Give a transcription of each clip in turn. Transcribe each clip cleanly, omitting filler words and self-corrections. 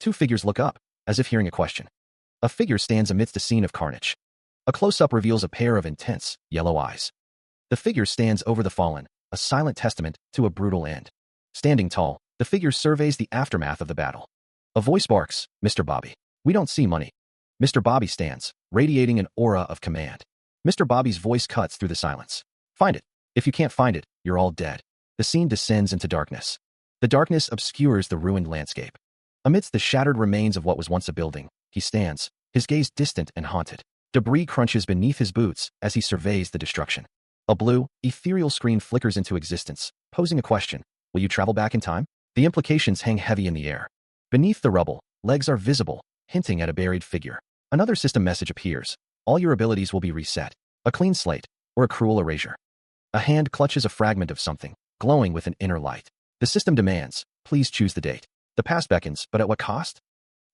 Two figures look up, as if hearing a question. A figure stands amidst a scene of carnage. A close-up reveals a pair of intense, yellow eyes. The figure stands over the fallen, a silent testament to a brutal end. Standing tall, the figure surveys the aftermath of the battle. A voice barks, "Mr. Bobby, we don't see money." Mr. Bobby stands, radiating an aura of command. Mr. Bobby's voice cuts through the silence. "Find it. If you can't find it, you're all dead." The scene descends into darkness. The darkness obscures the ruined landscape. Amidst the shattered remains of what was once a building, he stands, his gaze distant and haunted. Debris crunches beneath his boots as he surveys the destruction. A blue, ethereal screen flickers into existence, posing a question. Will you travel back in time? The implications hang heavy in the air. Beneath the rubble, legs are visible, hinting at a buried figure. Another system message appears. All your abilities will be reset. A clean slate, or a cruel erasure. A hand clutches a fragment of something, glowing with an inner light. The system demands, please choose the date. The past beckons, but at what cost?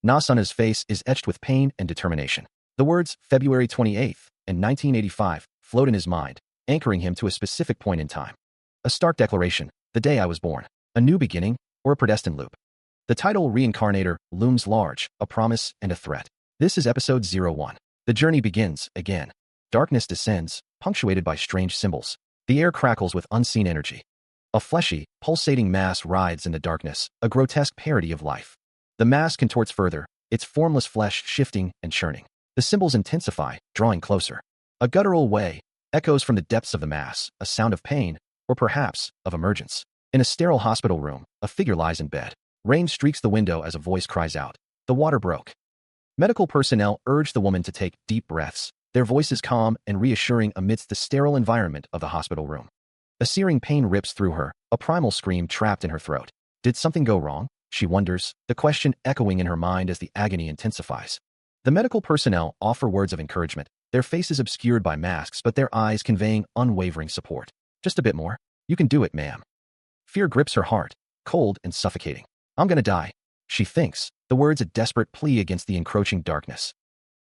Na-suna's face is etched with pain and determination. The words, February 28th, and 1985, float in his mind, anchoring him to a specific point in time. A stark declaration, the day I was born. A new beginning, or a predestined loop. The title Reincarnator looms large, a promise and a threat. This is episode 01. The journey begins, again. Darkness descends, punctuated by strange symbols. The air crackles with unseen energy. A fleshy, pulsating mass writhes in the darkness, a grotesque parody of life. The mass contorts further, its formless flesh shifting and churning. The symbols intensify, drawing closer. A guttural way echoes from the depths of the mass, a sound of pain, or perhaps, of emergence. In a sterile hospital room, a figure lies in bed. Rain streaks the window as a voice cries out. The water broke. Medical personnel urge the woman to take deep breaths, their voices calm and reassuring amidst the sterile environment of the hospital room. A searing pain rips through her, a primal scream trapped in her throat. Did something go wrong? She wonders, the question echoing in her mind as the agony intensifies. The medical personnel offer words of encouragement, their faces obscured by masks but their eyes conveying unwavering support. Just a bit more. You can do it, ma'am. Fear grips her heart, cold and suffocating. I'm gonna die, she thinks, the words a desperate plea against the encroaching darkness.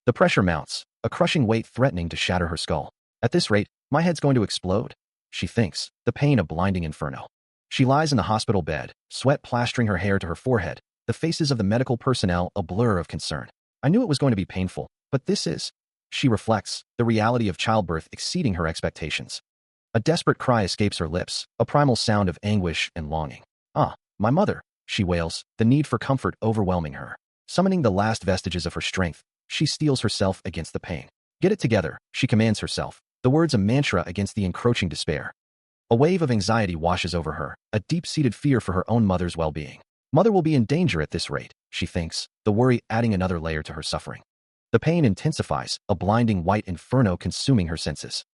The pressure mounts, a crushing weight threatening to shatter her skull. At this rate, my head's going to explode, she thinks, the pain a blinding inferno. She lies in the hospital bed, sweat plastering her hair to her forehead, the faces of the medical personnel a blur of concern. I knew it was going to be painful, but this is, she reflects, the reality of childbirth exceeding her expectations. A desperate cry escapes her lips, a primal sound of anguish and longing. Ah, my mother, she wails, the need for comfort overwhelming her. Summoning the last vestiges of her strength, she steels herself against the pain. Get it together, she commands herself, the words a mantra against the encroaching despair. A wave of anxiety washes over her, a deep-seated fear for her own mother's well-being. Mother will be in danger at this rate, she thinks, the worry adding another layer to her suffering. The pain intensifies, a blinding white inferno consuming her senses.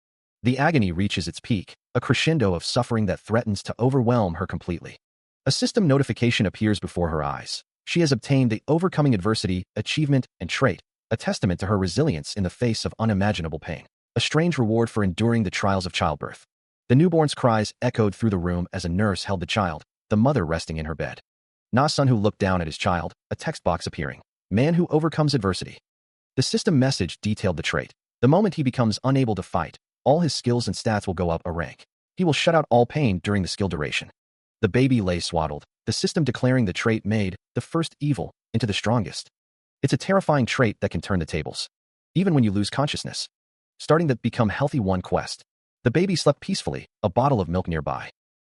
The agony reaches its peak, a crescendo of suffering that threatens to overwhelm her completely. A system notification appears before her eyes. She has obtained the overcoming adversity, achievement, and trait, a testament to her resilience in the face of unimaginable pain. A strange reward for enduring the trials of childbirth. The newborn's cries echoed through the room as a nurse held the child, the mother resting in her bed. Na-sun who looked down at his child, a text box appearing. Man who overcomes adversity. The system message detailed the trait. The moment he becomes unable to fight, all his skills and stats will go up a rank. He will shut out all pain during the skill duration. The baby lay swaddled, the system declaring the trait made, the first evil, into the strongest. It's a terrifying trait that can turn the tables. Even when you lose consciousness. Starting the Become Healthy 1 quest. The baby slept peacefully, a bottle of milk nearby.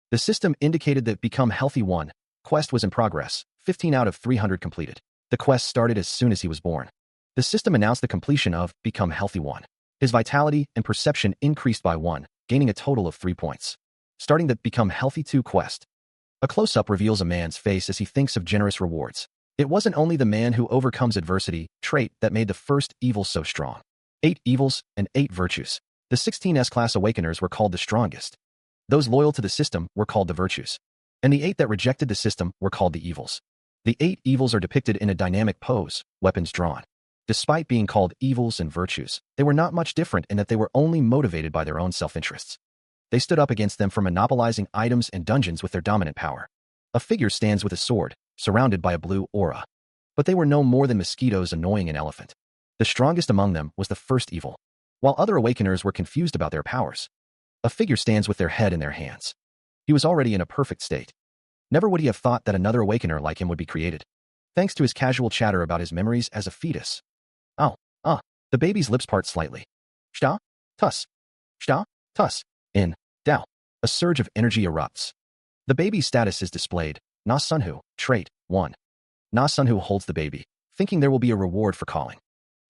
The system indicated that Become Healthy 1 quest was in progress, 15 out of 300 completed. The quest started as soon as he was born. The system announced the completion of Become Healthy 1. His vitality and perception increased by 1, gaining a total of 3 points. Starting the Become Healthy 2 quest. A close-up reveals a man's face as he thinks of generous rewards. It wasn't only the man who overcomes adversity trait that made the first evil so strong. 8 evils and 8 virtues. The 16 S-class awakeners were called the strongest. Those loyal to the system were called the virtues. And the 8 that rejected the system were called the evils. The 8 evils are depicted in a dynamic pose, weapons drawn. Despite being called evils and virtues, they were not much different in that they were only motivated by their own self-interests. They stood up against them for monopolizing items and dungeons with their dominant power. A figure stands with a sword, surrounded by a blue aura. But they were no more than mosquitoes annoying an elephant. The strongest among them was the first evil. While other awakeners were confused about their powers, a figure stands with their head in their hands. He was already in a perfect state. Never would he have thought that another awakener like him would be created. thanks to his casual chatter about his memories as a fetus. Oh, the baby's lips part slightly. Shda? Tuss. Shda? Tuss. In. Dao. A surge of energy erupts. The baby's status is displayed. Na Sunhu, trait, 1. Na Sunhu holds the baby, thinking there will be a reward for calling.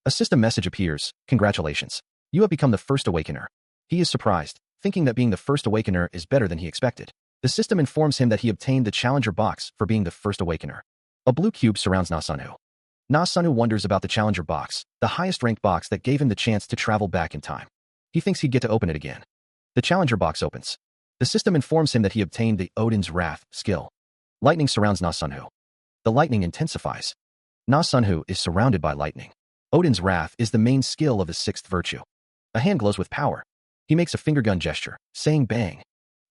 A system message appears. Congratulations. You have become the first awakener. He is surprised, thinking that being the first awakener is better than he expected. The system informs him that he obtained the challenger box for being the first awakener. A blue cube surrounds Na Sunhu. Na Sunhu wonders about the challenger box, the highest ranked box that gave him the chance to travel back in time. He thinks he'd get to open it again. The challenger box opens. The system informs him that he obtained the Odin's Wrath skill. Lightning surrounds Na Sunhu. The lightning intensifies. Na Sunhu is surrounded by lightning. Odin's Wrath is the main skill of the sixth virtue. A hand glows with power. He makes a finger gun gesture, saying bang.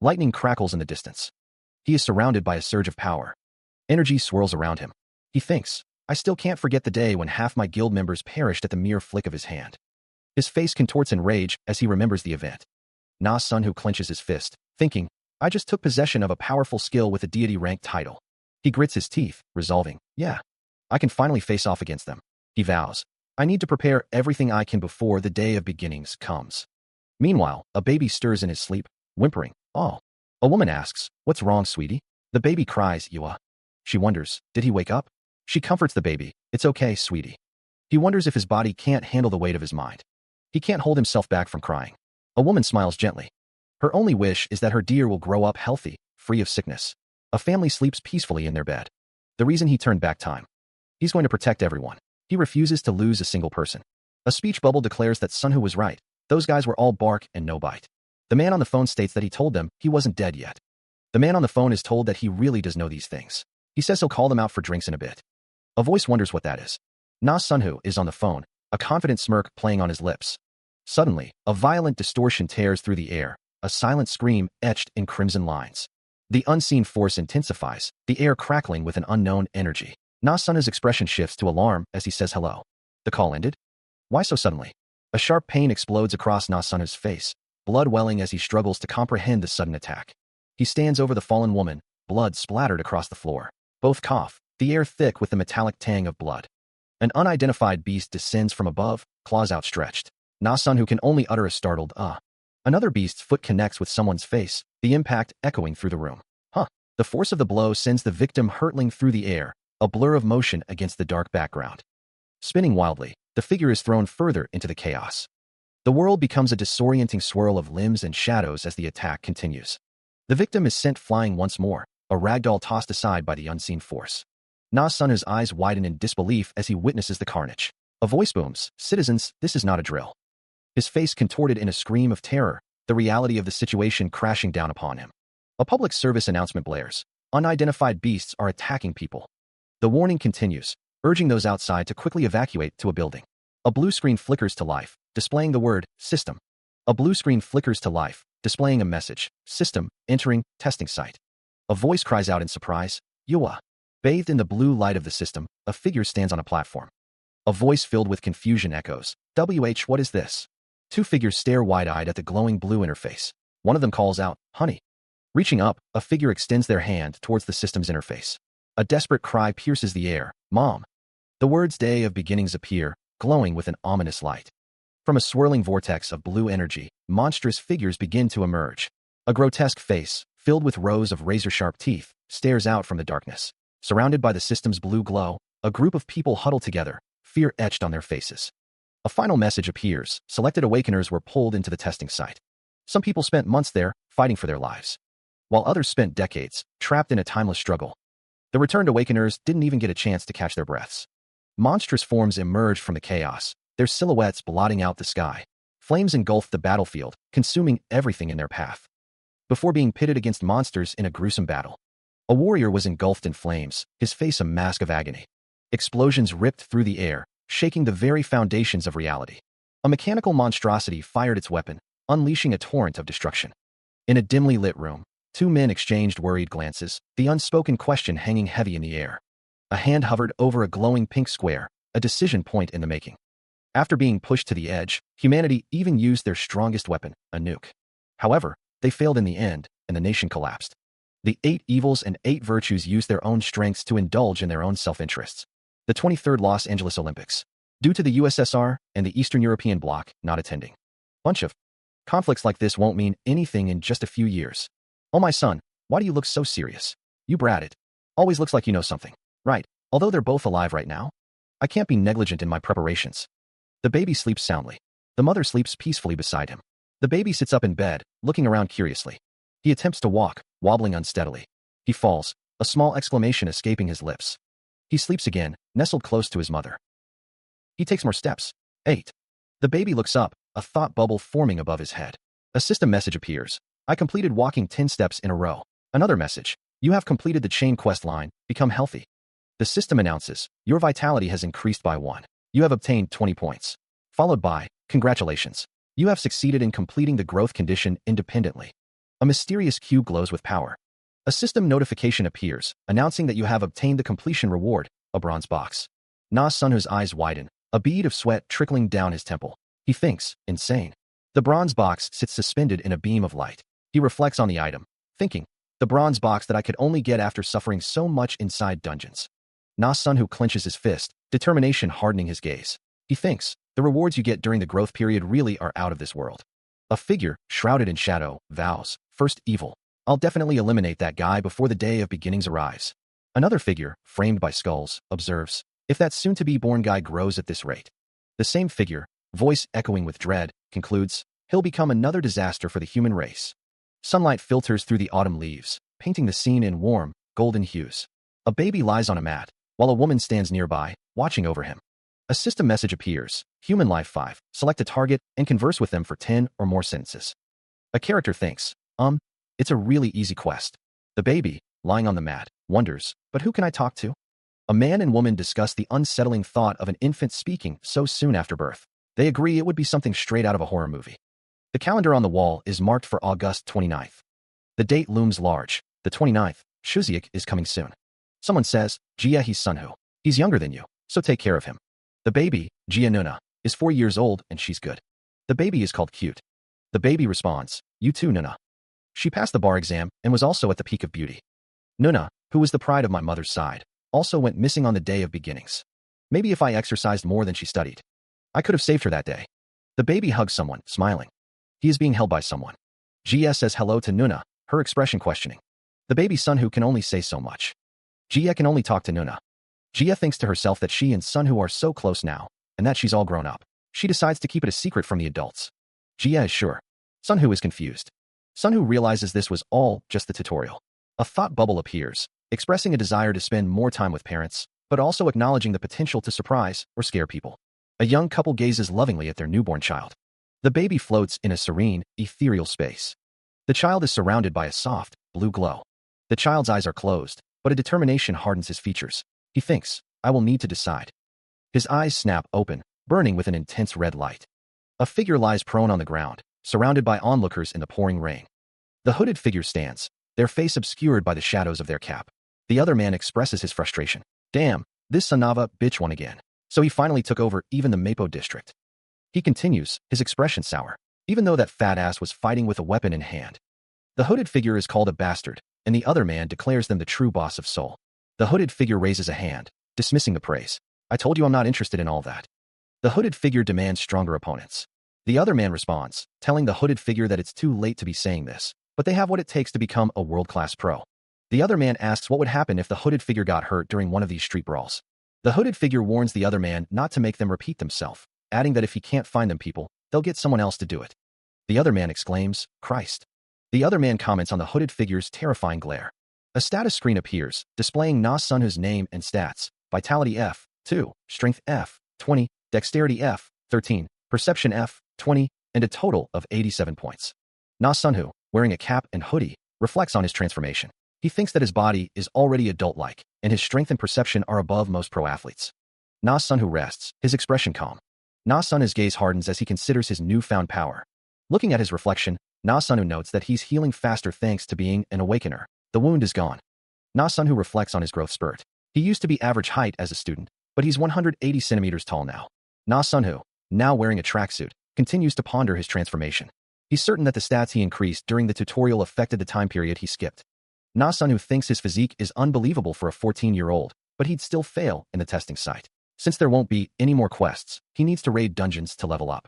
Lightning crackles in the distance. He is surrounded by a surge of power. Energy swirls around him. He thinks, I still can't forget the day when half my guild members perished at the mere flick of his hand. His face contorts in rage as he remembers the event. Na Sunhu clenches his fist, thinking, I just took possession of a powerful skill with a deity-ranked title. He grits his teeth, resolving, yeah, I can finally face off against them. He vows, I need to prepare everything I can before the day of beginnings comes. Meanwhile, a baby stirs in his sleep, whimpering, oh. A woman asks, what's wrong, sweetie? The baby cries, Yua. She wonders, did he wake up? She comforts the baby, it's okay, sweetie. He wonders if his body can't handle the weight of his mind. He can't hold himself back from crying. A woman smiles gently. Her only wish is that her dear will grow up healthy, free of sickness. A family sleeps peacefully in their bed. The reason he turned back time. He's going to protect everyone. He refuses to lose a single person. A speech bubble declares that Sunhu was right. Those guys were all bark and no bite. The man on the phone states that he told them he wasn't dead yet. The man on the phone is told that he really does know these things. He says he'll call them out for drinks in a bit. A voice wonders what that is. Na Sunhu is on the phone, a confident smirk playing on his lips. Suddenly, a violent distortion tears through the air, a silent scream etched in crimson lines. The unseen force intensifies, the air crackling with an unknown energy. Na Sunhu's expression shifts to alarm as he says hello. The call ended? Why so suddenly? A sharp pain explodes across Na Sunhu's face, blood welling as he struggles to comprehend the sudden attack. He stands over the fallen woman, blood splattered across the floor. Both cough, the air thick with the metallic tang of blood. An unidentified beast descends from above, claws outstretched. Na Sunhu can only utter a startled, Another beast's foot connects with someone's face, the impact echoing through the room. The force of the blow sends the victim hurtling through the air, a blur of motion against the dark background. Spinning wildly, the figure is thrown further into the chaos. The world becomes a disorienting swirl of limbs and shadows as the attack continues. The victim is sent flying once more, a ragdoll tossed aside by the unseen force. Na Sunhu's eyes widen in disbelief as he witnesses the carnage. A voice booms, citizens, this is not a drill. His face contorted in a scream of terror, the reality of the situation crashing down upon him. A public service announcement blares. Unidentified beasts are attacking people. The warning continues, urging those outside to quickly evacuate to a building. A blue screen flickers to life, displaying the word, system. A blue screen flickers to life, displaying a message, system, entering, testing site. A voice cries out in surprise, Yua. Bathed in the blue light of the system, a figure stands on a platform. A voice filled with confusion echoes, what is this? Two figures stare wide-eyed at the glowing blue interface. One of them calls out, honey. Reaching up, a figure extends their hand towards the system's interface. A desperate cry pierces the air, Mom. The words Day of Beginnings appear, glowing with an ominous light. From a swirling vortex of blue energy, monstrous figures begin to emerge. A grotesque face, filled with rows of razor-sharp teeth, stares out from the darkness. Surrounded by the system's blue glow, a group of people huddle together, fear etched on their faces. A final message appears. Selected awakeners were pulled into the testing site. Some people spent months there, fighting for their lives, while others spent decades, trapped in a timeless struggle. The returned awakeners didn't even get a chance to catch their breaths. Monstrous forms emerged from the chaos, their silhouettes blotting out the sky. Flames engulfed the battlefield, consuming everything in their path. Before being pitted against monsters in a gruesome battle, a warrior was engulfed in flames, his face a mask of agony. Explosions ripped through the air, shaking the very foundations of reality. A mechanical monstrosity fired its weapon, unleashing a torrent of destruction. In a dimly lit room, two men exchanged worried glances, the unspoken question hanging heavy in the air. A hand hovered over a glowing pink square, a decision point in the making. After being pushed to the edge, humanity even used their strongest weapon, a nuke. However, they failed in the end, and the nation collapsed. The 8 evils and 8 virtues use their own strengths to indulge in their own self-interests. The 23rd Los Angeles Olympics. Due to the USSR and the Eastern European bloc not attending. Bunch of conflicts like this won't mean anything in just a few years. Oh my son, why do you look so serious? You bratted. Always looks like you know something. Right, although they're both alive right now. I can't be negligent in my preparations. The baby sleeps soundly. The mother sleeps peacefully beside him. The baby sits up in bed, looking around curiously. He attempts to walk, wobbling unsteadily. He falls, a small exclamation escaping his lips. He sleeps again, nestled close to his mother. He takes more steps. 8. The baby looks up, a thought bubble forming above his head. A system message appears. I completed walking 10 steps in a row. Another message. You have completed the chain quest line, become healthy. The system announces, your vitality has increased by 1. You have obtained 20 points. Followed by, congratulations. You have succeeded in completing the growth condition independently. A mysterious cube glows with power. A system notification appears, announcing that you have obtained the completion reward, a bronze box. Na Sunhu's eyes widen, a bead of sweat trickling down his temple. He thinks, insane. The bronze box sits suspended in a beam of light. He reflects on the item, thinking, the bronze box that I could only get after suffering so much inside dungeons. Na Sunhu clenches his fist, determination hardening his gaze. He thinks, the rewards you get during the growth period really are out of this world. A figure, shrouded in shadow, vows, first evil. I'll definitely eliminate that guy before the day of beginnings arrives. Another figure, framed by skulls, observes, if that soon-to-be-born guy grows at this rate. The same figure, voice echoing with dread, concludes, he'll become another disaster for the human race. Sunlight filters through the autumn leaves, painting the scene in warm, golden hues. A baby lies on a mat, while a woman stands nearby, watching over him. A system message appears, human life 5, select a target and converse with them for 10 or more sentences. A character thinks, it's a really easy quest. The baby, lying on the mat, wonders, but who can I talk to? A man and woman discuss the unsettling thought of an infant speaking so soon after birth. They agree it would be something straight out of a horror movie. The calendar on the wall is marked for August 29th. The date looms large, the 29th, Shuziak is coming soon. Someone says, Jia he's Sunhu. He's younger than you, so take care of him. The baby, Jia Nuna, is 4 years old and she's good. The baby is called cute. The baby responds, you too Nuna. She passed the bar exam and was also at the peak of beauty. Nuna, who was the pride of my mother's side, also went missing on the day of beginnings. Maybe if I exercised more than she studied, I could have saved her that day. The baby hugs someone, smiling. He is being held by someone. Jia says hello to Nuna, her expression questioning. The baby Sunhu can only say so much. Jia can only talk to Nuna. Jia thinks to herself that she and Sunhu are so close now, and that she's all grown up. She decides to keep it a secret from the adults. Jia is sure. Sunhu is confused. Sunhu realizes this was all just the tutorial. A thought bubble appears, expressing a desire to spend more time with parents, but also acknowledging the potential to surprise or scare people. A young couple gazes lovingly at their newborn child. The baby floats in a serene, ethereal space. The child is surrounded by a soft, blue glow. The child's eyes are closed, but a determination hardens his features. He thinks, I will need to decide. His eyes snap open, burning with an intense red light. A figure lies prone on the ground, surrounded by onlookers in the pouring rain. The hooded figure stands, their face obscured by the shadows of their cap. The other man expresses his frustration. Damn, this Sanava bitch won again. So he finally took over even the Mapo district. He continues, his expression sour, even though that fat ass was fighting with a weapon in hand. The hooded figure is called a bastard, and the other man declares them the true boss of Seoul. The hooded figure raises a hand, dismissing the praise. I told you I'm not interested in all that. The hooded figure demands stronger opponents. The other man responds, telling the hooded figure that it's too late to be saying this, but they have what it takes to become a world-class pro. The other man asks what would happen if the hooded figure got hurt during one of these street brawls. The hooded figure warns the other man not to make them repeat themselves, adding that if he can't find them people, they'll get someone else to do it. The other man exclaims, Christ. The other man comments on the hooded figure's terrifying glare. A status screen appears, displaying Na Sunhu's name and stats, Vitality F, 2, Strength F, 20, Dexterity F, 13, Perception F, 20, and a total of 87 points. Na Sunhu, wearing a cap and hoodie, reflects on his transformation. He thinks that his body is already adult-like, and his strength and perception are above most pro athletes. Na Sunhu rests, his expression calm. Na Sunhu's gaze hardens as he considers his newfound power. Looking at his reflection, Na Sunhu notes that he's healing faster thanks to being an awakener. The wound is gone. Na Sunhu reflects on his growth spurt. He used to be average height as a student, but he's 180 centimeters tall now. Na Sunhu, now wearing a tracksuit, continues to ponder his transformation. He's certain that the stats he increased during the tutorial affected the time period he skipped. Na Sunwoo thinks his physique is unbelievable for a 14-year-old, but he'd still fail in the testing site. Since there won't be any more quests, he needs to raid dungeons to level up.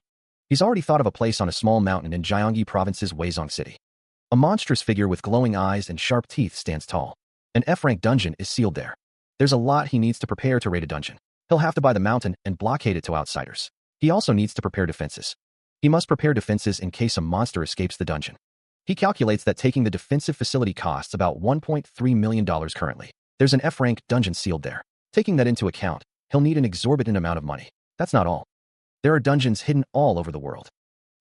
He's already thought of a place on a small mountain in Gyeonggi Province's Wazong City. A monstrous figure with glowing eyes and sharp teeth stands tall. An F-rank dungeon is sealed there. There's a lot he needs to prepare to raid a dungeon. He'll have to buy the mountain and blockade it to outsiders. He also needs to prepare defenses. He must prepare defenses in case a monster escapes the dungeon. He calculates that taking the defensive facility costs about $1.3 million currently. There's an F-rank dungeon sealed there. Taking that into account, he'll need an exorbitant amount of money. That's not all. There are dungeons hidden all over the world.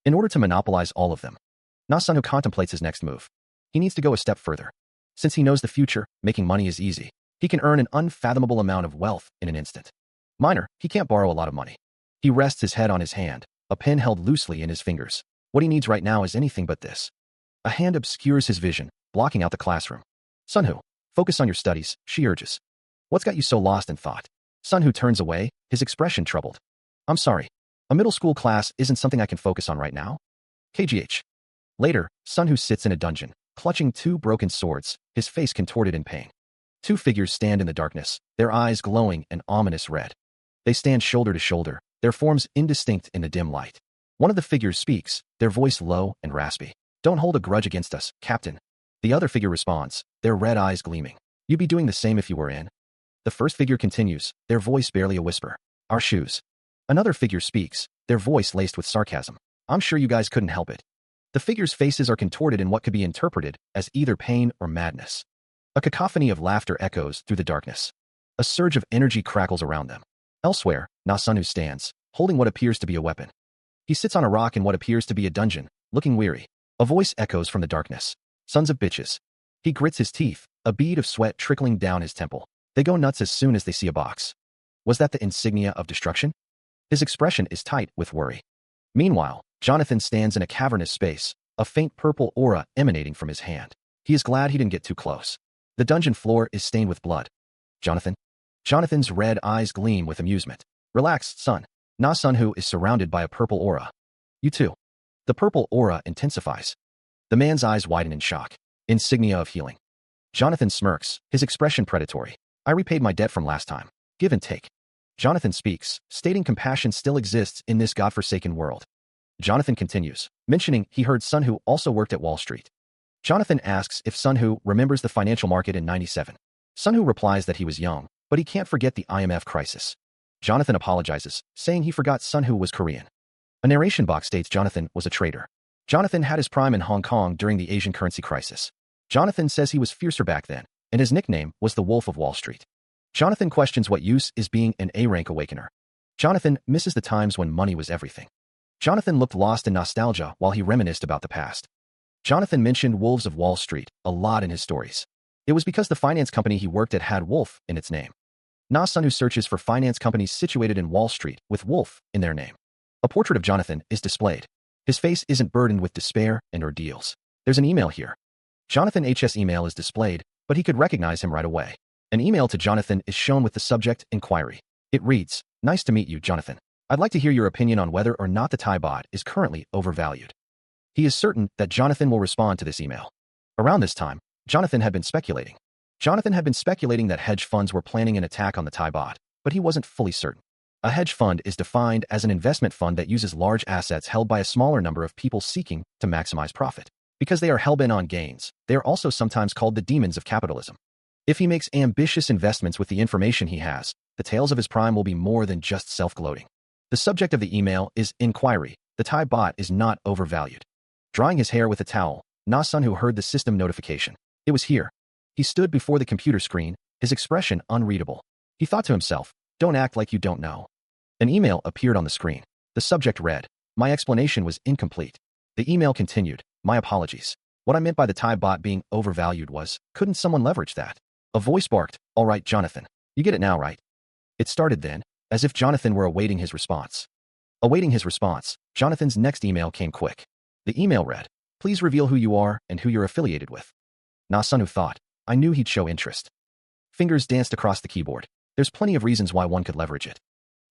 In order to monopolize all of them, Na Sunwoo contemplates his next move. He needs to go a step further. Since he knows the future, making money is easy. He can earn an unfathomable amount of wealth in an instant. Minor, he can't borrow a lot of money. He rests his head on his hand, a pen held loosely in his fingers. What he needs right now is anything but this. A hand obscures his vision, blocking out the classroom. Sunwoo, focus on your studies, she urges. What's got you so lost in thought? Sunwoo turns away, his expression troubled. I'm sorry. A middle school class isn't something I can focus on right now. KGH. Later, Sunwoo sits in a dungeon, clutching two broken swords, his face contorted in pain. Two figures stand in the darkness, their eyes glowing an ominous red. They stand shoulder to shoulder, their forms indistinct in the dim light. One of the figures speaks, their voice low and raspy. Don't hold a grudge against us, Captain. The other figure responds, their red eyes gleaming. You'd be doing the same if you were in. The first figure continues, their voice barely a whisper. Our shoes. Another figure speaks, their voice laced with sarcasm. I'm sure you guys couldn't help it. The figures' faces are contorted in what could be interpreted as either pain or madness. A cacophony of laughter echoes through the darkness. A surge of energy crackles around them. Elsewhere, Na Sunwoo stands, holding what appears to be a weapon. He sits on a rock in what appears to be a dungeon, looking weary. A voice echoes from the darkness. Sons of bitches. He grits his teeth, a bead of sweat trickling down his temple. They go nuts as soon as they see a box. Was that the insignia of destruction? His expression is tight with worry. Meanwhile, Jonathan stands in a cavernous space, a faint purple aura emanating from his hand. He is glad he didn't get too close. The dungeon floor is stained with blood. Jonathan? Jonathan's red eyes gleam with amusement. Relax, son. Na Sunwoo is surrounded by a purple aura. You too. The purple aura intensifies. The man's eyes widen in shock. Insignia of healing. Jonathan smirks, his expression predatory. I repaid my debt from last time. Give and take. Jonathan speaks, stating compassion still exists in this godforsaken world. Jonathan continues, mentioning he heard Sunwoo also worked at Wall Street. Jonathan asks if Sunwoo remembers the financial market in '97. Sunwoo replies that he was young, but he can't forget the IMF crisis. Jonathan apologizes, saying he forgot Sunwoo was Korean. A narration box states Jonathan was a trader. Jonathan had his prime in Hong Kong during the Asian currency crisis. Jonathan says he was fiercer back then, and his nickname was the Wolf of Wall Street. Jonathan questions what use is being an A-rank awakener. Jonathan misses the times when money was everything. Jonathan looked lost in nostalgia while he reminisced about the past. Jonathan mentioned Wolves of Wall Street a lot in his stories. It was because the finance company he worked at had Wolf in its name. Na Sunwoo searches for finance companies situated in Wall Street with Wolf in their name. A portrait of Jonathan is displayed. His face isn't burdened with despair and ordeals. There's an email here. Jonathan H.'s email is displayed, but he could recognize him right away. An email to Jonathan is shown with the subject, Inquiry. It reads, Nice to meet you, Jonathan. I'd like to hear your opinion on whether or not the Thai baht is currently overvalued. He is certain that Jonathan will respond to this email. Around this time, Jonathan had been speculating. Jonathan had been speculating that hedge funds were planning an attack on the Thai baht, but he wasn't fully certain. A hedge fund is defined as an investment fund that uses large assets held by a smaller number of people seeking to maximize profit. Because they are hell-bent on gains, they are also sometimes called the demons of capitalism. If he makes ambitious investments with the information he has, the tales of his prime will be more than just self-gloating. The subject of the email is Inquiry. The Thai baht is not overvalued. Drying his hair with a towel, Na Sunwoo heard the system notification. It was here. He stood before the computer screen, his expression unreadable. He thought to himself, don't act like you don't know. An email appeared on the screen. The subject read, My explanation was incomplete. The email continued, My apologies. What I meant by the Thai baht being overvalued was, couldn't someone leverage that? A voice barked, All right, Jonathan. You get it now, right? It started then, as if Jonathan were awaiting his response. Awaiting his response, Jonathan's next email came quick. The email read, Please reveal who you are and who you're affiliated with. Na Sunwoo thought, I knew he'd show interest. Fingers danced across the keyboard. There's plenty of reasons why one could leverage it.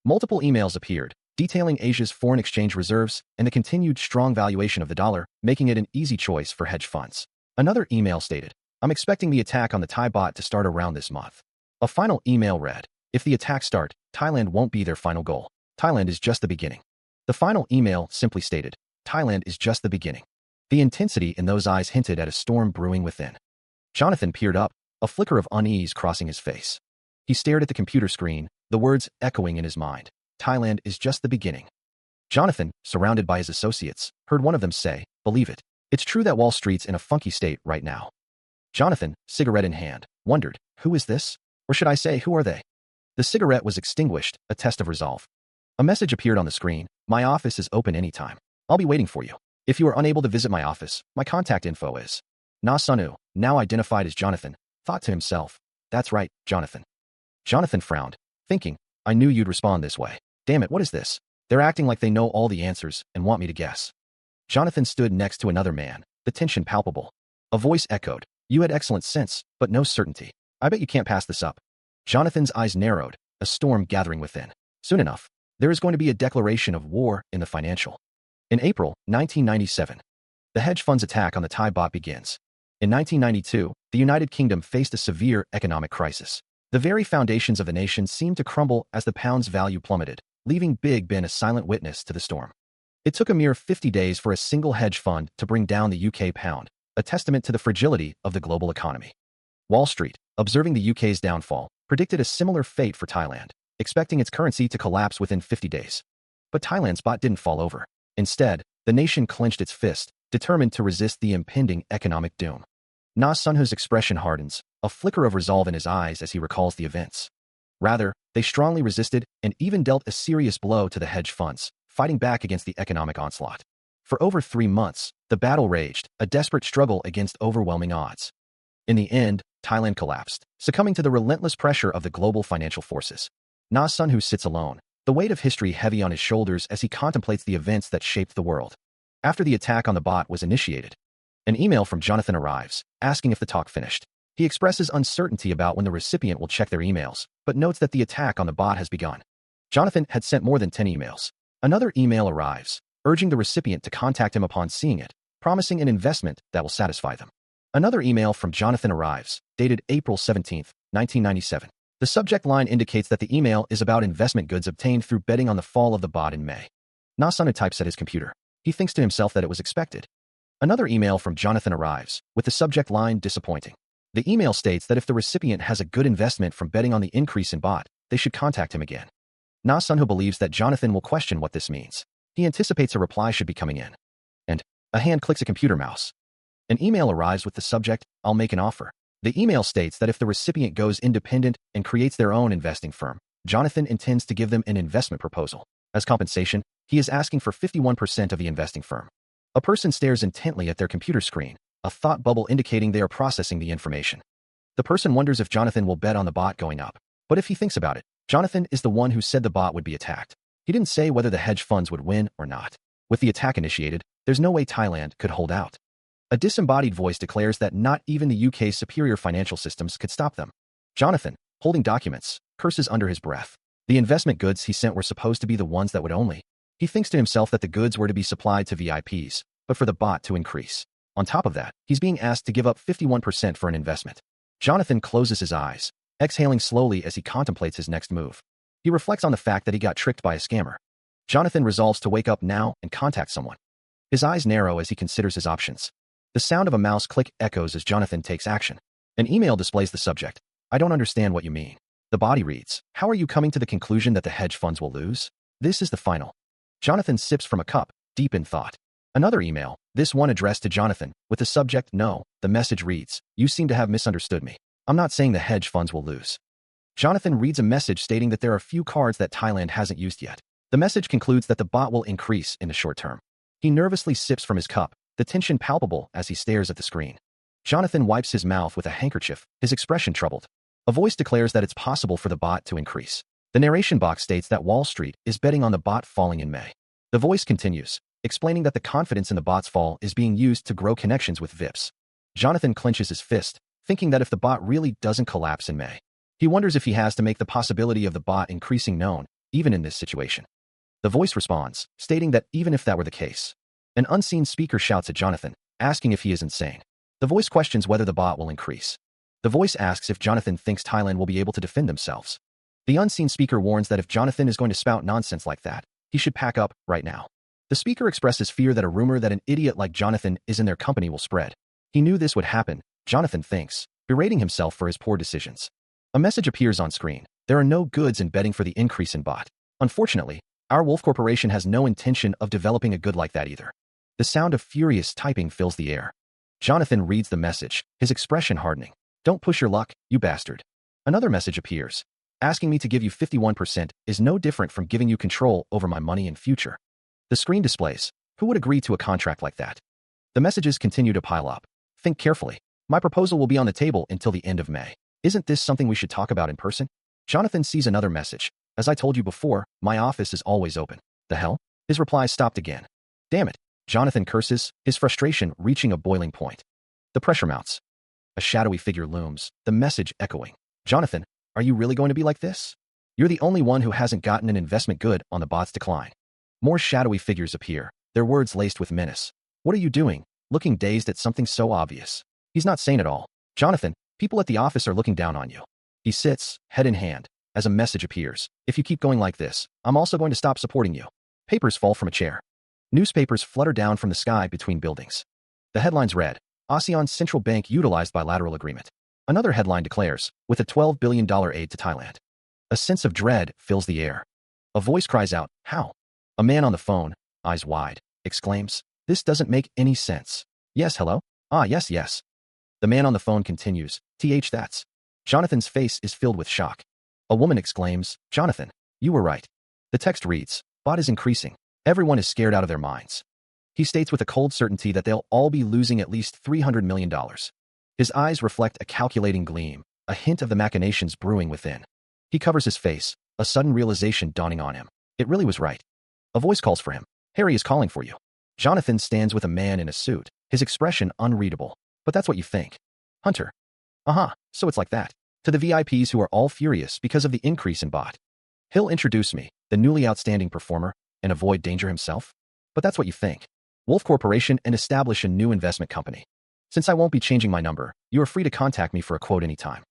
Multiple emails appeared, detailing Asia's foreign exchange reserves and the continued strong valuation of the dollar, making it an easy choice for hedge funds. Another email stated, I'm expecting the attack on the Thai bot to start around this month. A final email read, if the attacks start, Thailand won't be their final goal. Thailand is just the beginning. The final email simply stated, Thailand is just the beginning. The intensity in those eyes hinted at a storm brewing within. Jonathan peered up, a flicker of unease crossing his face. He stared at the computer screen, the words echoing in his mind. Thailand is just the beginning. Jonathan, surrounded by his associates, heard one of them say, believe it. It's true that Wall Street's in a funky state right now. Jonathan, cigarette in hand, wondered, who is this? Or should I say, who are they? The cigarette was extinguished, a test of resolve. A message appeared on the screen. My office is open anytime. I'll be waiting for you. If you are unable to visit my office, my contact info is. Na Sunu, now identified as Jonathan, thought to himself, that's right, Jonathan. Jonathan frowned, thinking, I knew you'd respond this way. Damn it, what is this? They're acting like they know all the answers and want me to guess. Jonathan stood next to another man, the tension palpable. A voice echoed, you had excellent sense, but no certainty. I bet you can't pass this up. Jonathan's eyes narrowed, a storm gathering within. Soon enough, there is going to be a declaration of war in the financial. In April 1997, the hedge fund's attack on the Thai baht begins. In 1992, the United Kingdom faced a severe economic crisis. The very foundations of the nation seemed to crumble as the pound's value plummeted, leaving Big Ben a silent witness to the storm. It took a mere 50 days for a single hedge fund to bring down the UK pound, a testament to the fragility of the global economy. Wall Street, observing the UK's downfall, predicted a similar fate for Thailand, expecting its currency to collapse within 50 days. But Thailand's baht didn't fall over. Instead, the nation clenched its fist, determined to resist the impending economic doom. Na Sunhu's expression hardens, a flicker of resolve in his eyes as he recalls the events. Rather, they strongly resisted and even dealt a serious blow to the hedge funds, fighting back against the economic onslaught. For over 3 months, the battle raged, a desperate struggle against overwhelming odds. In the end, Thailand collapsed, succumbing to the relentless pressure of the global financial forces. Na Sunhu sits alone, the weight of history heavy on his shoulders as he contemplates the events that shaped the world. After the attack on the bot was initiated, an email from Jonathan arrives, asking if the talk finished. He expresses uncertainty about when the recipient will check their emails, but notes that the attack on the bot has begun. Jonathan had sent more than 10 emails. Another email arrives, urging the recipient to contact him upon seeing it, promising an investment that will satisfy them. Another email from Jonathan arrives, dated April 17, 1997. The subject line indicates that the email is about investment goods obtained through betting on the fall of the bot in May. Na Sunu types at his computer. He thinks to himself that it was expected. Another email from Jonathan arrives, with the subject line disappointing. The email states that if the recipient has a good investment from betting on the increase in bot, they should contact him again. Na Sunhu believes that Jonathan will question what this means. He anticipates a reply should be coming in. And a hand clicks a computer mouse. An email arrives with the subject, I'll make an offer. The email states that if the recipient goes independent and creates their own investing firm, Jonathan intends to give them an investment proposal. As compensation, he is asking for 51% of the investing firm. A person stares intently at their computer screen, a thought bubble indicating they are processing the information. The person wonders if Jonathan will bet on the bot going up. But if he thinks about it, Jonathan is the one who said the bot would be attacked. He didn't say whether the hedge funds would win or not. With the attack initiated, there's no way Thailand could hold out. A disembodied voice declares that not even the UK's superior financial systems could stop them. Jonathan, holding documents, curses under his breath. The investment goods he sent were supposed to be the ones that would only. He thinks to himself that the goods were to be supplied to VIPs, but for the bot to increase. On top of that, he's being asked to give up 51% for an investment. Jonathan closes his eyes, exhaling slowly as he contemplates his next move. He reflects on the fact that he got tricked by a scammer. Jonathan resolves to wake up now and contact someone. His eyes narrow as he considers his options. The sound of a mouse click echoes as Jonathan takes action. An email displays the subject. I don't understand what you mean. The body reads, how are you coming to the conclusion that the hedge funds will lose? This is the final. Jonathan sips from a cup, deep in thought. Another email, this one addressed to Jonathan, with the subject, no. The message reads, you seem to have misunderstood me. I'm not saying the hedge funds will lose. Jonathan reads a message stating that there are few cards that Thailand hasn't used yet. The message concludes that the bot will increase in the short term. He nervously sips from his cup, the tension palpable as he stares at the screen. Jonathan wipes his mouth with a handkerchief, his expression troubled. A voice declares that it's possible for the bot to increase. The narration box states that Wall Street is betting on the bot falling in May. The voice continues, explaining that the confidence in the bot's fall is being used to grow connections with VIPs. Jonathan clenches his fist, thinking that if the bot really doesn't collapse in May, he wonders if he has to make the possibility of the bot increasing known, even in this situation. The voice responds, stating that even if that were the case, an unseen speaker shouts at Jonathan, asking if he is insane. The voice questions whether the bot will increase. The voice asks if Jonathan thinks Thailand will be able to defend themselves. The unseen speaker warns that if Jonathan is going to spout nonsense like that, he should pack up right now. The speaker expresses fear that a rumor that an idiot like Jonathan is in their company will spread. He knew this would happen, Jonathan thinks, berating himself for his poor decisions. A message appears on screen. There are no goods in betting for the increase in bot. Unfortunately, our Wolf Corporation has no intention of developing a good like that either. The sound of furious typing fills the air. Jonathan reads the message, his expression hardening. Don't push your luck, you bastard. Another message appears. Asking me to give you 51% is no different from giving you control over my money and future. The screen displays. Who would agree to a contract like that? The messages continue to pile up. Think carefully. My proposal will be on the table until the end of May. Isn't this something we should talk about in person? Jonathan sees another message. As I told you before, my office is always open. The hell? His reply stopped again. Damn it. Jonathan curses, his frustration reaching a boiling point. The pressure mounts. A shadowy figure looms, the message echoing. Jonathan, are you really going to be like this? You're the only one who hasn't gotten an investment good on the bot's decline. More shadowy figures appear, their words laced with menace. What are you doing? Looking dazed at something so obvious. He's not sane at all. Jonathan, people at the office are looking down on you. He sits, head in hand, as a message appears. If you keep going like this, I'm also going to stop supporting you. Papers fall from a chair. Newspapers flutter down from the sky between buildings. The headlines read, ASEAN's central bank utilized bilateral agreement. Another headline declares, with a $12 billion aid to Thailand. A sense of dread fills the air. A voice cries out, how? A man on the phone, eyes wide, exclaims, this doesn't make any sense. Yes, hello? Ah, yes, yes. The man on the phone continues, that's. Jonathan's face is filled with shock. A woman exclaims, Jonathan, you were right. The text reads, bot is increasing. Everyone is scared out of their minds. He states with a cold certainty that they'll all be losing at least $300 million. His eyes reflect a calculating gleam, a hint of the machinations brewing within. He covers his face, a sudden realization dawning on him. It really was right. A voice calls for him. Harry is calling for you. Jonathan stands with a man in a suit, his expression unreadable. But that's what you think. Hunter. So it's like that. To the VIPs who are all furious because of the increase in bot. He'll introduce me, the newly outstanding performer, and avoid danger himself? But that's what you think. Wolf Corporation and establish a new investment company. Since I won't be changing my number, you are free to contact me for a quote anytime.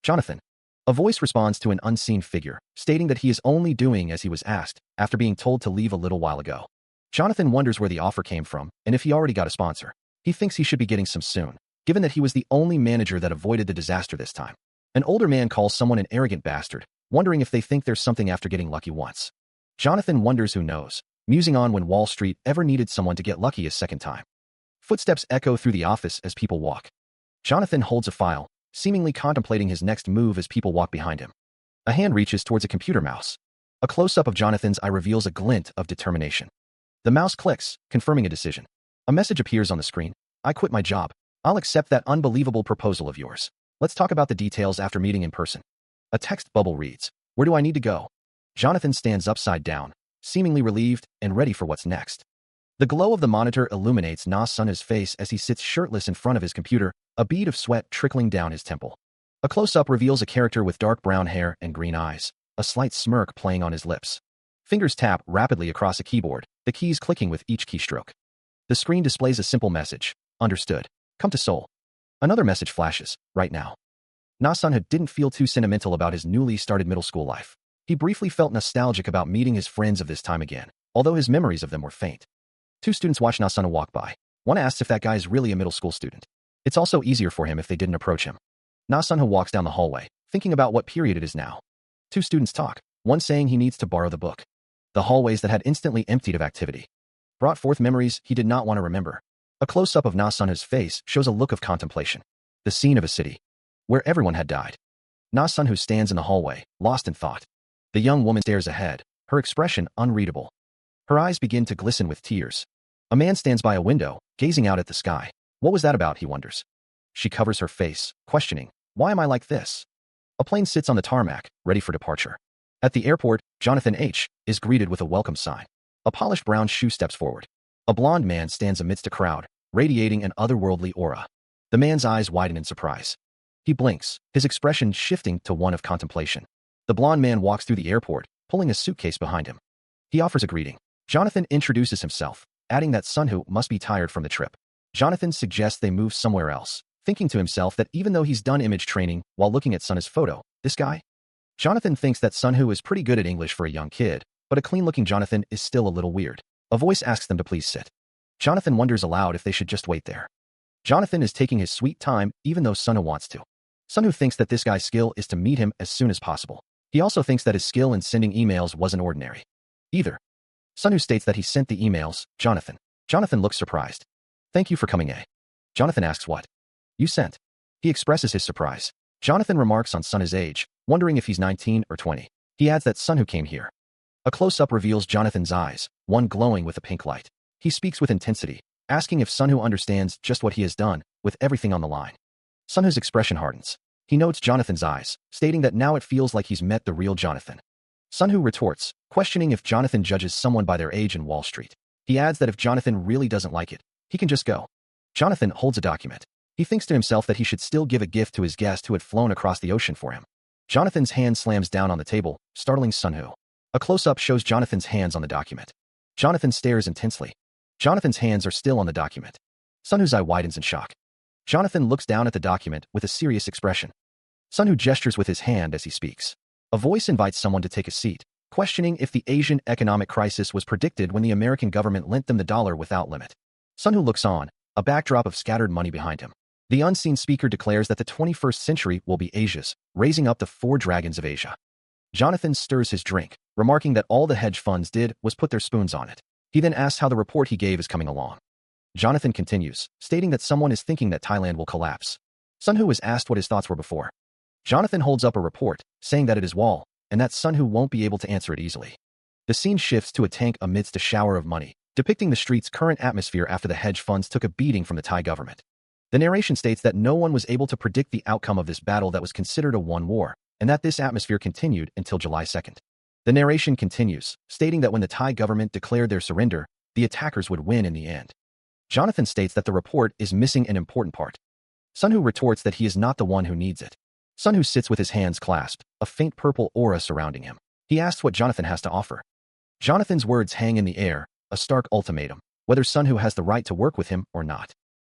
Jonathan. A voice responds to an unseen figure, stating that he is only doing as he was asked, after being told to leave a little while ago. Jonathan wonders where the offer came from, and if he already got a sponsor. He thinks he should be getting some soon, given that he was the only manager that avoided the disaster this time. An older man calls someone an arrogant bastard, wondering if they think there's something after getting lucky once. Jonathan wonders who knows, musing on when Wall Street ever needed someone to get lucky a second time. Footsteps echo through the office as people walk. Jonathan holds a file, seemingly contemplating his next move as people walk behind him. A hand reaches towards a computer mouse. A close-up of Jonathan's eye reveals a glint of determination. The mouse clicks, confirming a decision. A message appears on the screen. I quit my job. I'll accept that unbelievable proposal of yours. Let's talk about the details after meeting in person. A text bubble reads, where do I need to go? Jonathan stands upside down, seemingly relieved and ready for what's next. The glow of the monitor illuminates Na Sunha's face as he sits shirtless in front of his computer, a bead of sweat trickling down his temple. A close-up reveals a character with dark brown hair and green eyes, a slight smirk playing on his lips. Fingers tap rapidly across a keyboard, the keys clicking with each keystroke. The screen displays a simple message, understood. Come to Seoul. Another message flashes, right now. Na Sunha didn't feel too sentimental about his newly started middle school life. He briefly felt nostalgic about meeting his friends of this time again, although his memories of them were faint. Two students watch Na Sunha walk by. One asks if that guy is really a middle school student. It's also easier for him if they didn't approach him. Na Sunha walks down the hallway, thinking about what period it is now. Two students talk, one saying he needs to borrow the book. The hallways that had instantly emptied of activity brought forth memories he did not want to remember. A close-up of Na Sunha's face shows a look of contemplation. The scene of a city where everyone had died. Na Sunha stands in the hallway, lost in thought. The young woman stares ahead, her expression unreadable. Her eyes begin to glisten with tears. A man stands by a window, gazing out at the sky. What was that about, he wonders. She covers her face, questioning, why am I like this? A plane sits on the tarmac, ready for departure. At the airport, Jonathan H. is greeted with a welcome sign. A polished brown shoe steps forward. A blond man stands amidst a crowd, radiating an otherworldly aura. The man's eyes widen in surprise. He blinks, his expression shifting to one of contemplation. The blond man walks through the airport, pulling a suitcase behind him. He offers a greeting. Jonathan introduces himself, adding that Sunhu must be tired from the trip. Jonathan suggests they move somewhere else, thinking to himself that even though he's done image training while looking at Sunhu's photo, this guy? Jonathan thinks that Sunhu is pretty good at English for a young kid, but a clean-looking Jonathan is still a little weird. A voice asks them to please sit. Jonathan wonders aloud if they should just wait there. Jonathan is taking his sweet time even though Sunhu wants to. Sunhu thinks that this guy's skill is to meet him as soon as possible. He also thinks that his skill in sending emails wasn't ordinary either. Sunhu states that he sent the emails, Jonathan. Jonathan looks surprised. Thank you for coming, eh? Jonathan asks what? You sent. He expresses his surprise. Jonathan remarks on Sunhu's age, wondering if he's 19 or 20. He adds that Sunhu came here. A close-up reveals Jonathan's eyes, one glowing with a pink light. He speaks with intensity, asking if Sunhu understands just what he has done, with everything on the line. Sunhu's expression hardens. He notes Jonathan's eyes, stating that now it feels like he's met the real Jonathan. Sunhu retorts, questioning if Jonathan judges someone by their age in Wall Street. He adds that if Jonathan really doesn't like it, he can just go. Jonathan holds a document. He thinks to himself that he should still give a gift to his guest who had flown across the ocean for him. Jonathan's hand slams down on the table, startling Sunhu. A close-up shows Jonathan's hands on the document. Jonathan stares intensely. Jonathan's hands are still on the document. Sunhu's eye widens in shock. Jonathan looks down at the document with a serious expression. Sunhu gestures with his hand as he speaks. A voice invites someone to take a seat, questioning if the Asian economic crisis was predicted when the American government lent them the dollar without limit. Sunhu looks on, a backdrop of scattered money behind him. The unseen speaker declares that the 21st century will be Asia's, raising up the 4 dragons of Asia. Jonathan stirs his drink, remarking that all the hedge funds did was put their spoons on it. He then asks how the report he gave is coming along. Jonathan continues, stating that someone is thinking that Thailand will collapse. Sunhu is asked what his thoughts were before. Jonathan holds up a report, saying that it is Wall, and that Sunhu won't be able to answer it easily. The scene shifts to a tank amidst a shower of money, depicting the street's current atmosphere after the hedge funds took a beating from the Thai government. The narration states that no one was able to predict the outcome of this battle that was considered a won war, and that this atmosphere continued until July 2nd. The narration continues, stating that when the Thai government declared their surrender, the attackers would win in the end. Jonathan states that the report is missing an important part. Sunhu retorts that he is not the one who needs it. Sunhu sits with his hands clasped, a faint purple aura surrounding him. He asks what Jonathan has to offer. Jonathan's words hang in the air, a stark ultimatum, whether Sunhu has the right to work with him or not.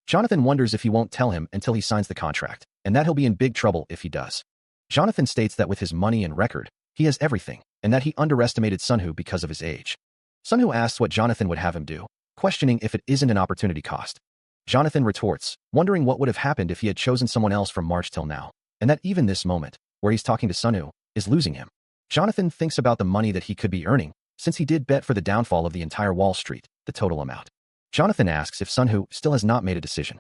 Jonathan wonders if he won't tell him until he signs the contract, and that he'll be in big trouble if he does. Jonathan states that with his money and record, he has everything, and that he underestimated Sunhu because of his age. Sunhu asks what Jonathan would have him do, questioning if it isn't an opportunity cost. Jonathan retorts, wondering what would have happened if he had chosen someone else from March till now, and that even this moment, where he's talking to Sunhu, is losing him. Jonathan thinks about the money that he could be earning, since he did bet for the downfall of the entire Wall Street, the total amount. Jonathan asks if Sunhu still has not made a decision.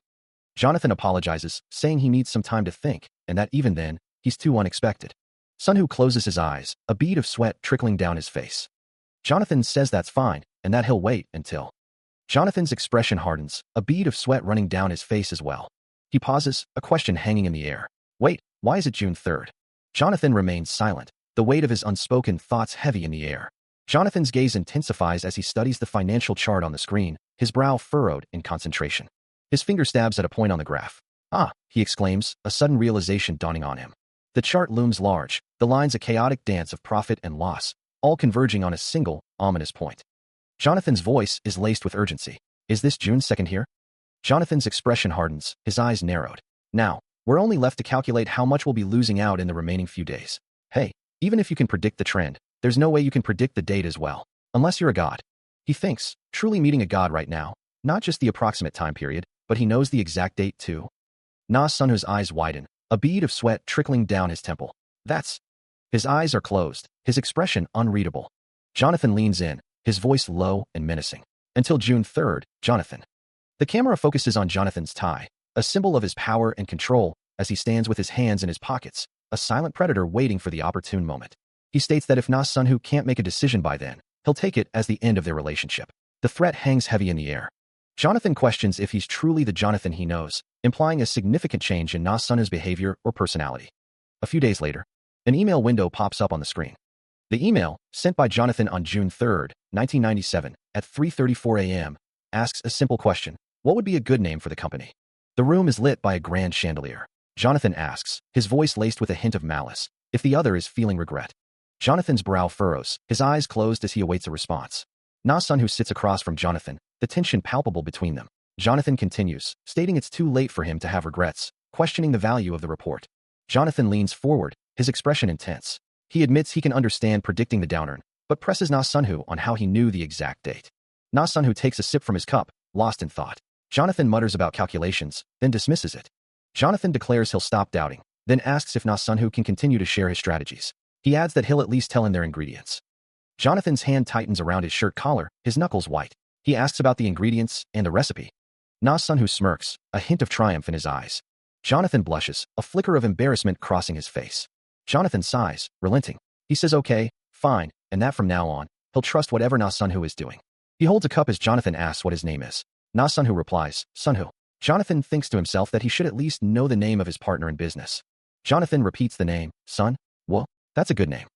Jonathan apologizes, saying he needs some time to think, and that even then, he's too unexpected. Sunhu closes his eyes, a bead of sweat trickling down his face. Jonathan says that's fine, and that he'll wait until. Jonathan's expression hardens, a bead of sweat running down his face as well. He pauses, a question hanging in the air. Wait, why is it June 3rd? Jonathan remains silent, the weight of his unspoken thoughts heavy in the air. Jonathan's gaze intensifies as he studies the financial chart on the screen, his brow furrowed in concentration. His finger stabs at a point on the graph. Ah, he exclaims, a sudden realization dawning on him. The chart looms large, the lines a chaotic dance of profit and loss, all converging on a single, ominous point. Jonathan's voice is laced with urgency. Is this June 2nd here? Jonathan's expression hardens, his eyes narrowed. Now, we're only left to calculate how much we'll be losing out in the remaining few days. Hey, even if you can predict the trend, there's no way you can predict the date as well, unless you're a god. He thinks, truly meeting a god right now, not just the approximate time period, but he knows the exact date too. Sunhu's eyes widen, a bead of sweat trickling down his temple. That's. His eyes are closed, his expression unreadable. Jonathan leans in, his voice low and menacing. Until June 3rd, Jonathan. The camera focuses on Jonathan's tie, a symbol of his power and control, as he stands with his hands in his pockets, a silent predator waiting for the opportune moment. He states that if Sunhu can't make a decision by then, he'll take it as the end of their relationship. The threat hangs heavy in the air. Jonathan questions if he's truly the Jonathan he knows, implying a significant change in Sunhu's behavior or personality. A few days later, an email window pops up on the screen. The email, sent by Jonathan on June 3rd, 1997, at 3:34 a.m., asks a simple question: what would be a good name for the company? The room is lit by a grand chandelier. Jonathan asks, his voice laced with a hint of malice, if the other is feeling regret. Jonathan's brow furrows, his eyes closed as he awaits a response. Sunhu sits across from Jonathan, the tension palpable between them. Jonathan continues, stating it's too late for him to have regrets, questioning the value of the report. Jonathan leans forward, his expression intense. He admits he can understand predicting the downturn, but presses Na Sunho on how he knew the exact date. Na Sunho takes a sip from his cup, lost in thought. Jonathan mutters about calculations, then dismisses it. Jonathan declares he'll stop doubting, then asks if Na Sunho can continue to share his strategies. He adds that he'll at least tell him their ingredients. Jonathan's hand tightens around his shirt collar, his knuckles white. He asks about the ingredients and the recipe. Na Sunho smirks, a hint of triumph in his eyes. Jonathan blushes, a flicker of embarrassment crossing his face. Jonathan sighs, relenting. He says okay, fine, and that from now on, he'll trust whatever Na Sunho is doing. He holds a cup as Jonathan asks what his name is. Na Sunho replies, Sunho. Jonathan thinks to himself that he should at least know the name of his partner in business. Jonathan repeats the name, Sun. Well, that's a good name.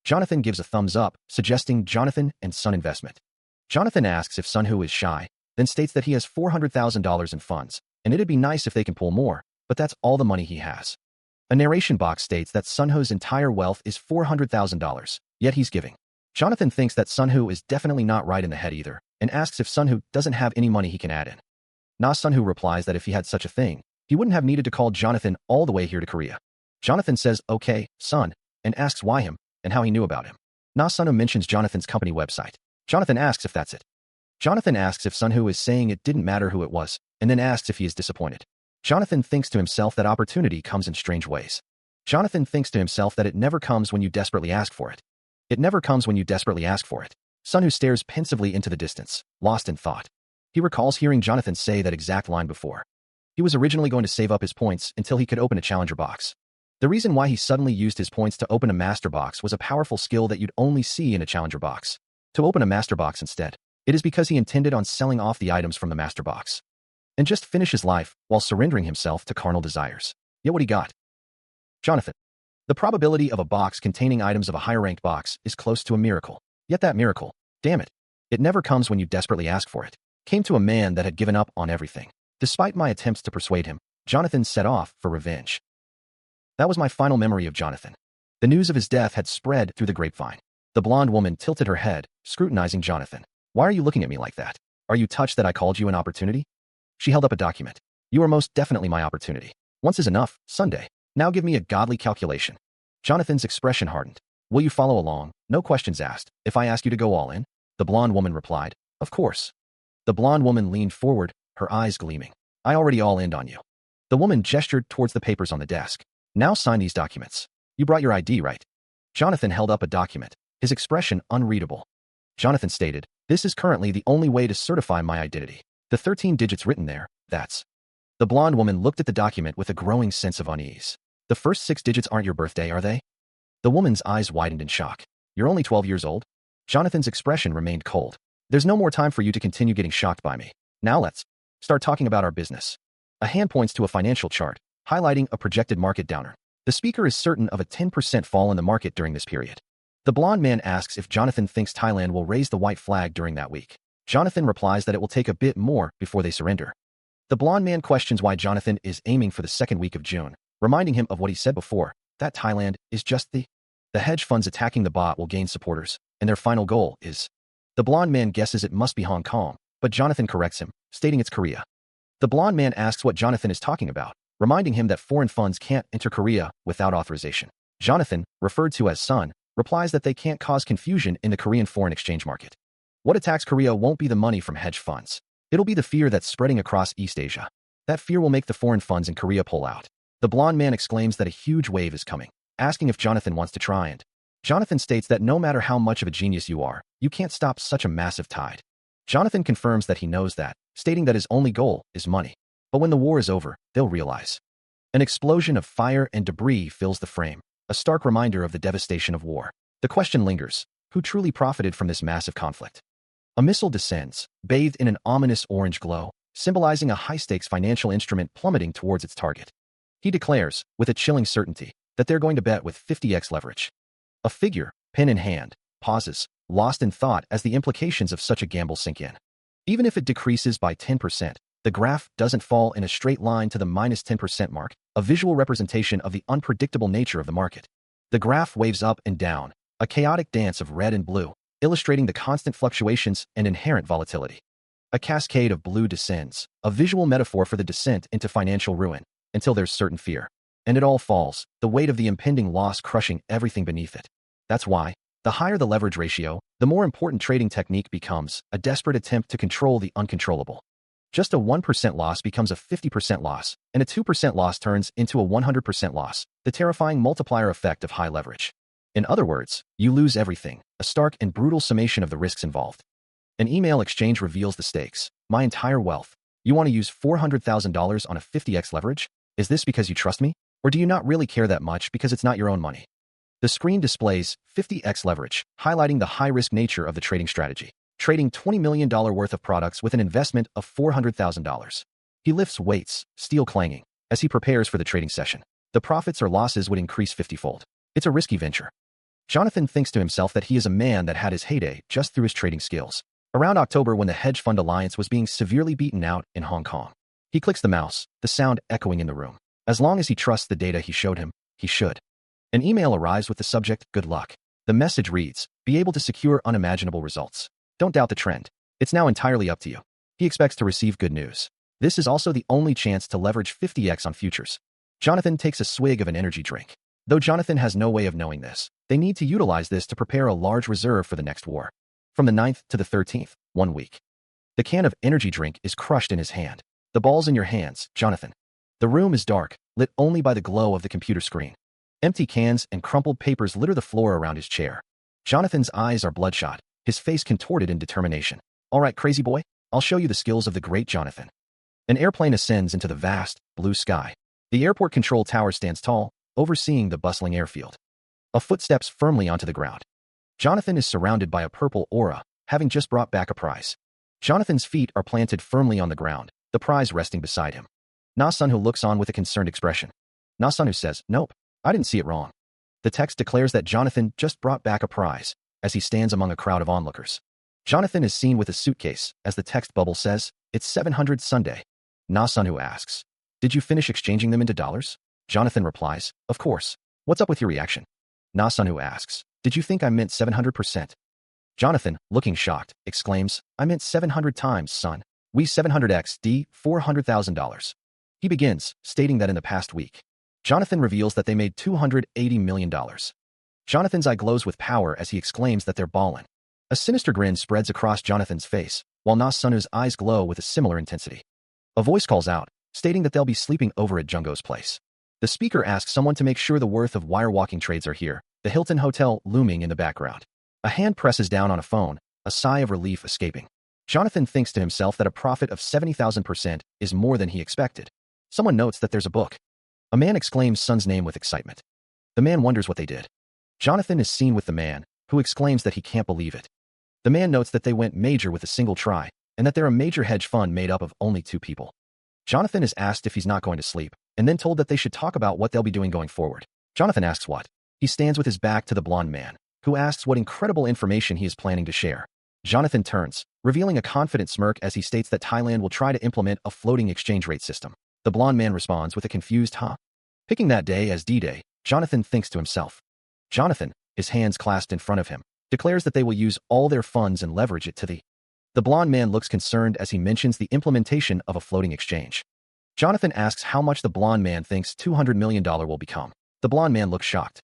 Jonathan gives a thumbs up, suggesting Jonathan and Sun investment. Jonathan asks if Sunho is shy, then states that he has $400,000 in funds, and it'd be nice if they can pull more, but that's all the money he has. A narration box states that Sunho's entire wealth is $400,000, yet he's giving. Jonathan thinks that Sunho is definitely not right in the head either, and asks if Sunho doesn't have any money he can add in. Na Sunho replies that if he had such a thing, he wouldn't have needed to call Jonathan all the way here to Korea. Jonathan says, okay, Sun, and asks why him, and how he knew about him. Na Sunho mentions Jonathan's company website. Jonathan asks if that's it. Jonathan asks if Sunho is saying it didn't matter who it was, and then asks if he is disappointed. Jonathan thinks to himself that opportunity comes in strange ways. Jonathan thinks to himself that it never comes when you desperately ask for it. It never comes when you desperately ask for it. Sunho stares pensively into the distance, lost in thought. He recalls hearing Jonathan say that exact line before. He was originally going to save up his points until he could open a challenger box. The reason why he suddenly used his points to open a master box was a powerful skill that you'd only see in a challenger box. To open a master box instead, it is because he intended on selling off the items from the master box and just finish his life while surrendering himself to carnal desires. Yet what he got? Jonathan. The probability of a box containing items of a higher-ranked box is close to a miracle. Yet that miracle, damn it never comes when you desperately ask for it, came to a man that had given up on everything. Despite my attempts to persuade him, Jonathan set off for revenge. That was my final memory of Jonathan. The news of his death had spread through the grapevine. The blonde woman tilted her head, scrutinizing Jonathan. Why are you looking at me like that? Are you touched that I called you an opportunity? She held up a document. You are most definitely my opportunity. Once is enough, Sunday. Now give me a godly calculation. Jonathan's expression hardened. Will you follow along? No questions asked. If I ask you to go all in? The blonde woman replied. Of course. The blonde woman leaned forward, her eyes gleaming. I already all in on you. The woman gestured towards the papers on the desk. Now sign these documents. You brought your ID, right? Jonathan held up a document, his expression unreadable. Jonathan stated, this is currently the only way to certify my identity. The 13 digits written there, that's. The blonde woman looked at the document with a growing sense of unease. The first 6 digits aren't your birthday, are they? The woman's eyes widened in shock. You're only 12 years old? Jonathan's expression remained cold. There's no more time for you to continue getting shocked by me. Now let's start talking about our business. A hand points to a financial chart, highlighting a projected market downer. The speaker is certain of a 10% fall in the market during this period. The blonde man asks if Jonathan thinks Thailand will raise the white flag during that week. Jonathan replies that it will take a bit more before they surrender. The blonde man questions why Jonathan is aiming for the second week of June, reminding him of what he said before, that Thailand is just the hedge funds attacking the bot will gain supporters, and their final goal is. The blonde man guesses it must be Hong Kong, but Jonathan corrects him, stating it's Korea. The blonde man asks what Jonathan is talking about, reminding him that foreign funds can't enter Korea without authorization. Jonathan, referred to as Sun, replies that they can't cause confusion in the Korean foreign exchange market. What attacks Korea won't be the money from hedge funds. It'll be the fear that's spreading across East Asia. That fear will make the foreign funds in Korea pull out. The blonde man exclaims that a huge wave is coming, asking if Jonathan wants to try and. Jonathan states that no matter how much of a genius you are, you can't stop such a massive tide. Jonathan confirms that he knows that, stating that his only goal is money. But when the war is over, they'll realize. An explosion of fire and debris fills the frame, a stark reminder of the devastation of war. The question lingers, who truly profited from this massive conflict? A missile descends, bathed in an ominous orange glow, symbolizing a high-stakes financial instrument plummeting towards its target. He declares, with a chilling certainty, that they're going to bet with 50x leverage. A figure, pen in hand, pauses, lost in thought as the implications of such a gamble sink in. Even if it decreases by 10%, the graph doesn't fall in a straight line to the minus 10% mark, a visual representation of the unpredictable nature of the market. The graph waves up and down, a chaotic dance of red and blue, illustrating the constant fluctuations and inherent volatility. A cascade of blue descends, a visual metaphor for the descent into financial ruin, until there's certain fear. And it all falls, the weight of the impending loss crushing everything beneath it. That's why, the higher the leverage ratio, the more important trading technique becomes, a desperate attempt to control the uncontrollable. Just a 1% loss becomes a 50% loss, and a 2% loss turns into a 100% loss, the terrifying multiplier effect of high leverage. In other words, you lose everything, a stark and brutal summation of the risks involved. An email exchange reveals the stakes. My entire wealth. You want to use $400,000 on a 50x leverage? Is this because you trust me? Or do you not really care that much because it's not your own money? The screen displays 50x leverage, highlighting the high-risk nature of the trading strategy. Trading $20 million worth of products with an investment of $400,000. He lifts weights, steel clanging, as he prepares for the trading session. The profits or losses would increase 50-fold. It's a risky venture. Jonathan thinks to himself that he is a man that had his heyday just through his trading skills. Around October, when the hedge fund alliance was being severely beaten out in Hong Kong, he clicks the mouse, the sound echoing in the room. As long as he trusts the data he showed him, he should. An email arrives with the subject, "Good luck." The message reads, "Be able to secure unimaginable results. Don't doubt the trend. It's now entirely up to you." He expects to receive good news. This is also the only chance to leverage 50x on futures. Jonathan takes a swig of an energy drink. Though Jonathan has no way of knowing this, they need to utilize this to prepare a large reserve for the next war. From the 9th to the 13th, 1 week. The can of energy drink is crushed in his hand. "The ball's in your hands, Jonathan." The room is dark, lit only by the glow of the computer screen. Empty cans and crumpled papers litter the floor around his chair. Jonathan's eyes are bloodshot, his face contorted in determination. "All right, crazy boy, I'll show you the skills of the great Jonathan." An airplane ascends into the vast, blue sky. The airport control tower stands tall, overseeing the bustling airfield. A foot steps firmly onto the ground. Jonathan is surrounded by a purple aura, having just brought back a prize. Jonathan's feet are planted firmly on the ground, the prize resting beside him. Na Sunhu looks on with a concerned expression. Na Sunhu says, "Nope, I didn't see it wrong." The text declares that Jonathan just brought back a prize, as he stands among a crowd of onlookers. Jonathan is seen with a suitcase, as the text bubble says, "It's 700 Sunday." Na Sunhu asks, "Did you finish exchanging them into dollars?" Jonathan replies, "Of course. What's up with your reaction?" Na Sunhu asks, "Did you think I meant 700%? Jonathan, looking shocked, exclaims, "I meant 700 times, son. We 700x D, $400,000. He begins, stating that in the past week, Jonathan reveals that they made $280 million. Jonathan's eye glows with power as he exclaims that they're ballin'. A sinister grin spreads across Jonathan's face, while Na Sunhu's eyes glow with a similar intensity. A voice calls out, stating that they'll be sleeping over at Jungo's place. The speaker asks someone to make sure the worth of wire-walking trades are here, the Hilton Hotel looming in the background. A hand presses down on a phone, a sigh of relief escaping. Jonathan thinks to himself that a profit of 70,000% is more than he expected. Someone notes that there's a book. A man exclaims son's name with excitement. The man wonders what they did. Jonathan is seen with the man, who exclaims that he can't believe it. The man notes that they went major with a single try, and that they're a major hedge fund made up of only 2 people. Jonathan is asked if he's not going to sleep, and then told that they should talk about what they'll be doing going forward. Jonathan asks what. He stands with his back to the blonde man, who asks what incredible information he is planning to share. Jonathan turns, revealing a confident smirk as he states that Thailand will try to implement a floating exchange rate system. The blonde man responds with a confused huh. Picking that day as D-Day, Jonathan thinks to himself. Jonathan, his hands clasped in front of him, declares that they will use all their funds and leverage it to the... The blonde man looks concerned as he mentions the implementation of a floating exchange. Jonathan asks how much the blonde man thinks $200 million will become. The blonde man looks shocked.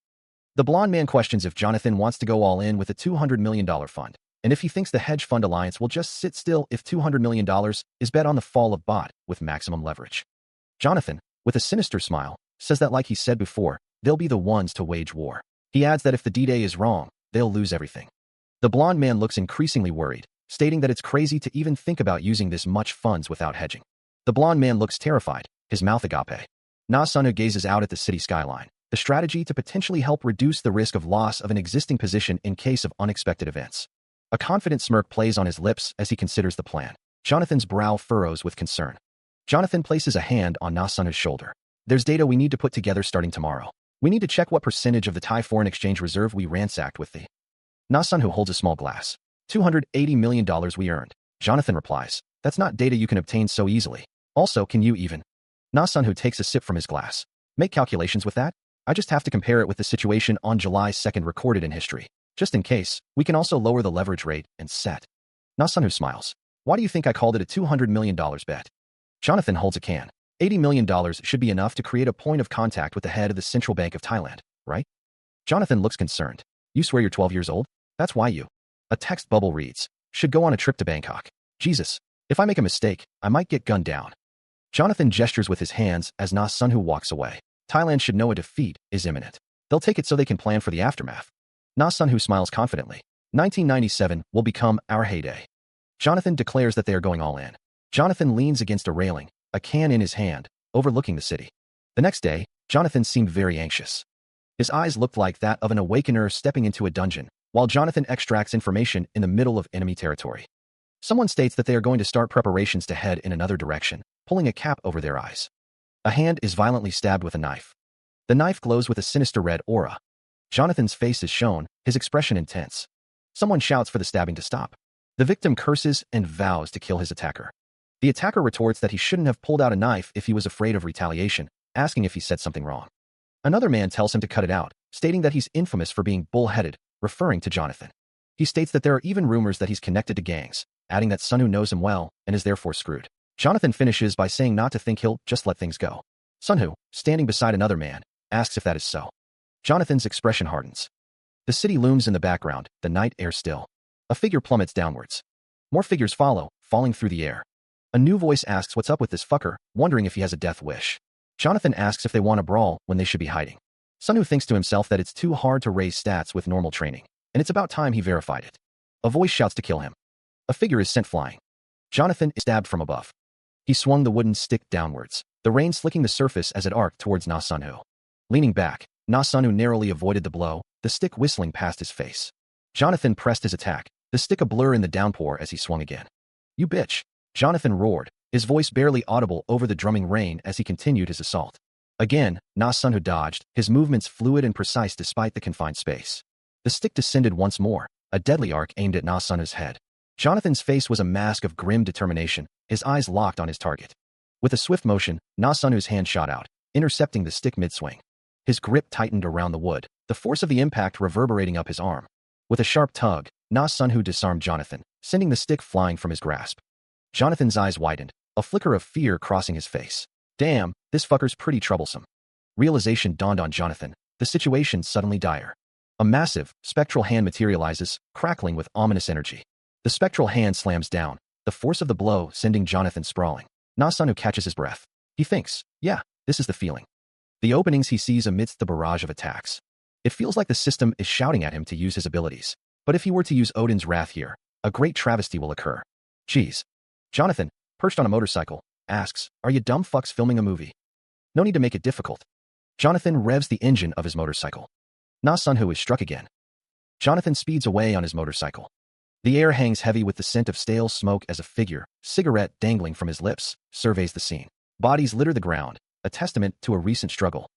The blonde man questions if Jonathan wants to go all in with a $200 million fund, and if he thinks the hedge fund alliance will just sit still if $200 million is bet on the fall of bot with maximum leverage. Jonathan, with a sinister smile, says that like he said before, they'll be the ones to wage war. He adds that if the D-Day is wrong, they'll lose everything. The blonde man looks increasingly worried, stating that it's crazy to even think about using this much funds without hedging. The blonde man looks terrified, his mouth agape. Na Sunhu gazes out at the city skyline, the strategy to potentially help reduce the risk of loss of an existing position in case of unexpected events. A confident smirk plays on his lips as he considers the plan. Jonathan's brow furrows with concern. Jonathan places a hand on Na Sunhu's shoulder. "There's data we need to put together starting tomorrow. We need to check what percentage of the Thai foreign exchange reserve we ransacked with the..." Na Sunhu holds a small glass. $280 million we earned. Jonathan replies, "That's not data you can obtain so easily. Also, can you even..." Na Sunhu takes a sip from his glass. "Make calculations with that? I just have to compare it with the situation on July 2nd recorded in history. Just in case, we can also lower the leverage rate and set." Na Sunhu smiles. Why do you think I called it a $200 million bet? Jonathan holds a can. $80 million should be enough to create a point of contact with the head of the Central Bank of Thailand, right? Jonathan looks concerned. You swear you're 12 years old? That's why you. A text bubble reads, should go on a trip to Bangkok. Jesus, if I make a mistake, I might get gunned down. Jonathan gestures with his hands as Na Sunhu walks away. Thailand should know a defeat is imminent. They'll take it so they can plan for the aftermath. Na Sunhu smiles confidently. 1997 will become our heyday. Jonathan declares that they are going all in. Jonathan leans against a railing, a can in his hand, overlooking the city. The next day, Jonathan seemed very anxious. His eyes looked like that of an awakener stepping into a dungeon, while Jonathan extracts information in the middle of enemy territory. Someone states that they are going to start preparations to head in another direction, pulling a cap over their eyes. A hand is violently stabbed with a knife. The knife glows with a sinister red aura. Jonathan's face is shown, his expression intense. Someone shouts for the stabbing to stop. The victim curses and vows to kill his attacker. The attacker retorts that he shouldn't have pulled out a knife if he was afraid of retaliation, asking if he said something wrong. Another man tells him to cut it out, stating that he's infamous for being bull-headed, referring to Jonathan. He states that there are even rumors that he's connected to gangs, adding that Sunhu knows him well and is therefore screwed. Jonathan finishes by saying not to think he'll just let things go. Sunhu, standing beside another man, asks if that is so. Jonathan's expression hardens. The city looms in the background, the night air still. A figure plummets downwards. More figures follow, falling through the air. A new voice asks what's up with this fucker, wondering if he has a death wish. Jonathan asks if they want a brawl when they should be hiding. Sunhu thinks to himself that it's too hard to raise stats with normal training, and it's about time he verified it. A voice shouts to kill him. A figure is sent flying. Jonathan is stabbed from above. He swung the wooden stick downwards, the rain slicking the surface as it arced towards Na Sunhu. Leaning back, Na Sunhu narrowly avoided the blow, the stick whistling past his face. Jonathan pressed his attack, the stick a blur in the downpour as he swung again. You bitch! Jonathan roared, his voice barely audible over the drumming rain as he continued his assault. Again, Na Sunhu dodged, his movements fluid and precise despite the confined space. The stick descended once more, a deadly arc aimed at Na Sunhu's head. Jonathan's face was a mask of grim determination, his eyes locked on his target. With a swift motion, Na Sunhu's hand shot out, intercepting the stick mid-swing. His grip tightened around the wood, the force of the impact reverberating up his arm. With a sharp tug, Na Sunhu disarmed Jonathan, sending the stick flying from his grasp. Jonathan's eyes widened, a flicker of fear crossing his face. Damn, this fucker's pretty troublesome. Realization dawned on Jonathan, the situation suddenly dire. A massive, spectral hand materializes, crackling with ominous energy. The spectral hand slams down, the force of the blow sending Jonathan sprawling. Na Sunhu catches his breath. He thinks, yeah, this is the feeling. The openings he sees amidst the barrage of attacks. It feels like the system is shouting at him to use his abilities. But if he were to use Odin's wrath here, a great travesty will occur. Geez. Jonathan, perched on a motorcycle, asks, are you dumb fucks filming a movie? No need to make it difficult. Jonathan revs the engine of his motorcycle. Na Sunhu is struck again. Jonathan speeds away on his motorcycle. The air hangs heavy with the scent of stale smoke as a figure, cigarette dangling from his lips, surveys the scene. Bodies litter the ground, a testament to a recent struggle.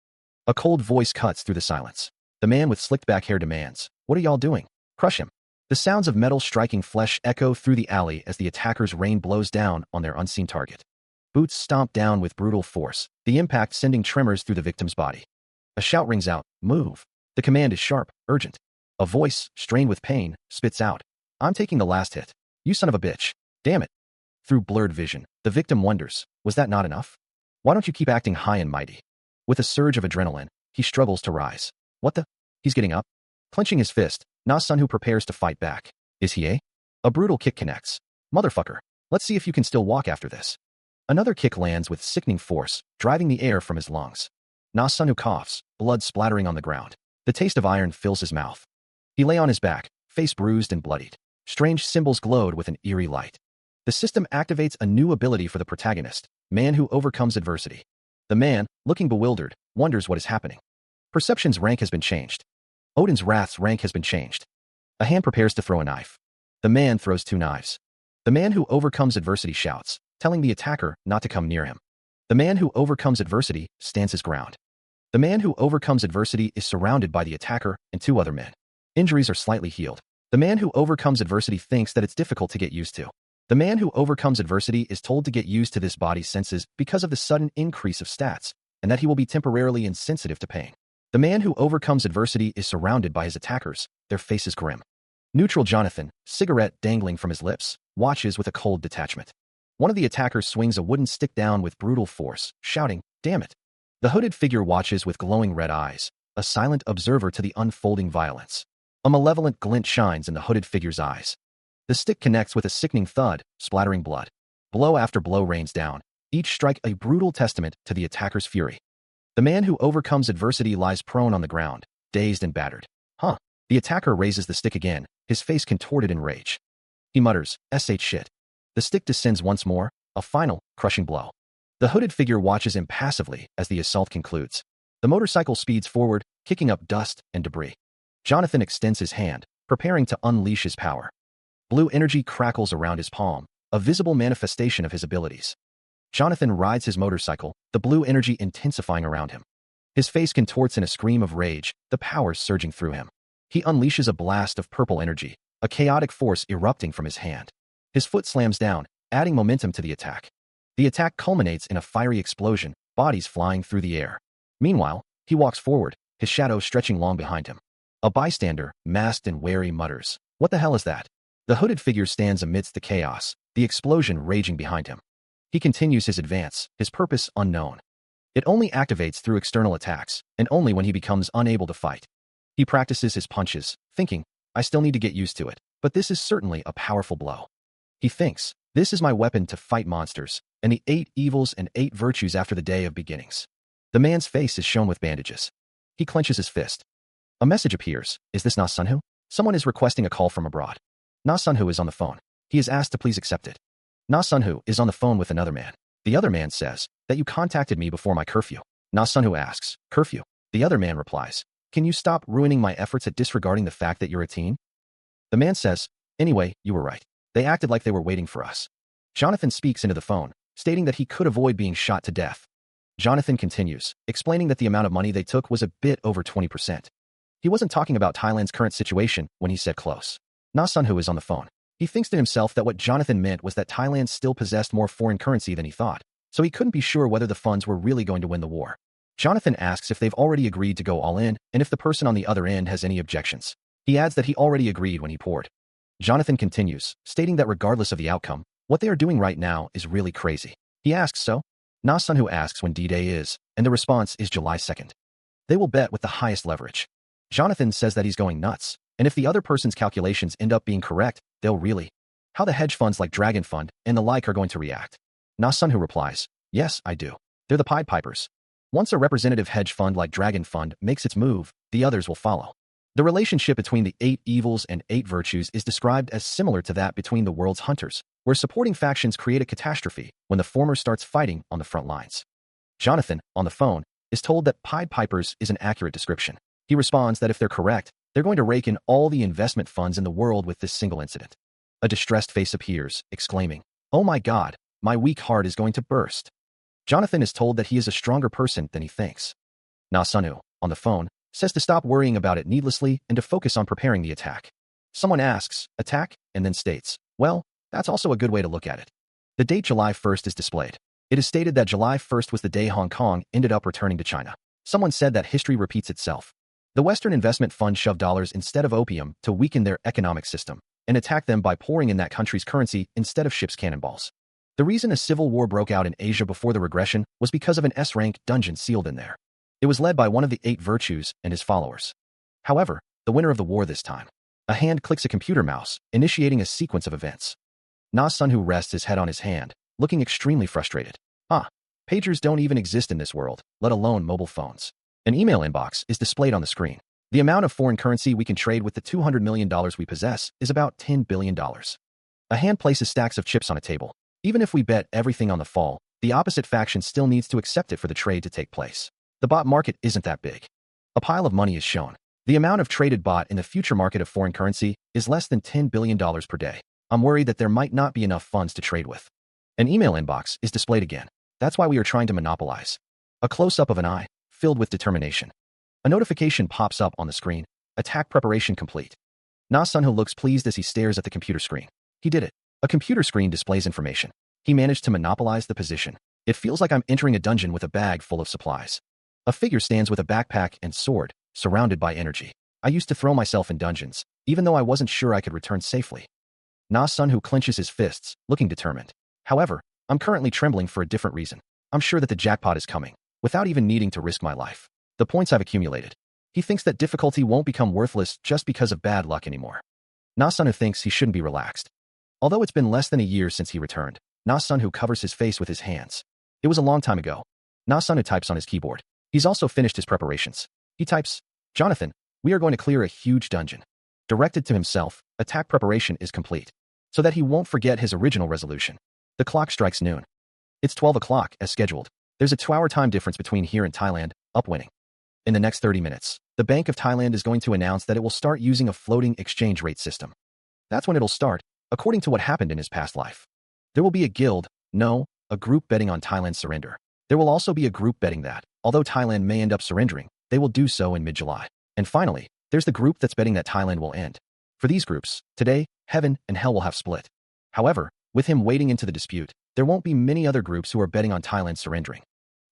A cold voice cuts through the silence. The man with slicked back hair demands, what are y'all doing? Crush him. The sounds of metal striking flesh echo through the alley as the attacker's rain blows down on their unseen target. Boots stomp down with brutal force, the impact sending tremors through the victim's body. A shout rings out, move. The command is sharp, urgent. A voice, strained with pain, spits out, I'm taking the last hit. You son of a bitch. Damn it. Through blurred vision, the victim wonders, was that not enough? Why don't you keep acting high and mighty? With a surge of adrenaline, he struggles to rise. What the? He's getting up. Clenching his fist, Na Sunhu prepares to fight back. Is he? A brutal kick connects. Motherfucker, let's see if you can still walk after this. Another kick lands with sickening force, driving the air from his lungs. Na Sunhu coughs, blood splattering on the ground. The taste of iron fills his mouth. He lay on his back, face bruised and bloodied. Strange symbols glowed with an eerie light. The system activates a new ability for the protagonist, man who overcomes adversity. The man, looking bewildered, wonders what is happening. Perception's rank has been changed. Odin's wrath's rank has been changed. A hand prepares to throw a knife. The man throws 2 knives. The man who overcomes adversity shouts, telling the attacker not to come near him. The man who overcomes adversity stands his ground. The man who overcomes adversity is surrounded by the attacker and 2 other men. Injuries are slightly healed. The man who overcomes adversity thinks that it's difficult to get used to. The man who overcomes adversity is told to get used to this body's senses because of the sudden increase of stats, and that he will be temporarily insensitive to pain. The man who overcomes adversity is surrounded by his attackers, their faces grim. Neutral Jonathan, cigarette dangling from his lips, watches with a cold detachment. One of the attackers swings a wooden stick down with brutal force, shouting, "Damn it!" The hooded figure watches with glowing red eyes, a silent observer to the unfolding violence. A malevolent glint shines in the hooded figure's eyes. The stick connects with a sickening thud, splattering blood. Blow after blow rains down, each strike a brutal testament to the attacker's fury. The man who overcomes adversity lies prone on the ground, dazed and battered. Huh. The attacker raises the stick again, his face contorted in rage. He mutters, "S8 shit." The stick descends once more, a final, crushing blow. The hooded figure watches impassively as the assault concludes. The motorcycle speeds forward, kicking up dust and debris. Jonathan extends his hand, preparing to unleash his power. Blue energy crackles around his palm, a visible manifestation of his abilities. Jonathan rides his motorcycle, the blue energy intensifying around him. His face contorts in a scream of rage, the power surging through him. He unleashes a blast of purple energy, a chaotic force erupting from his hand. His foot slams down, adding momentum to the attack. The attack culminates in a fiery explosion, bodies flying through the air. Meanwhile, he walks forward, his shadow stretching long behind him. A bystander, masked and wary, mutters, "What the hell is that?" The hooded figure stands amidst the chaos, the explosion raging behind him. He continues his advance, his purpose unknown. It only activates through external attacks, and only when he becomes unable to fight. He practices his punches, thinking, "I still need to get used to it, but this is certainly a powerful blow." He thinks, "This is my weapon to fight monsters, and the 8 evils and 8 virtues after the day of beginnings." The man's face is shown with bandages. He clenches his fist. A message appears. Is this Na Sunhu? Someone is requesting a call from abroad. Na Sunhu is on the phone. He is asked to please accept it. Na Sunhu is on the phone with another man. The other man says, "That you contacted me before my curfew." Na Sunhu asks, "Curfew?" The other man replies, "Can you stop ruining my efforts at disregarding the fact that you're a teen?" The man says, "Anyway, you were right. They acted like they were waiting for us." Jonathan speaks into the phone, stating that he could avoid being shot to death. Jonathan continues, explaining that the amount of money they took was a bit over 20%. He wasn't talking about Thailand's current situation when he said close. Na Sunhu is on the phone. He thinks to himself that what Jonathan meant was that Thailand still possessed more foreign currency than he thought, so he couldn't be sure whether the funds were really going to win the war. Jonathan asks if they've already agreed to go all in, and if the person on the other end has any objections. He adds that he already agreed when he poured. Jonathan continues, stating that regardless of the outcome, what they are doing right now is really crazy. He asks so? Na Sunhu asks when D-Day is, and the response is July 2nd. They will bet with the highest leverage. Jonathan says that he's going nuts, and if the other person's calculations end up being correct, they'll really. How the hedge funds like Dragon Fund and the like are going to react. Na Sunhu replies, "Yes, I do. They're the Pied Pipers. Once a representative hedge fund like Dragon Fund makes its move, the others will follow." The relationship between the 8 evils and 8 virtues is described as similar to that between the world's hunters, where supporting factions create a catastrophe when the former starts fighting on the front lines. Jonathan, on the phone, is told that Pied Pipers is an accurate description. He responds that if they're correct, they're going to rake in all the investment funds in the world with this single incident. A distressed face appears, exclaiming, "Oh my God, my weak heart is going to burst." Jonathan is told that he is a stronger person than he thinks. Na Sunhu, on the phone, says to stop worrying about it needlessly and to focus on preparing the attack. Someone asks, "Attack?" and then states, "Well, that's also a good way to look at it." The date July 1st is displayed. It is stated that July 1st was the day Hong Kong ended up returning to China. Someone said that history repeats itself. The Western investment fund shoved dollars instead of opium to weaken their economic system and attack them by pouring in that country's currency instead of ships' cannonballs. The reason a civil war broke out in Asia before the regression was because of an S-rank dungeon sealed in there. It was led by one of the 8 virtues and his followers. However, the winner of the war this time. A hand clicks a computer mouse, initiating a sequence of events. Na Sunhu rests his head on his hand, looking extremely frustrated. Pagers don't even exist in this world, let alone mobile phones. An email inbox is displayed on the screen. The amount of foreign currency we can trade with the $200 million we possess is about $10 billion. A hand places stacks of chips on a table. Even if we bet everything on the fall, the opposite faction still needs to accept it for the trade to take place. The bot market isn't that big. A pile of money is shown. The amount of traded bot in the future market of foreign currency is less than $10 billion per day. I'm worried that there might not be enough funds to trade with. An email inbox is displayed again. That's why we are trying to monopolize. A close-up of an eye, filled with determination. A notification pops up on the screen. Attack preparation complete. Na Sunhu looks pleased as he stares at the computer screen. He did it. A computer screen displays information. He managed to monopolize the position. It feels like I'm entering a dungeon with a bag full of supplies. A figure stands with a backpack and sword, surrounded by energy. I used to throw myself in dungeons, even though I wasn't sure I could return safely. Na Sun-woo clenches his fists, looking determined. However, I'm currently trembling for a different reason. I'm sure that the jackpot is coming, without even needing to risk my life. The points I've accumulated. He thinks that difficulty won't become worthless just because of bad luck anymore. Na Sun-woo thinks he shouldn't be relaxed. Although it's been less than a year since he returned, Na Sun-woo covers his face with his hands. It was a long time ago. Na Sun-woo types on his keyboard. He's also finished his preparations. He types, Jonathan, we are going to clear a huge dungeon. Directed to himself, attack preparation is complete, so that he won't forget his original resolution. The clock strikes noon. It's 12 o'clock, as scheduled. There's a 2-hour time difference between here and Thailand, upwinning. In the next 30 minutes, the Bank of Thailand is going to announce that it will start using a floating exchange rate system. That's when it'll start, according to what happened in his past life. There will be a guild, no, a group betting on Thailand's surrender. There will also be a group betting that, although Thailand may end up surrendering, they will do so in mid-July. And finally, there's the group that's betting that Thailand will end. For these groups, today, heaven and hell will have split. However, with him wading into the dispute, there won't be many other groups who are betting on Thailand surrendering.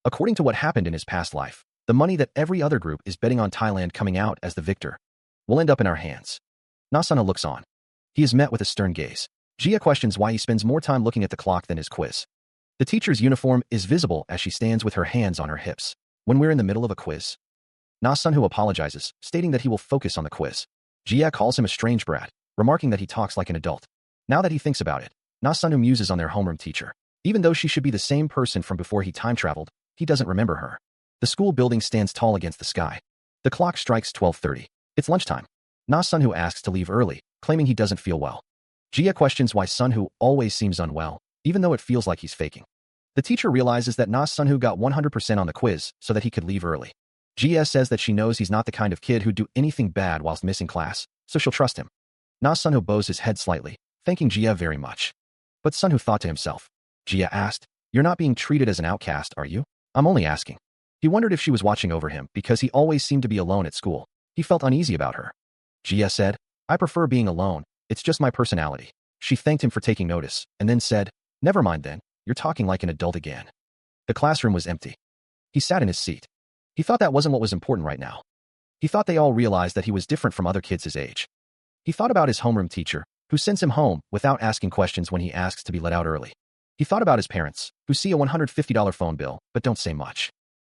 According to what happened in his past life, the money that every other group is betting on Thailand coming out as the victor will end up in our hands. Na Sun-woo looks on. He is met with a stern gaze. Jia questions why he spends more time looking at the clock than his quiz. The teacher's uniform is visible as she stands with her hands on her hips. When we're in the middle of a quiz, Na Sun-woo apologizes, stating that he will focus on the quiz. Jia calls him a strange brat, remarking that he talks like an adult. Now that he thinks about it, Na Sun-woo muses on their homeroom teacher. Even though she should be the same person from before he time-traveled, he doesn't remember her. The school building stands tall against the sky. The clock strikes 12:30. It's lunchtime. Na Sun-woo asks to leave early, claiming he doesn't feel well. Jia questions why Sun-woo always seems unwell, even though it feels like he's faking. The teacher realizes that Na Sun-woo got 100% on the quiz so that he could leave early. Jia says that she knows he's not the kind of kid who'd do anything bad whilst missing class, so she'll trust him. Na Sun-woo bows his head slightly, thanking Jia very much. But Sun-woo thought to himself. Jia asked, "You're not being treated as an outcast, are you?" "I'm only asking." He wondered if she was watching over him because he always seemed to be alone at school. He felt uneasy about her. Jia said, "I prefer being alone, it's just my personality." She thanked him for taking notice, and then said, "Never mind then, you're talking like an adult again." The classroom was empty. He sat in his seat. He thought that wasn't what was important right now. He thought they all realized that he was different from other kids his age. He thought about his homeroom teacher, who sends him home without asking questions when he asks to be let out early. He thought about his parents, who see a $150 phone bill, but don't say much.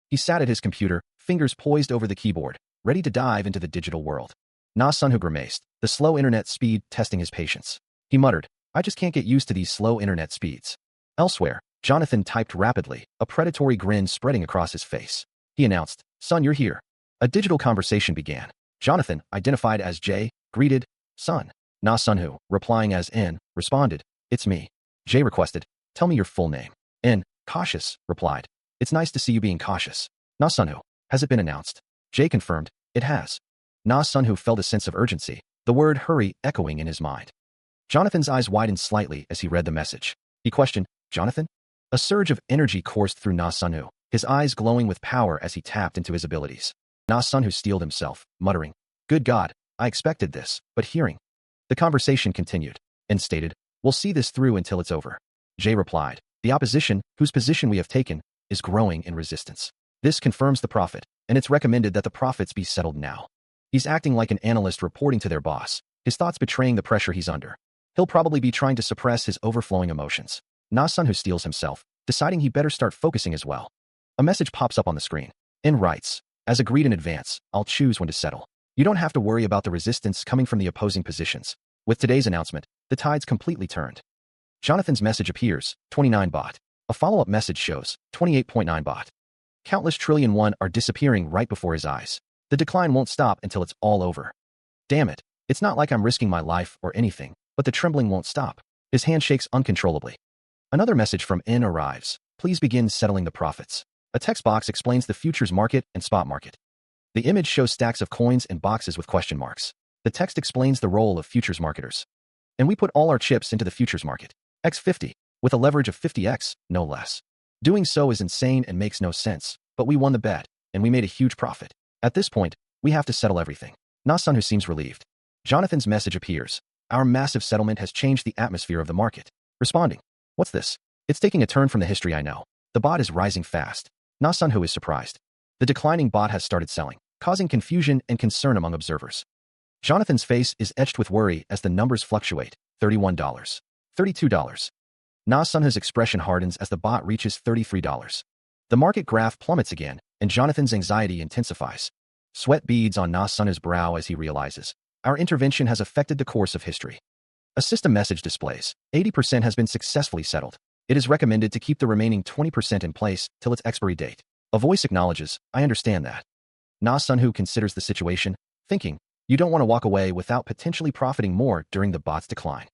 He sat at his computer, fingers poised over the keyboard, ready to dive into the digital world. Na Sun-woo grimaced, the slow internet speed testing his patience. He muttered, "I just can't get used to these slow internet speeds." Elsewhere, Jonathan typed rapidly, a predatory grin spreading across his face. He announced, "Son, you're here." A digital conversation began. Jonathan, identified as J, greeted, "Son." Na Sun-woo, replying as N, responded, "It's me." J requested, "Tell me your full name." N, cautious, replied, "It's nice to see you being cautious." Na Sun-woo, "Has it been announced?" J confirmed, "It has." Na Sun-woo felt a sense of urgency, the word hurry echoing in his mind. Jonathan's eyes widened slightly as he read the message. He questioned, "Jonathan?" A surge of energy coursed through Na Sun-woo, his eyes glowing with power as he tapped into his abilities. Na Sun-woo steeled himself, muttering, "Good God, I expected this, but hearing." The conversation continued, and stated, "We'll see this through until it's over." Jay replied, "The opposition, whose position we have taken, is growing in resistance. This confirms the prophet, and it's recommended that the prophets be settled now." He's acting like an analyst reporting to their boss, his thoughts betraying the pressure he's under. He'll probably be trying to suppress his overflowing emotions. Na Sun-woo steels himself, deciding he better start focusing as well. A message pops up on the screen. N writes, "As agreed in advance, I'll choose when to settle. You don't have to worry about the resistance coming from the opposing positions. With today's announcement, the tide's completely turned." Jonathan's message appears, 29 baht. A follow-up message shows, 28.9 baht. Countless trillion won are disappearing right before his eyes. The decline won't stop until it's all over. Damn it, it's not like I'm risking my life or anything, but the trembling won't stop. His hand shakes uncontrollably. Another message from N arrives. "Please begin settling the profits." A text box explains the futures market and spot market. The image shows stacks of coins and boxes with question marks. The text explains the role of futures marketers. "And we put all our chips into the futures market. X50, with a leverage of 50x, no less. Doing so is insane and makes no sense, but we won the bet, and we made a huge profit. At this point, we have to settle everything." Na Sun-woo seems relieved. Jonathan's message appears. "Our massive settlement has changed the atmosphere of the market." Responding, "What's this? It's taking a turn from the history I know. The bot is rising fast." Na Sun-woo is surprised. The declining bot has started selling, causing confusion and concern among observers. Jonathan's face is etched with worry as the numbers fluctuate. $31. $32. Na Sunha's expression hardens as the bot reaches $33. The market graph plummets again, and Jonathan's anxiety intensifies. Sweat beads on Na Sunha's brow as he realizes, our intervention has affected the course of history. A system message displays, 80% has been successfully settled. It is recommended to keep the remaining 20% in place till its expiry date. A voice acknowledges, I understand that. Na Sunhu considers the situation, thinking, you don't want to walk away without potentially profiting more during the bot's decline.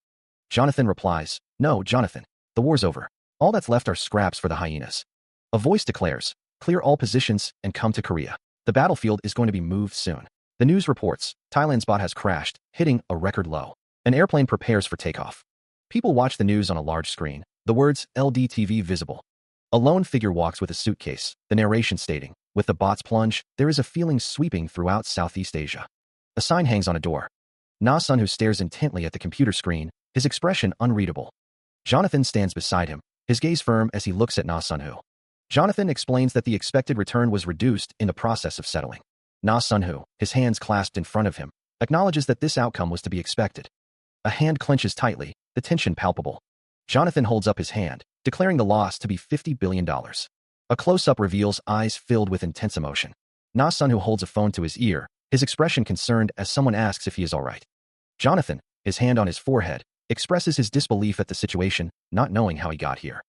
Jonathan replies, no, Jonathan, the war's over. All that's left are scraps for the hyenas. A voice declares, clear all positions and come to Korea. The battlefield is going to be moved soon. The news reports, Thailand's bot has crashed, hitting a record low. An airplane prepares for takeoff. People watch the news on a large screen, the words LDTV visible. A lone figure walks with a suitcase, the narration stating, with the bot's plunge, there is a feeling sweeping throughout Southeast Asia. A sign hangs on a door. Na Sunhu stares intently at the computer screen, his expression unreadable. Jonathan stands beside him, his gaze firm as he looks at Na Sunhu. Jonathan explains that the expected return was reduced in the process of settling. Na Sunhu, his hands clasped in front of him, acknowledges that this outcome was to be expected. A hand clenches tightly, the tension palpable. Jonathan holds up his hand, declaring the loss to be $50 billion. A close-up reveals eyes filled with intense emotion. Na Sunhu holds a phone to his ear, his expression concerned as someone asks if he is all right. Jonathan, his hand on his forehead, expresses his disbelief at the situation, not knowing how he got here.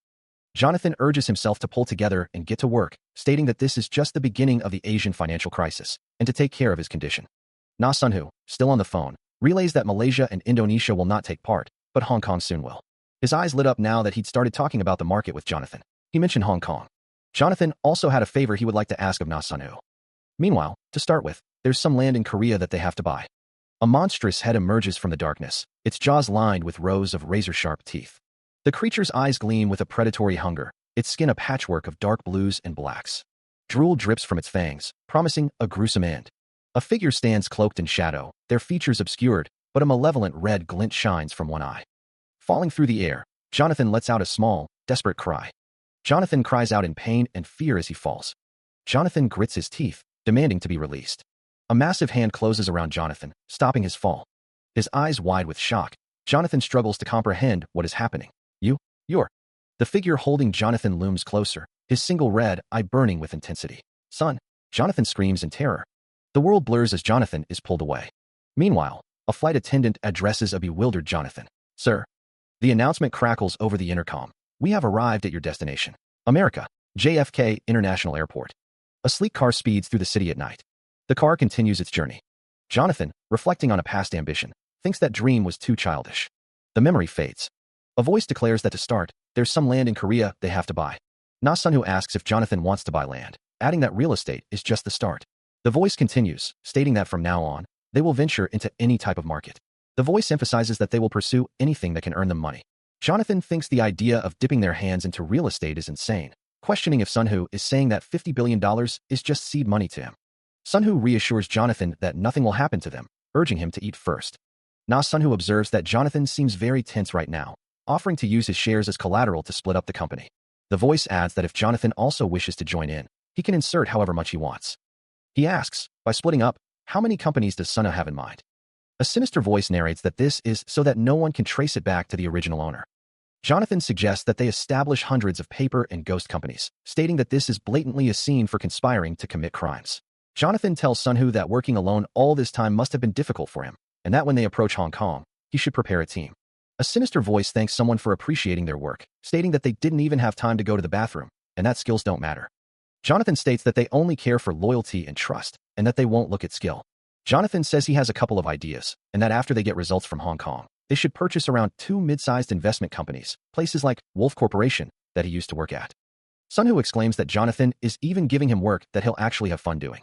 Jonathan urges himself to pull together and get to work, stating that this is just the beginning of the Asian financial crisis, and to take care of his condition. Na Sunhu, still on the phone, relays that Malaysia and Indonesia will not take part, but Hong Kong soon will. His eyes lit up now that he'd started talking about the market with Jonathan. He mentioned Hong Kong. Jonathan also had a favor he would like to ask of Na Sunhu. Meanwhile, to start with, there's some land in Korea that they have to buy. A monstrous head emerges from the darkness, its jaws lined with rows of razor-sharp teeth. The creature's eyes gleam with a predatory hunger, its skin a patchwork of dark blues and blacks. Drool drips from its fangs, promising a gruesome end. A figure stands cloaked in shadow, their features obscured, but a malevolent red glint shines from one eye. Falling through the air, Jonathan lets out a small, desperate cry. Jonathan cries out in pain and fear as he falls. Jonathan grits his teeth, demanding to be released. A massive hand closes around Jonathan, stopping his fall. His eyes wide with shock, Jonathan struggles to comprehend what is happening. You're. The figure holding Jonathan looms closer, his single red eye burning with intensity. Son, Jonathan screams in terror. The world blurs as Jonathan is pulled away. Meanwhile, a flight attendant addresses a bewildered Jonathan. Sir. The announcement crackles over the intercom. We have arrived at your destination. America, JFK International Airport. A sleek car speeds through the city at night. The car continues its journey. Jonathan, reflecting on a past ambition, thinks that dream was too childish. The memory fades. A voice declares that to start, there's some land in Korea they have to buy. Na Sunhu asks if Jonathan wants to buy land, adding that real estate is just the start. The voice continues, stating that from now on, they will venture into any type of market. The voice emphasizes that they will pursue anything that can earn them money. Jonathan thinks the idea of dipping their hands into real estate is insane, questioning if Sunhu is saying that $50 billion is just seed money to him. Sunhu reassures Jonathan that nothing will happen to them, urging him to eat first. Na Sunhu observes that Jonathan seems very tense right now, offering to use his shares as collateral to split up the company. The voice adds that if Jonathan also wishes to join in, he can insert however much he wants. He asks, by splitting up, how many companies does Sunhu have in mind? A sinister voice narrates that this is so that no one can trace it back to the original owner. Jonathan suggests that they establish hundreds of paper and ghost companies, stating that this is blatantly a scene for conspiring to commit crimes. Jonathan tells Sunhu that working alone all this time must have been difficult for him, and that when they approach Hong Kong, he should prepare a team. A sinister voice thanks someone for appreciating their work, stating that they didn't even have time to go to the bathroom, and that skills don't matter. Jonathan states that they only care for loyalty and trust, and that they won't look at skill. Jonathan says he has a couple of ideas, and that after they get results from Hong Kong, they should purchase around 2 mid-sized investment companies, places like Wolf Corporation, that he used to work at. Sunhu exclaims that Jonathan is even giving him work that he'll actually have fun doing.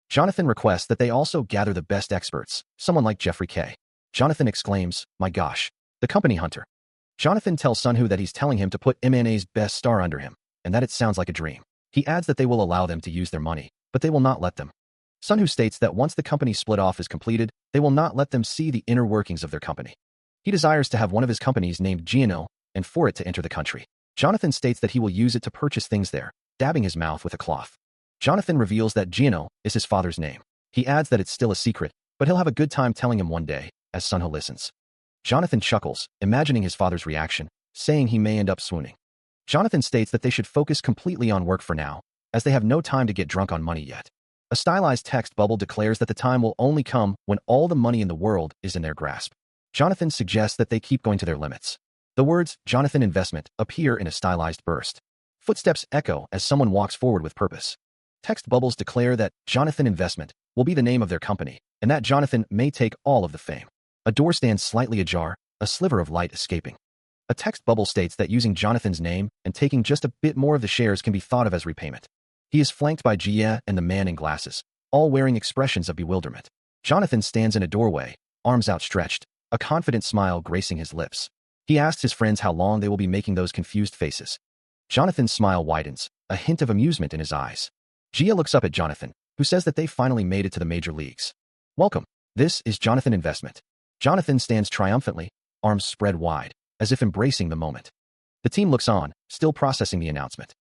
Jonathan requests that they also gather the best experts, someone like Jeffrey K. Jonathan exclaims, my gosh, the company hunter. Jonathan tells Sunhu that he's telling him to put MNA's best star under him, and that it sounds like a dream. He adds that they will allow them to use their money, but they will not let them. Sunhu states that once the company split off is completed, they will not let them see the inner workings of their company. He desires to have one of his companies named Giano, and for it to enter the country. Jonathan states that he will use it to purchase things there, dabbing his mouth with a cloth. Jonathan reveals that Giano is his father's name. He adds that it's still a secret, but he'll have a good time telling him one day, as Sunho listens. Jonathan chuckles, imagining his father's reaction, saying he may end up swooning. Jonathan states that they should focus completely on work for now, as they have no time to get drunk on money yet. A stylized text bubble declares that the time will only come when all the money in the world is in their grasp. Jonathan suggests that they keep going to their limits. The words, Jonathan Investment, appear in a stylized burst. Footsteps echo as someone walks forward with purpose. Text bubbles declare that Jonathan Investment will be the name of their company, and that Jonathan may take all of the fame. A door stands slightly ajar, a sliver of light escaping. A text bubble states that using Jonathan's name and taking just a bit more of the shares can be thought of as repayment. He is flanked by Jia and the man in glasses, all wearing expressions of bewilderment. Jonathan stands in a doorway, arms outstretched, a confident smile gracing his lips. He asks his friends how long they will be making those confused faces. Jonathan's smile widens, a hint of amusement in his eyes. Jia looks up at Jonathan, who says that they finally made it to the major leagues. Welcome. This is Jonathan Investment. Jonathan stands triumphantly, arms spread wide, as if embracing the moment. The team looks on, still processing the announcement.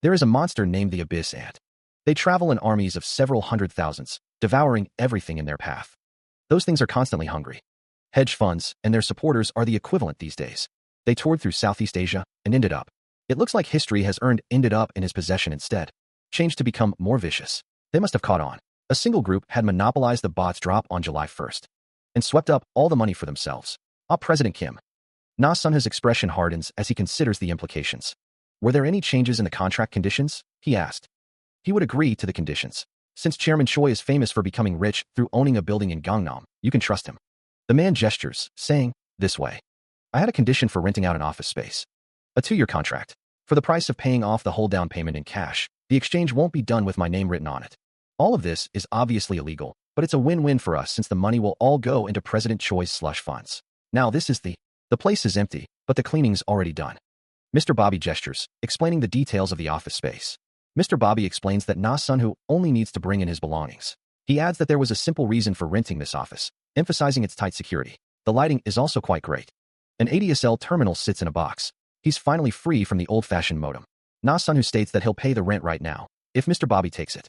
There is a monster named the Abyss and they travel in armies of several hundred thousands, devouring everything in their path. Those things are constantly hungry. Hedge funds and their supporters are the equivalent these days. They toured through Southeast Asia and ended up. It looks like history has earned ended up in his possession instead. Changed to become more vicious. They must have caught on. A single group had monopolized the bots drop on July 1st and swept up all the money for themselves. President Kim. Na Sunha's expression hardens as he considers the implications. Were there any changes in the contract conditions? He asked. He would agree to the conditions. Since Chairman Choi is famous for becoming rich through owning a building in Gangnam, you can trust him. The man gestures, saying, this way. I had a condition for renting out an office space. A 2-year contract. For the price of paying off the whole down payment in cash, the exchange won't be done with my name written on it. All of this is obviously illegal, but it's a win-win for us since the money will all go into President Choi's slush funds. Now this is the place is empty, but the cleaning's already done. Mr. Bobby gestures, explaining the details of the office space. Mr. Bobby explains that Na Sunho only needs to bring in his belongings. He adds that there was a simple reason for renting this office, emphasizing its tight security. The lighting is also quite great. An ADSL terminal sits in a box. He's finally free from the old-fashioned modem. Na Sunho states that he'll pay the rent right now, if Mr. Bobby takes it.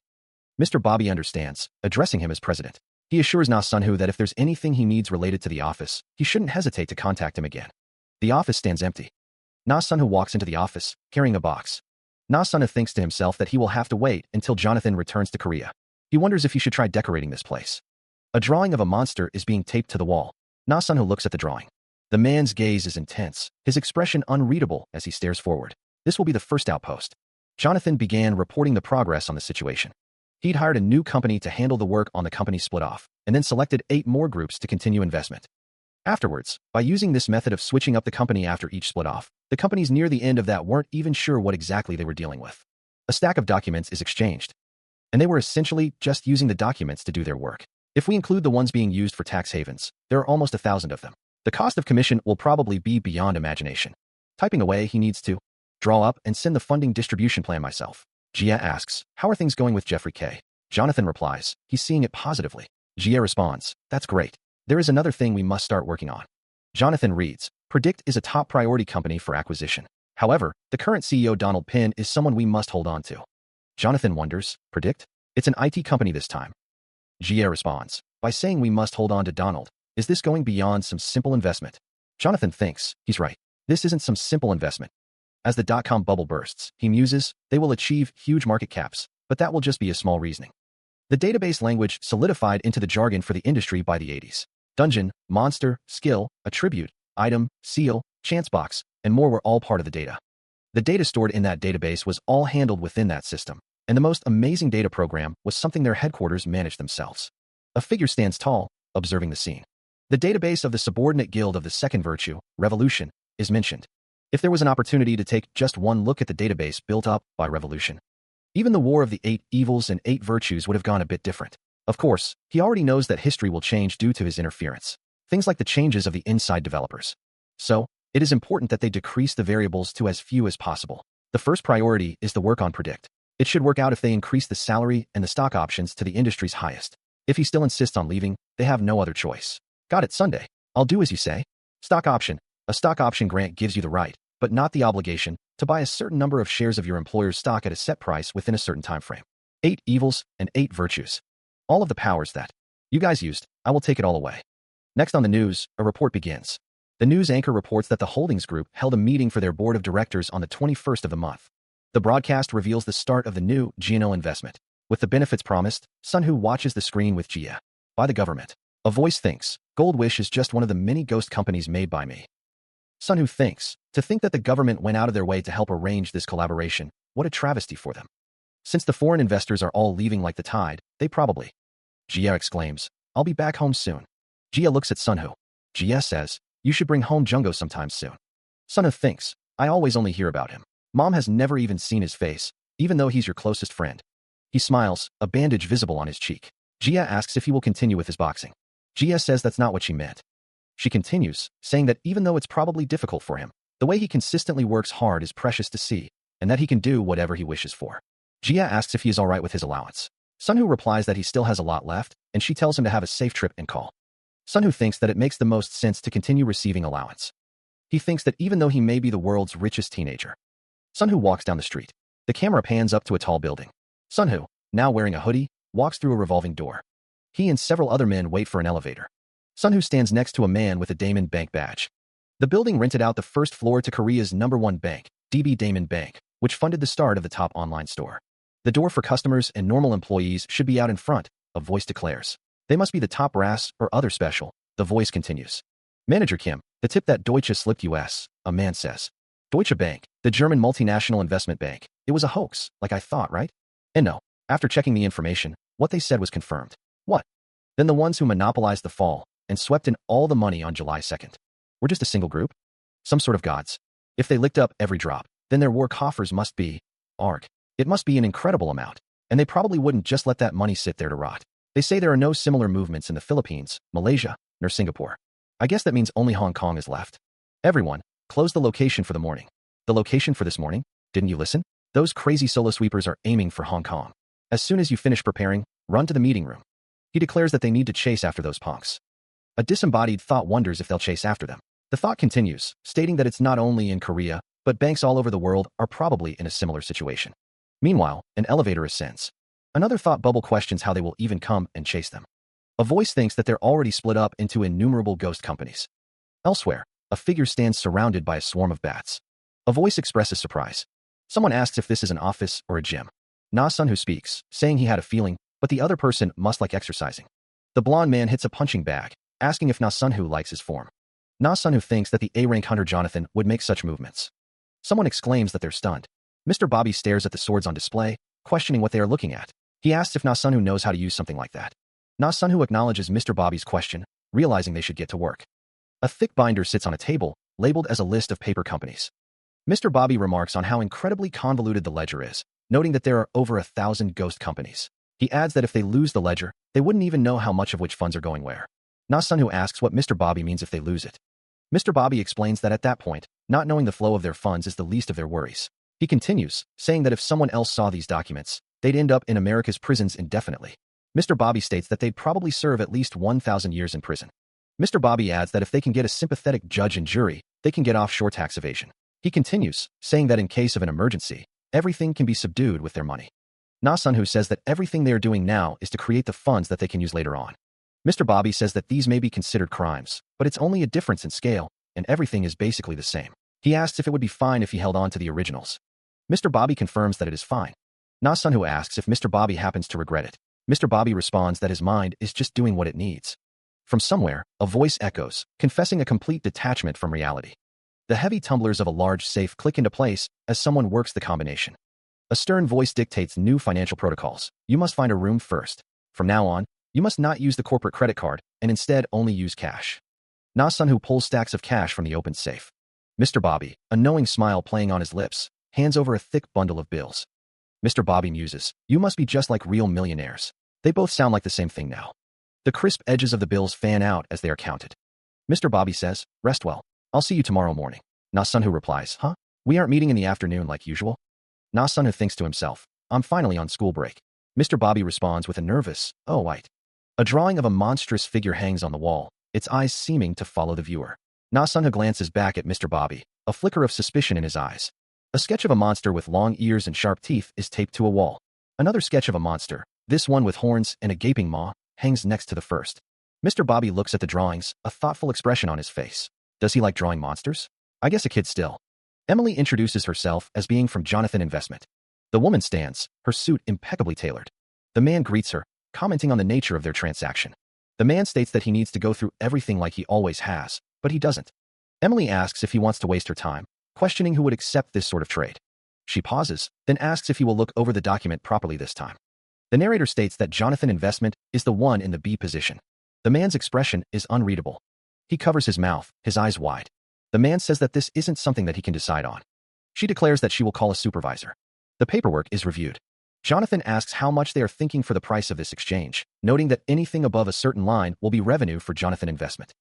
Mr. Bobby understands, addressing him as president. He assures Na Sunho that if there's anything he needs related to the office, he shouldn't hesitate to contact him again. The office stands empty. Na Sunho walks into the office, carrying a box. Na Sunho thinks to himself that he will have to wait until Jonathan returns to Korea. He wonders if he should try decorating this place. A drawing of a monster is being taped to the wall. Na Sunho looks at the drawing. The man's gaze is intense, his expression unreadable as he stares forward. This will be the first outpost. Jonathan began reporting the progress on the situation. He'd hired a new company to handle the work on the company split off, and then selected 8 more groups to continue investment. Afterwards, by using this method of switching up the company after each split off, the companies near the end of that weren't even sure what exactly they were dealing with. A stack of documents is exchanged, and they were essentially just using the documents to do their work. If we include the ones being used for tax havens, there are almost 1,000 of them. The cost of commission will probably be beyond imagination. Typing away, he needs to draw up and send the funding distribution plan myself. Jia asks, how are things going with Jeffrey K? Jonathan replies, he's seeing it positively. Jia responds, that's great. There is another thing we must start working on. Jonathan reads, Predict is a top priority company for acquisition. However, the current CEO Donald Penn is someone we must hold on to. Jonathan wonders, Predict? It's an IT company this time. Jia responds, by saying we must hold on to Donald, is this going beyond some simple investment? Jonathan thinks, he's right. This isn't some simple investment. As the dot-com bubble bursts, he muses, they will achieve huge market caps, but that will just be a small reasoning. The database language solidified into the jargon for the industry by the 80s. Dungeon, monster, skill, attribute, item, seal, chance box, and more were all part of the data. The data stored in that database was all handled within that system, and the most amazing data program was something their headquarters managed themselves. A figure stands tall, observing the scene. The database of the subordinate guild of the second virtue, Revolution, is mentioned. If there was an opportunity to take just one look at the database built up by Revolution, even the war of the 8 evils and 8 virtues would have gone a bit different. Of course, he already knows that history will change due to his interference. Things like the changes of the inside developers. So, it is important that they decrease the variables to as few as possible. The first priority is the work on Predict. It should work out if they increase the salary and the stock options to the industry's highest. If he still insists on leaving, they have no other choice. Got it, Sunday. I'll do as you say. Stock option. A stock option grant gives you the right, but not the obligation, to buy a certain number of shares of your employer's stock at a set price within a certain time frame. 8 evils and 8 virtues. All of the powers that you guys used, I will take it all away. Next on the news, a report begins. The news anchor reports that the Holdings Group held a meeting for their board of directors on the 21st of the month. The broadcast reveals the start of the new GNO investment. With the benefits promised, Sunhoo watches the screen with Jia. By the government. A voice thinks, Gold Wish is just one of the many ghost companies made by me. Sunhoo thinks, to think that the government went out of their way to help arrange this collaboration, what a travesty for them. Since the foreign investors are all leaving like the tide, they probably. Jia exclaims, I'll be back home soon. Jia looks at Sunhoo. Jia says, you should bring home Jungo sometime soon. Sunhoo thinks, I always only hear about him. Mom has never even seen his face, even though he's your closest friend. He smiles, a bandage visible on his cheek. Jia asks if he will continue with his boxing. Jia says that's not what she meant. She continues, saying that even though it's probably difficult for him, the way he consistently works hard is precious to see, and that he can do whatever he wishes for. Jia asks if he is alright with his allowance. Sunhoo replies that he still has a lot left, and she tells him to have a safe trip and call. Sunhoo thinks that it makes the most sense to continue receiving allowance. He thinks that even though he may be the world's richest teenager. Sunhoo walks down the street. The camera pans up to a tall building. Sunhoo, now wearing a hoodie, walks through a revolving door. He and several other men wait for an elevator. Sunhoo stands next to a man with a Damon Bank badge. The building rented out the first floor to Korea's #1 bank, DB Damon Bank, which funded the start of the top online store. The door for customers and normal employees should be out in front, a voice declares. They must be the top brass or other special, the voice continues. Manager Kim, the tip that Deutsche slipped US, a man says. Deutsche Bank, the German multinational investment bank. It was a hoax, like I thought, right? And no, after checking the information, what they said was confirmed. What? Then the ones who monopolized the fall and swept in all the money on July 2nd. We're just a single group? Some sort of gods. If they licked up every drop, then their war coffers must be, arg. It must be an incredible amount, and they probably wouldn't just let that money sit there to rot. They say there are no similar movements in the Philippines, Malaysia, nor Singapore. I guess that means only Hong Kong is left. Everyone, close the location for the morning. The location for this morning? Didn't you listen? Those crazy solo sweepers are aiming for Hong Kong. As soon as you finish preparing, run to the meeting room. He declares that they need to chase after those punks. A disembodied thought wonders if they'll chase after them. The thought continues, stating that it's not only in Korea, but banks all over the world are probably in a similar situation. Meanwhile, an elevator ascends. Another thought bubble questions how they will even come and chase them. A voice thinks that they're already split up into innumerable ghost companies. Elsewhere, a figure stands surrounded by a swarm of bats. A voice expresses surprise. Someone asks if this is an office or a gym. Na-sun who speaks, saying he had a feeling, but the other person must like exercising. The blonde man hits a punching bag, asking if Na-sun who likes his form. Na-sun who thinks that the A-rank hunter Jonathan would make such movements. Someone exclaims that they're stunned. Mr. Bobby stares at the swords on display, questioning what they are looking at. He asks if Na-sun who knows how to use something like that. Na-sun who acknowledges Mr. Bobby's question, realizing they should get to work. A thick binder sits on a table, labeled as a list of paper companies. Mr. Bobby remarks on how incredibly convoluted the ledger is, noting that there are over 1,000 ghost companies. He adds that if they lose the ledger, they wouldn't even know how much of which funds are going where. Na-sun who asks what Mr. Bobby means if they lose it. Mr. Bobby explains that at that point, not knowing the flow of their funds is the least of their worries. He continues, saying that if someone else saw these documents, they'd end up in America's prisons indefinitely. Mr. Bobby states that they'd probably serve at least 1,000 years in prison. Mr. Bobby adds that if they can get a sympathetic judge and jury, they can get offshore tax evasion. He continues, saying that in case of an emergency, everything can be subdued with their money. Na-sun who says that everything they are doing now is to create the funds that they can use later on. Mr. Bobby says that these may be considered crimes, but it's only a difference in scale, and everything is basically the same. He asks if it would be fine if he held on to the originals. Mr. Bobby confirms that it is fine. Na-sun who asks if Mr. Bobby happens to regret it. Mr. Bobby responds that his mind is just doing what it needs. From somewhere, a voice echoes, confessing a complete detachment from reality. The heavy tumblers of a large safe click into place as someone works the combination. A stern voice dictates new financial protocols. You must find a room first. From now on, you must not use the corporate credit card and instead only use cash. Na-sun who pulls stacks of cash from the open safe. Mr. Bobby, a knowing smile playing on his lips, hands over a thick bundle of bills. Mr. Bobby muses, you must be just like real millionaires. They both sound like the same thing now. The crisp edges of the bills fan out as they are counted. Mr. Bobby says, rest well. I'll see you tomorrow morning. Na-sun who replies, huh? We aren't meeting in the afternoon like usual? Na-sun who thinks to himself, I'm finally on school break. Mr. Bobby responds with a nervous, oh wait. A drawing of a monstrous figure hangs on the wall, its eyes seeming to follow the viewer. Na-sun who glances back at Mr. Bobby, a flicker of suspicion in his eyes. A sketch of a monster with long ears and sharp teeth is taped to a wall. Another sketch of a monster, this one with horns and a gaping maw, hangs next to the first. Mr. Bobby looks at the drawings, a thoughtful expression on his face. Does he like drawing monsters? I guess a kid still. Emily introduces herself as being from Jonathan Investment. The woman stands, her suit impeccably tailored. The man greets her, commenting on the nature of their transaction. The man states that he needs to go through everything like he always has, but he doesn't. Emily asks if he wants to waste her time, questioning who would accept this sort of trade. She pauses, then asks if he will look over the document properly this time. The narrator states that Jonathan Investment is the one in the B position. The man's expression is unreadable. He covers his mouth, his eyes wide. The man says that this isn't something that he can decide on. She declares that she will call a supervisor. The paperwork is reviewed. Jonathan asks how much they are thinking for the price of this exchange, noting that anything above a certain line will be revenue for Jonathan Investment.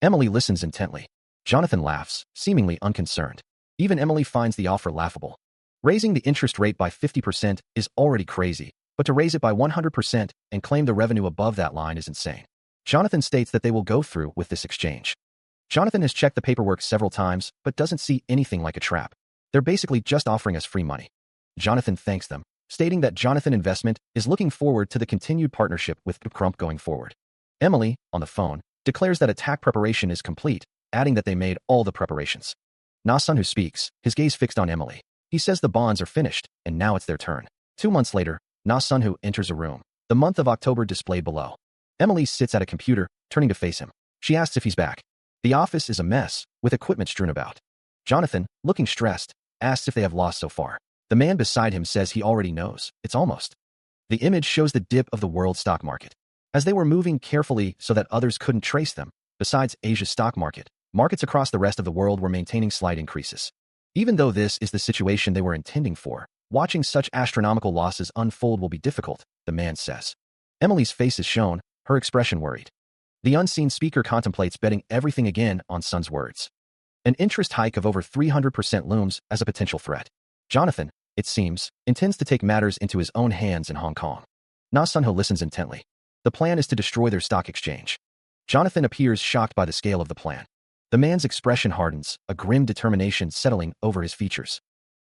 Emily listens intently. Jonathan laughs, seemingly unconcerned. Even Emily finds the offer laughable. Raising the interest rate by 50% is already crazy, but to raise it by 100% and claim the revenue above that line is insane. Jonathan states that they will go through with this exchange. Jonathan has checked the paperwork several times, but doesn't see anything like a trap. They're basically just offering us free money. Jonathan thanks them, stating that Jonathan Investment is looking forward to the continued partnership with Crump going forward. Emily, on the phone, declares that attack preparation is complete, adding that they made all the preparations. Na-sun, who speaks, his gaze fixed on Emily. He says the bonds are finished, and now it's their turn. 2 months later, Na-sun, who enters a room. The month of October displayed below. Emily sits at a computer, turning to face him. She asks if he's back. The office is a mess, with equipment strewn about. Jonathan, looking stressed, asks if they have lost so far. The man beside him says he already knows. It's almost. The image shows the dip of the world stock market. As they were moving carefully so that others couldn't trace them, besides Asia's stock market, markets across the rest of the world were maintaining slight increases. Even though this is the situation they were intending for, watching such astronomical losses unfold will be difficult, the man says. Emily's face is shown, her expression worried. The unseen speaker contemplates betting everything again on Sun's words. An interest hike of over 300% looms as a potential threat. Jonathan, it seems, intends to take matters into his own hands in Hong Kong. Na-sun-ho listens intently. The plan is to destroy their stock exchange. Jonathan appears shocked by the scale of the plan. The man's expression hardens, a grim determination settling over his features.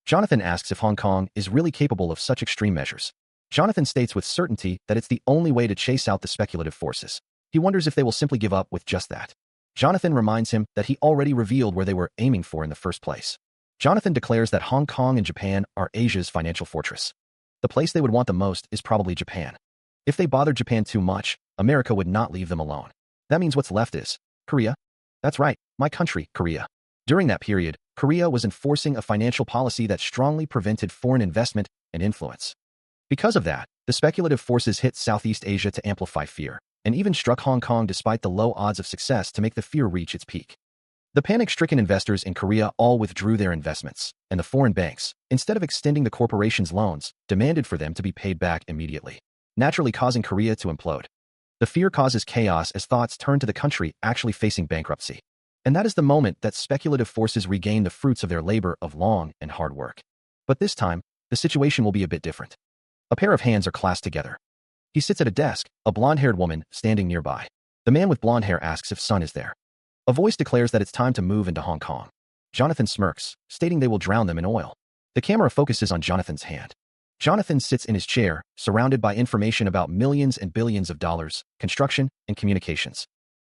Jonathan asks if Hong Kong is really capable of such extreme measures. Jonathan states with certainty that it's the only way to chase out the speculative forces. He wonders if they will simply give up with just that. Jonathan reminds him that he already revealed where they were aiming for in the first place. Jonathan declares that Hong Kong and Japan are Asia's financial fortress. The place they would want the most is probably Japan. If they bothered Japan too much, America would not leave them alone. That means what's left is Korea. That's right, my country, Korea. During that period, Korea was enforcing a financial policy that strongly prevented foreign investment and influence. Because of that, the speculative forces hit Southeast Asia to amplify fear, and even struck Hong Kong despite the low odds of success to make the fear reach its peak. The panic-stricken investors in Korea all withdrew their investments, and the foreign banks, instead of extending the corporation's loans, demanded for them to be paid back immediately, naturally causing Korea to implode. The fear causes chaos as thoughts turn to the country actually facing bankruptcy. And that is the moment that speculative forces regain the fruits of their labor of long and hard work. But this time, the situation will be a bit different. A pair of hands are clasped together. He sits at a desk, a blonde-haired woman standing nearby. The man with blonde hair asks if Sun is there. A voice declares that it's time to move into Hong Kong. Jonathan smirks, stating they will drown them in oil. The camera focuses on Jonathan's hand. Jonathan sits in his chair, surrounded by information about millions and billions of dollars, construction, and communications.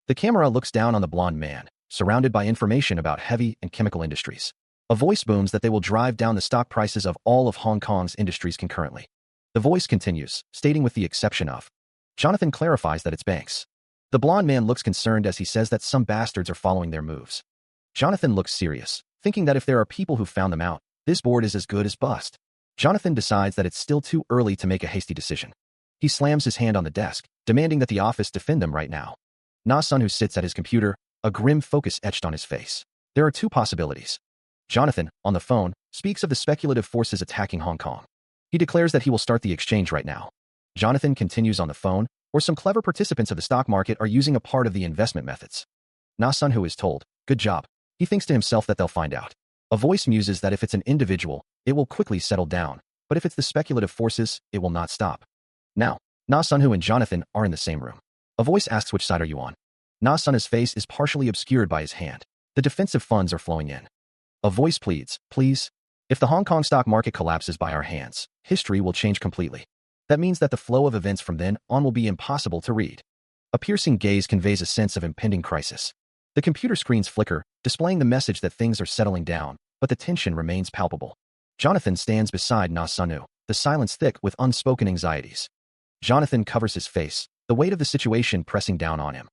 The camera looks down on the blonde man, surrounded by information about heavy and chemical industries. A voice booms that they will drive down the stock prices of all of Hong Kong's industries concurrently. The voice continues, stating with the exception of. Jonathan clarifies that it's banks. The blonde man looks concerned as he says that some bastards are following their moves. Jonathan looks serious, thinking that if there are people who found them out, this board is as good as bust. Jonathan decides that it's still too early to make a hasty decision. He slams his hand on the desk, demanding that the office defend them right now. Na-sun, who sits at his computer, a grim focus etched on his face. There are two possibilities. Jonathan, on the phone, speaks of the speculative forces attacking Hong Kong. He declares that he will start the exchange right now. Jonathan continues on the phone, or some clever participants of the stock market are using a part of the investment methods. Na-sun, who is told, good job. He thinks to himself that they'll find out. A voice muses that if it's an individual, it will quickly settle down, but if it's the speculative forces, it will not stop. Now, Na-sun, who and Jonathan are in the same room. A voice asks which side are you on? Na-sun's face is partially obscured by his hand. The defensive funds are flowing in. A voice pleads, please. If the Hong Kong stock market collapses by our hands, history will change completely. That means that the flow of events from then on will be impossible to read. A piercing gaze conveys a sense of impending crisis. The computer screens flicker, displaying the message that things are settling down, but the tension remains palpable. Jonathan stands beside Na Sunu, the silence thick with unspoken anxieties. Jonathan covers his face, the weight of the situation pressing down on him.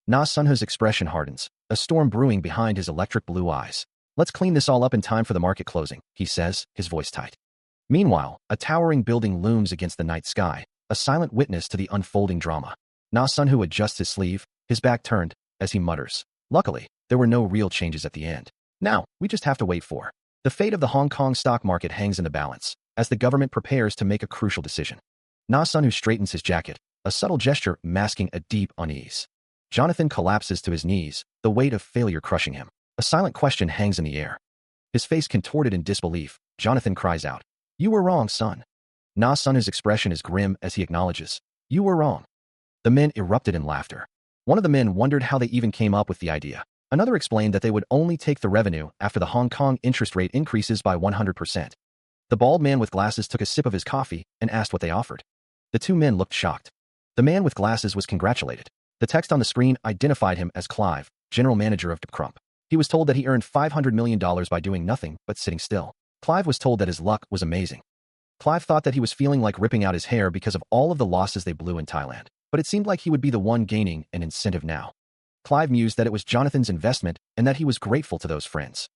Na Sunho's expression hardens, a storm brewing behind his electric blue eyes. Let's clean this all up in time for the market closing, he says, his voice tight. Meanwhile, a towering building looms against the night sky, a silent witness to the unfolding drama. Na Sunho adjusts his sleeve, his back turned, as he mutters. Luckily, there were no real changes at the end. Now, we just have to wait for. The fate of the Hong Kong stock market hangs in the balance, as the government prepares to make a crucial decision. Na Sunho straightens his jacket, a subtle gesture masking a deep unease. Jonathan collapses to his knees, the weight of failure crushing him. A silent question hangs in the air. His face contorted in disbelief, Jonathan cries out, "You were wrong, son." Na Sunho's expression is grim as he acknowledges, "You were wrong." The men erupted in laughter. One of the men wondered how they even came up with the idea. Another explained that they would only take the revenue after the Hong Kong interest rate increases by 100%. The bald man with glasses took a sip of his coffee and asked what they offered. The two men looked shocked. The man with glasses was congratulated. The text on the screen identified him as Clive, general manager of Crump. He was told that he earned $500 million by doing nothing but sitting still. Clive was told that his luck was amazing. Clive thought that he was feeling like ripping out his hair because of all of the losses they blew in Thailand, but it seemed like he would be the one gaining an incentive now. Clive mused that it was Jonathan's investment and that he was grateful to those friends.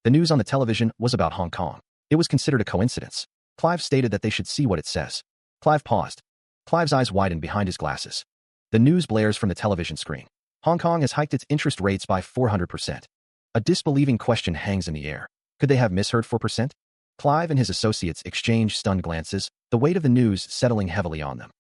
The news on the television was about Hong Kong. It was considered a coincidence. Clive stated that they should see what it says. Clive paused. Clive's eyes widened behind his glasses. The news blares from the television screen. Hong Kong has hiked its interest rates by 400%. A disbelieving question hangs in the air. Could they have misheard 4%? Clive and his associates exchange stunned glances, the weight of the news settling heavily on them.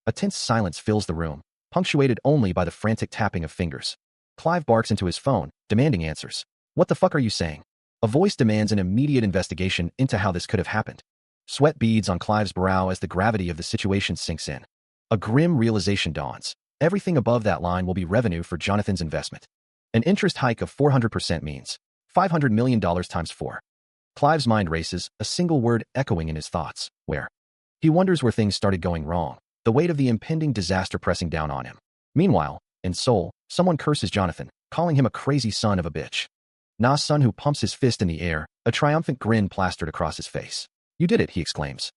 A tense silence fills the room, punctuated only by the frantic tapping of fingers. Clive barks into his phone, demanding answers. "What the fuck are you saying?" A voice demands an immediate investigation into how this could have happened. Sweat beads on Clive's brow as the gravity of the situation sinks in. A grim realization dawns. Everything above that line will be revenue for Jonathan's investment. An interest hike of 400% means $500 million times 4. Clive's mind races, a single word echoing in his thoughts. Where? He wonders where things started going wrong, the weight of the impending disaster pressing down on him. Meanwhile, in Seoul, someone curses Jonathan, calling him a crazy son of a bitch. Na Sun, who pumps his fist in the air, a triumphant grin plastered across his face. "You did it," he exclaims.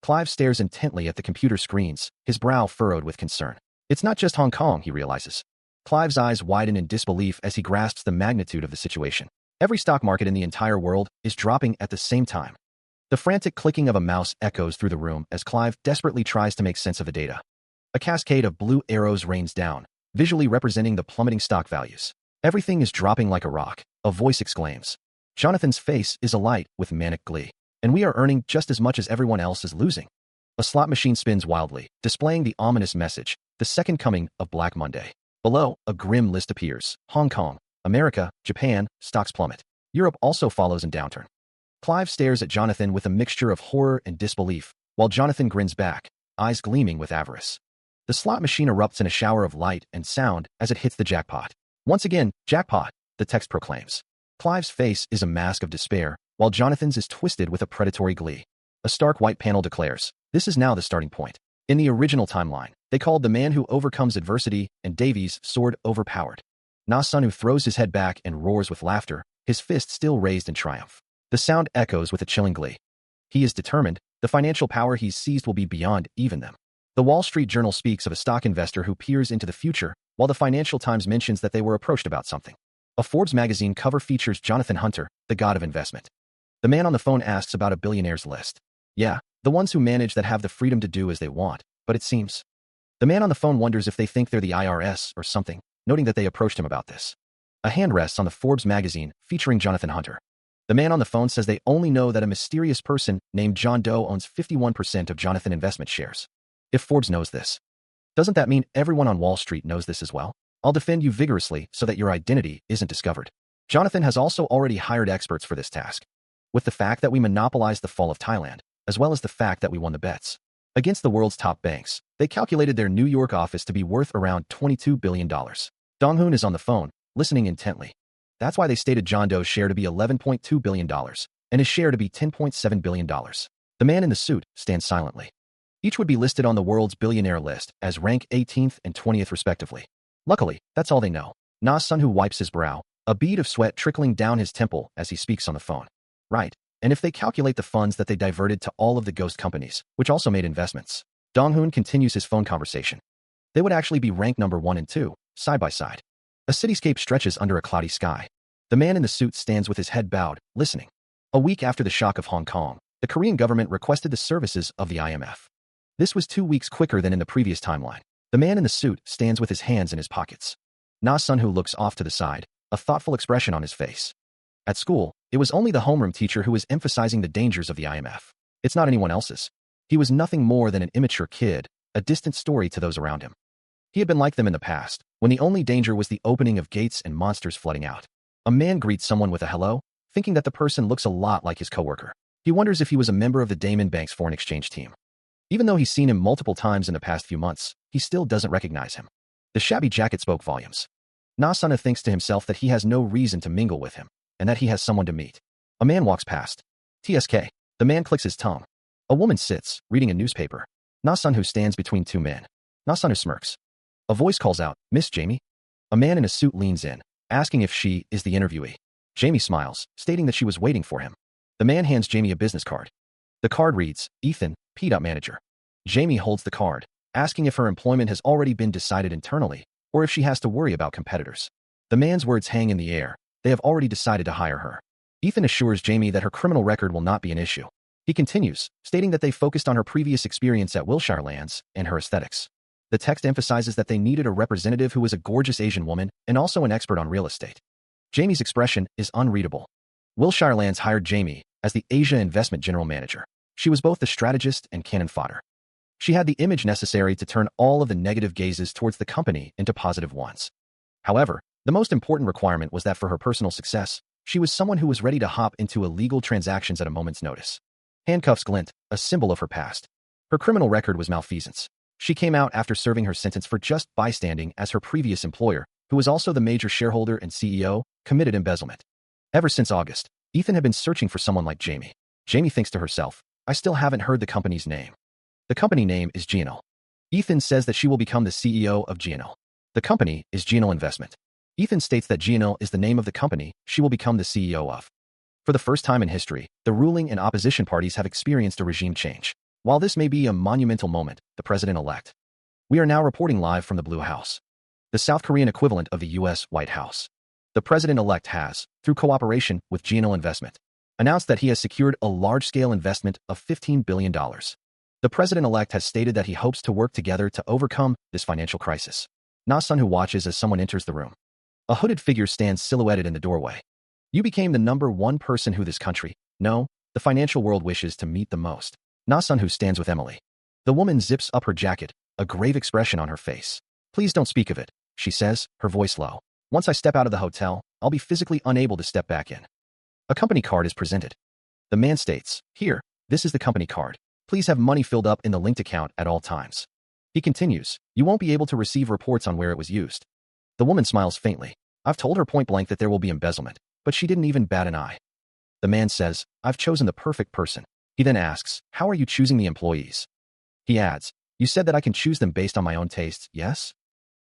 Clive stares intently at the computer screens, his brow furrowed with concern. It's not just Hong Kong, he realizes. Clive's eyes widen in disbelief as he grasps the magnitude of the situation. Every stock market in the entire world is dropping at the same time. The frantic clicking of a mouse echoes through the room as Clive desperately tries to make sense of the data. A cascade of blue arrows rains down, visually representing the plummeting stock values. "Everything is dropping like a rock," a voice exclaims. Jonathan's face is alight with manic glee. "And we are earning just as much as everyone else is losing." A slot machine spins wildly, displaying the ominous message, the second coming of Black Monday. Below, a grim list appears. Hong Kong, America, Japan, stocks plummet. Europe also follows in downturn. Clive stares at Jonathan with a mixture of horror and disbelief, while Jonathan grins back, eyes gleaming with avarice. The slot machine erupts in a shower of light and sound as it hits the jackpot. Once again, jackpot, the text proclaims. Clive's face is a mask of despair, while Jonathan's is twisted with a predatory glee. A stark white panel declares, "This is now the starting point." In the original timeline, they called the man who overcomes adversity and Davies' sword overpowered. Na Sunu throws his head back and roars with laughter, his fist still raised in triumph. The sound echoes with a chilling glee. He is determined, the financial power he's seized will be beyond even them. The Wall Street Journal speaks of a stock investor who peers into the future, while the Financial Times mentions that they were approached about something. A Forbes magazine cover features Jonathan Hunter, the god of investment. The man on the phone asks about a billionaire's list. Yeah, the ones who manage that have the freedom to do as they want, but it seems. The man on the phone wonders if they think they're the IRS or something, noting that they approached him about this. A hand rests on the Forbes magazine featuring Jonathan Hunter. The man on the phone says they only know that a mysterious person named John Doe owns 51% of Jonathan Investment shares. If Forbes knows this, doesn't that mean everyone on Wall Street knows this as well? I'll defend you vigorously so that your identity isn't discovered. Jonathan has also already hired experts for this task. With the fact that we monopolized the fall of Thailand, as well as the fact that we won the bets against the world's top banks, they calculated their New York office to be worth around $22 billion. Dong-hoon is on the phone, listening intently. That's why they stated John Doe's share to be $11.2 billion, and his share to be $10.7 billion. The man in the suit stands silently. Each would be listed on the world's billionaire list as rank 18th and 20th respectively. Luckily, that's all they know. Na Sunhu wipes his brow, a bead of sweat trickling down his temple as he speaks on the phone. Right. And if they calculate the funds that they diverted to all of the ghost companies, which also made investments, Donghoon continues his phone conversation. They would actually be ranked number 1 and 2, side by side. A cityscape stretches under a cloudy sky. The man in the suit stands with his head bowed, listening. A week after the shock of Hong Kong, the Korean government requested the services of the IMF. This was 2 weeks quicker than in the previous timeline. The man in the suit stands with his hands in his pockets. Na Sunhu looks off to the side, a thoughtful expression on his face. At school, it was only the homeroom teacher who was emphasizing the dangers of the IMF. It's not anyone else's. He was nothing more than an immature kid, a distant story to those around him. He had been like them in the past, when the only danger was the opening of gates and monsters flooding out. A man greets someone with a hello, thinking that the person looks a lot like his coworker. He wonders if he was a member of the Damon Bank's foreign exchange team. Even though he's seen him multiple times in the past few months, he still doesn't recognize him. The shabby jacket spoke volumes. Na Sunhu thinks to himself that he has no reason to mingle with him, and that he has someone to meet. A man walks past. TSK. The man clicks his tongue. A woman sits, reading a newspaper. Na Sunhu stands between two men. Na Sunhu smirks. A voice calls out, "Miss Jamie?" A man in a suit leans in, asking if she is the interviewee. Jamie smiles, stating that she was waiting for him. The man hands Jamie a business card. The card reads, "Ethan, P. Manager." Jamie holds the card, asking if her employment has already been decided internally, or if she has to worry about competitors. The man's words hang in the air. They have already decided to hire her. Ethan assures Jamie that her criminal record will not be an issue. He continues, stating that they focused on her previous experience at Wilshire Lands and her aesthetics. The text emphasizes that they needed a representative who was a gorgeous Asian woman and also an expert on real estate. Jamie's expression is unreadable. Wilshire Lands hired Jamie as the Asia Investment General Manager. She was both the strategist and cannon fodder. She had the image necessary to turn all of the negative gazes towards the company into positive ones. However, the most important requirement was that for her personal success, she was someone who was ready to hop into illegal transactions at a moment's notice. Handcuffs glint, a symbol of her past. Her criminal record was malfeasance. She came out after serving her sentence for just bystanding as her previous employer, who was also the major shareholder and CEO, committed embezzlement. Ever since August, Ethan had been searching for someone like Jamie. Jamie thinks to herself, "I still haven't heard the company's name." The company name is GNL. Ethan says that she will become the CEO of GNL. The company is GNL Investment. Ethan states that GNL is the name of the company she will become the CEO of. For the first time in history, the ruling and opposition parties have experienced a regime change. While this may be a monumental moment, the president-elect. We are now reporting live from the Blue House, the South Korean equivalent of the U.S. White House. The president-elect has, through cooperation with GNL Investment, announced that he has secured a large-scale investment of $15 billion. The president-elect has stated that he hopes to work together to overcome this financial crisis. Na Sunhu watches as someone enters the room. A hooded figure stands silhouetted in the doorway. You became the number one person who this country, no, the financial world wishes to meet the most. Na Sunhu stands with Emily. The woman zips up her jacket, a grave expression on her face. "Please don't speak of it," she says, her voice low. "Once I step out of the hotel, I'll be physically unable to step back in." A company card is presented. The man states, "Here, this is the company card. Please have money filled up in the linked account at all times." He continues, "You won't be able to receive reports on where it was used." The woman smiles faintly. "I've told her point blank that there will be embezzlement, but she didn't even bat an eye." The man says, "I've chosen the perfect person." He then asks, "How are you choosing the employees?" He adds, "You said that I can choose them based on my own tastes, yes?"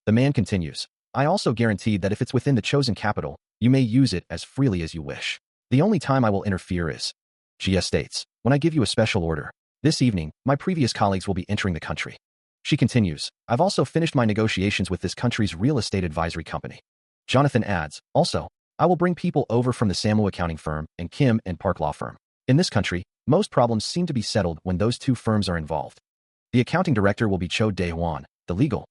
The man continues, "I also guaranteed that if it's within the chosen capital, you may use it as freely as you wish. The only time I will interfere is," Gia states, "when I give you a special order. This evening, my previous colleagues will be entering the country." She continues, "I've also finished my negotiations with this country's real estate advisory company." Jonathan adds, "Also, I will bring people over from the Samu accounting firm and Kim and Park law firm. In this country, most problems seem to be settled when those two firms are involved. The accounting director will be Cho Dae-hwan, the legal."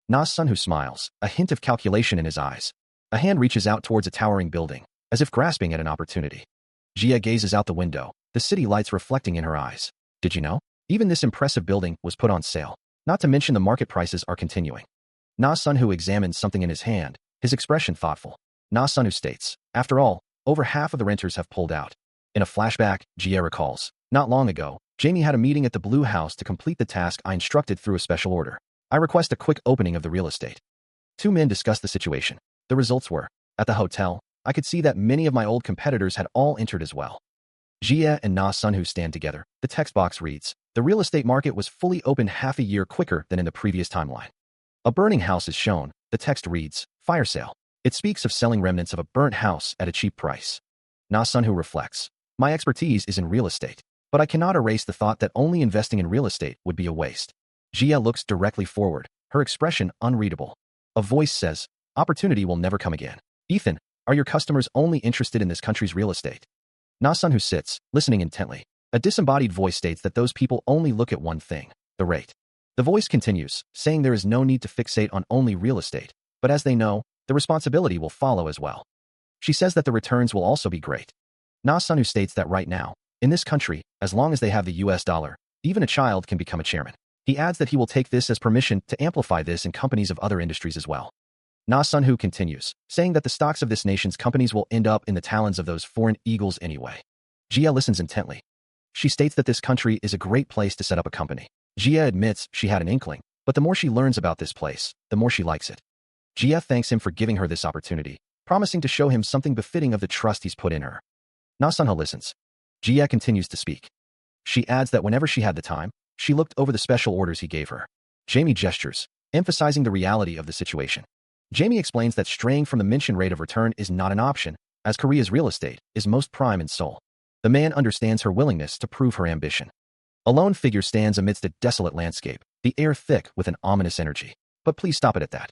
Na Sunhu smiles, a hint of calculation in his eyes. A hand reaches out towards a towering building, as if grasping at an opportunity. Gia gazes out the window, the city lights reflecting in her eyes. "Did you know? Even this impressive building was put on sale. Not to mention the market prices are continuing." Na Sunhu examines something in his hand, his expression thoughtful. Na Sunhu states, "After all, over half of the renters have pulled out." In a flashback, Gia recalls, "Not long ago, Jamie had a meeting at the Blue House to complete the task I instructed through a special order. I request a quick opening of the real estate." Two men discussed the situation. The results were, at the hotel, I could see that many of my old competitors had all entered as well. Gia and Na Sunhu stand together. The text box reads, The real estate market was fully opened half a year quicker than in the previous timeline. A burning house is shown. The text reads, fire sale. It speaks of selling remnants of a burnt house at a cheap price. Na Sunhu reflects, my expertise is in real estate, but I cannot erase the thought that only investing in real estate would be a waste. Jia looks directly forward, her expression unreadable. A voice says, opportunity will never come again. Ethan, are your customers only interested in this country's real estate? Na Sunhu sits, listening intently. A disembodied voice states that those people only look at one thing, the rate. The voice continues, saying there is no need to fixate on only real estate, but as they know, the responsibility will follow as well. She says that the returns will also be great. Na Sunhu states that right now, in this country, as long as they have the US dollar, even a child can become a chairman. He adds that he will take this as permission to amplify this in companies of other industries as well. Na Sunhu continues, saying that the stocks of this nation's companies will end up in the talons of those foreign eagles anyway. Jia listens intently. She states that this country is a great place to set up a company. Jia admits she had an inkling, but the more she learns about this place, the more she likes it. Jia thanks him for giving her this opportunity, promising to show him something befitting of the trust he's put in her. Na Sunhu listens. Jia continues to speak. She adds that whenever she had the time, she looked over the special orders he gave her. Jamie gestures, emphasizing the reality of the situation. Jamie explains that straying from the mentioned rate of return is not an option, as Korea's real estate is most prime in Seoul. The man understands her willingness to prove her ambition. A lone figure stands amidst a desolate landscape, the air thick with an ominous energy. But please stop it at that.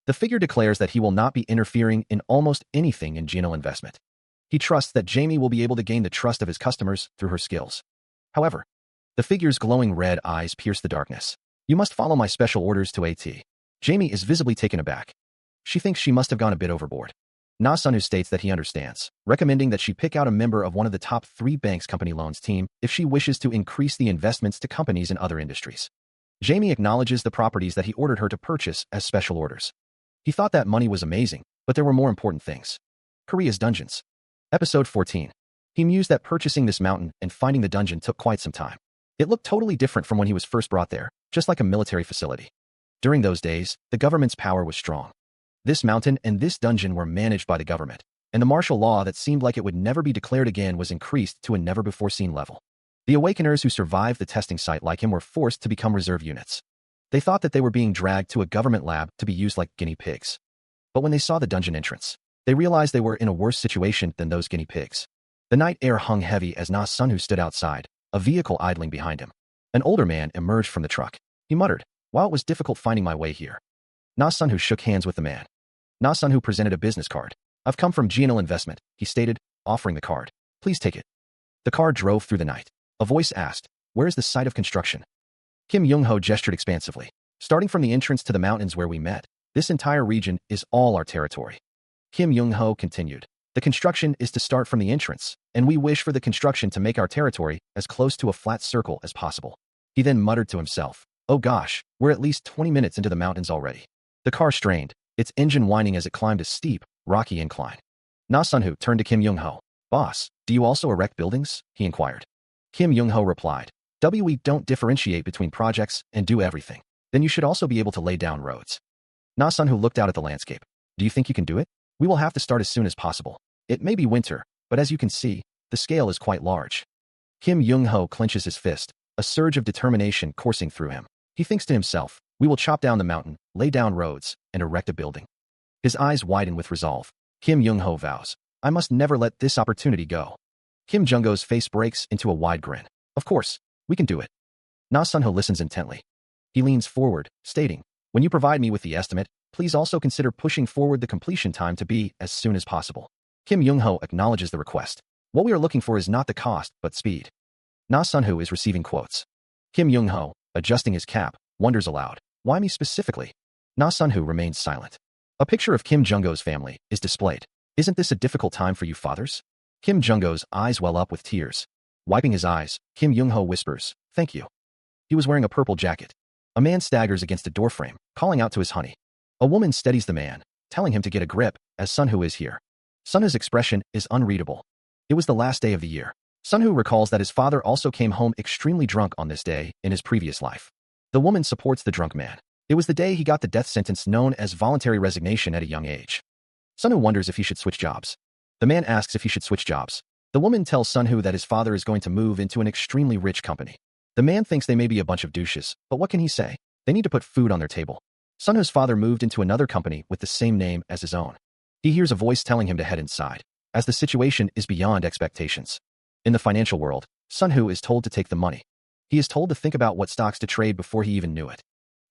The figure declares that he will not be interfering in almost anything in Gino investment. He trusts that Jamie will be able to gain the trust of his customers through her skills. However, the figure's glowing red eyes pierce the darkness. You must follow my special orders to AT. Jamie is visibly taken aback. She thinks she must have gone a bit overboard. Na Sunhu states that he understands, recommending that she pick out a member of one of the top 3 banks' company loans team if she wishes to increase the investments to companies in other industries. Jamie acknowledges the properties that he ordered her to purchase as special orders. He thought that money was amazing, but there were more important things. Korea's dungeons. Episode 14. He mused that purchasing this mountain and finding the dungeon took quite some time. It looked totally different from when he was first brought there, just like a military facility. During those days, the government's power was strong. This mountain and this dungeon were managed by the government, and the martial law that seemed like it would never be declared again was increased to a never-before-seen level. The Awakeners who survived the testing site like him were forced to become reserve units. They thought that they were being dragged to a government lab to be used like guinea pigs. But when they saw the dungeon entrance, they realized they were in a worse situation than those guinea pigs. The night air hung heavy as Na Sunhu stood outside, a vehicle idling behind him. An older man emerged from the truck. He muttered, "While it was difficult finding my way here." Na Sunhu shook hands with the man. Na Sunhu presented a business card. "I've come from GNL Investment," he stated, offering the card. "Please take it." The car drove through the night. A voice asked, "Where is the site of construction?" Kim Young-ho gestured expansively. "Starting from the entrance to the mountains where we met, this entire region is all our territory." Kim Young-ho continued, "The construction is to start from the entrance, and we wish for the construction to make our territory as close to a flat circle as possible." He then muttered to himself, "Oh gosh, we're at least 20 minutes into the mountains already." The car strained, its engine whining as it climbed a steep, rocky incline. Na Sunhu turned to Kim Young-ho. "Boss, do you also erect buildings?" he inquired. Kim Young-ho replied, "We don't differentiate between projects and do everything. Then you should also be able to lay down roads." Na Sunhu looked out at the landscape. "Do you think you can do it? We will have to start as soon as possible. It may be winter, but as you can see, the scale is quite large." Kim Young-ho clenches his fist, a surge of determination coursing through him. He thinks to himself, "We will chop down the mountain, lay down roads, and erect a building." His eyes widen with resolve. Kim Young-ho vows, "I must never let this opportunity go." Kim Jung-go's face breaks into a wide grin. "Of course, we can do it." Na Sunho listens intently. He leans forward, stating, "When you provide me with the estimate, please also consider pushing forward the completion time to be as soon as possible." Kim Young-ho acknowledges the request. "What we are looking for is not the cost, but speed." Na Sunho is receiving quotes. Kim Young-ho, adjusting his cap, wonders aloud, "Why me specifically?" Na Sunho remains silent. A picture of Kim Jung-go's family is displayed. "Isn't this a difficult time for you fathers?" Kim Jung-go's eyes well up with tears. Wiping his eyes, Kim Young-ho whispers, "Thank you." He was wearing a purple jacket. A man staggers against a doorframe, calling out to his honey. A woman steadies the man, telling him to get a grip, as Sunho is here. Sunho's expression is unreadable. It was the last day of the year. Sunho recalls that his father also came home extremely drunk on this day in his previous life. The woman supports the drunk man. It was the day he got the death sentence known as voluntary resignation at a young age. Sunho wonders if he should switch jobs. The man asks if he should switch jobs. The woman tells Sunho that his father is going to move into an extremely rich company. The man thinks they may be a bunch of douches, but what can he say? They need to put food on their table. Sunho's father moved into another company with the same name as his own. He hears a voice telling him to head inside, as the situation is beyond expectations. In the financial world, Sunho is told to take the money. He is told to think about what stocks to trade before he even knew it.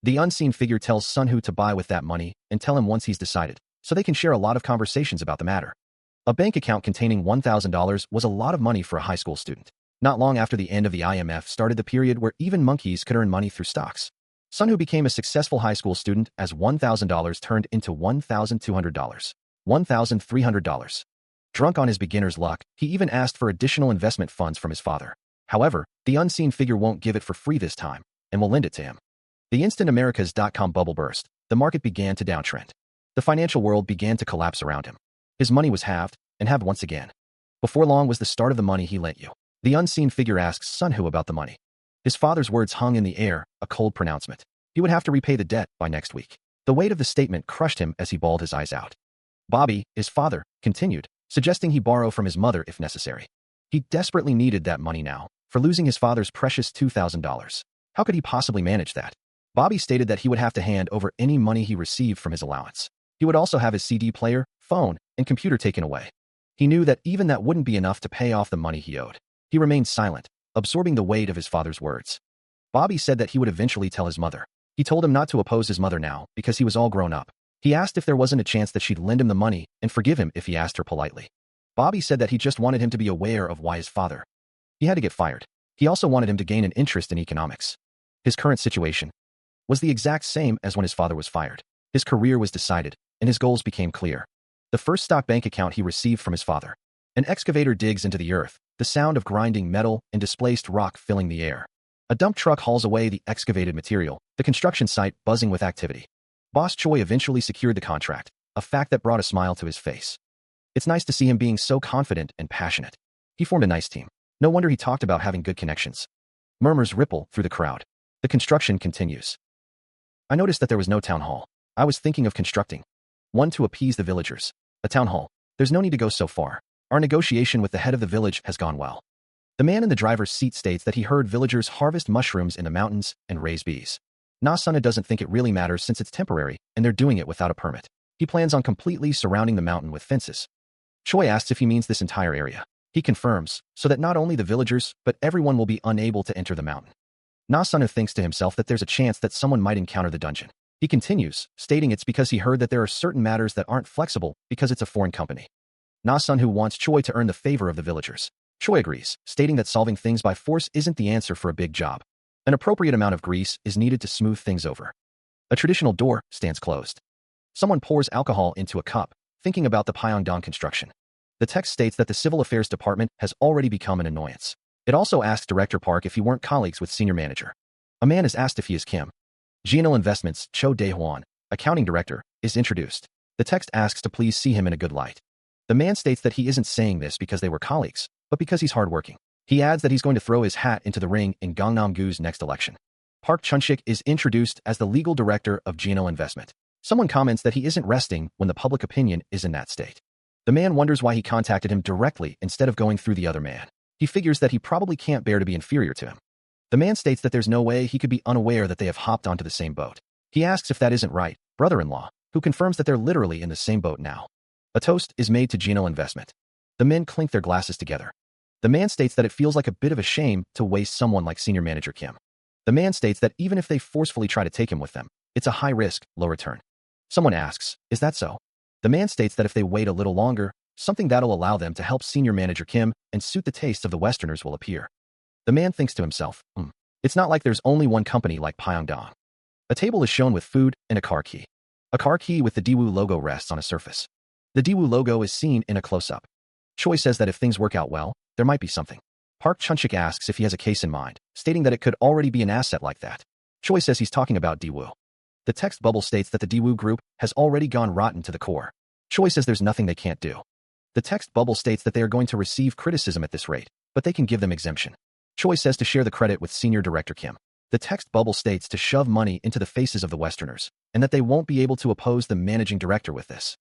The unseen figure tells Sunho to buy with that money and tell him once he's decided, so they can share a lot of conversations about the matter. A bank account containing $1,000 was a lot of money for a high school student. Not long after the end of the IMF started the period where even monkeys could earn money through stocks. Sunho became a successful high school student as $1,000 turned into $1,200, $1,300. Drunk on his beginner's luck, he even asked for additional investment funds from his father. However, the unseen figure won't give it for free this time, and will lend it to him. The instant Americas.com bubble burst, the market began to downtrend. The financial world began to collapse around him. His money was halved, and halved once again. Before long was the start of the money he lent you. The unseen figure asks Sunho about the money. His father's words hung in the air, a cold pronouncement. He would have to repay the debt by next week. The weight of the statement crushed him as he bawled his eyes out. Bobby, his father, continued, suggesting he borrow from his mother if necessary. He desperately needed that money now, for losing his father's precious $2,000. How could he possibly manage that? Bobby stated that he would have to hand over any money he received from his allowance. He would also have his CD player, phone, and computer taken away. He knew that even that wouldn't be enough to pay off the money he owed. He remained silent, absorbing the weight of his father's words. Bobby said that he would eventually tell his mother. He told him not to oppose his mother now, because he was all grown up. He asked if there wasn't a chance that she'd lend him the money and forgive him if he asked her politely. Bobby said that he just wanted him to be aware of why his father. He had to get fired. He also wanted him to gain an interest in economics. His current situation was the exact same as when his father was fired. His career was decided, and his goals became clear. The first stock bank account he received from his father. An excavator digs into the earth, the sound of grinding metal and displaced rock filling the air. A dump truck hauls away the excavated material, the construction site buzzing with activity. Boss Choi eventually secured the contract, a fact that brought a smile to his face. It's nice to see him being so confident and passionate. He formed a nice team. No wonder he talked about having good connections. Murmurs ripple through the crowd. The construction continues. I noticed that there was no town hall. I was thinking of constructing one to appease the villagers. A town hall. There's no need to go so far. Our negotiation with the head of the village has gone well. The man in the driver's seat states that he heard villagers harvest mushrooms in the mountains and raise bees. Na-sana doesn't think it really matters since it's temporary, and they're doing it without a permit. He plans on completely surrounding the mountain with fences. Choi asks if he means this entire area. He confirms, so that not only the villagers, but everyone will be unable to enter the mountain. Na-sana thinks to himself that there's a chance that someone might encounter the dungeon. He continues, stating it's because he heard that there are certain matters that aren't flexible because it's a foreign company. Na-sun who wants Choi to earn the favor of the villagers. Choi agrees, stating that solving things by force isn't the answer for a big job. An appropriate amount of grease is needed to smooth things over. A traditional door stands closed. Someone pours alcohol into a cup, thinking about the Pyongdong construction. The text states that the Civil Affairs Department has already become an annoyance. It also asks Director Park if he weren't colleagues with Senior Manager. A man is asked if he is Kim. GNL Investments, Cho Dae-hwan, Accounting Director, is introduced. The text asks to please see him in a good light. The man states that he isn't saying this because they were colleagues, but because he's hardworking. He adds that he's going to throw his hat into the ring in Gangnam-gu's next election. Park Chun-sik is introduced as the legal director of GNL Investment. Someone comments that he isn't resting when the public opinion is in that state. The man wonders why he contacted him directly instead of going through the other man. He figures that he probably can't bear to be inferior to him. The man states that there's no way he could be unaware that they have hopped onto the same boat. He asks if that isn't right, brother-in-law, who confirms that they're literally in the same boat now. A toast is made to GNL Investment. The men clink their glasses together. The man states that it feels like a bit of a shame to waste someone like Senior Manager Kim. The man states that even if they forcefully try to take him with them, it's a high risk, low return. Someone asks, is that so? The man states that if they wait a little longer, something that'll allow them to help Senior Manager Kim and suit the tastes of the Westerners will appear. The man thinks to himself, it's not like there's only one company like Pyongdong. A table is shown with food and a car key. A car key with the Daewoo logo rests on a surface. The Daewoo logo is seen in a close-up. Choi says that if things work out well, there might be something. Park Chun-sik asks if he has a case in mind, stating that it could already be an asset like that. Choi says he's talking about Daewoo. The text bubble states that the Daewoo group has already gone rotten to the core. Choi says there's nothing they can't do. The text bubble states that they are going to receive criticism at this rate, but they can give them exemption. Choi says to share the credit with Senior Director Kim. The text bubble states to shove money into the faces of the Westerners, and that they won't be able to oppose the managing director with this.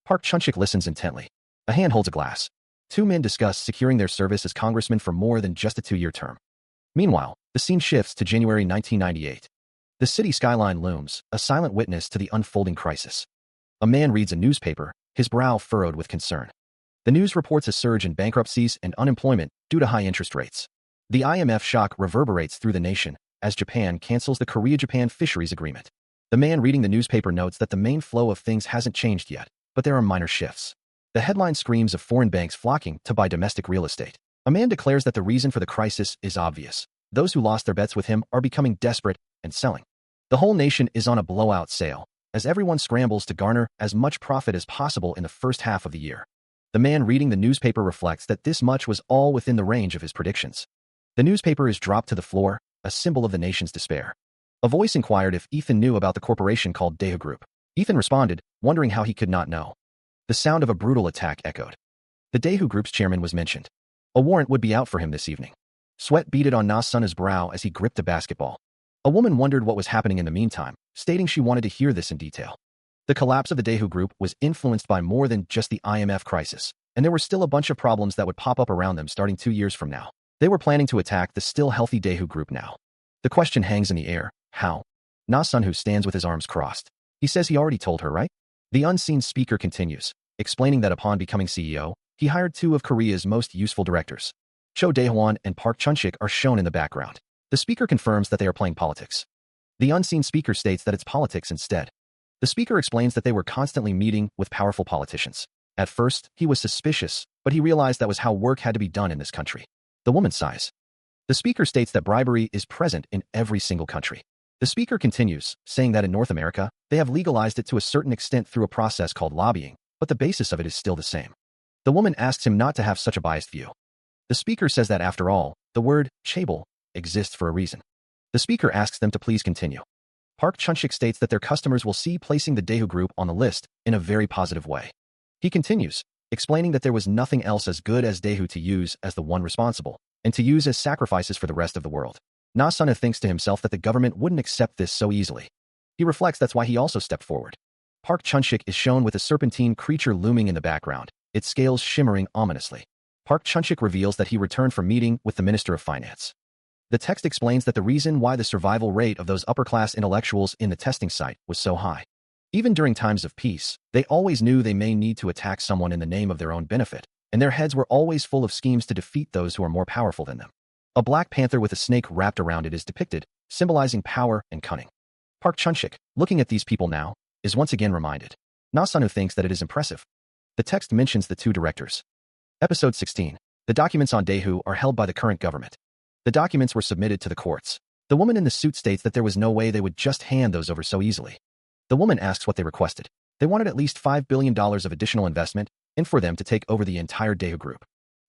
Park Chun-sik listens intently. A hand holds a glass. Two men discuss securing their service as congressmen for more than just a 2-year term. Meanwhile, The scene shifts to January 1998. The city skyline looms, a silent witness to the unfolding crisis. A man reads a newspaper, his brow furrowed with concern. The news reports a surge in bankruptcies and unemployment due to high interest rates. The IMF shock reverberates through the nation as Japan cancels the Korea-Japan fisheries agreement. The man reading the newspaper notes that the main flow of things hasn't changed yet, but there are minor shifts. The headline screams of foreign banks flocking to buy domestic real estate. A man declares that the reason for the crisis is obvious. Those who lost their bets with him are becoming desperate and selling. The whole nation is on a blowout sale, as everyone scrambles to garner as much profit as possible in the first half of the year. The man reading the newspaper reflects that this much was all within the range of his predictions. The newspaper is dropped to the floor, a symbol of the nation's despair. A voice inquired if Ethan knew about the corporation called Daewoo Group. Ethan responded, wondering how he could not know. The sound of a brutal attack echoed. The Daewoo Group's chairman was mentioned. A warrant would be out for him this evening. Sweat beaded on Na-sun's brow as he gripped a basketball. A woman wondered what was happening in the meantime, stating she wanted to hear this in detail. The collapse of the Daewoo Group was influenced by more than just the IMF crisis, and there were still a bunch of problems that would pop up around them starting 2 years from now. They were planning to attack the still healthy Daewoo Group now. The question hangs in the air, how? Na-sun, who stands with his arms crossed. He says he already told her, right? The unseen speaker continues, explaining that upon becoming CEO, he hired 2 of Korea's most useful directors. Cho Dae-hwan and Park Chun-sik are shown in the background. The speaker confirms that they are playing politics. The unseen speaker states that it's politics instead. The speaker explains that they were constantly meeting with powerful politicians. At first, he was suspicious, but he realized that was how work had to be done in this country. The woman sighs. The speaker states that bribery is present in every single country. The speaker continues, saying that in North America, they have legalized it to a certain extent through a process called lobbying, but the basis of it is still the same. The woman asks him not to have such a biased view. The speaker says that after all, the word chaebol exists for a reason. The speaker asks them to please continue. Park Chun-sik states that their customers will see placing the Daewoo Group on the list in a very positive way. He continues, explaining that there was nothing else as good as Daewoo to use as the one responsible, and to use as sacrifices for the rest of the world. Na-sun thinks to himself that the government wouldn't accept this so easily. He reflects that's why he also stepped forward. Park Chun-sik is shown with a serpentine creature looming in the background, its scales shimmering ominously. Park Chun-sik reveals that he returned from meeting with the Minister of Finance. The text explains that the reason why the survival rate of those upper-class intellectuals in the testing site was so high. Even during times of peace, they always knew they may need to attack someone in the name of their own benefit, and their heads were always full of schemes to defeat those who are more powerful than them. A black panther with a snake wrapped around it is depicted, symbolizing power and cunning. Park Chun-sik, looking at these people now, is once again reminded. Na-sun thinks that it is impressive. The text mentions the 2 directors. Episode 16. The documents on Daewoo are held by the current government. The documents were submitted to the courts. The woman in the suit states that there was no way they would just hand those over so easily. The woman asks what they requested. They wanted at least $5 billion of additional investment and for them to take over the entire Daewoo Group.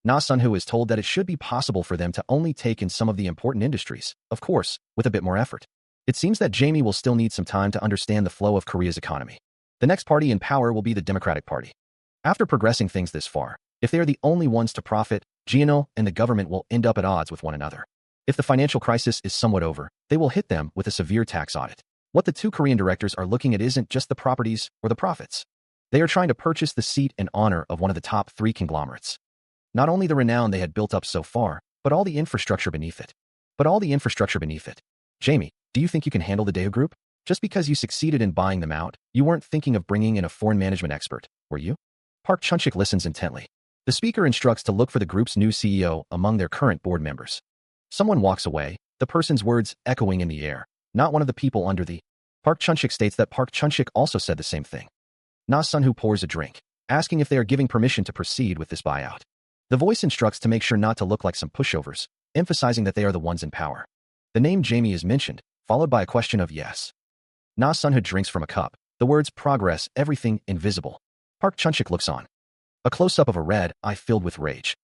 Na-sun is told that it should be possible for them to only take in some of the important industries, of course, with a bit more effort. It seems that Jamie will still need some time to understand the flow of Korea's economy. The next party in power will be the Democratic Party. After progressing things this far, if they are the only ones to profit, Gino and the government will end up at odds with one another. If the financial crisis is somewhat over, they will hit them with a severe tax audit. What the 2 Korean directors are looking at isn't just the properties or the profits. They are trying to purchase the seat and honor of one of the top 3 conglomerates. Not only the renown they had built up so far, but all the infrastructure beneath it. Jamie, do you think you can handle the Daewoo Group? Just because you succeeded in buying them out, you weren't thinking of bringing in a foreign management expert, were you? Park Chun-sik listens intently. The speaker instructs to look for the group's new CEO among their current board members. Someone walks away, the person's words echoing in the air. Not one of the people under the... Park Chun-sik states that Park Chun-sik also said the same thing. Na-sun pours a drink, asking if they are giving permission to proceed with this buyout. The voice instructs to make sure not to look like some pushovers, emphasizing that they are the ones in power. The name Jamie is mentioned, followed by a question of yes. Na-sun drinks from a cup, the words progress, everything, invisible. Park Chun-sik looks on. A close-up of a red eye filled with rage.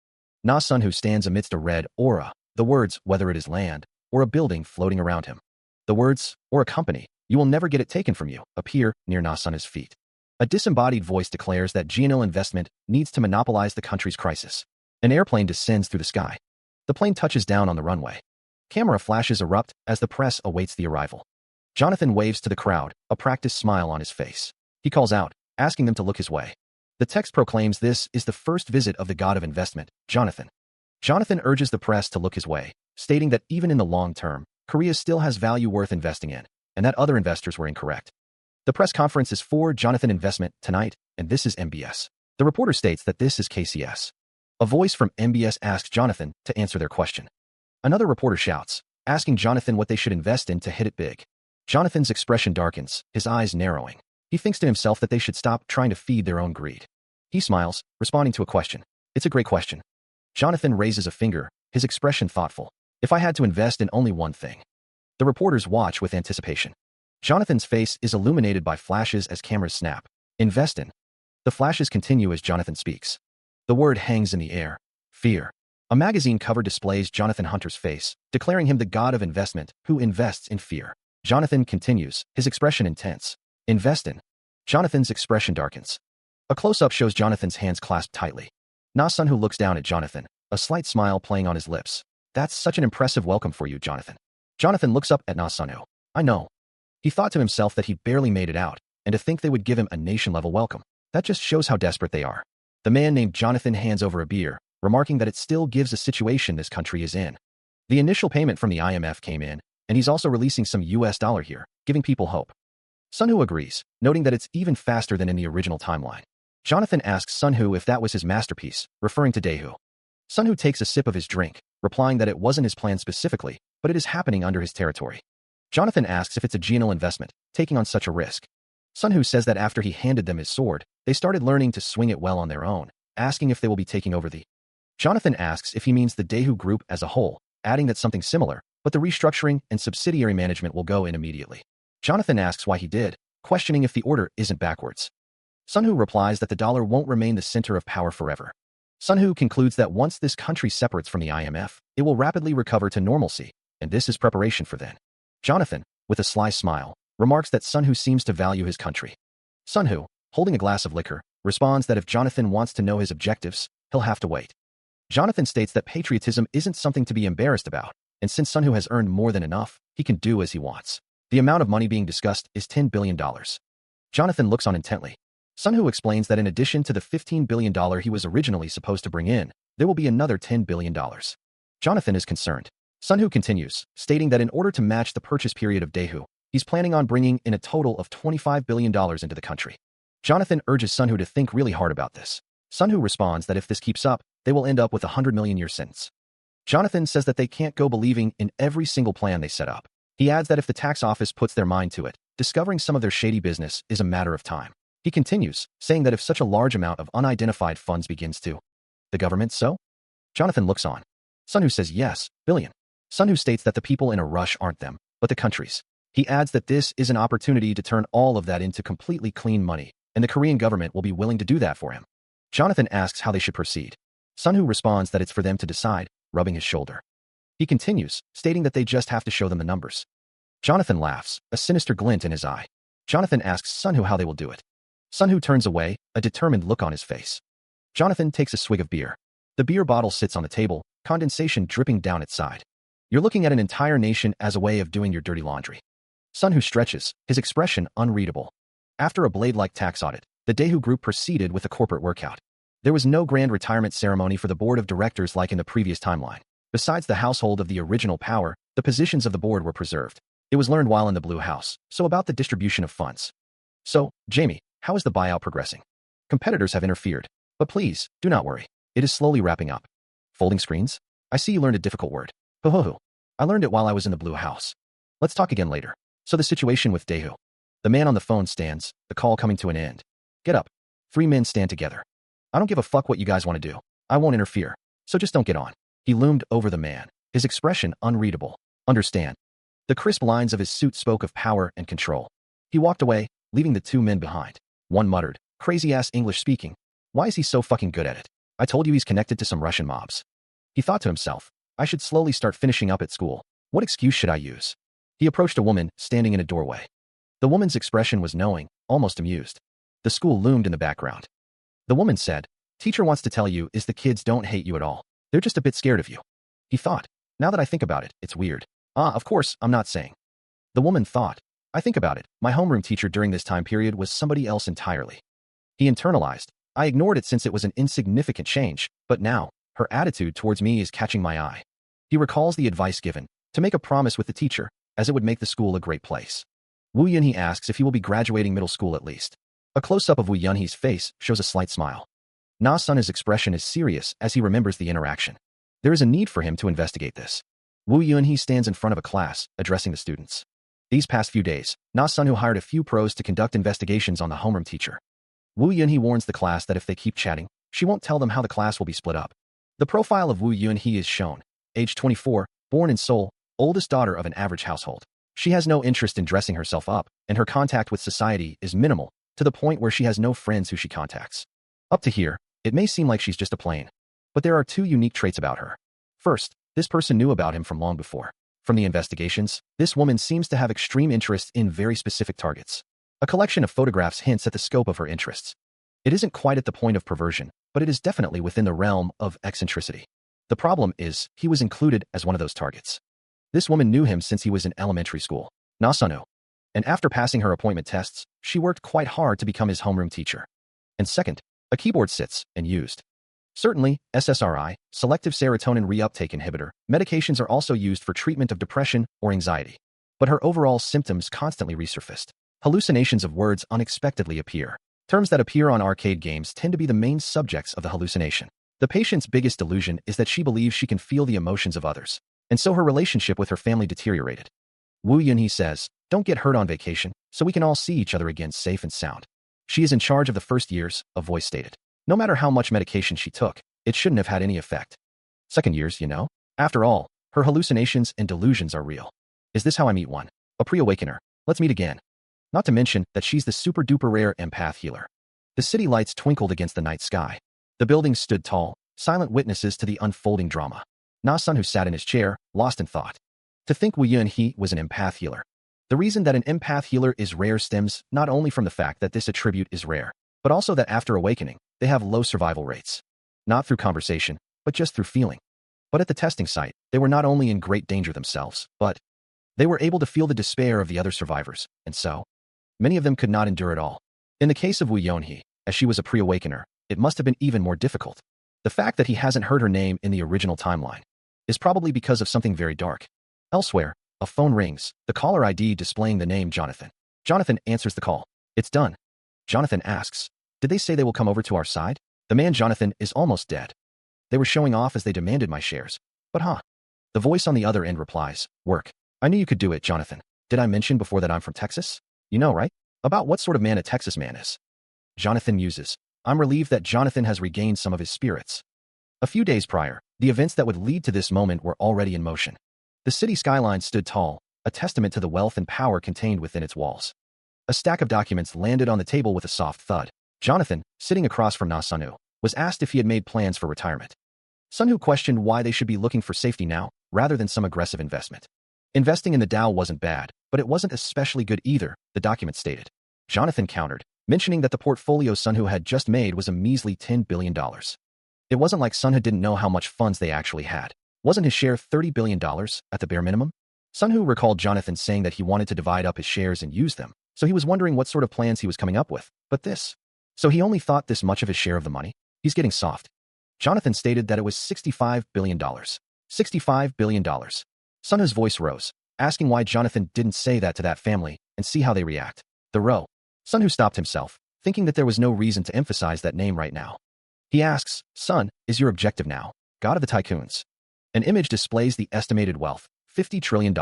Na-sun stands amidst a red aura, the words, whether it is land or a building floating around him. The words, or a company, you will never get it taken from you, appear near Na-sun's feet. A disembodied voice declares that GNL Investment needs to monopolize the country's crisis. An airplane descends through the sky. The plane touches down on the runway. Camera flashes erupt as the press awaits the arrival. Jonathan waves to the crowd, a practiced smile on his face. He calls out, asking them to look his way. The text proclaims this is the first visit of the god of investment, Jonathan. Jonathan urges the press to look his way, stating that even in the long term, Korea still has value worth investing in, and that other investors were incorrect. The press conference is for Jonathan Investment tonight, and this is MBS. The reporter states that this is KCS. A voice from MBS asks Jonathan to answer their question. Another reporter shouts, asking Jonathan what they should invest in to hit it big. Jonathan's expression darkens, his eyes narrowing. He thinks to himself that they should stop trying to feed their own greed. He smiles, responding to a question. It's a great question. Jonathan raises a finger, his expression thoughtful. If I had to invest in only one thing. The reporters watch with anticipation. Jonathan's face is illuminated by flashes as cameras snap. Invest in. The flashes continue as Jonathan speaks. The word hangs in the air. Fear. A magazine cover displays Jonathan Hunter's face, declaring him the god of investment who invests in fear. Jonathan continues, his expression intense. Invest in. Jonathan's expression darkens. A close-up shows Jonathan's hands clasped tightly. Na Sun-who looks down at Jonathan, a slight smile playing on his lips. That's such an impressive welcome for you, Jonathan. Jonathan looks up at Na Sun-who. I know. He thought to himself that he barely made it out, and to think they would give him a nation-level welcome. That just shows how desperate they are. The man named Jonathan hands over a beer, remarking that it still gives a situation this country is in. The initial payment from the IMF came in, and he's also releasing some US dollar here, giving people hope. Sun-who agrees, noting that it's even faster than in the original timeline. Jonathan asks Sun-who if that was his masterpiece, referring to Dae-who. Sun-who takes a sip of his drink, replying that it wasn't his plan specifically, but it is happening under his territory. Jonathan asks if it's a genial investment, taking on such a risk. Sun-who says that after he handed them his sword, they started learning to swing it well on their own, asking if they will be taking over the. Jonathan asks if he means the Dae-who group as a whole, adding that something similar, but the restructuring and subsidiary management will go in immediately. Jonathan asks why he did, questioning if the order isn't backwards. Sun-who replies that the dollar won't remain the center of power forever. Sun-who concludes that once this country separates from the IMF, it will rapidly recover to normalcy, and this is preparation for then. Jonathan, with a sly smile, remarks that Sun-who seems to value his country. Sun-who, holding a glass of liquor, responds that if Jonathan wants to know his objectives, he'll have to wait. Jonathan states that patriotism isn't something to be embarrassed about, and since Sun-who has earned more than enough, he can do as he wants. The amount of money being discussed is $10 billion. Jonathan looks on intently. Sun-who explains that in addition to the $15 billion he was originally supposed to bring in, there will be another $10 billion. Jonathan is concerned. Sun-who continues, stating that in order to match the purchase period of Dae-who, he's planning on bringing in a total of $25 billion into the country. Jonathan urges Sun-who to think really hard about this. Sun-who responds that if this keeps up, they will end up with a 100-million-year sentence. Jonathan says that they can't go believing in every single plan they set up. He adds that if the tax office puts their mind to it, discovering some of their shady business is a matter of time. He continues, saying that if such a large amount of unidentified funds begins to. The government so? Jonathan looks on. Sun-who says yes, billion. Sun-who states that the people in a rush aren't them, but the countries. He adds that this is an opportunity to turn all of that into completely clean money, and the Korean government will be willing to do that for him. Jonathan asks how they should proceed. Sun-who responds that it's for them to decide, rubbing his shoulder. He continues, stating that they just have to show them the numbers. Jonathan laughs, a sinister glint in his eye. Jonathan asks Sun-who how they will do it. Sun-who turns away, a determined look on his face. Jonathan takes a swig of beer. The beer bottle sits on the table, condensation dripping down its side. You're looking at an entire nation as a way of doing your dirty laundry. Sun-who stretches, his expression unreadable. After a blade-like tax audit, the Dae-who group proceeded with a corporate workout. There was no grand retirement ceremony for the board of directors like in the previous timeline. Besides the household of the original power, the positions of the board were preserved. It was learned while in the Blue House, so about the distribution of funds. So, Jamie, how is the buyout progressing? Competitors have interfered, but please, do not worry. It is slowly wrapping up. Folding screens? I see you learned a difficult word. Ho ho ho. I learned it while I was in the Blue House. Let's talk again later. So the situation with Dae-who. The man on the phone stands, the call coming to an end. Get up. 3 men stand together. I don't give a fuck what you guys want to do. I won't interfere. So just don't get on. He loomed over the man, his expression unreadable. Understand. The crisp lines of his suit spoke of power and control. He walked away, leaving the 2 men behind. One muttered, crazy-ass English speaking. Why is he so fucking good at it? I told you he's connected to some Russian mobs. He thought to himself, I should slowly start finishing up at school. What excuse should I use? He approached a woman standing in a doorway. The woman's expression was knowing, almost amused. The school loomed in the background. The woman said, teacher wants to tell you is the kids don't hate you at all. They're just a bit scared of you. He thought, now that I think about it, it's weird. Of course, I'm not saying. The woman thought, I think about it, my homeroom teacher during this time period was somebody else entirely. He internalized, I ignored it since it was an insignificant change, but now, Her attitude towards me is catching my eye. He recalls the advice given, to make a promise with the teacher, as it would make the school a great place. Wu Yunhee asks if he will be graduating middle school at least. A close-up of Wu Yunhee's face shows a slight smile. Na Sun's expression is serious as he remembers the interaction. There is a need for him to investigate this. Wu Yunhee stands in front of a class, addressing the students. These past few days, Na Sunhu hired a few pros to conduct investigations on the homeroom teacher. Wu Yunhee warns the class that if they keep chatting, she won't tell them how the class will be split up. The profile of Wu Yunhee is shown. Age 24, born in Seoul, oldest daughter of an average household. She has no interest in dressing herself up, and her contact with society is minimal, to the point where she has no friends who she contacts. Up to here, it may seem like she's just a plain. But there are two unique traits about her. First, this person knew about him from long before. From the investigations, this woman seems to have extreme interest in very specific targets. A collection of photographs hints at the scope of her interests. It isn't quite at the point of perversion, but it is definitely within the realm of eccentricity. The problem is, he was included as one of those targets. This woman knew him since he was in elementary school, Na Sunho. And after passing her appointment tests, she worked quite hard to become his homeroom teacher. And second, a keyboard sits and used. Certainly, SSRI, selective serotonin reuptake inhibitor, medications are also used for treatment of depression or anxiety. But her overall symptoms constantly resurfaced. Hallucinations of words unexpectedly appear. Terms that appear on arcade games tend to be the main subjects of the hallucination. The patient's biggest delusion is that she believes she can feel the emotions of others, and so her relationship with her family deteriorated. Wu Yunhee says, "Don't get hurt on vacation, so we can all see each other again safe and sound." She is in charge of the first years, a voice stated. No matter how much medication she took, it shouldn't have had any effect. Second years, you know? After all, her hallucinations and delusions are real. Is this how I meet one? A pre-awakener. Let's meet again. Not to mention that she's the super-duper rare empath healer. The city lights twinkled against the night sky. The buildings stood tall, silent witnesses to the unfolding drama. Na Sun, who sat in his chair, lost in thought. To think Wu Yunhee was an empath healer. The reason that an empath healer is rare stems not only from the fact that this attribute is rare, but also that after awakening, they have low survival rates. Not through conversation, but just through feeling. But at the testing site, they were not only in great danger themselves, but they were able to feel the despair of the other survivors, and so many of them could not endure it all. In the case of Wu Yunhee, as she was a pre-awakener, it must have been even more difficult. The fact that he hasn't heard her name in the original timeline is probably because of something very dark. Elsewhere, a phone rings, the caller ID displaying the name Jonathan. Jonathan answers the call. It's done. Jonathan asks, "Did they say they will come over to our side?" The man Jonathan is almost dead. "They were showing off as they demanded my shares. But huh." The voice on the other end replies, "Work. I knew you could do it, Jonathan. Did I mention before that I'm from Texas? You know, right? About what sort of man a Texas man is." Jonathan muses. I'm relieved that Jonathan has regained some of his spirits. A few days prior, the events that would lead to this moment were already in motion. The city skyline stood tall, a testament to the wealth and power contained within its walls. A stack of documents landed on the table with a soft thud. Jonathan, sitting across from Na Sunhu, was asked if he had made plans for retirement. Sunhu questioned why they should be looking for safety now, rather than some aggressive investment. Investing in the Dow wasn't bad, but it wasn't especially good either, the document stated. Jonathan countered, mentioning that the portfolio Sunhu had just made was a measly $10 billion. It wasn't like Sunhu didn't know how much funds they actually had. Wasn't his share $30 billion, at the bare minimum? Sunhu recalled Jonathan saying that he wanted to divide up his shares and use them, so he was wondering what sort of plans he was coming up with. But this. So he only thought this much of his share of the money? He's getting soft. Jonathan stated that it was $65 billion. $65 billion. Sunhu's voice rose, asking why Jonathan didn't say that to that family and see how they react. The row. Sunhu stopped himself, thinking that there was no reason to emphasize that name right now. He asks, "Son, is your objective now? God of the tycoons." An image displays the estimated wealth, $50 trillion.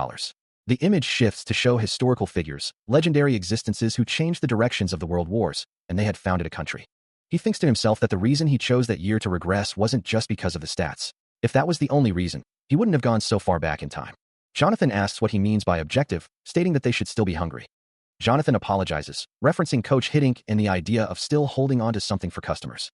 The image shifts to show historical figures, legendary existences who changed the directions of the world wars, and they had founded a country. He thinks to himself that the reason he chose that year to regress wasn't just because of the stats. If that was the only reason, he wouldn't have gone so far back in time. Jonathan asks what he means by objective, stating that they should still be hungry. Jonathan apologizes, referencing Coach Hiddink and the idea of still holding on to something for customers.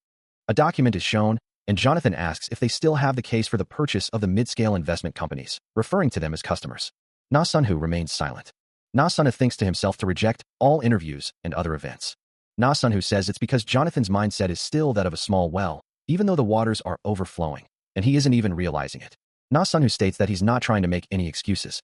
A document is shown, and Jonathan asks if they still have the case for the purchase of the mid-scale investment companies, referring to them as customers. Na Sunhu remains silent. Na Sunhu thinks to himself to reject all interviews and other events. Na Sunhu says it's because Jonathan's mindset is still that of a small well, even though the waters are overflowing, and he isn't even realizing it. Na Sunhu states that he's not trying to make any excuses.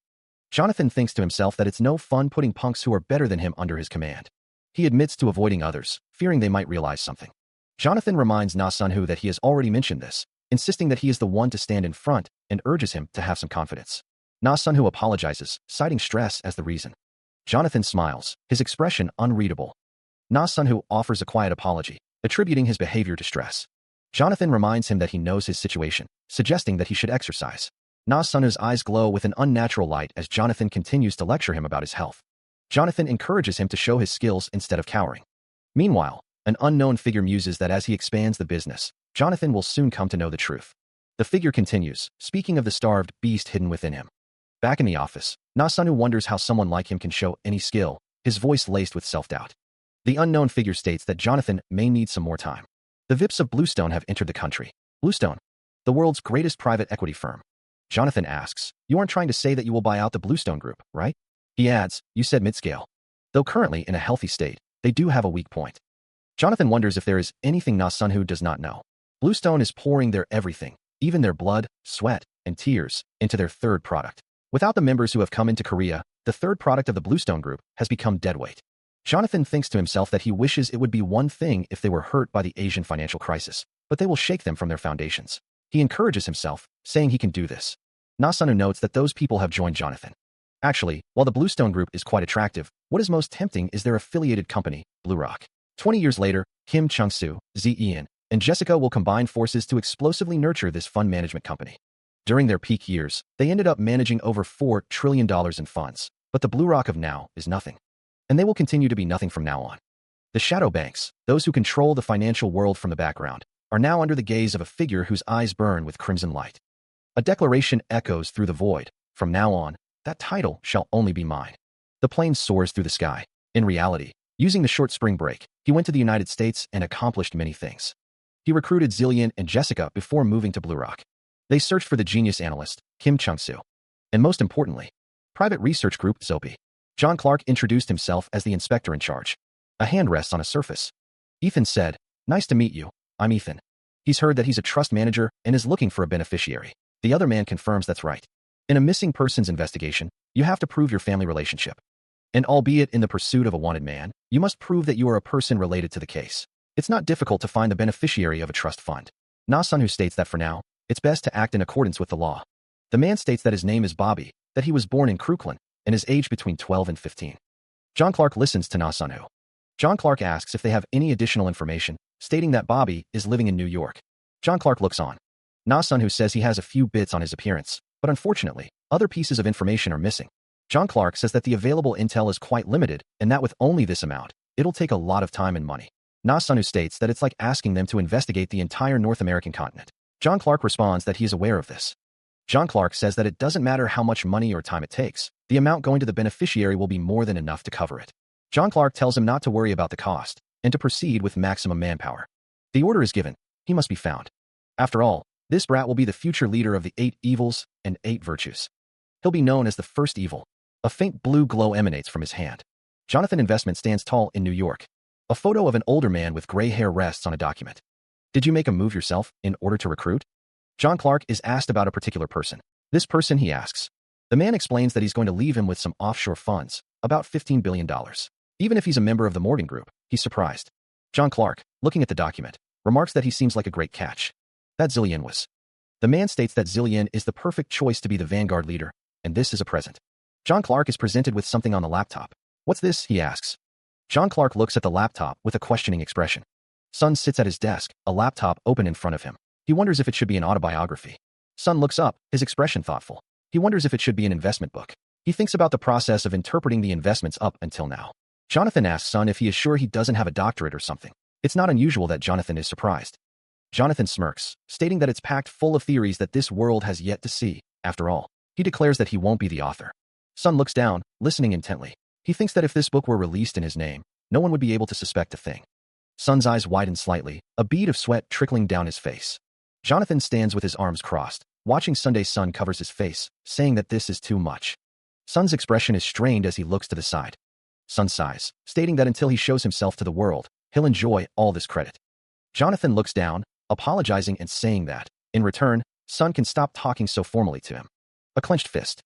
Jonathan thinks to himself that it's no fun putting punks who are better than him under his command. He admits to avoiding others, fearing they might realize something. Jonathan reminds Na Sunhu that he has already mentioned this, insisting that he is the one to stand in front and urges him to have some confidence. Na Sunho apologizes, citing stress as the reason. Jonathan smiles, his expression unreadable. Na Sunho offers a quiet apology, attributing his behavior to stress. Jonathan reminds him that he knows his situation, suggesting that he should exercise. Na Sunho's eyes glow with an unnatural light as Jonathan continues to lecture him about his health. Jonathan encourages him to show his skills instead of cowering. Meanwhile, an unknown figure muses that as he expands the business, Jonathan will soon come to know the truth. The figure continues, speaking of the starved beast hidden within him. Back in the office, Na Sunho wonders how someone like him can show any skill, his voice laced with self-doubt. The unknown figure states that Jonathan may need some more time. The VIPs of Bluestone have entered the country. Bluestone, the world's greatest private equity firm. Jonathan asks, "You aren't trying to say that you will buy out the Bluestone Group, right?" He adds, "You said mid-scale. Though currently in a healthy state, they do have a weak point." Jonathan wonders if there is anything Na Sunho does not know. Bluestone is pouring their everything, even their blood, sweat, and tears, into their third product. Without the members who have come into Korea, the third product of the Bluestone Group has become deadweight. Jonathan thinks to himself that he wishes it would be one thing if they were hurt by the Asian financial crisis, but they will shake them from their foundations. He encourages himself, saying he can do this. Na Sunho notes that those people have joined Jonathan. Actually, while the Bluestone Group is quite attractive, what is most tempting is their affiliated company, Blue Rock. 20 years later, Kim Chung-soo, Zi Ian, and Jessica will combine forces to explosively nurture this fund management company. During their peak years, they ended up managing over $4 trillion in funds, but the Blue Rock of now is nothing. And they will continue to be nothing from now on. The shadow banks, those who control the financial world from the background, are now under the gaze of a figure whose eyes burn with crimson light. A declaration echoes through the void. From now on, that title shall only be mine. The plane soars through the sky. In reality, using the short spring break, he went to the United States and accomplished many things. He recruited Zillian and Jessica before moving to Blue Rock. They searched for the genius analyst, Kim Chung-soo. And most importantly, private research group Zopi. John Clark introduced himself as the inspector in charge. A hand rests on a surface. Ethan said, "Nice to meet you, I'm Ethan." He's heard that he's a trust manager and is looking for a beneficiary. The other man confirms that's right. In a missing persons investigation, you have to prove your family relationship. And albeit in the pursuit of a wanted man, you must prove that you are a person related to the case. It's not difficult to find the beneficiary of a trust fund. Na Sunho states that for now, it's best to act in accordance with the law. The man states that his name is Bobby, that he was born in Crooklyn, and is aged between 12 and 15. John Clark listens to Na Sunho. John Clark asks if they have any additional information, stating that Bobby is living in New York. John Clark looks on. Na Sunho says he has a few bits on his appearance, but unfortunately, other pieces of information are missing. John Clark says that the available intel is quite limited, and that with only this amount, it'll take a lot of time and money. Na Sunho states that it's like asking them to investigate the entire North American continent. John Clark responds that he is aware of this. John Clark says that it doesn't matter how much money or time it takes, the amount going to the beneficiary will be more than enough to cover it. John Clark tells him not to worry about the cost, and to proceed with maximum manpower. The order is given. He must be found. After all, this brat will be the future leader of the 8 evils and 8 virtues. He'll be known as the first evil. A faint blue glow emanates from his hand. Jonathan Investment stands tall in New York. A photo of an older man with gray hair rests on a document. Did you make a move yourself in order to recruit? John Clark is asked about a particular person. This person, he asks. The man explains that he's going to leave him with some offshore funds, about $15 billion. Even if he's a member of the Morgan Group, he's surprised. John Clark, looking at the document, remarks that he seems like a great catch. That Zillian was. The man states that Zillian is the perfect choice to be the vanguard leader, and this is a present. John Clark is presented with something on the laptop. What's this, he asks. John Clark looks at the laptop with a questioning expression. Sun sits at his desk, a laptop open in front of him. He wonders if it should be an autobiography. Sun looks up, his expression thoughtful. He wonders if it should be an investment book. He thinks about the process of interpreting the investments up until now. Jonathan asks Sun if he is sure he doesn't have a doctorate or something. It's not unusual that Jonathan is surprised. Jonathan smirks, stating that it's packed full of theories that this world has yet to see. After all, he declares that he won't be the author. Sun looks down, listening intently. He thinks that if this book were released in his name, no one would be able to suspect a thing. Sun's eyes widen slightly, a bead of sweat trickling down his face. Jonathan stands with his arms crossed, watching Sunday Sun covers his face, saying that this is too much. Sun's expression is strained as he looks to the side. Sun sighs, stating that until he shows himself to the world, he'll enjoy all this credit. Jonathan looks down, apologizing and saying that, in return, Sun can stop talking so formally to him. A clenched fist.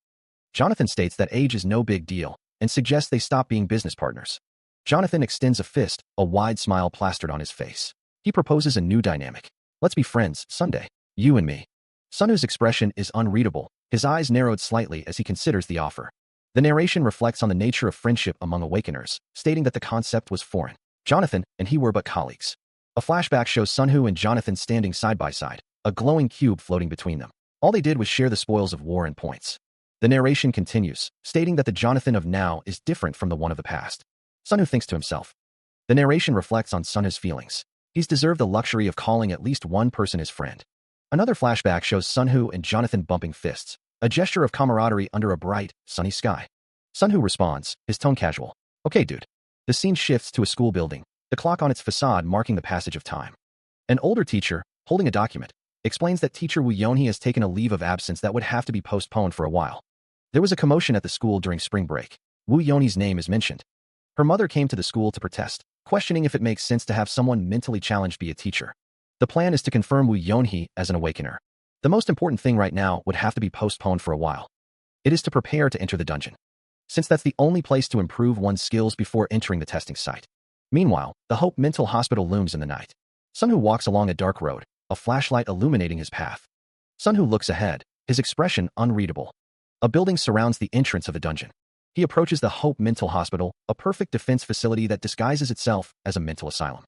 Jonathan states that age is no big deal, and suggests they stop being business partners. Jonathan extends a fist, a wide smile plastered on his face. He proposes a new dynamic. Let's be friends, Sunday. You and me. Sunwoo's expression is unreadable, his eyes narrowed slightly as he considers the offer. The narration reflects on the nature of friendship among awakeners, stating that the concept was foreign. Jonathan and he were but colleagues. A flashback shows Sunwoo and Jonathan standing side by side, a glowing cube floating between them. All they did was share the spoils of war and points. The narration continues, stating that the Jonathan of now is different from the one of the past. Sunwoo thinks to himself. The narration reflects on Sunwoo's feelings. He's deserved the luxury of calling at least one person his friend. Another flashback shows Sunwoo and Jonathan bumping fists, a gesture of camaraderie under a bright, sunny sky. Sunwoo responds, his tone casual. Okay, dude. The scene shifts to a school building, the clock on its facade marking the passage of time. An older teacher, holding a document, explains that teacher Woo Yeonhee has taken a leave of absence that would have to be postponed for a while. There was a commotion at the school during spring break. Woo Yeonhee's name is mentioned. Her mother came to the school to protest, questioning if it makes sense to have someone mentally challenged be a teacher. The plan is to confirm Woo Yeonhee as an awakener. The most important thing right now would have to be postponed for a while. It is to prepare to enter the dungeon, since that's the only place to improve one's skills before entering the testing site. Meanwhile, the Hope Mental Hospital looms in the night. Sunwoo walks along a dark road, a flashlight illuminating his path. Sunwoo looks ahead, his expression unreadable. A building surrounds the entrance of the dungeon. He approaches the Hope Mental Hospital, a perfect defense facility that disguises itself as a mental asylum.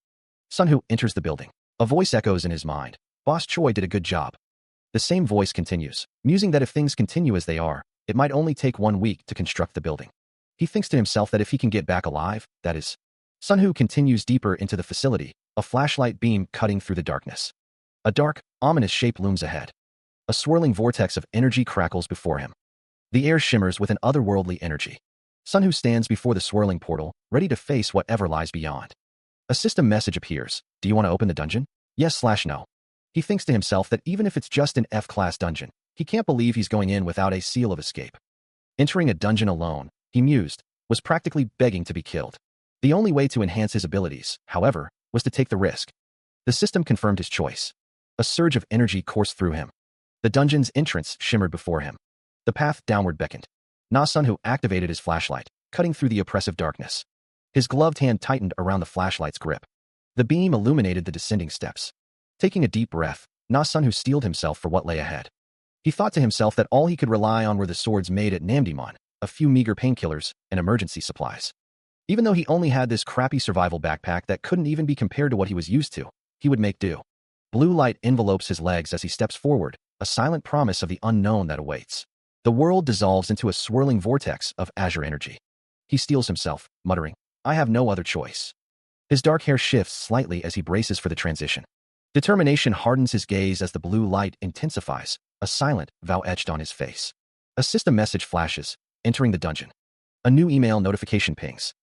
Sunwoo enters the building. A voice echoes in his mind. Boss Choi did a good job. The same voice continues, musing that if things continue as they are, it might only take 1 week to construct the building. He thinks to himself that if he can get back alive, that is. Sunwoo continues deeper into the facility, a flashlight beam cutting through the darkness. A dark, ominous shape looms ahead. A swirling vortex of energy crackles before him. The air shimmers with an otherworldly energy. Sunwoo stands before the swirling portal, ready to face whatever lies beyond. A system message appears. Do you want to open the dungeon? Yes/no. He thinks to himself that even if it's just an F-class dungeon, he can't believe he's going in without a seal of escape. Entering a dungeon alone, he mused, was practically begging to be killed. The only way to enhance his abilities, however, was to take the risk. The system confirmed his choice. A surge of energy coursed through him. The dungeon's entrance shimmered before him. The path downward beckoned. Sunwoo activated his flashlight, cutting through the oppressive darkness. His gloved hand tightened around the flashlight's grip. The beam illuminated the descending steps. Taking a deep breath, Sunwoo steeled himself for what lay ahead. He thought to himself that all he could rely on were the swords made at Namdaemun, a few meager painkillers, and emergency supplies. Even though he only had this crappy survival backpack that couldn't even be compared to what he was used to, he would make do. Blue light envelopes his legs as he steps forward, a silent promise of the unknown that awaits. The world dissolves into a swirling vortex of azure energy. He steels himself, muttering, I have no other choice. His dark hair shifts slightly as he braces for the transition. Determination hardens his gaze as the blue light intensifies, a silent vow etched on his face. A system message flashes, entering the dungeon. A new email notification pings.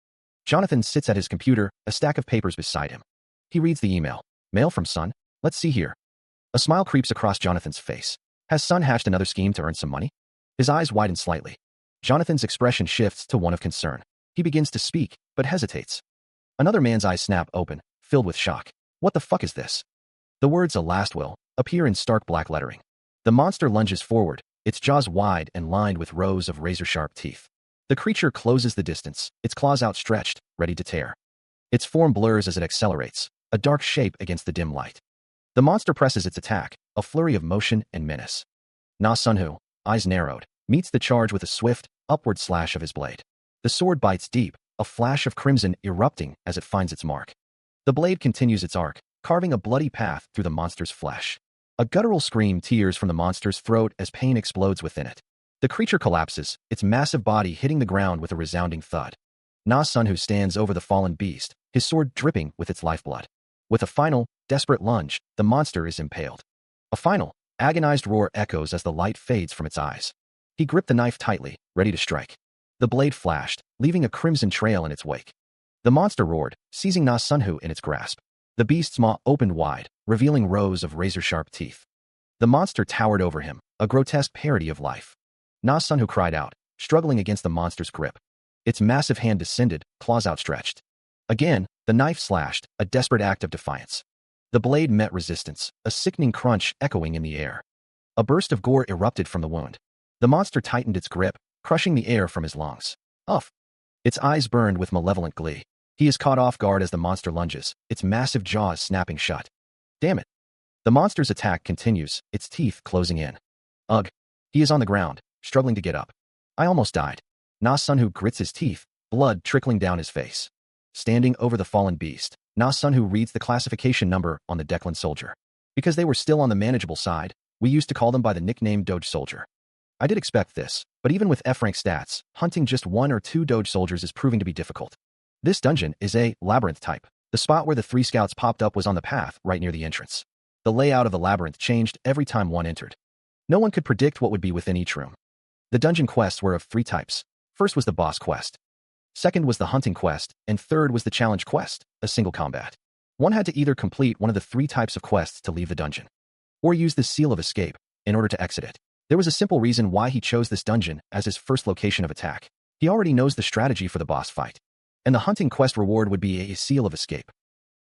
Jonathan sits at his computer, a stack of papers beside him. He reads the email. Mail from Sun? Let's see here. A smile creeps across Jonathan's face. Has Sun hatched another scheme to earn some money? His eyes widen slightly. Jonathan's expression shifts to one of concern. He begins to speak, but hesitates. Another man's eyes snap open, filled with shock. What the fuck is this? The words "a last will" appear in stark black lettering. The monster lunges forward, its jaws wide and lined with rows of razor-sharp teeth. The creature closes the distance, its claws outstretched, ready to tear. Its form blurs as it accelerates, a dark shape against the dim light. The monster presses its attack, a flurry of motion and menace. Sunwoo, eyes narrowed, meets the charge with a swift, upward slash of his blade. The sword bites deep, a flash of crimson erupting as it finds its mark. The blade continues its arc, carving a bloody path through the monster's flesh. A guttural scream tears from the monster's throat as pain explodes within it. The creature collapses, its massive body hitting the ground with a resounding thud. Sunwoo stands over the fallen beast, his sword dripping with its lifeblood. With a final, desperate lunge, the monster is impaled. A final, agonized roar echoes as the light fades from its eyes. He gripped the knife tightly, ready to strike. The blade flashed, leaving a crimson trail in its wake. The monster roared, seizing Sunwoo in its grasp. The beast's maw opened wide, revealing rows of razor-sharp teeth. The monster towered over him, a grotesque parody of life. Sunwoo cried out, struggling against the monster's grip. Its massive hand descended, claws outstretched. Again, the knife slashed, a desperate act of defiance. The blade met resistance, a sickening crunch echoing in the air. A burst of gore erupted from the wound. The monster tightened its grip, crushing the air from his lungs. Uff! Its eyes burned with malevolent glee. He is caught off guard as the monster lunges, its massive jaws snapping shut. Damn it! The monster's attack continues, its teeth closing in. Ugh. He is on the ground, struggling to get up. I almost died. Na Sunhu grits his teeth, blood trickling down his face. Standing over the fallen beast, Na Sunhu reads the classification number on the Declan soldier. Because they were still on the manageable side, we used to call them by the nickname Doge Soldier. I did expect this, but even with F-rank stats, hunting just 1 or 2 Doge soldiers is proving to be difficult. This dungeon is a labyrinth type. The spot where the 3 scouts popped up was on the path right near the entrance. The layout of the labyrinth changed every time one entered. No one could predict what would be within each room. The dungeon quests were of 3 types. First was the boss quest. Second was the hunting quest, and third was the challenge quest, a single combat. One had to either complete one of the 3 types of quests to leave the dungeon, or use the seal of escape in order to exit it. There was a simple reason why he chose this dungeon as his first location of attack. He already knows the strategy for the boss fight, and the hunting quest reward would be a seal of escape.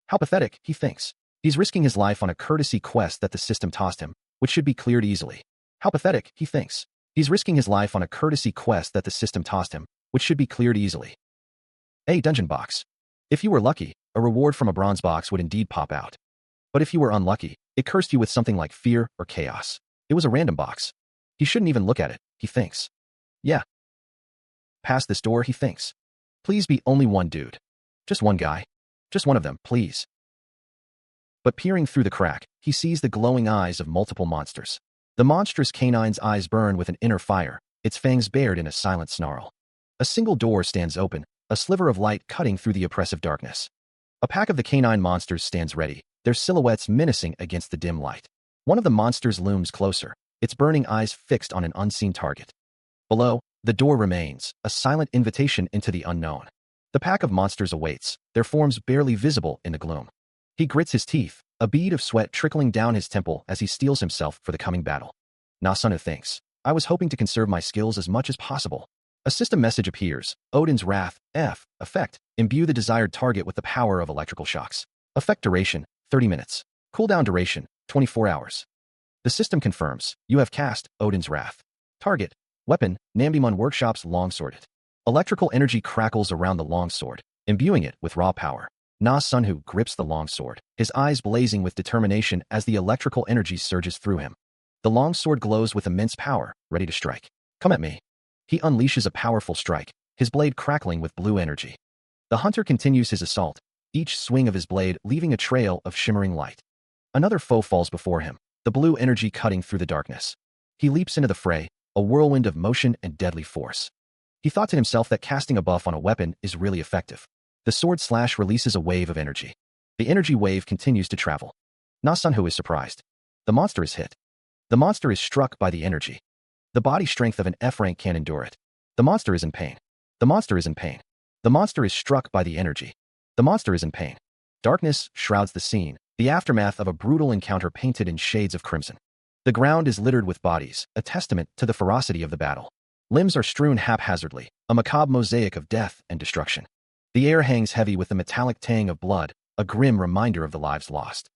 How pathetic, he thinks. He's risking his life on a courtesy quest that the system tossed him, which should be cleared easily. How pathetic, he thinks. He's risking his life on a courtesy quest that the system tossed him, which should be cleared easily. A dungeon box. If you were lucky, a reward from a bronze box would indeed pop out. But if you were unlucky, it cursed you with something like fear or chaos. It was a random box. He shouldn't even look at it, he thinks. Yeah. Past this door, he thinks. Please be only one dude. Just one guy. Just one of them, please. But peering through the crack, he sees the glowing eyes of multiple monsters. The monstrous canine's eyes burn with an inner fire, its fangs bared in a silent snarl. A single door stands open, a sliver of light cutting through the oppressive darkness. A pack of the canine monsters stands ready, their silhouettes menacing against the dim light. One of the monsters looms closer, its burning eyes fixed on an unseen target. Below, the door remains, a silent invitation into the unknown. The pack of monsters awaits, their forms barely visible in the gloom. He grits his teeth, a bead of sweat trickling down his temple as he steels himself for the coming battle. Na Sunhu thinks, I was hoping to conserve my skills as much as possible. A system message appears, Odin's Wrath, F, effect, imbue the desired target with the power of electrical shocks. Effect duration, 30 minutes. Cooldown duration, 24 hours. The system confirms, you have cast Odin's Wrath. Target, weapon, Nambimun Workshop's longsword. Electrical energy crackles around the longsword, imbuing it with raw power. Na Sunhu grips the longsword, his eyes blazing with determination as the electrical energy surges through him. The longsword glows with immense power, ready to strike. Come at me. He unleashes a powerful strike, his blade crackling with blue energy. The hunter continues his assault, each swing of his blade leaving a trail of shimmering light. Another foe falls before him, the blue energy cutting through the darkness. He leaps into the fray, a whirlwind of motion and deadly force. He thought to himself that casting a buff on a weapon is really effective. The sword slash releases a wave of energy. The energy wave continues to travel. Na Sunhu is surprised. The monster is hit. The monster is struck by the energy. The body strength of an F-rank can endure it. The monster is in pain. The monster is in pain. The monster is struck by the energy. The monster is in pain. Darkness shrouds the scene, the aftermath of a brutal encounter painted in shades of crimson. The ground is littered with bodies, a testament to the ferocity of the battle. Limbs are strewn haphazardly, a macabre mosaic of death and destruction. The air hangs heavy with the metallic tang of blood, a grim reminder of the lives lost.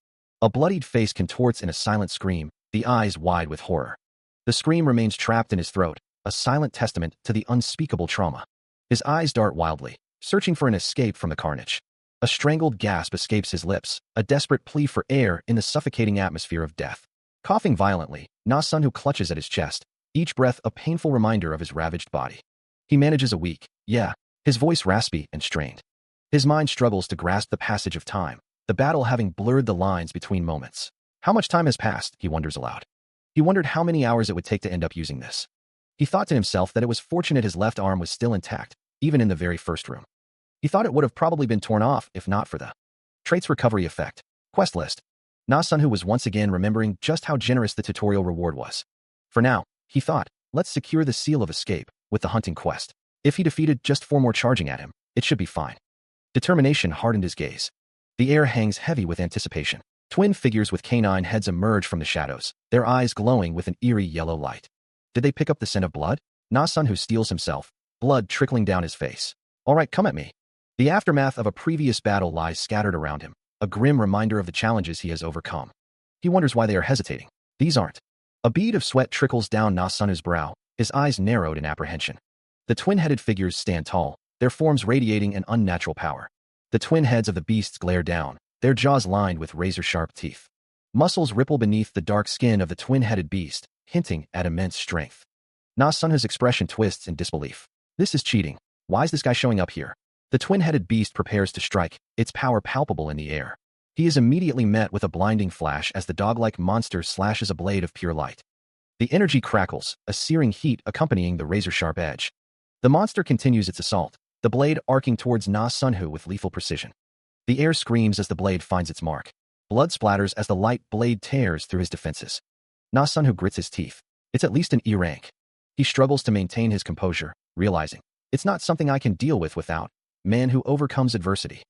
A bloodied face contorts in a silent scream, the eyes wide with horror. The scream remains trapped in his throat, a silent testament to the unspeakable trauma. His eyes dart wildly, searching for an escape from the carnage. A strangled gasp escapes his lips, a desperate plea for air in the suffocating atmosphere of death. Coughing violently, Na Sunhu clutches at his chest, each breath a painful reminder of his ravaged body. He manages a weak, his voice raspy and strained. His mind struggles to grasp the passage of time, the battle having blurred the lines between moments. How much time has passed, he wonders aloud. He wondered how many hours it would take to end up using this. He thought to himself that it was fortunate his left arm was still intact, even in the very first room. He thought it would have probably been torn off if not for the traits recovery effect. Quest list. Na Sunhu was once again remembering just how generous the tutorial reward was. For now, he thought, let's secure the seal of escape with the hunting quest. If he defeated just 4 more charging at him, it should be fine. Determination hardened his gaze. The air hangs heavy with anticipation. Twin figures with canine heads emerge from the shadows, their eyes glowing with an eerie yellow light. Did they pick up the scent of blood? Na Sunhu steels himself, blood trickling down his face. All right, come at me. The aftermath of a previous battle lies scattered around him, a grim reminder of the challenges he has overcome. He wonders why they are hesitating. These aren't. A bead of sweat trickles down Na Sunhu's brow, his eyes narrowed in apprehension. The twin-headed figures stand tall, their forms radiating an unnatural power. The twin heads of the beasts glare down, their jaws lined with razor-sharp teeth. Muscles ripple beneath the dark skin of the twin-headed beast, hinting at immense strength. Na Sunho's expression twists in disbelief. This is cheating. Why is this guy showing up here? The twin-headed beast prepares to strike, its power palpable in the air. He is immediately met with a blinding flash as the dog-like monster slashes a blade of pure light. The energy crackles, a searing heat accompanying the razor-sharp edge. The monster continues its assault, the blade arcing towards Na Sunho with lethal precision. The air screams as the blade finds its mark. Blood splatters as the light blade tears through his defenses. Na Sunho grits his teeth. It's at least an E rank. He struggles to maintain his composure, realizing, it's not something I can deal with without man who overcomes adversity.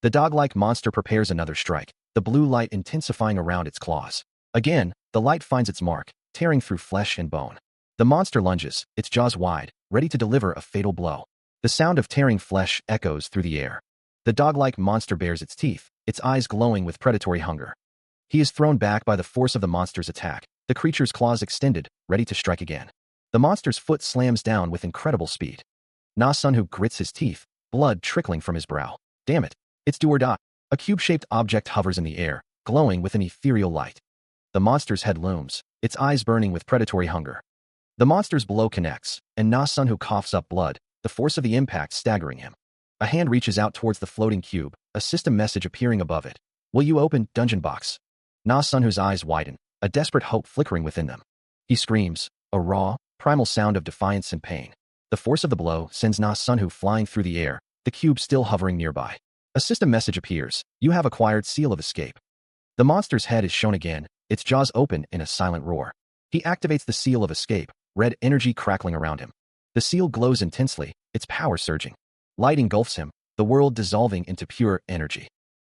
The dog-like monster prepares another strike, the blue light intensifying around its claws. Again, the light finds its mark, tearing through flesh and bone. The monster lunges, its jaws wide, ready to deliver a fatal blow. The sound of tearing flesh echoes through the air. The dog-like monster bares its teeth, its eyes glowing with predatory hunger. He is thrown back by the force of the monster's attack, the creature's claws extended, ready to strike again. The monster's foot slams down with incredible speed. Na Sunho grits his teeth, blood trickling from his brow. Damn it. It's do or die. A cube-shaped object hovers in the air, glowing with an ethereal light. The monster's head looms, its eyes burning with predatory hunger. The monster's blow connects, and Na Sunho coughs up blood, the force of the impact staggering him. A hand reaches out towards the floating cube, a system message appearing above it. Will you open dungeon box? Na Sunho's eyes widen, a desperate hope flickering within them. He screams, a raw, primal sound of defiance and pain. The force of the blow sends Na Sunho flying through the air, the cube still hovering nearby. A system message appears. You have acquired Seal of Escape. The monster's head is shown again, its jaws open in a silent roar. He activates the Seal of Escape, red energy crackling around him. The seal glows intensely, its power surging. Light engulfs him, the world dissolving into pure energy.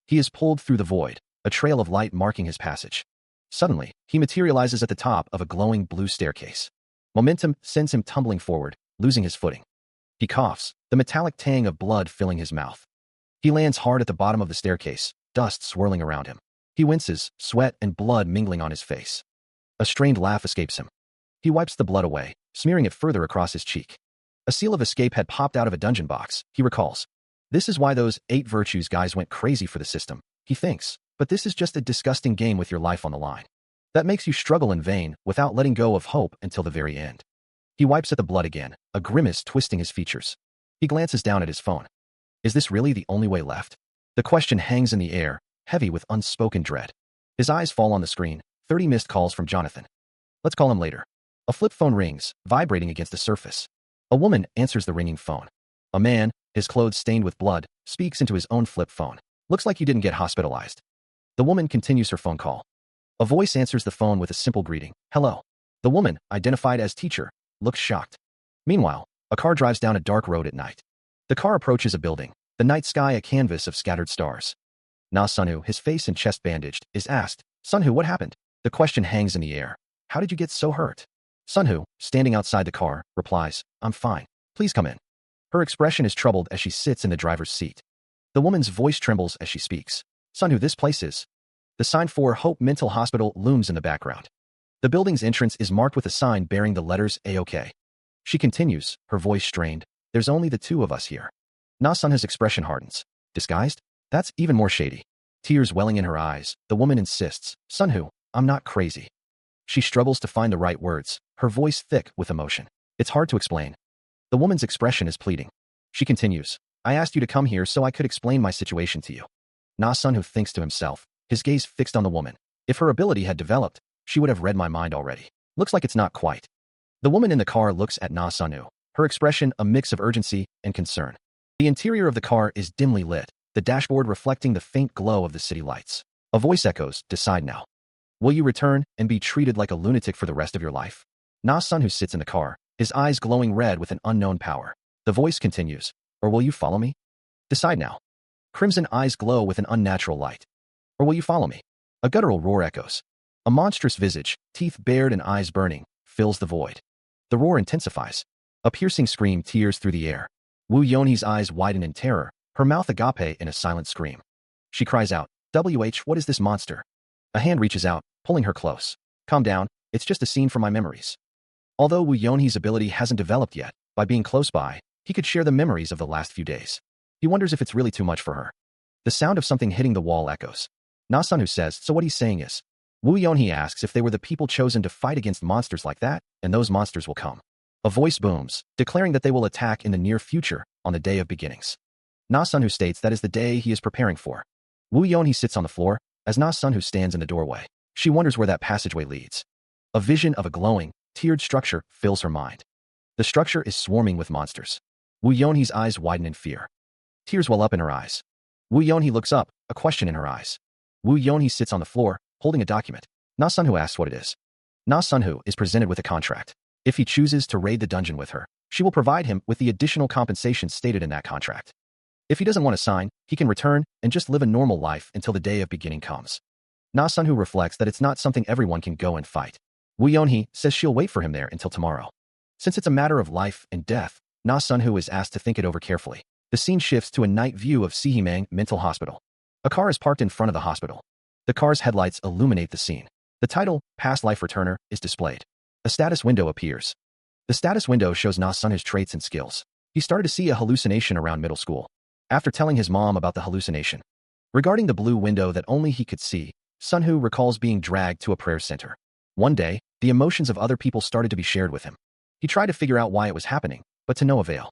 He is pulled through the void, a trail of light marking his passage. Suddenly, he materializes at the top of a glowing blue staircase. Momentum sends him tumbling forward, losing his footing. He coughs, the metallic tang of blood filling his mouth. He lands hard at the bottom of the staircase, dust swirling around him. He winces, sweat and blood mingling on his face. A strained laugh escapes him. He wipes the blood away, smearing it further across his cheek. A Seal of Escape had popped out of a dungeon box, he recalls. This is why those 8 virtues guys went crazy for the system, he thinks, but this is just a disgusting game with your life on the line. That makes you struggle in vain, without letting go of hope until the very end. He wipes at the blood again, a grimace twisting his features. He glances down at his phone. Is this really the only way left? The question hangs in the air, heavy with unspoken dread. His eyes fall on the screen, 30 missed calls from Jonathan. Let's call him later. A flip phone rings, vibrating against the surface. A woman answers the ringing phone. A man, his clothes stained with blood, speaks into his own flip phone. Looks like you didn't get hospitalized. The woman continues her phone call. A voice answers the phone with a simple greeting. Hello. The woman, identified as teacher, looks shocked. Meanwhile, a car drives down a dark road at night. The car approaches a building, the night sky a canvas of scattered stars. Na Sunho, his face and chest bandaged, is asked, Sunho, what happened? The question hangs in the air. How did you get so hurt? Sunho, standing outside the car, replies, I'm fine. Please come in. Her expression is troubled as she sits in the driver's seat. The woman's voice trembles as she speaks. Sunho, this place is. The sign for Hope Mental Hospital looms in the background. The building's entrance is marked with a sign bearing the letters A-OK. She continues, her voice strained. There's only the 2 of us here. Na Sunho's expression hardens. Disguised? That's even more shady. Tears welling in her eyes, the woman insists, Sunho, I'm not crazy. She struggles to find the right words, her voice thick with emotion. It's hard to explain. The woman's expression is pleading. She continues, I asked you to come here so I could explain my situation to you. Na Sunho thinks to himself, his gaze fixed on the woman. If her ability had developed, she would have read my mind already. Looks like it's not quite. The woman in the car looks at Na Sunho, her expression a mix of urgency and concern. The interior of the car is dimly lit, the dashboard reflecting the faint glow of the city lights. A voice echoes, decide now. Will you return and be treated like a lunatic for the rest of your life? Na Sunho sits in the car, his eyes glowing red with an unknown power. The voice continues, or will you follow me? Decide now. Crimson eyes glow with an unnatural light. Or will you follow me? A guttural roar echoes. A monstrous visage, teeth bared and eyes burning, fills the void. The roar intensifies. A piercing scream tears through the air. Wu Yonhee's eyes widen in terror, her mouth agape in a silent scream. She cries out, what is this monster? A hand reaches out, pulling her close. Calm down, it's just a scene from my memories. Although Wu Yonhee's ability hasn't developed yet, by being close by, he could share the memories of the last few days. He wonders if it's really too much for her. The sound of something hitting the wall echoes. Na Sunho says, so what he's saying is, Wu Yonhee asks if they were the people chosen to fight against monsters like that, and those monsters will come. A voice booms, declaring that they will attack in the near future, on the Day of Beginnings. Na Sunhu states that is the day he is preparing for. Wu Yonhee sits on the floor, as Na Sunhu stands in the doorway. She wonders where that passageway leads. A vision of a glowing, tiered structure fills her mind. The structure is swarming with monsters. Wu Yonhee's eyes widen in fear. Tears well up in her eyes. Wu Yonhee looks up, a question in her eyes. Wu Yonhee sits on the floor, holding a document. Na Sunhu asks what it is. Na Sunhu is presented with a contract. If he chooses to raid the dungeon with her, she will provide him with the additional compensation stated in that contract. If he doesn't want to sign, he can return and just live a normal life until the day of beginning comes. Na Sunhu reflects that it's not something everyone can go and fight. Wu Yonhee says she'll wait for him there until tomorrow. Since it's a matter of life and death, Na Sunhu is asked to think it over carefully. The scene shifts to a night view of Sihimang Mental Hospital. A car is parked in front of the hospital. The car's headlights illuminate the scene. The title, Past Life Returner, is displayed. A status window appears. The status window shows Na Sunhu's traits and skills. He started to see a hallucination around middle school. After telling his mom about the hallucination, regarding the blue window that only he could see, Sunhu recalls being dragged to a prayer center. One day, the emotions of other people started to be shared with him. He tried to figure out why it was happening, but to no avail.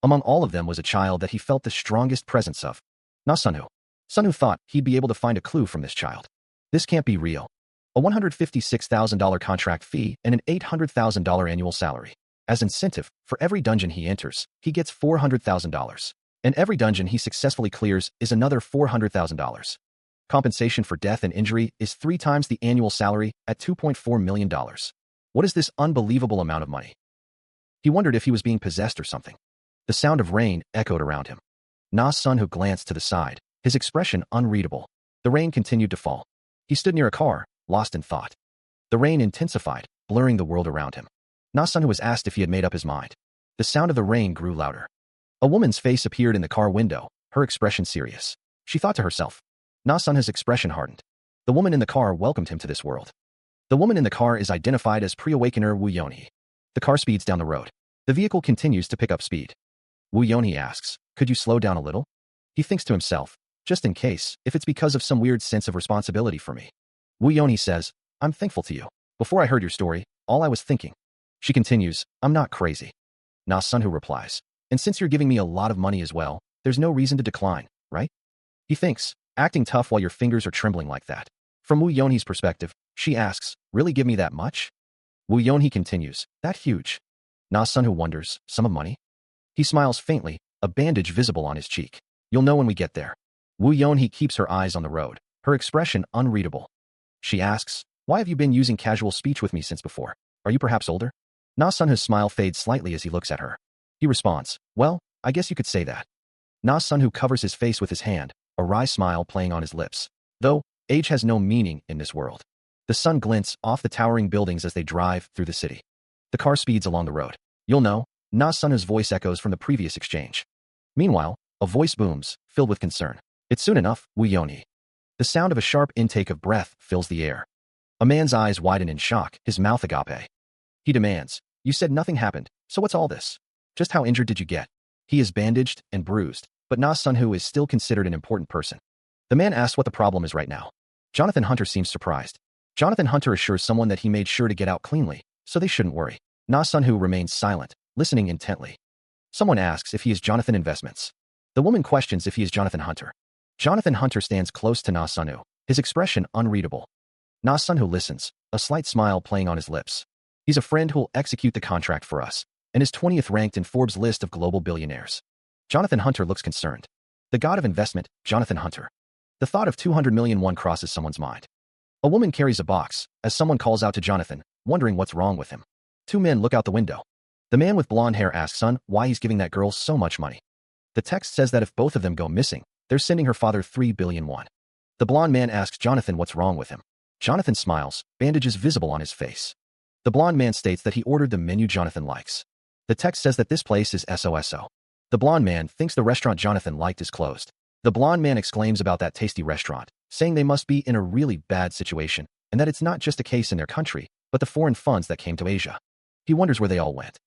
Among all of them was a child that he felt the strongest presence of. Na Sunhu. Sunhu thought he'd be able to find a clue from this child. This can't be real. A $156,000 contract fee and an $800,000 annual salary. As incentive, for every dungeon he enters, he gets $400,000. And every dungeon he successfully clears is another $400,000. Compensation for death and injury is 3 times the annual salary at $2.4 million. What is this unbelievable amount of money? He wondered if he was being possessed or something. The sound of rain echoed around him. Na Sunhu glanced to the side, his expression unreadable. The rain continued to fall. He stood near a car, lost in thought. The rain intensified, blurring the world around him. Na Sunhu was asked if he had made up his mind. The sound of the rain grew louder. A woman's face appeared in the car window, her expression serious. She thought to herself. Na Sunhu's expression hardened. The woman in the car welcomed him to this world. The woman in the car is identified as pre-awakener Wu Yonhee. The car speeds down the road. The vehicle continues to pick up speed. Wu Yonhee asks, could you slow down a little? He thinks to himself, just in case, if it's because of some weird sense of responsibility for me. Wu Yonhee says, I'm thankful to you. Before I heard your story, all I was thinking. She continues, I'm not crazy. Na Sunhu replies, and since you're giving me a lot of money as well, there's no reason to decline, right? He thinks, acting tough while your fingers are trembling like that. From Wu Yonhee's perspective, she asks, really give me that much? Wu Yonhee continues, that huge. Na Sunhu wonders, sum of money? He smiles faintly, a bandage visible on his cheek. You'll know when we get there. Wu Yonhee keeps her eyes on the road, her expression unreadable. She asks, why have you been using casual speech with me since before? Are you perhaps older? Na Sunhu's smile fades slightly as he looks at her. He responds, well, I guess you could say that. Na Sunhu covers his face with his hand, a wry smile playing on his lips. Though, age has no meaning in this world. The sun glints off the towering buildings as they drive through the city. The car speeds along the road. You'll know, Na Sunhu's voice echoes from the previous exchange. Meanwhile, a voice booms, filled with concern. It's soon enough, Wu Yonhee. The sound of a sharp intake of breath fills the air. A man's eyes widen in shock, his mouth agape. He demands, you said nothing happened, so what's all this? Just how injured did you get? He is bandaged and bruised, but Na Sunhu is still considered an important person. The man asks what the problem is right now. Jonathan Hunter seems surprised. Jonathan Hunter assures someone that he made sure to get out cleanly, so they shouldn't worry. Na Sunhu remains silent, listening intently. Someone asks if he is Jonathan Investments. The woman questions if he is Jonathan Hunter. Jonathan Hunter stands close to Na Sunhu, his expression unreadable. Na Sunhu listens, a slight smile playing on his lips. He's a friend who'll execute the contract for us, and is 20th ranked in Forbes' list of global billionaires. Jonathan Hunter looks concerned. The god of investment, Jonathan Hunter. The thought of 200 million won crosses someone's mind. A woman carries a box, as someone calls out to Jonathan, wondering what's wrong with him. 2 men look out the window. The man with blonde hair asks son why he's giving that girl so much money. The text says that if both of them go missing, they're sending her father 3 billion won. The blonde man asks Jonathan what's wrong with him. Jonathan smiles, bandages visible on his face. The blonde man states that he ordered the menu Jonathan likes. The text says that this place is SOSO. The blonde man thinks the restaurant Jonathan liked is closed. The blonde man exclaims about that tasty restaurant, saying they must be in a really bad situation, and that it's not just a case in their country, but the foreign funds that came to Asia. He wonders where they all went.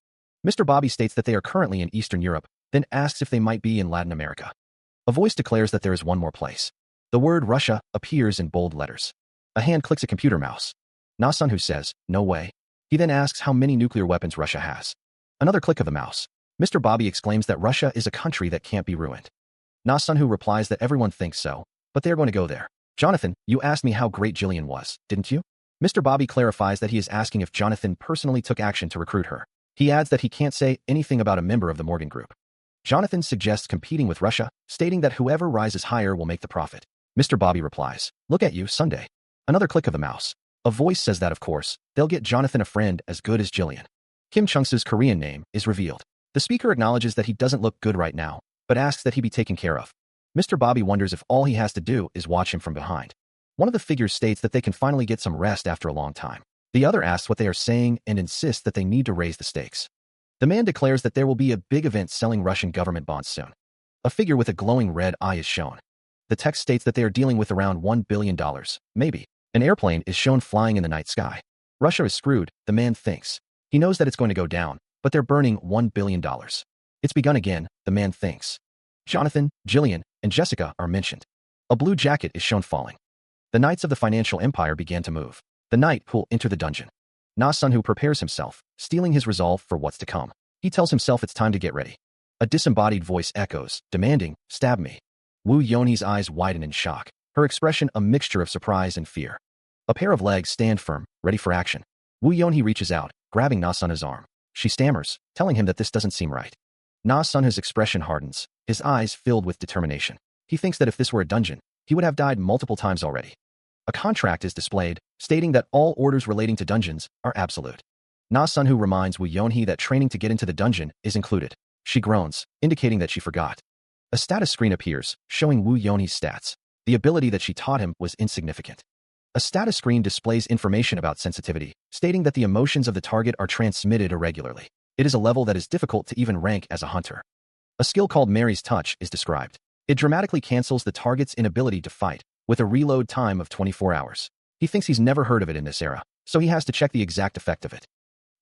Mr. Bobby states that they are currently in Eastern Europe, then asks if they might be in Latin America. A voice declares that there is one more place. The word Russia appears in bold letters. A hand clicks a computer mouse. Na Sun-woo says, no way. He then asks how many nuclear weapons Russia has. Another click of the mouse. Mr. Bobby exclaims that Russia is a country that can't be ruined. Na Sun-woo replies that everyone thinks so, but they're going to go there. Jonathan, you asked me how great Jillian was, didn't you? Mr. Bobby clarifies that he is asking if Jonathan personally took action to recruit her. He adds that he can't say anything about a member of the Morgan Group. Jonathan suggests competing with Russia, stating that whoever rises higher will make the profit. Mr. Bobby replies, look at you, Sunday. Another click of the mouse. A voice says that of course, they'll get Jonathan a friend as good as Jillian. Kim Chung-soo's Korean name is revealed. The speaker acknowledges that he doesn't look good right now, but asks that he be taken care of. Mr. Bobby wonders if all he has to do is watch him from behind. One of the figures states that they can finally get some rest after a long time. The other asks what they are saying and insists that they need to raise the stakes. The man declares that there will be a big event selling Russian government bonds soon. A figure with a glowing red eye is shown. The text states that they are dealing with around $1 billion, maybe. An airplane is shown flying in the night sky. Russia is screwed, the man thinks. He knows that it's going to go down, but they're burning $1 billion. It's begun again, the man thinks. Jonathan, Jillian, and Jessica are mentioned. A blue jacket is shown falling. The knights of the financial empire began to move. The knight will enter the dungeon. Na Sun-woo prepares himself, stealing his resolve for what's to come. He tells himself it's time to get ready. A disembodied voice echoes, demanding, stab me. Woo Yeonhee's eyes widen in shock, her expression a mixture of surprise and fear. A pair of legs stand firm, ready for action. Woo Yeonhee reaches out, grabbing Na Sun-woo's arm. She stammers, telling him that this doesn't seem right. Na Sun-woo's expression hardens, his eyes filled with determination. He thinks that if this were a dungeon, he would have died multiple times already. A contract is displayed, stating that all orders relating to dungeons are absolute. Na Sun-woo reminds Woo Yeonhee that training to get into the dungeon is included. She groans, indicating that she forgot. A status screen appears, showing Woo Yeonhee's stats. The ability that she taught him was insignificant. A status screen displays information about sensitivity, stating that the emotions of the target are transmitted irregularly. It is a level that is difficult to even rank as a hunter. A skill called Mary's Touch is described. It dramatically cancels the target's inability to fight, with a reload time of 24 hours. He thinks he's never heard of it in this era, so he has to check the exact effect of it.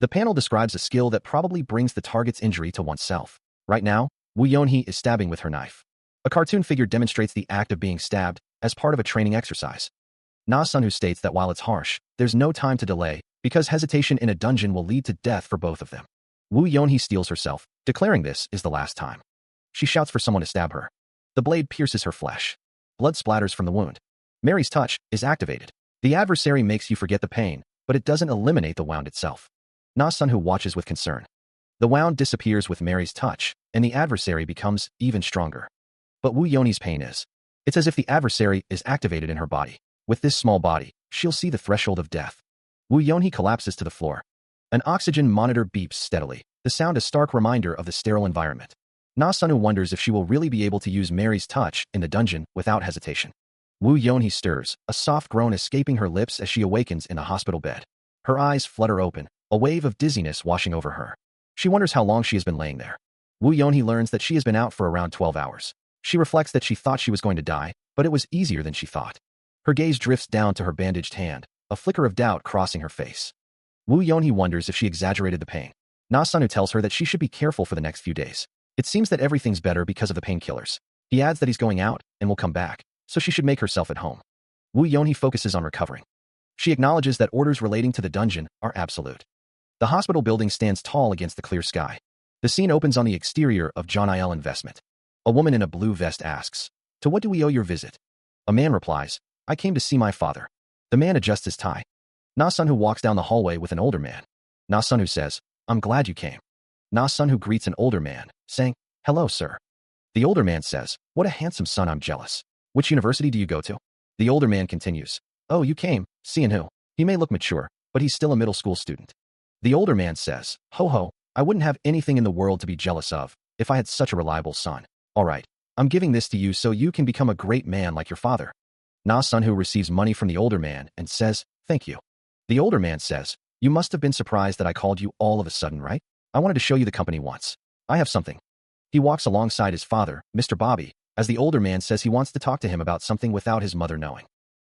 The panel describes a skill that probably brings the target's injury to oneself. Right now, Woo Yeonhee is stabbing with her knife. A cartoon figure demonstrates the act of being stabbed as part of a training exercise. Na Sun-woo states that while it's harsh, there's no time to delay, because hesitation in a dungeon will lead to death for both of them. Woo Yeonhee steels herself, declaring this is the last time. She shouts for someone to stab her. The blade pierces her flesh. Blood splatters from the wound. Mary's Touch is activated. The adversary makes you forget the pain, but it doesn't eliminate the wound itself. Na Sun-woo watches with concern. The wound disappears with Mary's Touch, and the adversary becomes even stronger. But Woo Yeonhee's pain is. It's as if the adversary is activated in her body. With this small body, she'll see the threshold of death. Woo Yeonhee collapses to the floor. An oxygen monitor beeps steadily, the sound a stark reminder of the sterile environment. Na Sun-woo wonders if she will really be able to use Mary's Touch in the dungeon without hesitation. Woo Yeonhee stirs, a soft groan escaping her lips as she awakens in a hospital bed. Her eyes flutter open, a wave of dizziness washing over her. She wonders how long she has been laying there. Woo Yeonhee learns that she has been out for around 12 hours. She reflects that she thought she was going to die, but it was easier than she thought. Her gaze drifts down to her bandaged hand, a flicker of doubt crossing her face. Woo Yeonhee wonders if she exaggerated the pain. Na Sun-woo tells her that she should be careful for the next few days. It seems that everything's better because of the painkillers. He adds that he's going out and will come back, so she should make herself at home. Woo Yeonhee focuses on recovering. She acknowledges that orders relating to the dungeon are absolute. The hospital building stands tall against the clear sky. The scene opens on the exterior of John Il Investment. A woman in a blue vest asks, "To what do we owe your visit?" A man replies, "I came to see my father." The man adjusts his tie. Na Sun-woo walks down the hallway with an older man. Na Sun-woo says, "I'm glad you came." Na Sun-woo greets an older man, saying, "Hello, sir." The older man says, "What a handsome son, I'm jealous. Which university do you go to?" The older man continues, "Oh, you came, seeing who? He may look mature, but he's still a middle school student." The older man says, "Ho ho, I wouldn't have anything in the world to be jealous of if I had such a reliable son. All right, I'm giving this to you so you can become a great man like your father." Na Sun-woo receives money from the older man and says, "Thank you." The older man says, "You must have been surprised that I called you all of a sudden, right? I wanted to show you the company once. I have something." He walks alongside his father, Mr. Bobby, as the older man says he wants to talk to him about something without his mother knowing.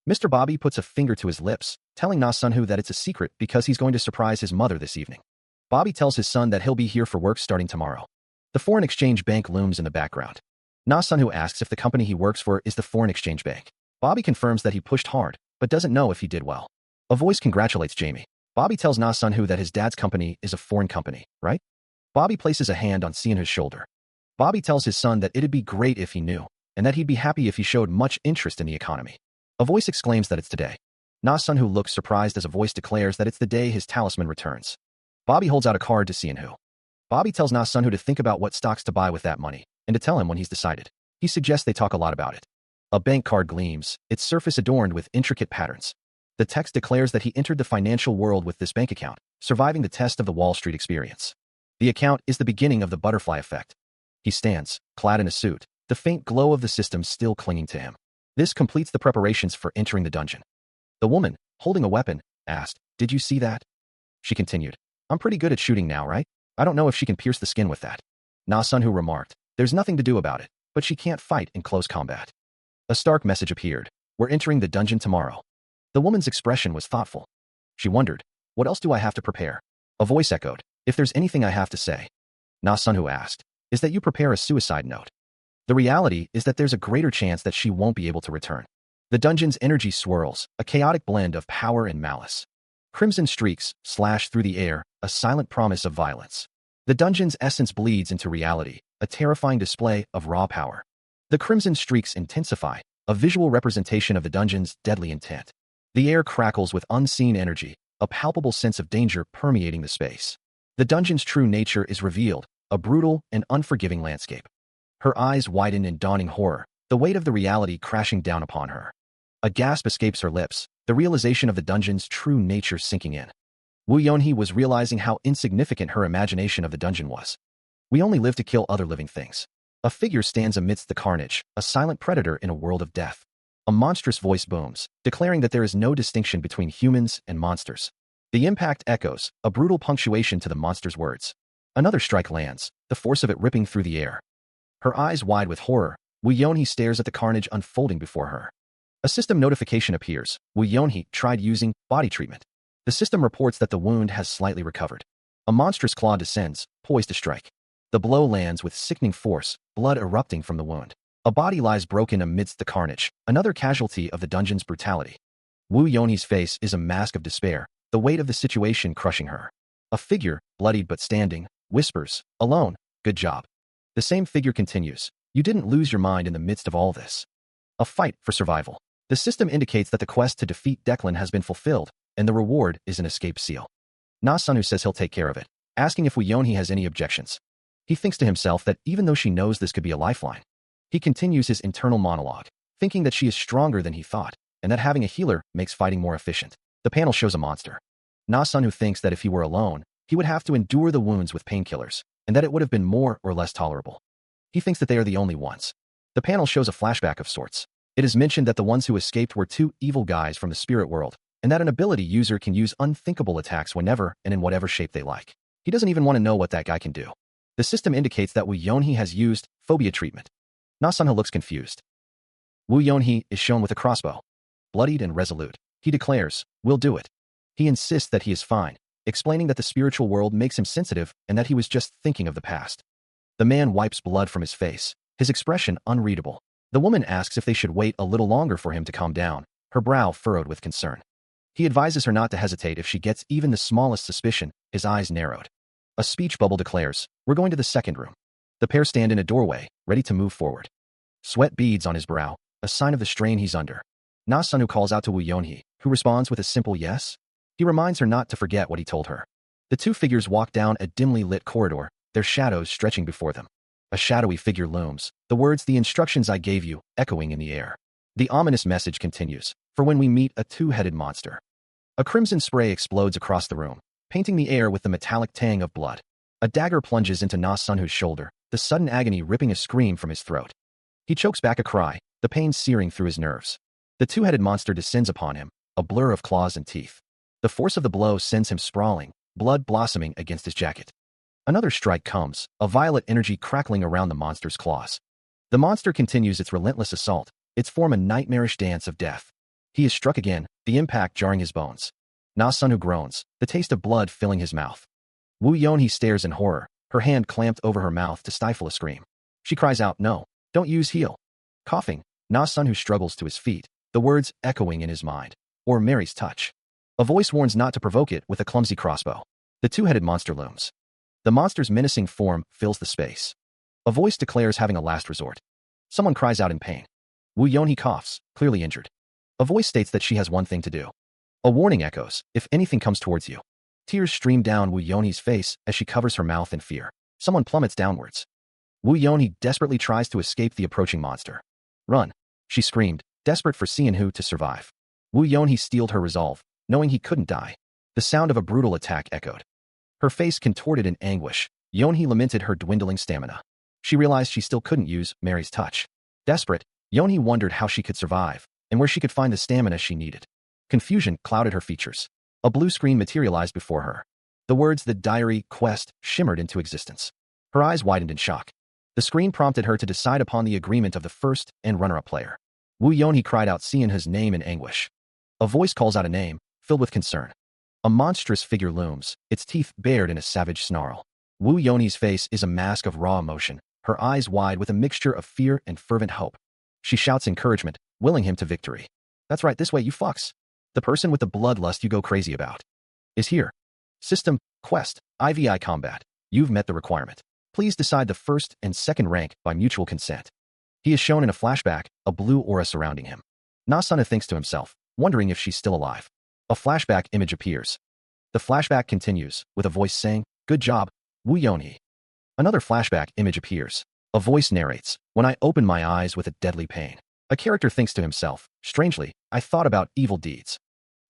Mr. Bobby puts a finger to his lips, telling Na Sun-woo that it's a secret because he's going to surprise his mother this evening. Bobby tells his son that he'll be here for work starting tomorrow. The foreign exchange bank looms in the background. Na Sun-woo asks if the company he works for is the foreign exchange bank. Bobby confirms that he pushed hard, but doesn't know if he did well. A voice congratulates Jamie. Bobby tells Na Sunho that his dad's company is a foreign company, right? Bobby places a hand on Seonho's shoulder. Bobby tells his son that it'd be great if he knew, and that he'd be happy if he showed much interest in the economy. A voice exclaims that it's today. Na Sunho looks surprised as a voice declares that it's the day his talisman returns. Bobby holds out a card to Seonho. Bobby tells Na Sunho to think about what stocks to buy with that money, and to tell him when he's decided. He suggests they talk a lot about it. A bank card gleams, its surface adorned with intricate patterns. The text declares that he entered the financial world with this bank account, surviving the test of the Wall Street experience. The account is the beginning of the butterfly effect. He stands, clad in a suit, the faint glow of the system still clinging to him. This completes the preparations for entering the dungeon. The woman, holding a weapon, asked, "Did you see that?" She continued, "I'm pretty good at shooting now, right? I don't know if she can pierce the skin with that." Na Sunho remarked, "There's nothing to do about it, but she can't fight in close combat." A stark message appeared. "We're entering the dungeon tomorrow." The woman's expression was thoughtful. She wondered, "What else do I have to prepare?" A voice echoed, "If there's anything I have to say." Na Sunho asked, "Is that you prepare a suicide note?" The reality is that there's a greater chance that she won't be able to return. The dungeon's energy swirls, a chaotic blend of power and malice. Crimson streaks slash through the air, a silent promise of violence. The dungeon's essence bleeds into reality, a terrifying display of raw power. The crimson streaks intensify, a visual representation of the dungeon's deadly intent. The air crackles with unseen energy, a palpable sense of danger permeating the space. The dungeon's true nature is revealed, a brutal and unforgiving landscape. Her eyes widen in dawning horror, the weight of the reality crashing down upon her. A gasp escapes her lips, the realization of the dungeon's true nature sinking in. Woo Yeonhee was realizing how insignificant her imagination of the dungeon was. We only live to kill other living things. A figure stands amidst the carnage, a silent predator in a world of death. A monstrous voice booms, declaring that there is no distinction between humans and monsters. The impact echoes, a brutal punctuation to the monster's words. Another strike lands, the force of it ripping through the air. Her eyes wide with horror, Woo Yeonhee stares at the carnage unfolding before her. A system notification appears. Woo Yeonhee tried using body treatment. The system reports that the wound has slightly recovered. A monstrous claw descends, poised to strike. The blow lands with sickening force, blood erupting from the wound. A body lies broken amidst the carnage, another casualty of the dungeon's brutality. Woo Yeonhee's face is a mask of despair, the weight of the situation crushing her. A figure, bloodied but standing, whispers, "Alone, good job." The same figure continues, "You didn't lose your mind in the midst of all this." A fight for survival. The system indicates that the quest to defeat Declan has been fulfilled, and the reward is an escape seal. Na Sunho says he'll take care of it, asking if Woo Yeonhee has any objections. He thinks to himself that even though she knows this could be a lifeline, he continues his internal monologue, thinking that she is stronger than he thought, and that having a healer makes fighting more efficient. The panel shows a monster. Na Sunho thinks that if he were alone, he would have to endure the wounds with painkillers, and that it would have been more or less tolerable. He thinks that they are the only ones. The panel shows a flashback of sorts. It is mentioned that the ones who escaped were two evil guys from the spirit world, and that an ability user can use unthinkable attacks whenever and in whatever shape they like. He doesn't even want to know what that guy can do. The system indicates that Woo Yeonhee has used phobia treatment. Na Sunho looks confused. Woo Yeonhee is shown with a crossbow. Bloodied and resolute, he declares, "We'll do it." He insists that he is fine, explaining that the spiritual world makes him sensitive and that he was just thinking of the past. The man wipes blood from his face, his expression unreadable. The woman asks if they should wait a little longer for him to calm down, her brow furrowed with concern. He advises her not to hesitate if she gets even the smallest suspicion, his eyes narrowed. A speech bubble declares, "We're going to the second room." The pair stand in a doorway, ready to move forward. Sweat beads on his brow, a sign of the strain he's under. Na Sunho calls out to Woo Yeonhee, who responds with a simple yes. He reminds her not to forget what he told her. The two figures walk down a dimly lit corridor, their shadows stretching before them. A shadowy figure looms, the words "the instructions I gave you" echoing in the air. The ominous message continues, "For when we meet a two-headed monster." A crimson spray explodes across the room, painting the air with the metallic tang of blood. A dagger plunges into Na Sunho's shoulder, the sudden agony ripping a scream from his throat. He chokes back a cry, the pain searing through his nerves. The two-headed monster descends upon him, a blur of claws and teeth. The force of the blow sends him sprawling, blood blossoming against his jacket. Another strike comes, a violet energy crackling around the monster's claws. The monster continues its relentless assault, its form a nightmarish dance of death. He is struck again, the impact jarring his bones. Na Sunho groans, the taste of blood filling his mouth. Woo Yeonhee stares in horror, her hand clamped over her mouth to stifle a scream. She cries out, "No, don't use heal." Coughing, Na Sunho struggles to his feet, the words echoing in his mind. or Mary's touch. A voice warns not to provoke it with a clumsy crossbow. The two-headed monster looms. The monster's menacing form fills the space. A voice declares having a last resort. Someone cries out in pain. Wu Yonhee coughs, clearly injured. A voice states that she has one thing to do. A warning echoes, if anything comes towards you. Tears stream down Wu Yonhee's face as she covers her mouth in fear. Someone plummets downwards. Wu Yonhee desperately tries to escape the approaching monster. Run, she screamed, desperate for Sianhu to survive. Wu Yonhee steeled her resolve, knowing he couldn't die. The sound of a brutal attack echoed. Her face contorted in anguish. Yonhee lamented her dwindling stamina. She realized she still couldn't use Mary's touch. Desperate, Yonhee wondered how she could survive, and where she could find the stamina she needed. Confusion clouded her features. A blue screen materialized before her. The words "The Diary Quest" shimmered into existence. Her eyes widened in shock. The screen prompted her to decide upon the agreement of the first and runner-up player. Wu Yonhee cried out Sianhu's name in anguish. A voice calls out a name, filled with concern. A monstrous figure looms, its teeth bared in a savage snarl. Wu Yonhee's face is a mask of raw emotion, her eyes wide with a mixture of fear and fervent hope. She shouts encouragement, willing him to victory. That's right, this way, you fucks. The person with the bloodlust you go crazy about is here. System, Quest, IVI Combat. You've met the requirement. Please decide the first and second rank by mutual consent. He is shown in a flashback, a blue aura surrounding him. Na-Sunhu thinks to himself, wondering if she's still alive. A flashback image appears. The flashback continues, with a voice saying, "Good job, Wu Yonhee." Another flashback image appears. A voice narrates, "When I opened my eyes with a deadly pain." A character thinks to himself, "Strangely, I thought about evil deeds."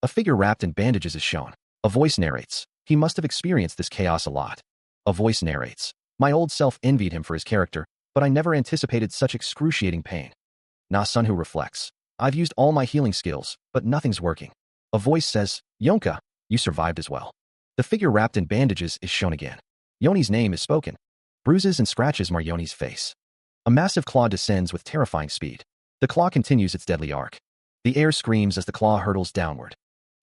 A figure wrapped in bandages is shown. A voice narrates, "He must have experienced this chaos a lot." A voice narrates, "My old self envied him for his character, but I never anticipated such excruciating pain." Na-Sunhu reflects, "I've used all my healing skills, but nothing's working." A voice says, "Yonka, you survived as well." The figure wrapped in bandages is shown again. Yoni's name is spoken. Bruises and scratches mar Yoni's face. A massive claw descends with terrifying speed. The claw continues its deadly arc. The air screams as the claw hurtles downward.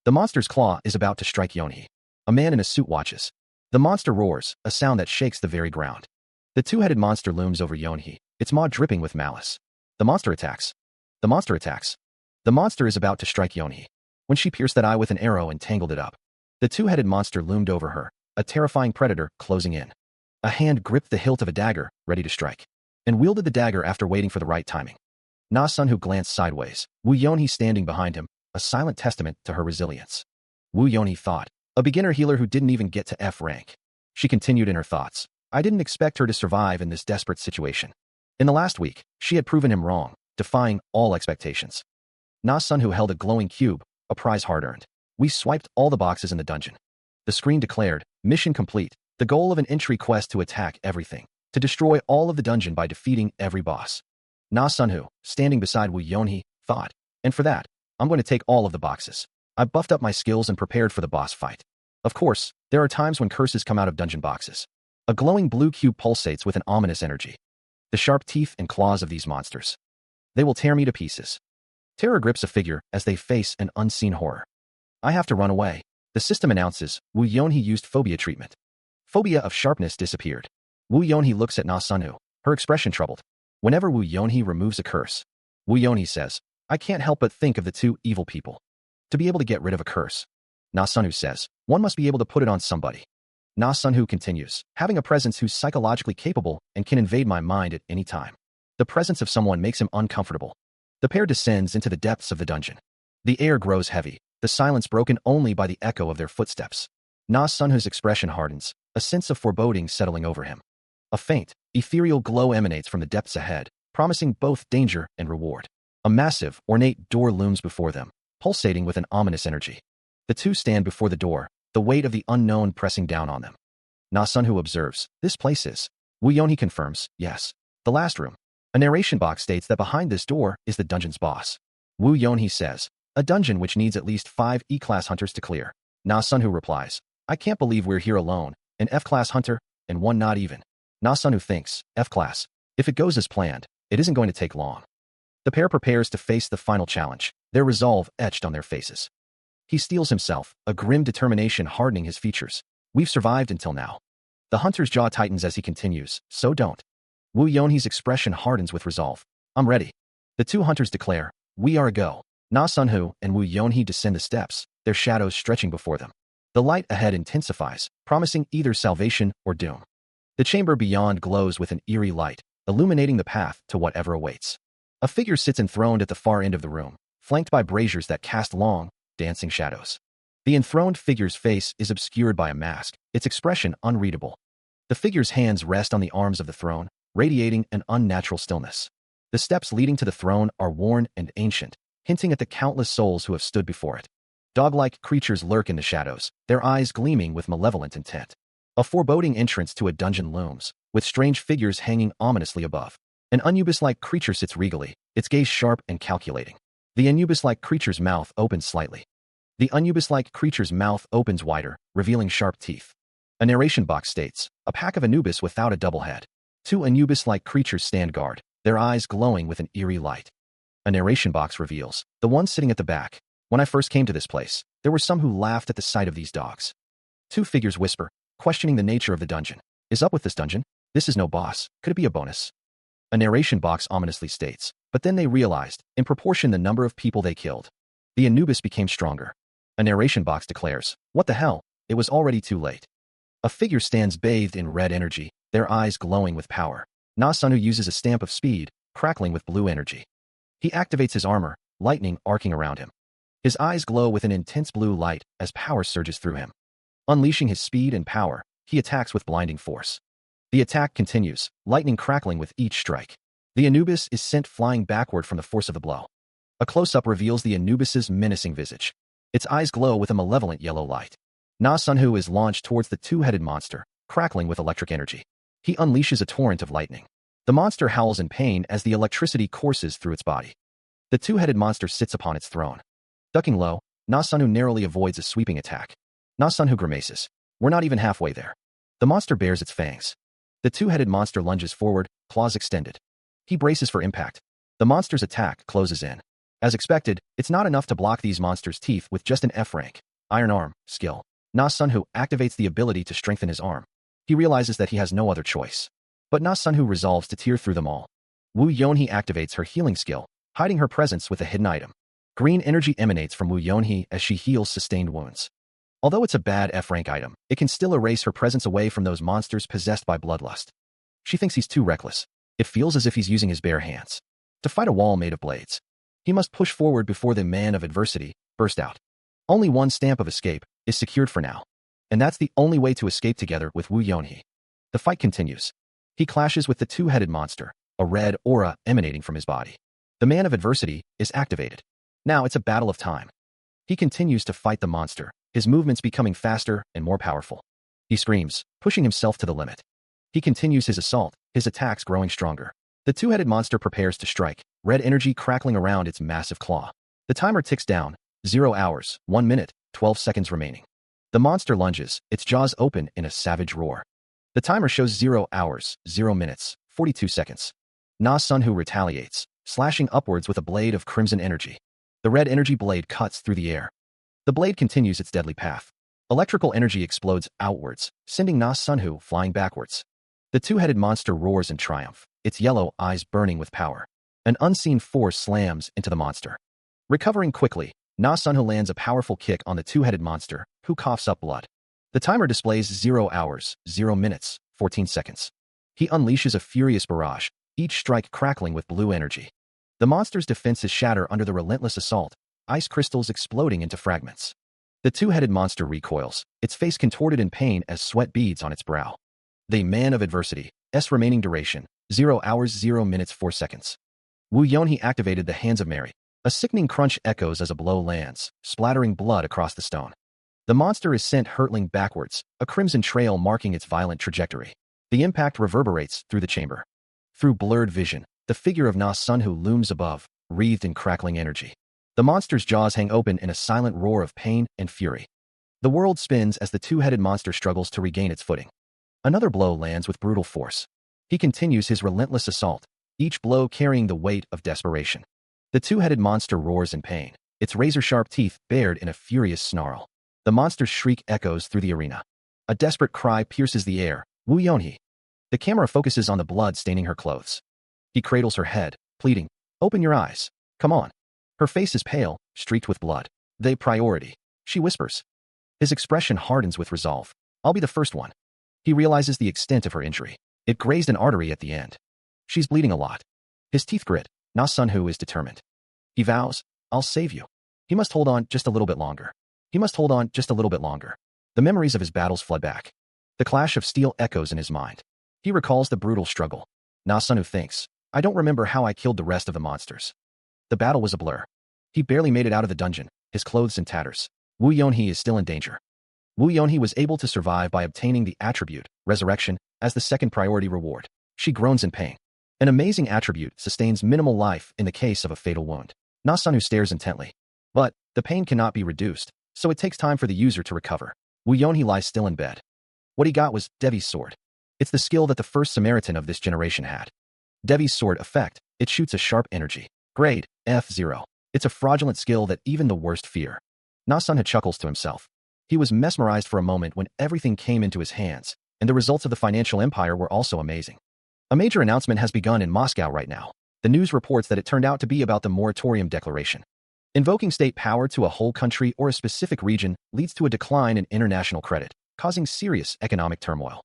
The monster's claw is about to strike Yonhee. A man in a suit watches. The monster roars, a sound that shakes the very ground. The two-headed monster looms over Yonhee, its maw dripping with malice. The monster attacks. The monster attacks. The monster is about to strike Yonhee, when she pierced that eye with an arrow and tangled it up. The two-headed monster loomed over her, a terrifying predator closing in. A hand gripped the hilt of a dagger, ready to strike, and wielded the dagger after waiting for the right timing. Na-Sunhu glanced sideways, Wu Yonhee standing behind him, a silent testament to her resilience. Wu Yonhee thought, a beginner healer who didn't even get to F rank. She continued in her thoughts, I didn't expect her to survive in this desperate situation. In the last week, she had proven him wrong, defying all expectations. Na-Sunhu held a glowing cube, a prize hard-earned. We swiped all the boxes in the dungeon. The screen declared, mission complete, the goal of an entry quest to attack everything, to destroy all of the dungeon by defeating every boss. Na-Sunhu, standing beside Wu Yonhee, thought, and for that, I'm going to take all of the boxes. I buffed up my skills and prepared for the boss fight. Of course, there are times when curses come out of dungeon boxes. A glowing blue cube pulsates with an ominous energy. The sharp teeth and claws of these monsters. They will tear me to pieces. Terror grips a figure as they face an unseen horror. I have to run away. The system announces, Wu Yonhee used phobia treatment. Phobia of sharpness disappeared. Wu Yonhee looks at Na-Sunhu, her expression troubled. Whenever Wu Yonhee removes a curse, Wu Yonhee says, I can't help but think of the two evil people. To be able to get rid of a curse, Na-Sunhu says, one must be able to put it on somebody. Na-Sunhu continues, having a presence who's psychologically capable and can invade my mind at any time. The presence of someone makes him uncomfortable. The pair descends into the depths of the dungeon. The air grows heavy, the silence broken only by the echo of their footsteps. Na-Sunhu's expression hardens, a sense of foreboding settling over him. A faint, ethereal glow emanates from the depths ahead, promising both danger and reward. A massive, ornate door looms before them, pulsating with an ominous energy. The two stand before the door, the weight of the unknown pressing down on them. Na-Sunhu observes, this place is. Wu Yonhee confirms, yes. The last room. A narration box states that behind this door is the dungeon's boss. Wu Yonhee says, a dungeon which needs at least 5 E-class hunters to clear. Na-Sunhu replies, I can't believe we're here alone, an F-class hunter, and one not even. Na-Sunhu thinks, F-class. If it goes as planned, it isn't going to take long. The pair prepares to face the final challenge, their resolve etched on their faces. He steels himself, a grim determination hardening his features. We've survived until now. The hunter's jaw tightens as he continues, so don't. Wu Yonhee's expression hardens with resolve. I'm ready. The two hunters declare, we are a go. Na Sunhu and Wu Yonhee descend the steps, their shadows stretching before them. The light ahead intensifies, promising either salvation or doom. The chamber beyond glows with an eerie light, illuminating the path to whatever awaits. A figure sits enthroned at the far end of the room, flanked by braziers that cast long, dancing shadows. The enthroned figure's face is obscured by a mask, its expression unreadable. The figure's hands rest on the arms of the throne, radiating an unnatural stillness. The steps leading to the throne are worn and ancient, hinting at the countless souls who have stood before it. Dog-like creatures lurk in the shadows, their eyes gleaming with malevolent intent. A foreboding entrance to a dungeon looms, with strange figures hanging ominously above. An Anubis-like creature sits regally, its gaze sharp and calculating. The Anubis-like creature's mouth opens slightly. The Anubis-like creature's mouth opens wider, revealing sharp teeth. A narration box states, a pack of Anubis without a double head. Two Anubis-like creatures stand guard, their eyes glowing with an eerie light. A narration box reveals, the one sitting at the back. When I first came to this place, there were some who laughed at the sight of these dogs. Two figures whisper, questioning the nature of the dungeon. Is up with this dungeon? This is no boss. Could it be a bonus? A narration box ominously states, but then they realized, in proportion the number of people they killed, the Anubis became stronger. A narration box declares, what the hell? It was already too late. A figure stands bathed in red energy, their eyes glowing with power. Na Sunhu uses a stamp of speed, crackling with blue energy. He activates his armor, lightning arcing around him. His eyes glow with an intense blue light as power surges through him. Unleashing his speed and power, he attacks with blinding force. The attack continues, lightning crackling with each strike. The Anubis is sent flying backward from the force of the blow. A close-up reveals the Anubis's menacing visage. Its eyes glow with a malevolent yellow light. Na Sunhu is launched towards the two-headed monster, crackling with electric energy. He unleashes a torrent of lightning. The monster howls in pain as the electricity courses through its body. The two-headed monster sits upon its throne. Ducking low, Na Sunhu narrowly avoids a sweeping attack. Na Sunhu grimaces. We're not even halfway there. The monster bares its fangs. The two-headed monster lunges forward, claws extended. He braces for impact. The monster's attack closes in. As expected, it's not enough to block these monsters' teeth with just an F rank. Iron Arm, skill. Na Sunhu activates the ability to strengthen his arm. He realizes that he has no other choice. But Na Sunhu resolves to tear through them all. Wu Yonhee activates her healing skill, hiding her presence with a hidden item. Green energy emanates from Wu Yonhee as she heals sustained wounds. Although it's a bad F-rank item, it can still erase her presence away from those monsters possessed by bloodlust. She thinks he's too reckless. It feels as if he's using his bare hands to fight a wall made of blades. He must push forward before the man of adversity burst out. Only one stamp of escape is secured for now, and that's the only way to escape together with Wu Yonhee. The fight continues. He clashes with the two-headed monster, a red aura emanating from his body. The man of adversity is activated. Now it's a battle of time. He continues to fight the monster, his movements becoming faster and more powerful. He screams, pushing himself to the limit. He continues his assault, his attacks growing stronger. The two-headed monster prepares to strike, red energy crackling around its massive claw. The timer ticks down, 0 hours, 1 minute, 12 seconds remaining. The monster lunges, its jaws open in a savage roar. The timer shows 0 hours, 0 minutes, 42 seconds. Na Sunhu retaliates, slashing upwards with a blade of crimson energy. The red energy blade cuts through the air. The blade continues its deadly path. Electrical energy explodes outwards, sending Na Sunhu flying backwards. The two-headed monster roars in triumph, its yellow eyes burning with power. An unseen force slams into the monster. Recovering quickly, Na Sunhu lands a powerful kick on the two-headed monster, who coughs up blood. The timer displays 0 hours, 0 minutes, 14 seconds. He unleashes a furious barrage, each strike crackling with blue energy. The monster's defenses shatter under the relentless assault, ice crystals exploding into fragments. The two-headed monster recoils, its face contorted in pain as sweat beads on its brow. The man of adversity, S remaining duration, 0 hours, 0 minutes, 4 seconds. Wu Yonhee activated the Hands of Mary. A sickening crunch echoes as a blow lands, splattering blood across the stone. The monster is sent hurtling backwards, a crimson trail marking its violent trajectory. The impact reverberates through the chamber. Through blurred vision, the figure of Na Sunhu looms above, wreathed in crackling energy. The monster's jaws hang open in a silent roar of pain and fury. The world spins as the two-headed monster struggles to regain its footing. Another blow lands with brutal force. He continues his relentless assault, each blow carrying the weight of desperation. The two-headed monster roars in pain, its razor-sharp teeth bared in a furious snarl. The monster's shriek echoes through the arena. A desperate cry pierces the air, Wu Yonhee. The camera focuses on the blood staining her clothes. He cradles her head, pleading, "Open your eyes. Come on." Her face is pale, streaked with blood. They priority, she whispers. His expression hardens with resolve. I'll be the first one. He realizes the extent of her injury. It grazed an artery at the end. She's bleeding a lot. His teeth grit. Na Sunhu is determined. He vows, I'll save you. He must hold on just a little bit longer. He must hold on just a little bit longer. The memories of his battles flood back. The clash of steel echoes in his mind. He recalls the brutal struggle. Na Sunhu thinks, I don't remember how I killed the rest of the monsters. The battle was a blur. He barely made it out of the dungeon, his clothes in tatters. Wu Yonhee is still in danger. Wu Yonhee was able to survive by obtaining the attribute, resurrection, as the second priority reward. She groans in pain. An amazing attribute sustains minimal life in the case of a fatal wound. Na Sunhu stares intently. But the pain cannot be reduced, so it takes time for the user to recover. Wu Yonhee lies still in bed. What he got was Devi's sword. It's the skill that the first Samaritan of this generation had. Devi's sword effect, it shoots a sharp energy. Grade, F0. It's a fraudulent skill that even the worst fear. Na Sunhu chuckles to himself. He was mesmerized for a moment when everything came into his hands, and the results of the financial empire were also amazing. A major announcement has begun in Moscow right now. The news reports that it turned out to be about the moratorium declaration. Invoking state power to a whole country or a specific region leads to a decline in international credit, causing serious economic turmoil.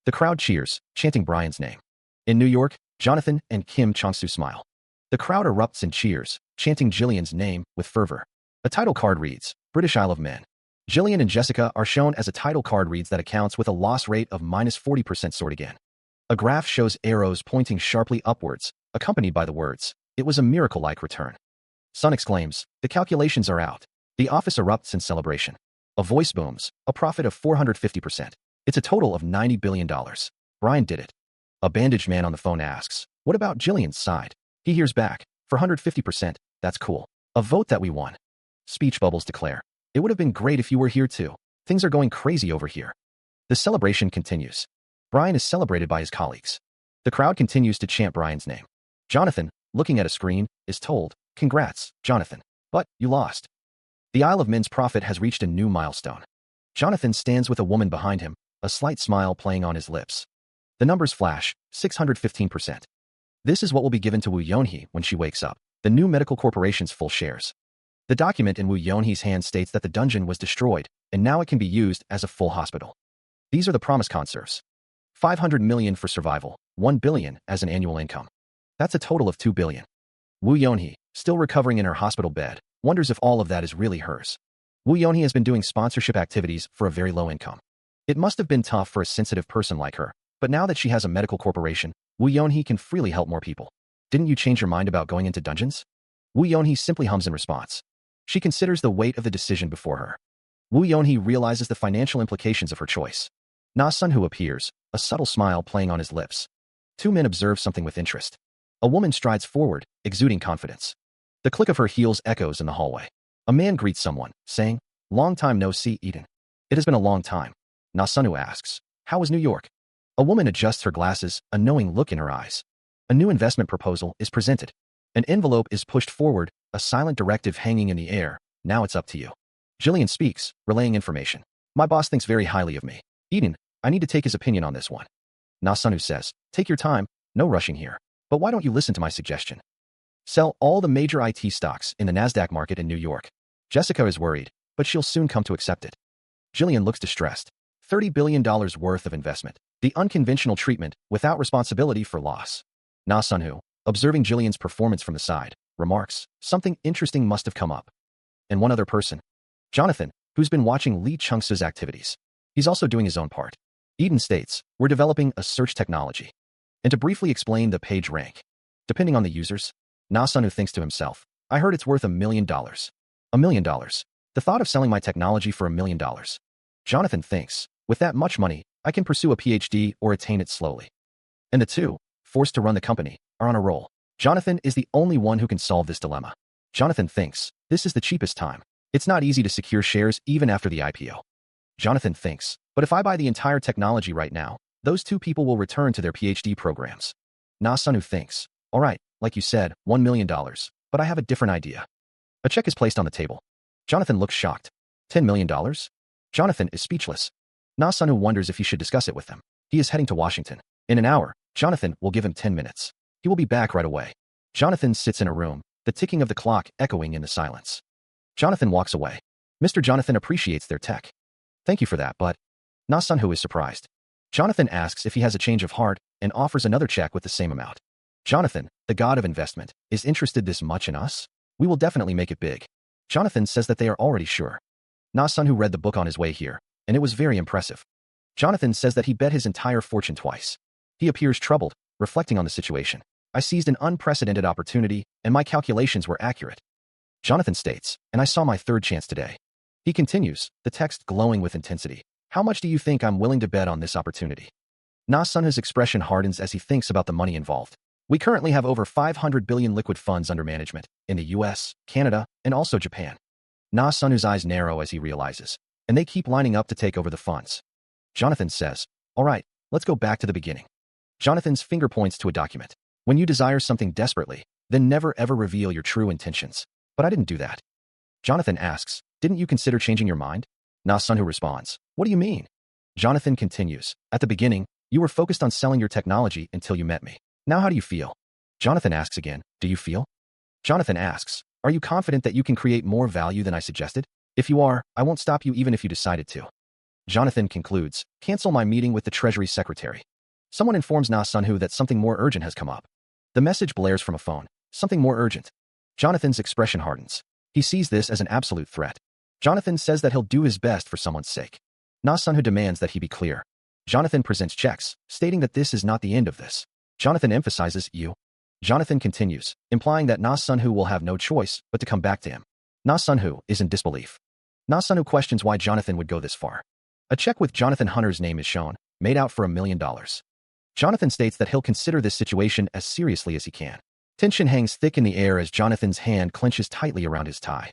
The crowd cheers, chanting Brian's name. In New York, Jonathan and Kim Chong-soo smile. The crowd erupts in cheers, chanting Jillian's name with fervor. A title card reads, British Isle of Man. Jillian and Jessica are shown as a title card reads that accounts with a loss rate of -40% sort again. A graph shows arrows pointing sharply upwards, accompanied by the words, it was a miracle-like return. Sun exclaims, the calculations are out. The office erupts in celebration. A voice booms, a profit of 450%. It's a total of $90 billion. Brian did it. A bandaged man on the phone asks, what about Jillian's side? He hears back, 450%, that's cool. A vote that we won. Speech bubbles declare, it would have been great if you were here too. Things are going crazy over here. The celebration continues. Brian is celebrated by his colleagues. The crowd continues to chant Brian's name. Jonathan, looking at a screen, is told, congrats, Jonathan. But you lost. The Isle of Man's profit has reached a new milestone. Jonathan stands with a woman behind him, a slight smile playing on his lips. The numbers flash, 615%. This is what will be given to Wu Yonhee when she wakes up, the new medical corporation's full shares. The document in Wu Yonhee's hand states that the dungeon was destroyed, and now it can be used as a full hospital. These are the promised conserves. 500 million for survival, 1 billion as an annual income. That's a total of 2 billion. Wu Yonhee, still recovering in her hospital bed, wonders if all of that is really hers. Wu Yonhee has been doing sponsorship activities for a very low income. It must have been tough for a sensitive person like her, but now that she has a medical corporation, Wu Yonhee can freely help more people. Didn't you change your mind about going into dungeons? Wu Yonhee simply hums in response. She considers the weight of the decision before her. Wu Yonhee realizes the financial implications of her choice. Na Sunhu appears, a subtle smile playing on his lips. Two men observe something with interest. A woman strides forward, exuding confidence. The click of her heels echoes in the hallway. A man greets someone, saying, long time no see, Eden. It has been a long time. Na Sunhu asks, how was New York? A woman adjusts her glasses, a knowing look in her eyes. A new investment proposal is presented. An envelope is pushed forward, a silent directive hanging in the air. Now it's up to you. Jillian speaks, relaying information. My boss thinks very highly of me. Eden, I need to take his opinion on this one. Na Sunhu says, take your time, no rushing here. But why don't you listen to my suggestion? Sell all the major IT stocks in the NASDAQ market in New York. Jessica is worried, but she'll soon come to accept it. Jillian looks distressed. $30 billion worth of investment. The unconventional treatment, without responsibility for loss. Na Sunhu, observing Jillian's performance from the side, remarks, something interesting must have come up. And one other person. Jonathan, who's been watching Lee Chung-soo's activities. He's also doing his own part. Eden states, we're developing a search technology. And to briefly explain the page rank. Depending on the users, Na Sunhu thinks to himself, I heard it's worth $1 million. $1 million. The thought of selling my technology for $1 million. Jonathan thinks, with that much money, I can pursue a PhD or attain it slowly. And the two, forced to run the company, are on a roll. Jonathan is the only one who can solve this dilemma. Jonathan thinks, this is the cheapest time. It's not easy to secure shares even after the IPO. Jonathan thinks, but if I buy the entire technology right now, those two people will return to their PhD programs. Na Sunhu thinks, all right, like you said, $1 million, but I have a different idea. A check is placed on the table. Jonathan looks shocked. $10 million? Jonathan is speechless. Na Sunhu wonders if he should discuss it with them. He is heading to Washington. In an hour, Jonathan will give him 10 minutes. He will be back right away. Jonathan sits in a room, the ticking of the clock echoing in the silence. Jonathan walks away. Mr. Jonathan appreciates their tech. Thank you for that, but Na Sun-Hu is surprised. Jonathan asks if he has a change of heart and offers another check with the same amount. Jonathan, the god of investment, is interested this much in us? We will definitely make it big. Jonathan says that they are already sure. Na Sun-Hu read the book on his way here, and it was very impressive. Jonathan says that he bet his entire fortune twice. He appears troubled, reflecting on the situation. I seized an unprecedented opportunity, and my calculations were accurate. Jonathan states, and I saw my third chance today. He continues, the text glowing with intensity. How much do you think I'm willing to bet on this opportunity? Na Sun-Hu's expression hardens as he thinks about the money involved. We currently have over 500 billion liquid funds under management in the US, Canada, and also Japan. Na Sun-Hu's eyes narrow as he realizes, and they keep lining up to take over the funds. Jonathan says, all right, let's go back to the beginning. Jonathan's finger points to a document. When you desire something desperately, then never ever reveal your true intentions. But I didn't do that. Jonathan asks, didn't you consider changing your mind? Na Sun-Hu responds, what do you mean? Jonathan continues, at the beginning, you were focused on selling your technology until you met me. Now how do you feel? Jonathan asks again, do you feel? Jonathan asks, are you confident that you can create more value than I suggested? If you are, I won't stop you even if you decided to. Jonathan concludes, cancel my meeting with the Treasury Secretary. Someone informs Na Sun-Hu that something more urgent has come up. The message blares from a phone, something more urgent. Jonathan's expression hardens. He sees this as an absolute threat. Jonathan says that he'll do his best for someone's sake. Na Sun-Hu demands that he be clear. Jonathan presents checks, stating that this is not the end of this. Jonathan emphasizes, you. Jonathan continues, implying that Na Sun-Hu will have no choice but to come back to him. Na Sun-Hu is in disbelief. Na Sun-Hu questions why Jonathan would go this far. A check with Jonathan Hunter's name is shown, made out for $1 million. Jonathan states that he'll consider this situation as seriously as he can. Tension hangs thick in the air as Jonathan's hand clenches tightly around his tie.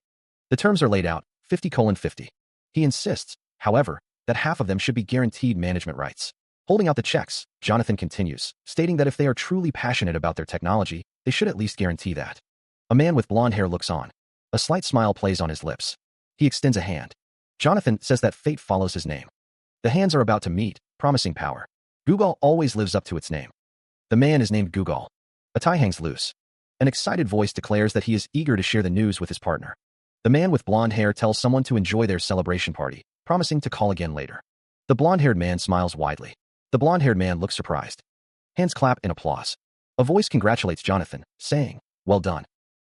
The terms are laid out, 50:50. He insists, however, that half of them should be guaranteed management rights. Holding out the checks, Jonathan continues, stating that if they are truly passionate about their technology, they should at least guarantee that. A man with blonde hair looks on. A slight smile plays on his lips. He extends a hand. Jonathan says that fate follows his name. The hands are about to meet, promising power. Google always lives up to its name. The man is named Google. A tie hangs loose. An excited voice declares that he is eager to share the news with his partner. The man with blonde hair tells someone to enjoy their celebration party, promising to call again later. The blonde-haired man smiles widely. The blonde-haired man looks surprised. Hands clap in applause. A voice congratulates Jonathan, saying, well done.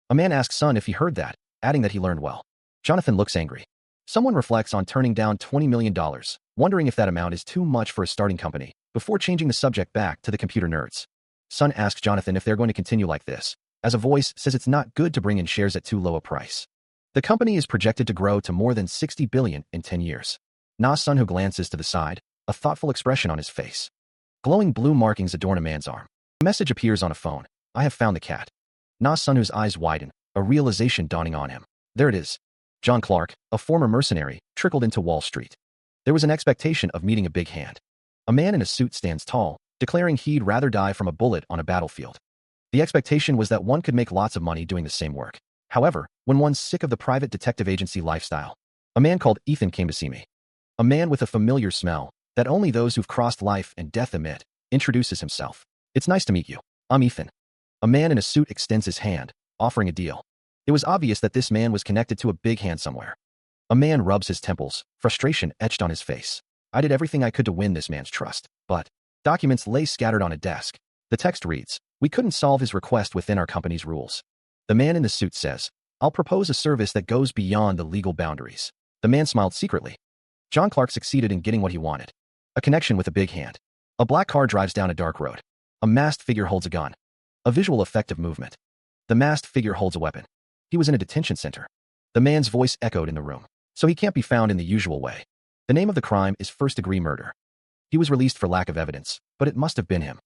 A man asks Son if he heard that, adding that he learned well. Jonathan looks angry. Someone reflects on turning down $20 million, wondering if that amount is too much for a starting company, before changing the subject back to the computer nerds. Son asks Jonathan if they're going to continue like this, as a voice says it's not good to bring in shares at too low a price. The company is projected to grow to more than $60 billion in 10 years. Na Sun-Hu glances to the side, a thoughtful expression on his face. Glowing blue markings adorn a man's arm. A message appears on a phone. I have found the cat. Na Sun-Hu's eyes widen, a realization dawning on him. There it is. John Clark, a former mercenary, trickled into Wall Street. There was an expectation of meeting a big hand. A man in a suit stands tall, declaring he'd rather die from a bullet on a battlefield. The expectation was that one could make lots of money doing the same work. However, when one's sick of the private detective agency lifestyle, a man called Ethan came to see me. A man with a familiar smell that only those who've crossed life and death emit, introduces himself. It's nice to meet you. I'm Ethan. A man in a suit extends his hand, offering a deal. It was obvious that this man was connected to a big hand somewhere. A man rubs his temples, frustration etched on his face. I did everything I could to win this man's trust, but documents lay scattered on a desk. The text reads, we couldn't solve his request within our company's rules. The man in the suit says, I'll propose a service that goes beyond the legal boundaries. The man smiled secretly. John Clark succeeded in getting what he wanted. A connection with a big hand. A black car drives down a dark road. A masked figure holds a gun. A visual effect of movement. The masked figure holds a weapon. He was in a detention center. The man's voice echoed in the room. So he can't be found in the usual way. The name of the crime is first-degree murder. He was released for lack of evidence, but it must have been him.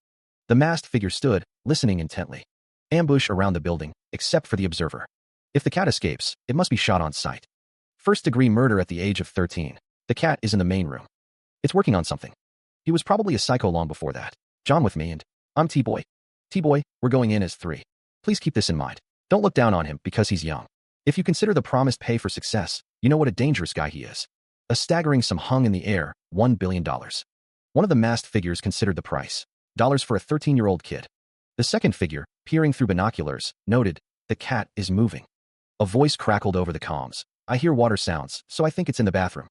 The masked figure stood, listening intently. Ambush around the building, except for the observer. If the cat escapes, it must be shot on sight. First-degree murder at the age of 13. The cat is in the main room. It's working on something. He was probably a psycho long before that. John with me and I'm T-Boy. T-Boy, we're going in as 3. Please keep this in mind. Don't look down on him because he's young. If you consider the promised pay for success, you know what a dangerous guy he is. A staggering sum hung in the air, $1 billion. One of the masked figures considered the price. Dollars for a 13-year-old kid. The second figure, peering through binoculars, noted, the cat is moving. A voice crackled over the comms. I hear water sounds, so I think it's in the bathroom.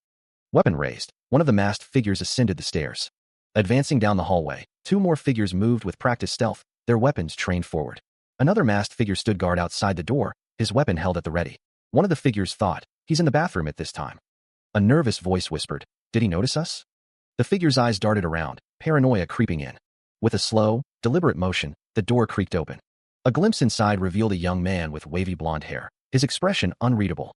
Weapon raised. One of the masked figures ascended the stairs. Advancing down the hallway, two more figures moved with practiced stealth, their weapons trained forward. Another masked figure stood guard outside the door, his weapon held at the ready. One of the figures thought, he's in the bathroom at this time. A nervous voice whispered, did he notice us? The figure's eyes darted around, paranoia creeping in. With a slow, deliberate motion, the door creaked open. A glimpse inside revealed a young man with wavy blonde hair, his expression unreadable.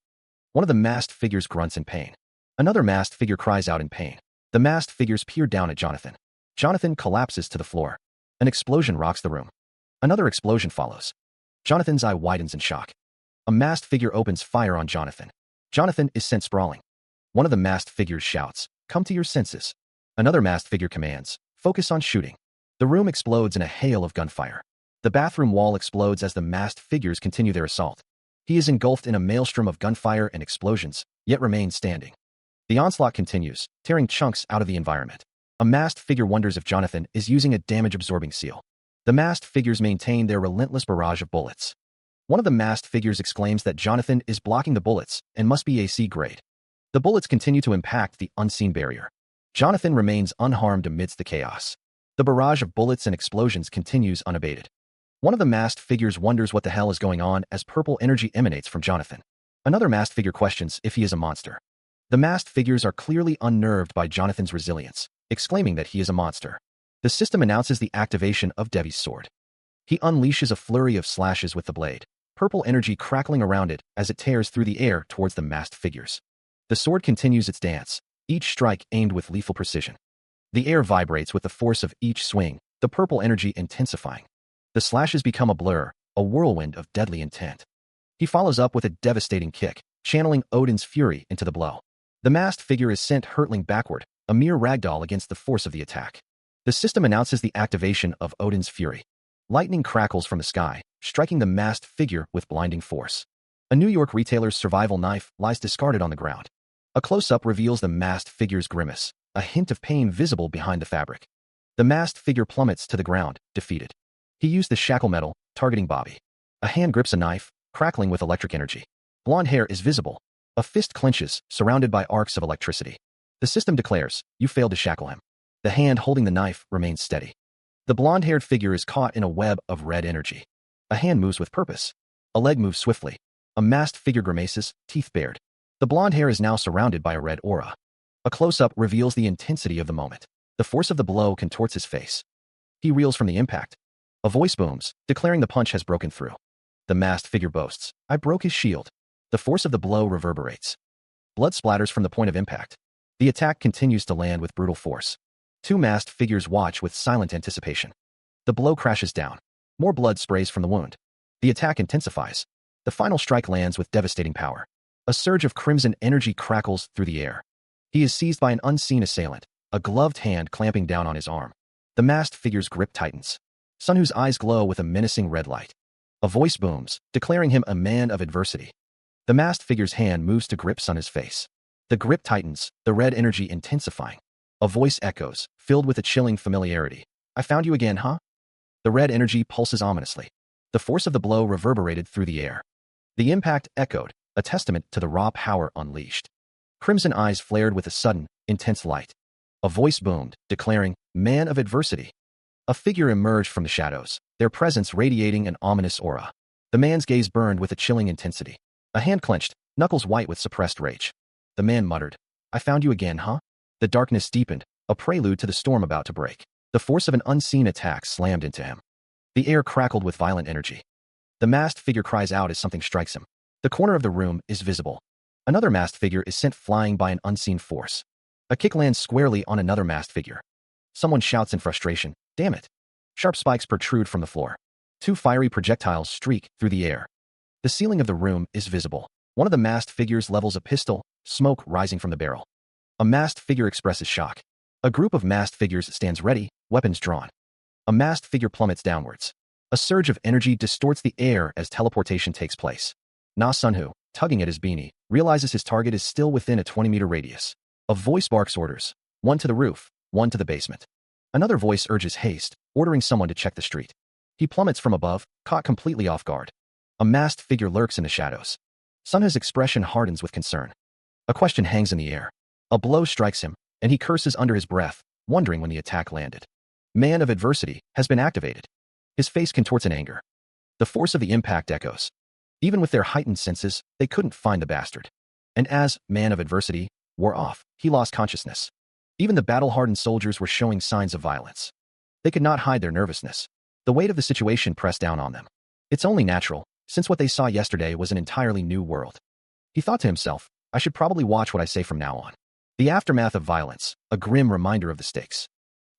One of the masked figures grunts in pain. Another masked figure cries out in pain. The masked figures peer down at Jonathan. Jonathan collapses to the floor. An explosion rocks the room. Another explosion follows. Jonathan's eye widens in shock. A masked figure opens fire on Jonathan. Jonathan is sent sprawling. One of the masked figures shouts, come to your senses. Another masked figure commands, focus on shooting. The room explodes in a hail of gunfire. The bathroom wall explodes as the masked figures continue their assault. He is engulfed in a maelstrom of gunfire and explosions, yet remains standing. The onslaught continues, tearing chunks out of the environment. A masked figure wonders if Jonathan is using a damage-absorbing seal. The masked figures maintain their relentless barrage of bullets. One of the masked figures exclaims that Jonathan is blocking the bullets and must be AC grade. The bullets continue to impact the unseen barrier. Jonathan remains unharmed amidst the chaos. The barrage of bullets and explosions continues unabated. One of the masked figures wonders what the hell is going on as purple energy emanates from Jonathan. Another masked figure questions if he is a monster. The masked figures are clearly unnerved by Jonathan's resilience, exclaiming that he is a monster. The system announces the activation of Devi's sword. He unleashes a flurry of slashes with the blade, purple energy crackling around it as it tears through the air towards the masked figures. The sword continues its dance, each strike aimed with lethal precision. The air vibrates with the force of each swing, the purple energy intensifying. The slashes become a blur, a whirlwind of deadly intent. He follows up with a devastating kick, channeling Odin's fury into the blow. The masked figure is sent hurtling backward, a mere ragdoll against the force of the attack. The system announces the activation of Odin's fury. Lightning crackles from the sky, striking the masked figure with blinding force. A New York retailer's survival knife lies discarded on the ground. A close-up reveals the masked figure's grimace, a hint of pain visible behind the fabric. The masked figure plummets to the ground, defeated. He used the shackle metal, targeting Bobby. A hand grips a knife, crackling with electric energy. Blonde hair is visible. A fist clenches, surrounded by arcs of electricity. The system declares, you failed to shackle him. The hand holding the knife remains steady. The blonde-haired figure is caught in a web of red energy. A hand moves with purpose. A leg moves swiftly. A masked figure grimaces, teeth bared. The blonde hair is now surrounded by a red aura. A close-up reveals the intensity of the moment. The force of the blow contorts his face. He reels from the impact. A voice booms, declaring the punch has broken through. The masked figure boasts, I broke his shield. The force of the blow reverberates. Blood splatters from the point of impact. The attack continues to land with brutal force. Two masked figures watch with silent anticipation. The blow crashes down. More blood sprays from the wound. The attack intensifies. The final strike lands with devastating power. A surge of crimson energy crackles through the air. He is seized by an unseen assailant, a gloved hand clamping down on his arm. The masked figure's grip tightens. Sunwoo's eyes glow with a menacing red light. A voice booms, declaring him a man of adversity. The masked figure's hand moves to grip Sunwoo's face. The grip tightens, the red energy intensifying. A voice echoes, filled with a chilling familiarity. I found you again, huh? The red energy pulses ominously. The force of the blow reverberated through the air. The impact echoed, a testament to the raw power unleashed. Crimson eyes flared with a sudden, intense light. A voice boomed, declaring, man of adversity. A figure emerged from the shadows, their presence radiating an ominous aura. The man's gaze burned with a chilling intensity. A hand clenched, knuckles white with suppressed rage. The man muttered, I found you again, huh? The darkness deepened, a prelude to the storm about to break. The force of an unseen attack slammed into him. The air crackled with violent energy. The masked figure cries out as something strikes him. The corner of the room is visible. Another masked figure is sent flying by an unseen force. A kick lands squarely on another masked figure. Someone shouts in frustration, damn it. Sharp spikes protrude from the floor. Two fiery projectiles streak through the air. The ceiling of the room is visible. One of the masked figures levels a pistol, smoke rising from the barrel. A masked figure expresses shock. A group of masked figures stands ready, weapons drawn. A masked figure plummets downwards. A surge of energy distorts the air as teleportation takes place. Na Sunwoo, tugging at his beanie, realizes his target is still within a 20-meter radius. A voice barks orders, one to the roof, one to the basement. Another voice urges haste, ordering someone to check the street. He plummets from above, caught completely off guard. A masked figure lurks in the shadows. Sunha's expression hardens with concern. A question hangs in the air. A blow strikes him, and he curses under his breath, wondering when the attack landed. Man of adversity has been activated. His face contorts in anger. The force of the impact echoes. Even with their heightened senses, they couldn't find the bastard. And as man of adversity wore off, he lost consciousness. Even the battle-hardened soldiers were showing signs of violence. They could not hide their nervousness. The weight of the situation pressed down on them. It's only natural, since what they saw yesterday was an entirely new world. He thought to himself, I should probably watch what I say from now on. The aftermath of violence, a grim reminder of the stakes.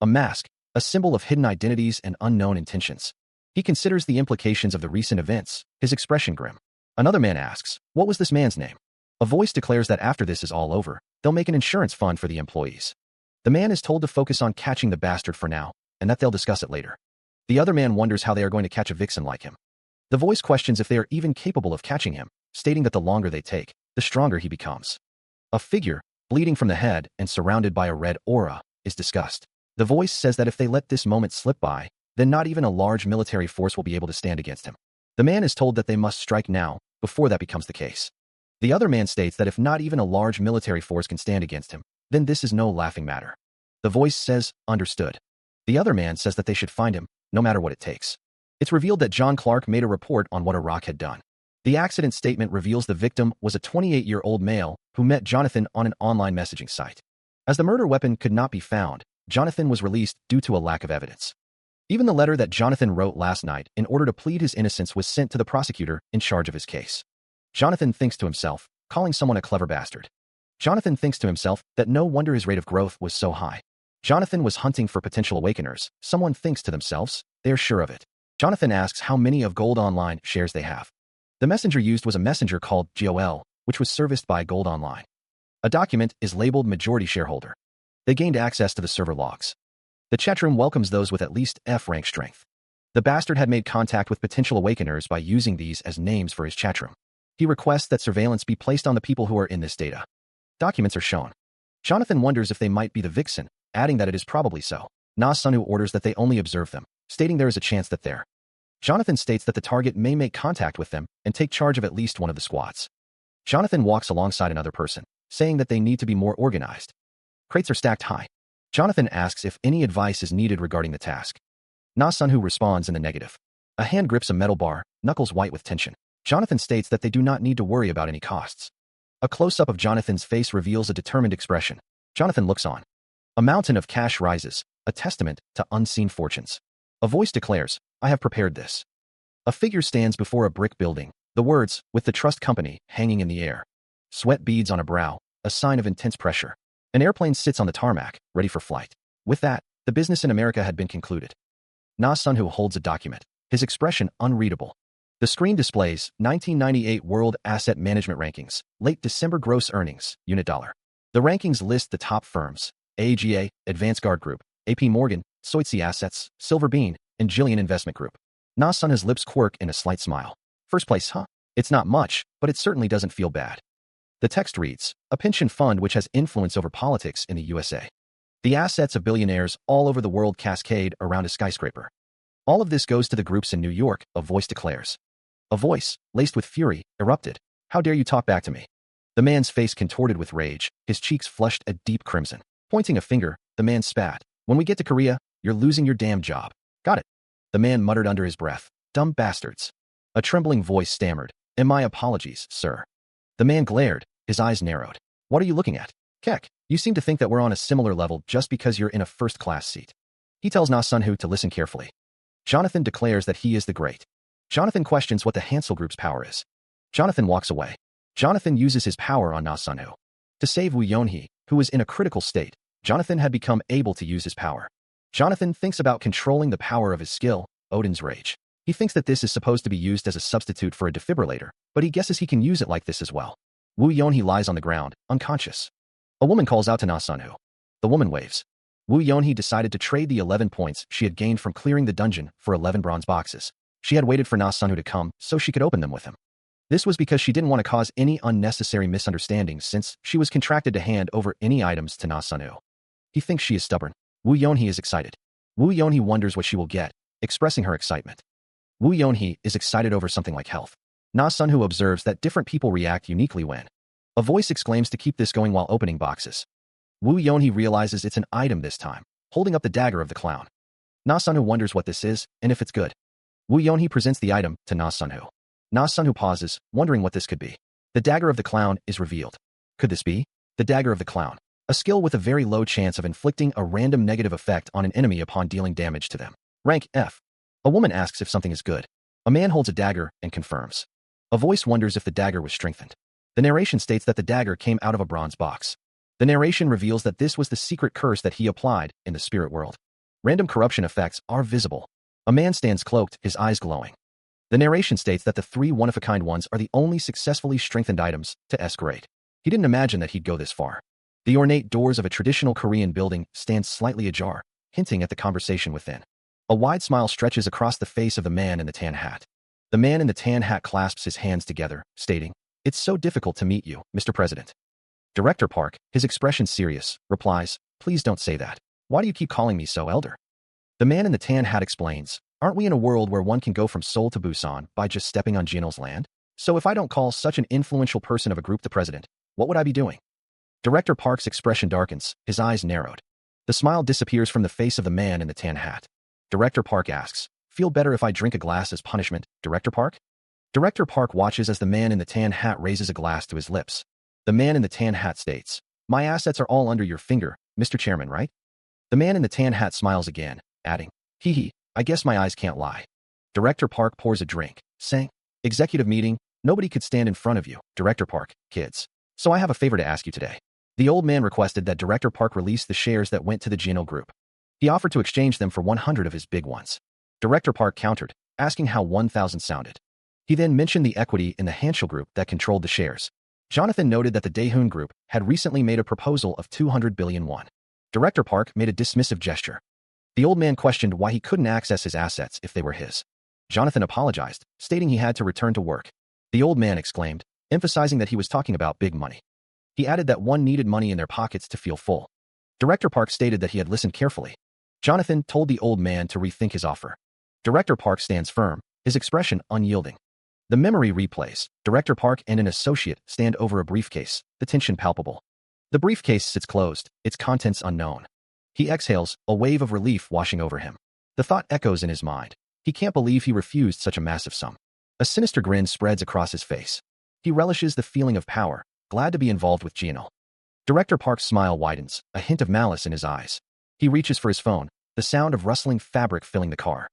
A mask, a symbol of hidden identities and unknown intentions. He considers the implications of the recent events, his expression grim. Another man asks, what was this man's name? A voice declares that after this is all over, they'll make an insurance fund for the employees. The man is told to focus on catching the bastard for now, and that they'll discuss it later. The other man wonders how they are going to catch a vixen like him. The voice questions if they are even capable of catching him, stating that the longer they take, the stronger he becomes. A figure, bleeding from the head and surrounded by a red aura, is discussed. The voice says that if they let this moment slip by, then not even a large military force will be able to stand against him. The man is told that they must strike now, before that becomes the case. The other man states that if not even a large military force can stand against him, then this is no laughing matter. The voice says, understood. The other man says that they should find him, no matter what it takes. It's revealed that John Clark made a report on what Iraq had done. The accident statement reveals the victim was a 28-year-old male who met Jonathan on an online messaging site. As the murder weapon could not be found, Jonathan was released due to a lack of evidence. Even the letter that Jonathan wrote last night in order to plead his innocence was sent to the prosecutor in charge of his case. Jonathan thinks to himself, calling someone a clever bastard. Jonathan thinks to himself that no wonder his rate of growth was so high. Jonathan was hunting for potential awakeners. Someone thinks to themselves, they are sure of it. Jonathan asks how many of Gold Online shares they have. The messenger used was a messenger called GOL, which was serviced by Gold Online. A document is labeled majority shareholder. They gained access to the server logs. The chatroom welcomes those with at least F rank strength. The bastard had made contact with potential awakeners by using these as names for his chatroom. He requests that surveillance be placed on the people who are in this data. Documents are shown. Jonathan wonders if they might be the vixen, adding that it is probably so. Na Sunu orders that they only observe them, stating there is a chance that they're. Jonathan states that the target may make contact with them and take charge of at least one of the squads. Jonathan walks alongside another person, saying that they need to be more organized. Crates are stacked high. Jonathan asks if any advice is needed regarding the task. Na Sunhu responds in the negative. A hand grips a metal bar, knuckles white with tension. Jonathan states that they do not need to worry about any costs. A close-up of Jonathan's face reveals a determined expression. Jonathan looks on. A mountain of cash rises, a testament to unseen fortunes. A voice declares, I have prepared this. A figure stands before a brick building, the words, with the trust company, hanging in the air. Sweat beads on a brow, a sign of intense pressure. An airplane sits on the tarmac, ready for flight. With that, the business in America had been concluded. Na Sunhu holds a document, his expression unreadable. The screen displays 1998 World Asset Management Rankings, late December gross earnings, unit dollar. The rankings list the top firms, AGA, Advanced Guard Group, AP Morgan, Soitsi Assets, Silver Bean, and Jillian Investment Group. Na Sunhu's lips quirk in a slight smile. First place, huh? It's not much, but it certainly doesn't feel bad. The text reads, a pension fund which has influence over politics in the USA. The assets of billionaires all over the world cascade around a skyscraper. All of this goes to the groups in New York, a voice declares. A voice, laced with fury, erupted. How dare you talk back to me? The man's face contorted with rage, his cheeks flushed a deep crimson. Pointing a finger, the man spat. When we get to Korea, you're losing your damn job. Got it? The man muttered under his breath. Dumb bastards. A trembling voice stammered. And my apologies, sir. The man glared, his eyes narrowed. What are you looking at? Keck, you seem to think that we're on a similar level just because you're in a first-class seat. He tells Na Sunhu to listen carefully. Jonathan declares that he is the great. Jonathan questions what the Hansel Group's power is. Jonathan walks away. Jonathan uses his power on Na Sunhu. To save Wu Yonhee, who was in a critical state, Jonathan had become able to use his power. Jonathan thinks about controlling the power of his skill, Odin's Rage. He thinks that this is supposed to be used as a substitute for a defibrillator, but he guesses he can use it like this as well. Wu Yonhee lies on the ground, unconscious. A woman calls out to Na Sunhu. The woman waves. Wu Yonhee decided to trade the 11 points she had gained from clearing the dungeon for 11 bronze boxes. She had waited for Na Sunhu to come so she could open them with him. This was because she didn't want to cause any unnecessary misunderstandings since she was contracted to hand over any items to Na Sunhu. He thinks she is stubborn. Wu Yonhee is excited. Wu Yonhee wonders what she will get, expressing her excitement. Wu Yonhee is excited over something like health. Na-sun-who observes that different people react uniquely when a voice exclaims to keep this going while opening boxes. Woo Yeonhee realizes it's an item this time, holding up the dagger of the clown. Na-sun-who wonders what this is and if it's good. Woo Yeonhee presents the item to Na-sun-who. Na-sun-who pauses, wondering what this could be. The dagger of the clown is revealed. Could this be the dagger of the clown? A skill with a very low chance of inflicting a random negative effect on an enemy upon dealing damage to them. Rank F. A woman asks if something is good. A man holds a dagger and confirms. A voice wonders if the dagger was strengthened. The narration states that the dagger came out of a bronze box. The narration reveals that this was the secret curse that he applied in the spirit world. Random corruption effects are visible. A man stands cloaked, his eyes glowing. The narration states that the 3 one-of-a-kind ones are the only successfully strengthened items to S grade. He didn't imagine that he'd go this far. The ornate doors of a traditional Korean building stand slightly ajar, hinting at the conversation within. A wide smile stretches across the face of the man in the tan hat. The man in the tan hat clasps his hands together, stating, "It's so difficult to meet you, Mr. President." Director Park, his expression serious, replies, "Please don't say that. Why do you keep calling me so, elder?" The man in the tan hat explains, "Aren't we in a world where one can go from Seoul to Busan by just stepping on Jinil's land? So if I don't call such an influential person of a group the president, what would I be doing?" Director Park's expression darkens, his eyes narrowed. The smile disappears from the face of the man in the tan hat. Director Park asks, "Feel better if I drink a glass as punishment, Director Park?" Director Park watches as the man in the tan hat raises a glass to his lips. The man in the tan hat states, "My assets are all under your finger, Mr. Chairman, right?" The man in the tan hat smiles again, adding, "Hee hee, I guess my eyes can't lie." Director Park pours a drink, saying, "Executive meeting, nobody could stand in front of you, Director Park, kids. So I have a favor to ask you today." The old man requested that Director Park release the shares that went to the Jinil Group. He offered to exchange them for 100 of his big ones. Director Park countered, asking how 1,000 sounded. He then mentioned the equity in the Hanshul Group that controlled the shares. Jonathan noted that the Daehoon Group had recently made a proposal of 200 billion won. Director Park made a dismissive gesture. The old man questioned why he couldn't access his assets if they were his. Jonathan apologized, stating he had to return to work. The old man exclaimed, emphasizing that he was talking about big money. He added that one needed money in their pockets to feel full. Director Park stated that he had listened carefully. Jonathan told the old man to rethink his offer. Director Park stands firm, his expression unyielding. The memory replays. Director Park and an associate stand over a briefcase, the tension palpable. The briefcase sits closed, its contents unknown. He exhales, a wave of relief washing over him. The thought echoes in his mind. He can't believe he refused such a massive sum. A sinister grin spreads across his face. He relishes the feeling of power, glad to be involved with Jinil. Director Park's smile widens, a hint of malice in his eyes. He reaches for his phone, the sound of rustling fabric filling the car.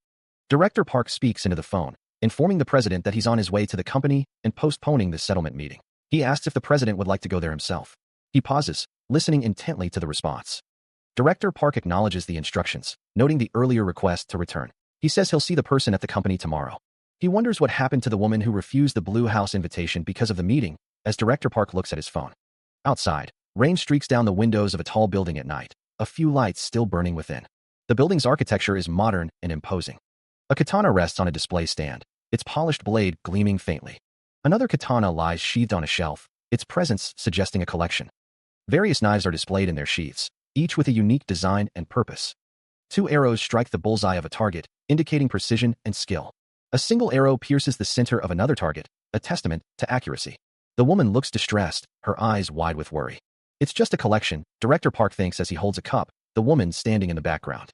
Director Park speaks into the phone, informing the president that he's on his way to the company and postponing the settlement meeting. He asks if the president would like to go there himself. He pauses, listening intently to the response. Director Park acknowledges the instructions, noting the earlier request to return. He says he'll see the person at the company tomorrow. He wonders what happened to the woman who refused the Blue House invitation because of the meeting, as Director Park looks at his phone. Outside, rain streaks down the windows of a tall building at night, a few lights still burning within. The building's architecture is modern and imposing. A katana rests on a display stand, its polished blade gleaming faintly. Another katana lies sheathed on a shelf, its presence suggesting a collection. Various knives are displayed in their sheaths, each with a unique design and purpose. 2 arrows strike the bullseye of a target, indicating precision and skill. A single arrow pierces the center of another target, a testament to accuracy. The woman looks distressed, her eyes wide with worry. It's just a collection, Director Park thinks as he holds a cup, the woman standing in the background.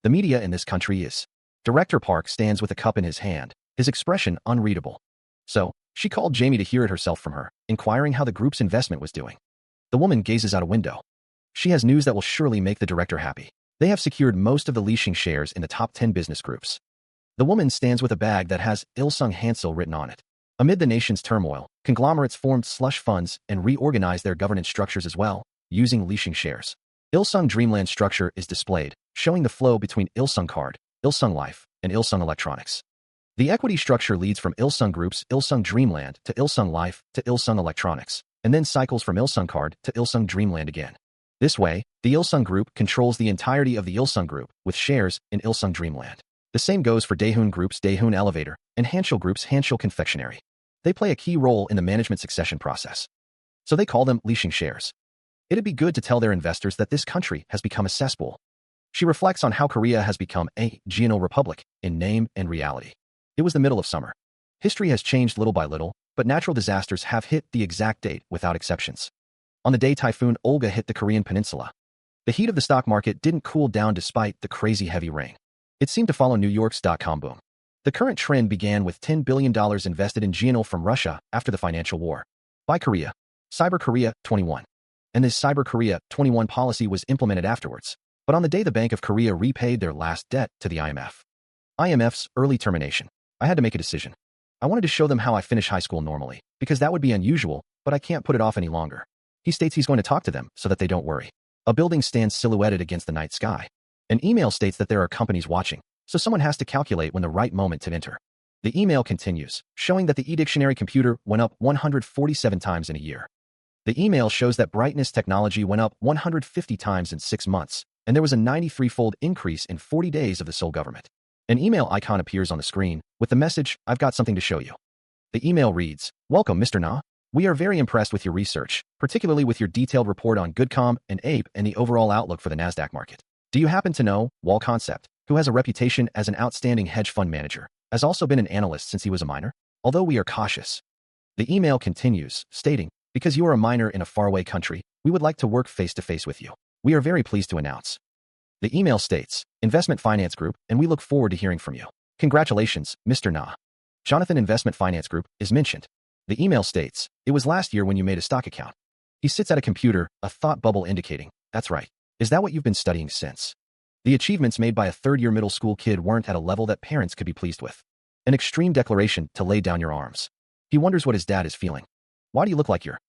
The media in this country is. Director Park stands with a cup in his hand, his expression unreadable. So, she called Jamie to hear it herself from her, inquiring how the group's investment was doing. The woman gazes out a window. She has news that will surely make the director happy. They have secured most of the leasing shares in the top 10 business groups. The woman stands with a bag that has Ilsung Hansel written on it. Amid the nation's turmoil, conglomerates formed slush funds and reorganized their governance structures as well, using leasing shares. Ilsung Dreamland structure is displayed, showing the flow between Ilsung Card, Ilsung Life, and Ilsung Electronics. The equity structure leads from Ilsung Group's Ilsung Dreamland to Ilsung Life to Ilsung Electronics, and then cycles from Ilsung Card to Ilsung Dreamland again. This way, the Ilsung Group controls the entirety of the Ilsung Group, with shares in Ilsung Dreamland. The same goes for Daehoon Group's Daehoon Elevator and Hanshul Group's Hanshul Confectionery. They play a key role in the management succession process. So they call them leasing shares. It'd be good to tell their investors that this country has become a cesspool. She reflects on how Korea has become a Jinil republic in name and reality. It was the middle of summer. History has changed little by little, but natural disasters have hit the exact date without exceptions. On the day Typhoon Olga hit the Korean peninsula, the heat of the stock market didn't cool down despite the crazy heavy rain. It seemed to follow New York's dot-com boom. The current trend began with $10 billion invested in GNL from Russia after the financial war. By Korea, Cyber Korea 21. And this Cyber Korea 21 policy was implemented afterwards. But on the day the Bank of Korea repaid their last debt to the IMF's early termination, I had to make a decision. I wanted to show them how I finish high school normally, because that would be unusual, but I can't put it off any longer. He states he's going to talk to them so that they don't worry. A building stands silhouetted against the night sky. An email states that there are companies watching, so someone has to calculate when the right moment to enter. The email continues, showing that the eDictionary computer went up 147 times in a year. The email shows that brightness technology went up 150 times in 6 months, and there was a 93-fold increase in 40 days of the Seoul government. An email icon appears on the screen with the message, "I've got something to show you." The email reads, "Welcome, Mr. Na. We are very impressed with your research, particularly with your detailed report on Goodcom and Ape and the overall outlook for the Nasdaq market. Do you happen to know Wall Concept, who has a reputation as an outstanding hedge fund manager, has also been an analyst since he was a minor? Although we are cautious." The email continues, stating, "Because you are a minor in a faraway country, we would like to work face-to-face with you. We are very pleased to announce." The email states, "Investment Finance Group, and we look forward to hearing from you. Congratulations, Mr. Na." Jonathan Investment Finance Group is mentioned. The email states, "It was last year when you made a stock account." He sits at a computer, a thought bubble indicating, "That's right. Is that what you've been studying since?" The achievements made by a third-year middle school kid weren't at a level that parents could be pleased with. An extreme declaration to lay down your arms. He wonders what his dad is feeling. "Why do you look like you're—"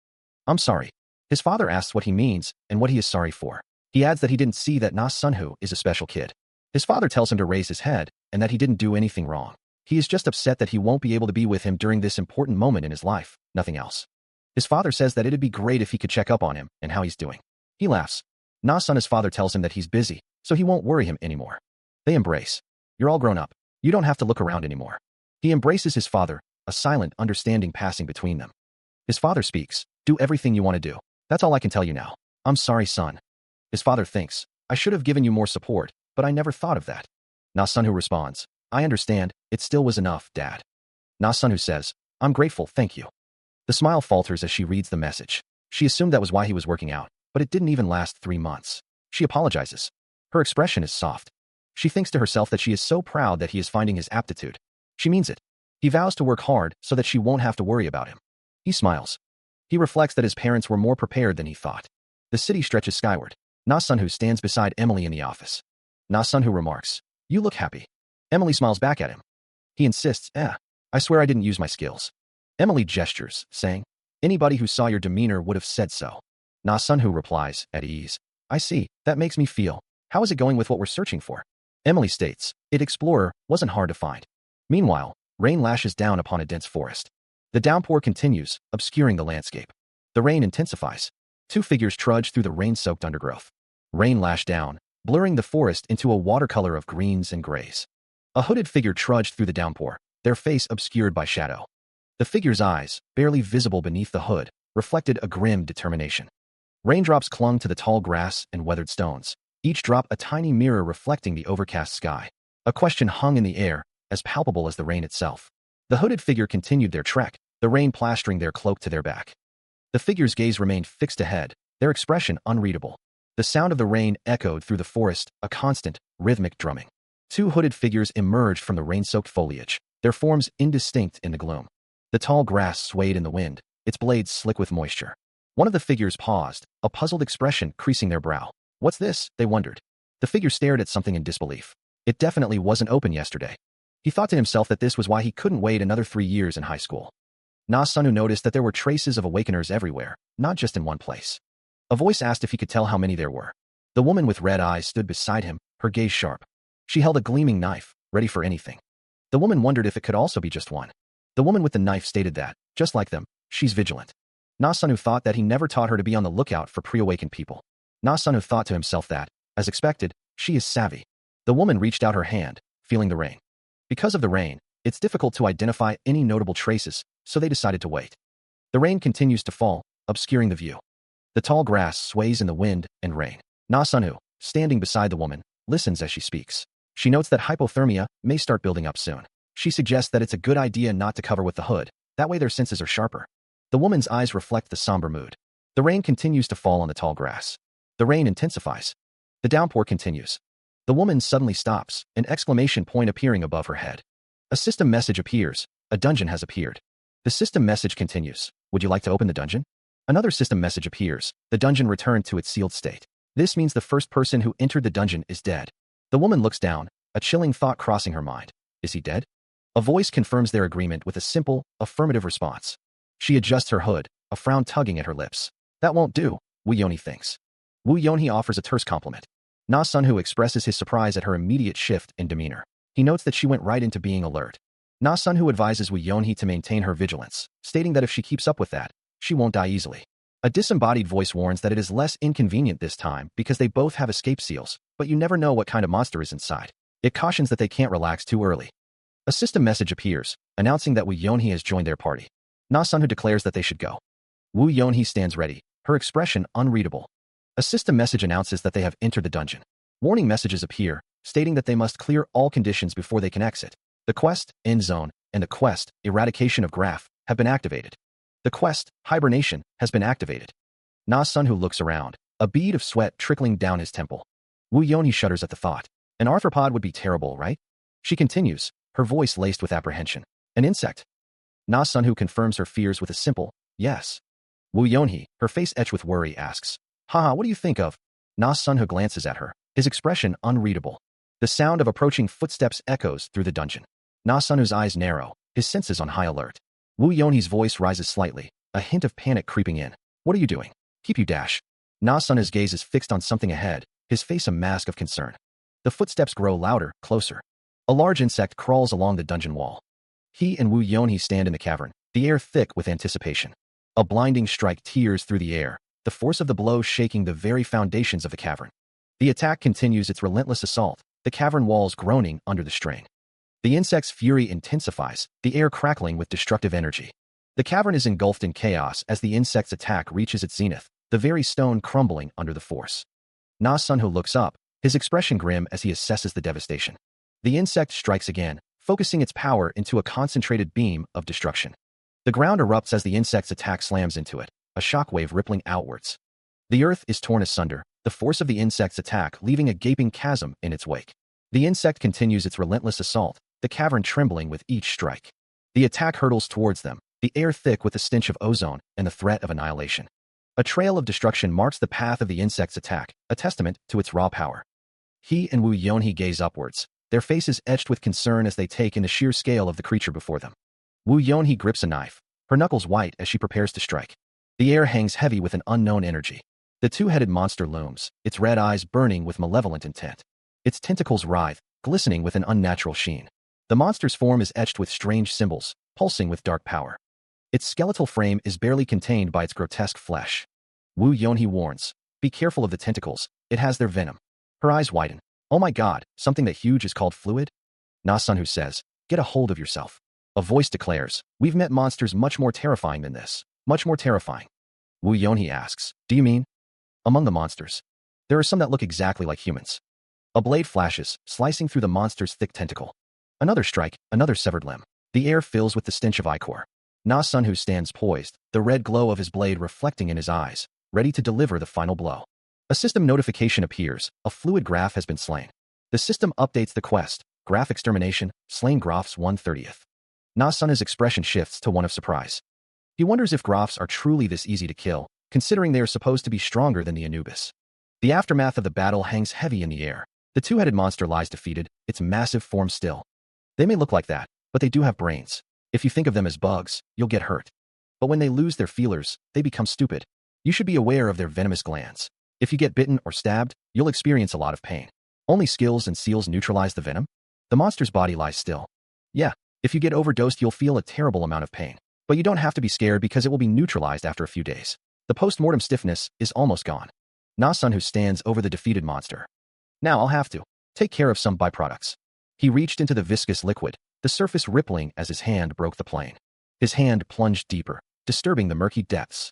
"I'm sorry." His father asks what he means and what he is sorry for. He adds that he didn't see that Na Sunhu is a special kid. His father tells him to raise his head and that he didn't do anything wrong. He is just upset that he won't be able to be with him during this important moment in his life, nothing else. His father says that it'd be great if he could check up on him and how he's doing. He laughs. Na Sunhu's father tells him that he's busy, so he won't worry him anymore. They embrace. "You're all grown up. You don't have to look around anymore." He embraces his father, a silent understanding passing between them. His father speaks, "Do everything you want to do. That's all I can tell you now. I'm sorry, son." His father thinks, "I should have given you more support, but I never thought of that." Na Sunhu responds, "I understand, it still was enough, Dad." Na Sunhu says, "I'm grateful, thank you." The smile falters as she reads the message. She assumed that was why he was working out, but it didn't even last 3 months. She apologizes. Her expression is soft. She thinks to herself that she is so proud that he is finding his aptitude. She means it. He vows to work hard so that she won't have to worry about him. He smiles. He reflects that his parents were more prepared than he thought. The city stretches skyward. Na Sunhu stands beside Emily in the office. Na Sunhu remarks, "You look happy." Emily smiles back at him. He insists, I swear I didn't use my skills." Emily gestures, saying, "Anybody who saw your demeanor would have said so." Na Sunhu replies, at ease, "I see, that makes me feel. How is it going with what we're searching for?" Emily states, "It Explorer wasn't hard to find." Meanwhile, rain lashes down upon a dense forest. The downpour continues, obscuring the landscape. The rain intensifies. 2 figures trudge through the rain-soaked undergrowth. Rain lashed down, blurring the forest into a watercolor of greens and grays. A hooded figure trudged through the downpour, their face obscured by shadow. The figure's eyes, barely visible beneath the hood, reflected a grim determination. Raindrops clung to the tall grass and weathered stones, each drop a tiny mirror reflecting the overcast sky. A question hung in the air, as palpable as the rain itself. The hooded figure continued their trek, the rain plastering their cloak to their back. The figure's gaze remained fixed ahead, their expression unreadable. The sound of the rain echoed through the forest, a constant, rhythmic drumming. 2 hooded figures emerged from the rain-soaked foliage, their forms indistinct in the gloom. The tall grass swayed in the wind, its blades slick with moisture. One of the figures paused, a puzzled expression creasing their brow. "What's this?" they wondered. The figure stared at something in disbelief. It definitely wasn't open yesterday. He thought to himself that this was why he couldn't wait another 3 years in high school. Na Sunhu noticed that there were traces of awakeners everywhere, not just in one place. A voice asked if he could tell how many there were. The woman with red eyes stood beside him, her gaze sharp. She held a gleaming knife, ready for anything. The woman wondered if it could also be just one. The woman with the knife stated that, just like them, she's vigilant. Na Sunhu thought that he never taught her to be on the lookout for pre-awakened people. Na Sunhu thought to himself that, as expected, she is savvy. The woman reached out her hand, feeling the rain. Because of the rain, it's difficult to identify any notable traces, so they decided to wait. The rain continues to fall, obscuring the view. The tall grass sways in the wind and rain. Na Sunhu, standing beside the woman, listens as she speaks. She notes that hypothermia may start building up soon. She suggests that it's a good idea not to cover with the hood, that way their senses are sharper. The woman's eyes reflect the somber mood. The rain continues to fall on the tall grass. The rain intensifies. The downpour continues. The woman suddenly stops, an exclamation point appearing above her head. A system message appears. A dungeon has appeared. The system message continues. Would you like to open the dungeon? Another system message appears. The dungeon returned to its sealed state. This means the first person who entered the dungeon is dead. The woman looks down, a chilling thought crossing her mind. Is he dead? A voice confirms their agreement with a simple, affirmative response. She adjusts her hood, a frown tugging at her lips. That won't do, Wu Yonhee thinks. Wu Yonhee offers a terse compliment. Na Sunhu expresses his surprise at her immediate shift in demeanor. He notes that she went right into being alert. Na Sunhu advises Wu Yonhee to maintain her vigilance, stating that if she keeps up with that, she won't die easily. A disembodied voice warns that it is less inconvenient this time because they both have escape seals, but you never know what kind of monster is inside. It cautions that they can't relax too early. A system message appears, announcing that Wu Yonhee has joined their party. Na Sunhu declares that they should go. Wu Yonhee stands ready, her expression unreadable. A system message announces that they have entered the dungeon. Warning messages appear, stating that they must clear all conditions before they can exit. The quest, End Zone, and the quest, Eradication of Graph, have been activated. The quest, Hibernation, has been activated. Na Sunhu looks around, a bead of sweat trickling down his temple. Wu Yonhee shudders at the thought. An arthropod would be terrible, right? She continues, her voice laced with apprehension. An insect? Na Sunhu confirms her fears with a simple, yes. Wu Yonhee, her face etched with worry, asks, Haha, what do you think of? Na Sunhu glances at her, his expression unreadable. The sound of approaching footsteps echoes through the dungeon. Na Sunhu's eyes narrow, his senses on high alert. Wu Yonhee's voice rises slightly, a hint of panic creeping in. What are you doing? Keep you dash. Na Sunhu's gaze is fixed on something ahead, his face a mask of concern. The footsteps grow louder, closer. A large insect crawls along the dungeon wall. He and Wu Yonhee stand in the cavern, the air thick with anticipation. A blinding strike tears through the air, the force of the blow shaking the very foundations of the cavern. The attack continues its relentless assault, the cavern walls groaning under the strain. The insect's fury intensifies, the air crackling with destructive energy. The cavern is engulfed in chaos as the insect's attack reaches its zenith, the very stone crumbling under the force. Na Sunhu looks up, his expression grim as he assesses the devastation. The insect strikes again, focusing its power into a concentrated beam of destruction. The ground erupts as the insect's attack slams into it, a shockwave rippling outwards. The earth is torn asunder, the force of the insect's attack leaving a gaping chasm in its wake. The insect continues its relentless assault, the cavern trembling with each strike. The attack hurtles towards them, the air thick with the stench of ozone and the threat of annihilation. A trail of destruction marks the path of the insect's attack, a testament to its raw power. He and Wu Yonhee gaze upwards, their faces etched with concern as they take in the sheer scale of the creature before them. Wu Yonhee grips a knife, her knuckles white as she prepares to strike. The air hangs heavy with an unknown energy. The two-headed monster looms, its red eyes burning with malevolent intent. Its tentacles writhe, glistening with an unnatural sheen. The monster's form is etched with strange symbols, pulsing with dark power. Its skeletal frame is barely contained by its grotesque flesh. Wu Yonhee warns, be careful of the tentacles, it has their venom. Her eyes widen. Oh my god, something that huge is called fluid? Na Sunhu says, get a hold of yourself. A voice declares, we've met monsters much more terrifying than this. Much more terrifying. Wu Yonhee asks, do you mean? Among the monsters, there are some that look exactly like humans. A blade flashes, slicing through the monster's thick tentacle. Another strike, another severed limb. The air fills with the stench of ichor. Na Sunhu stands poised, the red glow of his blade reflecting in his eyes, ready to deliver the final blow. A system notification appears, a fluid graph has been slain. The system updates the quest, graph extermination, slain graphs 1/30th. Na Sunhu's expression shifts to one of surprise. He wonders if graphs are truly this easy to kill, considering they are supposed to be stronger than the Anubis. The aftermath of the battle hangs heavy in the air. The two-headed monster lies defeated, its massive form still. They may look like that, but they do have brains. If you think of them as bugs, you'll get hurt. But when they lose their feelers, they become stupid. You should be aware of their venomous glands. If you get bitten or stabbed, you'll experience a lot of pain. Only skills and seals neutralize the venom. The monster's body lies still. Yeah, if you get overdosed, you'll feel a terrible amount of pain. But you don't have to be scared because it will be neutralized after a few days. The post-mortem stiffness is almost gone. Na Sunhu stands over the defeated monster. Now I'll have to take care of some byproducts. He reached into the viscous liquid, the surface rippling as his hand broke the plane. His hand plunged deeper, disturbing the murky depths.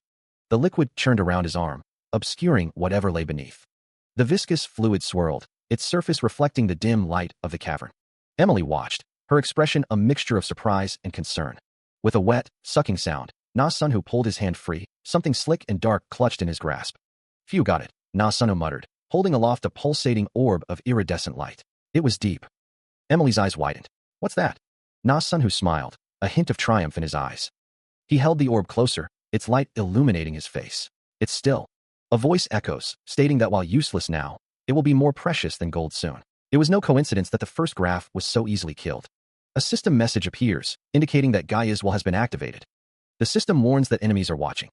The liquid churned around his arm, obscuring whatever lay beneath. The viscous fluid swirled, its surface reflecting the dim light of the cavern. Emily watched, her expression a mixture of surprise and concern. With a wet, sucking sound, Na Sunhu pulled his hand free, something slick and dark clutched in his grasp. Phew, got it, Na Sunhu muttered, holding aloft a pulsating orb of iridescent light. It was deep. Emily's eyes widened. What's that? Na Sunhu smiled, a hint of triumph in his eyes. He held the orb closer, its light illuminating his face. It's still. A voice echoes, stating that while useless now, it will be more precious than gold soon. It was no coincidence that the first graph was so easily killed. A system message appears, indicating that Gaia's will has been activated. The system warns that enemies are watching.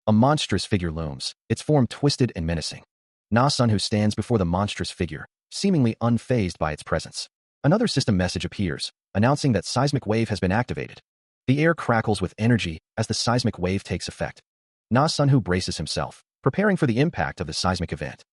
A monstrous figure looms, its form twisted and menacing. Na Sunhu stands before the monstrous figure, seemingly unfazed by its presence. Another system message appears, announcing that seismic wave has been activated. The air crackles with energy as the seismic wave takes effect. Na Sunhu braces himself, preparing for the impact of the seismic event.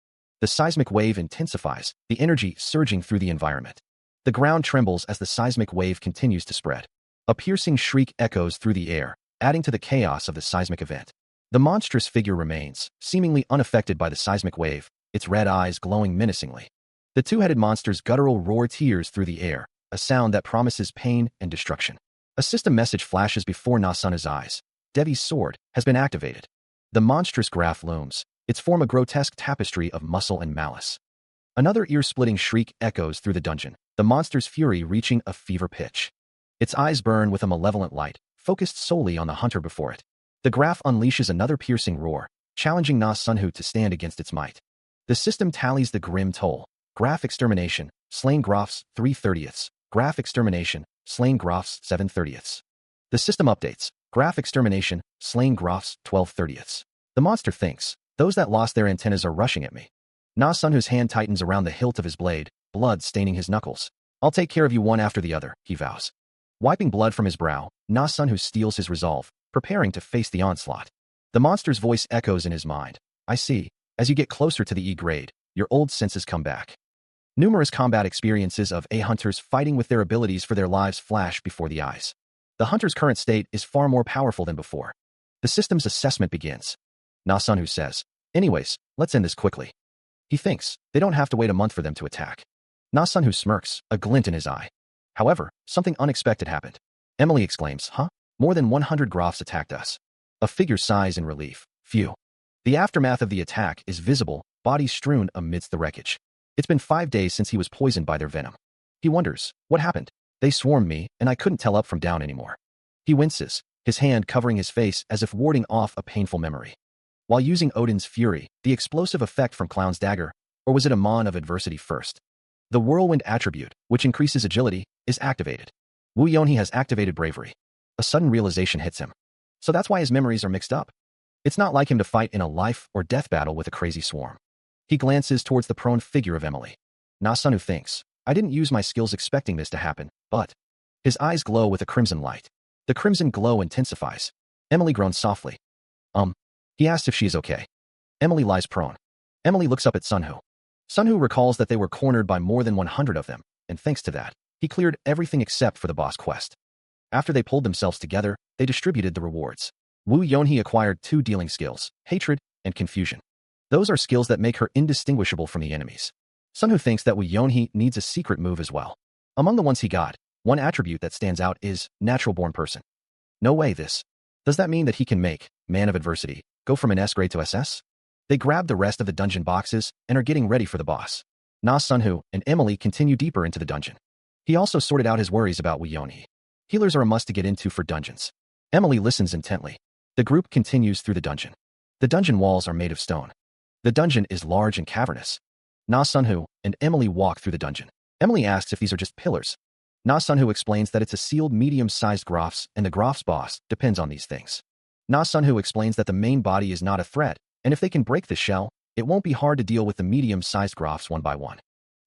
The seismic wave intensifies, the energy surging through the environment. The ground trembles as the seismic wave continues to spread. A piercing shriek echoes through the air, adding to the chaos of the seismic event. The monstrous figure remains, seemingly unaffected by the seismic wave, its red eyes glowing menacingly. The two-headed monster's guttural roar tears through the air, a sound that promises pain and destruction. A system message flashes before Na Sunhu's eyes. Devi's sword has been activated. The monstrous graph looms, its form a grotesque tapestry of muscle and malice. Another ear-splitting shriek echoes through the dungeon, the monster's fury reaching a fever pitch. Its eyes burn with a malevolent light, focused solely on the hunter before it. The graph unleashes another piercing roar, challenging Na Sunhu to stand against its might. The system tallies the grim toll. Graph extermination, slain graphs 3/30ths. Graph extermination, slain graphs 7/30ths. The system updates. Graph extermination, slain graphs 12/30ths. The monster thinks, those that lost their antennas are rushing at me. Na Sunhu's hand tightens around the hilt of his blade, blood staining his knuckles. I'll take care of you one after the other, he vows. Wiping blood from his brow, Na Sunhu steels his resolve, preparing to face the onslaught. The monster's voice echoes in his mind. I see. As you get closer to the E grade, your old senses come back. Numerous combat experiences of hunters fighting with their abilities for their lives flash before the eyes. The hunter's current state is far more powerful than before. The system's assessment begins. Na Sunhu says, anyways, let's end this quickly. He thinks, they don't have to wait a month for them to attack. Na Sunhu smirks, a glint in his eye. However, something unexpected happened. Emily exclaims, huh? More than 100 graphs attacked us. A figure sighs in relief. Phew. The aftermath of the attack is visible, bodies strewn amidst the wreckage. It's been 5 days since he was poisoned by their venom. He wonders, what happened? They swarmed me, and I couldn't tell up from down anymore. He winces, his hand covering his face as if warding off a painful memory. While using Odin's fury, the explosive effect from Clown's dagger, or was it a Mon of adversity first? The whirlwind attribute, which increases agility, is activated. Wu Yonhee has activated bravery. A sudden realization hits him. So that's why his memories are mixed up. It's not like him to fight in a life or death battle with a crazy swarm. He glances towards the prone figure of Emily. Na Sunhu thinks, I didn't use my skills expecting this to happen, but... His eyes glow with a crimson light. The crimson glow intensifies. Emily groans softly. He asks if she is okay. Emily lies prone. Emily looks up at Sunhu. Sunhu recalls that they were cornered by more than 100 of them, and thanks to that, he cleared everything except for the boss quest. After they pulled themselves together, they distributed the rewards. Wu Yonhee acquired 2 dealing skills, hatred and confusion. Those are skills that make her indistinguishable from the enemies. Sunhu thinks that Wu Yonhee needs a secret move as well. Among the ones he got, one attribute that stands out is natural-born person. No way this. Does that mean that he can make, man of adversity, go from an S grade to SS? They grab the rest of the dungeon boxes and are getting ready for the boss. Na Sunhu and Emily continue deeper into the dungeon. He also sorted out his worries about Wu Yonhee. Healers are a must to get into for dungeons. Emily listens intently. The group continues through the dungeon. The dungeon walls are made of stone. The dungeon is large and cavernous. Na Sunhu and Emily walk through the dungeon. Emily asks if these are just pillars. Na Sunhu explains that it's a sealed medium-sized graphs and the graphs boss depends on these things. Na Sunhu explains that the main body is not a threat, and if they can break the shell, it won't be hard to deal with the medium-sized graphs one by one.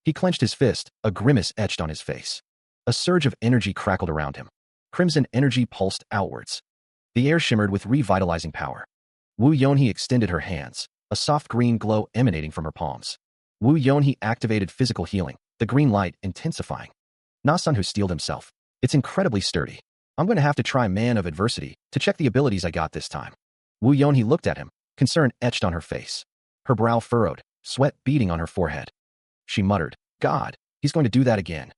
He clenched his fist, a grimace etched on his face. A surge of energy crackled around him. Crimson energy pulsed outwards. The air shimmered with revitalizing power. Wu Yonhee extended her hands, a soft green glow emanating from her palms. Wu Yonhee activated physical healing, the green light intensifying. Na Sunhu steeled himself. It's incredibly sturdy. I'm going to have to try Man of Adversity to check the abilities I got this time. Wu Yonhee looked at him, concern etched on her face. Her brow furrowed, sweat beading on her forehead. She muttered, God, he's going to do that again.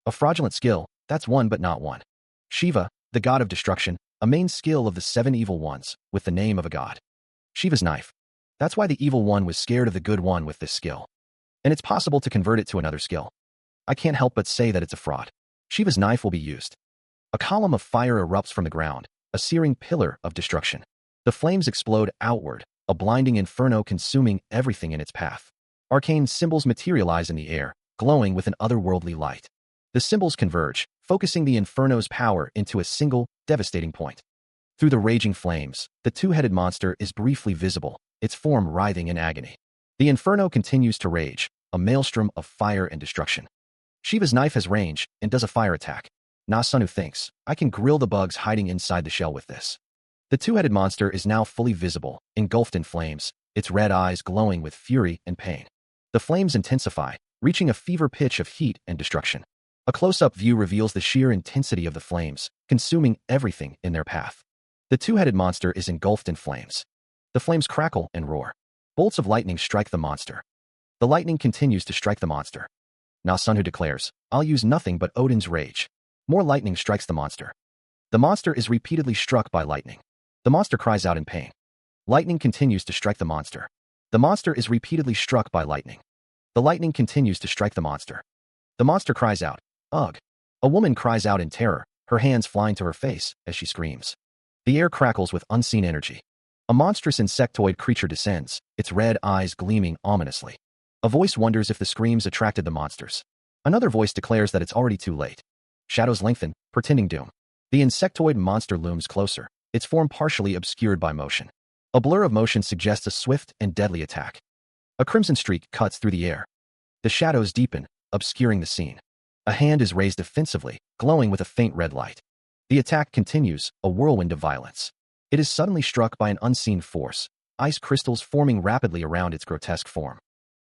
A fraudulent skill, That's one but not one. Shiva, the god of destruction, a main skill of the 7 evil ones, with the name of a god. Shiva's knife. That's why the evil one was scared of the good one with this skill. And it's possible to convert it to another skill. I can't help but say that it's a fraud. Shiva's knife will be used. A column of fire erupts from the ground, a searing pillar of destruction. The flames explode outward, a blinding inferno consuming everything in its path. Arcane symbols materialize in the air, glowing with an otherworldly light. The symbols converge, focusing the inferno's power into a single, devastating point. Through the raging flames, the two-headed monster is briefly visible, its form writhing in agony. The inferno continues to rage, a maelstrom of fire and destruction. Shiva's knife has range and does a fire attack. Na-sunu thinks, I can grill the bugs hiding inside the shell with this. The two-headed monster is now fully visible, engulfed in flames, its red eyes glowing with fury and pain. The flames intensify, reaching a fever pitch of heat and destruction. A close-up view reveals the sheer intensity of the flames, consuming everything in their path. The two-headed monster is engulfed in flames. The flames crackle and roar. Bolts of lightning strike the monster. The lightning continues to strike the monster. Na-sunu declares, I'll use nothing but Odin's rage. More lightning strikes the monster. The monster is repeatedly struck by lightning. The monster cries out in pain. Lightning continues to strike the monster. The monster is repeatedly struck by lightning. The lightning continues to strike the monster. The monster cries out, ugh. A woman cries out in terror, her hands flying to her face as she screams. The air crackles with unseen energy. A monstrous insectoid creature descends, its red eyes gleaming ominously. A voice wonders if the screams attracted the monsters. Another voice declares that it's already too late. Shadows lengthen, portending doom. The insectoid monster looms closer, its form partially obscured by motion. A blur of motion suggests a swift and deadly attack. A crimson streak cuts through the air. The shadows deepen, obscuring the scene. A hand is raised defensively, glowing with a faint red light. The attack continues, a whirlwind of violence. It is suddenly struck by an unseen force, ice crystals forming rapidly around its grotesque form.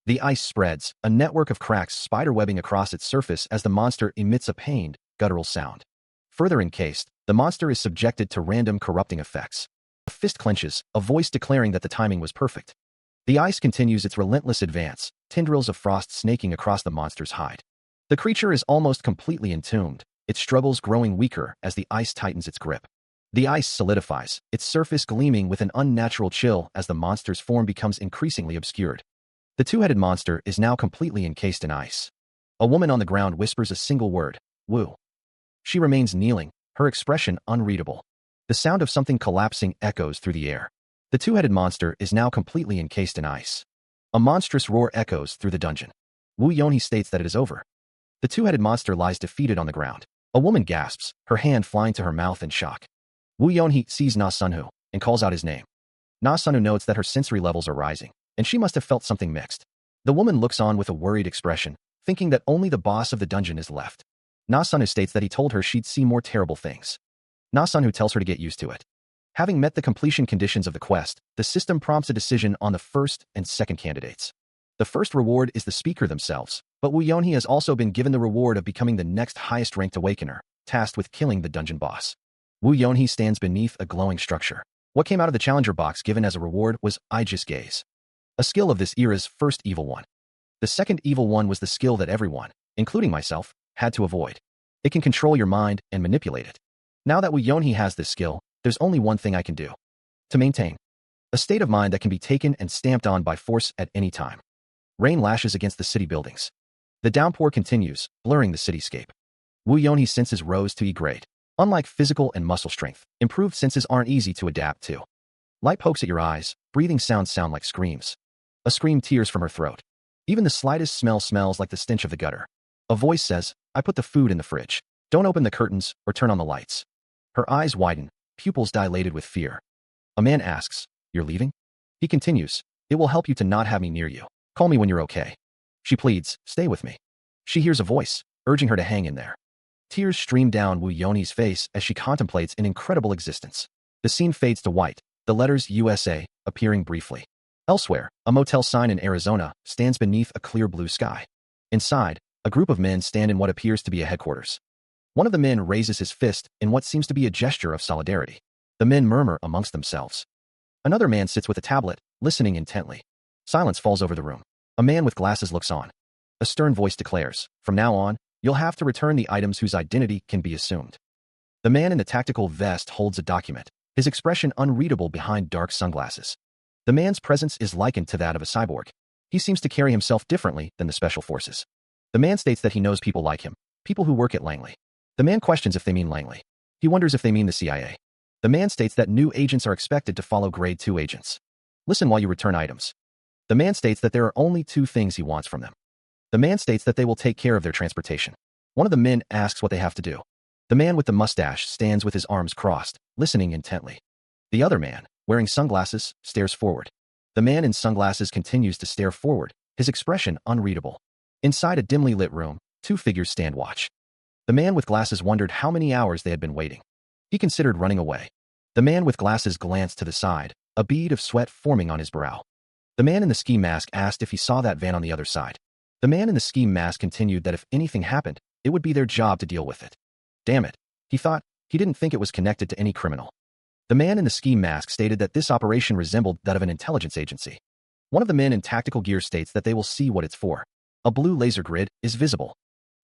The ice spreads, a network of cracks spiderwebbing across its surface as the monster emits a pained, guttural sound. Further encased, the monster is subjected to random corrupting effects. A fist clenches, a voice declaring that the timing was perfect. The ice continues its relentless advance, tendrils of frost snaking across the monster's hide. The creature is almost completely entombed, its struggles growing weaker as the ice tightens its grip. The ice solidifies, its surface gleaming with an unnatural chill as the monster's form becomes increasingly obscured. The two-headed monster is now completely encased in ice. A woman on the ground whispers a single word, woo. She remains kneeling, her expression unreadable. The sound of something collapsing echoes through the air. The two-headed monster is now completely encased in ice. A monstrous roar echoes through the dungeon. Wu Yonhee states that it is over. The two-headed monster lies defeated on the ground. A woman gasps, her hand flying to her mouth in shock. Wu Yonhee sees Na-sunu and calls out his name. Na-sunu notes that her sensory levels are rising, and she must have felt something mixed. The woman looks on with a worried expression, thinking that only the boss of the dungeon is left. Na-sunu states that he told her she'd see more terrible things. Na-sunu tells her to get used to it. Having met the completion conditions of the quest, the system prompts a decision on the first and second candidates. The first reward is the speaker themselves, but Wu Yonhee has also been given the reward of becoming the next highest-ranked awakener, tasked with killing the dungeon boss. Wu Yonhee stands beneath a glowing structure. What came out of the challenger box given as a reward was I Just Gaze, a skill of this era's first evil one. The second evil one was the skill that everyone, including myself, had to avoid. It can control your mind and manipulate it. Now that Wu Yonhee has this skill, there's only one thing I can do. To maintain a state of mind that can be taken and stamped on by force at any time. Rain lashes against the city buildings. The downpour continues, blurring the cityscape. Wu Yonhee's senses rose to E-grade. Unlike physical and muscle strength, improved senses aren't easy to adapt to. Light pokes at your eyes, breathing sounds sound like screams. A scream tears from her throat. Even the slightest smell smells like the stench of the gutter. A voice says, I put the food in the fridge. Don't open the curtains or turn on the lights. Her eyes widen, pupils dilated with fear. A man asks, You're leaving? He continues, It will help you to not have me near you. Call me when you're okay. She pleads, Stay with me. She hears a voice, urging her to hang in there. Tears stream down Wu Yonhee's face as she contemplates an incredible existence. The scene fades to white, the letters USA appearing briefly. Elsewhere, a motel sign in Arizona stands beneath a clear blue sky. Inside, a group of men stand in what appears to be a headquarters. One of the men raises his fist in what seems to be a gesture of solidarity. The men murmur amongst themselves. Another man sits with a tablet, listening intently. Silence falls over the room. A man with glasses looks on. A stern voice declares, From now on, You'll have to return the items whose identity can be assumed. The man in the tactical vest holds a document, his expression unreadable behind dark sunglasses. The man's presence is likened to that of a cyborg. He seems to carry himself differently than the special forces. The man states that he knows people like him, people who work at Langley. The man questions if they mean Langley. He wonders if they mean the CIA. The man states that new agents are expected to follow grade 2 agents. Listen while you return items. The man states that there are only 2 things he wants from them. The man states that they will take care of their transportation. One of the men asks what they have to do. The man with the mustache stands with his arms crossed, listening intently. The other man, wearing sunglasses, stares forward. The man in sunglasses continues to stare forward, his expression unreadable. Inside a dimly lit room, 2 figures stand watch. The man with glasses wondered how many hours they had been waiting. He considered running away. The man with glasses glanced to the side, a bead of sweat forming on his brow. The man in the ski mask asked if he saw that van on the other side. The man in the ski mask continued that if anything happened, it would be their job to deal with it. Damn it, he thought. He didn't think it was connected to any criminal. The man in the ski mask stated that this operation resembled that of an intelligence agency. One of the men in tactical gear states that they will see what it's for. A blue laser grid is visible.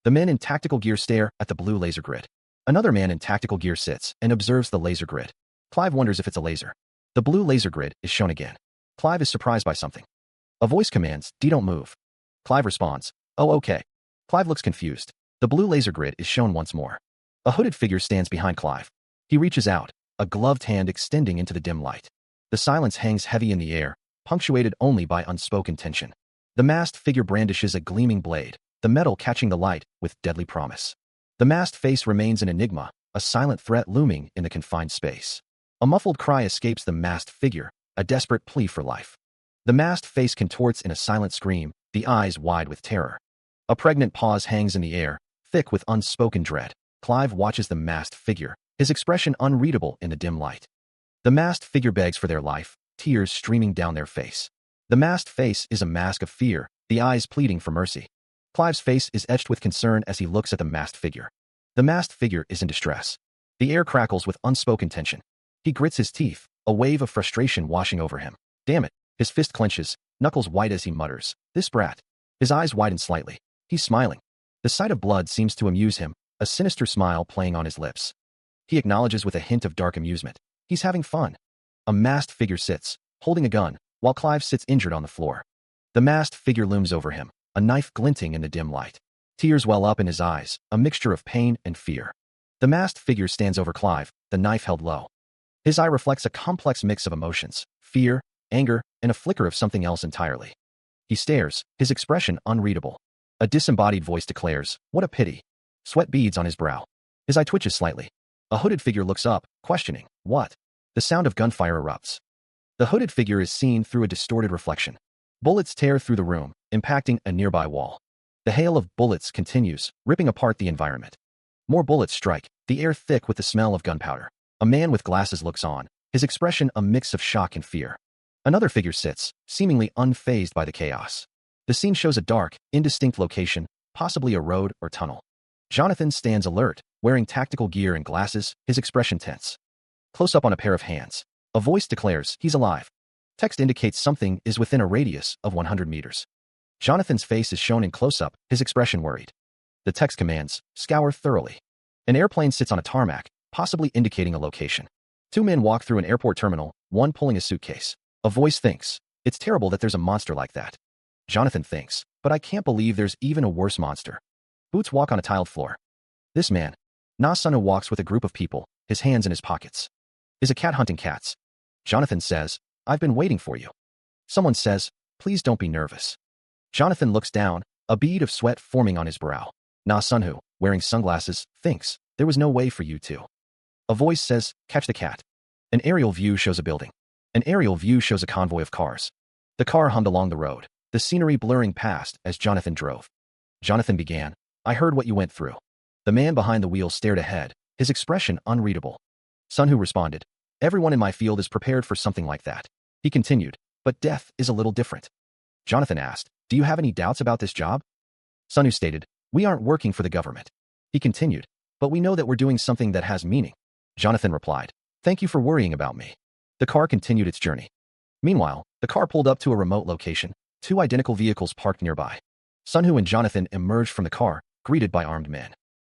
The men in tactical gear stare at the blue laser grid. Another man in tactical gear sits and observes the laser grid. Clive wonders if it's a laser. The blue laser grid is shown again. Clive is surprised by something. A voice commands, "D, don't move." Clive responds, "Oh, okay." Clive looks confused. The blue laser grid is shown once more. A hooded figure stands behind Clive. He reaches out, a gloved hand extending into the dim light. The silence hangs heavy in the air, punctuated only by unspoken tension. The masked figure brandishes a gleaming blade, the metal catching the light with deadly promise. The masked face remains an enigma, a silent threat looming in the confined space. A muffled cry escapes the masked figure, a desperate plea for life. The masked face contorts in a silent scream, the eyes wide with terror. A pregnant pause hangs in the air, thick with unspoken dread. Clive watches the masked figure, his expression unreadable in the dim light. The masked figure begs for their life, tears streaming down their face. The masked face is a mask of fear, the eyes pleading for mercy. Clive's face is etched with concern as he looks at the masked figure. The masked figure is in distress. The air crackles with unspoken tension. He grits his teeth, a wave of frustration washing over him. Damn it. His fist clenches, knuckles white as he mutters, "This brat." His eyes widen slightly. He's smiling. The sight of blood seems to amuse him, a sinister smile playing on his lips. He acknowledges with a hint of dark amusement. He's having fun. A masked figure sits, holding a gun, while Clive sits injured on the floor. The masked figure looms over him, a knife glinting in the dim light. Tears well up in his eyes, a mixture of pain and fear. The masked figure stands over Clive, the knife held low. His eye reflects a complex mix of emotions, fear, anger, and a flicker of something else entirely. He stares, his expression unreadable. A disembodied voice declares, "What a pity." Sweat beads on his brow. His eye twitches slightly. A hooded figure looks up, questioning, "What?" The sound of gunfire erupts. The hooded figure is seen through a distorted reflection. Bullets tear through the room, impacting a nearby wall. The hail of bullets continues, ripping apart the environment. More bullets strike, the air thick with the smell of gunpowder. A man with glasses looks on, his expression a mix of shock and fear. Another figure sits, seemingly unfazed by the chaos. The scene shows a dark, indistinct location, possibly a road or tunnel. Jonathan stands alert, wearing tactical gear and glasses, his expression tense. Close up on a pair of hands. A voice declares, "He's alive." Text indicates something is within a radius of 100 meters. Jonathan's face is shown in close-up, his expression worried. The text commands, "Scour thoroughly." An airplane sits on a tarmac, possibly indicating a location. 2 men walk through an airport terminal, one pulling a suitcase. A voice thinks, "It's terrible that there's a monster like that." Jonathan thinks, "But I can't believe there's even a worse monster." Boots walk on a tiled floor. This man, Na-Sunu, walks with a group of people, his hands in his pockets. Is a cat hunting cats? Jonathan says, "I've been waiting for you." Someone says, "Please don't be nervous." Jonathan looks down, a bead of sweat forming on his brow. Na-Sunu, wearing sunglasses, thinks, "There was no way for you to." A voice says, "Catch the cat." An aerial view shows a building. An aerial view shows a convoy of cars. The car hummed along the road, the scenery blurring past as Jonathan drove. Jonathan began, "I heard what you went through." The man behind the wheel stared ahead, his expression unreadable. Sunhu responded, "Everyone in my field is prepared for something like that." He continued, "But death is a little different." Jonathan asked, "Do you have any doubts about this job?" Sunhu stated, "We aren't working for the government." He continued, "But we know that we're doing something that has meaning." Jonathan replied, "Thank you for worrying about me." The car continued its journey. Meanwhile, the car pulled up to a remote location, 2 identical vehicles parked nearby. Sunhu and Jonathan emerged from the car, greeted by armed men.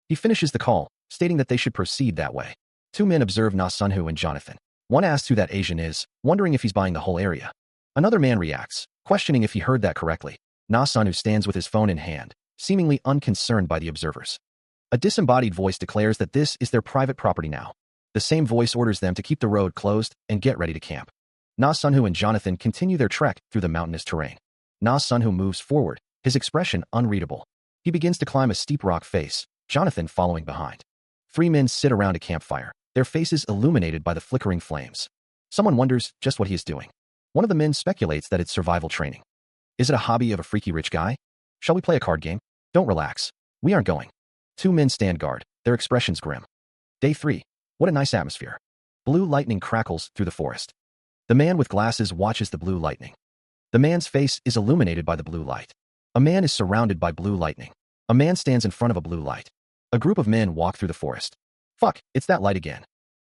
He finishes the call, stating that they should proceed that way. Two men observe Na Sunhu and Jonathan. One asks who that Asian is, wondering if he's buying the whole area. Another man reacts, questioning if he heard that correctly. Na Sunhu stands with his phone in hand, seemingly unconcerned by the observers. A disembodied voice declares that this is their private property now. The same voice orders them to keep the road closed and get ready to camp. Na Sunhu and Jonathan continue their trek through the mountainous terrain. Na Sunhu moves forward, his expression unreadable. He begins to climb a steep rock face, Jonathan following behind. Three men sit around a campfire, their faces illuminated by the flickering flames. Someone wonders just what he is doing. One of the men speculates that it's survival training. Is it a hobby of a freaky rich guy? Shall we play a card game? Don't relax. We aren't going. Two men stand guard, their expressions grim. Day 3. What a nice atmosphere. Blue lightning crackles through the forest. The man with glasses watches the blue lightning. The man's face is illuminated by the blue light. A man is surrounded by blue lightning. A man stands in front of a blue light. A group of men walk through the forest. Fuck, it's that light again.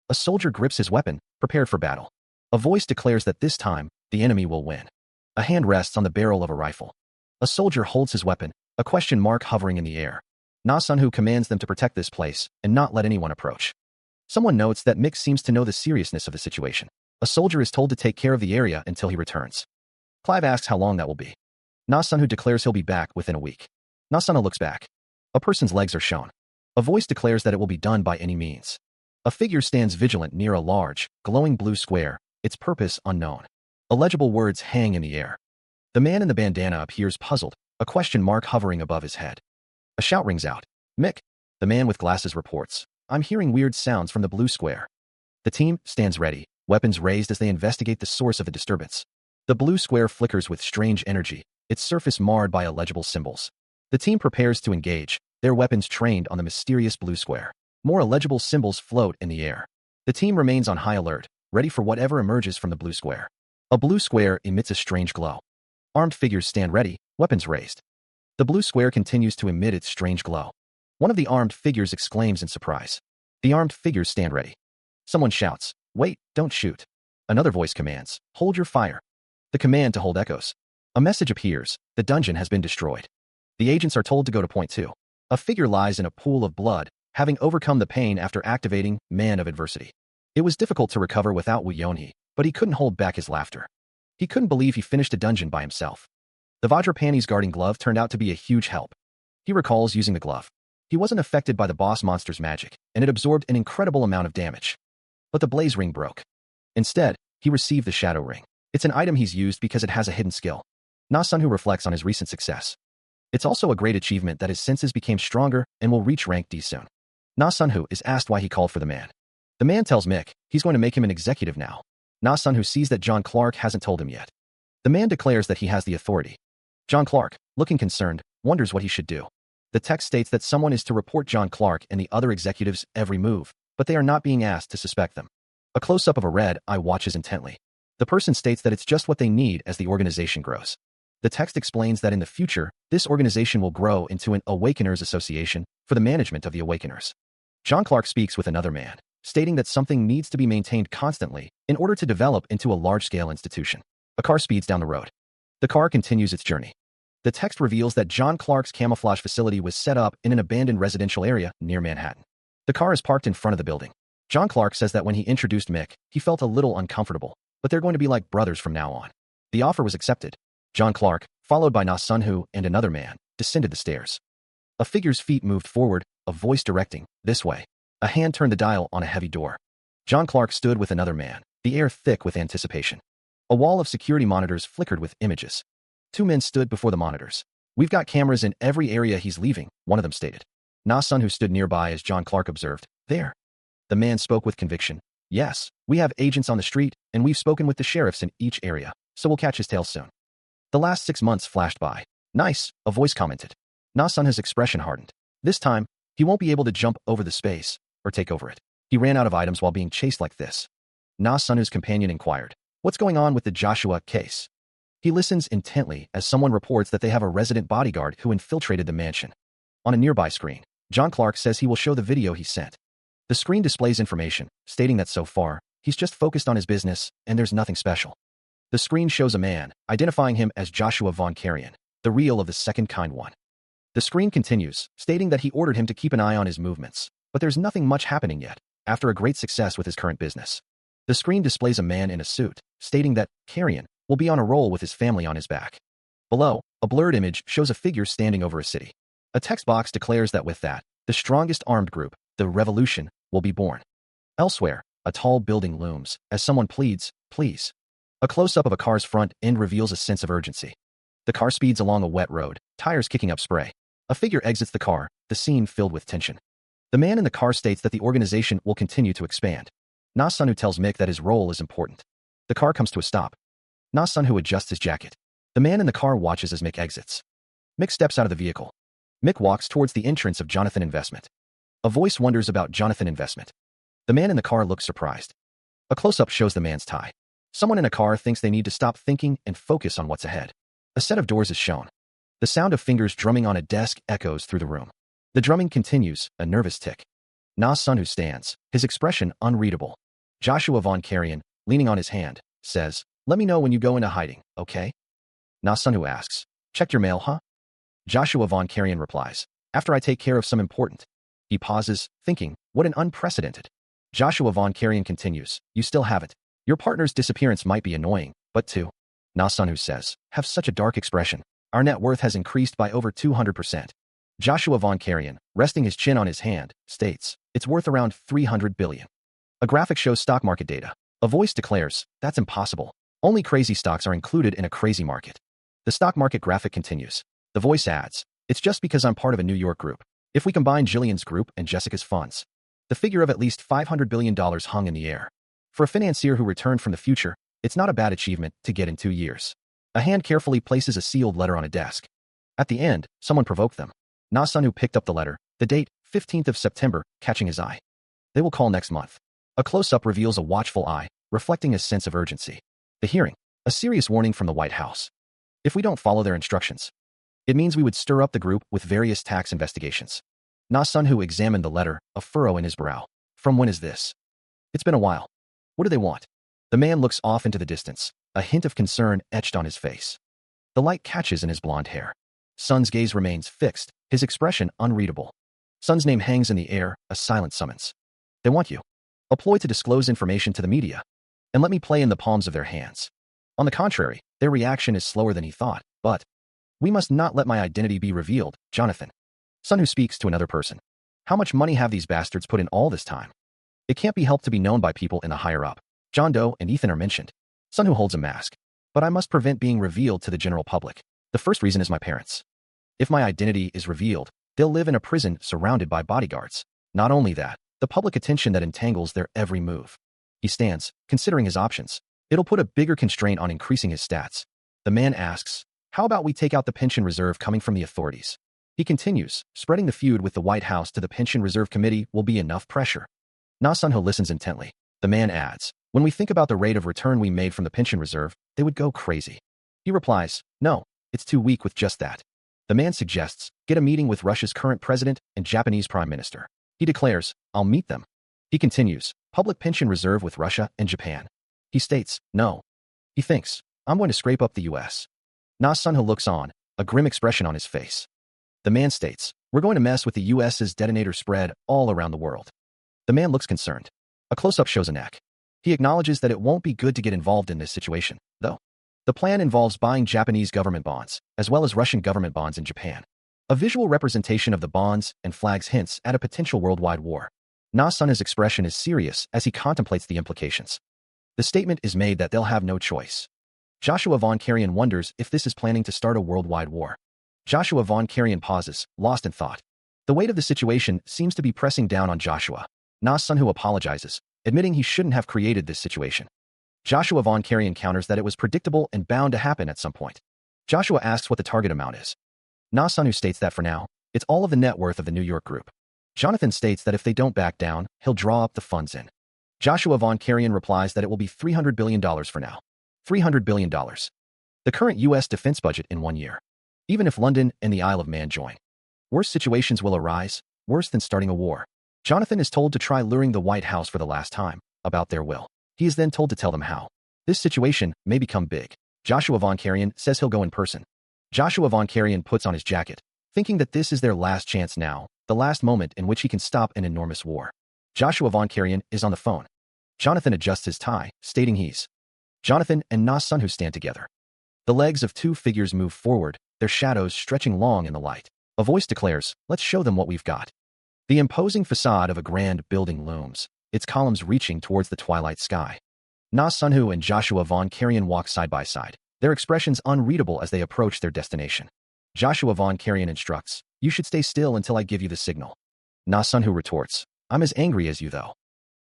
A soldier grips his weapon, prepared for battle. A voice declares that this time, the enemy will win. A hand rests on the barrel of a rifle. A soldier holds his weapon, a question mark hovering in the air. Na Sunhu commands them to protect this place and not let anyone approach. Someone notes that Mick seems to know the seriousness of the situation. A soldier is told to take care of the area until he returns. Clive asks how long that will be. Na Sunhu declares he'll be back within a week. Na Sunhu looks back. A person's legs are shown. A voice declares that it will be done by any means. A figure stands vigilant near a large, glowing blue square, its purpose unknown. Illegible words hang in the air. The man in the bandana appears puzzled, a question mark hovering above his head. A shout rings out. Mick. The man with glasses reports. I'm hearing weird sounds from the blue square. The team stands ready, weapons raised as they investigate the source of the disturbance. The blue square flickers with strange energy, its surface marred by illegible symbols. The team prepares to engage, their weapons trained on the mysterious blue square. More illegible symbols float in the air. The team remains on high alert, ready for whatever emerges from the blue square. A blue square emits a strange glow. Armed figures stand ready, weapons raised. The blue square continues to emit its strange glow. One of the armed figures exclaims in surprise. The armed figures stand ready. Someone shouts, "Wait, don't shoot." Another voice commands, "Hold your fire." The command to hold echoes. A message appears, the dungeon has been destroyed. The agents are told to go to point 2. A figure lies in a pool of blood, having overcome the pain after activating Man of Adversity. It was difficult to recover without Wu Yonhee, but he couldn't hold back his laughter. He couldn't believe he finished a dungeon by himself. The Vajrapanis guarding glove turned out to be a huge help. He recalls using the glove. He wasn't affected by the boss monster's magic, and it absorbed an incredible amount of damage. But the blaze ring broke. Instead, he received the shadow ring. It's an item he's used because it has a hidden skill. Na Sunhu reflects on his recent success. It's also a great achievement that his senses became stronger and will reach rank D soon. Na Sunhu is asked why he called for the man. The man tells Mick he's going to make him an executive now. Na Sunhu sees that John Clark hasn't told him yet. The man declares that he has the authority. John Clark, looking concerned, wonders what he should do. The text states that someone is to report John Clark and the other executives' every move, but they are not being asked to suspect them. A close-up of a red eye watches intently. The person states that it's just what they need as the organization grows. The text explains that in the future, this organization will grow into an Awakeners Association for the management of the Awakeners. John Clark speaks with another man, stating that something needs to be maintained constantly in order to develop into a large-scale institution. A car speeds down the road. The car continues its journey. The text reveals that John Clark's camouflage facility was set up in an abandoned residential area near Manhattan. The car is parked in front of the building. John Clark says that when he introduced Mick, he felt a little uncomfortable, but they're going to be like brothers from now on. The offer was accepted. John Clark, followed by Na Sunhu and another man, descended the stairs. A figure's feet moved forward, a voice directing, "This way." A hand turned the dial on a heavy door. John Clark stood with another man, the air thick with anticipation. A wall of security monitors flickered with images. Two men stood before the monitors. "We've got cameras in every area he's leaving," one of them stated. Na Sunhu stood nearby as John Clark observed, "There." The man spoke with conviction. "Yes, we have agents on the street, and we've spoken with the sheriffs in each area, so we'll catch his tail soon." The last 6 months flashed by. "Nice," a voice commented. Na Sunhu's expression hardened. This time, he won't be able to jump over the space, or take over it. He ran out of items while being chased like this. Na Sunhu's companion inquired, "What's going on with the Joshua case?" He listens intently as someone reports that they have a resident bodyguard who infiltrated the mansion. On a nearby screen, John Clark says he will show the video he sent. The screen displays information, stating that so far, he's just focused on his business, and there's nothing special. The screen shows a man, identifying him as Joshua Von Carrion, the real of the second kind one. The screen continues, stating that he ordered him to keep an eye on his movements, but there's nothing much happening yet, after a great success with his current business. The screen displays a man in a suit, stating that Carrion will be on a roll with his family on his back. Below, a blurred image shows a figure standing over a city. A text box declares that with that, the strongest armed group, the revolution, will be born. Elsewhere, a tall building looms, as someone pleads, please. A close-up of a car's front end reveals a sense of urgency. The car speeds along a wet road, tires kicking up spray. A figure exits the car, the scene filled with tension. The man in the car states that the organization will continue to expand. Na Sunwoo tells Mick that his role is important. The car comes to a stop. Na Sunwoo adjusts his jacket. The man in the car watches as Mick exits. Mick steps out of the vehicle. Mick walks towards the entrance of Jonathan Investment. A voice wonders about Jonathan Investment. The man in the car looks surprised. A close-up shows the man's tie. Someone in a car thinks they need to stop thinking and focus on what's ahead. A set of doors is shown. The sound of fingers drumming on a desk echoes through the room. The drumming continues, a nervous tick. Na Sunwoo stands, his expression unreadable. Joshua Von Carrion, leaning on his hand, says, "Let me know when you go into hiding, okay?" Na Sunwoo asks, "Checked your mail, huh?" Joshua Von Carrion replies, "After I take care of some important." He pauses, thinking, what an unprecedented. Joshua Von Carrion continues, "You still have it. Your partner's disappearance might be annoying, but too." Na Sunwoo says, "Have such a dark expression. Our net worth has increased by over 200%. Joshua Von Carrion, resting his chin on his hand, states, "It's worth around 300 billion. A graphic shows stock market data. A voice declares, "That's impossible. Only crazy stocks are included in a crazy market." The stock market graphic continues. The voice adds, "It's just because I'm part of a New York group. If we combine Jillian's group and Jessica's funds." The figure of at least $500 billion hung in the air. For a financier who returned from the future, it's not a bad achievement to get in 2 years. A hand carefully places a sealed letter on a desk. At the end, someone provoked them. Na Sunwoo picked up the letter, the date, 15th of September, catching his eye. They will call next month. A close-up reveals a watchful eye, reflecting a sense of urgency. The hearing, a serious warning from the White House. If we don't follow their instructions, it means we would stir up the group with various tax investigations. Na Sunwoo examined the letter, a furrow in his brow. From when is this? It's been a while. What do they want? The man looks off into the distance, a hint of concern etched on his face. The light catches in his blonde hair. Sun's gaze remains fixed, his expression unreadable. Sun's name hangs in the air, a silent summons. They want you. A ploy to disclose information to the media. And let me play in the palms of their hands. On the contrary, their reaction is slower than he thought, but we must not let my identity be revealed, Jonathan. Sunwoo speaks to another person. How much money have these bastards put in all this time? It can't be helped to be known by people in the higher up. John Doe and Ethan are mentioned. Sunwoo holds a mask. But I must prevent being revealed to the general public. The first reason is my parents. If my identity is revealed, they'll live in a prison surrounded by bodyguards. Not only that, the public attention that entangles their every move. He stands, considering his options. It'll put a bigger constraint on increasing his stats. The man asks, how about we take out the pension reserve coming from the authorities? He continues, spreading the feud with the White House to the Pension Reserve Committee will be enough pressure. Na Sunwoo listens intently. The man adds, when we think about the rate of return we made from the pension reserve, they would go crazy. He replies, no, it's too weak with just that. The man suggests, get a meeting with Russia's current president and Japanese prime minister. He declares, I'll meet them. He continues, public pension reserve with Russia and Japan. He states, no. He thinks, I'm going to scrape up the U.S. Na Sunwoo looks on, a grim expression on his face. The man states, we're going to mess with the U.S.'s detonator spread all around the world. The man looks concerned. A close-up shows a neck. He acknowledges that it won't be good to get involved in this situation, though. The plan involves buying Japanese government bonds, as well as Russian government bonds in Japan. A visual representation of the bonds and flags hints at a potential worldwide war. Na Sunwoo's expression is serious as he contemplates the implications. The statement is made that they'll have no choice. Joshua Von Carrion wonders if this is planning to start a worldwide war. Joshua Von Carrion pauses, lost in thought. The weight of the situation seems to be pressing down on Joshua. Na Sunwoo apologizes, admitting he shouldn't have created this situation. Joshua Von Carrion counters that it was predictable and bound to happen at some point. Joshua asks what the target amount is. Na Sunwoo states that for now, it's all of the net worth of the New York group. Jonathan states that if they don't back down, he'll draw up the funds in. Joshua Von Carrion replies that it will be $300 billion for now. $300 billion. The current U.S. defense budget in 1 year. Even if London and the Isle of Man join. Worse situations will arise, worse than starting a war. Jonathan is told to try luring the White House for the last time, about their will. He is then told to tell them how. This situation may become big. Joshua Von Carrion says he'll go in person. Joshua Von Carrion puts on his jacket, thinking that this is their last chance now, the last moment in which he can stop an enormous war. Joshua Von Karian is on the phone. Jonathan adjusts his tie, stating he's. Jonathan and Na Sunhu stand together. The legs of two figures move forward, their shadows stretching long in the light. A voice declares, "Let's show them what we've got." The imposing facade of a grand building looms, its columns reaching towards the twilight sky. Na Sunhu and Joshua Von Karian walk side by side, their expressions unreadable as they approach their destination. Joshua Von Karian instructs, "You should stay still until I give you the signal." Na Sunhu retorts, "I'm as angry as you though."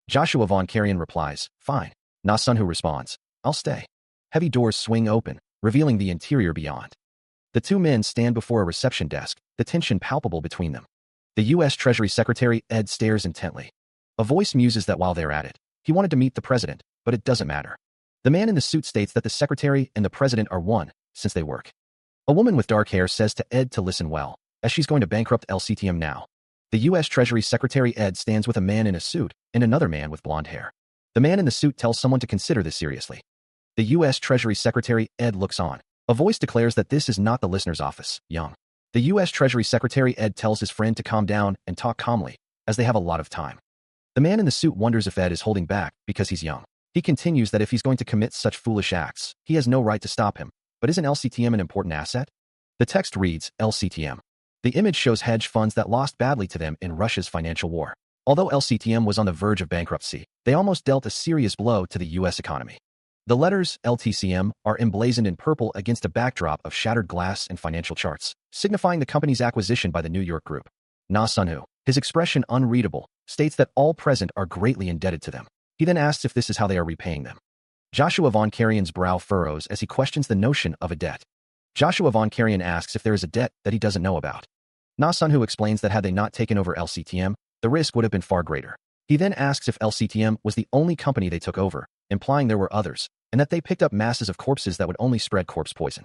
Joshua Von Karian replies, "Fine." Na Sunhu responds, "I'll stay." Heavy doors swing open, revealing the interior beyond. The two men stand before a reception desk, the tension palpable between them. The U.S. Treasury Secretary Ed stares intently. A voice muses that while they're at it, he wanted to meet the president, but it doesn't matter. The man in the suit states that the secretary and the president are one, since they work. A woman with dark hair says to Ed to listen well, as she's going to bankrupt LCTM now. The U.S. Treasury Secretary Ed stands with a man in a suit and another man with blonde hair. The man in the suit tells someone to consider this seriously. The U.S. Treasury Secretary Ed looks on. A voice declares that this is not the listener's office, young. The U.S. Treasury Secretary Ed tells his friend to calm down and talk calmly, as they have a lot of time. The man in the suit wonders if Ed is holding back because he's young. He continues that if he's going to commit such foolish acts, he has no right to stop him. But isn't LCTM an important asset? The text reads, LCTM. The image shows hedge funds that lost badly to them in Russia's financial war. Although LCTM was on the verge of bankruptcy, they almost dealt a serious blow to the U.S. economy. The letters LTCM are emblazoned in purple against a backdrop of shattered glass and financial charts, signifying the company's acquisition by the New York Group. Na Sunhu, his expression unreadable, states that all present are greatly indebted to them. He then asks if this is how they are repaying them. Joshua Von Karian's brow furrows as he questions the notion of a debt. Joshua Von Karian asks if there is a debt that he doesn't know about. Na Sunhu explains that had they not taken over LCTM, the risk would have been far greater. He then asks if LCTM was the only company they took over, implying there were others, and that they picked up masses of corpses that would only spread corpse poison.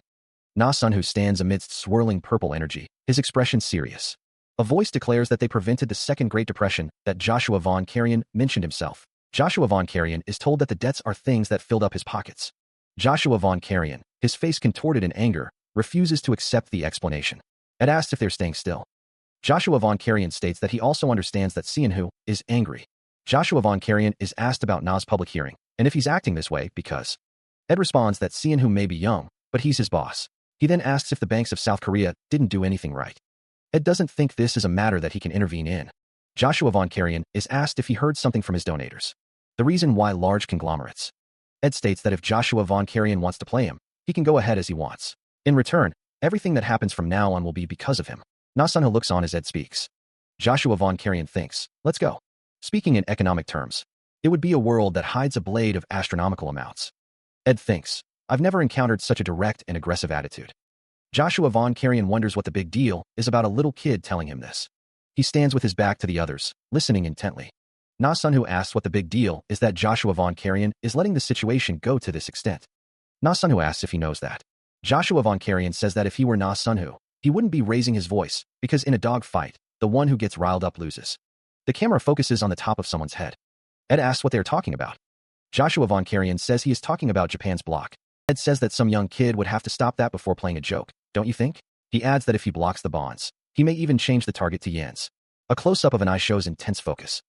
Na Sunhu stands amidst swirling purple energy, his expression serious. A voice declares that they prevented the Second Great Depression that Joshua Von Karian mentioned himself. Joshua Von Karian is told that the debts are things that filled up his pockets. Joshua Von Karian, his face contorted in anger, refuses to accept the explanation. Ed asks if they're staying still. Joshua Von Karian states that he also understands that Sianhu is angry. Joshua Von Karian is asked about Na's public hearing, and if he's acting this way because. Ed responds that Sianhu may be young, but he's his boss. He then asks if the banks of South Korea didn't do anything right. Ed doesn't think this is a matter that he can intervene in. Joshua Von Karian is asked if he heard something from his donators. The reason why large conglomerates. Ed states that if Joshua Von Karian wants to play him, he can go ahead as he wants. In return, everything that happens from now on will be because of him. Na Sunhu looks on as Ed speaks. Joshua Von Karian thinks, let's go. Speaking in economic terms, it would be a world that hides a blade of astronomical amounts. Ed thinks, I've never encountered such a direct and aggressive attitude. Joshua Von Karian wonders what the big deal is about a little kid telling him this. He stands with his back to the others, listening intently. Na Sunhu asks what the big deal is that Joshua Von Karian is letting the situation go to this extent. Na Sunhu asks if he knows that. Joshua Von Karian says that if he were Na Sunhu, he wouldn't be raising his voice, because in a dog fight, the one who gets riled up loses. The camera focuses on the top of someone's head. Ed asks what they are talking about. Joshua Von Karian says he is talking about Japan's block. Ed says that some young kid would have to stop that before playing a joke, don't you think? He adds that if he blocks the bonds, he may even change the target to yens. A close-up of an eye shows intense focus.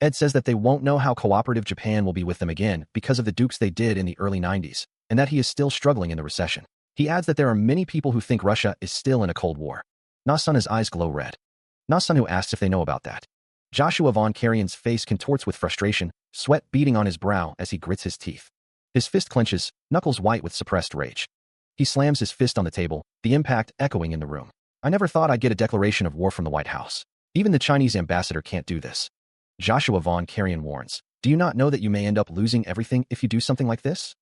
Ed says that they won't know how cooperative Japan will be with them again because of the dukes they did in the early 90s, and that he is still struggling in the recession. He adds that there are many people who think Russia is still in a Cold War. Na Sunhu's eyes glow red. Na Sunhu asks if they know about that. Joshua Von Karian's face contorts with frustration, sweat beading on his brow as he grits his teeth. His fist clenches, knuckles white with suppressed rage. He slams his fist on the table, the impact echoing in the room. I never thought I'd get a declaration of war from the White House. Even the Chinese ambassador can't do this. Joshua Von Karian warns, do you not know that you may end up losing everything if you do something like this?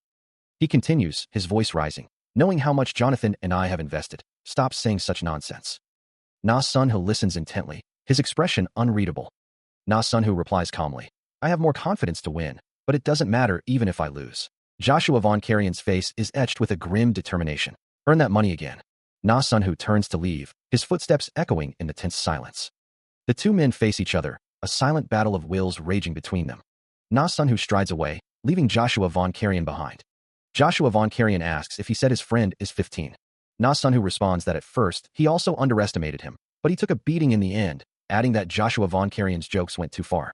He continues, his voice rising. Knowing how much Jonathan and I have invested, stop saying such nonsense. Na Sunhu listens intently, his expression unreadable. Na Sunhu replies calmly, I have more confidence to win, but it doesn't matter even if I lose. Joshua Von Karian's face is etched with a grim determination. Earn that money again. Na Sunhu turns to leave, his footsteps echoing in the tense silence. The two men face each other, a silent battle of wills raging between them. Na Sunhu strides away, leaving Joshua Von Karian behind. Joshua Von Karian asks if he said his friend is 15. Na Sunhu responds that at first, he also underestimated him, But he took a beating in the end, adding that Joshua Von Karajan's jokes went too far.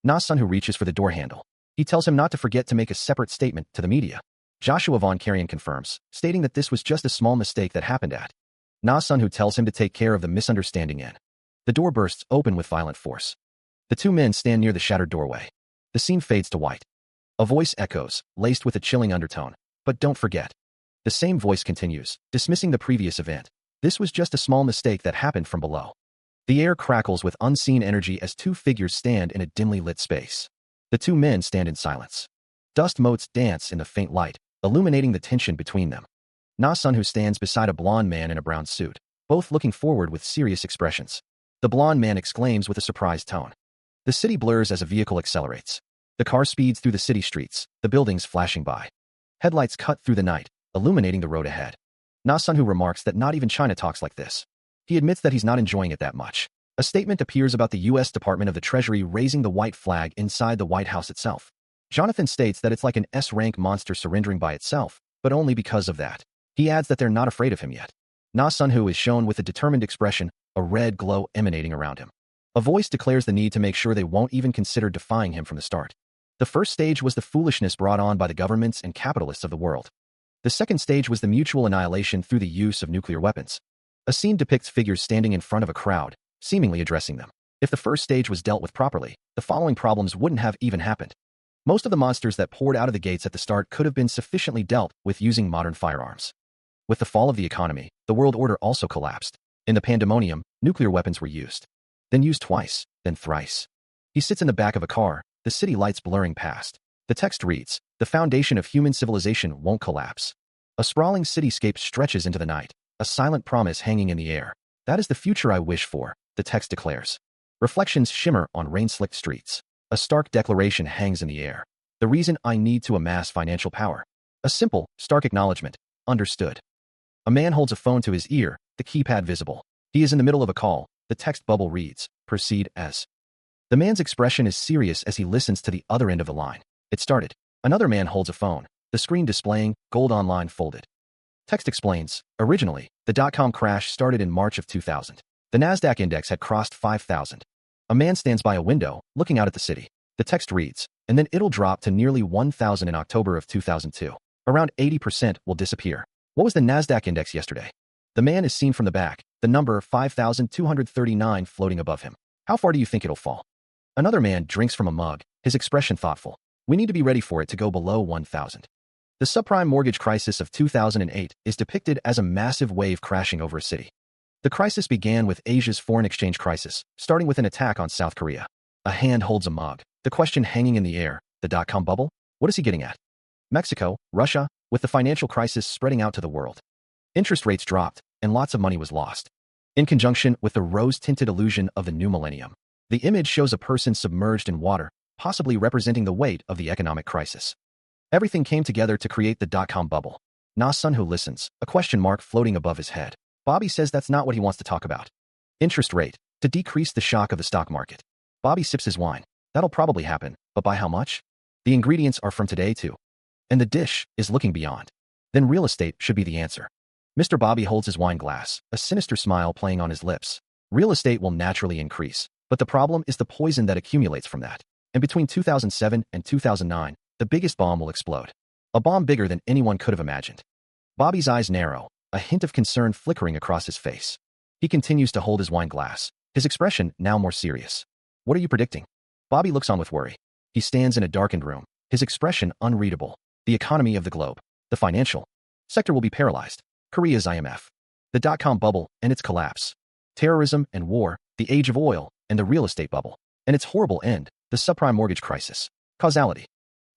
Na Sun-Hu reaches for the door handle. He tells him not to forget to make a separate statement to the media. Joshua Von Karajan confirms, stating that this was just a small mistake that happened at. Na Sun-Hu tells him to take care of the misunderstanding in. The door bursts open with violent force. The two men stand near the shattered doorway. The scene fades to white. A voice echoes, laced with a chilling undertone. But don't forget. The same voice continues, dismissing the previous event. This was just a small mistake that happened from below. The air crackles with unseen energy as two figures stand in a dimly lit space. The two men stand in silence. Dust motes dance in the faint light, illuminating the tension between them. Na Sun-Hu stands beside a blond man in a brown suit, both looking forward with serious expressions. The blond man exclaims with a surprised tone. The city blurs as a vehicle accelerates. The car speeds through the city streets, the buildings flashing by. Headlights cut through the night, illuminating the road ahead. Na Sun-Hu remarks that not even China talks like this. He admits that he's not enjoying it that much. A statement appears about the U.S. Department of the Treasury raising the white flag inside the White House itself. Jonathan states that it's like an S-rank monster surrendering by itself, but only because of that. He adds that they're not afraid of him yet. Na Sun-Hu is shown with a determined expression, a red glow emanating around him. A voice declares the need to make sure they won't even consider defying him from the start. The first stage was the foolishness brought on by the governments and capitalists of the world. The second stage was the mutual annihilation through the use of nuclear weapons. A scene depicts figures standing in front of a crowd, seemingly addressing them. If the first stage was dealt with properly, the following problems wouldn't have even happened. Most of the monsters that poured out of the gates at the start could have been sufficiently dealt with using modern firearms. With the fall of the economy, the world order also collapsed. In the pandemonium, nuclear weapons were used. Then used twice, then thrice. He sits in the back of a car, the city lights blurring past. The text reads, "The foundation of human civilization won't collapse." A sprawling cityscape stretches into the night, a silent promise hanging in the air. "That is the future I wish for," the text declares. Reflections shimmer on rain-slicked streets. A stark declaration hangs in the air. "The reason I need to amass financial power." A simple, stark acknowledgement. Understood. A man holds a phone to his ear, the keypad visible. He is in the middle of a call. The text bubble reads, "Proceed as." The man's expression is serious as he listens to the other end of the line. It started. Another man holds a phone, the screen displaying, "Gold Online folded." Text explains, originally, the dot-com crash started in March of 2000. The Nasdaq index had crossed 5,000. A man stands by a window, looking out at the city. The text reads, "And then it'll drop to nearly 1,000 in October of 2002. Around 80% will disappear." What was the Nasdaq index yesterday? The man is seen from the back, the number 5,239 floating above him. How far do you think it'll fall? Another man drinks from a mug, his expression thoughtful. "We need to be ready for it to go below 1,000. The subprime mortgage crisis of 2008 is depicted as a massive wave crashing over a city. The crisis began with Asia's foreign exchange crisis, starting with an attack on South Korea. A hand holds a mug, the question hanging in the air, the dot-com bubble? What is he getting at? Mexico, Russia, with the financial crisis spreading out to the world. Interest rates dropped, and lots of money was lost. In conjunction with the rose-tinted illusion of the new millennium, the image shows a person submerged in water, possibly representing the weight of the economic crisis. Everything came together to create the dot-com bubble. Na Sun-Hu listens, a question mark floating above his head. Bobby says that's not what he wants to talk about. Interest rate, to decrease the shock of the stock market. Bobby sips his wine. That'll probably happen, but by how much? The ingredients are from today too. And the dish is looking beyond. Then real estate should be the answer. Mr. Bobby holds his wine glass, a sinister smile playing on his lips. Real estate will naturally increase, but the problem is the poison that accumulates from that. And between 2007 and 2009, the biggest bomb will explode. A bomb bigger than anyone could have imagined. Bobby's eyes narrow, a hint of concern flickering across his face. He continues to hold his wine glass, his expression now more serious. "What are you predicting?" Bobby looks on with worry. He stands in a darkened room, his expression unreadable. "The economy of the globe, the financial sector will be paralyzed. Korea's IMF. The dot-com bubble and its collapse. Terrorism and war, the age of oil, and the real estate bubble. And its horrible end, the subprime mortgage crisis. Causality.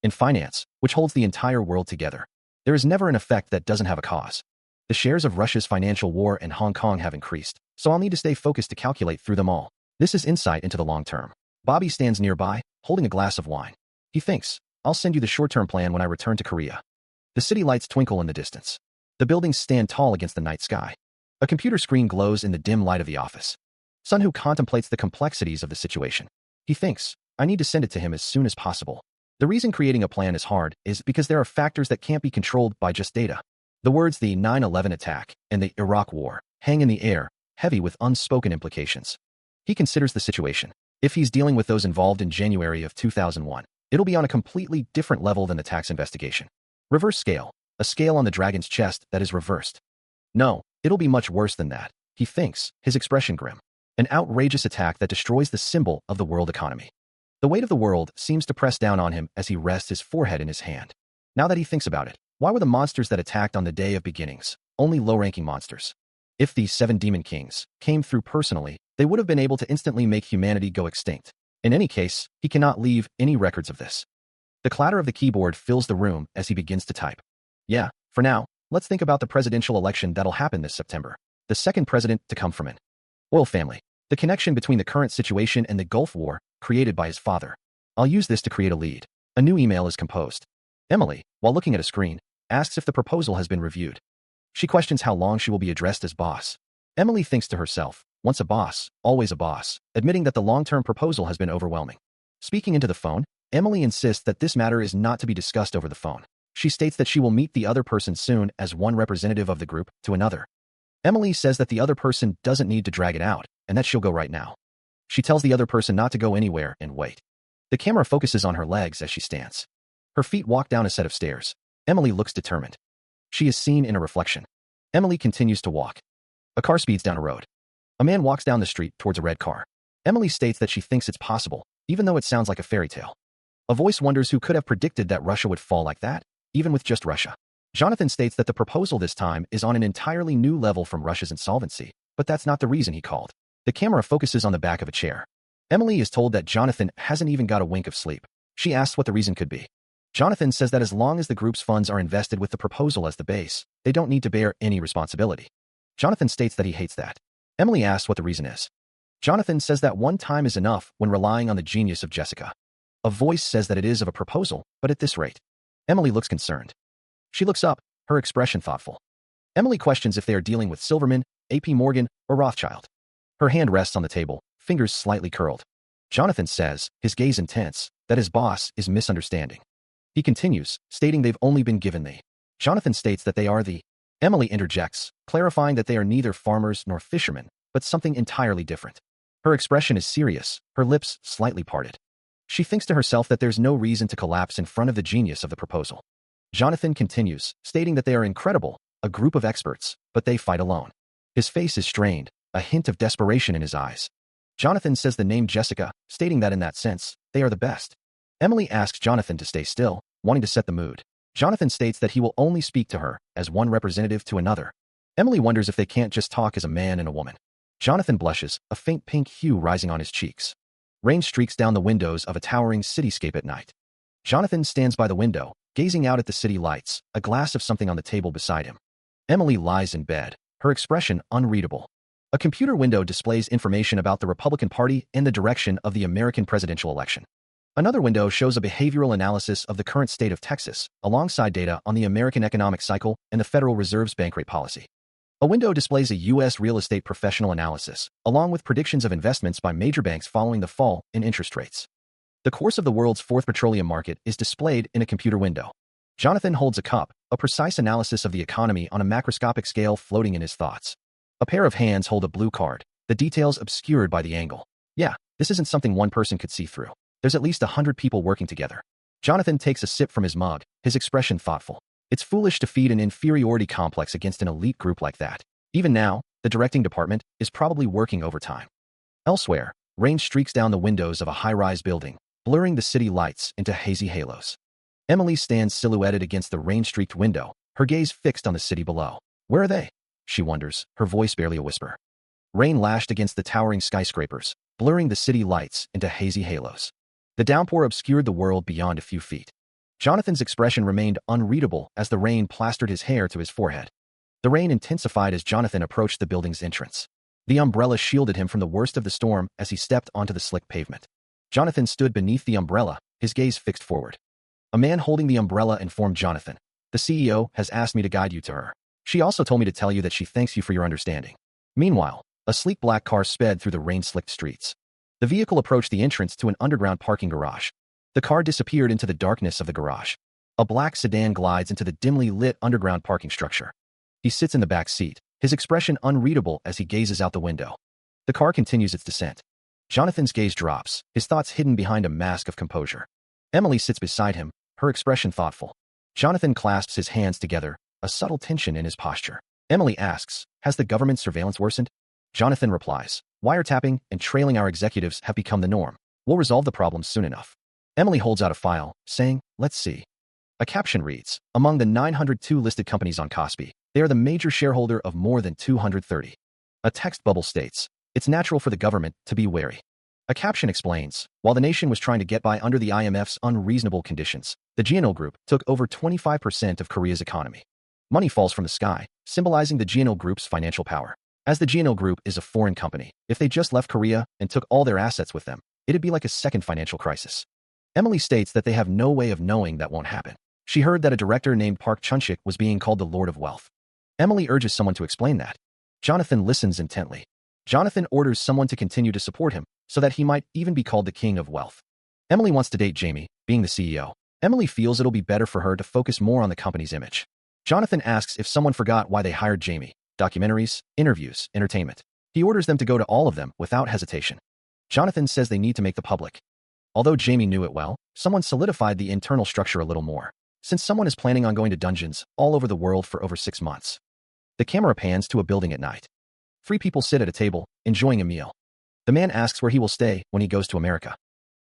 In finance, which holds the entire world together, there is never an effect that doesn't have a cause. The shares of Russia's financial war and Hong Kong have increased, so I'll need to stay focused to calculate through them all. This is insight into the long term." Bobby stands nearby, holding a glass of wine. He thinks, "I'll send you the short-term plan when I return to Korea." The city lights twinkle in the distance. The buildings stand tall against the night sky. A computer screen glows in the dim light of the office. Sun-Hu contemplates the complexities of the situation. He thinks, "I need to send it to him as soon as possible." The reason creating a plan is hard is because there are factors that can't be controlled by just data. The words "the 9/11 attack" and the Iraq War hang in the air, heavy with unspoken implications. He considers the situation. If he's dealing with those involved in January of 2001, it'll be on a completely different level than the tax investigation. Reverse scale, a scale on the dragon's chest that is reversed. No, it'll be much worse than that, he thinks, his expression grim. An outrageous attack that destroys the symbol of the world economy. The weight of the world seems to press down on him as he rests his forehead in his hand. Now that he thinks about it, why were the monsters that attacked on the day of beginnings only low-ranking monsters? If the 7 demon kings came through personally, they would have been able to instantly make humanity go extinct. In any case, he cannot leave any records of this. The clatter of the keyboard fills the room as he begins to type. Yeah, for now, let's think about the presidential election that'll happen this September. The second president to come from an oil family. The connection between the current situation and the Gulf War created by his father. I'll use this to create a lead. A new email is composed. Emily, while looking at a screen, asks if the proposal has been reviewed. She questions how long she will be addressed as boss. Emily thinks to herself, once a boss, always a boss, admitting that the long-term proposal has been overwhelming. Speaking into the phone, Emily insists that this matter is not to be discussed over the phone. She states that she will meet the other person soon as one representative of the group to another. Emily says that the other person doesn't need to drag it out, and that she'll go right now. She tells the other person not to go anywhere and wait. The camera focuses on her legs as she stands. Her feet walk down a set of stairs. Emily looks determined. She is seen in a reflection. Emily continues to walk. A car speeds down a road. A man walks down the street towards a red car. Emily states that she thinks it's possible, even though it sounds like a fairy tale. A voice wonders who could have predicted that Russia would fall like that, even with just Russia. Jonathan states that the proposal this time is on an entirely new level from Russia's insolvency, but that's not the reason he called. The camera focuses on the back of a chair. Emily is told that Jonathan hasn't even got a wink of sleep. She asks what the reason could be. Jonathan says that as long as the group's funds are invested with the proposal as the base, they don't need to bear any responsibility. Jonathan states that he hates that. Emily asks what the reason is. Jonathan says that one time is enough when relying on the genius of Jessica. A voice says that it is of a proposal, but at this rate. Emily looks concerned. She looks up, her expression thoughtful. Emily questions if they are dealing with Silverman, A.P. Morgan, or Rothschild. Her hand rests on the table, fingers slightly curled. Jonathan says, his gaze intense, that his boss is misunderstanding. He continues, stating they've only been given the. Jonathan states that they are the. Emily interjects, clarifying that they are neither farmers nor fishermen, but something entirely different. Her expression is serious, her lips slightly parted. She thinks to herself that there's no reason to collapse in front of the genius of the proposal. Jonathan continues, stating that they are incredible, a group of experts, but they fight alone. His face is strained, a hint of desperation in his eyes. Jonathan says the name Jessica, stating that in that sense, they are the best. Emily asks Jonathan to stay still, wanting to set the mood. Jonathan states that he will only speak to her as one representative to another. Emily wonders if they can't just talk as a man and a woman. Jonathan blushes, a faint pink hue rising on his cheeks. Rain streaks down the windows of a towering cityscape at night. Jonathan stands by the window, gazing out at the city lights, a glass of something on the table beside him. Emily lies in bed, her expression unreadable. A computer window displays information about the Republican Party and the direction of the American presidential election. Another window shows a behavioral analysis of the current state of Texas, alongside data on the American economic cycle and the Federal Reserve's bank rate policy. A window displays a U.S. real estate professional analysis, along with predictions of investments by major banks following the fall in interest rates. The course of the world's fourth petroleum market is displayed in a computer window. Jonathan holds a cup, a precise analysis of the economy on a macroscopic scale floating in his thoughts. A pair of hands hold a blue card, the details obscured by the angle. Yeah, this isn't something one person could see through. There's at least 100 people working together. Jonathan takes a sip from his mug, his expression thoughtful. It's foolish to feed an inferiority complex against an elite group like that. Even now, the directing department is probably working overtime. Elsewhere, rain streaks down the windows of a high-rise building, blurring the city lights into hazy halos. Emily stands silhouetted against the rain-streaked window, her gaze fixed on the city below. Where are they? She wonders, her voice barely a whisper. Rain lashed against the towering skyscrapers, blurring the city lights into hazy halos. The downpour obscured the world beyond a few feet. Jonathan's expression remained unreadable as the rain plastered his hair to his forehead. The rain intensified as Jonathan approached the building's entrance. The umbrella shielded him from the worst of the storm as he stepped onto the slick pavement. Jonathan stood beneath the umbrella, his gaze fixed forward. A man holding the umbrella informed Jonathan, "The CEO has asked me to guide you to her. She also told me to tell you that she thanks you for your understanding." Meanwhile, a sleek black car sped through the rain-slicked streets. The vehicle approached the entrance to an underground parking garage. The car disappeared into the darkness of the garage. A black sedan glides into the dimly lit underground parking structure. He sits in the back seat, his expression unreadable as he gazes out the window. The car continues its descent. Jonathan's gaze drops, his thoughts hidden behind a mask of composure. Emily sits beside him, her expression thoughtful. Jonathan clasps his hands together, a subtle tension in his posture. Emily asks, has the government's surveillance worsened? Jonathan replies, wiretapping and trailing our executives have become the norm. We'll resolve the problem soon enough. Emily holds out a file, saying, let's see. A caption reads, among the 902 listed companies on Kospi, they are the major shareholder of more than 230. A text bubble states, it's natural for the government to be wary. A caption explains, while the nation was trying to get by under the IMF's unreasonable conditions, the GNL Group took over 25% of Korea's economy. Money falls from the sky, symbolizing the GNL Group's financial power. As the GNL Group is a foreign company, if they just left Korea and took all their assets with them, it'd be like a second financial crisis. Emily states that they have no way of knowing that won't happen. She heard that a director named Park Chun-sik was being called the Lord of Wealth. Emily urges someone to explain that. Jonathan listens intently. Jonathan orders someone to continue to support him, so that he might even be called the King of Wealth. Emily wants to date Jamie, being the CEO. Emily feels it'll be better for her to focus more on the company's image. Jonathan asks if someone forgot why they hired Jamie. Documentaries, interviews, entertainment. He orders them to go to all of them without hesitation. Jonathan says they need to make the public. Although Jamie knew it well, someone solidified the internal structure a little more. Since someone is planning on going to dungeons all over the world for over 6 months. The camera pans to a building at night. 3 people sit at a table, enjoying a meal. The man asks where he will stay when he goes to America.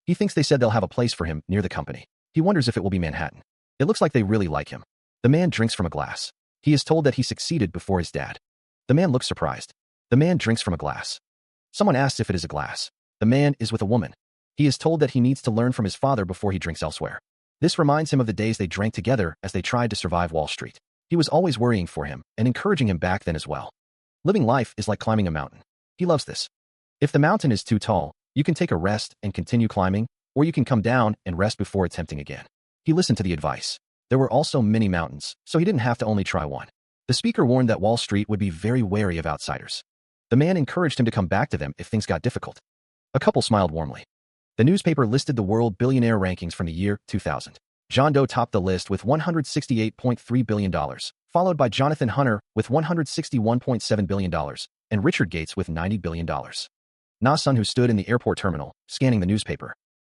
He thinks they said they'll have a place for him near the company. He wonders if it will be Manhattan. It looks like they really like him. The man drinks from a glass. He is told that he succeeded before his dad. The man looks surprised. The man drinks from a glass. Someone asks if it is a glass. The man is with a woman. He is told that he needs to learn from his father before he drinks elsewhere. This reminds him of the days they drank together as they tried to survive Wall Street. He was always worrying for him and encouraging him back then as well. Living life is like climbing a mountain. He loves this. If the mountain is too tall, you can take a rest and continue climbing, or you can come down and rest before attempting again. He listened to the advice. There were also many mountains, so he didn't have to only try one. The speaker warned that Wall Street would be very wary of outsiders. The man encouraged him to come back to them if things got difficult. A couple smiled warmly. The newspaper listed the world billionaire rankings from the year 2000. John Doe topped the list with $168.3 billion, followed by Jonathan Hunter with $161.7 billion, and Richard Gates with $90 billion. Na-sun, who stood in the airport terminal, scanning the newspaper.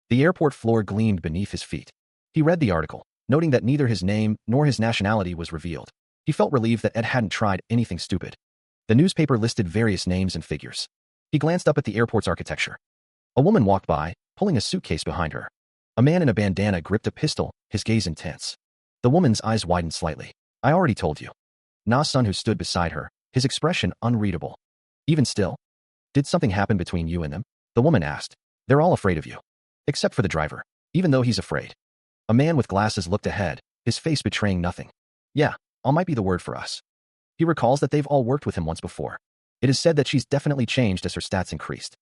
The airport floor gleamed beneath his feet. He read the article, noting that neither his name nor his nationality was revealed. He felt relieved that Ed hadn't tried anything stupid. The newspaper listed various names and figures. He glanced up at the airport's architecture. A woman walked by, pulling a suitcase behind her. A man in a bandana gripped a pistol, his gaze intense. The woman's eyes widened slightly. I already told you. Na-sun, who stood beside her, his expression unreadable. Even still? Did something happen between you and them? The woman asked. They're all afraid of you. Except for the driver. Even though he's afraid. A man with glasses looked ahead, his face betraying nothing. Yeah, all might be the word for us. He recalls that they've all worked with him once before. It is said that she's definitely changed as her stats increased.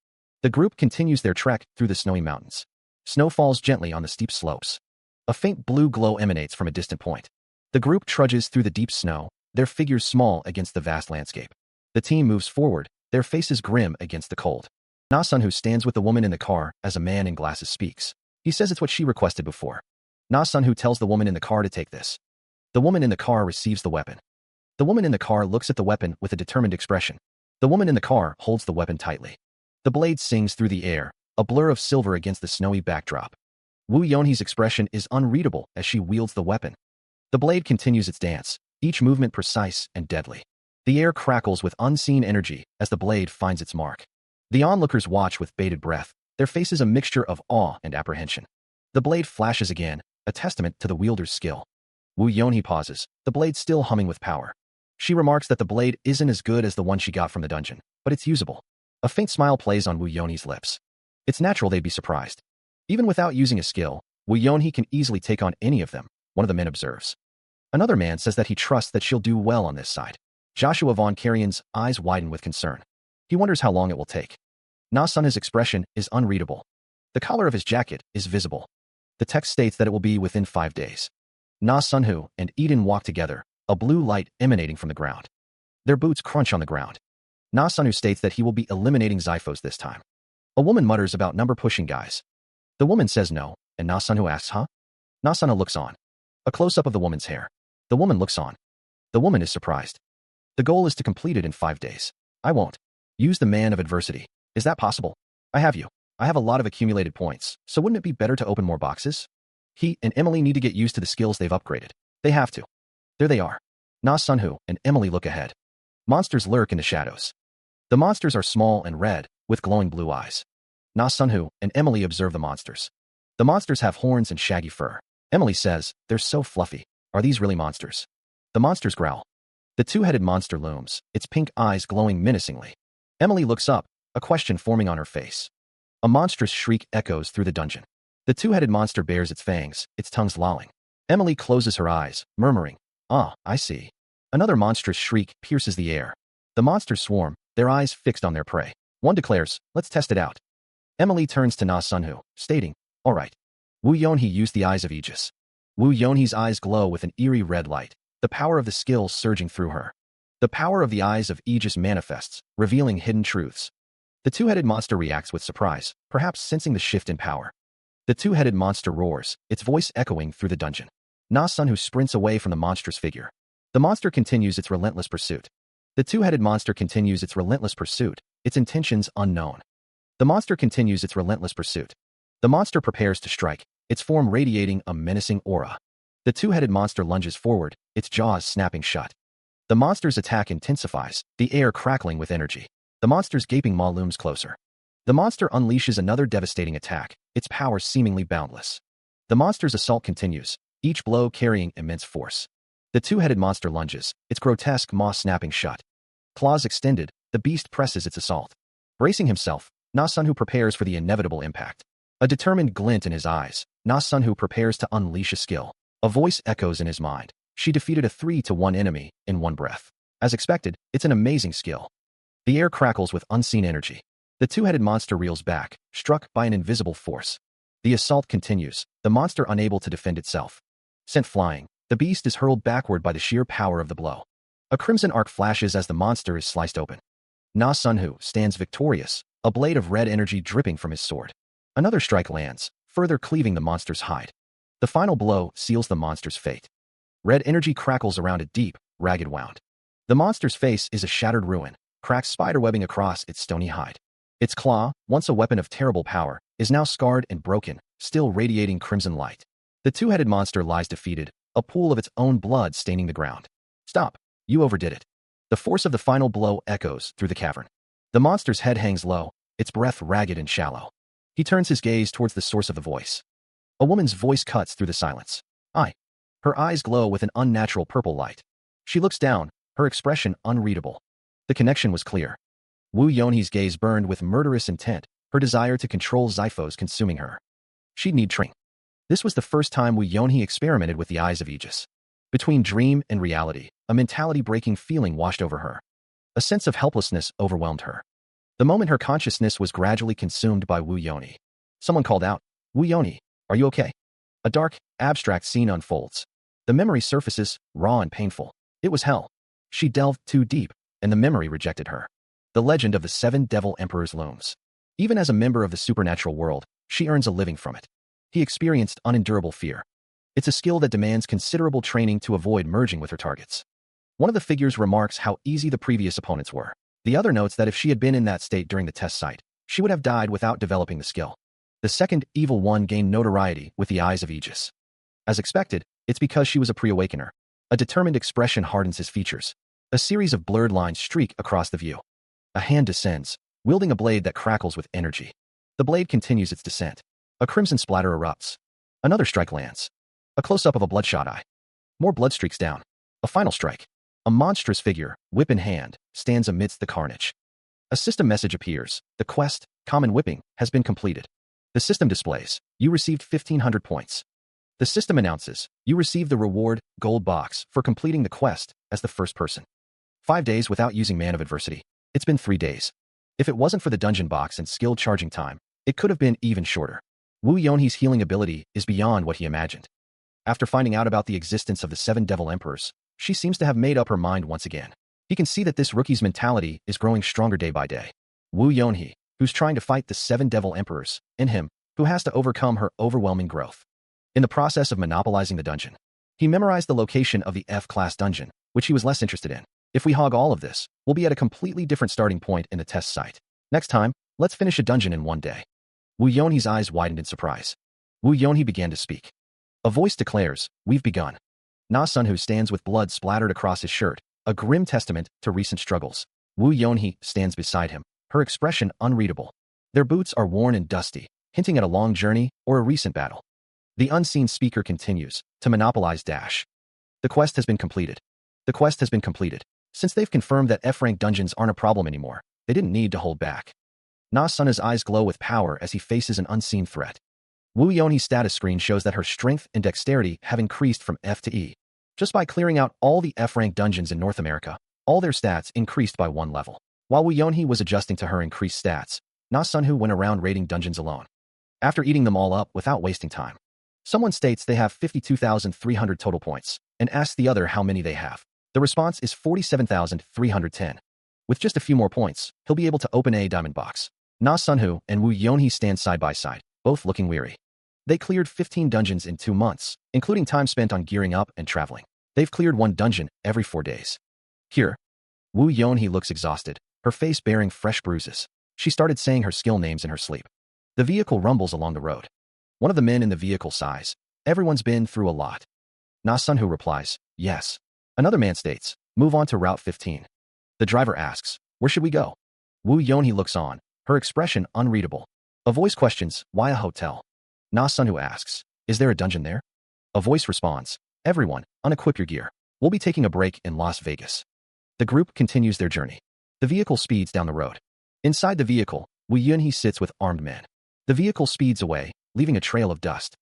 The group continues their trek through the snowy mountains. Snow falls gently on the steep slopes. A faint blue glow emanates from a distant point. The group trudges through the deep snow, their figures small against the vast landscape. The team moves forward, their faces grim against the cold. Na-sun, who stands with the woman in the car as a man in glasses speaks. He says it's what she requested before. Na-sun, who tells the woman in the car to take this. The woman in the car receives the weapon. The woman in the car looks at the weapon with a determined expression. The woman in the car holds the weapon tightly. The blade sings through the air, a blur of silver against the snowy backdrop. Woo Yeonhee's expression is unreadable as she wields the weapon. The blade continues its dance, each movement precise and deadly. The air crackles with unseen energy as the blade finds its mark. The onlookers watch with bated breath, their faces a mixture of awe and apprehension. The blade flashes again, a testament to the wielder's skill. Woo Yeonhee pauses, the blade still humming with power. She remarks that the blade isn't as good as the one she got from the dungeon, but it's usable. A faint smile plays on Woo Yeonhee's lips. It's natural they'd be surprised. Even without using a skill, Woo Yeonhee can easily take on any of them, one of the men observes. Another man says that he trusts that she'll do well on this side. Joshua Von Carrion's eyes widen with concern. He wonders how long it will take. Na-sun's expression is unreadable. The collar of his jacket is visible. The text states that it will be within 5 days. Na-sun and Eden walk together, a blue light emanating from the ground. Their boots crunch on the ground. Na-sun states that he will be eliminating Zyphos this time. A woman mutters about number-pushing guys. The woman says no, and Na-sun asks, huh? Na-sun looks on. A close-up of the woman's hair. The woman looks on. The woman is surprised. The goal is to complete it in 5 days. I won't. Use the man of adversity. Is that possible? I have you. I have a lot of accumulated points, so wouldn't it be better to open more boxes? He and Emily need to get used to the skills they've upgraded. They have to. There they are. Na Sunhu and Emily look ahead. Monsters lurk in the shadows. The monsters are small and red, with glowing blue eyes. Na Sunhu and Emily observe the monsters. The monsters have horns and shaggy fur. Emily says, they're so fluffy. Are these really monsters? The monsters growl. The two-headed monster looms, its pink eyes glowing menacingly. Emily looks up, a question forming on her face. A monstrous shriek echoes through the dungeon. The two-headed monster bares its fangs, its tongues lolling. Emily closes her eyes, murmuring, "Ah, I see." Another monstrous shriek pierces the air. The monsters swarm, their eyes fixed on their prey. One declares, "Let's test it out." Emily turns to Na Sunhu, stating, "All right." Wu Yonhee used the eyes of Aegis. Wu Yonhee's eyes glow with an eerie red light, the power of the skill surging through her. The power of the eyes of Aegis manifests, revealing hidden truths. The two-headed monster reacts with surprise, perhaps sensing the shift in power. The two-headed monster roars, its voice echoing through the dungeon. Na Sunhu sprints away from the monstrous figure. The monster continues its relentless pursuit. The two-headed monster continues its relentless pursuit, its intentions unknown. The monster continues its relentless pursuit. The monster prepares to strike, its form radiating a menacing aura. The two-headed monster lunges forward, its jaws snapping shut. The monster's attack intensifies, the air crackling with energy. The monster's gaping maw looms closer. The monster unleashes another devastating attack, its power seemingly boundless. The monster's assault continues, each blow carrying immense force. The two-headed monster lunges, its grotesque maw snapping shut. Claws extended, the beast presses its assault. Bracing himself, Na Sunhu prepares for the inevitable impact. A determined glint in his eyes, Na Sunhu prepares to unleash a skill. A voice echoes in his mind. She defeated a 3-to-1 enemy in one breath. As expected, it's an amazing skill. The air crackles with unseen energy. The two-headed monster reels back, struck by an invisible force. The assault continues, the monster unable to defend itself. Sent flying, the beast is hurled backward by the sheer power of the blow. A crimson arc flashes as the monster is sliced open. Na Sunhu stands victorious, a blade of red energy dripping from his sword. Another strike lands, further cleaving the monster's hide. The final blow seals the monster's fate. Red energy crackles around a deep, ragged wound. The monster's face is a shattered ruin, cracks spiderwebbing across its stony hide. Its claw, once a weapon of terrible power, is now scarred and broken, still radiating crimson light. The two-headed monster lies defeated, a pool of its own blood staining the ground. Stop. You overdid it. The force of the final blow echoes through the cavern. The monster's head hangs low, its breath ragged and shallow. He turns his gaze towards the source of the voice. A woman's voice cuts through the silence. "I." Her eyes glow with an unnatural purple light. She looks down, her expression unreadable. The connection was clear. Wu Yonhee's gaze burned with murderous intent, her desire to control Xiphos consuming her. She'd need training. This was the first time Wu Yonhee experimented with the eyes of Aegis. Between dream and reality, a mentality-breaking feeling washed over her. A sense of helplessness overwhelmed her. The moment her consciousness was gradually consumed by Wu Yonhee. Someone called out, "Wu Yonhee, are you okay?" A dark, abstract scene unfolds. The memory surfaces, raw and painful. It was hell. She delved too deep, and the memory rejected her. The legend of the 7 devil emperors looms. Even as a member of the supernatural world, she earns a living from it. He experienced unendurable fear. It's a skill that demands considerable training to avoid merging with her targets. One of the figures remarks how easy the previous opponents were. The other notes that if she had been in that state during the test site, she would have died without developing the skill. The second evil one gained notoriety with the eyes of Aegis. As expected, it's because she was a pre-awakener. A determined expression hardens his features. A series of blurred lines streak across the view. A hand descends, wielding a blade that crackles with energy. The blade continues its descent. A crimson splatter erupts. Another strike lands. A close-up of a bloodshot eye. More blood streaks down. A final strike. A monstrous figure, whip in hand, stands amidst the carnage. A system message appears. The quest, Common Whipping, has been completed. The system displays, you received 1,500 points. The system announces, you received the reward, gold box, for completing the quest as the first person. 5 days without using Man of Adversity. It's been 3 days. If it wasn't for the dungeon box and skill charging time, it could have been even shorter. Wu Yonhee's healing ability is beyond what he imagined. After finding out about the existence of the 7 devil emperors, she seems to have made up her mind once again. He can see that this rookie's mentality is growing stronger day by day. Wu Yonhee, who's trying to fight the 7 devil emperors, and him, who has to overcome her overwhelming growth. In the process of monopolizing the dungeon, he memorized the location of the F-class dungeon, which he was less interested in. If we hog all of this, we'll be at a completely different starting point in the test site. Next time, let's finish a dungeon in one day. Wu Yonhe's eyes widened in surprise. Wu Yonhe began to speak. A voice declares, "We've begun." Na Sunhu stands with blood splattered across his shirt, a grim testament to recent struggles. Wu Yonhe stands beside him, her expression unreadable. Their boots are worn and dusty, hinting at a long journey or a recent battle. The unseen speaker continues, to monopolize dash. The quest has been completed. The quest has been completed. Since they've confirmed that F-rank dungeons aren't a problem anymore, they didn't need to hold back. Na Sunhu's eyes glow with power as he faces an unseen threat. Wu Yonhe's status screen shows that her strength and dexterity have increased from F to E. Just by clearing out all the F-rank dungeons in North America, all their stats increased by 1 level. While Wu Yonhe was adjusting to her increased stats, Na Sunhu went around raiding dungeons alone. After eating them all up without wasting time, someone states they have 52,300 total points, and asks the other how many they have. The response is 47,310. With just a few more points, he'll be able to open a diamond box. Na Sunhu and Wu Yonhe stand side by side, both looking weary. They cleared 15 dungeons in 2 months, including time spent on gearing up and traveling. They've cleared 1 dungeon every 4 days. Here, Wu Yonhe looks exhausted, her face bearing fresh bruises. She started saying her skill names in her sleep. The vehicle rumbles along the road. One of the men in the vehicle sighs. "Everyone's been through a lot." Na Sunhu replies, "Yes." Another man states, "Move on to Route 15. The driver asks, "Where should we go?" Wu Yonhe looks on, her expression unreadable. A voice questions, "Why a hotel?" Na Sunhu asks, "Is there a dungeon there?" A voice responds, "Everyone, unequip your gear. We'll be taking a break in Las Vegas." The group continues their journey. The vehicle speeds down the road. Inside the vehicle, Wu Yonhe sits with armed men. The vehicle speeds away, leaving a trail of dust.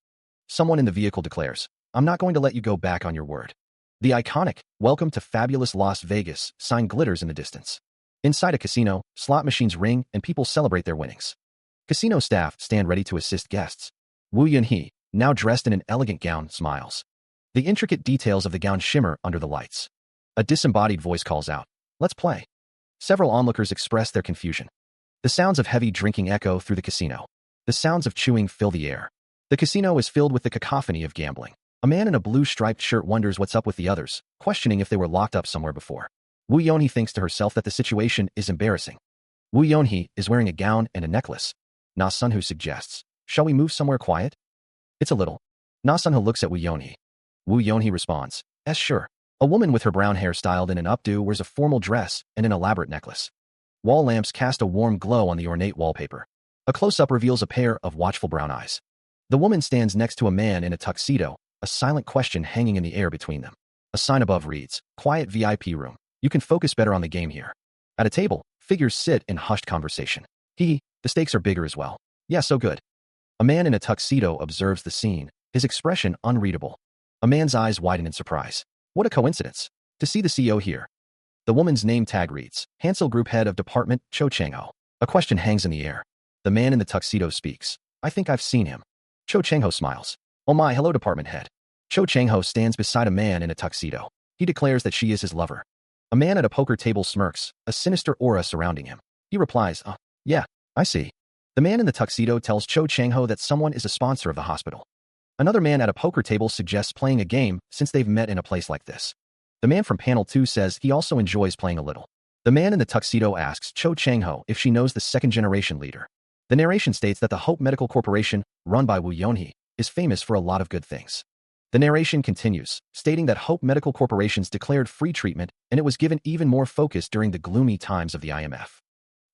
Someone in the vehicle declares, "I'm not going to let you go back on your word." The iconic, "Welcome to Fabulous Las Vegas" sign glitters in the distance. Inside a casino, slot machines ring and people celebrate their winnings. Casino staff stand ready to assist guests. Wu Yonhe, now dressed in an elegant gown, smiles. The intricate details of the gown shimmer under the lights. A disembodied voice calls out, "Let's play." Several onlookers express their confusion. The sounds of heavy drinking echo through the casino. The sounds of chewing fill the air. The casino is filled with the cacophony of gambling. A man in a blue striped shirt wonders what's up with the others, questioning if they were locked up somewhere before. Wu Yonhe thinks to herself that the situation is embarrassing. Wu Yonhe is wearing a gown and a necklace. Na Sunhu suggests, "Shall we move somewhere quiet?" "It's a little." Na Sunhu looks at Wu Yonhe. Wu Yonhe responds, "Yes, sure." A woman with her brown hair styled in an updo wears a formal dress and an elaborate necklace. Wall lamps cast a warm glow on the ornate wallpaper. A close-up reveals a pair of watchful brown eyes. The woman stands next to a man in a tuxedo, a silent question hanging in the air between them. A sign above reads, "Quiet VIP room. You can focus better on the game here." At a table, figures sit in hushed conversation. The stakes are bigger as well. Yeah, so good. A man in a tuxedo observes the scene, his expression unreadable. A man's eyes widen in surprise. What a coincidence. To see the CEO here. The woman's name tag reads, Hansel Group Head of Department, Cho Chang-ho. A question hangs in the air. The man in the tuxedo speaks. "I think I've seen him." Cho Chang-ho smiles. "Oh my, hello department head." Cho Chang-ho stands beside a man in a tuxedo. He declares that she is his lover. A man at a poker table smirks, a sinister aura surrounding him. He replies, yeah, I see." The man in the tuxedo tells Cho Chang-ho that someone is a sponsor of the hospital. Another man at a poker table suggests playing a game since they've met in a place like this. The man from panel 2 says he also enjoys playing a little. The man in the tuxedo asks Cho Chang-ho if she knows the second-generation leader. The narration states that the Hope Medical Corporation, run by Wu Yonhe, is famous for a lot of good things. The narration continues, stating that Hope Medical Corporations declared free treatment and it was given even more focus during the gloomy times of the IMF.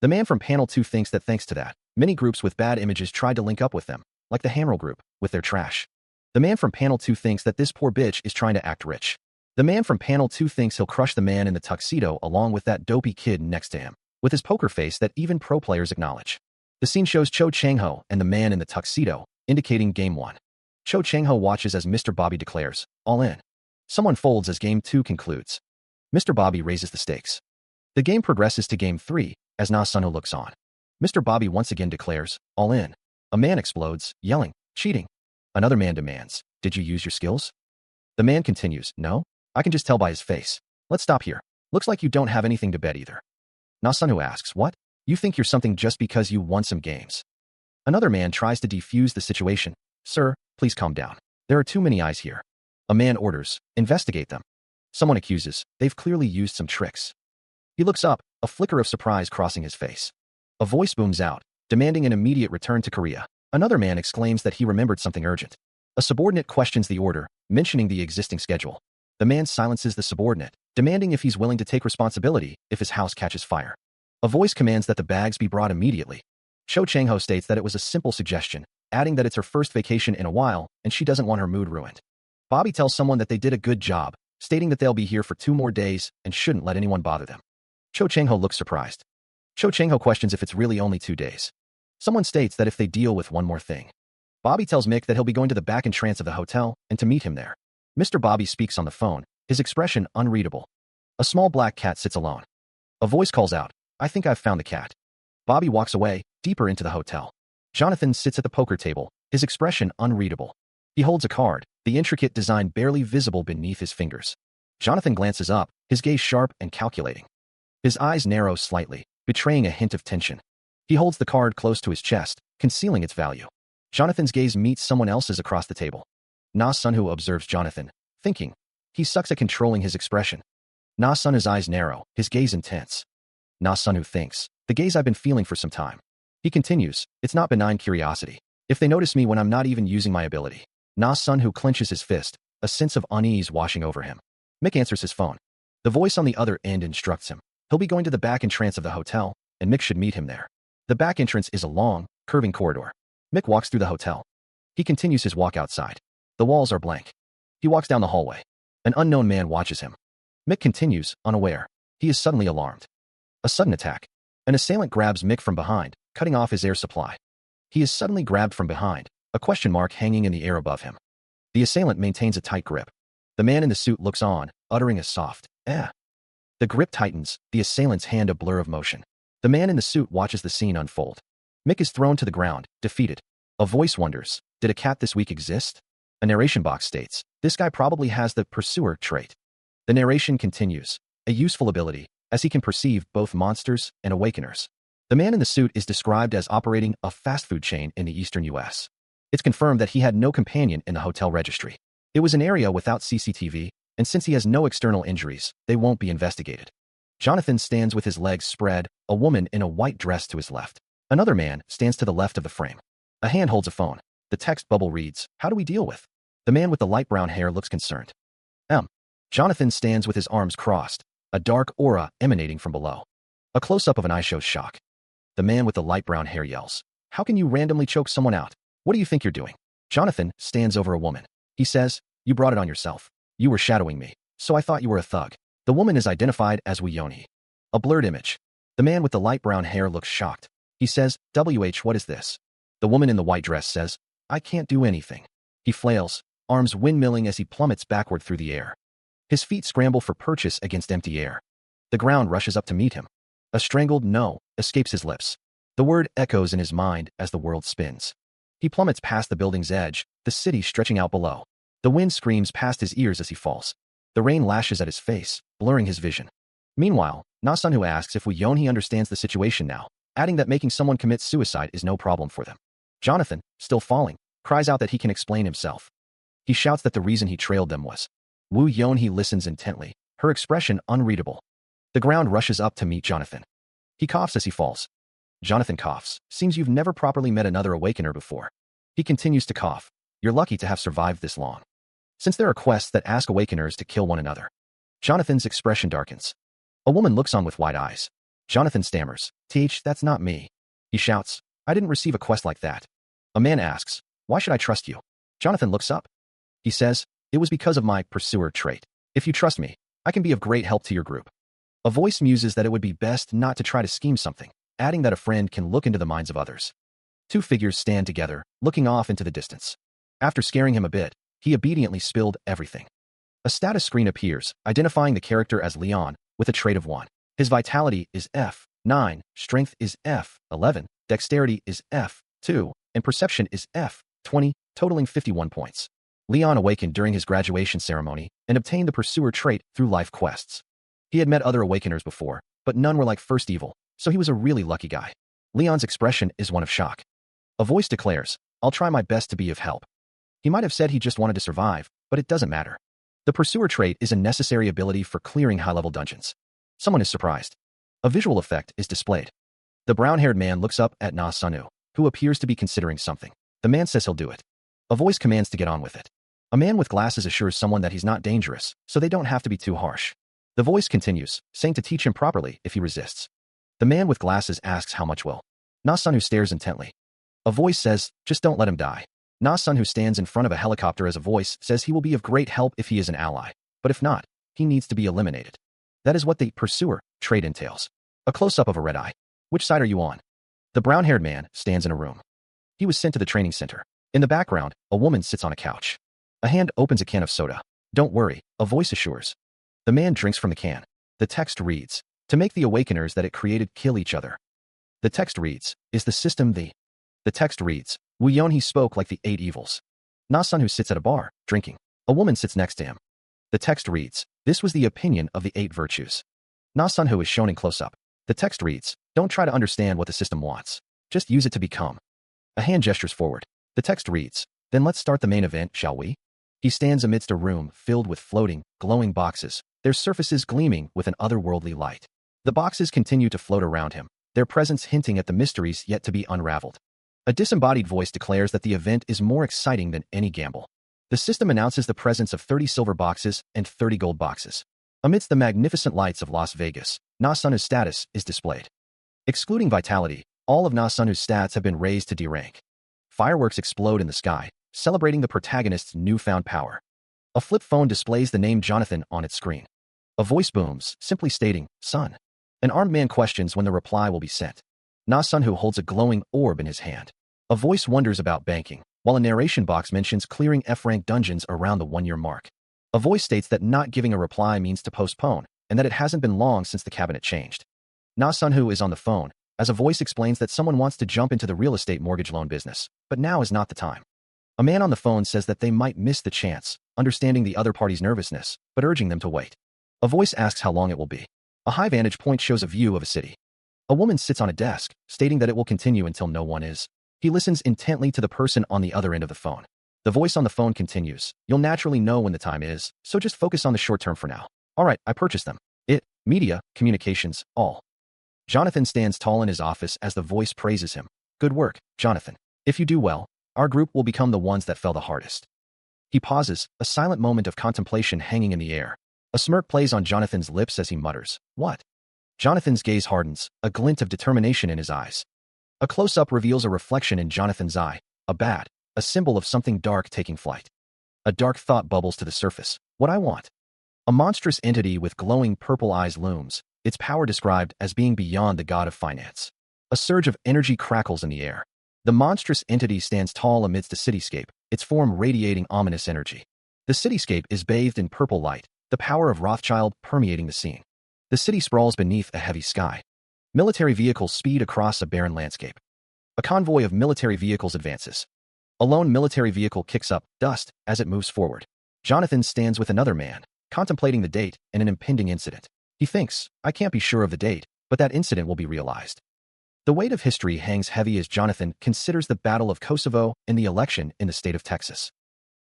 The man from panel 2 thinks that thanks to that, many groups with bad images tried to link up with them, like the Hamrel group, with their trash. The man from panel 2 thinks that this poor bitch is trying to act rich. The man from panel 2 thinks he'll crush the man in the tuxedo along with that dopey kid next to him, with his poker face that even pro players acknowledge. The scene shows Cho Chang-ho and the man in the tuxedo, indicating Game 1. Cho Chang-ho watches as Mr. Bobby declares, "All in." Someone folds as Game 2 concludes. Mr. Bobby raises the stakes. The game progresses to Game 3, as Na Sunho looks on. Mr. Bobby once again declares, "All in." A man explodes, yelling, "Cheating." Another man demands, "Did you use your skills?" The man continues, "No, I can just tell by his face. Let's stop here. Looks like you don't have anything to bet either." Na Sunho asks, "What? You think you're something just because you won some games?" Another man tries to defuse the situation. "Sir, please calm down. There are too many eyes here." A man orders, "Investigate them." Someone accuses, they've clearly used some tricks. He looks up, a flicker of surprise crossing his face. A voice booms out, demanding an immediate return to Korea. Another man exclaims that he remembered something urgent. A subordinate questions the order, mentioning the existing schedule. The man silences the subordinate, demanding if he's willing to take responsibility if his house catches fire. A voice commands that the bags be brought immediately. Cho Chang-ho states that it was a simple suggestion, adding that it's her first vacation in a while and she doesn't want her mood ruined. Bobby tells someone that they did a good job, stating that they'll be here for 2 more days and shouldn't let anyone bother them. Cho Chang-ho looks surprised. Cho Chang-ho questions if it's really only 2 days. Someone states that if they deal with one more thing. Bobby tells Mick that he'll be going to the back entrance of the hotel and to meet him there. Mr. Bobby speaks on the phone, his expression unreadable. A small black cat sits alone. A voice calls out, "I think I've found the cat." Bobby walks away, deeper into the hotel. Jonathan sits at the poker table, his expression unreadable. He holds a card, the intricate design barely visible beneath his fingers. Jonathan glances up, his gaze sharp and calculating. His eyes narrow slightly, betraying a hint of tension. He holds the card close to his chest, concealing its value. Jonathan's gaze meets someone else's across the table. Na Sunwoo observes Jonathan, thinking. He sucks at controlling his expression. Na Sunwoo's eyes narrow, his gaze intense. Na Sunwoo thinks, the gaze I've been feeling for some time. He continues, it's not benign curiosity. If they notice me when I'm not even using my ability. Na Sunwoo clenches his fist, a sense of unease washing over him. Mick answers his phone. The voice on the other end instructs him. He'll be going to the back entrance of the hotel, and Mick should meet him there. The back entrance is a long, curving corridor. Mick walks through the hotel. He continues his walk outside. The walls are blank. He walks down the hallway. An unknown man watches him. Mick continues, unaware. He is suddenly alarmed. A sudden attack. An assailant grabs Mick from behind, cutting off his air supply. He is suddenly grabbed from behind, a question mark hanging in the air above him. The assailant maintains a tight grip. The man in the suit looks on, uttering a soft, "eh." The grip tightens, the assailant's hand a blur of motion. The man in the suit watches the scene unfold. Mick is thrown to the ground, defeated. A voice wonders, did a cat this week exist? A narration box states, this guy probably has the pursuer trait. The narration continues, a useful ability, as he can perceive both monsters and awakeners. The man in the suit is described as operating a fast food chain in the eastern US. It's confirmed that he had no companion in the hotel registry. It was an area without CCTV, and since he has no external injuries, they won't be investigated. Jonathan stands with his legs spread, a woman in a white dress to his left. Another man stands to the left of the frame. A hand holds a phone. The text bubble reads, how do we deal with? The man with the light brown hair looks concerned. Jonathan stands with his arms crossed, a dark aura emanating from below. A close-up of an eye shows shock. The man with the light brown hair yells, how can you randomly choke someone out? What do you think you're doing? Jonathan stands over a woman. He says, you brought it on yourself. You were shadowing me, so I thought you were a thug. The woman is identified as Woo-Yeon-hee. A blurred image. The man with the light brown hair looks shocked. He says, what is this? The woman in the white dress says, I can't do anything. He flails, arms windmilling as he plummets backward through the air. His feet scramble for purchase against empty air. The ground rushes up to meet him. A strangled no escapes his lips. The word echoes in his mind as the world spins. He plummets past the building's edge, the city stretching out below. The wind screams past his ears as he falls. The rain lashes at his face, blurring his vision. Meanwhile, Na Sunwoo asks if Woo-Yeon-hee understands the situation now, adding that making someone commit suicide is no problem for them. Jonathan, still falling, cries out that he can explain himself. He shouts that the reason he trailed them was. Woo-Yeon-hee listens intently, her expression unreadable. The ground rushes up to meet Jonathan. He coughs as he falls. Jonathan coughs. Seems you've never properly met another awakener before. He continues to cough. You're lucky to have survived this long. Since there are quests that ask awakeners to kill one another. Jonathan's expression darkens. A woman looks on with wide eyes. Jonathan stammers, that's not me. He shouts, I didn't receive a quest like that. A man asks, why should I trust you? Jonathan looks up. He says, it was because of my pursuer trait. If you trust me, I can be of great help to your group. A voice muses that it would be best not to try to scheme something, adding that a friend can look into the minds of others. 2 figures stand together, looking off into the distance. After scaring him a bit, he obediently spilled everything. A status screen appears, identifying the character as Leon, with a trait of 1. His vitality is F9, strength is F11, dexterity is F2, and perception is F20, totaling 51 points. Leon awakened during his graduation ceremony and obtained the pursuer trait through life quests. He had met other awakeners before, but none were like First Evil, so he was a really lucky guy. Leon's expression is one of shock. A voice declares, I'll try my best to be of help. He might have said he just wanted to survive, but it doesn't matter. The pursuer trait is a necessary ability for clearing high-level dungeons. Someone is surprised. A visual effect is displayed. The brown-haired man looks up at Na Sunu, who appears to be considering something. The man says he'll do it. A voice commands to get on with it. A man with glasses assures someone that he's not dangerous, so they don't have to be too harsh. The voice continues, saying to teach him properly if he resists. The man with glasses asks how much will. Na Sunu stares intently. A voice says, just don't let him die. Na Sun, who stands in front of a helicopter as a voice, says he will be of great help if he is an ally, but if not, he needs to be eliminated. That is what the pursuer trait entails. A close-up of a red eye. Which side are you on? The brown-haired man stands in a room. He was sent to the training center. In the background, a woman sits on a couch. A hand opens a can of soda. Don't worry, a voice assures. The man drinks from the can. The text reads, to make the awakeners that it created kill each other. The text reads, is the system the text reads, Wu Yonhe spoke like the 8 evils. Na Sun, who sits at a bar, drinking. A woman sits next to him. The text reads, this was the opinion of the 8 virtues. Na Sun, who is shown in close-up. The text reads, don't try to understand what the system wants. Just use it to become. A hand gestures forward. The text reads, then let's start the main event, shall we? He stands amidst a room filled with floating, glowing boxes, their surfaces gleaming with an otherworldly light. The boxes continue to float around him, their presence hinting at the mysteries yet to be unraveled. A disembodied voice declares that the event is more exciting than any gamble. The system announces the presence of 30 silver boxes and 30 gold boxes. Amidst the magnificent lights of Las Vegas, Na Sunu's status is displayed. Excluding vitality, all of Na Sunu's stats have been raised to D rank. Fireworks explode in the sky, celebrating the protagonist's newfound power. A flip phone displays the name Jonathan on its screen. A voice booms, simply stating, son. An armed man questions when the reply will be sent. Na Sunu holds a glowing orb in his hand. A voice wonders about banking, while a narration box mentions clearing F-rank dungeons around the 1-year mark. A voice states that not giving a reply means to postpone, and that it hasn't been long since the cabinet changed. Na Sunu is on the phone, as a voice explains that someone wants to jump into the real estate mortgage loan business, but now is not the time. A man on the phone says that they might miss the chance, understanding the other party's nervousness, but urging them to wait. A voice asks how long it will be. A high vantage point shows a view of a city. A woman sits on a desk, stating that it will continue until no one is. He listens intently to the person on the other end of the phone. The voice on the phone continues, you'll naturally know when the time is, so just focus on the short term for now. Alright, I purchased them. Media, communications, all. Jonathan stands tall in his office as the voice praises him. Good work, Jonathan. If you do well, our group will become the ones that fell the hardest. He pauses, a silent moment of contemplation hanging in the air. A smirk plays on Jonathan's lips as he mutters, what? Jonathan's gaze hardens, a glint of determination in his eyes. A close-up reveals a reflection in Jonathan's eye, a bat, a symbol of something dark taking flight. A dark thought bubbles to the surface. What I want. A monstrous entity with glowing purple eyes looms, its power described as being beyond the god of finance. A surge of energy crackles in the air. The monstrous entity stands tall amidst a cityscape, its form radiating ominous energy. The cityscape is bathed in purple light, the power of Rothschild permeating the scene. The city sprawls beneath a heavy sky. Military vehicles speed across a barren landscape. A convoy of military vehicles advances. A lone military vehicle kicks up dust as it moves forward. Jonathan stands with another man, contemplating the date and an impending incident. He thinks, I can't be sure of the date, but that incident will be realized. The weight of history hangs heavy as Jonathan considers the Battle of Kosovo and the election in the state of Texas.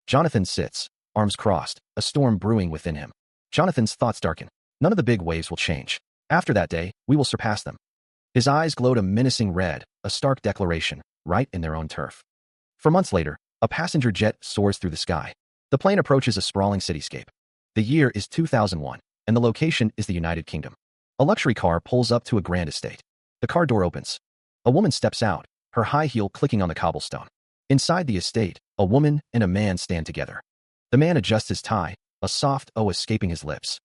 Jonathan sits, arms crossed, a storm brewing within him. Jonathan's thoughts darken. None of the big waves will change. After that day, we will surpass them. His eyes glowed a menacing red, a stark declaration, right in their own turf. For months later, a passenger jet soars through the sky. The plane approaches a sprawling cityscape. The year is 2001, and the location is the United Kingdom. A luxury car pulls up to a grand estate. The car door opens. A woman steps out, her high heel clicking on the cobblestone. Inside the estate, a woman and a man stand together. The man adjusts his tie, a soft O escaping his lips.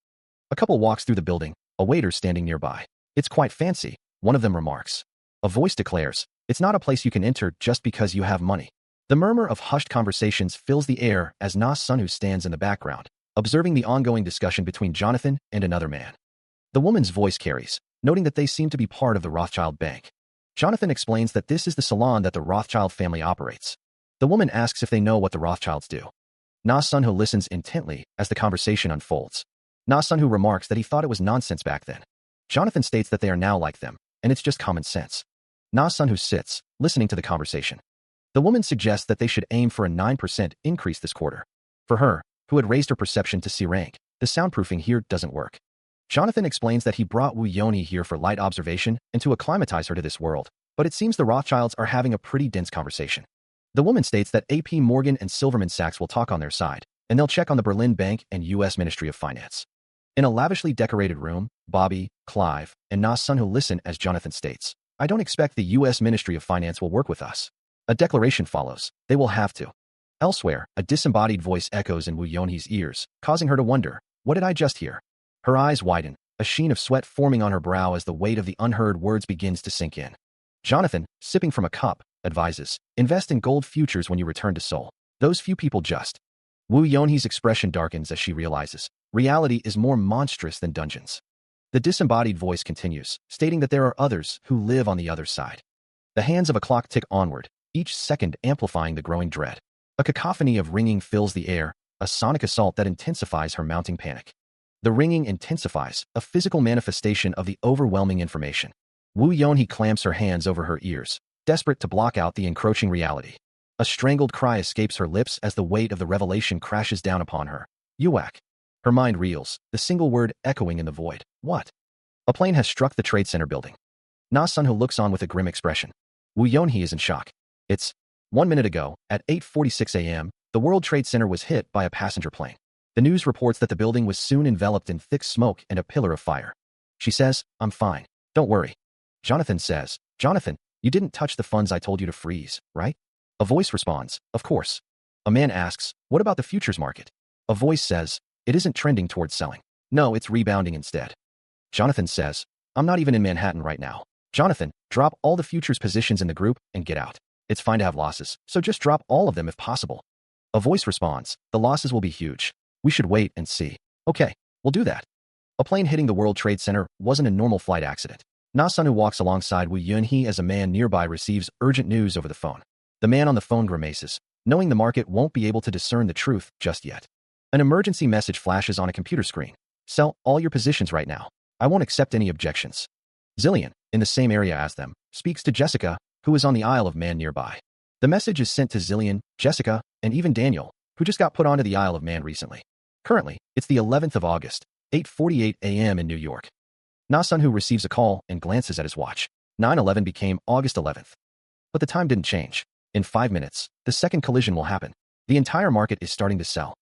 A couple walks through the building, a waiter standing nearby. It's quite fancy, one of them remarks. A voice declares, it's not a place you can enter just because you have money. The murmur of hushed conversations fills the air as Na Sunu stands in the background, observing the ongoing discussion between Jonathan and another man. The woman's voice carries, noting that they seem to be part of the Rothschild Bank. Jonathan explains that this is the salon that the Rothschild family operates. The woman asks if they know what the Rothschilds do. Na Sunu listens intently as the conversation unfolds. Na Sunu remarks that he thought it was nonsense back then. Jonathan states that they are now like them, and it's just common sense. Na Sunu sits, listening to the conversation. The woman suggests that they should aim for a 9% increase this quarter. For her, who had raised her perception to C rank. The soundproofing here doesn't work. Jonathan explains that he brought Wu Yonhee here for light observation and to acclimatize her to this world, but it seems the Rothschilds are having a pretty dense conversation. The woman states that AP Morgan and Silverman Sachs will talk on their side, and they'll check on the Berlin Bank and U.S. Ministry of Finance. In a lavishly decorated room, Bobby, Clive, and Na Sunho listen as Jonathan states, "I don't expect the U.S. Ministry of Finance will work with us." A declaration follows. They will have to. Elsewhere, a disembodied voice echoes in Wu Yonhee's ears, causing her to wonder, what did I just hear? Her eyes widen, a sheen of sweat forming on her brow as the weight of the unheard words begins to sink in. Jonathan, sipping from a cup, advises, invest in gold futures when you return to Seoul. Those few people just. Wu Yonhee's expression darkens as she realizes, reality is more monstrous than dungeons. The disembodied voice continues, stating that there are others who live on the other side. The hands of a clock tick onward, each second amplifying the growing dread. A cacophony of ringing fills the air, a sonic assault that intensifies her mounting panic. The ringing intensifies, a physical manifestation of the overwhelming information. Wu Yonhee clamps her hands over her ears, desperate to block out the encroaching reality. A strangled cry escapes her lips as the weight of the revelation crashes down upon her. Uwak. Her mind reels, the single word echoing in the void. What? A plane has struck the Trade Center building. Na Sunho looks on with a grim expression. Wu Yonhee is in shock. It's 1 minute ago, at 8:46 a.m., the World Trade Center was hit by a passenger plane. The news reports that the building was soon enveloped in thick smoke and a pillar of fire. She says, "I'm fine. Don't worry." Jonathan says, "Jonathan, you didn't touch the funds I told you to freeze, right?" A voice responds, "Of course." A man asks, "What about the futures market?" A voice says, "It isn't trending towards selling. No, it's rebounding instead." Jonathan says, "I'm not even in Manhattan right now." Jonathan, drop all the futures positions in the group and get out. It's fine to have losses, so just drop all of them if possible. A voice responds, "The losses will be huge. We should wait and see." "Okay, we'll do that." A plane hitting the World Trade Center wasn't a normal flight accident. Na Sunho walks alongside Wu Yonhee as a man nearby receives urgent news over the phone. The man on the phone grimaces, knowing the market won't be able to discern the truth just yet. An emergency message flashes on a computer screen. "Sell all your positions right now. I won't accept any objections." Zillion, in the same area as them, speaks to Jessica, who is on the Isle of Man nearby. The message is sent to Zillion, Jessica, and even Daniel, who just got put onto the Isle of Man recently. Currently, it's the 11th of August, 8:48 a.m. in New York. Na Sunho receives a call and glances at his watch. 9/11 became August 11th. But the time didn't change. In 5 minutes, the second collision will happen. The entire market is starting to sell.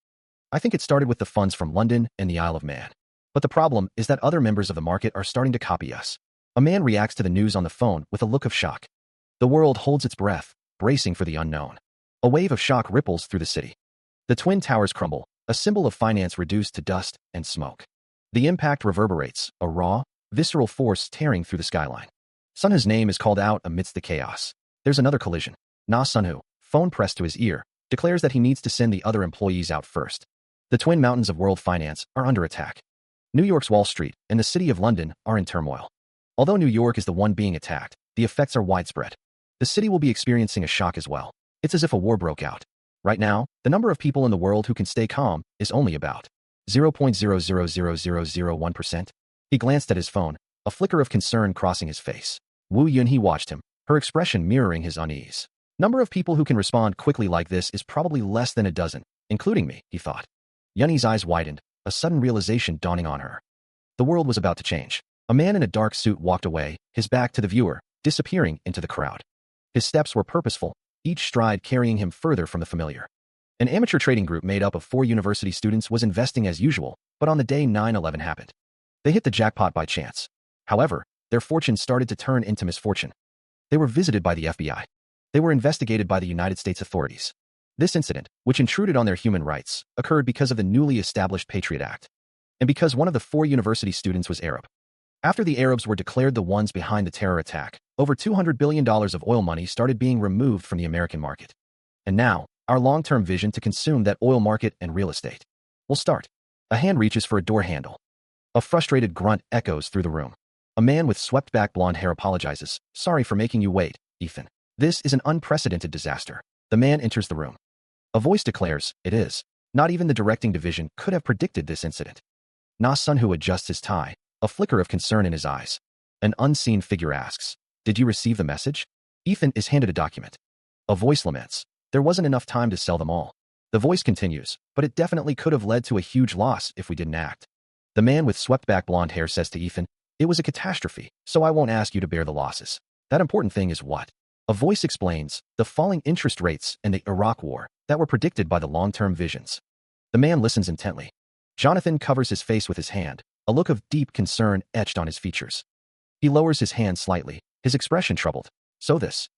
I think it started with the funds from London and the Isle of Man. But the problem is that other members of the market are starting to copy us. A man reacts to the news on the phone with a look of shock. The world holds its breath, bracing for the unknown. A wave of shock ripples through the city. The Twin Towers crumble, a symbol of finance reduced to dust and smoke. The impact reverberates, a raw, visceral force tearing through the skyline. Sunho's name is called out amidst the chaos. There's another collision. Na Sunho, phone pressed to his ear, declares that he needs to send the other employees out first. The twin mountains of world finance are under attack. New York's Wall Street and the City of London are in turmoil. Although New York is the one being attacked, the effects are widespread. The city will be experiencing a shock as well. It's as if a war broke out. Right now, the number of people in the world who can stay calm is only about 0.000001%. He glanced at his phone, a flicker of concern crossing his face. Wu Yonhee watched him, her expression mirroring his unease. Number of people who can respond quickly like this is probably less than a dozen, including me, he thought. Yonhee's eyes widened, a sudden realization dawning on her. The world was about to change. A man in a dark suit walked away, his back to the viewer, disappearing into the crowd. His steps were purposeful, each stride carrying him further from the familiar. An amateur trading group made up of 4 university students was investing as usual, but on the day 9/11 happened. They hit the jackpot by chance. However, their fortune started to turn into misfortune. They were visited by the FBI. They were investigated by the United States authorities. This incident, which intruded on their human rights, occurred because of the newly established Patriot Act. And because one of the 4 university students was Arab. After the Arabs were declared the ones behind the terror attack, over $200 billion of oil money started being removed from the American market. And now, our long-term vision to consume that oil market and real estate will start. A hand reaches for a door handle. A frustrated grunt echoes through the room. A man with swept-back blonde hair apologizes. "Sorry for making you wait, Ethan. This is an unprecedented disaster." The man enters the room. A voice declares, "It is. Not even the directing division could have predicted this incident." Na Sunho adjusts his tie, a flicker of concern in his eyes. An unseen figure asks, "Did you receive the message?" Ethan is handed a document. A voice laments, "There wasn't enough time to sell them all." The voice continues, but it definitely could have led to a huge loss if we didn't act. The man with swept-back blonde hair says to Ethan, it was a catastrophe, so I won't ask you to bear the losses. That important thing is what? A voice explains, the falling interest rates and the Iraq War that were predicted by the long-term visions. The man listens intently. Jonathan covers his face with his hand, a look of deep concern etched on his features. He lowers his hand slightly, his expression troubled. So this?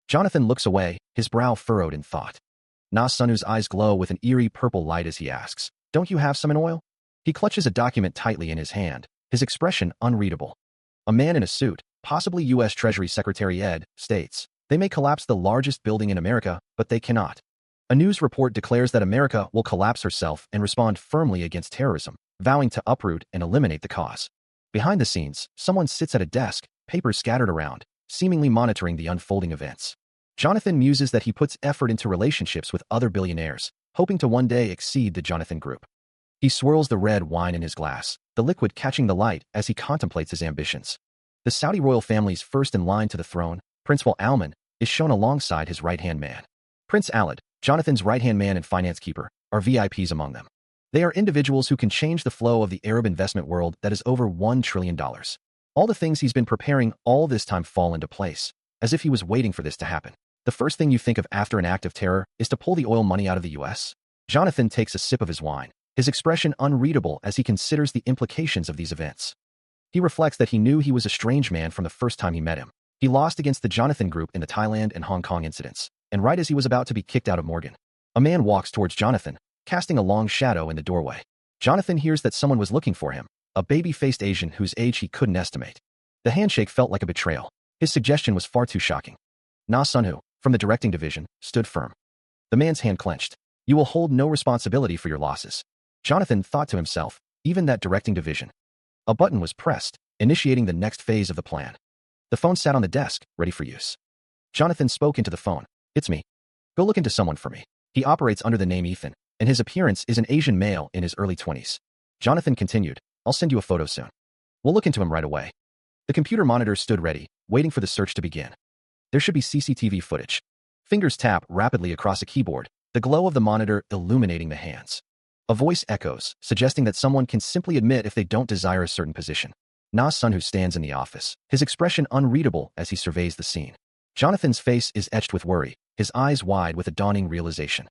Jonathan looks away, his brow furrowed in thought. Na Sunwoo's eyes glow with an eerie purple light as he asks, don't you have some in oil? He clutches a document tightly in his hand, his expression unreadable. A man in a suit, possibly U.S. Treasury Secretary Ed, states, they may collapse the largest building in America, but they cannot. A news report declares that America will collapse herself and respond firmly against terrorism, vowing to uproot and eliminate the cause. Behind the scenes, someone sits at a desk, papers scattered around, seemingly monitoring the unfolding events. Jonathan muses that he puts effort into relationships with other billionaires, hoping to one day exceed the Jonathan Group. He swirls the red wine in his glass, the liquid catching the light as he contemplates his ambitions. The Saudi royal family's first in line to the throne, Prince Al-Alman, is shown alongside his right-hand man. Prince Alad, Jonathan's right-hand man and finance keeper, are VIPs among them. They are individuals who can change the flow of the Arab investment world that is over $1 trillion. All the things he's been preparing all this time fall into place, as if he was waiting for this to happen. The first thing you think of after an act of terror is to pull the oil money out of the U.S. Jonathan takes a sip of his wine, his expression unreadable as he considers the implications of these events. He reflects that he knew he was a strange man from the first time he met him. He lost against the Jonathan Group in the Thailand and Hong Kong incidents, and right as he was about to be kicked out of Morgan, a man walks towards Jonathan, casting a long shadow in the doorway. Jonathan hears that someone was looking for him, a baby-faced Asian whose age he couldn't estimate. The handshake felt like a betrayal. His suggestion was far too shocking. Na Sunwoo, from the directing division, stood firm. The man's hand clenched. You will hold no responsibility for your losses. Jonathan thought to himself, even that directing division. A button was pressed, initiating the next phase of the plan. The phone sat on the desk, ready for use. Jonathan spoke into the phone. It's me. Go look into someone for me. He operates under the name Ethan, and his appearance is an Asian male in his early 20s. Jonathan continued, I'll send you a photo soon. We'll look into him right away. The computer monitor stood ready, waiting for the search to begin. There should be CCTV footage. Fingers tap rapidly across a keyboard, the glow of the monitor illuminating the hands. A voice echoes, suggesting that someone can simply admit if they don't desire a certain position. Na Sunwoo stands in the office, his expression unreadable as he surveys the scene. Jonathan's face is etched with worry, his eyes wide with a dawning realization.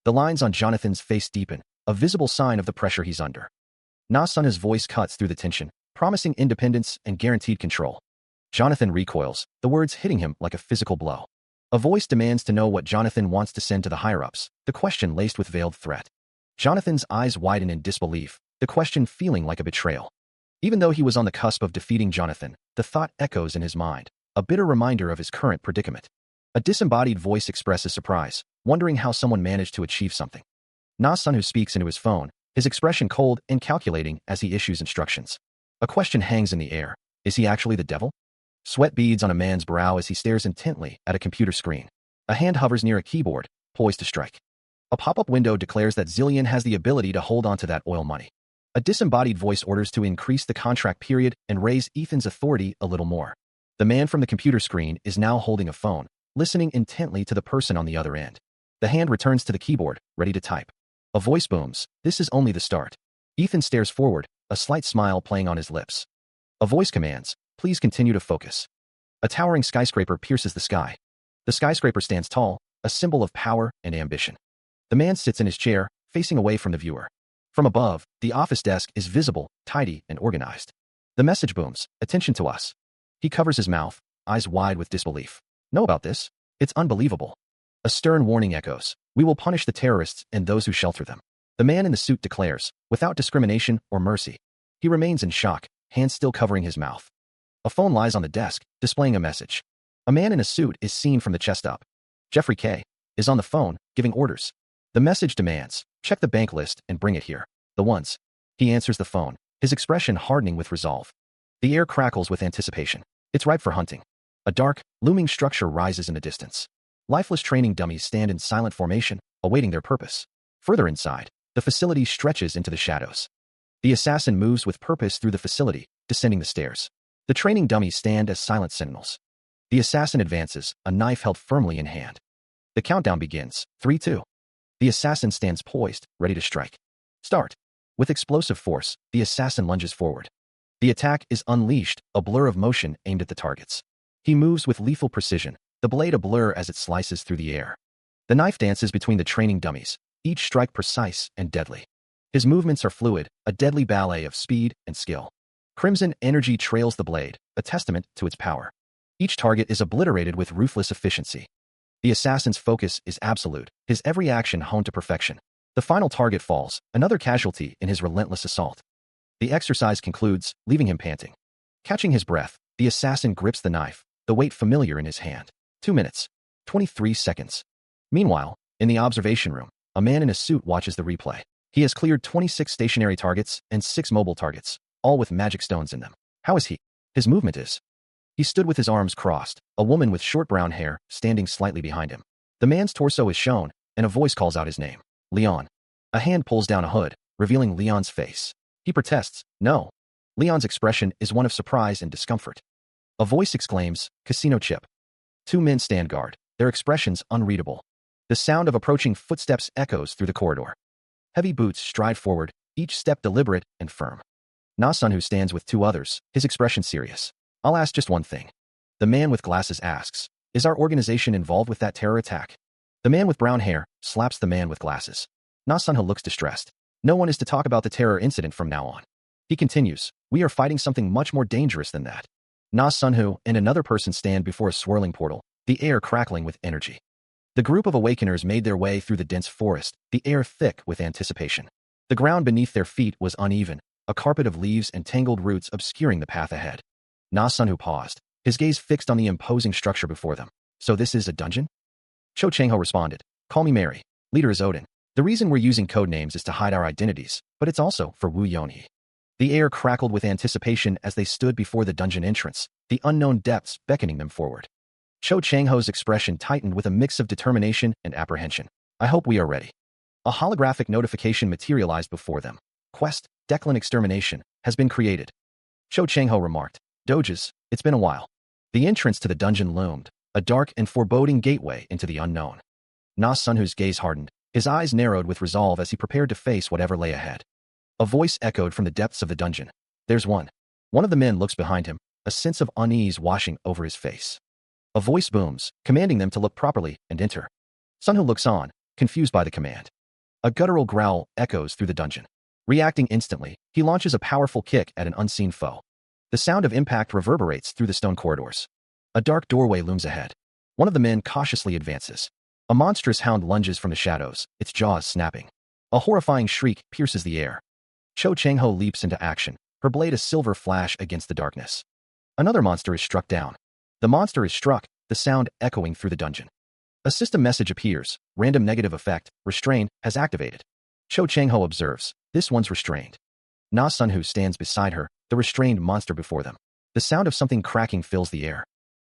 The lines on Jonathan's face deepen, a visible sign of the pressure he's under. Na Sunwoo's voice cuts through the tension, promising independence and guaranteed control. Jonathan recoils, the words hitting him like a physical blow. A voice demands to know what Jonathan wants to send to the higher-ups, the question laced with veiled threat. Jonathan's eyes widen in disbelief, the question feeling like a betrayal. Even though he was on the cusp of defeating Jonathan, the thought echoes in his mind, a bitter reminder of his current predicament. A disembodied voice expresses surprise, wondering how someone managed to achieve something. Na Sunwoo speaks into his phone, his expression cold and calculating as he issues instructions. A question hangs in the air. Is he actually the devil? Sweat beads on a man's brow as he stares intently at a computer screen. A hand hovers near a keyboard, poised to strike. A pop-up window declares that Zillion has the ability to hold on to that oil money. A disembodied voice orders to increase the contract period and raise Ethan's authority a little more. The man from the computer screen is now holding a phone, listening intently to the person on the other end. The hand returns to the keyboard, ready to type. A voice booms, this is only the start. Ethan stares forward, a slight smile playing on his lips. A voice commands, please continue to focus. A towering skyscraper pierces the sky. The skyscraper stands tall, a symbol of power and ambition. The man sits in his chair, facing away from the viewer. From above, the office desk is visible, tidy, and organized. The message booms, attention to us. He covers his mouth, eyes wide with disbelief. Know about this? It's unbelievable. A stern warning echoes. We will punish the terrorists and those who shelter them. The man in the suit declares, without discrimination or mercy. He remains in shock, hands still covering his mouth. A phone lies on the desk, displaying a message. A man in a suit is seen from the chest up. Jeffrey K. is on the phone, giving orders. The message demands, check the bank list and bring it here. The ones. He answers the phone, his expression hardening with resolve. The air crackles with anticipation. It's ripe for hunting. A dark, looming structure rises in the distance. Lifeless training dummies stand in silent formation, awaiting their purpose. Further inside, the facility stretches into the shadows. The assassin moves with purpose through the facility, descending the stairs. The training dummies stand as silent sentinels. The assassin advances, a knife held firmly in hand. The countdown begins, 3, 2. The assassin stands poised, ready to strike. Start. With explosive force, the assassin lunges forward. The attack is unleashed, a blur of motion aimed at the targets. He moves with lethal precision, the blade a blur as it slices through the air. The knife dances between the training dummies, each strike precise and deadly. His movements are fluid, a deadly ballet of speed and skill. Crimson energy trails the blade, a testament to its power. Each target is obliterated with ruthless efficiency. The assassin's focus is absolute, his every action honed to perfection. The final target falls, another casualty in his relentless assault. The exercise concludes, leaving him panting. Catching his breath, the assassin grips the knife, the weight familiar in his hand. 2 minutes. 23 seconds. Meanwhile, in the observation room, a man in a suit watches the replay. He has cleared 26 stationary targets and 6 mobile targets, all with magic stones in them. How is he? His movement is. He stood with his arms crossed, a woman with short brown hair standing slightly behind him. The man's torso is shown, and a voice calls out his name. Leon. A hand pulls down a hood, revealing Leon's face. He protests, no. Leon's expression is one of surprise and discomfort. A voice exclaims, Casino Chip. 2 men stand guard, their expressions unreadable. The sound of approaching footsteps echoes through the corridor. Heavy boots stride forward, each step deliberate and firm. Na-sun, stands with 2 others, his expression serious. I'll ask just one thing. The man with glasses asks, is our organization involved with that terror attack? The man with brown hair slaps the man with glasses. Na-sun looks distressed. No one is to talk about the terror incident from now on. He continues, we are fighting something much more dangerous than that. Na-sun and another person stand before a swirling portal, the air crackling with energy. The group of awakeners made their way through the dense forest, the air thick with anticipation. The ground beneath their feet was uneven, a carpet of leaves and tangled roots obscuring the path ahead. Na-sun paused, his gaze fixed on the imposing structure before them. So this is a dungeon? Cho Chang-ho responded, call me Mary. Leader is Odin. The reason we're using code names is to hide our identities, but it's also for Wu Yonhee. The air crackled with anticipation as they stood before the dungeon entrance, the unknown depths beckoning them forward. Cho Chang-ho's expression tightened with a mix of determination and apprehension. I hope we are ready. A holographic notification materialized before them. Quest, Declan Extermination, has been created. Cho Chang-ho remarked, Doges, it's been a while. The entrance to the dungeon loomed, a dark and foreboding gateway into the unknown. Na-sun's gaze hardened, his eyes narrowed with resolve as he prepared to face whatever lay ahead. A voice echoed from the depths of the dungeon. There's one. One of the men looks behind him, a sense of unease washing over his face. A voice booms, commanding them to look properly and enter. Sunho looks on, confused by the command. A guttural growl echoes through the dungeon. Reacting instantly, he launches a powerful kick at an unseen foe. The sound of impact reverberates through the stone corridors. A dark doorway looms ahead. One of the men cautiously advances. A monstrous hound lunges from the shadows, its jaws snapping. A horrifying shriek pierces the air. Cho Chang-ho leaps into action, her blade a silver flash against the darkness. Another monster is struck down. The monster is struck, the sound echoing through the dungeon. A system message appears, random negative effect, restrain, has activated. Cho Chang-ho observes, this one's restrained. Na-sun stands beside her, the restrained monster before them. The sound of something cracking fills the air.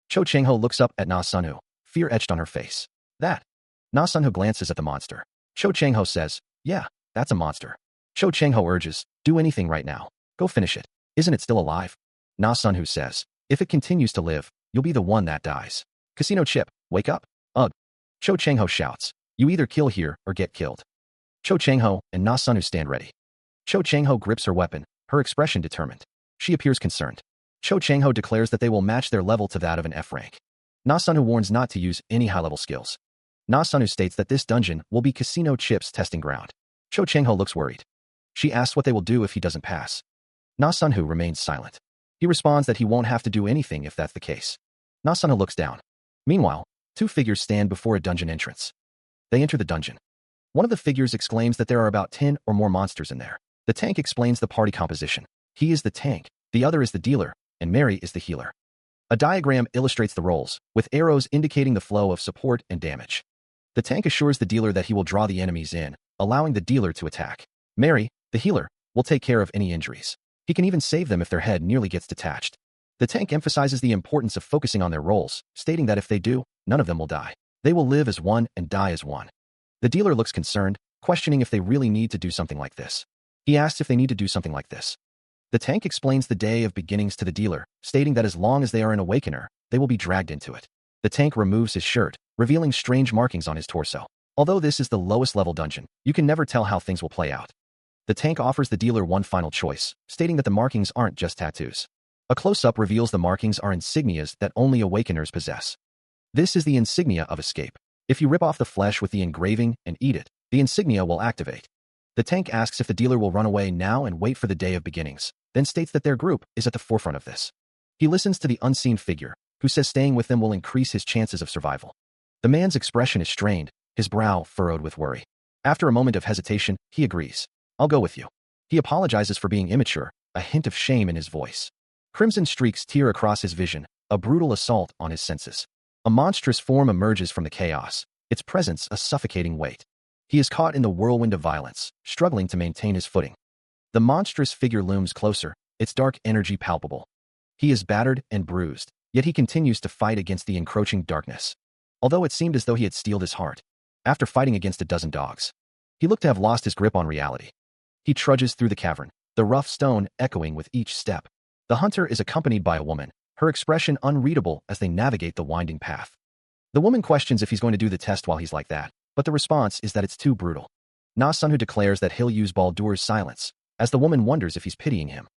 Cho Chang-ho looks up at Na-sun, fear etched on her face. That. Na-sun glances at the monster. Cho Chang-ho says, yeah, that's a monster. Cho Chang-ho urges, do anything right now. Go finish it. Isn't it still alive? Na-sun says, if it continues to live, you'll be the one that dies. Casino Chip, wake up. Ugh. Cho Chang-ho shouts, you either kill here or get killed. Cho Chang-ho and Na-sun stand ready. Cho Chang-ho grips her weapon, her expression determined. She appears concerned. Cho Chang-ho declares that they will match their level to that of an F rank. Na-sun warns not to use any high-level skills. Na-sun states that this dungeon will be Casino Chip's testing ground. Cho Chang-ho looks worried. She asks what they will do if he doesn't pass. Na-sun remains silent. He responds that he won't have to do anything if that's the case. Na-sun looks down. Meanwhile, 2 figures stand before a dungeon entrance. They enter the dungeon. One of the figures exclaims that there are about 10 or more monsters in there. The tank explains the party composition. He is the tank, the other is the dealer, and Mary is the healer. A diagram illustrates the roles, with arrows indicating the flow of support and damage. The tank assures the dealer that he will draw the enemies in, allowing the dealer to attack. Mary, the healer, will take care of any injuries. He can even save them if their head nearly gets detached. The tank emphasizes the importance of focusing on their roles, stating that if they do, none of them will die. They will live as one and die as one. The dealer looks concerned, questioning if they really need to do something like this. He asks if they need to do something like this. The tank explains the day of beginnings to the dealer, stating that as long as they are an awakener, they will be dragged into it. The tank removes his shirt, revealing strange markings on his torso. Although this is the lowest level dungeon, you can never tell how things will play out. The tank offers the dealer one final choice, stating that the markings aren't just tattoos. A close-up reveals the markings are insignias that only awakeners possess. This is the insignia of escape. If you rip off the flesh with the engraving and eat it, the insignia will activate. The tank asks if the dealer will run away now and wait for the day of beginnings, then states that their group is at the forefront of this. He listens to the unseen figure, who says staying with them will increase his chances of survival. The man's expression is strained, his brow furrowed with worry. After a moment of hesitation, he agrees. I'll go with you. He apologizes for being immature, a hint of shame in his voice. Crimson streaks tear across his vision, a brutal assault on his senses. A monstrous form emerges from the chaos, its presence a suffocating weight. He is caught in the whirlwind of violence, struggling to maintain his footing. The monstrous figure looms closer, its dark energy palpable. He is battered and bruised, yet he continues to fight against the encroaching darkness. Although it seemed as though he had steeled his heart, after fighting against a dozen dogs, he looked to have lost his grip on reality. He trudges through the cavern, the rough stone echoing with each step. The hunter is accompanied by a woman, her expression unreadable as they navigate the winding path. The woman questions if he's going to do the test while he's like that, but the response is that it's too brutal. Na-sun declares that he'll use Baldur's silence, as the woman wonders if he's pitying him.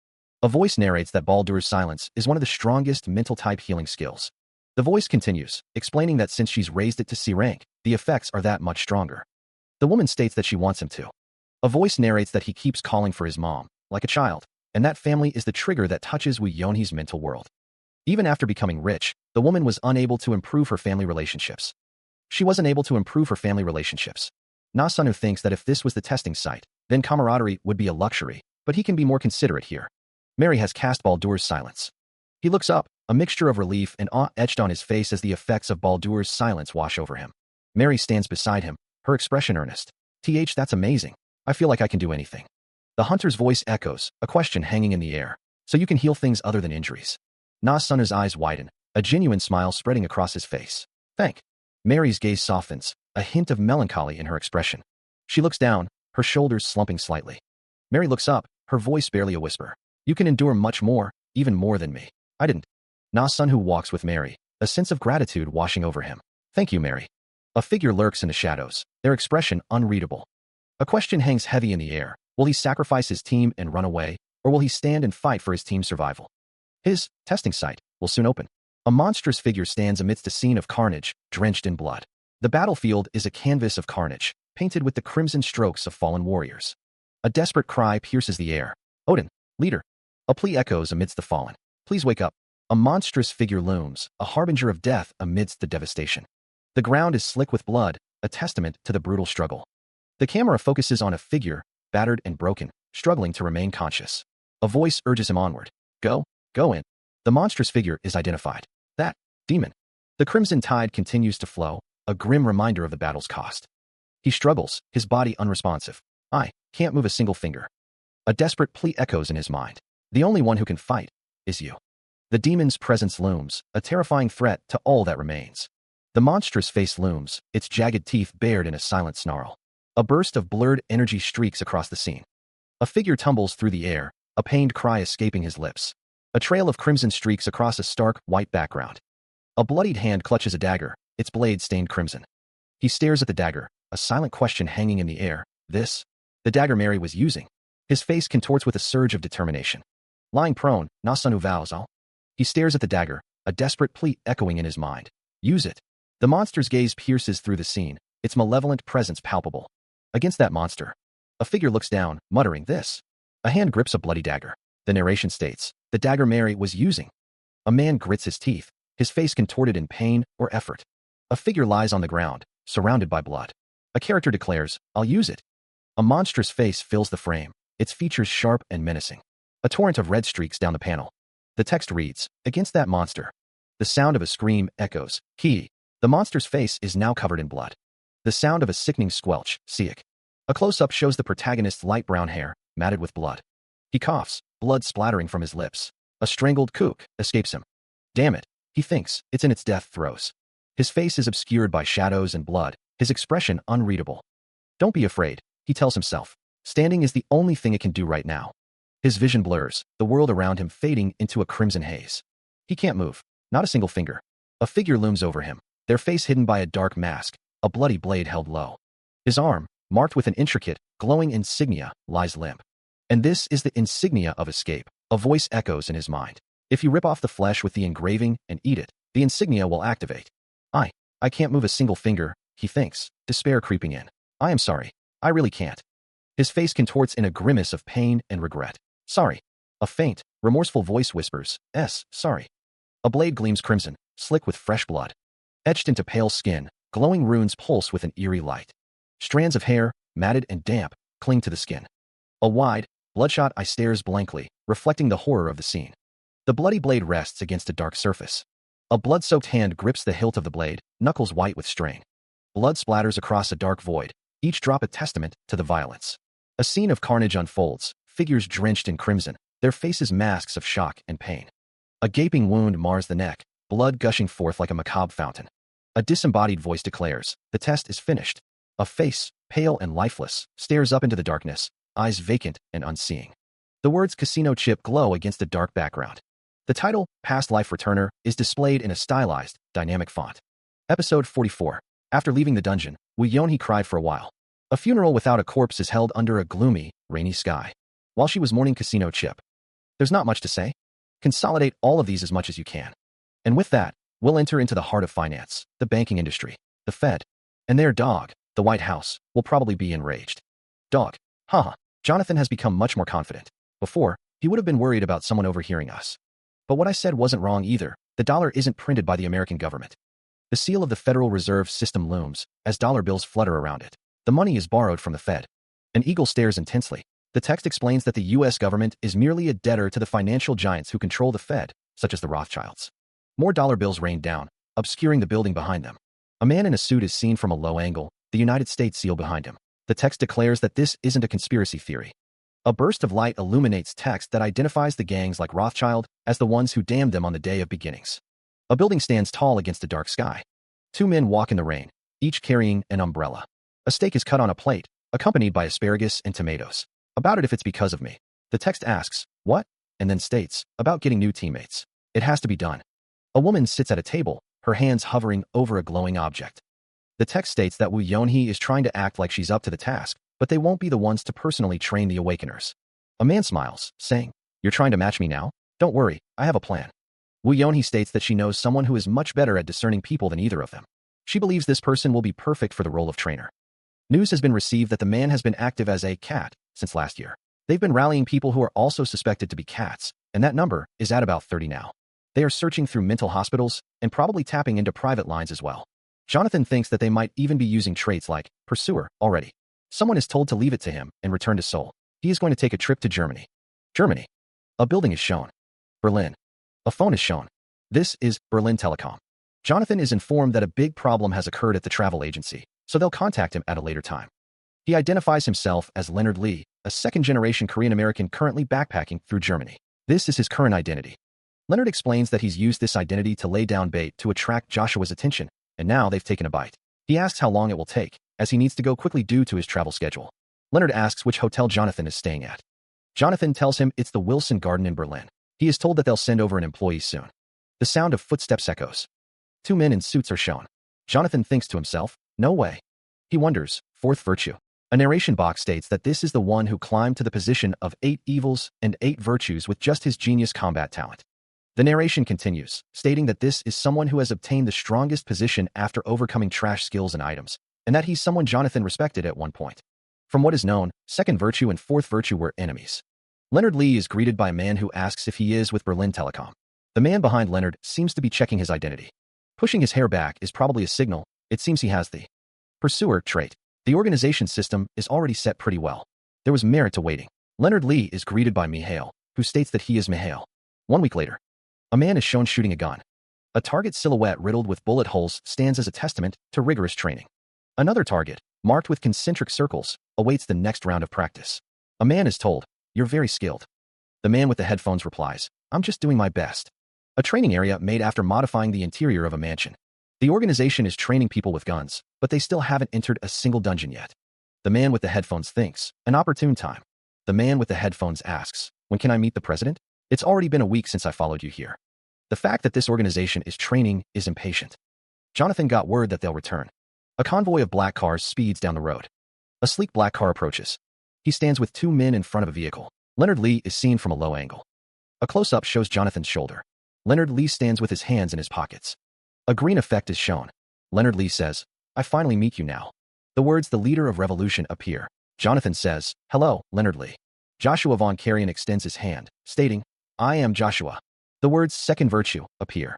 A voice narrates that Baldur's silence is one of the strongest mental-type healing skills. The voice continues, explaining that since she's raised it to C rank, the effects are that much stronger. The woman states that she wants him to. A voice narrates that he keeps calling for his mom, like a child, and that family is the trigger that touches Wu Yonhe's mental world. Even after becoming rich, the woman was unable to improve her family relationships. She wasn't able to improve her family relationships. Na-sun thinks that if this was the testing site, then camaraderie would be a luxury, but he can be more considerate here. Mary has cast Baldur's silence. He looks up, a mixture of relief and awe etched on his face as the effects of Baldur's silence wash over him. Mary stands beside him, her expression earnest. That's amazing. I feel like I can do anything. The hunter's voice echoes, a question hanging in the air. So you can heal things other than injuries. Na-sun's eyes widen, a genuine smile spreading across his face. Thank. Mary's gaze softens, a hint of melancholy in her expression. She looks down, her shoulders slumping slightly. Mary looks up, her voice barely a whisper. You can endure much more, even more than me. I didn't. Na-sun walks with Mary, a sense of gratitude washing over him. Thank you, Mary. A figure lurks in the shadows, their expression unreadable. A question hangs heavy in the air. Will he sacrifice his team and run away, or will he stand and fight for his team's survival? His testing site will soon open. A monstrous figure stands amidst a scene of carnage, drenched in blood. The battlefield is a canvas of carnage, painted with the crimson strokes of fallen warriors. A desperate cry pierces the air. Odin, leader. A plea echoes amidst the fallen. Please wake up. A monstrous figure looms, a harbinger of death amidst the devastation. The ground is slick with blood, a testament to the brutal struggle. The camera focuses on a figure, battered and broken, struggling to remain conscious. A voice urges him onward. Go in. The monstrous figure is identified. That demon. The crimson tide continues to flow, a grim reminder of the battle's cost. He struggles, his body unresponsive. I can't move a single finger. A desperate plea echoes in his mind. The only one who can fight is you. The demon's presence looms, a terrifying threat to all that remains. The monstrous face looms, its jagged teeth bared in a silent snarl. A burst of blurred energy streaks across the scene. A figure tumbles through the air, a pained cry escaping his lips. A trail of crimson streaks across a stark, white background. A bloodied hand clutches a dagger, its blade stained crimson. He stares at the dagger, a silent question hanging in the air. This? The dagger Mary was using. His face contorts with a surge of determination. Lying prone, Na-sun vows all. He stares at the dagger, a desperate plea echoing in his mind. Use it. The monster's gaze pierces through the scene, its malevolent presence palpable. Against that monster, a figure looks down, muttering this. A hand grips a bloody dagger. The narration states, the dagger Mary was using. A man grits his teeth, his face contorted in pain or effort. A figure lies on the ground, surrounded by blood. A character declares, I'll use it. A monstrous face fills the frame, its features sharp and menacing. A torrent of red streaks down the panel. The text reads, against that monster. The sound of a scream echoes. Key. The monster's face is now covered in blood. The sound of a sickening squelch, Siak. A close-up shows the protagonist's light brown hair, matted with blood. He coughs, blood splattering from his lips. A strangled kook escapes him. Damn it, he thinks, it's in its death throes. His face is obscured by shadows and blood, his expression unreadable. Don't be afraid, he tells himself. Standing is the only thing it can do right now. His vision blurs, the world around him fading into a crimson haze. He can't move, not a single finger. A figure looms over him, their face hidden by a dark mask, a bloody blade held low. His arm, marked with an intricate, glowing insignia, lies limp. And this is the insignia of escape. A voice echoes in his mind. If you rip off the flesh with the engraving and eat it, the insignia will activate. I can't move a single finger, he thinks, despair creeping in. I am sorry. I really can't. His face contorts in a grimace of pain and regret. Sorry. A faint, remorseful voice whispers, sorry. A blade gleams crimson, slick with fresh blood. Etched into pale skin, glowing runes pulse with an eerie light. Strands of hair, matted and damp, cling to the skin. A wide, bloodshot eye stares blankly, reflecting the horror of the scene. The bloody blade rests against a dark surface. A blood-soaked hand grips the hilt of the blade, knuckles white with strain. Blood splatters across a dark void, each drop a testament to the violence. A scene of carnage unfolds, figures drenched in crimson, their faces masks of shock and pain. A gaping wound mars the neck, blood gushing forth like a macabre fountain. A disembodied voice declares, the test is finished. A face, pale and lifeless, stares up into the darkness, eyes vacant and unseeing. The words casino chip glow against a dark background. The title, Past Life Returner, is displayed in a stylized, dynamic font. Episode 44. After leaving the dungeon, Woo Yeon-hee cried for a while. A funeral without a corpse is held under a gloomy, rainy sky. While she was mourning Casino Chip. There's not much to say. Consolidate all of these as much as you can. And with that, we'll enter into the heart of finance, the banking industry, the Fed. And their dog, the White House, will probably be enraged. Dog. Haha. Jonathan has become much more confident. Before, he would have been worried about someone overhearing us. But what I said wasn't wrong either. The dollar isn't printed by the American government. The seal of the Federal Reserve System looms, as dollar bills flutter around it. The money is borrowed from the Fed. An eagle stares intensely. The text explains that the U.S. government is merely a debtor to the financial giants who control the Fed, such as the Rothschilds. More dollar bills rain down, obscuring the building behind them. A man in a suit is seen from a low angle, the United States seal behind him. The text declares that this isn't a conspiracy theory. A burst of light illuminates text that identifies the gangs like Rothschild as the ones who damned them on the day of beginnings. A building stands tall against the dark sky. Two men walk in the rain, each carrying an umbrella. A steak is cut on a plate, accompanied by asparagus and tomatoes. About it if it's because of me. The text asks, what? And then states, about getting new teammates. It has to be done. A woman sits at a table, her hands hovering over a glowing object. The text states that Woo Yeon-hee is trying to act like she's up to the task, but they won't be the ones to personally train the Awakeners. A man smiles, saying, you're trying to match me now? Don't worry, I have a plan. Woo Yeon-hee states that she knows someone who is much better at discerning people than either of them. She believes this person will be perfect for the role of trainer. News has been received that the man has been active as a cat since last year. They've been rallying people who are also suspected to be cats, and that number is at about 30 now. They are searching through mental hospitals and probably tapping into private lines as well. Jonathan thinks that they might even be using traits like pursuer already. Someone is told to leave it to him and return to Seoul. He is going to take a trip to Germany. Germany. A building is shown. Berlin. A phone is shown. This is Berlin Telecom. Jonathan is informed that a big problem has occurred at the travel agency, so they'll contact him at a later time. He identifies himself as Leonard Lee, a second-generation Korean-American currently backpacking through Germany. This is his current identity. Leonard explains that he's used this identity to lay down bait to attract Joshua's attention, and now they've taken a bite. He asks how long it will take, as he needs to go quickly due to his travel schedule. Leonard asks which hotel Jonathan is staying at. Jonathan tells him it's the Wilson Garden in Berlin. He is told that they'll send over an employee soon. The sound of footsteps echoes. Two men in suits are shown. Jonathan thinks to himself, no way. He wonders, fourth virtue. A narration box states that this is the one who climbed to the position of 8 evils and 8 virtues with just his genius combat talent. The narration continues, stating that this is someone who has obtained the strongest position after overcoming trash skills and items, and that he's someone Jonathan respected at one point. From what is known, second virtue and fourth virtue were enemies. Leonard Lee is greeted by a man who asks if he is with Berlin Telecom. The man behind Leonard seems to be checking his identity. Pushing his hair back is probably a signal. It seems he has the pursuer trait. The organization system is already set pretty well. There was merit to waiting. Leonard Lee is greeted by Mihail, who states that he is Mihail. 1 week later, a man is shown shooting a gun. A target silhouette riddled with bullet holes stands as a testament to rigorous training. Another target, marked with concentric circles, awaits the next round of practice. A man is told, you're very skilled. The man with the headphones replies, I'm just doing my best. A training area made after modifying the interior of a mansion. The organization is training people with guns, but they still haven't entered a single dungeon yet. The man with the headphones thinks, an opportune time. The man with the headphones asks, when can I meet the president? It's already been a week since I followed you here. The fact that this organization is training is impatient. Jonathan got word that they'll return. A convoy of black cars speeds down the road. A sleek black car approaches. He stands with two men in front of a vehicle. Leonard Lee is seen from a low angle. A close-up shows Jonathan's shoulder. Leonard Lee stands with his hands in his pockets. A green effect is shown. Leonard Lee says, "I finally meet you now." The words "the leader of revolution" appear. Jonathan says, "Hello, Leonard Lee." Joshua Von Carrion extends his hand, stating, "I am Joshua." The words "second virtue" appear.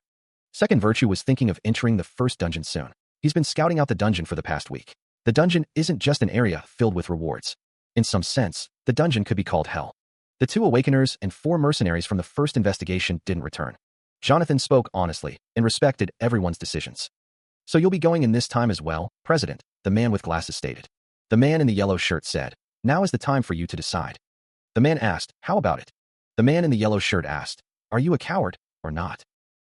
Second virtue was thinking of entering the first dungeon soon. He's been scouting out the dungeon for the past week. The dungeon isn't just an area filled with rewards. In some sense, the dungeon could be called hell. The two awakeners and 4 mercenaries from the first investigation didn't return. Jonathan spoke honestly and respected everyone's decisions. "So you'll be going in this time as well, President," the man with glasses stated. The man in the yellow shirt said, "Now is the time for you to decide." The man asked, "How about it?" The man in the yellow shirt asked, "Are you a coward or not?"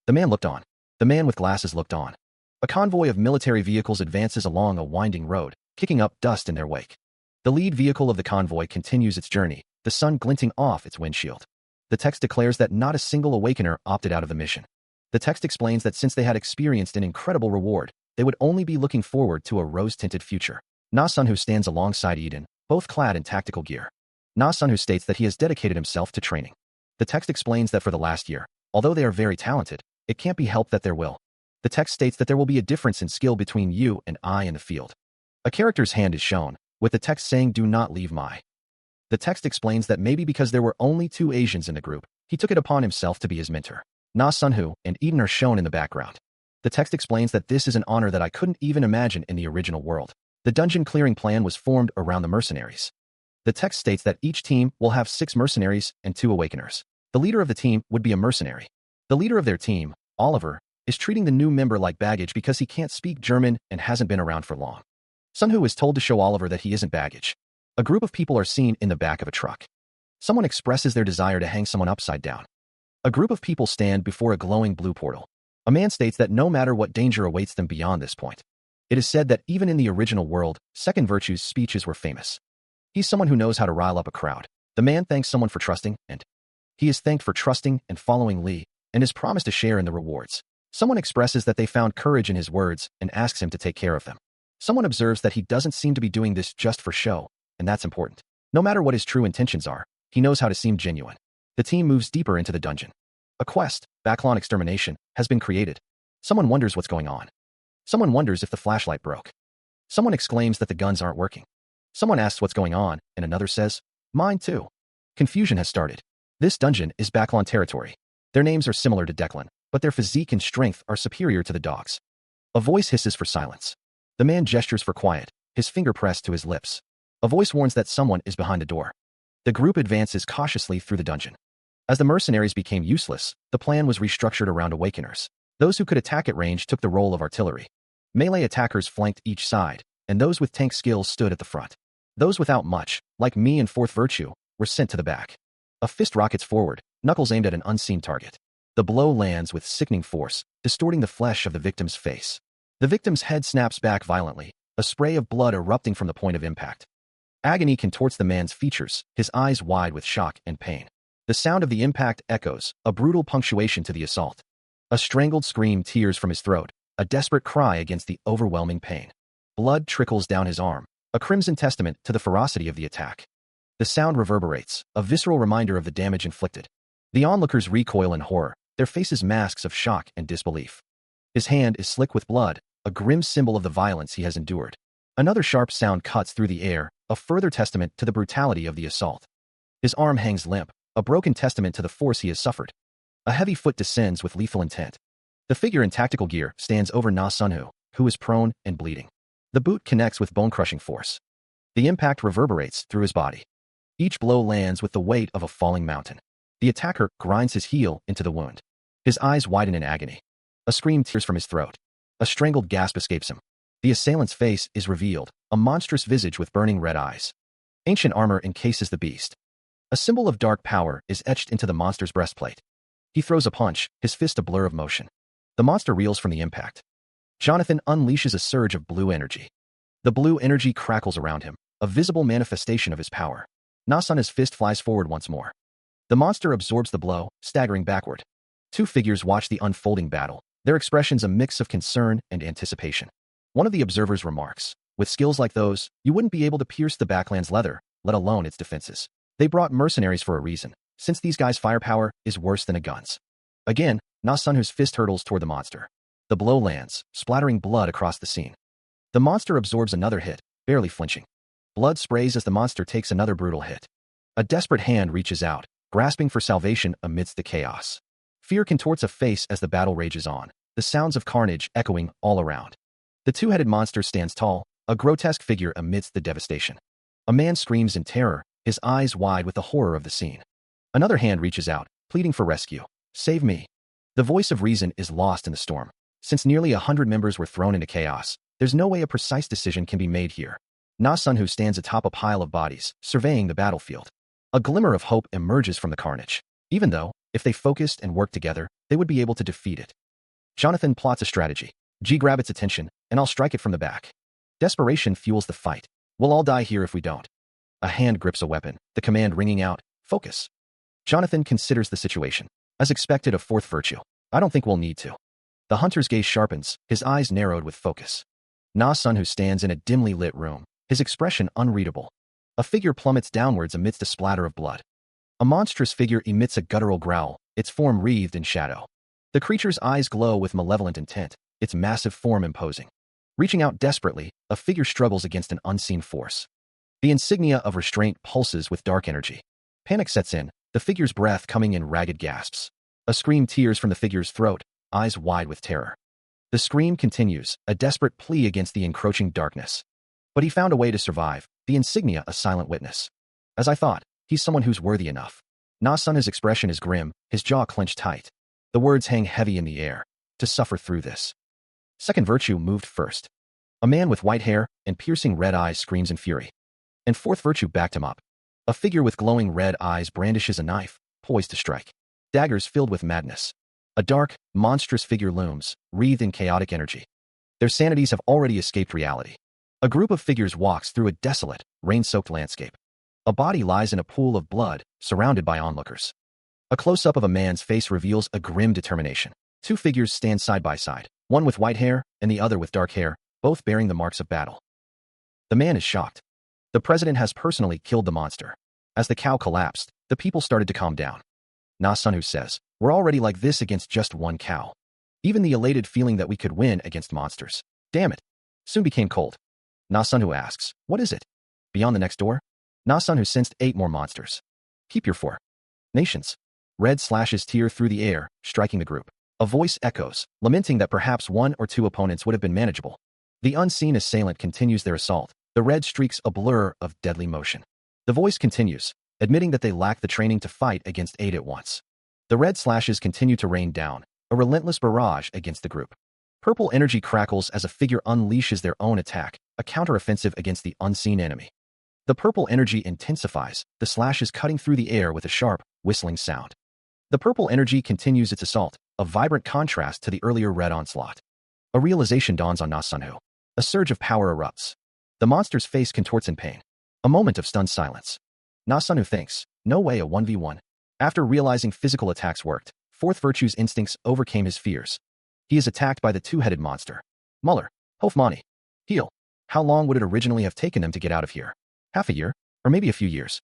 The man looked on. The man with glasses looked on. A convoy of military vehicles advances along a winding road, kicking up dust in their wake. The lead vehicle of the convoy continues its journey, the sun glinting off its windshield. The text declares that not a single awakener opted out of the mission. The text explains that since they had experienced an incredible reward, they would only be looking forward to a rose-tinted future. Na Sunhu stands alongside Eden, both clad in tactical gear. Na Sunhu states that he has dedicated himself to training. The text explains that for the last year, although they are very talented, it can't be helped that there will. The text states that there will be a difference in skill between you and I in the field. A character's hand is shown, with the text saying, "Do not leave my." The text explains that maybe because there were only 2 Asians in the group, he took it upon himself to be his mentor. Na Sunhu and Eden are shown in the background. The text explains that this is an honor that I couldn't even imagine in the original world. The dungeon clearing plan was formed around the mercenaries. The text states that each team will have 6 mercenaries and 2 awakeners. The leader of the team would be a mercenary. The leader of their team, Oliver, is treating the new member like baggage because he can't speak German and hasn't been around for long. Sunhu is told to show Oliver that he isn't baggage. A group of people are seen in the back of a truck. Someone expresses their desire to hang someone upside down. A group of people stand before a glowing blue portal. A man states that no matter what danger awaits them beyond this point. It is said that even in the original world, Second Virtue's speeches were famous. He's someone who knows how to rile up a crowd. The man thanks someone for trusting, and he is thanked for trusting and following Lee, and is promised to share in the rewards. Someone expresses that they found courage in his words and asks him to take care of them. Someone observes that he doesn't seem to be doing this just for show, and that's important. No matter what his true intentions are, he knows how to seem genuine. The team moves deeper into the dungeon. A quest, Backlon Extermination, has been created. Someone wonders what's going on. Someone wonders if the flashlight broke. Someone exclaims that the guns aren't working. Someone asks what's going on, and another says, "Mine too." Confusion has started. This dungeon is Backlon territory. Their names are similar to Declan, but their physique and strength are superior to the dogs. A voice hisses for silence. The man gestures for quiet, his finger pressed to his lips. A voice warns that someone is behind the door. The group advances cautiously through the dungeon. As the mercenaries became useless, the plan was restructured around awakeners. Those who could attack at range took the role of artillery. Melee attackers flanked each side, and those with tank skills stood at the front. Those without much, like me and Fourth Virtue, were sent to the back. A fist rockets forward, knuckles aimed at an unseen target. The blow lands with sickening force, distorting the flesh of the victim's face. The victim's head snaps back violently, a spray of blood erupting from the point of impact. Agony contorts the man's features, his eyes wide with shock and pain. The sound of the impact echoes, a brutal punctuation to the assault. A strangled scream tears from his throat, a desperate cry against the overwhelming pain. Blood trickles down his arm, a crimson testament to the ferocity of the attack. The sound reverberates, a visceral reminder of the damage inflicted. The onlookers recoil in horror, their faces masks of shock and disbelief. His hand is slick with blood, a grim symbol of the violence he has endured. Another sharp sound cuts through the air, a further testament to the brutality of the assault. His arm hangs limp, a broken testament to the force he has suffered. A heavy foot descends with lethal intent. The figure in tactical gear stands over Na Sunhu, who is prone and bleeding. The boot connects with bone-crushing force. The impact reverberates through his body. Each blow lands with the weight of a falling mountain. The attacker grinds his heel into the wound. His eyes widen in agony. A scream tears from his throat. A strangled gasp escapes him. The assailant's face is revealed, a monstrous visage with burning red eyes. Ancient armor encases the beast. A symbol of dark power is etched into the monster's breastplate. He throws a punch, his fist a blur of motion. The monster reels from the impact. Jonathan unleashes a surge of blue energy. The blue energy crackles around him, a visible manifestation of his power. Nasun's fist flies forward once more. The monster absorbs the blow, staggering backward. 2 figures watch the unfolding battle, their expressions a mix of concern and anticipation. One of the observers remarks, with skills like those, you wouldn't be able to pierce the backland's leather, let alone its defenses. They brought mercenaries for a reason, since these guys' firepower is worse than a gun's. Again, Na Sunhu's fist hurtles toward the monster. The blow lands, splattering blood across the scene. The monster absorbs another hit, barely flinching. Blood sprays as the monster takes another brutal hit. A desperate hand reaches out, grasping for salvation amidst the chaos. Fear contorts a face as the battle rages on, the sounds of carnage echoing all around. The two-headed monster stands tall, a grotesque figure amidst the devastation. A man screams in terror, his eyes wide with the horror of the scene. Another hand reaches out, pleading for rescue. Save me. The voice of reason is lost in the storm. Since nearly 100 members were thrown into chaos, there's no way a precise decision can be made here. Na Sunhu stands atop a pile of bodies, surveying the battlefield. A glimmer of hope emerges from the carnage. Even though, if they focused and worked together, they would be able to defeat it. Jonathan plots a strategy. G grab its attention, and I'll strike it from the back. Desperation fuels the fight. We'll all die here if we don't. A hand grips a weapon, the command ringing out, focus. Jonathan considers the situation. As expected, a fourth virtue. I don't think we'll need to. The hunter's gaze sharpens, his eyes narrowed with focus. Na Sunhu stands in a dimly lit room, his expression unreadable. A figure plummets downwards amidst a splatter of blood. A monstrous figure emits a guttural growl, its form wreathed in shadow. The creature's eyes glow with malevolent intent, its massive form imposing. Reaching out desperately, a figure struggles against an unseen force. The insignia of restraint pulses with dark energy. Panic sets in, the figure's breath coming in ragged gasps. A scream tears from the figure's throat, eyes wide with terror. The scream continues, a desperate plea against the encroaching darkness. But he found a way to survive, the insignia a silent witness. As I thought, he's someone who's worthy enough. Na Sun's expression is grim, his jaw clenched tight. The words hang heavy in the air. To suffer through this. Second virtue moved first. A man with white hair and piercing red eyes screams in fury. And fourth virtue backed him up. A figure with glowing red eyes brandishes a knife, poised to strike. Daggers filled with madness. A dark, monstrous figure looms, wreathed in chaotic energy. Their sanities have already escaped reality. A group of figures walks through a desolate, rain-soaked landscape. A body lies in a pool of blood, surrounded by onlookers. A close-up of a man's face reveals a grim determination. Two figures stand side by side, one with white hair and the other with dark hair, both bearing the marks of battle. The man is shocked. The president has personally killed the monster. As the cow collapsed, the people started to calm down. Na Sunhu says, we're already like this against just one cow. Even the elated feeling that we could win against monsters, damn it, soon became cold. Na Sunhu asks, what is it? Beyond the next door? Na Sunhu sensed 8 more monsters. Keep your 4 nations. Red slashes tear through the air, striking the group. A voice echoes, lamenting that perhaps 1 or 2 opponents would have been manageable. The unseen assailant continues their assault, the red streaks a blur of deadly motion. The voice continues, admitting that they lack the training to fight against 8 at once. The red slashes continue to rain down, a relentless barrage against the group. Purple energy crackles as a figure unleashes their own attack, a counteroffensive against the unseen enemy. The purple energy intensifies, the slashes cutting through the air with a sharp, whistling sound. The purple energy continues its assault, a vibrant contrast to the earlier red onslaught. A realization dawns on Na Sunhu. A surge of power erupts. The monster's face contorts in pain. A moment of stunned silence. Na Sunhu thinks, no way a 1v1. After realizing physical attacks worked, fourth virtue's instincts overcame his fears. He is attacked by the two-headed monster. Muller, Hofmani, heal. How long would it originally have taken them to get out of here? Half a year? Or maybe a few years?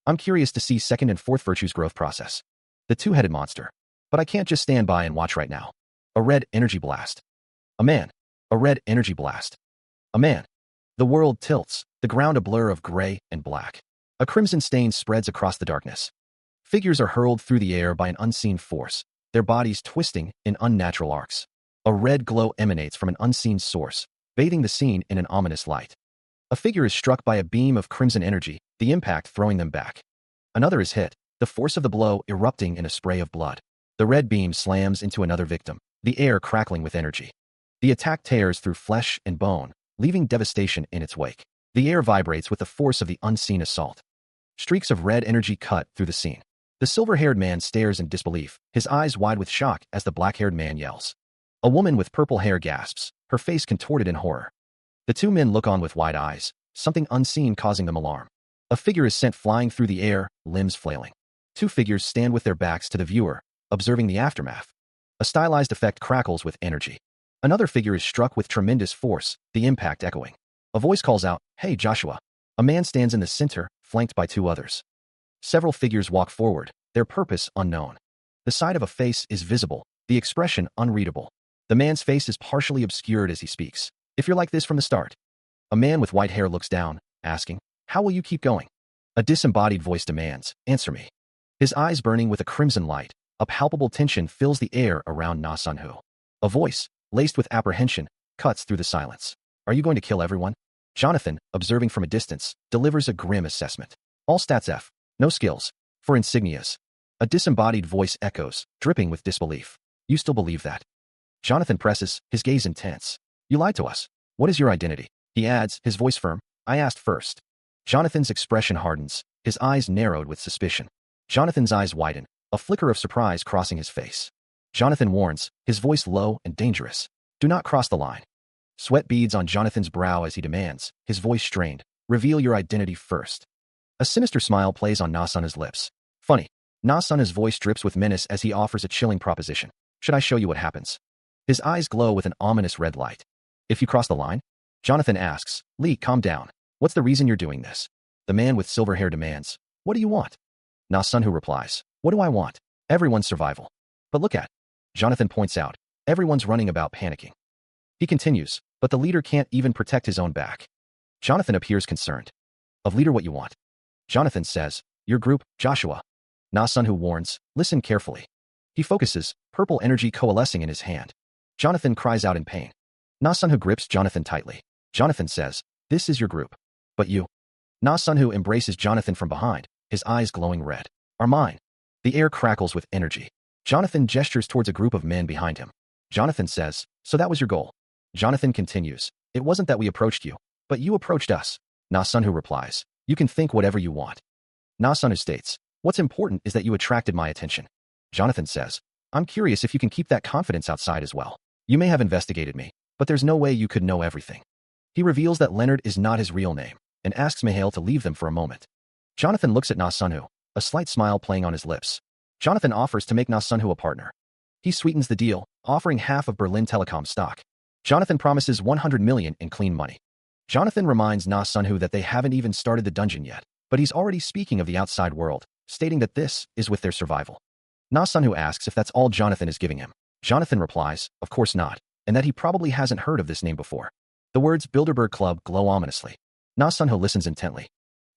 I'm curious to see second and fourth virtue's growth process. The two-headed monster. But I can't just stand by and watch right now. A red energy blast. A man. A red energy blast. A man. The world tilts, the ground a blur of gray and black. A crimson stain spreads across the darkness. Figures are hurled through the air by an unseen force, their bodies twisting in unnatural arcs. A red glow emanates from an unseen source, bathing the scene in an ominous light. A figure is struck by a beam of crimson energy, the impact throwing them back. Another is hit, the force of the blow erupting in a spray of blood. The red beam slams into another victim, the air crackling with energy. The attack tears through flesh and bone, leaving devastation in its wake. The air vibrates with the force of the unseen assault. Streaks of red energy cut through the scene. The silver-haired man stares in disbelief, his eyes wide with shock as the black-haired man yells. A woman with purple hair gasps, her face contorted in horror. The two men look on with wide eyes, something unseen causing them alarm. A figure is sent flying through the air, limbs flailing. Two figures stand with their backs to the viewer, observing the aftermath. A stylized effect crackles with energy. Another figure is struck with tremendous force, the impact echoing. A voice calls out, "Hey, Joshua." A man stands in the center, flanked by two others. Several figures walk forward, their purpose unknown. The side of a face is visible, the expression unreadable. The man's face is partially obscured as he speaks. "If you're like this from the start." A man with white hair looks down, asking, "How will you keep going?" A disembodied voice demands, "Answer me." His eyes burning with a crimson light, a palpable tension fills the air around Na Sunhu. A voice, laced with apprehension, cuts through the silence. "Are you going to kill everyone?" Jonathan, observing from a distance, delivers a grim assessment. "All stats F. No skills. For insignias." A disembodied voice echoes, dripping with disbelief. "You still believe that?" Jonathan presses, his gaze intense. "You lied to us. What is your identity?" He adds, his voice firm, "I asked first." Jonathan's expression hardens, his eyes narrowed with suspicion. Jonathan's eyes widen, a flicker of surprise crossing his face. Jonathan warns, his voice low and dangerous. "Do not cross the line." Sweat beads on Jonathan's brow as he demands, his voice strained, "Reveal your identity first." A sinister smile plays on Na Sunhu's lips. "Funny." Na Sunhu's voice drips with menace as he offers a chilling proposition. "Should I show you what happens?" His eyes glow with an ominous red light. "If you cross the line?" Jonathan asks. "Lee, calm down. What's the reason you're doing this?" The man with silver hair demands, "What do you want?" Na Sunhu replies, "What do I want? Everyone's survival." "But look at." Jonathan points out, "Everyone's running about panicking." He continues, "But the leader can't even protect his own back." Jonathan appears concerned. "Of leader what you want?" Jonathan says, "Your group, Joshua." Na Sunhu warns, "Listen carefully." He focuses, purple energy coalescing in his hand. Jonathan cries out in pain. Na Sunhu grips Jonathan tightly. Jonathan says, "This is your group. But you." Na Sunhu embraces Jonathan from behind, his eyes glowing red. "Are mine." The air crackles with energy. Jonathan gestures towards a group of men behind him. Jonathan says, "So that was your goal." Jonathan continues, "It wasn't that we approached you, but you approached us." Na Sunhu replies, "You can think whatever you want." Na Sunhu states, "What's important is that you attracted my attention." Jonathan says, "I'm curious if you can keep that confidence outside as well. You may have investigated me, but there's no way you could know everything." He reveals that Leonard is not his real name, and asks Mihail to leave them for a moment. Jonathan looks at Na Sunhu, a slight smile playing on his lips. Jonathan offers to make Na Sunhu a partner. He sweetens the deal, offering half of Berlin Telecom stock. Jonathan promises 100 million in clean money. Jonathan reminds Na Sunhu that they haven't even started the dungeon yet, but he's already speaking of the outside world, stating that this is with their survival. Na Sunhu asks if that's all Jonathan is giving him. Jonathan replies, "Of course not," and that he probably hasn't heard of this name before. The words Bilderberg Club glow ominously. Na Sunhu listens intently.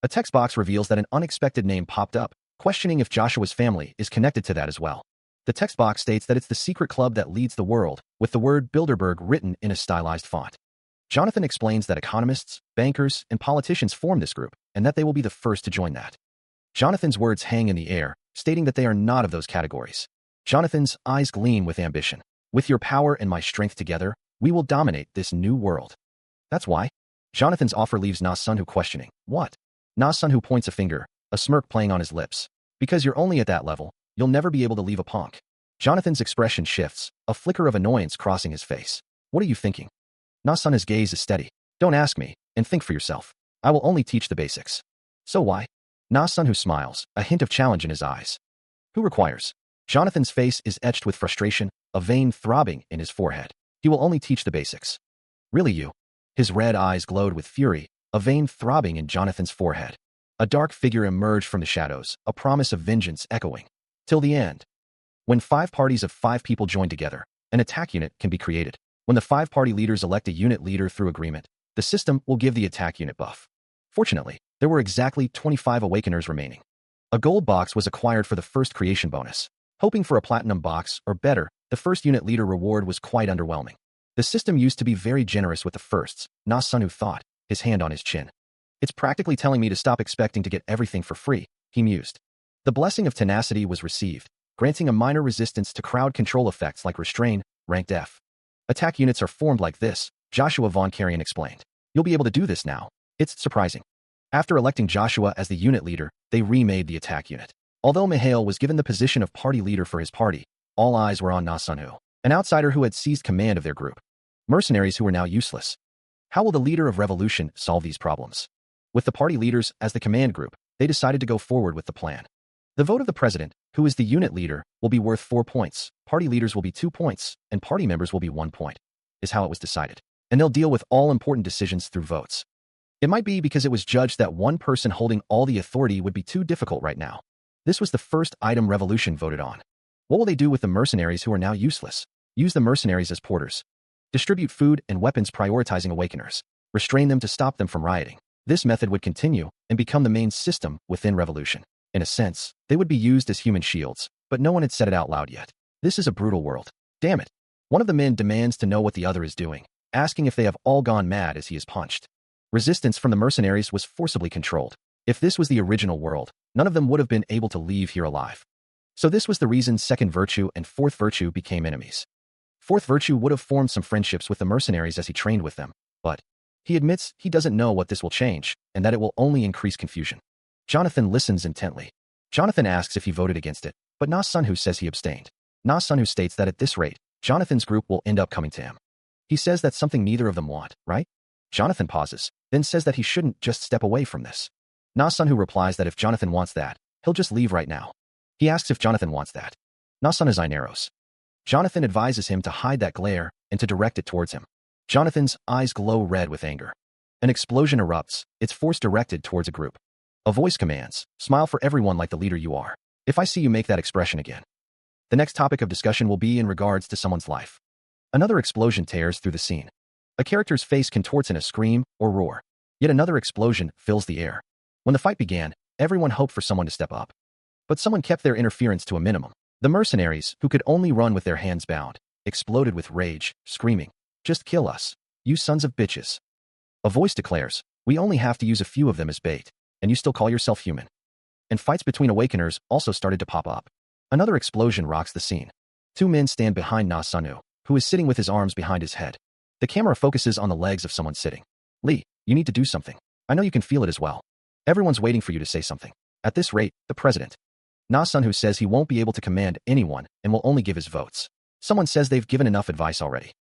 A text box reveals that an unexpected name popped up, questioning if Joshua's family is connected to that as well. The text box states that it's the secret club that leads the world, with the word Bilderberg written in a stylized font. Jonathan explains that economists, bankers, and politicians form this group, and that they will be the first to join that. Jonathan's words hang in the air, stating that they are not of those categories. Jonathan's eyes gleam with ambition. "With your power and my strength together, we will dominate this new world." "That's why?" Jonathan's offer leaves Na Sunhu questioning. "What?" Na Sunhu points a finger, a smirk playing on his lips. "Because you're only at that level, you'll never be able to leave a punk." Jonathan's expression shifts, a flicker of annoyance crossing his face. "What are you thinking?" Na Sunhu's gaze is steady. "Don't ask me, and think for yourself. I will only teach the basics." "So why?" Na Sunhu smiles, a hint of challenge in his eyes. "Who requires?" Jonathan's face is etched with frustration, a vein throbbing in his forehead. "He will only teach the basics." "Really you?" His red eyes glowed with fury, a vein throbbing in Jonathan's forehead. A dark figure emerged from the shadows, a promise of vengeance echoing. "Till the end." When 5 parties of 5 people join together, an attack unit can be created. When the 5 party leaders elect a unit leader through agreement, the system will give the attack unit buff. Fortunately, there were exactly 25 awakeners remaining. A gold box was acquired for the first creation bonus. Hoping for a platinum box, or better, the first unit leader reward was quite underwhelming. The system used to be very generous with the firsts, Na Sunhu thought, his hand on his chin. "It's practically telling me to stop expecting to get everything for free," he mused. The blessing of tenacity was received, granting a minor resistance to crowd control effects like restrain, ranked F. "Attack units are formed like this," Joshua von Carrion explained. "You'll be able to do this now. It's surprising." After electing Joshua as the unit leader, they remade the attack unit. Although Mihail was given the position of party leader for his party, all eyes were on Na Sunhu, an outsider who had seized command of their group. Mercenaries who were now useless. How will the leader of revolution solve these problems? With the party leaders as the command group, they decided to go forward with the plan. The vote of the president, who is the unit leader, will be worth 4 points, party leaders will be 2 points, and party members will be 1 point. is how it was decided. And they'll deal with all important decisions through votes. It might be because it was judged that one person holding all the authority would be too difficult right now. This was the first item revolution voted on. What will they do with the mercenaries who are now useless? Use the mercenaries as porters. Distribute food and weapons, prioritizing awakeners. Restrain them to stop them from rioting. This method would continue and become the main system within revolution. In a sense, they would be used as human shields, but no one had said it out loud yet. This is a brutal world. Damn it. One of the men demands to know what the other is doing, asking if they have all gone mad as he is punched. Resistance from the mercenaries was forcibly controlled. If this was the original world, none of them would have been able to leave here alive. So this was the reason second virtue and fourth virtue became enemies. Fourth virtue would have formed some friendships with the mercenaries as he trained with them, but he admits he doesn't know what this will change and that it will only increase confusion. Jonathan listens intently. Jonathan asks if he voted against it, but Na Sunhu says he abstained. Na Sunhu states that at this rate, Jonathan's group will end up coming to him. He says that's something neither of them want, right? Jonathan pauses, then says that he shouldn't just step away from this. Na Sunhu replies that if Jonathan wants that, he'll just leave right now. He asks if Jonathan wants that. Na Sunhu's eye narrows. Jonathan advises him to hide that glare and to direct it towards him. Jonathan's eyes glow red with anger. An explosion erupts, its force directed towards a group. A voice commands, smile for everyone like the leader you are. If I see you make that expression again. The next topic of discussion will be in regards to someone's life. Another explosion tears through the scene. A character's face contorts in a scream or roar. Yet another explosion fills the air. When the fight began, everyone hoped for someone to step up. But someone kept their interference to a minimum. The mercenaries, who could only run with their hands bound, exploded with rage, screaming, "Just kill us, you sons of bitches." A voice declares, "We only have to use a few of them as bait, and you still call yourself human." And fights between awakeners also started to pop up. Another explosion rocks the scene. Two men stand behind Na Sunhu, who is sitting with his arms behind his head. The camera focuses on the legs of someone sitting. "Lee, you need to do something. I know you can feel it as well. Everyone's waiting for you to say something." At this rate, the president. Na Sunhu says he won't be able to command anyone and will only give his votes. Someone says they've given enough advice already.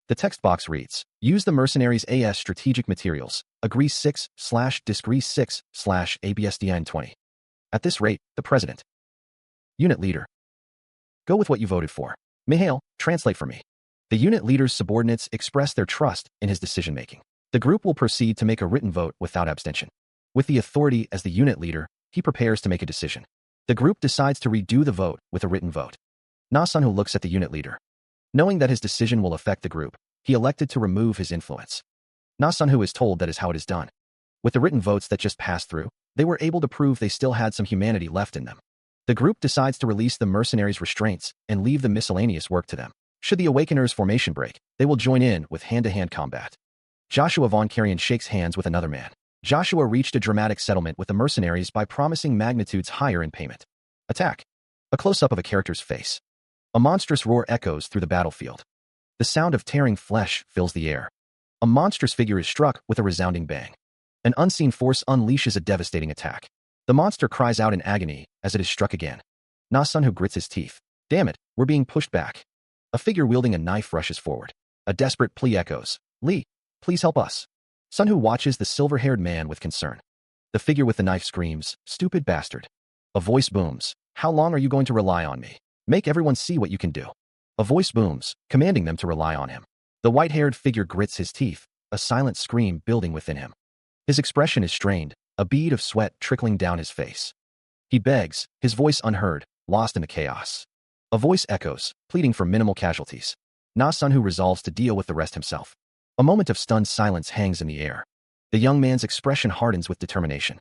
The text box reads, "Use the mercenaries AS strategic materials, agree 6/disagree 6/ABSDN20. At this rate, the president. Unit leader. Go with what you voted for. Mihail, translate for me. The unit leader's subordinates express their trust in his decision-making. The group will proceed to make a written vote without abstention. With the authority as the unit leader, he prepares to make a decision. The group decides to redo the vote with a written vote. Na Sunhu looks at the unit leader. Knowing that his decision will affect the group, he elected to remove his influence. Na Sunhu is told that is how it is done. With the written votes that just passed through, they were able to prove they still had some humanity left in them. The group decides to release the mercenaries' restraints and leave the miscellaneous work to them. Should the Awakeners' formation break, they will join in with hand-to-hand combat. Joshua Von Carrion shakes hands with another man. Joshua reached a dramatic settlement with the mercenaries by promising magnitudes higher in payment. Attack. A close-up of a character's face. A monstrous roar echoes through the battlefield. The sound of tearing flesh fills the air. A monstrous figure is struck with a resounding bang. An unseen force unleashes a devastating attack. The monster cries out in agony as it is struck again. Na Sunhu grits his teeth. Damn it, we're being pushed back. A figure wielding a knife rushes forward. A desperate plea echoes. Lee, please help us. Sunhu watches the silver-haired man with concern. The figure with the knife screams, "Stupid bastard." A voice booms. "How long are you going to rely on me? Make everyone see what you can do." A voice booms, commanding them to rely on him. The white-haired figure grits his teeth, a silent scream building within him. His expression is strained, a bead of sweat trickling down his face. He begs, his voice unheard, lost in the chaos. A voice echoes, pleading for minimal casualties. Na Sunhu resolves to deal with the rest himself. A moment of stunned silence hangs in the air. The young man's expression hardens with determination.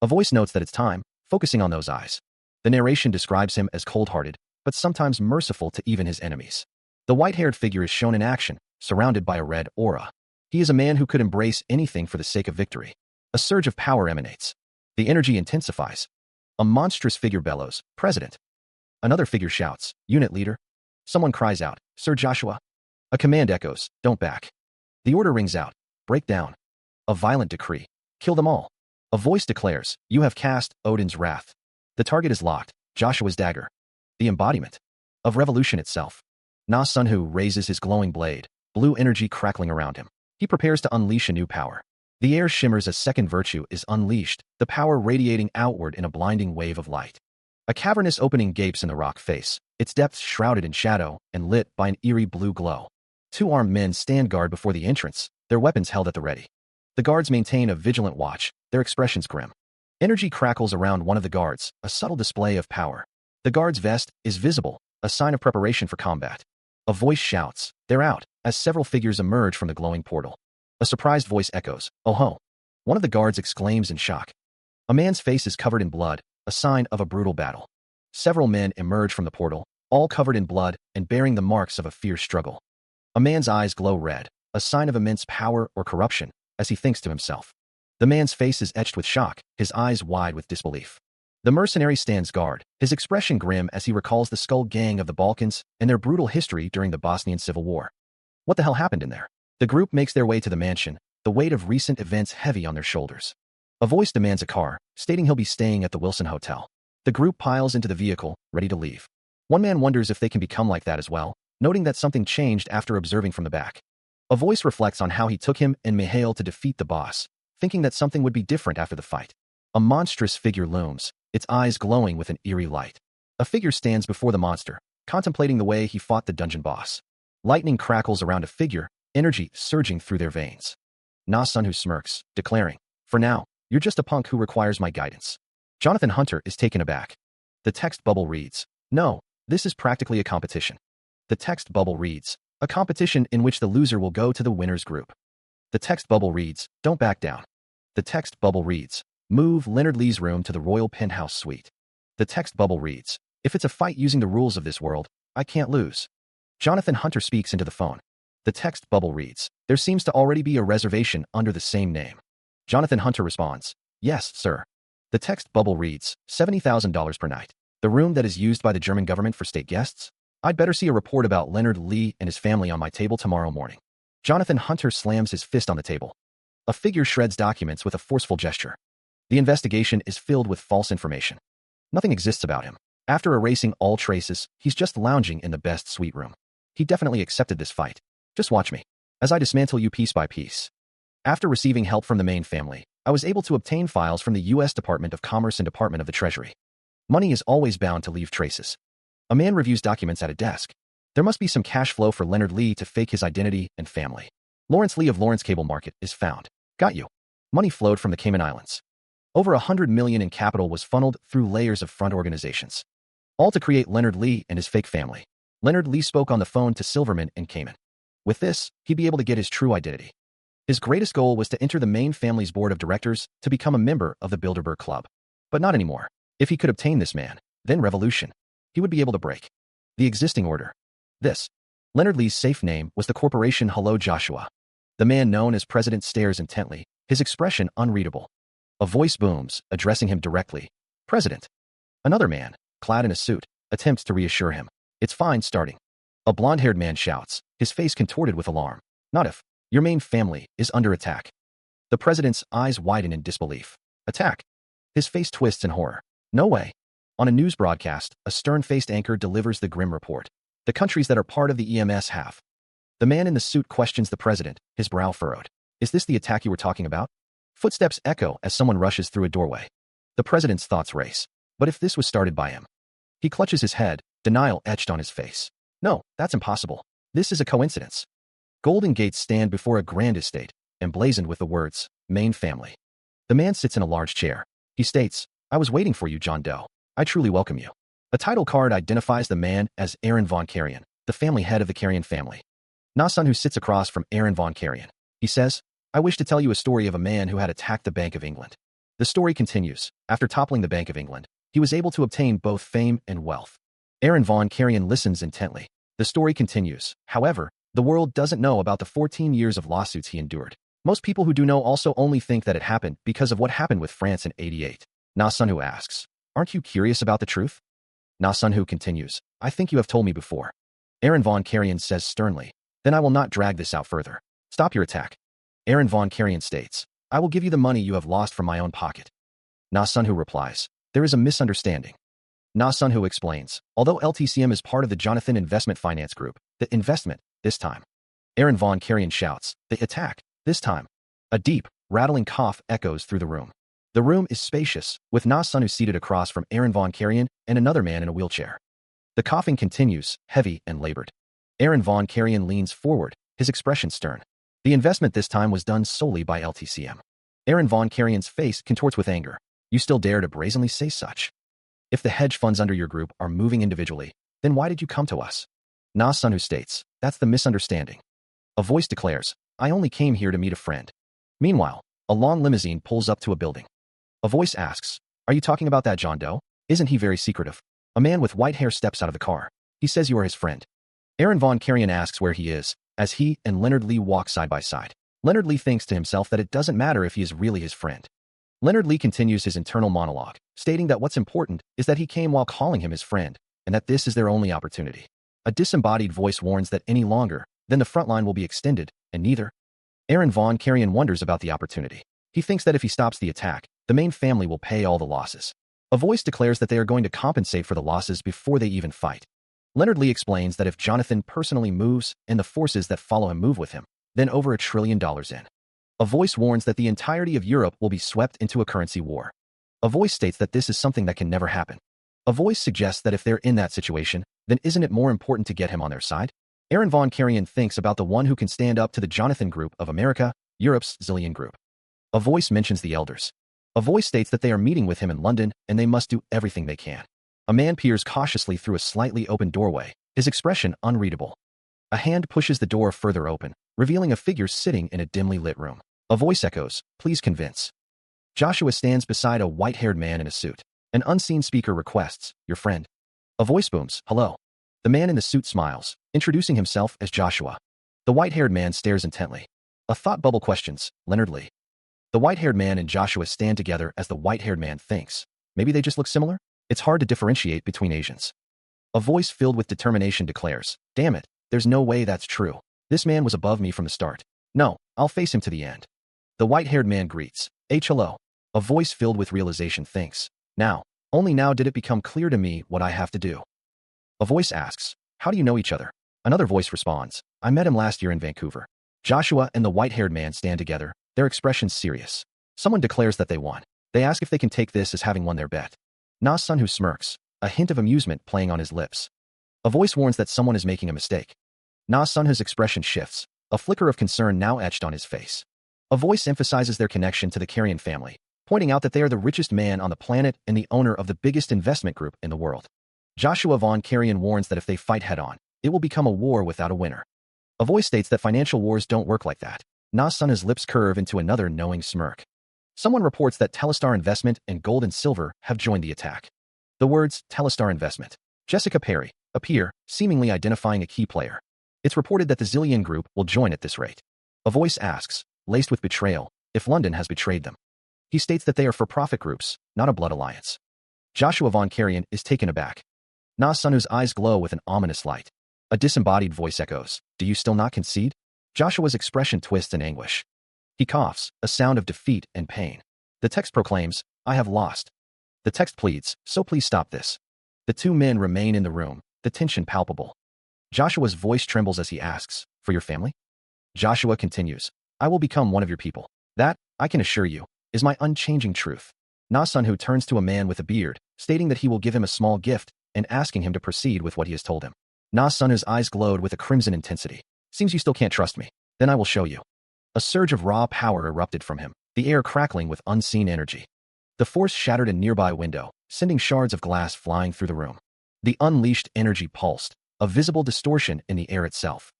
A voice notes that it's time, focusing on those eyes. The narration describes him as cold-hearted, but sometimes merciful to even his enemies. The white-haired figure is shown in action, surrounded by a red aura. He is a man who could embrace anything for the sake of victory. A surge of power emanates. The energy intensifies. A monstrous figure bellows, "President." Another figure shouts, "Unit leader." Someone cries out, "Sir Joshua." A command echoes, "Don't back." The order rings out, "Break down." A violent decree, "Kill them all." A voice declares, "You have cast Odin's wrath." The target is locked, Joshua's dagger. The embodiment of revolution itself. Na Sunhu raises his glowing blade, blue energy crackling around him. He prepares to unleash a new power. The air shimmers as second virtue is unleashed, the power radiating outward in a blinding wave of light. A cavernous opening gapes in the rock face, its depths shrouded in shadow and lit by an eerie blue glow. Two armed men stand guard before the entrance, their weapons held at the ready. The guards maintain a vigilant watch, their expressions grim. Energy crackles around one of the guards, a subtle display of power. The guard's vest is visible, a sign of preparation for combat. A voice shouts, "They're out," as several figures emerge from the glowing portal. A surprised voice echoes, "Oh ho!" One of the guards exclaims in shock. A man's face is covered in blood, a sign of a brutal battle. Several men emerge from the portal, all covered in blood and bearing the marks of a fierce struggle. A man's eyes glow red, a sign of immense power or corruption, as he thinks to himself. The man's face is etched with shock, his eyes wide with disbelief. The mercenary stands guard, his expression grim as he recalls the Skull Gang of the Balkans and their brutal history during the Bosnian Civil War. What the hell happened in there? The group makes their way to the mansion, the weight of recent events heavy on their shoulders. A voice demands a car, stating he'll be staying at the Wilson Hotel. The group piles into the vehicle, ready to leave. One man wonders if they can become like that as well, noting that something changed after observing from the back. A voice reflects on how he took him and Mihail to defeat the boss, thinking that something would be different after the fight. A monstrous figure looms, its eyes glowing with an eerie light. A figure stands before the monster, contemplating the way he fought the dungeon boss. Lightning crackles around a figure, energy surging through their veins. Na-sun smirks, declaring, "For now, you're just a punk who requires my guidance." Jonathan Hunter is taken aback. The text bubble reads, "No, this is practically a competition." The text bubble reads, "A competition in which the loser will go to the winner's group." The text bubble reads, "Don't back down." The text bubble reads, "Move Leonard Lee's room to the Royal Penthouse Suite." The text bubble reads, "If it's a fight using the rules of this world, I can't lose." Jonathan Hunter speaks into the phone. The text bubble reads, "There seems to already be a reservation under the same name." Jonathan Hunter responds, "Yes, sir." The text bubble reads, $70,000 per night. The room that is used by the German government for state guests? I'd better see a report about Leonard Lee and his family on my table tomorrow morning. Jonathan Hunter slams his fist on the table. A figure shreds documents with a forceful gesture. The investigation is filled with false information. Nothing exists about him. After erasing all traces, he's just lounging in the best suite room. He definitely accepted this fight. Just watch me as I dismantle you piece by piece. After receiving help from the main family, I was able to obtain files from the U.S. Department of Commerce and Department of the Treasury. Money is always bound to leave traces. A man reviews documents at a desk. There must be some cash flow for Leonard Lee to fake his identity and family. Lawrence Lee of Lawrence Cable Market is found. Got you. Money flowed from the Cayman Islands. Over $100 million in capital was funneled through layers of front organizations. All to create Leonard Lee and his fake family. Leonard Lee spoke on the phone to Silverman in Cayman. With this, he'd be able to get his true identity. His greatest goal was to enter the main family's board of directors to become a member of the Bilderberg Club. But not anymore. If he could obtain this man, then revolution. He would be able to break the existing order. This. Leonard Lee's safe name was the corporation Hello Joshua. The man known as President stares intently, his expression unreadable. A voice booms, addressing him directly. "President." Another man, clad in a suit, attempts to reassure him. "It's fine starting." A blonde-haired man shouts, his face contorted with alarm. "Not if. Your main family is under attack." The president's eyes widen in disbelief. "Attack?" His face twists in horror. "No way." On a news broadcast, a stern-faced anchor delivers the grim report. The countries that are part of the EMS have. The man in the suit questions the president, his brow furrowed. "Is this the attack you were talking about?" Footsteps echo as someone rushes through a doorway. The president's thoughts race. But if this was started by him? He clutches his head, denial etched on his face. "No, that's impossible. This is a coincidence." Golden gates stand before a grand estate, emblazoned with the words, "Main Family." The man sits in a large chair. He states, "I was waiting for you, John Doe. I truly welcome you." A title card identifies the man as Aaron von Carrion, the family head of the Carrion family. Na-sun sits across from Aaron von Carrion. He says, "I wish to tell you a story of a man who had attacked the Bank of England." The story continues. After toppling the Bank of England, he was able to obtain both fame and wealth. Aaron von Carrion listens intently. The story continues. However, the world doesn't know about the 14 years of lawsuits he endured. Most people who do know also only think that it happened because of what happened with France in '88. Na-sun asks, "Aren't you curious about the truth?" Na-sun continues, "I think you have told me before." Aaron von Carrion says sternly, "Then I will not drag this out further. Stop your attack." Aaron von Carrion states, "I will give you the money you have lost from my own pocket." Na-sun replies, "There is a misunderstanding." Na-sun explains, although LTCM is part of the Jonathan Investment Finance Group, the investment, this time. Aaron von Carrion shouts, "The attack, this time." A deep, rattling cough echoes through the room. The room is spacious, with Na-sun seated across from Aaron von Carrion and another man in a wheelchair. The coughing continues, heavy and labored. Aaron von Carrion leans forward, his expression stern. The investment this time was done solely by LTCM. Aaron Von Karajan's face contorts with anger. You still dare to brazenly say such? If the hedge funds under your group are moving individually, then why did you come to us? Na Sunhu states, that's the misunderstanding. A voice declares, I only came here to meet a friend. Meanwhile, a long limousine pulls up to a building. A voice asks, are you talking about that John Doe? Isn't he very secretive? A man with white hair steps out of the car. He says you are his friend. Aaron Von Karajan asks where he is, as he and Leonard Lee walk side by side. Leonard Lee thinks to himself that it doesn't matter if he is really his friend. Leonard Lee continues his internal monologue, stating that what's important is that he came while calling him his friend, and that this is their only opportunity. A disembodied voice warns that any longer, then the front line will be extended, and neither. Aaron Von Karajan wonders about the opportunity. He thinks that if he stops the attack, the main family will pay all the losses. A voice declares that they are going to compensate for the losses before they even fight. Leonard Lee explains that if Jonathan personally moves and the forces that follow him move with him, then over $1 trillion in. A voice warns that the entirety of Europe will be swept into a currency war. A voice states that this is something that can never happen. A voice suggests that if they're in that situation, then isn't it more important to get him on their side? Aaron Von Karajan thinks about the one who can stand up to the Jonathan Group of America, Europe's Zillion Group. A voice mentions the elders. A voice states that they are meeting with him in London and they must do everything they can. A man peers cautiously through a slightly open doorway, his expression unreadable. A hand pushes the door further open, revealing a figure sitting in a dimly lit room. A voice echoes, please convince. Joshua stands beside a white-haired man in a suit. An unseen speaker requests, your friend. A voice booms, hello. The man in the suit smiles, introducing himself as Joshua. The white-haired man stares intently. A thought bubble questions, Leonard Lee. The white-haired man and Joshua stand together as the white-haired man thinks. Maybe they just look similar? It's hard to differentiate between Asians. A voice filled with determination declares, damn it, there's no way that's true. This man was above me from the start. No, I'll face him to the end. The white-haired man greets, hello. A voice filled with realization thinks, now, only now did it become clear to me what I have to do. A voice asks, how do you know each other? Another voice responds, I met him last year in Vancouver. Joshua and the white-haired man stand together, their expressions serious. Someone declares that they won. They ask if they can take this as having won their bet. Na Sunhu smirks, a hint of amusement playing on his lips. A voice warns that someone is making a mistake. Na Sunhu's expression shifts, a flicker of concern now etched on his face. A voice emphasizes their connection to the Karajan family, pointing out that they are the richest man on the planet and the owner of the biggest investment group in the world. Joshua Von Karajan warns that if they fight head-on, it will become a war without a winner. A voice states that financial wars don't work like that. Na Sunhu's lips curve into another knowing smirk. Someone reports that Telestar Investment and Gold and Silver have joined the attack. The words, Telestar Investment, Jessica Perry, appear, seemingly identifying a key player. It's reported that the Zillion Group will join at this rate. A voice asks, laced with betrayal, if London has betrayed them. He states that they are for-profit groups, not a blood alliance. Joshua Von Karajan is taken aback. Na Sunhu's eyes glow with an ominous light. A disembodied voice echoes, do you still not concede? Joshua's expression twists in anguish. He coughs, a sound of defeat and pain. The text proclaims, I have lost. The text pleads, so please stop this. The two men remain in the room, the tension palpable. Joshua's voice trembles as he asks, for your family? Joshua continues, I will become one of your people. That, I can assure you, is my unchanging truth. Na Sunhu turns to a man with a beard, stating that he will give him a small gift and asking him to proceed with what he has told him. Na Sunhu's eyes glowed with a crimson intensity. Seems you still can't trust me. Then I will show you. A surge of raw power erupted from him, the air crackling with unseen energy. The force shattered a nearby window, sending shards of glass flying through the room. The unleashed energy pulsed, a visible distortion in the air itself.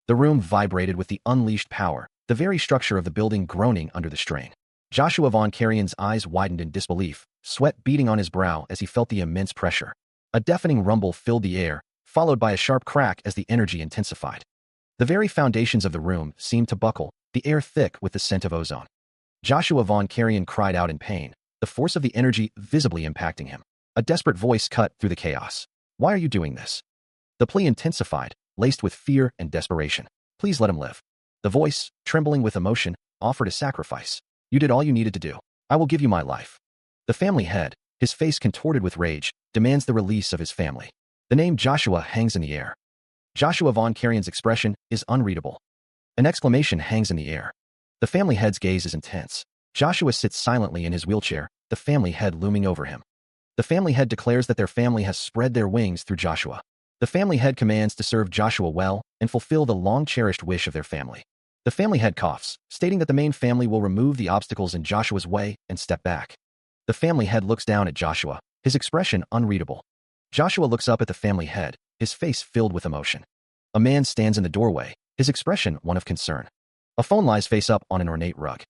The room vibrated with the unleashed power, the very structure of the building groaning under the strain. Joshua Von Karajan's eyes widened in disbelief, sweat beading on his brow as he felt the immense pressure. A deafening rumble filled the air, followed by a sharp crack as the energy intensified. The very foundations of the room seemed to buckle, the air thick with the scent of ozone. Joshua Von Karajan cried out in pain, the force of the energy visibly impacting him. A desperate voice cut through the chaos. Why are you doing this? The plea intensified, laced with fear and desperation. Please let him live. The voice, trembling with emotion, offered a sacrifice. You did all you needed to do. I will give you my life. The family head, his face contorted with rage, demands the release of his family. The name Joshua hangs in the air. Joshua Von Karajan's expression is unreadable. An exclamation hangs in the air. The family head's gaze is intense. Joshua sits silently in his wheelchair, the family head looming over him. The family head declares that their family has spread their wings through Joshua. The family head commands to serve Joshua well and fulfill the long-cherished wish of their family. The family head coughs, stating that the main family will remove the obstacles in Joshua's way and step back. The family head looks down at Joshua, his expression unreadable. Joshua looks up at the family head, his face filled with emotion. A man stands in the doorway, his expression one of concern. A phone lies face up on an ornate rug.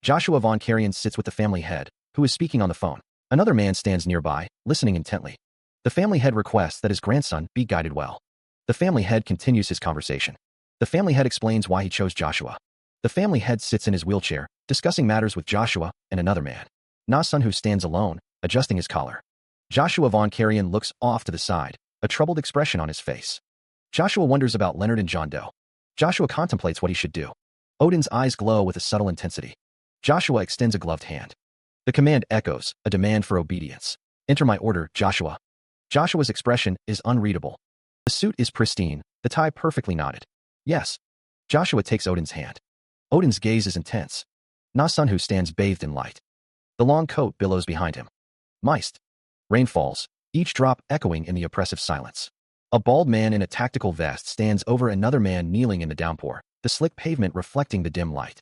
Joshua Von Carrion sits with the family head, who is speaking on the phone. Another man stands nearby, listening intently. The family head requests that his grandson be guided well. The family head continues his conversation. The family head explains why he chose Joshua. The family head sits in his wheelchair, discussing matters with Joshua and another man. Na-sun, who stands alone, adjusting his collar. Joshua Von Carrion looks off to the side, a troubled expression on his face. Joshua wonders about Leonard and John Doe. Joshua contemplates what he should do. Odin's eyes glow with a subtle intensity. Joshua extends a gloved hand. The command echoes, a demand for obedience. Enter my order, Joshua. Joshua's expression is unreadable. The suit is pristine, the tie perfectly knotted. Yes. Joshua takes Odin's hand. Odin's gaze is intense. Na-sun, who stands bathed in light. The long coat billows behind him. Meist. Rain falls, each drop echoing in the oppressive silence. A bald man in a tactical vest stands over another man kneeling in the downpour, the slick pavement reflecting the dim light.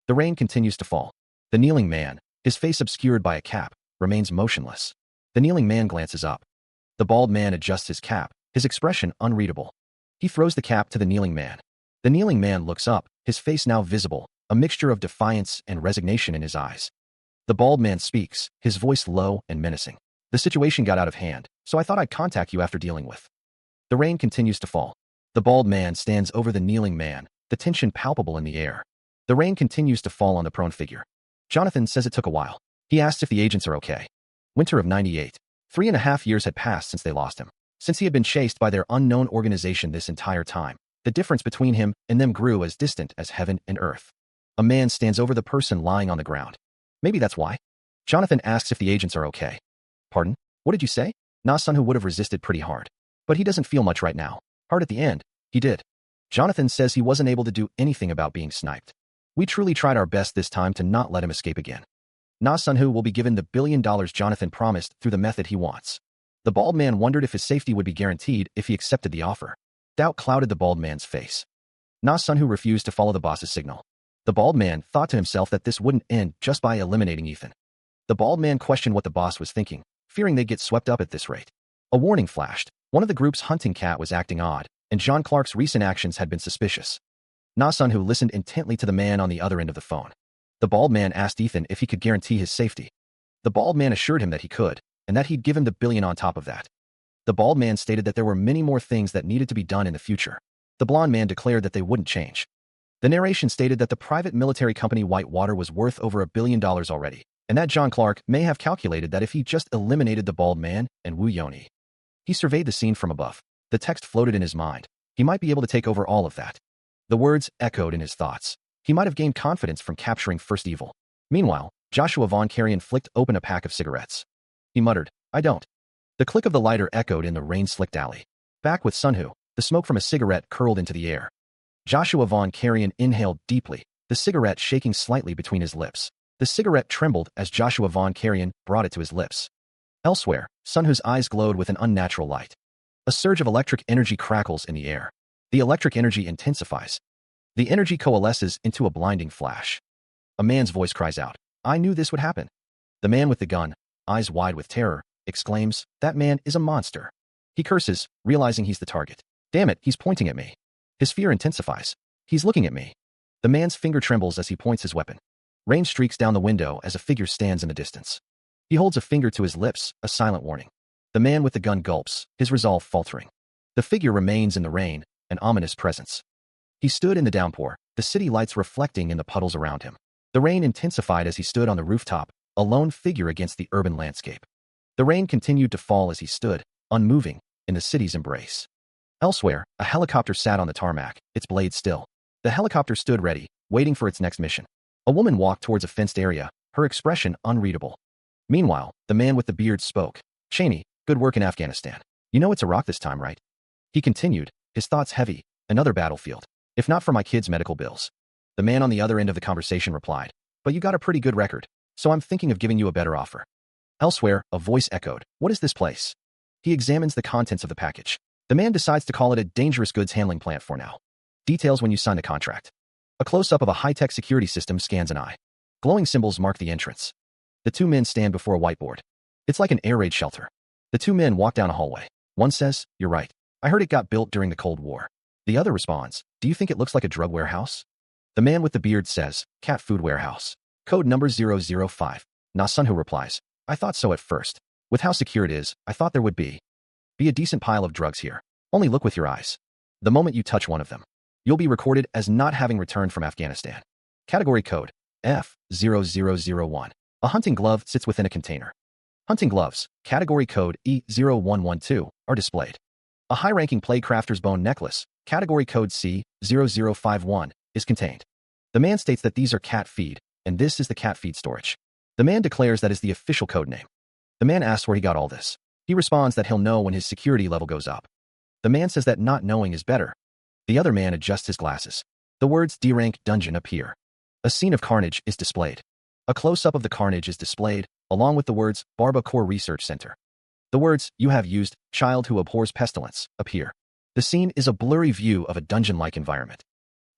The rain continues to fall. The kneeling man, his face obscured by a cap, remains motionless. The kneeling man glances up. The bald man adjusts his cap, his expression unreadable. He throws the cap to the kneeling man. The kneeling man looks up, his face now visible, a mixture of defiance and resignation in his eyes. The bald man speaks, his voice low and menacing. The situation got out of hand, so I thought I'd contact you after dealing with. The rain continues to fall. The bald man stands over the kneeling man, the tension palpable in the air. The rain continues to fall on the prone figure. Jonathan says it took a while. He asks if the agents are okay. Winter of 98. 3.5 years had passed since they lost him. Since he had been chased by their unknown organization this entire time, the difference between him and them grew as distant as heaven and earth. A man stands over the person lying on the ground. Maybe that's why. Jonathan asks if the agents are okay. Pardon? What did you say? Na-sun, who would have resisted pretty hard. But he doesn't feel much right now. Hard at the end, he did. Jonathan says he wasn't able to do anything about being sniped. We truly tried our best this time to not let him escape again. Na-sun, who will be given the $1 billion Jonathan promised through the method he wants. The bald man wondered if his safety would be guaranteed if he accepted the offer. Doubt clouded the bald man's face. Na-sun, who refused to follow the boss's signal. The bald man thought to himself that this wouldn't end just by eliminating Ethan. The bald man questioned what the boss was thinking, fearing they'd get swept up at this rate. A warning flashed. One of the group's hunting cat was acting odd, and John Clark's recent actions had been suspicious. Na-sun, who listened intently to the man on the other end of the phone. The bald man asked Ethan if he could guarantee his safety. The bald man assured him that he could, and that he'd give him the $1 billion on top of that. The bald man stated that there were many more things that needed to be done in the future. The blonde man declared that they wouldn't change. The narration stated that the private military company Whitewater was worth over $1 billion already, and that John Clark may have calculated that if he just eliminated the bald man and Wu Yoni. He surveyed the scene from above. The text floated in his mind. He might be able to take over all of that. The words echoed in his thoughts. He might have gained confidence from capturing First Evil. Meanwhile, Joshua Von Carrion flicked open a pack of cigarettes. He muttered, I don't. The click of the lighter echoed in the rain-slicked alley. Back with Sunhu, the smoke from a cigarette curled into the air. Joshua Von Carrion inhaled deeply, the cigarette shaking slightly between his lips. The cigarette trembled as Joshua Von Carrion brought it to his lips. Elsewhere, Sunhu's eyes glowed with an unnatural light. A surge of electric energy crackles in the air. The electric energy intensifies. The energy coalesces into a blinding flash. A man's voice cries out, I knew this would happen. The man with the gun, eyes wide with terror, exclaims, that man is a monster. He curses, realizing he's the target. Damn it, he's pointing at me. His fear intensifies. He's looking at me. The man's finger trembles as he points his weapon. Rain streaks down the window as a figure stands in the distance. He holds a finger to his lips, a silent warning. The man with the gun gulps, his resolve faltering. The figure remains in the rain, an ominous presence. He stood in the downpour, the city lights reflecting in the puddles around him. The rain intensified as he stood on the rooftop, a lone figure against the urban landscape. The rain continued to fall as he stood, unmoving, in the city's embrace. Elsewhere, a helicopter sat on the tarmac, its blade still. The helicopter stood ready, waiting for its next mission. A woman walked towards a fenced area, her expression unreadable. Meanwhile, the man with the beard spoke. Cheney, good work in Afghanistan. You know it's Iraq this time, right? He continued, his thoughts heavy. Another battlefield. If not for my kids' medical bills. The man on the other end of the conversation replied, but you got a pretty good record, so I'm thinking of giving you a better offer. Elsewhere, a voice echoed, what is this place? He examines the contents of the package. The man decides to call it a dangerous goods handling plant for now. Details when you sign the contract. A close-up of a high-tech security system scans an eye. Glowing symbols mark the entrance. The two men stand before a whiteboard. It's like an air raid shelter. The two men walk down a hallway. One says, "You're right. I heard it got built during the Cold War." The other responds, "Do you think it looks like a drug warehouse?" The man with the beard says, "Cat food warehouse. Code number 005. Na-sunho replies, "I thought so at first. With how secure it is, I thought there would be a decent pile of drugs here. Only look with your eyes. The moment you touch one of them, you'll be recorded as not having returned from Afghanistan." Category code F0001. A hunting glove sits within a container. Hunting gloves, category code E0112, are displayed. A high-ranking plague crafter's bone necklace, category code C0051, is contained. The man states that these are cat feed, and this is the cat feed storage. The man declares that is the official code name. The man asks where he got all this. He responds that he'll know when his security level goes up. The man says that not knowing is better. The other man adjusts his glasses. The words D-rank dungeon appear. A scene of carnage is displayed. A close-up of the carnage is displayed, along with the words Barba Core Research Center. The words "You have used, child who abhors pestilence" appear. The scene is a blurry view of a dungeon-like environment.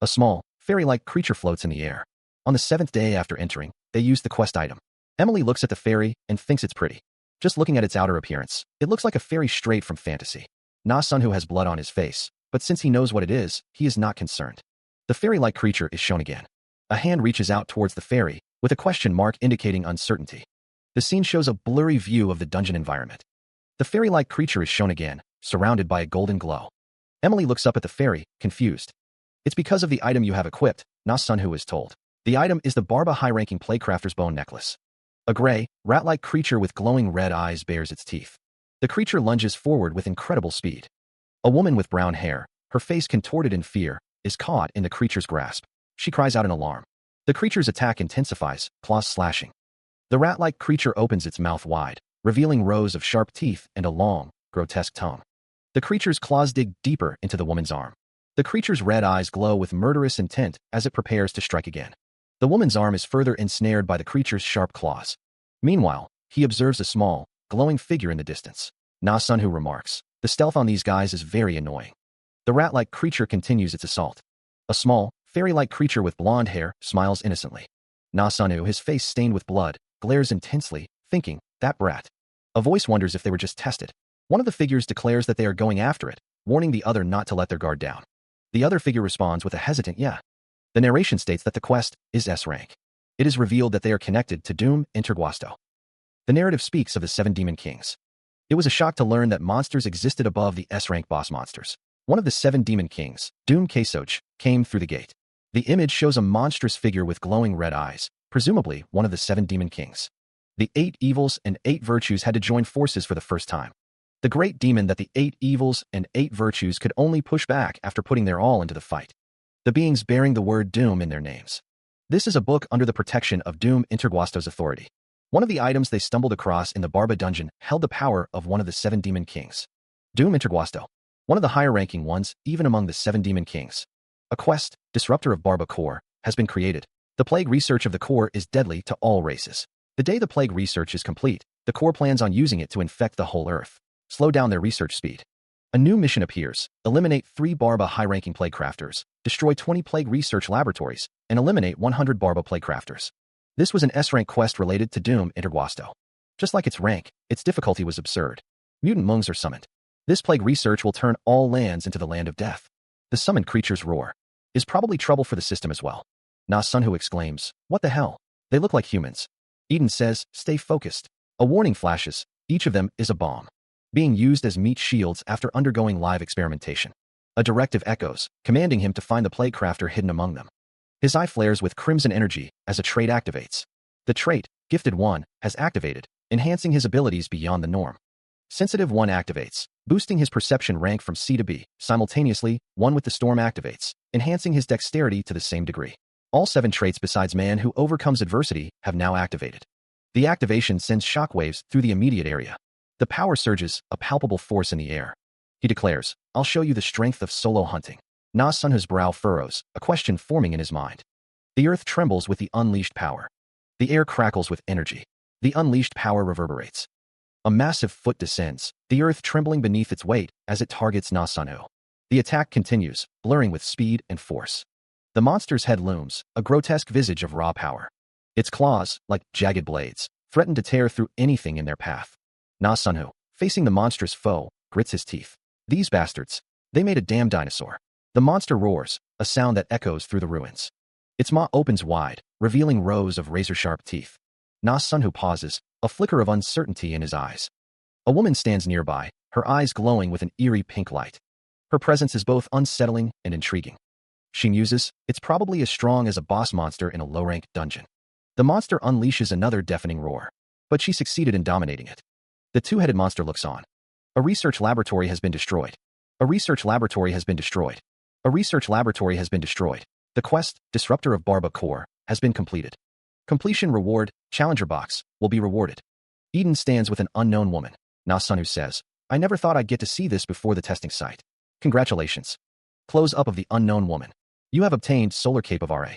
A small, fairy-like creature floats in the air. On the 7th day after entering, they use the quest item. Emily looks at the fairy and thinks it's pretty. Just looking at its outer appearance, it looks like a fairy straight from fantasy. Na-sunho has blood on his face, but since he knows what it is, he is not concerned. The fairy-like creature is shown again. A hand reaches out towards the fairy, with a question mark indicating uncertainty. The scene shows a blurry view of the dungeon environment. The fairy-like creature is shown again, surrounded by a golden glow. Emily looks up at the fairy, confused. "It's because of the item you have equipped," Na-sunho is told. The item is the Barba high-ranking playcrafter's bone necklace. A gray, rat-like creature with glowing red eyes bares its teeth. The creature lunges forward with incredible speed. A woman with brown hair, her face contorted in fear, is caught in the creature's grasp. She cries out in alarm. The creature's attack intensifies, claws slashing. The rat-like creature opens its mouth wide, revealing rows of sharp teeth and a long, grotesque tongue. The creature's claws dig deeper into the woman's arm. The creature's red eyes glow with murderous intent as it prepares to strike again. The woman's arm is further ensnared by the creature's sharp claws. Meanwhile, he observes a small, glowing figure in the distance. Na-sunho remarks, "The stealth on these guys is very annoying." The rat-like creature continues its assault. A small, fairy-like creature with blonde hair smiles innocently. Na-sunho, his face stained with blood, glares intensely, thinking, "That brat." A voice wonders if they were just tested. One of the figures declares that they are going after it, warning the other not to let their guard down. The other figure responds with a hesitant "yeah." The narration states that the quest is S-rank. It is revealed that they are connected to Doom Interguasto. The narrative speaks of the 7 demon kings. It was a shock to learn that monsters existed above the S-rank boss monsters. One of the 7 demon kings, Doom Keisoch, came through the gate. The image shows a monstrous figure with glowing red eyes, presumably one of the 7 demon kings. The 8 evils and 8 virtues had to join forces for the first time. The great demon that the 8 evils and 8 virtues could only push back after putting their all into the fight. The beings bearing the word Doom in their names. This is a book under the protection of Doom Interguasto's authority. One of the items they stumbled across in the Barba dungeon held the power of one of the 7 demon kings. Doom Interguasto. One of the higher-ranking ones, even among the 7 demon kings. A quest, Disruptor of Barba Core, has been created. The plague research of the core is deadly to all races. The day the plague research is complete, the core plans on using it to infect the whole Earth. Slow down their research speed. A new mission appears. Eliminate 3 Barba high-ranking plague crafters, destroy 20 plague research laboratories, and eliminate 100 Barba plague crafters. This was an S-rank quest related to Doom Interguasto. Just like its rank, its difficulty was absurd. Mutant monks are summoned. This plague research will turn all lands into the land of death. The summoned creatures roar. Is probably trouble for the system as well. Na-sunho exclaims, "What the hell? They look like humans." Eden says, "Stay focused." A warning flashes. Each of them is a bomb, being used as meat shields after undergoing live experimentation. A directive echoes, commanding him to find the plague crafter hidden among them. His eye flares with crimson energy as a trait activates. The trait, Gifted 1, has activated, enhancing his abilities beyond the norm. Sensitive 1 activates, boosting his perception rank from C to B. Simultaneously, 1 with the storm activates, enhancing his dexterity to the same degree. All 7 traits besides man who overcomes adversity have now activated. The activation sends shockwaves through the immediate area. The power surges, a palpable force in the air. He declares, "I'll show you the strength of solo hunting." Na-sunho's brow furrows, a question forming in his mind. The earth trembles with the unleashed power. The air crackles with energy. The unleashed power reverberates. A massive foot descends, the earth trembling beneath its weight as it targets Na Sunho. The attack continues, blurring with speed and force. The monster's head looms, a grotesque visage of raw power. Its claws, like jagged blades, threaten to tear through anything in their path. Na Sunho, facing the monstrous foe, grits his teeth. These bastards. They made a damn dinosaur. The monster roars, a sound that echoes through the ruins. Its maw opens wide, revealing rows of razor-sharp teeth. Na Sunho pauses, a flicker of uncertainty in his eyes. A woman stands nearby, her eyes glowing with an eerie pink light. Her presence is both unsettling and intriguing. She muses, it's probably as strong as a boss monster in a low-ranked dungeon. The monster unleashes another deafening roar. But she succeeded in dominating it. The two-headed monster looks on. A research laboratory has been destroyed. A research laboratory has been destroyed. A research laboratory has been destroyed. The quest, Disruptor of Barba Core, has been completed. Completion reward, Challenger Box, will be rewarded. Eden stands with an unknown woman. Na Sunho says, I never thought I'd get to see this before the testing site. Congratulations. Close up of the unknown woman. You have obtained Solar Cape of RA.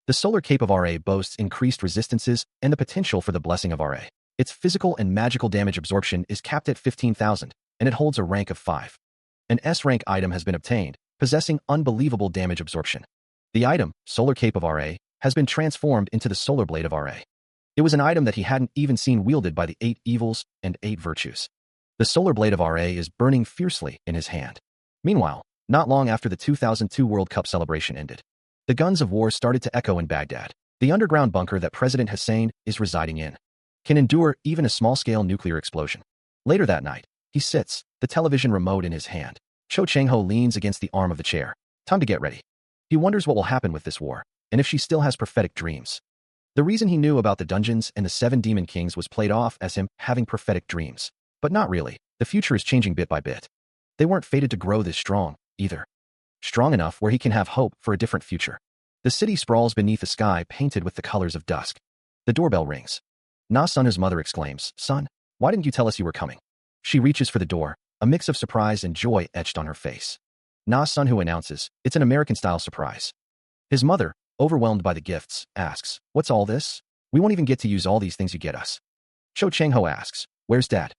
The Solar Cape of RA boasts increased resistances and the potential for the Blessing of RA. Its physical and magical damage absorption is capped at 15,000, and it holds a rank of 5. An S-rank item has been obtained, possessing unbelievable damage absorption. The item, Solar Cape of RA, has been transformed into the Solar Blade of RA. It was an item that he hadn't even seen wielded by the 8 evils and 8 virtues. The Solar Blade of RA is burning fiercely in his hand. Meanwhile, not long after the 2002 World Cup celebration ended, the guns of war started to echo in Baghdad. The underground bunker that President Hussein is residing in can endure even a small-scale nuclear explosion. Later that night, he sits, the television remote in his hand. Cho Chang-ho leans against the arm of the chair. Time to get ready. He wonders what will happen with this war, and if she still has prophetic dreams. The reason he knew about the dungeons and the 7 demon kings was played off as him having prophetic dreams. But not really. The future is changing bit by bit. They weren't fated to grow this strong, either. Strong enough where he can have hope for a different future. The city sprawls beneath a sky painted with the colors of dusk. The doorbell rings. Na Sunho's mother exclaims, Son, why didn't you tell us you were coming? She reaches for the door, a mix of surprise and joy etched on her face. Na Sunho announces, it's an American-style surprise. His mother, overwhelmed by the gifts, asks, what's all this? We won't even get to use all these things you get us. Cho Chang-ho asks, where's Dad?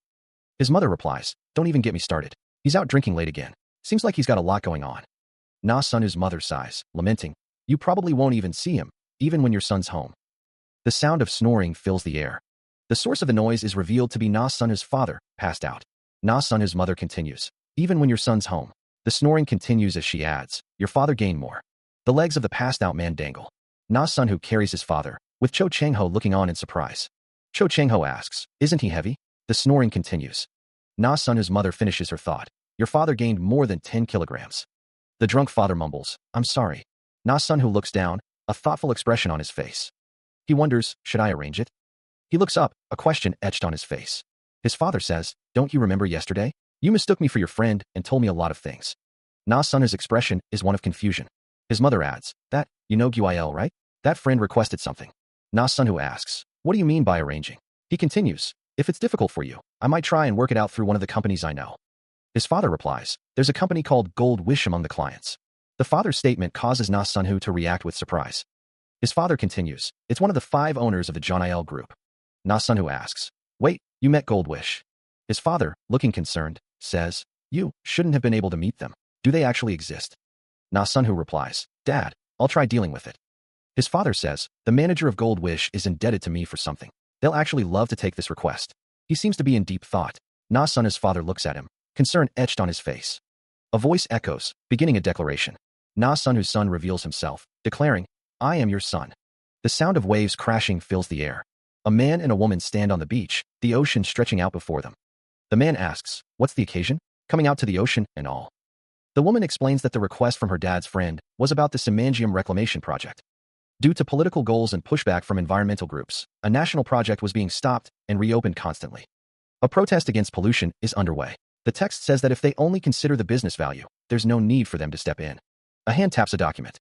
His mother replies, don't even get me started. He's out drinking late again. Seems like he's got a lot going on. Na Sunho's mother sighs, lamenting, you probably won't even see him, even when your son's home. The sound of snoring fills the air. The source of the noise is revealed to be Na Sunho's father, passed out. Na Sunho's mother continues, even when your son's home. The snoring continues as she adds, your father gained more. The legs of the passed-out man dangle. Na Sunho carries his father, with Cho Chang-ho looking on in surprise. Cho Chang-ho asks, isn't he heavy? The snoring continues. Na Sunho's mother finishes her thought, your father gained more than 10 kilograms. The drunk father mumbles, I'm sorry. Na Sunho looks down, a thoughtful expression on his face. He wonders, should I arrange it? He looks up, a question etched on his face. His father says, don't you remember yesterday? You mistook me for your friend and told me a lot of things. Na Sunho's expression is one of confusion. His mother adds, that, you know Guil, right? That friend requested something. Na Sunho asks, what do you mean by arranging? He continues, if it's difficult for you, I might try and work it out through one of the companies I know. His father replies, there's a company called Gold Wish among the clients. The father's statement causes Na Sunho to react with surprise. His father continues, it's one of the 5 owners of the John Group. Na Sunho asks, wait, you met Gold Wish? His father, looking concerned, says, you shouldn't have been able to meet them. Do they actually exist? Na Sunho replies, Dad, I'll try dealing with it. His father says, the manager of Gold Wish is indebted to me for something. They'll actually love to take this request. He seems to be in deep thought. Na Sunho's father looks at him, concern etched on his face. A voice echoes, beginning a declaration. Na Sunho's son reveals himself, declaring, I am your son. The sound of waves crashing fills the air. A man and a woman stand on the beach, the ocean stretching out before them. The man asks, what's the occasion? Coming out to the ocean and all. The woman explains that the request from her dad's friend was about the Simangium reclamation project. Due to political goals and pushback from environmental groups, a national project was being stopped and reopened constantly. A protest against pollution is underway. The text says that if they only consider the business value, there's no need for them to step in. A hand taps a document.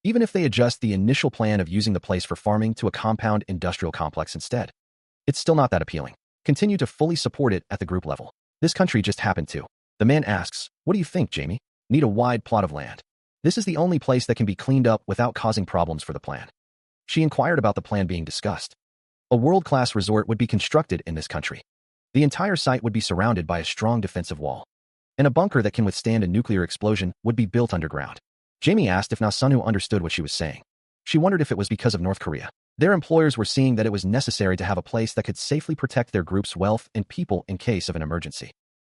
Even if they adjust the initial plan of using the place for farming to a compound industrial complex instead, it's still not that appealing. Continue to fully support it at the group level. This country just happened to. The man asks, what do you think, Jamie? Need a wide plot of land. This is the only place that can be cleaned up without causing problems for the plan. She inquired about the plan being discussed. A world-class resort would be constructed in this country. The entire site would be surrounded by a strong defensive wall, and a bunker that can withstand a nuclear explosion would be built underground. Jamie asked if Na Sunwoo understood what she was saying. She wondered if it was because of North Korea. Their employers were seeing that it was necessary to have a place that could safely protect their group's wealth and people in case of an emergency.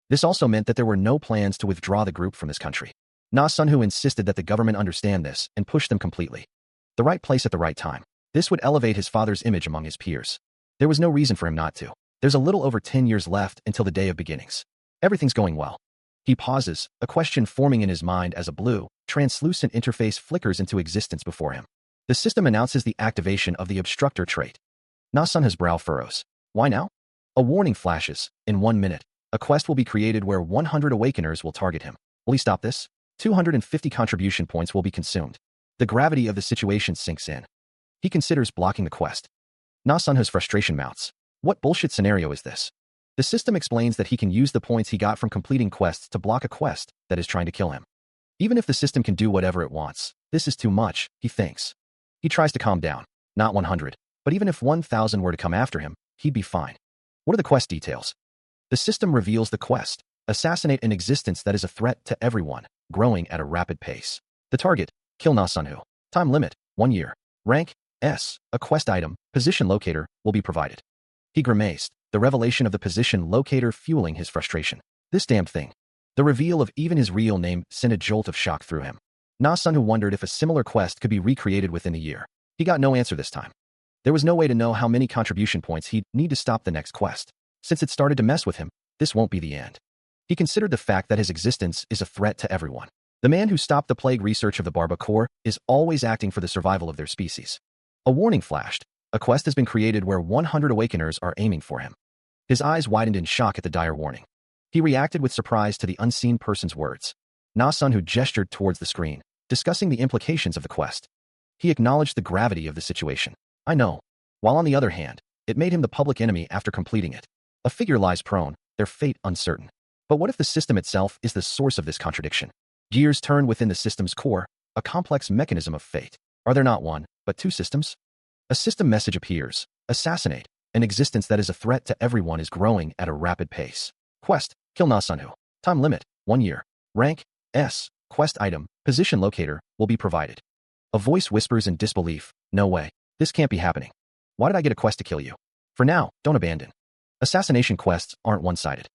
This also meant that there were no plans to withdraw the group from this country. Na Sunwoo insisted that the government understand this and push them completely. The right place at the right time. This would elevate his father's image among his peers. There was no reason for him not to. There's a little over 10 years left until the day of beginnings. Everything's going well. He pauses, a question forming in his mind as a blue, translucent interface flickers into existence before him. The system announces the activation of the obstructor trait. Na Sunwoo's brow furrows. Why now? A warning flashes. In 1 minute, a quest will be created where 100 awakeners will target him. Will he stop this? 250 contribution points will be consumed. The gravity of the situation sinks in. He considers blocking the quest. Na Sunwoo's frustration mounts. What bullshit scenario is this? The system explains that he can use the points he got from completing quests to block a quest that is trying to kill him. Even if the system can do whatever it wants, this is too much, he thinks. He tries to calm down. Not 100, but even if 1,000 were to come after him, he'd be fine. What are the quest details? The system reveals the quest. Assassinate an existence that is a threat to everyone, growing at a rapid pace. The target, kill Na Sunwoo. Time limit, 1 year. Rank, S. A quest item, position locator, will be provided. He grimaced, the revelation of the position locator fueling his frustration. This damned thing. The reveal of even his real name sent a jolt of shock through him. Na Sunwoo wondered if a similar quest could be recreated within a year. He got no answer this time. There was no way to know how many contribution points he'd need to stop the next quest. Since it started to mess with him, this won't be the end. He considered the fact that his existence is a threat to everyone. The man who stopped the plague research of the Barbacore is always acting for the survival of their species. A warning flashed. A quest has been created where 100 awakeners are aiming for him. His eyes widened in shock at the dire warning. He reacted with surprise to the unseen person's words. Na Sunwoo gestured towards the screen, discussing the implications of the quest. He acknowledged the gravity of the situation. I know. While on the other hand, it made him the public enemy after completing it. A figure lies prone, their fate uncertain. But what if the system itself is the source of this contradiction? Gears turn within the system's core, a complex mechanism of fate. Are there not one, but two systems? A system message appears. Assassinate. An existence that is a threat to everyone is growing at a rapid pace. Quest. Kill Na Sunwoo. Time limit. 1 year. Rank. S. Quest item. Position locator will be provided. A voice whispers in disbelief. No way. This can't be happening. Why did I get a quest to kill you? For now, don't abandon. Assassination quests aren't one-sided.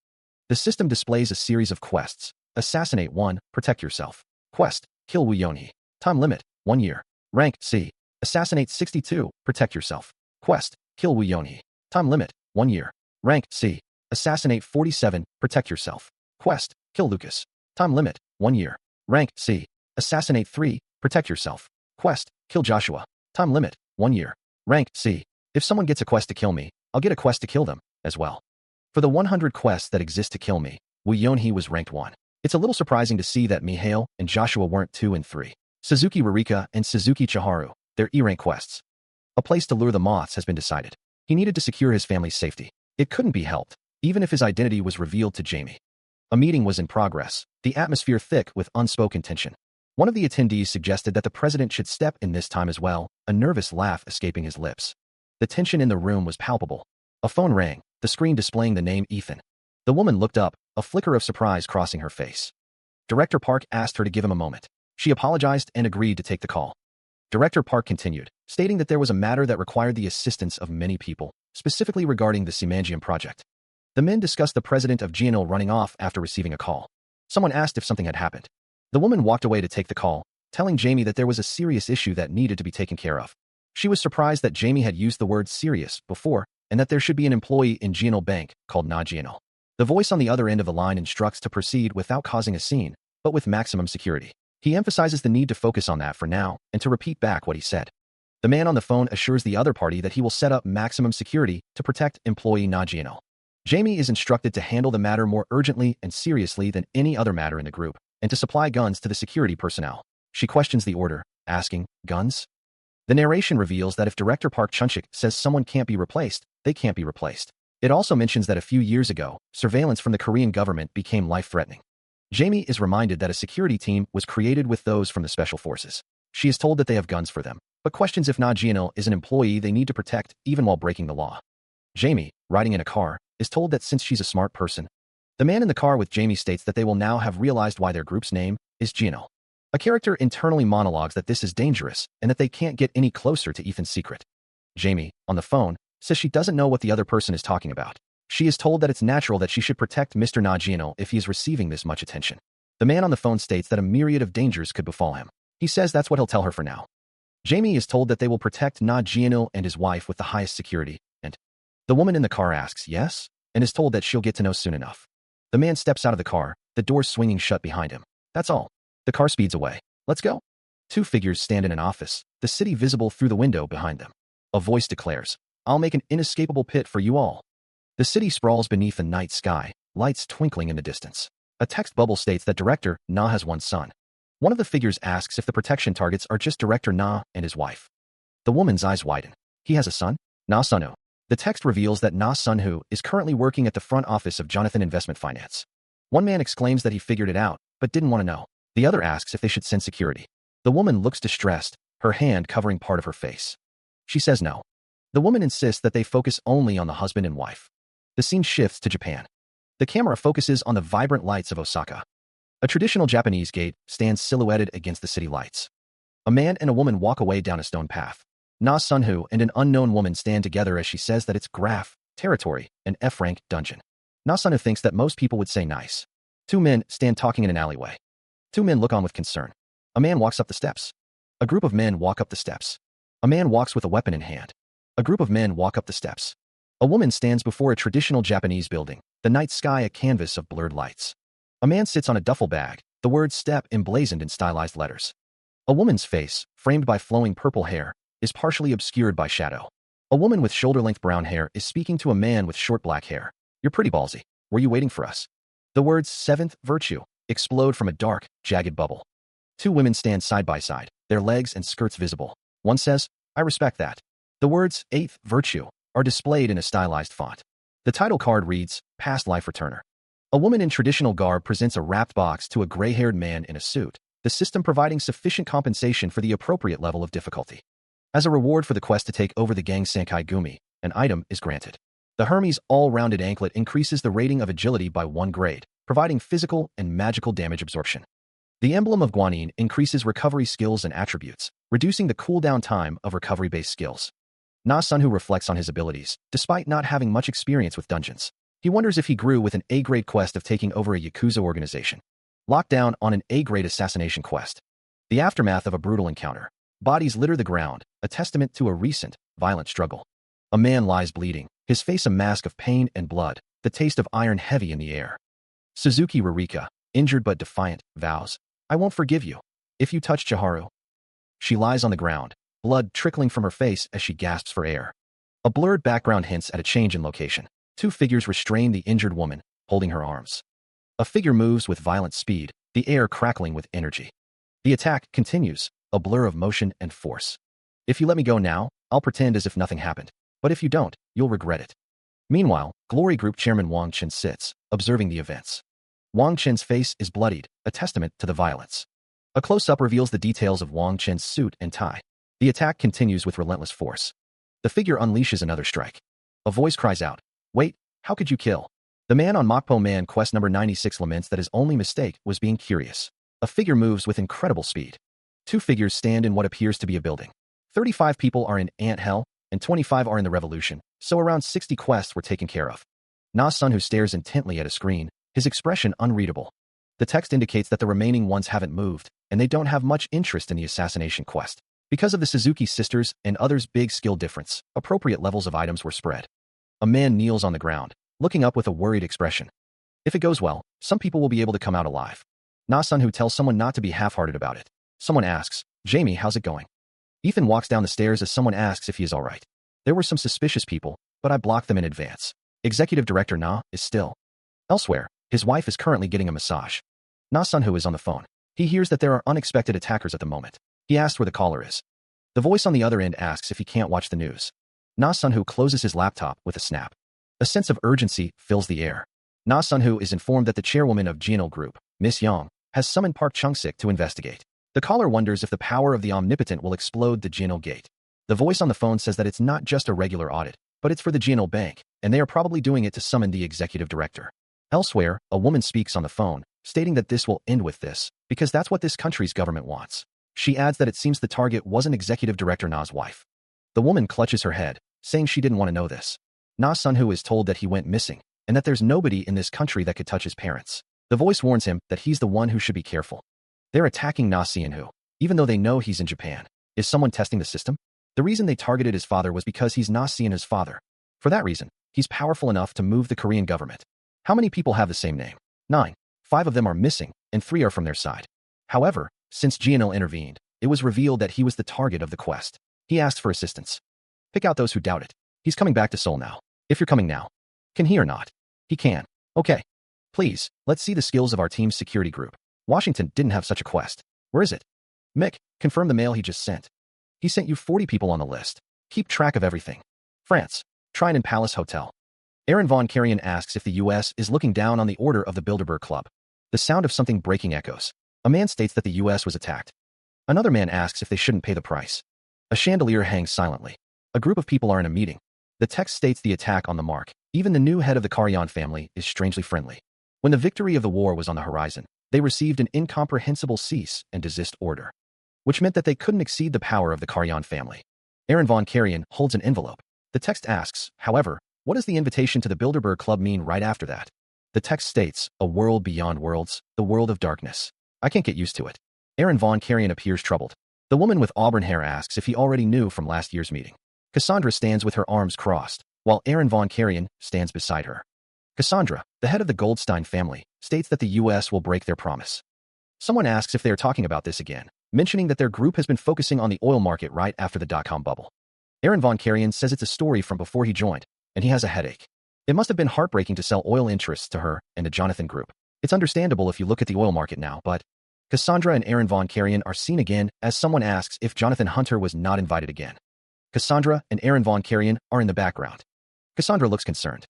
The system displays a series of quests. Assassinate 1. Protect yourself. Quest. Kill Woo Yeon-hee. Time limit. 1 year. Rank. C. Assassinate 62. Protect yourself. Quest. Kill Woo Yeon-hee. Time limit. 1 year. Rank. C. Assassinate 47. Protect yourself. Quest. Kill Lucas. Time limit. 1 year. Rank. C. Assassinate 3. Protect yourself. Quest. Kill Joshua. Time limit. 1 year. Rank. C. If someone gets a quest to kill me, I'll get a quest to kill them, as well. For the 100 quests that exist to kill me, Woo Yeon-hee was ranked 1. It's a little surprising to see that Mihail and Joshua weren't 2 and 3. Suzuki Rurika and Suzuki Chiharu, their E-rank quests. A place to lure the moths has been decided. He needed to secure his family's safety. It couldn't be helped, even if his identity was revealed to Jamie. A meeting was in progress, the atmosphere thick with unspoken tension. One of the attendees suggested that the president should step in this time as well, a nervous laugh escaping his lips. The tension in the room was palpable. A phone rang, the screen displaying the name Ethan. The woman looked up, a flicker of surprise crossing her face. Director Park asked her to give him a moment. She apologized and agreed to take the call. Director Park continued, stating that there was a matter that required the assistance of many people, specifically regarding the Simangium project. The men discussed the president of GNL running off after receiving a call. Someone asked if something had happened. The woman walked away to take the call, telling Jamie that there was a serious issue that needed to be taken care of. She was surprised that Jamie had used the word serious before, and that there should be an employee in GNL Bank called Na GNL. The voice on the other end of the line instructs to proceed without causing a scene, but with maximum security. He emphasizes the need to focus on that for now and to repeat back what he said. The man on the phone assures the other party that he will set up maximum security to protect employee Na GNL. Jamie is instructed to handle the matter more urgently and seriously than any other matter in the group, and to supply guns to the security personnel. She questions the order, asking, guns? The narration reveals that if Director Park Chunchik says someone can't be replaced, they can't be replaced. It also mentions that a few years ago, surveillance from the Korean government became life-threatening. Jamie is reminded that a security team was created with those from the special forces. She is told that they have guns for them, but questions if Na GNL is an employee they need to protect even while breaking the law. Jamie, riding in a car, is told that since she's a smart person, the man in the car with Jamie states that they will now have realized why their group's name is Gino. A character internally monologues that this is dangerous and that they can't get any closer to Ethan's secret. Jamie, on the phone, says she doesn't know what the other person is talking about. She is told that it's natural that she should protect Mr. Na Gino if he is receiving this much attention. The man on the phone states that a myriad of dangers could befall him. He says that's what he'll tell her for now. Jamie is told that they will protect Na Gino and his wife with the highest security, and the woman in the car asks yes, and is told that she'll get to know soon enough. The man steps out of the car, the doors swinging shut behind him. That's all. The car speeds away. Let's go. Two figures stand in an office, the city visible through the window behind them. A voice declares, "I'll make an inescapable pit for you all." The city sprawls beneath a night sky, lights twinkling in the distance. A text bubble states that Director Na has one son. One of the figures asks if the protection targets are just Director Na and his wife. The woman's eyes widen. He has a son? Na Sunhu. The text reveals that Na Sunhu is currently working at the front office of Jonathan Investment Finance. One man exclaims that he figured it out, but didn't want to know. The other asks if they should send security. The woman looks distressed, her hand covering part of her face. She says no. The woman insists that they focus only on the husband and wife. The scene shifts to Japan. The camera focuses on the vibrant lights of Osaka. A traditional Japanese gate stands silhouetted against the city lights. A man and a woman walk away down a stone path. Na Sunhu and an unknown woman stand together as she says that it's Graf territory, an F-rank dungeon. Na Sunhu thinks that most people would say nice. Two men stand talking in an alleyway. Two men look on with concern. A man walks up the steps. A group of men walk up the steps. A man walks with a weapon in hand. A group of men walk up the steps. A woman stands before a traditional Japanese building, the night sky a canvas of blurred lights. A man sits on a duffel bag, the word step emblazoned in stylized letters. A woman's face, framed by flowing purple hair, is partially obscured by shadow. A woman with shoulder-length brown hair is speaking to a man with short black hair. "You're pretty ballsy. Were you waiting for us?" The words "seventh virtue" explode from a dark, jagged bubble. Two women stand side by side, their legs and skirts visible. One says, "I respect that." The words "eighth virtue" are displayed in a stylized font. The title card reads, "Past Life Returner." A woman in traditional garb presents a wrapped box to a gray-haired man in a suit, the system providing sufficient compensation for the appropriate level of difficulty. As a reward for the quest to take over the Gang Sankai Gumi, an item is granted. The Hermes all-rounded anklet increases the rating of agility by 1 grade, providing physical and magical damage absorption. The emblem of Guanyin increases recovery skills and attributes, reducing the cooldown time of recovery-based skills. Na Sunhu reflects on his abilities, despite not having much experience with dungeons. He wonders if he grew with an A-grade quest of taking over a Yakuza organization. Locked down on an A-grade assassination quest. The aftermath of a brutal encounter. Bodies litter the ground, a testament to a recent, violent struggle. A man lies bleeding, his face a mask of pain and blood, the taste of iron heavy in the air. Suzuki Rurika, injured but defiant, vows, "I won't forgive you if you touch Chiharu." She lies on the ground, blood trickling from her face as she gasps for air. A blurred background hints at a change in location. Two figures restrain the injured woman, holding her arms. A figure moves with violent speed, the air crackling with energy. The attack continues, a blur of motion and force. "If you let me go now, I'll pretend as if nothing happened. But if you don't, you'll regret it." Meanwhile, Glory Group Chairman Wang Chen sits, observing the events. Wang Chen's face is bloodied, a testament to the violence. A close-up reveals the details of Wang Chen's suit and tie. The attack continues with relentless force. The figure unleashes another strike. A voice cries out, "Wait, how could you kill?" The man on Mokpo Man quest number 96 laments that his only mistake was being curious. A figure moves with incredible speed. Two figures stand in what appears to be a building. 35 people are in Ant Hell, and 25 are in the Revolution, so around 60 quests were taken care of. Na Sunhu stares intently at a screen, his expression unreadable. The text indicates that the remaining ones haven't moved, and they don't have much interest in the assassination quest. Because of the Suzuki sisters and others' big skill difference, appropriate levels of items were spread. A man kneels on the ground, looking up with a worried expression. If it goes well, some people will be able to come out alive. Na Sunhu tells someone not to be half-hearted about it. Someone asks, "Jamie, how's it going?" Ethan walks down the stairs as someone asks if he is all right. "There were some suspicious people, but I blocked them in advance." Executive Director Na is still. Elsewhere, his wife is currently getting a massage. Na Sunhu is on the phone. He hears that there are unexpected attackers at the moment. He asks where the caller is. The voice on the other end asks if he can't watch the news. Na Sunhu closes his laptop with a snap. A sense of urgency fills the air. Na Sunhu is informed that the chairwoman of Gino Group, Miss Yang, has summoned Park Chung-sik to investigate. The caller wonders if the power of the omnipotent will explode the Gino Gate. The voice on the phone says that it's not just a regular audit, but it's for the GNL Bank, and they are probably doing it to summon the executive director. Elsewhere, a woman speaks on the phone, stating that this will end with this, because that's what this country's government wants. She adds that it seems the target wasn't executive director Na's wife. The woman clutches her head, saying she didn't want to know this. Na Sunhu is told that he went missing, and that there's nobody in this country that could touch his parents. The voice warns him that he's the one who should be careful. They're attacking Na Sunhu, even though they know he's in Japan. Is someone testing the system? The reason they targeted his father was because he's Na Sunhu's father. For that reason, he's powerful enough to move the Korean government. How many people have the same name? 9. 5 of them are missing, and 3 are from their side. However, since GNL intervened, it was revealed that he was the target of the quest. He asked for assistance. Pick out those who doubt it. He's coming back to Seoul now. If you're coming now. Can he or not? He can. Okay. Please, let's see the skills of our team's security group. Washington didn't have such a quest. Where is it? Mick, confirm the mail he just sent. He sent you 40 people on the list. Keep track of everything. France. Triton Palace Hotel. Aaron Von Karajan asks if the U.S. is looking down on the order of the Bilderberg Club. The sound of something breaking echoes. A man states that the U.S. was attacked. Another man asks if they shouldn't pay the price. A chandelier hangs silently. A group of people are in a meeting. The text states the attack on the mark. Even the new head of the Karajan family is strangely friendly. When the victory of the war was on the horizon, they received an incomprehensible cease and desist order, which meant that they couldn't exceed the power of the Karajan family. Aaron Von Karajan holds an envelope. The text asks, however, what does the invitation to the Bilderberg Club mean right after that? The text states, a world beyond worlds, the world of darkness. I can't get used to it. Aaron Von Karajan appears troubled. The woman with auburn hair asks if he already knew from last year's meeting. Cassandra stands with her arms crossed, while Aaron Von Karajan stands beside her. Cassandra, the head of the Goldstein family, states that the U.S. will break their promise. Someone asks if they are talking about this again, mentioning that their group has been focusing on the oil market right after the dot-com bubble. Aaron Von Karajan says it's a story from before he joined, and he has a headache. It must have been heartbreaking to sell oil interests to her and the Jonathan Group. It's understandable if you look at the oil market now, but Cassandra and Aaron Von Karajan are seen again as someone asks if Jonathan Hunter was not invited again. Cassandra and Aaron Von Karajan are in the background. Cassandra looks concerned.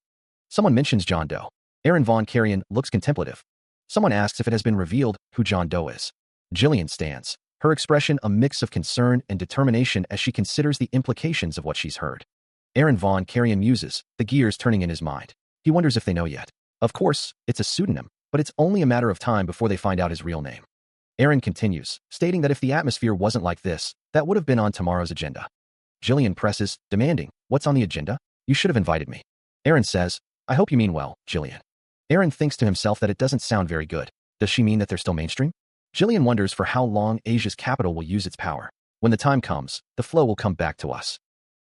Someone mentions John Doe. Aaron Von Karajan looks contemplative. Someone asks if it has been revealed who John Doe is. Jillian stands, her expression a mix of concern and determination as she considers the implications of what she's heard. Aaron Von Karajan muses, the gears turning in his mind. He wonders if they know yet. Of course, it's a pseudonym, but it's only a matter of time before they find out his real name. Aaron continues, stating that if the atmosphere wasn't like this, that would have been on tomorrow's agenda. Jillian presses, demanding, what's on the agenda? You should have invited me. Aaron says, I hope you mean well, Jillian. Aaron thinks to himself that it doesn't sound very good. Does she mean that they're still mainstream? Jillian wonders for how long Asia's capital will use its power. When the time comes, the flow will come back to us.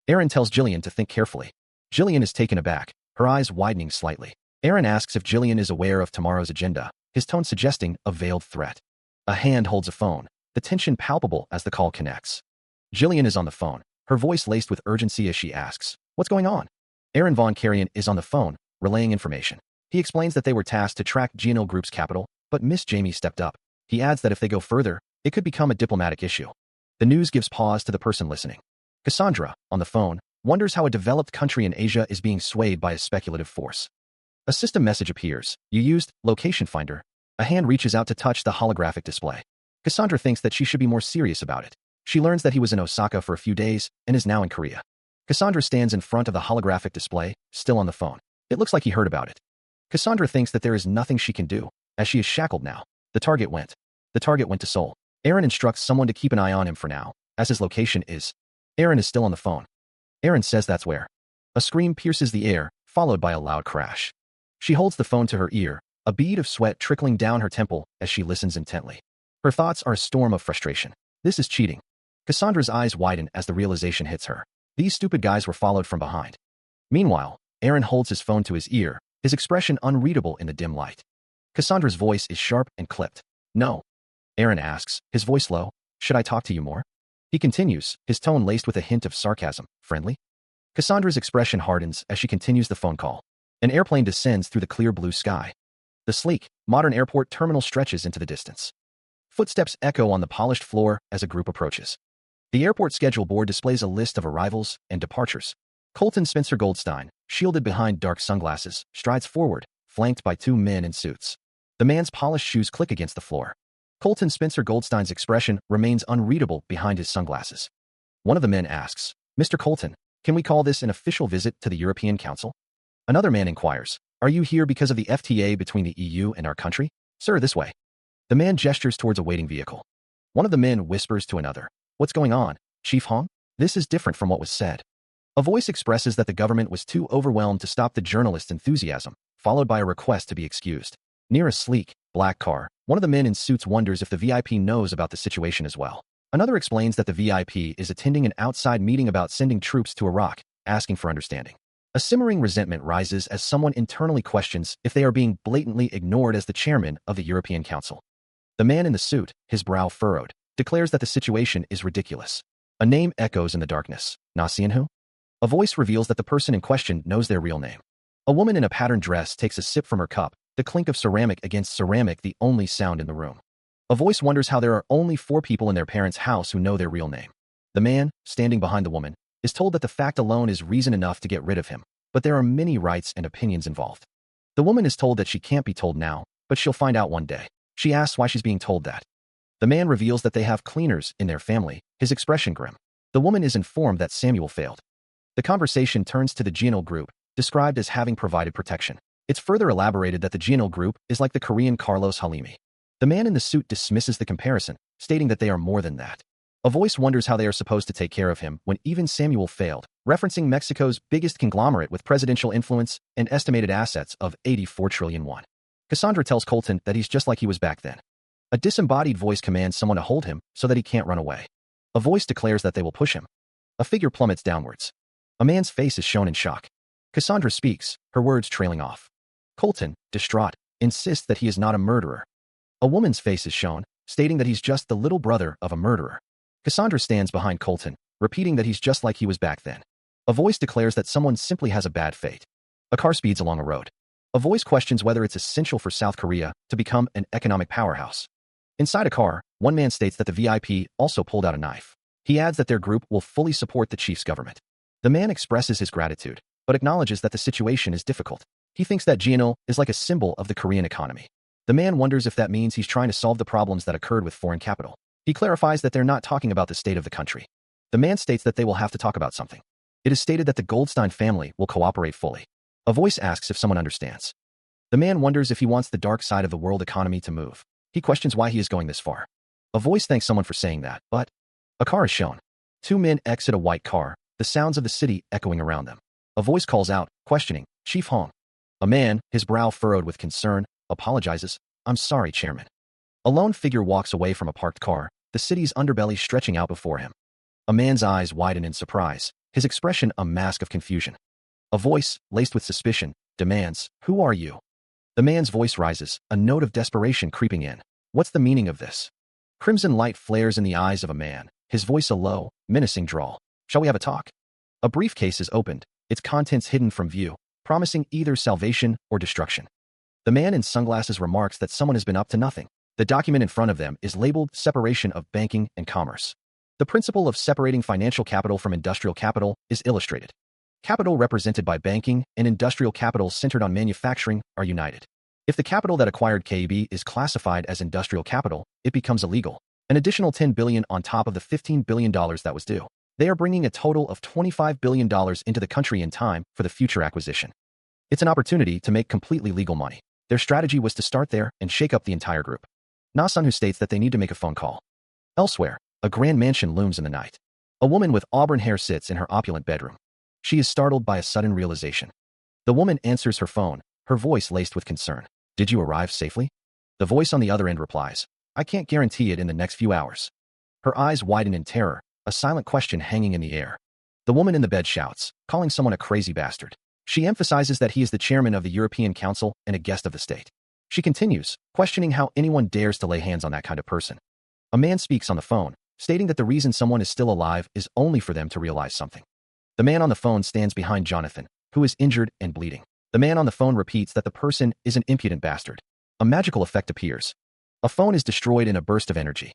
Aaron tells Jillian to think carefully. Jillian is taken aback, her eyes widening slightly. Aaron asks if Jillian is aware of tomorrow's agenda, his tone suggesting a veiled threat. A hand holds a phone, the tension palpable as the call connects. Jillian is on the phone, her voice laced with urgency as she asks, what's going on? Aaron Von Karajan is on the phone, relaying information. He explains that they were tasked to track GNL Group's capital, but Miss Jamie stepped up. He adds that if they go further, it could become a diplomatic issue. The news gives pause to the person listening. Cassandra, on the phone, wonders how a developed country in Asia is being swayed by a speculative force. A system message appears. You used location finder. A hand reaches out to touch the holographic display. Cassandra thinks that she should be more serious about it. She learns that he was in Osaka for a few days and is now in Korea. Cassandra stands in front of the holographic display, still on the phone. It looks like he heard about it. Cassandra thinks that there is nothing she can do, as she is shackled now. The target went. The target went to Seoul. Aaron instructs someone to keep an eye on him for now, as his location is. Aaron is still on the phone. Aaron says that's where. A scream pierces the air, followed by a loud crash. She holds the phone to her ear, a bead of sweat trickling down her temple as she listens intently. Her thoughts are a storm of frustration. This is cheating. Cassandra's eyes widen as the realization hits her. These stupid guys were followed from behind. Meanwhile, Aaron holds his phone to his ear, his expression unreadable in the dim light. Cassandra's voice is sharp and clipped. No. Aaron asks, his voice low, should I talk to you more? He continues, his tone laced with a hint of sarcasm. Friendly? Cassandra's expression hardens as she continues the phone call. An airplane descends through the clear blue sky. The sleek, modern airport terminal stretches into the distance. Footsteps echo on the polished floor as a group approaches. The airport schedule board displays a list of arrivals and departures. Colton Spencer Goldstein, shielded behind dark sunglasses, strides forward, flanked by 2 men in suits. The man's polished shoes click against the floor. Colton Spencer Goldstein's expression remains unreadable behind his sunglasses. One of the men asks, Mr. Colton, Can we call this an official visit to the European Council? Another man inquires, are you here because of the FTA between the EU and our country? Sir, this way. The man gestures towards a waiting vehicle. One of the men whispers to another, what's going on, Chief Hong? This is different from what was said. A voice expresses that the government was too overwhelmed to stop the journalist's enthusiasm, followed by a request to be excused. Near a sleek, black car, one of the men in suits wonders if the VIP knows about the situation as well. Another explains that the VIP is attending an outside meeting about sending troops to Iraq, asking for understanding. A simmering resentment rises as someone internally questions if they are being blatantly ignored as the chairman of the European Council. The man in the suit, his brow furrowed, declares that the situation is ridiculous. A name echoes in the darkness. Na Xianhu? A voice reveals that the person in question knows their real name. A woman in a patterned dress takes a sip from her cup, the clink of ceramic against ceramic the only sound in the room. A voice wonders how there are only 4 people in their parents' house who know their real name. The man, standing behind the woman, is told that the fact alone is reason enough to get rid of him, but there are many rights and opinions involved. The woman is told that she can't be told now, but she'll find out one day. She asks why she's being told that. The man reveals that they have cleaners in their family, his expression grim. The woman is informed that Samuel failed. The conversation turns to the Jianil group, described as having provided protection. It's further elaborated that the Jianil group is like the Korean Carlos Halimi. The man in the suit dismisses the comparison, stating that they are more than that. A voice wonders how they are supposed to take care of him when even Samuel failed, referencing Mexico's biggest conglomerate with presidential influence and estimated assets of 84 trillion won. Cassandra tells Colton that he's just like he was back then. A disembodied voice commands someone to hold him so that he can't run away. A voice declares that they will push him. A figure plummets downwards. A man's face is shown in shock. Cassandra speaks, her words trailing off. Colton, distraught, insists that he is not a murderer. A woman's face is shown, stating that he's just the little brother of a murderer. Cassandra stands behind Colton, repeating that he's just like he was back then. A voice declares that someone simply has a bad fate. A car speeds along a road. A voice questions whether it's essential for South Korea to become an economic powerhouse. Inside a car, one man states that the VIP also pulled out a knife. He adds that their group will fully support the chief's government. The man expresses his gratitude, but acknowledges that the situation is difficult. He thinks that Jianil is like a symbol of the Korean economy. The man wonders if that means he's trying to solve the problems that occurred with foreign capital. He clarifies that they're not talking about the state of the country. The man states that they will have to talk about something. It is stated that the Goldstein family will cooperate fully. A voice asks if someone understands. The man wonders if he wants the dark side of the world economy to move. He questions why he is going this far. A voice thanks someone for saying that, but a car is shown. 2 men exit a white car, the sounds of the city echoing around them. A voice calls out, questioning, Chief Hong. A man, his brow furrowed with concern, apologizes, I'm sorry, Chairman. A lone figure walks away from a parked car, the city's underbelly stretching out before him. A man's eyes widen in surprise, his expression a mask of confusion. A voice, laced with suspicion, demands, who are you? The man's voice rises, a note of desperation creeping in. What's the meaning of this? Crimson light flares in the eyes of a man, his voice a low, menacing drawl. Shall we have a talk? A briefcase is opened, its contents hidden from view, promising either salvation or destruction. The man in sunglasses remarks that someone has been up to nothing. The document in front of them is labeled Separation of Banking and Commerce. The principle of separating financial capital from industrial capital is illustrated. Capital represented by banking and industrial capital centered on manufacturing are united. If the capital that acquired KB is classified as industrial capital, it becomes illegal. An additional $10 billion on top of the $15 billion that was due. They are bringing a total of $25 billion into the country in time for the future acquisition. It's an opportunity to make completely legal money. Their strategy was to start there and shake up the entire group. Na-sun who states that they need to make a phone call. Elsewhere, a grand mansion looms in the night. A woman with auburn hair sits in her opulent bedroom. She is startled by a sudden realization. The woman answers her phone, her voice laced with concern. Did you arrive safely? The voice on the other end replies, I can't guarantee it in the next few hours. Her eyes widen in terror, a silent question hanging in the air. The woman in the bed shouts, calling someone a crazy bastard. She emphasizes that he is the chairman of the European Council and a guest of the state. She continues, questioning how anyone dares to lay hands on that kind of person. A man speaks on the phone, stating that the reason someone is still alive is only for them to realize something. The man on the phone stands behind Jonathan, who is injured and bleeding. The man on the phone repeats that the person is an impudent bastard. A magical effect appears. A phone is destroyed in a burst of energy.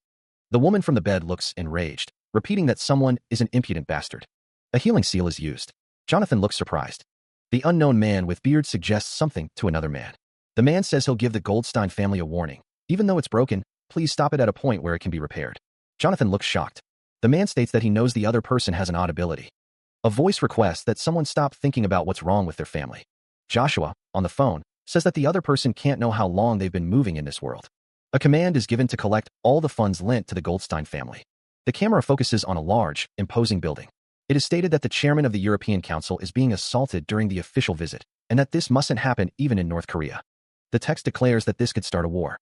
The woman from the bed looks enraged, repeating that someone is an impudent bastard. A healing seal is used. Jonathan looks surprised. The unknown man with beard suggests something to another man. The man says he'll give the Goldstein family a warning. Even though it's broken, please stop it at a point where it can be repaired. Jonathan looks shocked. The man states that he knows the other person has an odd ability. A voice requests that someone stop thinking about what's wrong with their family. Joshua, on the phone, says that the other person can't know how long they've been moving in this world. A command is given to collect all the funds lent to the Goldstein family. The camera focuses on a large, imposing building. It is stated that the chairman of the European Council is being assaulted during the official visit, and that this mustn't happen even in North Korea. The text declares that this could start a war.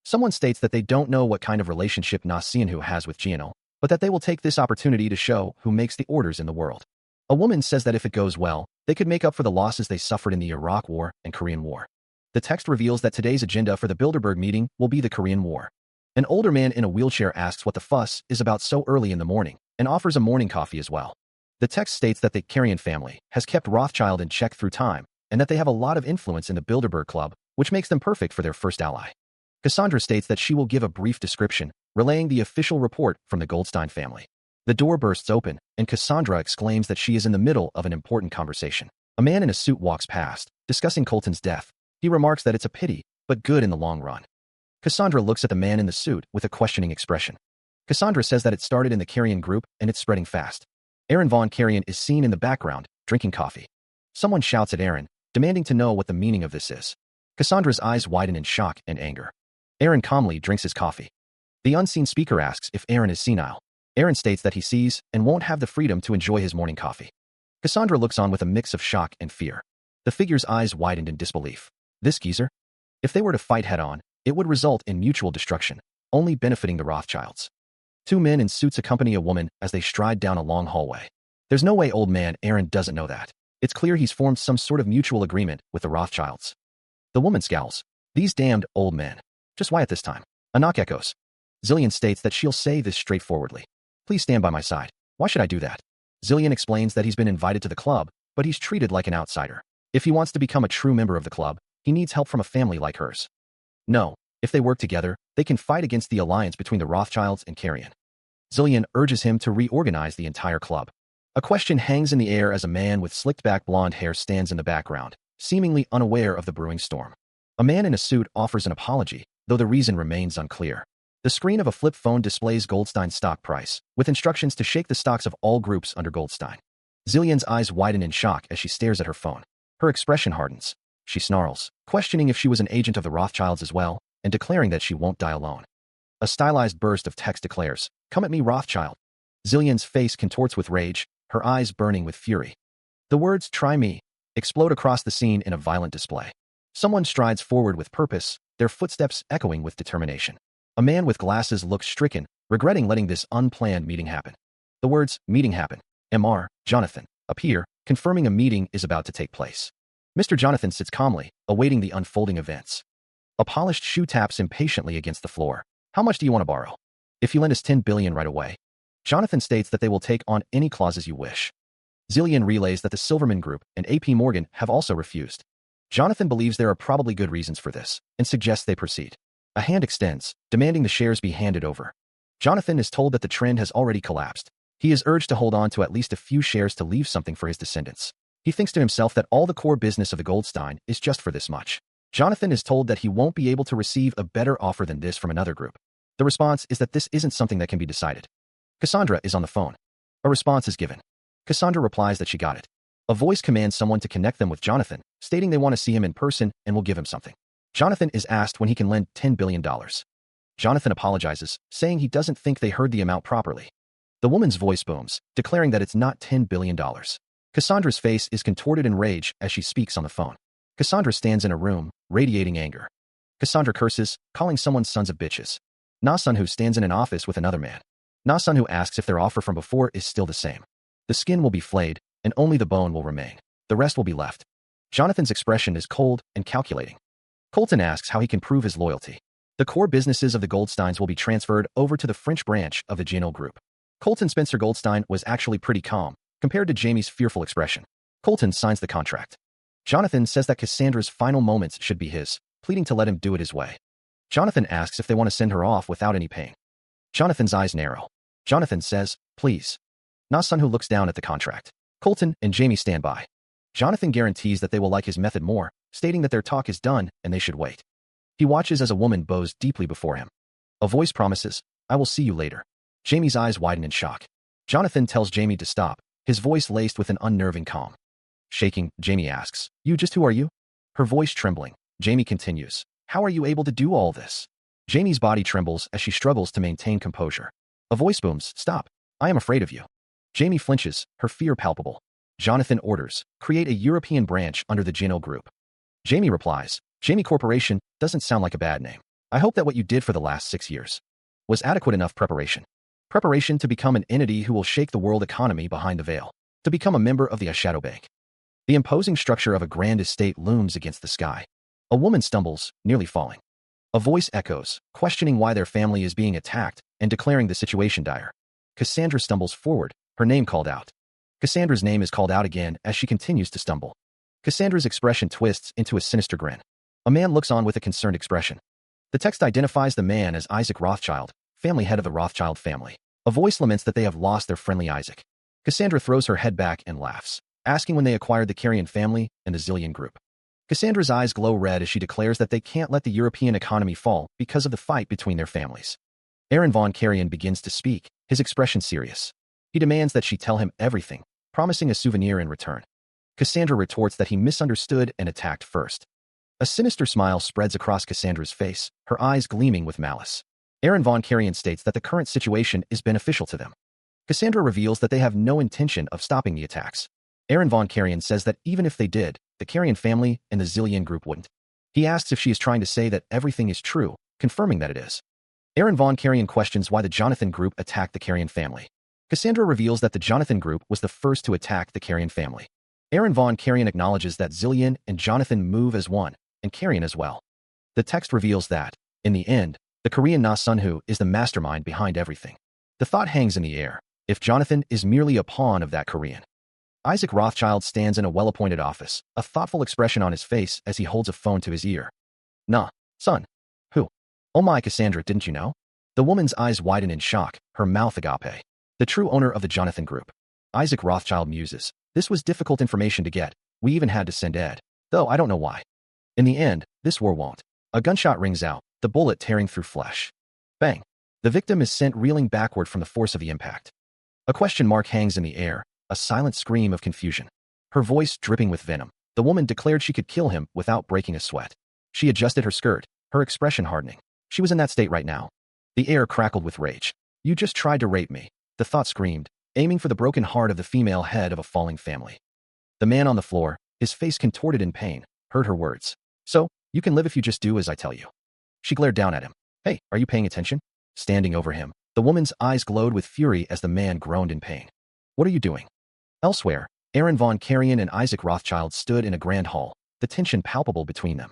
Someone states that they don't know what kind of relationship Na Seonhu has with Jeonil, but that they will take this opportunity to show who makes the orders in the world. A woman says that if it goes well, they could make up for the losses they suffered in the Iraq War and Korean War. The text reveals that today's agenda for the Bilderberg meeting will be the Korean War. An older man in a wheelchair asks what the fuss is about so early in the morning, and offers a morning coffee as well. The text states that the Korean family has kept Rothschild in check through time, and that they have a lot of influence in the Bilderberg Club, which makes them perfect for their first ally. Cassandra states that she will give a brief description, relaying the official report from the Goldstein family. The door bursts open, and Cassandra exclaims that she is in the middle of an important conversation. A man in a suit walks past, discussing Colton's death. He remarks that it's a pity, but good in the long run. Cassandra looks at the man in the suit with a questioning expression. Cassandra says that it started in the Carrion group and it's spreading fast. Aaron Von Carrion is seen in the background, drinking coffee. Someone shouts at Aaron, demanding to know what the meaning of this is. Cassandra's eyes widen in shock and anger. Aaron calmly drinks his coffee. The unseen speaker asks if Aaron is senile. Aaron states that he sees and won't have the freedom to enjoy his morning coffee. Cassandra looks on with a mix of shock and fear. The figure's eyes widened in disbelief. This geezer? If they were to fight head-on, it would result in mutual destruction, only benefiting the Rothschilds. Two men in suits accompany a woman as they stride down a long hallway. There's no way old man Aaron doesn't know that. It's clear he's formed some sort of mutual agreement with the Rothschilds. The woman scowls. These damned old men. Just why at this time? A knock echoes. Zillion states that she'll say this straightforwardly. Please stand by my side. Why should I do that? Zillion explains that he's been invited to the club, but he's treated like an outsider. If he wants to become a true member of the club, he needs help from a family like hers. No, if they work together, they can fight against the alliance between the Rothschilds and Carrion. Zillion urges him to reorganize the entire club. A question hangs in the air as a man with slicked-back blonde hair stands in the background, seemingly unaware of the brewing storm. A man in a suit offers an apology, though the reason remains unclear. The screen of a flip phone displays Goldstein's stock price, with instructions to shake the stocks of all groups under Goldstein. Zillion's eyes widen in shock as she stares at her phone. Her expression hardens. She snarls, questioning if she was an agent of the Rothschilds as well, and declaring that she won't die alone. A stylized burst of text declares, "Come at me, Rothschild." Zillion's face contorts with rage, her eyes burning with fury. The words, "Try me," explode across the scene in a violent display. Someone strides forward with purpose, their footsteps echoing with determination. A man with glasses looks stricken, regretting letting this unplanned meeting happen. The words, "Meeting happen," Mr. Jonathan, appear, confirming a meeting is about to take place. Mr. Jonathan sits calmly, awaiting the unfolding events. A polished shoe taps impatiently against the floor. "How much do you want to borrow?" "If you lend us 10 billion right away." Jonathan states that they will take on any clauses you wish. Zillion relays that the Silverman Group and AP Morgan have also refused. Jonathan believes there are probably good reasons for this, and suggests they proceed. A hand extends, demanding the shares be handed over. Jonathan is told that the trend has already collapsed. He is urged to hold on to at least a few shares to leave something for his descendants. He thinks to himself that all the core business of the Goldstein is just for this much. Jonathan is told that he won't be able to receive a better offer than this from another group. The response is that this isn't something that can be decided. Cassandra is on the phone. A response is given. Cassandra replies that she got it. A voice commands someone to connect them with Jonathan, stating they want to see him in person and will give him something. Jonathan is asked when he can lend $10 billion. Jonathan apologizes, saying he doesn't think they heard the amount properly. The woman's voice booms, declaring that it's not $10 billion. Cassandra's face is contorted in rage as she speaks on the phone. Cassandra stands in a room, radiating anger. Cassandra curses, calling someone sons of bitches. Na Sunhu stands in an office with another man. Na Sunhu asks if their offer from before is still the same. The skin will be flayed, and only the bone will remain. The rest will be left. Jonathan's expression is cold and calculating. Colton asks how he can prove his loyalty. The core businesses of the Goldsteins will be transferred over to the French branch of the Jeonil Group. Colton Spencer Goldstein was actually pretty calm, compared to Jamie's fearful expression. Colton signs the contract. Jonathan says that Cassandra's final moments should be his, pleading to let him do it his way. Jonathan asks if they want to send her off without any pain. Jonathan's eyes narrow. Jonathan says, "Please." Na Sunhu looks down at the contract. Colton and Jamie stand by. Jonathan guarantees that they will like his method more, stating that their talk is done and they should wait. He watches as a woman bows deeply before him. A voice promises, "I will see you later." Jamie's eyes widen in shock. Jonathan tells Jamie to stop, his voice laced with an unnerving calm. Shaking, Jamie asks, "You just who are you?" Her voice trembling, Jamie continues, "How are you able to do all this?" Jamie's body trembles as she struggles to maintain composure. A voice booms, "Stop. I am afraid of you." Jamie flinches, her fear palpable. Jonathan orders, "Create a European branch under the Gino Group." Jamie replies, "Jamie Corporation doesn't sound like a bad name. I hope that what you did for the last 6 years was adequate enough preparation. Preparation to become an entity who will shake the world economy behind the veil. To become a member of the Shadow Bank." The imposing structure of a grand estate looms against the sky. A woman stumbles, nearly falling. A voice echoes, questioning why their family is being attacked and declaring the situation dire. Cassandra stumbles forward, her name called out. Cassandra's name is called out again as she continues to stumble. Cassandra's expression twists into a sinister grin. A man looks on with a concerned expression. The text identifies the man as Isaac Rothschild, family head of the Rothschild family. A voice laments that they have lost their friendly Isaac. Cassandra throws her head back and laughs, asking when they acquired the Carrion family and the Zillion Group. Cassandra's eyes glow red as she declares that they can't let the European economy fall because of the fight between their families. Aaron von Carrion begins to speak, his expression serious. He demands that she tell him everything, promising a souvenir in return. Cassandra retorts that he misunderstood and attacked first. A sinister smile spreads across Cassandra's face, her eyes gleaming with malice. Aaron von Carrion states that the current situation is beneficial to them. Cassandra reveals that they have no intention of stopping the attacks. Aaron von Carrion says that even if they did, the Carrion family and the Zillion Group wouldn't. He asks if she is trying to say that everything is true, confirming that it is. Aaron von Carrion questions why the Jonathan Group attacked the Carrion family. Cassandra reveals that the Jonathan Group was the first to attack the Carrion family. Aaron von Carrion acknowledges that Zillion and Jonathan move as one, and Carrion as well. The text reveals that, in the end, the Korean Na Sunhu is the mastermind behind everything. The thought hangs in the air, if Jonathan is merely a pawn of that Korean. Isaac Rothschild stands in a well-appointed office, a thoughtful expression on his face as he holds a phone to his ear. "Nah, son. Who?" "Oh my, Cassandra, didn't you know?" The woman's eyes widen in shock, her mouth agape. "The true owner of the Jonathan Group." Isaac Rothschild muses, "This was difficult information to get. We even had to send Ed. Though I don't know why. In the end, this war won't." A gunshot rings out, the bullet tearing through flesh. Bang. The victim is sent reeling backward from the force of the impact. A question mark hangs in the air, a silent scream of confusion. Her voice dripping with venom. The woman declared she could kill him without breaking a sweat. She adjusted her skirt, her expression hardening. She was in that state right now. The air crackled with rage. "You just tried to rape me," the thought screamed, aiming for the broken heart of the female head of a falling family. The man on the floor, his face contorted in pain, heard her words. "So, you can live if you just do as I tell you." She glared down at him. "Hey, are you paying attention?" Standing over him, the woman's eyes glowed with fury as the man groaned in pain. "What are you doing?" Elsewhere, Aaron von Carrion and Isaac Rothschild stood in a grand hall, the tension palpable between them.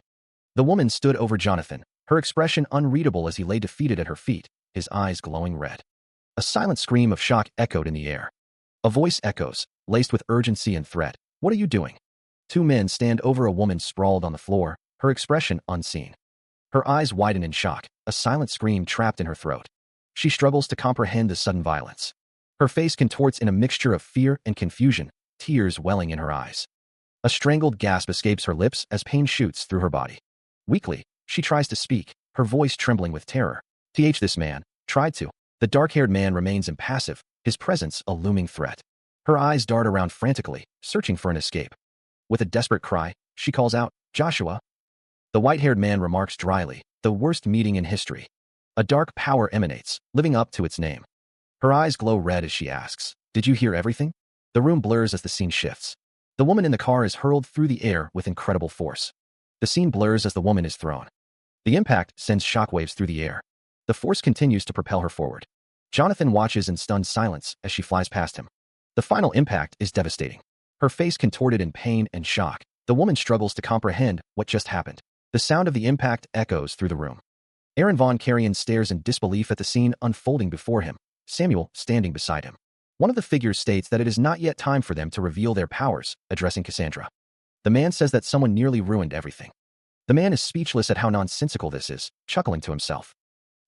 The woman stood over Jonathan, her expression unreadable as he lay defeated at her feet, his eyes glowing red. A silent scream of shock echoed in the air. A voice echoes, laced with urgency and threat. "What are you doing?" Two men stand over a woman sprawled on the floor, her expression unseen. Her eyes widen in shock, a silent scream trapped in her throat. She struggles to comprehend the sudden violence. Her face contorts in a mixture of fear and confusion, tears welling in her eyes. A strangled gasp escapes her lips as pain shoots through her body. Weakly, she tries to speak, her voice trembling with terror. This man tried to. The dark-haired man remains impassive, his presence a looming threat. Her eyes dart around frantically, searching for an escape. With a desperate cry, she calls out, "Joshua." The white-haired man remarks dryly, "The worst meeting in history." A dark power emanates, living up to its name. Her eyes glow red as she asks, "Did you hear everything?" The room blurs as the scene shifts. The woman in the car is hurled through the air with incredible force. The scene blurs as the woman is thrown. The impact sends shockwaves through the air. The force continues to propel her forward. Jonathan watches in stunned silence as she flies past him. The final impact is devastating. Her face contorted in pain and shock, the woman struggles to comprehend what just happened. The sound of the impact echoes through the room. Aaron von Carrion stares in disbelief at the scene unfolding before him, Samuel standing beside him. One of the figures states that it is not yet time for them to reveal their powers, addressing Cassandra. The man says that someone nearly ruined everything. The man is speechless at how nonsensical this is, chuckling to himself.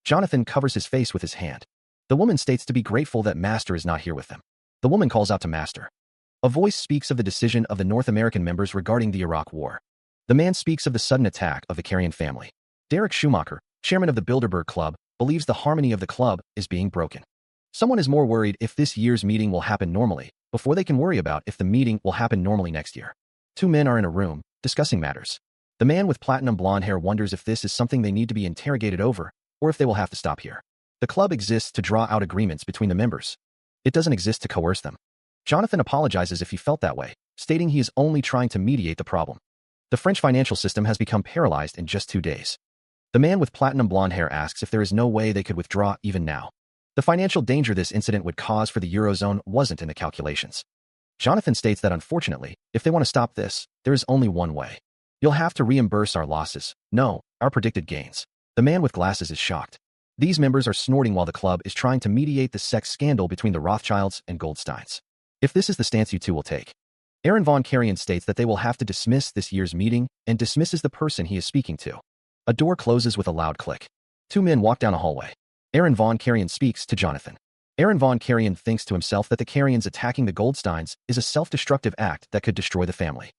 Jonathan covers his face with his hand. The woman states to be grateful that Master is not here with them. The woman calls out to Master. A voice speaks of the decision of the North American members regarding the Iraq War. The man speaks of the sudden attack of the Carrion family. Derek Schumacher, chairman of the Bilderberg Club, believes the harmony of the club is being broken. Someone is more worried if this year's meeting will happen normally, before they can worry about if the meeting will happen normally next year. Two men are in a room, discussing matters. The man with platinum blonde hair wonders if this is something they need to be interrogated over, or if they will have to stop here. The club exists to draw out agreements between the members. It doesn't exist to coerce them. Jonathan apologizes if he felt that way, stating he is only trying to mediate the problem. The French financial system has become paralyzed in just 2 days. The man with platinum blonde hair asks if there is no way they could withdraw even now. The financial danger this incident would cause for the Eurozone wasn't in the calculations. Jonathan states that unfortunately, if they want to stop this, there is only one way. You'll have to reimburse our losses, no, our predicted gains. The man with glasses is shocked. These members are snorting while the club is trying to mediate the sex scandal between the Rothschilds and Goldsteins. If this is the stance you two will take. Aaron von Karajan states that they will have to dismiss this year's meeting and dismisses the person he is speaking to. A door closes with a loud click. Two men walk down a hallway. Aaron von Karajan speaks to Jonathan. Aaron von Karajan thinks to himself that the Karyans attacking the Goldsteins is a self-destructive act that could destroy the family.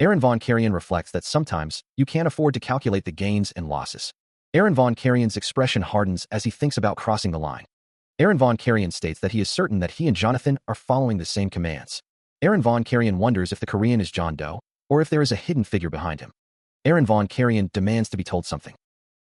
Aaron von Karajan reflects that sometimes you can't afford to calculate the gains and losses. Aaron von Karajan's expression hardens as he thinks about crossing the line. Aaron von Karajan states that he is certain that he and Jonathan are following the same commands. Aaron von Karajan wonders if the Korean is John Doe, or if there is a hidden figure behind him. Aaron von Karajan demands to be told something.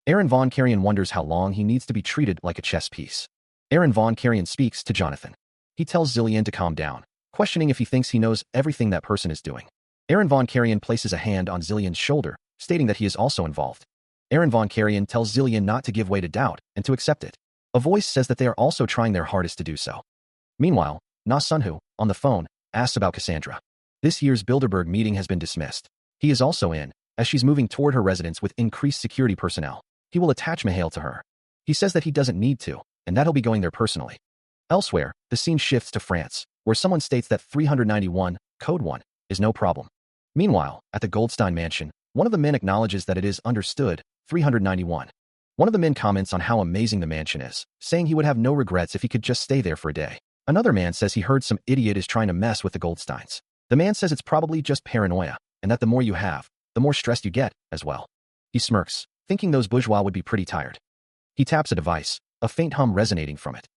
Aaron von Karajan wonders how long he needs to be treated like a chess piece. Aaron von Karajan speaks to Jonathan. He tells Zillian to calm down, questioning if he thinks he knows everything that person is doing. Aaron von Karajan places a hand on Zillian's shoulder, stating that he is also involved. Aaron von Karajan tells Zillian not to give way to doubt and to accept it. A voice says that they are also trying their hardest to do so. Meanwhile, Na Sunhu, on the phone, asks about Cassandra. This year's Bilderberg meeting has been dismissed. He is also in, as she's moving toward her residence with increased security personnel. He will attach Mihail to her. He says that he doesn't need to, and that he'll be going there personally. Elsewhere, the scene shifts to France, where someone states that 391, code 1, is no problem. Meanwhile, at the Goldstein mansion, one of the men acknowledges that it is understood, 391. One of the men comments on how amazing the mansion is, saying he would have no regrets if he could just stay there for a day. Another man says he heard some idiot is trying to mess with the Goldsteins. The man says it's probably just paranoia, and that the more you have, the more stressed you get, as well. He smirks, thinking those bourgeois would be pretty tired. He taps a device, a faint hum resonating from it.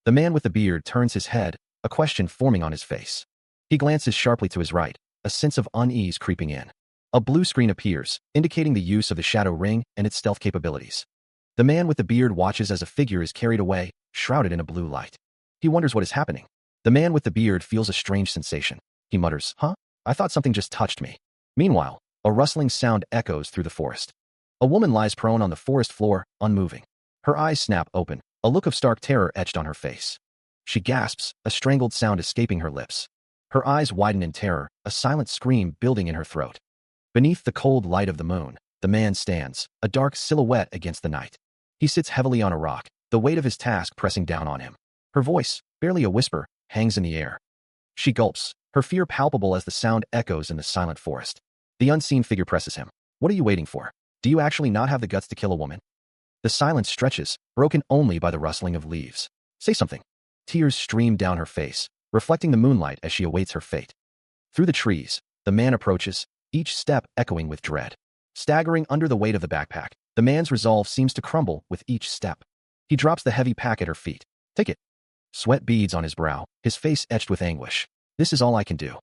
The man with the beard turns his head, a question forming on his face. He glances sharply to his right, a sense of unease creeping in. A blue screen appears, indicating the use of the shadow ring and its stealth capabilities. The man with the beard watches as a figure is carried away, shrouded in a blue light. He wonders what is happening. The man with the beard feels a strange sensation. He mutters, "Huh? I thought something just touched me." Meanwhile, a rustling sound echoes through the forest. A woman lies prone on the forest floor, unmoving. Her eyes snap open, a look of stark terror etched on her face. She gasps, a strangled sound escaping her lips. Her eyes widen in terror, a silent scream building in her throat. Beneath the cold light of the moon, the man stands, a dark silhouette against the night. He sits heavily on a rock, the weight of his task pressing down on him. Her voice, barely a whisper, hangs in the air. She gulps, her fear palpable as the sound echoes in the silent forest. The unseen figure presses him. "What are you waiting for? Do you actually not have the guts to kill a woman?" The silence stretches, broken only by the rustling of leaves. "Say something." Tears stream down her face, reflecting the moonlight as she awaits her fate. Through the trees, the man approaches, each step echoing with dread. Staggering under the weight of the backpack, the man's resolve seems to crumble with each step. He drops the heavy pack at her feet. "Take it." Sweat beads on his brow, his face etched with anguish. "This is all I can do."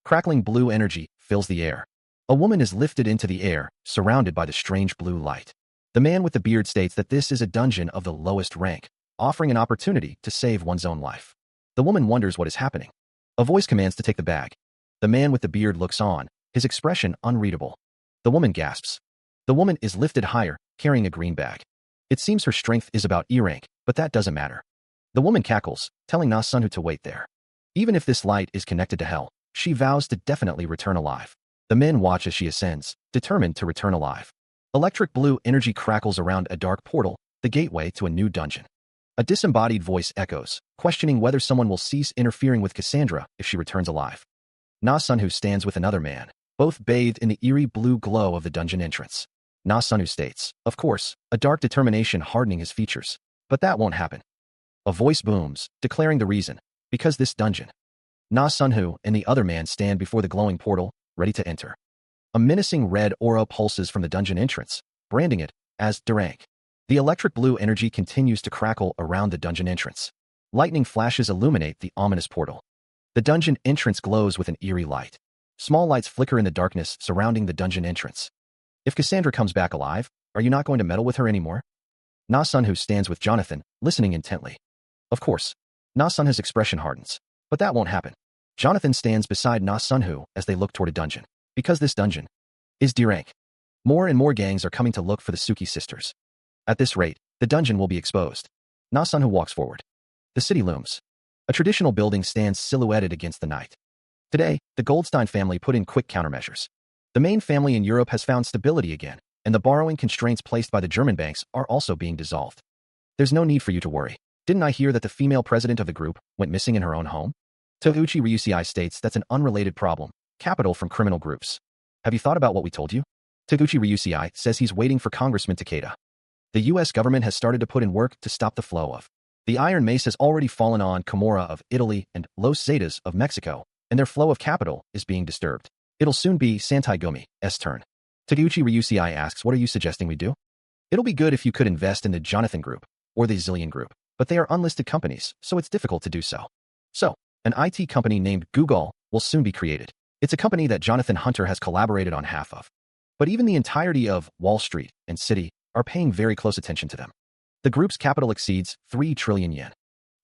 Crackling blue energy fills the air. A woman is lifted into the air, surrounded by the strange blue light. The man with the beard states that this is a dungeon of the lowest rank, offering an opportunity to save one's own life. The woman wonders what is happening. A voice commands to take the bag. The man with the beard looks on, his expression unreadable. The woman gasps. The woman is lifted higher, carrying a green bag. It seems her strength is about E rank, but that doesn't matter. The woman cackles, telling Na Sunhu to wait there. Even if this light is connected to hell, she vows to definitely return alive. The men watch as she ascends, determined to return alive. Electric blue energy crackles around a dark portal, the gateway to a new dungeon. A disembodied voice echoes, questioning whether someone will cease interfering with Cassandra if she returns alive. Na Sunhu stands with another man, both bathed in the eerie blue glow of the dungeon entrance. Na Sunhu states, of course, a dark determination hardening his features. But that won't happen. A voice booms, declaring the reason. Because this dungeon. Na Sunhu and the other man stand before the glowing portal, ready to enter. A menacing red aura pulses from the dungeon entrance, branding it as Durank. The electric blue energy continues to crackle around the dungeon entrance. Lightning flashes illuminate the ominous portal. The dungeon entrance glows with an eerie light. Small lights flicker in the darkness surrounding the dungeon entrance. If Cassandra comes back alive, are you not going to meddle with her anymore? Na Sunhu stands with Jonathan, listening intently. Of course. Na Sunhu's expression hardens. But that won't happen. Jonathan stands beside Na Sunhu as they look toward a dungeon. Because this dungeon is D-rank. More and more gangs are coming to look for the Suki sisters. At this rate, the dungeon will be exposed. Na Sunhu walks forward. The city looms. A traditional building stands silhouetted against the night. Today, the Goldstein family put in quick countermeasures. The main family in Europe has found stability again, and the borrowing constraints placed by the German banks are also being dissolved. There's no need for you to worry. Didn't I hear that the female president of the group went missing in her own home? Toguchi Ryusei states that's an unrelated problem, capital from criminal groups. Have you thought about what we told you? Toguchi Ryusei says he's waiting for Congressman Takeda. The U.S. government has started to put in work to stop the flow of. The Iron Mace has already fallen on Camorra of Italy and Los Zetas of Mexico, and their flow of capital is being disturbed. It'll soon be Santai Gomi's turn. Toguchi Ryusei asks, what are you suggesting we do? It'll be good if you could invest in the Jonathan Group or the Zillion Group, but they are unlisted companies, so it's difficult to do so. So, an IT company named Google will soon be created. It's a company that Jonathan Hunter has collaborated on half of. But even the entirety of Wall Street and City are paying very close attention to them. The group's capital exceeds 3 trillion yen.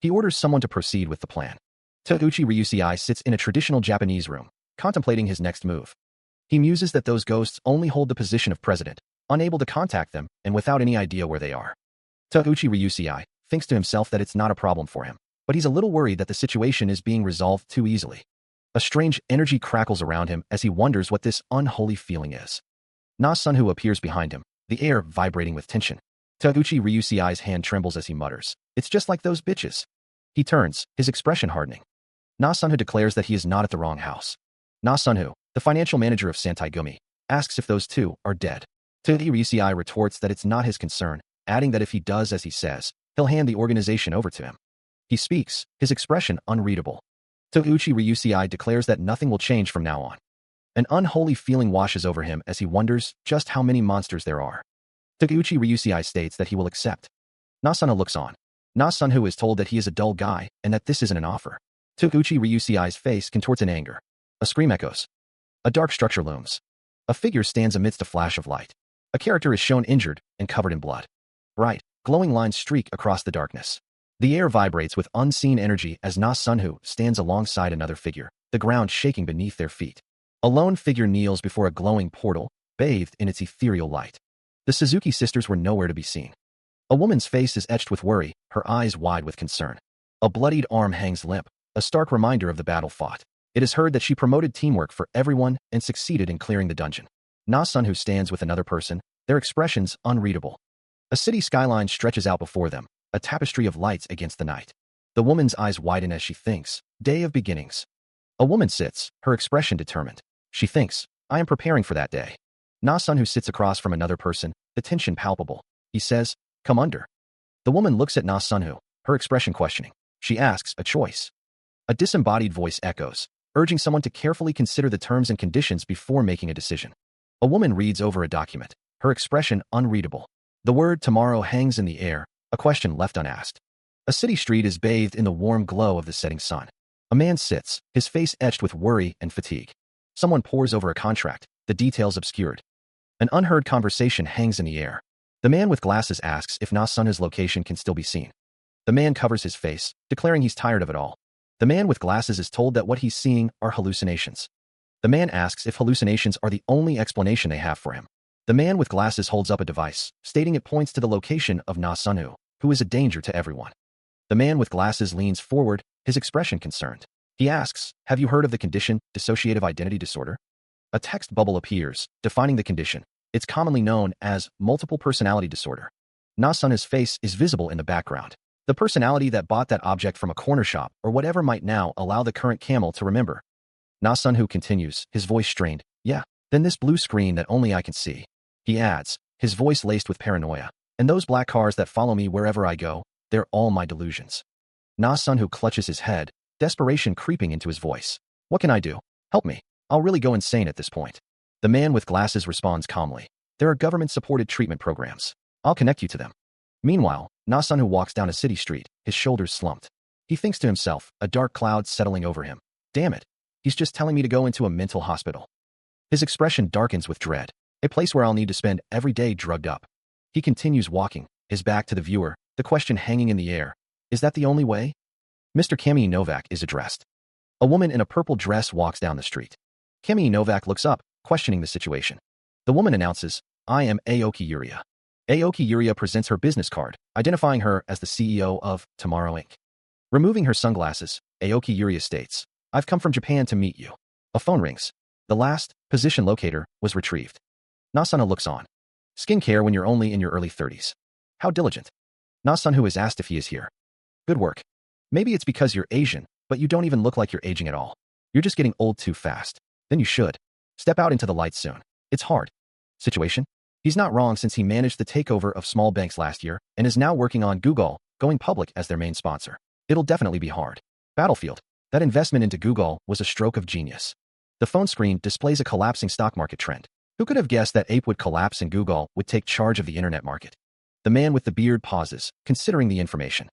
He orders someone to proceed with the plan. Toguchi Ryusei sits in a traditional Japanese room, contemplating his next move. He muses that those ghosts only hold the position of president, unable to contact them and without any idea where they are. Toguchi Ryusei thinks to himself that it's not a problem for him, but he's a little worried that the situation is being resolved too easily. A strange energy crackles around him as he wonders what this unholy feeling is. Na Sunhu appears behind him, the air vibrating with tension. Toguchi Ryusei's hand trembles as he mutters, "It's just like those bitches." He turns, his expression hardening. Na Sunhu declares that he is not at the wrong house. Na Sunhu, the financial manager of Santai Gomi, asks if those two are dead. Toguchi Ryusei retorts that it's not his concern, adding that if he does as he says, he'll hand the organization over to him. He speaks, his expression unreadable. Toguchi Ryusei declares that nothing will change from now on. An unholy feeling washes over him as he wonders just how many monsters there are. Toguchi Ryusei states that he will accept. Na Sunhu looks on. Na Sunhu is told that he is a dull guy and that this isn't an offer. Toguchi Ryusei's face contorts in anger. A scream echoes. A dark structure looms. A figure stands amidst a flash of light. A character is shown injured and covered in blood. Bright, glowing lines streak across the darkness. The air vibrates with unseen energy as Na Sunhu stands alongside another figure, the ground shaking beneath their feet. A lone figure kneels before a glowing portal, bathed in its ethereal light. The Suzuki sisters were nowhere to be seen. A woman's face is etched with worry, her eyes wide with concern. A bloodied arm hangs limp, a stark reminder of the battle fought. It is heard that she promoted teamwork for everyone and succeeded in clearing the dungeon. Na Sunhu stands with another person, their expressions unreadable. A city skyline stretches out before them, a tapestry of lights against the night. The woman's eyes widen as she thinks, day of beginnings. A woman sits, her expression determined. She thinks, I am preparing for that day. Na Sunhu sits across from another person, the tension palpable. He says, come under. The woman looks at Na Sunhu, her expression questioning. She asks, a choice. A disembodied voice echoes, urging someone to carefully consider the terms and conditions before making a decision. A woman reads over a document, her expression unreadable. The word tomorrow hangs in the air, a question left unasked. A city street is bathed in the warm glow of the setting sun. A man sits, his face etched with worry and fatigue. Someone pores over a contract, the details obscured. An unheard conversation hangs in the air. The man with glasses asks if Na Sunhu's location can still be seen. The man covers his face, declaring he's tired of it all. The man with glasses is told that what he's seeing are hallucinations. The man asks if hallucinations are the only explanation they have for him. The man with glasses holds up a device, stating it points to the location of Na Sunhu, who is a danger to everyone. The man with glasses leans forward, his expression concerned. He asks, have you heard of the condition, dissociative identity disorder? A text bubble appears, defining the condition. It's commonly known as multiple personality disorder. Na Sunhu's face is visible in the background. The personality that bought that object from a corner shop or whatever might now allow the current camel to remember. Na Sunhu continues, his voice strained. Yeah, then this blue screen that only I can see. He adds, his voice laced with paranoia. And those black cars that follow me wherever I go, they're all my delusions. Na Sunhu clutches his head, desperation creeping into his voice. What can I do? Help me. I'll really go insane at this point. The man with glasses responds calmly. There are government-supported treatment programs. I'll connect you to them. Meanwhile, Na Sunhu walks down a city street, his shoulders slumped. He thinks to himself, a dark cloud settling over him. Damn it. He's just telling me to go into a mental hospital. His expression darkens with dread. A place where I'll need to spend every day drugged up. He continues walking, his back to the viewer, the question hanging in the air. Is that the only way? Mr. Kamiy Novak is addressed. A woman in a purple dress walks down the street. Kamiy Novak looks up, questioning the situation. The woman announces, I am Aoki Yuria. Aoki Yuria presents her business card, identifying her as the CEO of Tomorrow Inc. Removing her sunglasses, Aoki Yuria states, I've come from Japan to meet you. A phone rings. The last position locator was retrieved. Nasano looks on. Skincare when you're only in your early 30s. How diligent. Nasunhu is asked if he is here. Good work. Maybe it's because you're Asian, but you don't even look like you're aging at all. You're just getting old too fast. Then you should. Step out into the light soon. It's hard. Situation? He's not wrong since he managed the takeover of small banks last year and is now working on Google, going public as their main sponsor. It'll definitely be hard. Battlefield. That investment into Google was a stroke of genius. The phone screen displays a collapsing stock market trend. Who could have guessed that Ape would collapse and Google would take charge of the internet market? The man with the beard pauses, considering the information.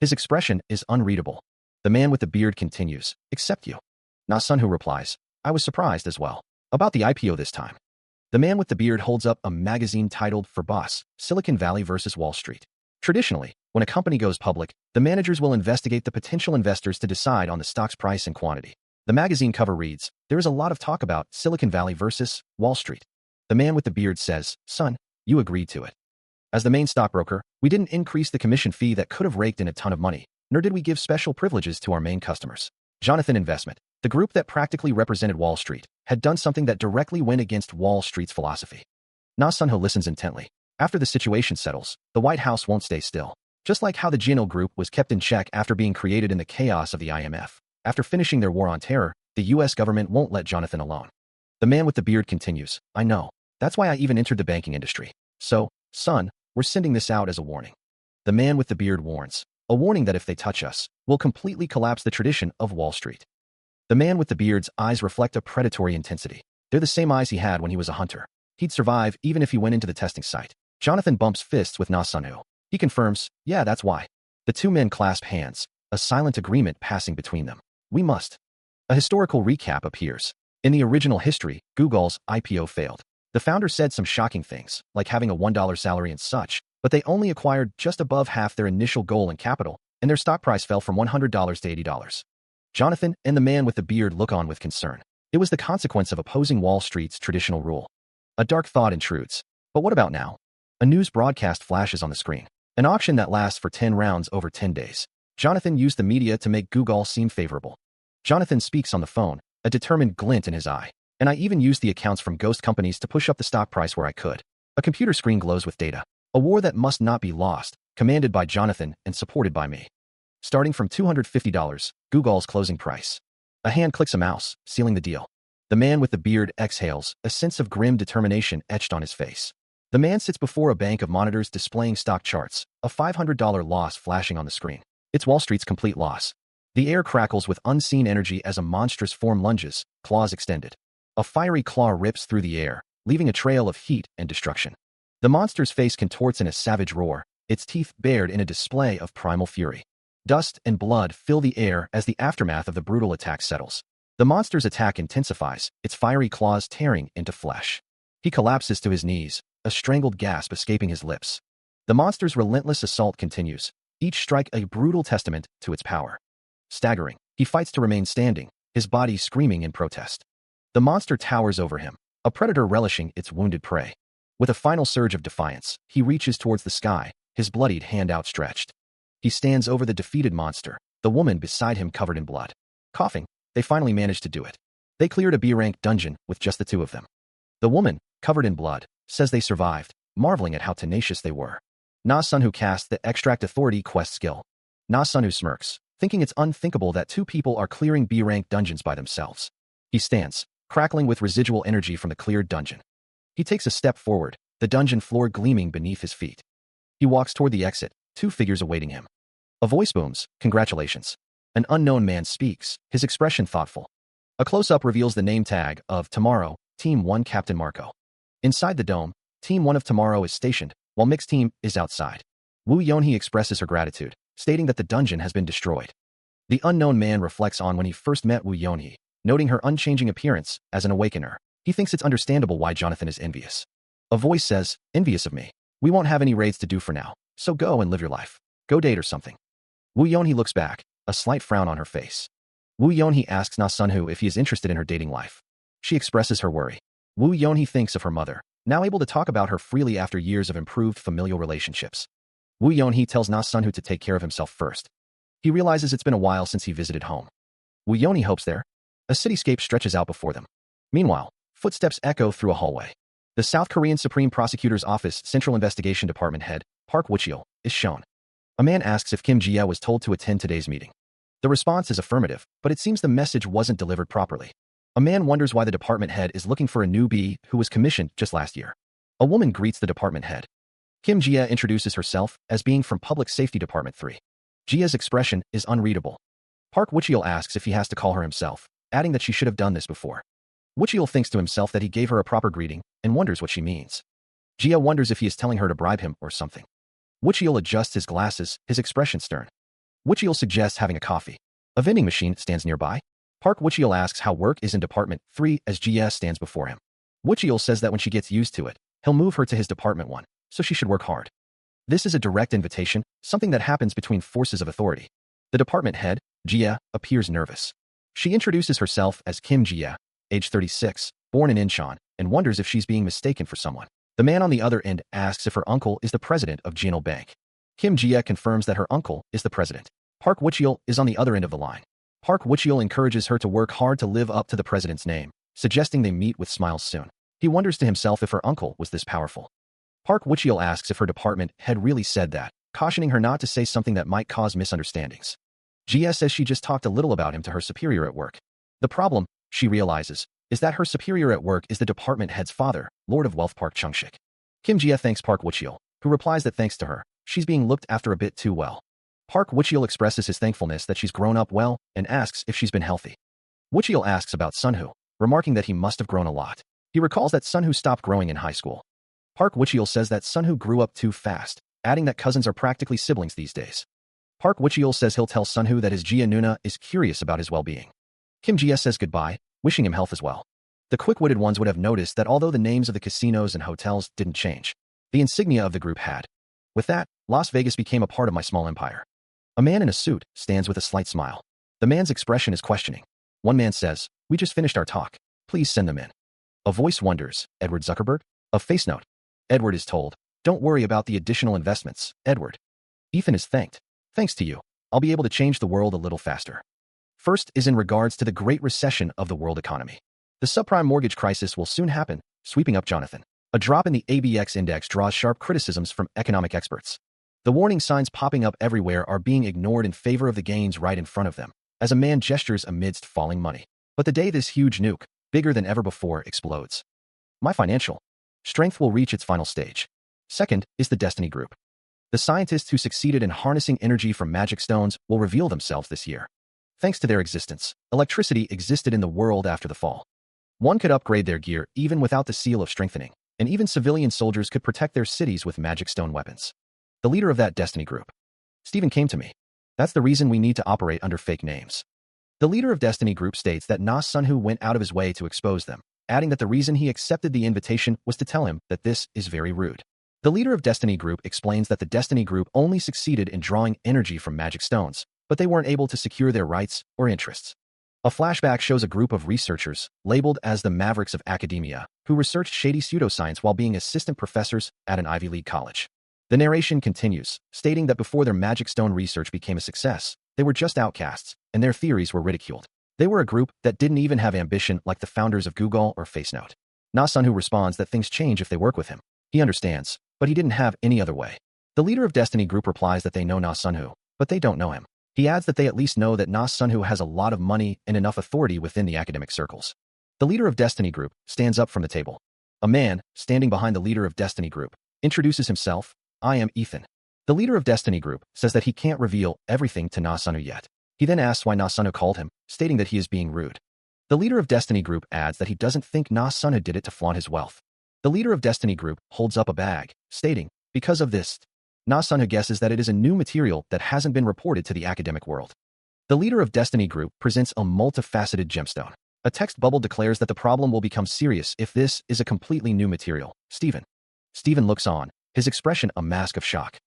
His expression is unreadable. The man with the beard continues, except you. Nasunhu replies, I was surprised as well. About the IPO this time. The man with the beard holds up a magazine titled For Boss, Silicon Valley versus Wall Street. Traditionally, when a company goes public, the managers will investigate the potential investors to decide on the stock's price and quantity. The magazine cover reads, there is a lot of talk about Silicon Valley versus Wall Street. The man with the beard says, son, you agreed to it. As the main stockbroker, we didn't increase the commission fee that could have raked in a ton of money, nor did we give special privileges to our main customers. Jonathan Investment, the group that practically represented Wall Street, had done something that directly went against Wall Street's philosophy. Na-sunho listens intently. After the situation settles, the White House won't stay still. Just like how the GNL Group was kept in check after being created in the chaos of the IMF. After finishing their war on terror, the US government won't let Jonathan alone. The man with the beard continues, I know. That's why I even entered the banking industry. So, son, we're sending this out as a warning. The man with the beard warns, a warning that if they touch us, will completely collapse the tradition of Wall Street. The man with the beard's eyes reflect a predatory intensity. They're the same eyes he had when he was a hunter. He'd survive even if he went into the testing site. Jonathan bumps fists with Na-sunho. He confirms, yeah, that's why. The two men clasp hands, a silent agreement passing between them. We must. A historical recap appears. In the original history, Google's IPO failed. The founder said some shocking things, like having a $1 salary and such, but they only acquired just above half their initial goal in capital, and their stock price fell from $100 to $80. Jonathan and the man with the beard look on with concern. It was the consequence of opposing Wall Street's traditional rule. A dark thought intrudes. But what about now? A news broadcast flashes on the screen. An auction that lasts for 10 rounds over 10 days. Jonathan used the media to make Google seem favorable. Jonathan speaks on the phone, a determined glint in his eye. And I even used the accounts from ghost companies to push up the stock price where I could. A computer screen glows with data. A war that must not be lost, commanded by Jonathan and supported by me. Starting from $250, Google's closing price. A hand clicks a mouse, sealing the deal. The man with the beard exhales, a sense of grim determination etched on his face. The man sits before a bank of monitors displaying stock charts, a $500 loss flashing on the screen. It's Wall Street's complete loss. The air crackles with unseen energy as a monstrous form lunges, claws extended. A fiery claw rips through the air, leaving a trail of heat and destruction. The monster's face contorts in a savage roar, its teeth bared in a display of primal fury. Dust and blood fill the air as the aftermath of the brutal attack settles. The monster's attack intensifies, its fiery claws tearing into flesh. He collapses to his knees, a strangled gasp escaping his lips. The monster's relentless assault continues, each strike a brutal testament to its power. Staggering, he fights to remain standing, his body screaming in protest. The monster towers over him, a predator relishing its wounded prey. With a final surge of defiance, he reaches towards the sky, his bloodied hand outstretched. He stands over the defeated monster, the woman beside him covered in blood. Coughing, they finally managed to do it. They cleared a B-rank dungeon with just the two of them. The woman, covered in blood, says they survived, marveling at how tenacious they were. Na-sunho casts the Extract Authority quest skill. Na-sunho smirks, thinking it's unthinkable that two people are clearing B-rank dungeons by themselves. He stands, crackling with residual energy from the cleared dungeon. He takes a step forward, the dungeon floor gleaming beneath his feet. He walks toward the exit, two figures awaiting him. A voice booms, congratulations. An unknown man speaks, his expression thoughtful. A close-up reveals the name tag of Tomorrow, Team 1 Captain Marco. Inside the dome, Team 1 of Tomorrow is stationed, while Mixed Team is outside. Wu Yonhee expresses her gratitude, stating that the dungeon has been destroyed. The unknown man reflects on when he first met Woo Yeonhee, noting her unchanging appearance as an awakener. He thinks it's understandable why Jonathan is envious. A voice says, "Envious of me? We won't have any raids to do for now, so go and live your life. Go date or something." Woo Yeonhee looks back, a slight frown on her face. Woo Yeonhee asks Na Sunho if he is interested in her dating life. She expresses her worry. Woo Yeonhee thinks of her mother, now able to talk about her freely after years of improved familial relationships. Woo Yeonhee tells Na Sunho to take care of himself first. He realizes it's been a while since he visited home. Woo Yeonhee hopes there. A cityscape stretches out before them. Meanwhile, footsteps echo through a hallway. The South Korean Supreme Prosecutor's Office Central Investigation Department head, Park Woo-cheol, is shown. A man asks if Kim Ji-ye was told to attend today's meeting. The response is affirmative, but it seems the message wasn't delivered properly. A man wonders why the department head is looking for a newbie who was commissioned just last year. A woman greets the department head. Kim Ji-ye introduces herself as being from Public Safety Department 3. Ji-ye's expression is unreadable. Park Woo-cheol asks if he has to call her himself, adding that she should have done this before. Woo-cheol thinks to himself that he gave her a proper greeting and wonders what she means. Ji-ye wonders if he is telling her to bribe him or something. Woo-cheol adjusts his glasses, his expression stern. Woo-cheol suggests having a coffee. A vending machine stands nearby. Park Woo-cheol asks how work is in Department 3 as Ji-ye stands before him. Woo-cheol says that when she gets used to it, he'll move her to his Department 1, so she should work hard. This is a direct invitation, something that happens between forces of authority. The department head, Ji-ye, appears nervous. She introduces herself as Kim Ji-ye, age 36, born in Incheon, and wonders if she's being mistaken for someone. The man on the other end asks if her uncle is the president of Jeonil Bank. Kim Ji-ye confirms that her uncle is the president. Park Woo-cheol is on the other end of the line. Park Woo-cheol encourages her to work hard to live up to the president's name, suggesting they meet with smiles soon. He wonders to himself if her uncle was this powerful. Park Woo-cheol asks if her department had really said that, cautioning her not to say something that might cause misunderstandings. Ji-ye says she just talked a little about him to her superior at work. The problem, she realizes, is that her superior at work is the department head's father, Lord of Wealth Park Chung-sik. Kim Ji-ye thanks Park Woo-cheol, who replies that thanks to her, she's being looked after a bit too well. Park Woo-cheol expresses his thankfulness that she's grown up well and asks if she's been healthy. Woo-cheol asks about Sunho, remarking that he must have grown a lot. He recalls that Sunho stopped growing in high school. Park Woo-cheol says that Sunho grew up too fast, adding that cousins are practically siblings these days. Park Woo-cheol says he'll tell Sunho that his Ji-ye Nuna is curious about his well-being. Kim Ji-ye says goodbye, wishing him health as well. The quick-witted ones would have noticed that although the names of the casinos and hotels didn't change, the insignia of the group had. With that, Las Vegas became a part of my small empire. A man in a suit stands with a slight smile. The man's expression is questioning. One man says, "We just finished our talk. Please send them in." A voice wonders, Edward Zuckerberg? A face note. Edward is told, "Don't worry about the additional investments, Edward." Ethan is thanked. "Thanks to you, I'll be able to change the world a little faster." First is in regards to the Great Recession of the world economy. The subprime mortgage crisis will soon happen, sweeping up Jonathan. A drop in the ABX index draws sharp criticisms from economic experts. The warning signs popping up everywhere are being ignored in favor of the gains right in front of them, as a man gestures amidst falling money. But the day this huge nuke, bigger than ever before, explodes, my financial strength will reach its final stage. Second is the Destiny Group. The scientists who succeeded in harnessing energy from magic stones will reveal themselves this year. Thanks to their existence, electricity existed in the world after the fall. One could upgrade their gear even without the seal of strengthening, and even civilian soldiers could protect their cities with magic stone weapons. The leader of that Destiny Group, Stephen, came to me. That's the reason we need to operate under fake names. The leader of Destiny Group states that Na Sunho went out of his way to expose them, adding that the reason he accepted the invitation was to tell him that this is very rude. The leader of Destiny Group explains that the Destiny Group only succeeded in drawing energy from magic stones, but they weren't able to secure their rights or interests. A flashback shows a group of researchers, labeled as the Mavericks of Academia, who researched shady pseudoscience while being assistant professors at an Ivy League college. The narration continues, stating that before their magic stone research became a success, they were just outcasts, and their theories were ridiculed. They were a group that didn't even have ambition like the founders of Google or FaceNote. Na Sunho responds that things change if they work with him. He understands, but he didn't have any other way. The leader of Destiny Group replies that they know Na Sunho, but they don't know him. He adds that they at least know that Na Sunho has a lot of money and enough authority within the academic circles. The leader of Destiny Group stands up from the table. A man, standing behind the leader of Destiny Group, introduces himself. "I am Ethan." The leader of Destiny Group says that he can't reveal everything to Na Sunho yet. He then asks why Na Sunho called him, stating that he is being rude. The leader of Destiny Group adds that he doesn't think Na Sunho did it to flaunt his wealth. The leader of Destiny Group holds up a bag, stating, "Because of this." Na Sunho guesses that it is a new material that hasn't been reported to the academic world. The leader of Destiny Group presents a multifaceted gemstone. A text bubble declares that the problem will become serious if this is a completely new material. Steven looks on, his expression a mask of shock.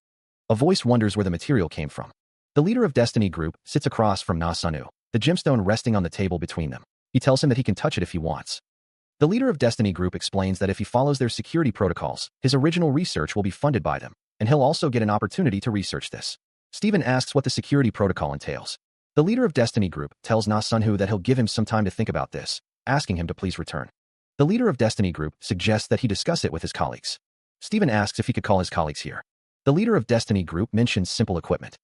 A voice wonders where the material came from. The leader of Destiny Group sits across from Na Sunu, the gemstone resting on the table between them. He tells him that he can touch it if he wants. The leader of Destiny Group explains that if he follows their security protocols, his original research will be funded by them, and he'll also get an opportunity to research this. Steven asks what the security protocol entails. The leader of Destiny Group tells Na Sunhu that he'll give him some time to think about this, asking him to please return. The leader of Destiny Group suggests that he discuss it with his colleagues. Steven asks if he could call his colleagues here. The leader of Destiny Group mentions simple equipment.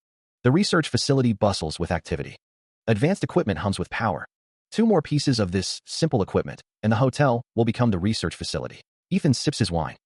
The research facility bustles with activity. Advanced equipment hums with power. 2 more pieces of this simple equipment, and the hotel will become the research facility. Ethan sips his wine.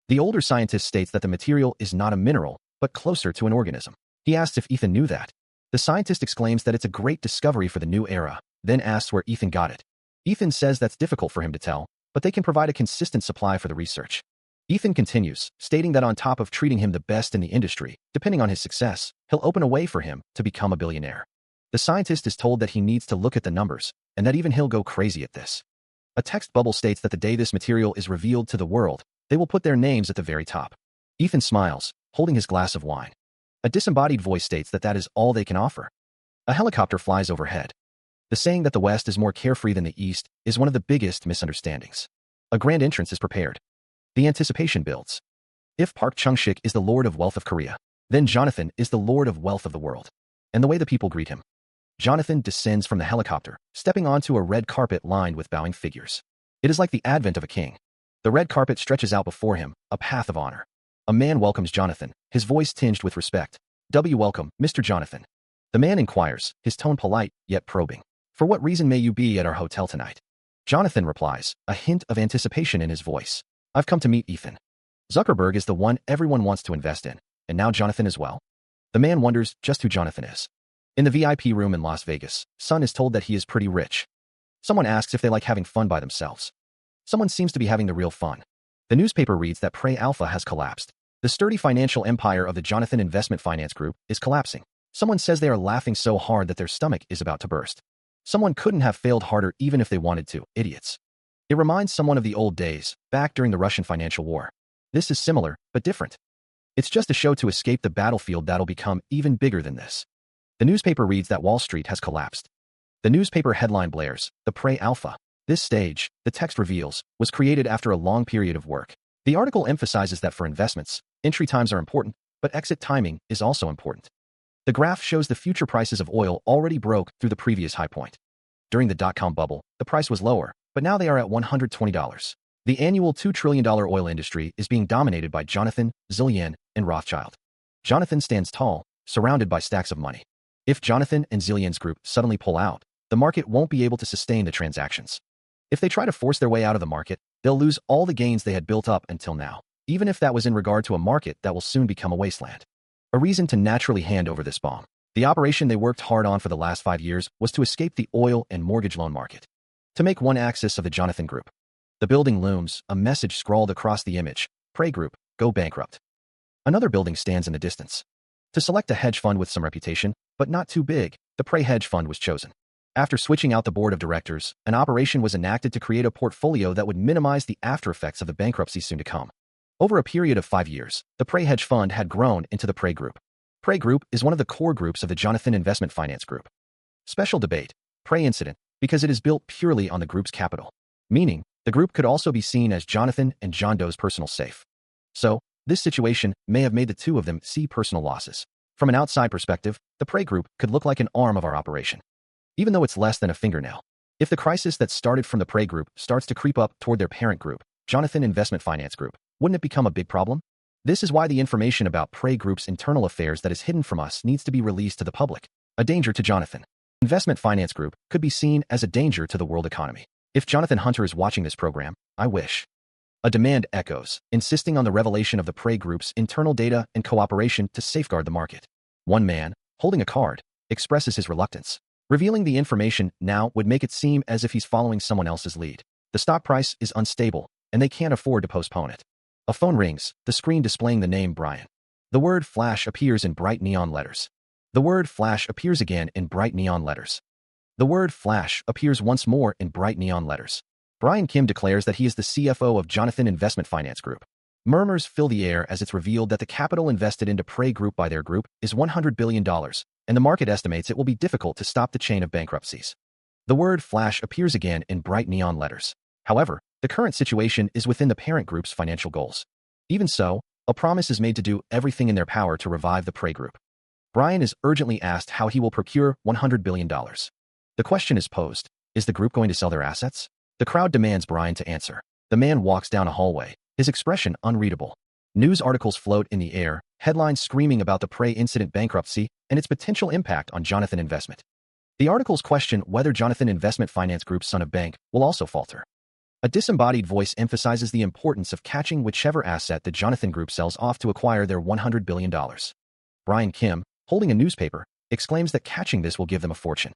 The older scientist states that the material is not a mineral, but closer to an organism. He asks if Ethan knew that. The scientist exclaims that it's a great discovery for the new era, then asks where Ethan got it. Ethan says that's difficult for him to tell, but they can provide a consistent supply for the research. Ethan continues, stating that on top of treating him the best in the industry, depending on his success, he'll open a way for him to become a billionaire. The scientist is told that he needs to look at the numbers, and that even he'll go crazy at this. A text bubble states that the day this material is revealed to the world, they will put their names at the very top. Ethan smiles, holding his glass of wine. A disembodied voice states that that is all they can offer. A helicopter flies overhead. The saying that the West is more carefree than the East is one of the biggest misunderstandings. A grand entrance is prepared. The anticipation builds. If Park Chung-sik is the Lord of Wealth of Korea, then Jonathan is the Lord of Wealth of the world. And the way the people greet him. Jonathan descends from the helicopter, stepping onto a red carpet lined with bowing figures. It is like the advent of a king. The red carpet stretches out before him, a path of honor. A man welcomes Jonathan, his voice tinged with respect. Welcome, Mr. Jonathan. The man inquires, his tone polite, yet probing. For what reason may you be at our hotel tonight? Jonathan replies, a hint of anticipation in his voice. I've come to meet Ethan. Zuckerberg is the one everyone wants to invest in, and now Jonathan as well. The man wonders just who Jonathan is. In the VIP room in Las Vegas, Sun is told that he is pretty rich. Someone asks if they like having fun by themselves. Someone seems to be having the real fun. The newspaper reads that Prey Alpha has collapsed. The sturdy financial empire of the Jonathan Investment Finance Group is collapsing. Someone says they are laughing so hard that their stomach is about to burst. Someone couldn't have failed harder even if they wanted to, idiots. It reminds someone of the old days, back during the Russian financial war. This is similar, but different. It's just a show to escape the battlefield that'll become even bigger than this. The newspaper reads that Wall Street has collapsed. The newspaper headline blares, the Prey Alpha. This stage, the text reveals, was created after a long period of work. The article emphasizes that for investments, entry times are important, but exit timing is also important. The graph shows the future prices of oil already broke through the previous high point. During the dot-com bubble, the price was lower, but now they are at $120. The annual $2 trillion oil industry is being dominated by Jonathan, Zillian, and Rothschild. Jonathan stands tall, surrounded by stacks of money. If Jonathan and Zillian's group suddenly pull out, the market won't be able to sustain the transactions. If they try to force their way out of the market, they'll lose all the gains they had built up until now, even if that was in regard to a market that will soon become a wasteland. A reason to naturally hand over this bomb. The operation they worked hard on for the last 5 years was to escape the oil and mortgage loan market. To make one axis of the Jonathan Group. The building looms, a message scrawled across the image, Prey Group, go bankrupt. Another building stands in the distance. To select a hedge fund with some reputation, but not too big, the Prey Hedge Fund was chosen. After switching out the board of directors, an operation was enacted to create a portfolio that would minimize the after-effects of the bankruptcy soon to come. Over a period of 5 years, the Prey Hedge Fund had grown into the Prey Group. Prey Group is one of the core groups of the Jonathan Investment Finance Group. Special debate, Prey Incident, because it is built purely on the group's capital. Meaning, the group could also be seen as Jonathan and John Doe's personal safe. So, this situation may have made the two of them see personal losses. From an outside perspective, the Prey Group could look like an arm of our operation. Even though it's less than a fingernail. If the crisis that started from the Prey Group starts to creep up toward their parent group, Jonathan Investment Finance Group, wouldn't it become a big problem? This is why the information about Prey Group's internal affairs that is hidden from us needs to be released to the public. A danger to Jonathan. Investment Finance Group could be seen as a danger to the world economy. If Jonathan Hunter is watching this program, I wish. A demand echoes, insisting on the revelation of the Prey Group's internal data and cooperation to safeguard the market. One man, holding a card, expresses his reluctance. Revealing the information now would make it seem as if he's following someone else's lead. The stock price is unstable, and they can't afford to postpone it. A phone rings, the screen displaying the name Brian. The word Flash appears in bright neon letters. The word flash appears again in bright neon letters. The word flash appears once more in bright neon letters. Brian Kim declares that he is the CFO of Jonathan Investment Finance Group. Murmurs fill the air as it's revealed that the capital invested into Prey Group by their group is $100 billion, and the market estimates it will be difficult to stop the chain of bankruptcies. The word flash appears again in bright neon letters. However, the current situation is within the parent group's financial goals. Even so, a promise is made to do everything in their power to revive the Prey Group. Brian is urgently asked how he will procure $100 billion. The question is posed, is the group going to sell their assets? The crowd demands Brian to answer. The man walks down a hallway, his expression unreadable. News articles float in the air, headlines screaming about the Prey incident bankruptcy and its potential impact on Jonathan Investment. The articles question whether Jonathan Investment Finance Group's son of bank will also falter. A disembodied voice emphasizes the importance of catching whichever asset the Jonathan Group sells off to acquire their $100 billion. Brian Kim, holding a newspaper, exclaims that catching this will give them a fortune.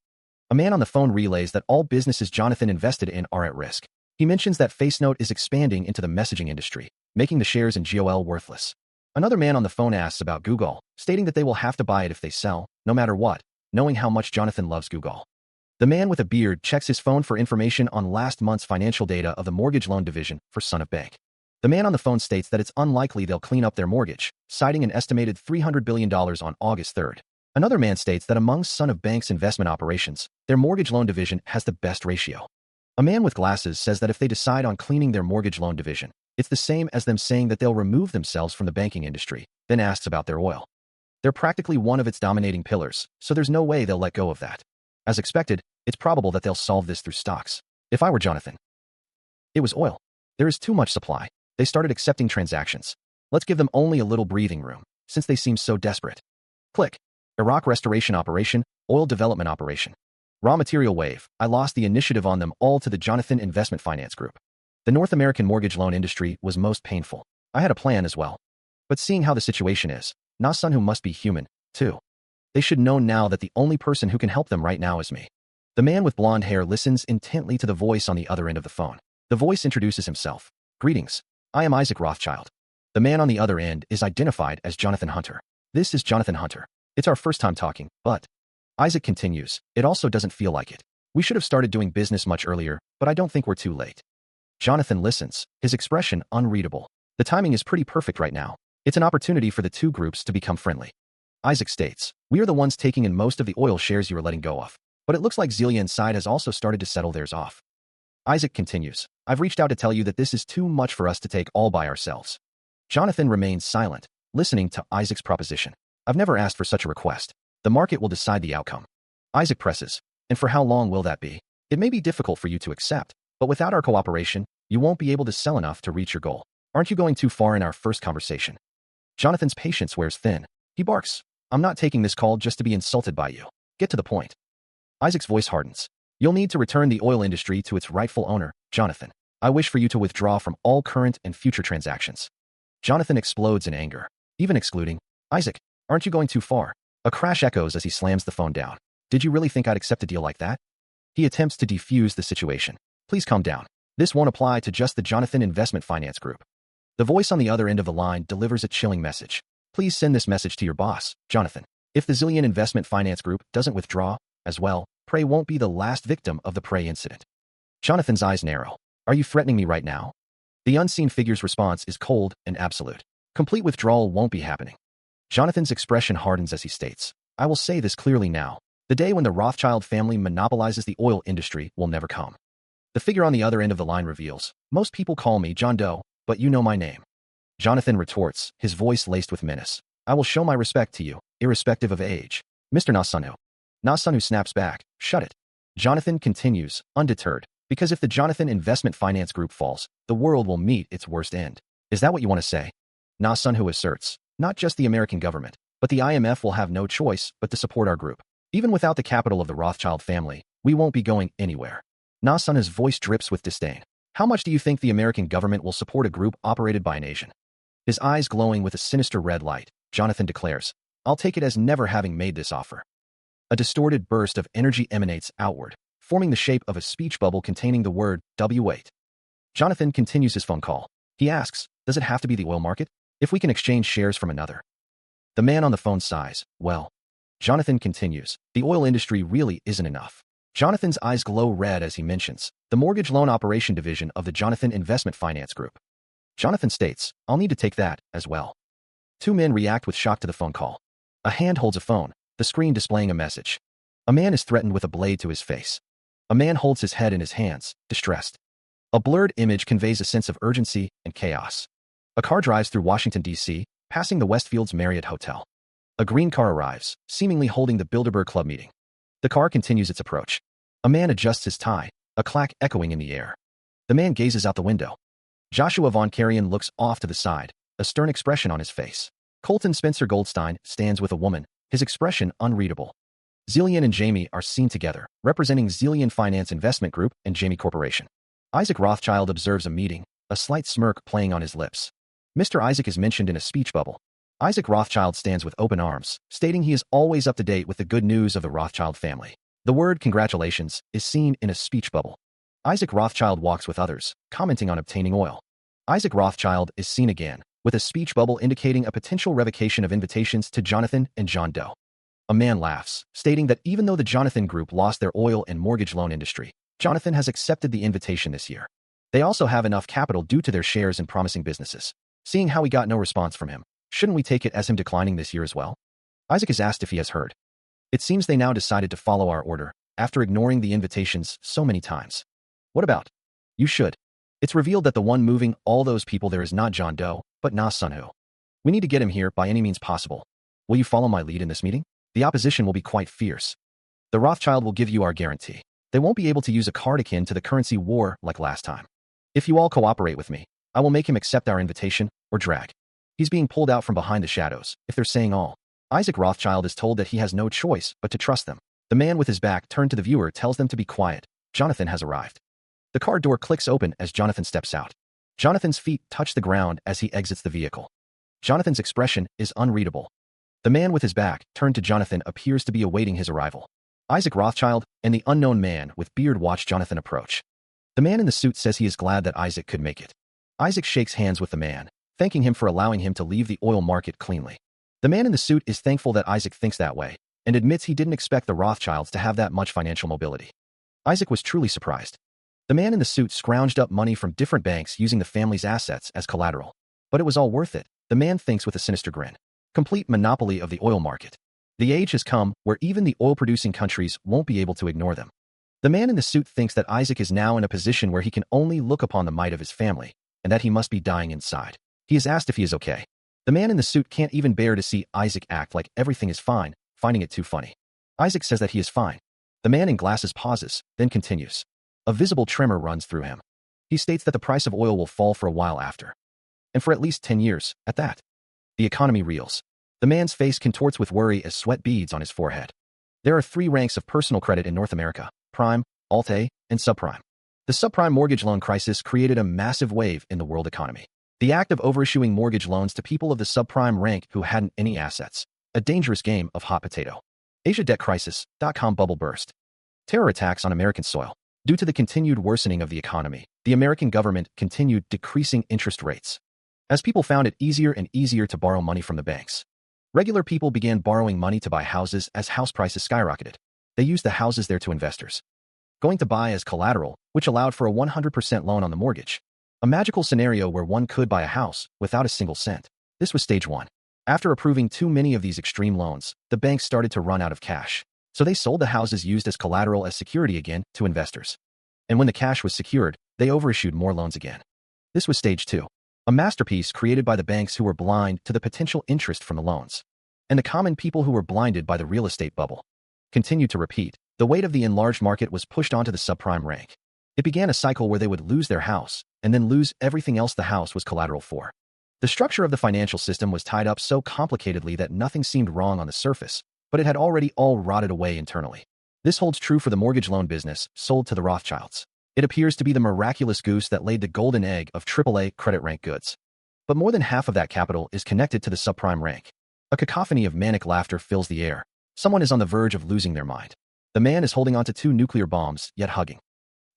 A man on the phone relays that all businesses Jonathan invested in are at risk. He mentions that FaceNote is expanding into the messaging industry, making the shares in GOL worthless. Another man on the phone asks about Google, stating that they will have to buy it if they sell, no matter what, knowing how much Jonathan loves Google. The man with a beard checks his phone for information on last month's financial data of the mortgage loan division for Son of Bank. The man on the phone states that it's unlikely they'll clean up their mortgage, citing an estimated $300 billion on August 3rd. Another man states that among Son of Bank's investment operations, their mortgage loan division has the best ratio. A man with glasses says that if they decide on cleaning their mortgage loan division, it's the same as them saying that they'll remove themselves from the banking industry, then asks about their oil. They're practically one of its dominating pillars, so there's no way they'll let go of that. As expected, it's probable that they'll solve this through stocks. If I were Jonathan, it was oil. There is too much supply. They started accepting transactions. Let's give them only a little breathing room, since they seem so desperate. Click. Iraq restoration operation, oil development operation. Raw material wave, I lost the initiative on them all to the Jonathan Investment Finance Group. The North American mortgage loan industry was most painful. I had a plan as well. But seeing how the situation is, Na-sun who must be human, too. They should know now that the only person who can help them right now is me. The man with blonde hair listens intently to the voice on the other end of the phone. The voice introduces himself. Greetings. I am Isaac Rothschild. The man on the other end is identified as Jonathan Hunter. This is Jonathan Hunter. It's our first time talking, but... Isaac continues, it also doesn't feel like it. We should have started doing business much earlier, but I don't think we're too late. Jonathan listens, his expression unreadable. The timing is pretty perfect right now. It's an opportunity for the two groups to become friendly. Isaac states, we are the ones taking in most of the oil shares you are letting go of, but it looks like Zelia's side has also started to settle theirs off. Isaac continues, I've reached out to tell you that this is too much for us to take all by ourselves. Jonathan remains silent, listening to Isaac's proposition. I've never asked for such a request. The market will decide the outcome. Isaac presses, and for how long will that be? It may be difficult for you to accept, but without our cooperation, you won't be able to sell enough to reach your goal. Aren't you going too far in our first conversation? Jonathan's patience wears thin. He barks, I'm not taking this call just to be insulted by you. Get to the point. Isaac's voice hardens. You'll need to return the oil industry to its rightful owner, Jonathan. I wish for you to withdraw from all current and future transactions. Jonathan explodes in anger, even excluding, Isaac, aren't you going too far? A crash echoes as he slams the phone down. Did you really think I'd accept a deal like that? He attempts to defuse the situation. Please calm down. This won't apply to just the Jonathan Investment Finance Group. The voice on the other end of the line delivers a chilling message. Please send this message to your boss, Jonathan. If the Zillion Investment Finance Group doesn't withdraw, as well, Prey won't be the last victim of the Prey incident. Jonathan's eyes narrow. Are you threatening me right now? The unseen figure's response is cold and absolute. Complete withdrawal won't be happening. Jonathan's expression hardens as he states, I will say this clearly now. The day when the Rothschild family monopolizes the oil industry will never come. The figure on the other end of the line reveals, most people call me John Doe, but you know my name. Jonathan retorts, his voice laced with menace. I will show my respect to you, irrespective of age. Mr. Nasunu. Nasunu snaps back, shut it. Jonathan continues, undeterred, because if the Jonathan Investment Finance Group falls, the world will meet its worst end. Is that what you want to say? Nasunu asserts, not just the American government, but the IMF will have no choice but to support our group. Even without the capital of the Rothschild family, we won't be going anywhere. Nasunu's voice drips with disdain. How much do you think the American government will support a group operated by an Asian? His eyes glowing with a sinister red light, Jonathan declares, I'll take it as never having made this offer. A distorted burst of energy emanates outward, forming the shape of a speech bubble containing the word W8. Jonathan continues his phone call. He asks, does it have to be the oil market? If we can exchange shares from another. The man on the phone sighs, well. Jonathan continues, the oil industry really isn't enough. Jonathan's eyes glow red as he mentions the mortgage loan operation division of the Jonathan Investment Finance Group. Jonathan states, I'll need to take that as well. Two men react with shock to the phone call. A hand holds a phone, the screen displaying a message. A man is threatened with a blade to his face. A man holds his head in his hands, distressed. A blurred image conveys a sense of urgency and chaos. A car drives through Washington, D.C., passing the Westfields Marriott Hotel. A green car arrives, seemingly holding the Bilderberg Club meeting. The car continues its approach. A man adjusts his tie, a clack echoing in the air. The man gazes out the window. Joshua Von Karajan looks off to the side, a stern expression on his face. Colton Spencer Goldstein stands with a woman, his expression unreadable. Zillion and Jamie are seen together, representing Zillion Finance Investment Group and Jamie Corporation. Isaac Rothschild observes a meeting, a slight smirk playing on his lips. Mr. Isaac is mentioned in a speech bubble. Isaac Rothschild stands with open arms, stating he is always up to date with the good news of the Rothschild family. The word congratulations is seen in a speech bubble. Isaac Rothschild walks with others, commenting on obtaining oil. Isaac Rothschild is seen again, with a speech bubble indicating a potential revocation of invitations to Jonathan and John Doe. A man laughs, stating that even though the Jonathan Group lost their oil and mortgage loan industry, Jonathan has accepted the invitation this year. They also have enough capital due to their shares in promising businesses. Seeing how we got no response from him, shouldn't we take it as him declining this year as well? Isaac is asked if he has heard. It seems they now decided to follow our order, after ignoring the invitations so many times. What about? You should. It's revealed that the one moving all those people there is not John Doe, but Na Sunho. We need to get him here by any means possible. Will you follow my lead in this meeting? The opposition will be quite fierce. The Rothschild will give you our guarantee. They won't be able to use a card akin to the currency war like last time. If you all cooperate with me, I will make him accept our invitation, or drag. He's being pulled out from behind the shadows, if they're saying all. Isaac Rothschild is told that he has no choice but to trust them. The man with his back turned to the viewer tells them to be quiet. Jonathan has arrived. The car door clicks open as Jonathan steps out. Jonathan's feet touch the ground as he exits the vehicle. Jonathan's expression is unreadable. The man with his back turned to Jonathan appears to be awaiting his arrival. Isaac Rothschild and the unknown man with beard watch Jonathan approach. The man in the suit says he is glad that Isaac could make it. Isaac shakes hands with the man, thanking him for allowing him to leave the oil market cleanly. The man in the suit is thankful that Isaac thinks that way, and admits he didn't expect the Rothschilds to have that much financial mobility. Isaac was truly surprised. The man in the suit scrounged up money from different banks using the family's assets as collateral. But it was all worth it, the man thinks with a sinister grin. Complete monopoly of the oil market. The age has come where even the oil-producing countries won't be able to ignore them. The man in the suit thinks that Isaac is now in a position where he can only look upon the might of his family, and that he must be dying inside. He is asked if he is okay. The man in the suit can't even bear to see Isaac act like everything is fine, finding it too funny. Isaac says that he is fine. The man in glasses pauses, then continues. A visible tremor runs through him. He states that the price of oil will fall for a while after. And for at least 10 years, at that. The economy reels. The man's face contorts with worry as sweat beads on his forehead. There are 3 ranks of personal credit in North America: prime, alt-A, and subprime. The subprime mortgage loan crisis created a massive wave in the world economy. The act of overissuing mortgage loans to people of the subprime rank who hadn't any assets. A dangerous game of hot potato. Asia debt crisis.com bubble burst. Terror attacks on American soil. Due to the continued worsening of the economy, the American government continued decreasing interest rates. As people found it easier and easier to borrow money from the banks, regular people began borrowing money to buy houses as house prices skyrocketed. They used the houses there to investors going to buy as collateral, which allowed for a 100% loan on the mortgage. A magical scenario where one could buy a house without a single cent. This was stage 1. After approving too many of these extreme loans, the banks started to run out of cash. So they sold the houses used as collateral as security again to investors. And when the cash was secured, they overissued more loans again. This was stage 2. A masterpiece created by the banks who were blind to the potential interest from the loans. And the common people who were blinded by the real estate bubble. Continued to repeat. The weight of the enlarged market was pushed onto the subprime rank. It began a cycle where they would lose their house, and then lose everything else the house was collateral for. The structure of the financial system was tied up so complicatedly that nothing seemed wrong on the surface, but it had already all rotted away internally. This holds true for the mortgage loan business sold to the Rothschilds. It appears to be the miraculous goose that laid the golden egg of AAA credit rank goods. But more than half of that capital is connected to the subprime rank. A cacophony of manic laughter fills the air. Someone is on the verge of losing their mind. The man is holding onto 2 nuclear bombs, yet hugging.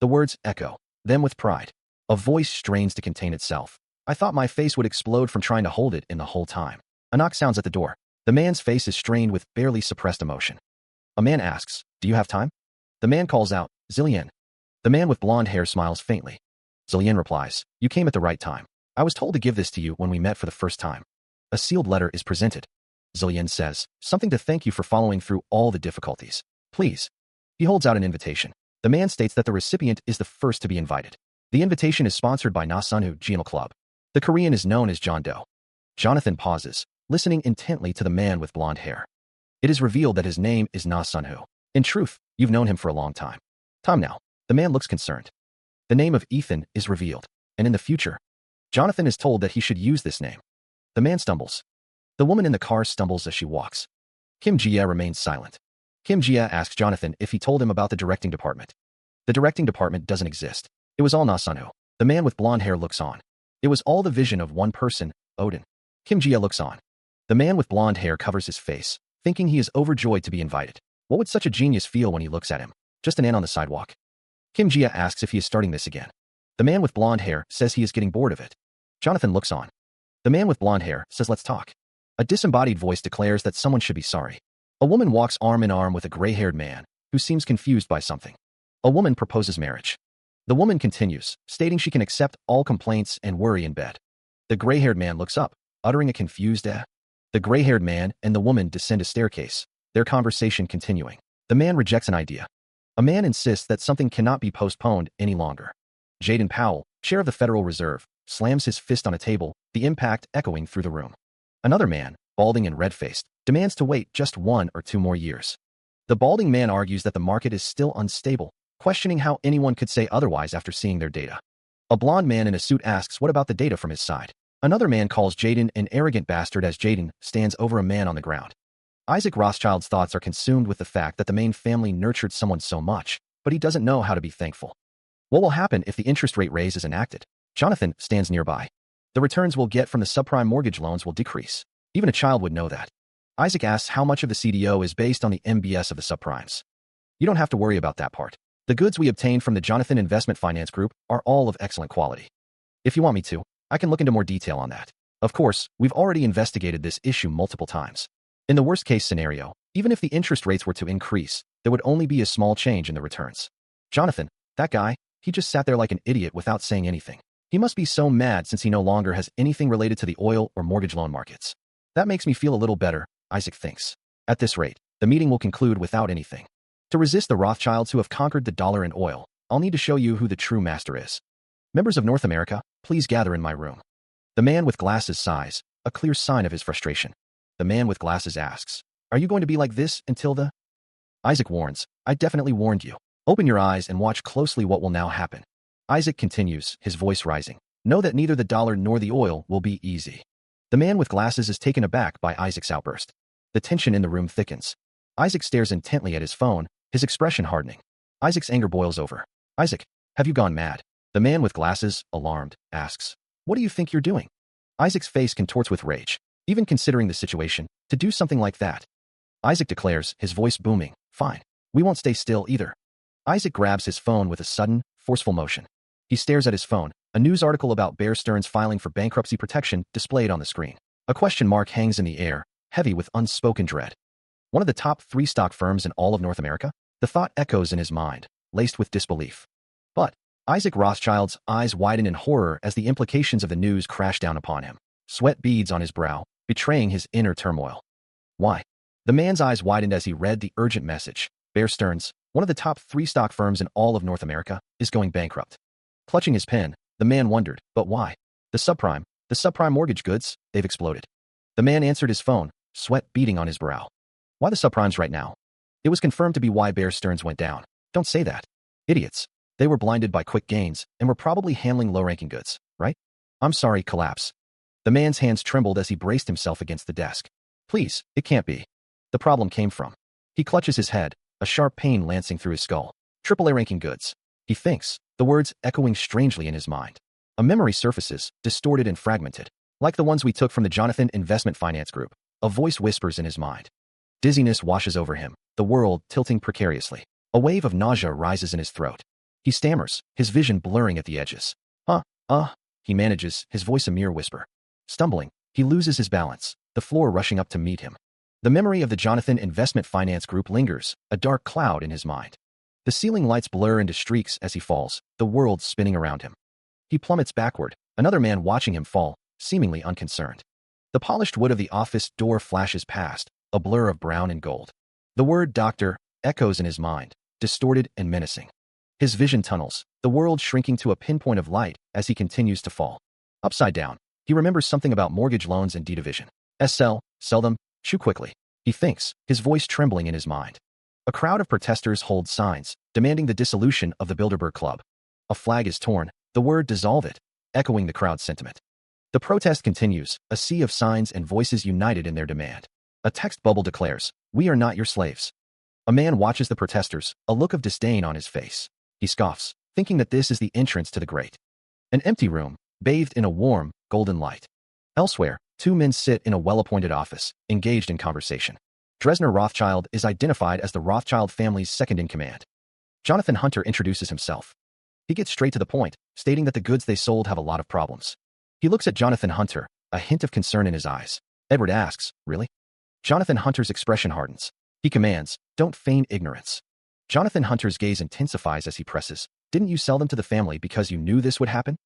The words echo, them with pride. A voice strains to contain itself. I thought my face would explode from trying to hold it in the whole time. A knock sounds at the door. The man's face is strained with barely suppressed emotion. A man asks, "Do you have time?" The man calls out, "Zillian." The man with blonde hair smiles faintly. Zillian replies, "You came at the right time. I was told to give this to you when we met for the first time." A sealed letter is presented. Zillian says, "Something to thank you for following through all the difficulties. Please." He holds out an invitation. The man states that the recipient is the first to be invited. The invitation is sponsored by Na Sunhu Jeonal Club. The Korean is known as John Doe. Jonathan pauses, listening intently to the man with blonde hair. It is revealed that his name is Na Sunhu. In truth, you've known him for a long time. Time now. The man looks concerned. The name of Ethan is revealed, and in the future, Jonathan is told that he should use this name. The man stumbles. The woman in the car stumbles as she walks. Kim Jia remains silent. Kim Jia asks Jonathan if he told him about the directing department. The directing department doesn't exist. It was all Na Sunhu. The man with blonde hair looks on. It was all the vision of one person, Odin. Kim Jia looks on. The man with blonde hair covers his face, thinking he is overjoyed to be invited. What would such a genius feel when he looks at him? Just an ant on the sidewalk. Kim Jia asks if he is starting this again. The man with blonde hair says he is getting bored of it. Jonathan looks on. The man with blonde hair says, "Let's talk." A disembodied voice declares that someone should be sorry. A woman walks arm in arm with a gray-haired man, who seems confused by something. A woman proposes marriage. The woman continues, stating she can accept all complaints and worry in bed. The gray-haired man looks up, uttering a confused eh. The gray-haired man and the woman descend a staircase, their conversation continuing. The man rejects an idea. A man insists that something cannot be postponed any longer. Jaden Powell, chair of the Federal Reserve, slams his fist on a table, the impact echoing through the room. Another man, balding and red-faced, demands to wait just 1 or 2 more years. The balding man argues that the market is still unstable, questioning how anyone could say otherwise after seeing their data. A blonde man in a suit asks what about the data from his side. Another man calls Jaden an arrogant bastard as Jaden stands over a man on the ground. Isaac Rothschild's thoughts are consumed with the fact that the Main family nurtured someone so much, but he doesn't know how to be thankful. What will happen if the interest rate raise is enacted? Jonathan stands nearby. The returns we'll get from the subprime mortgage loans will decrease. Even a child would know that. Isaac asks how much of the CDO is based on the MBS of the subprimes. You don't have to worry about that part. The goods we obtained from the Jonathan Investment Finance Group are all of excellent quality. If you want me to, I can look into more detail on that. Of course, we've already investigated this issue multiple times. In the worst-case scenario, even if the interest rates were to increase, there would only be a small change in the returns. Jonathan, that guy, he just sat there like an idiot without saying anything. He must be so mad since he no longer has anything related to the oil or mortgage loan markets. That makes me feel a little better, Isaac thinks. At this rate, the meeting will conclude without anything. To resist the Rothschilds who have conquered the dollar and oil, I'll need to show you who the true master is. Members of North America, please gather in my room. The man with glasses sighs, a clear sign of his frustration. The man with glasses asks, "Are you going to be like this until the—" Isaac warns, "I definitely warned you. Open your eyes and watch closely what will now happen." Isaac continues, his voice rising. "Know that neither the dollar nor the oil will be easy." The man with glasses is taken aback by Isaac's outburst. The tension in the room thickens. Isaac stares intently at his phone, his expression hardening. Isaac's anger boils over. "Isaac, have you gone mad?" The man with glasses, alarmed, asks, "What do you think you're doing?" Isaac's face contorts with rage. Even considering the situation, to do something like that. Isaac declares, his voice booming, "Fine. We won't stay still either." Isaac grabs his phone with a sudden, forceful motion. He stares at his phone, a news article about Bear Stearns filing for bankruptcy protection displayed on the screen. A question mark hangs in the air, heavy with unspoken dread. One of the top 3 stock firms in all of North America? The thought echoes in his mind, laced with disbelief. But Isaac Rothschild's eyes widen in horror as the implications of the news crash down upon him. Sweat beads on his brow, betraying his inner turmoil. Why? The man's eyes widened as he read the urgent message. Bear Stearns, one of the top 3 stock firms in all of North America, is going bankrupt. Clutching his pen, the man wondered, but why? The subprime mortgage goods, they've exploded. The man answered his phone, sweat beading on his brow. Why the subprimes right now? It was confirmed to be why Bear Stearns went down. Don't say that. Idiots. They were blinded by quick gains and were probably handling low-ranking goods, right? I'm sorry, collapse. The man's hands trembled as he braced himself against the desk. Please, it can't be. The problem came from. He clutches his head, a sharp pain lancing through his skull. AAA ranking goods. He thinks, the words echoing strangely in his mind. A memory surfaces, distorted and fragmented. Like the ones we took from the Jonathan Investment Finance Group. A voice whispers in his mind. Dizziness washes over him, the world tilting precariously. A wave of nausea rises in his throat. He stammers, his vision blurring at the edges. He manages, his voice a mere whisper. Stumbling, he loses his balance, the floor rushing up to meet him. The memory of the Jonathan Investment Finance Group lingers, a dark cloud in his mind. The ceiling lights blur into streaks as he falls, the world spinning around him. He plummets backward, another man watching him fall, seemingly unconcerned. The polished wood of the office door flashes past, a blur of brown and gold. The word doctor echoes in his mind, distorted and menacing. His vision tunnels, the world shrinking to a pinpoint of light as he continues to fall. Upside down, he remembers something about mortgage loans and deed division. Sell them, chew quickly. He thinks, his voice trembling in his mind. A crowd of protesters hold signs, demanding the dissolution of the Bilderberg Club. A flag is torn, the word dissolve it, echoing the crowd's sentiment. The protest continues, a sea of signs and voices united in their demand. A text bubble declares, "We are not your slaves." A man watches the protesters, a look of disdain on his face. He scoffs, thinking that this is the entrance to the great. An empty room, bathed in a warm, golden light. Elsewhere, two men sit in a well-appointed office, engaged in conversation. Dresner Rothschild is identified as the Rothschild family's second-in-command. Jonathan Hunter introduces himself. He gets straight to the point, stating that the goods they sold have a lot of problems. He looks at Jonathan Hunter, a hint of concern in his eyes. Edward asks, "Really?" Jonathan Hunter's expression hardens. He commands, "Don't feign ignorance." Jonathan Hunter's gaze intensifies as he presses, "Didn't you sell them to the family because you knew this would happen?"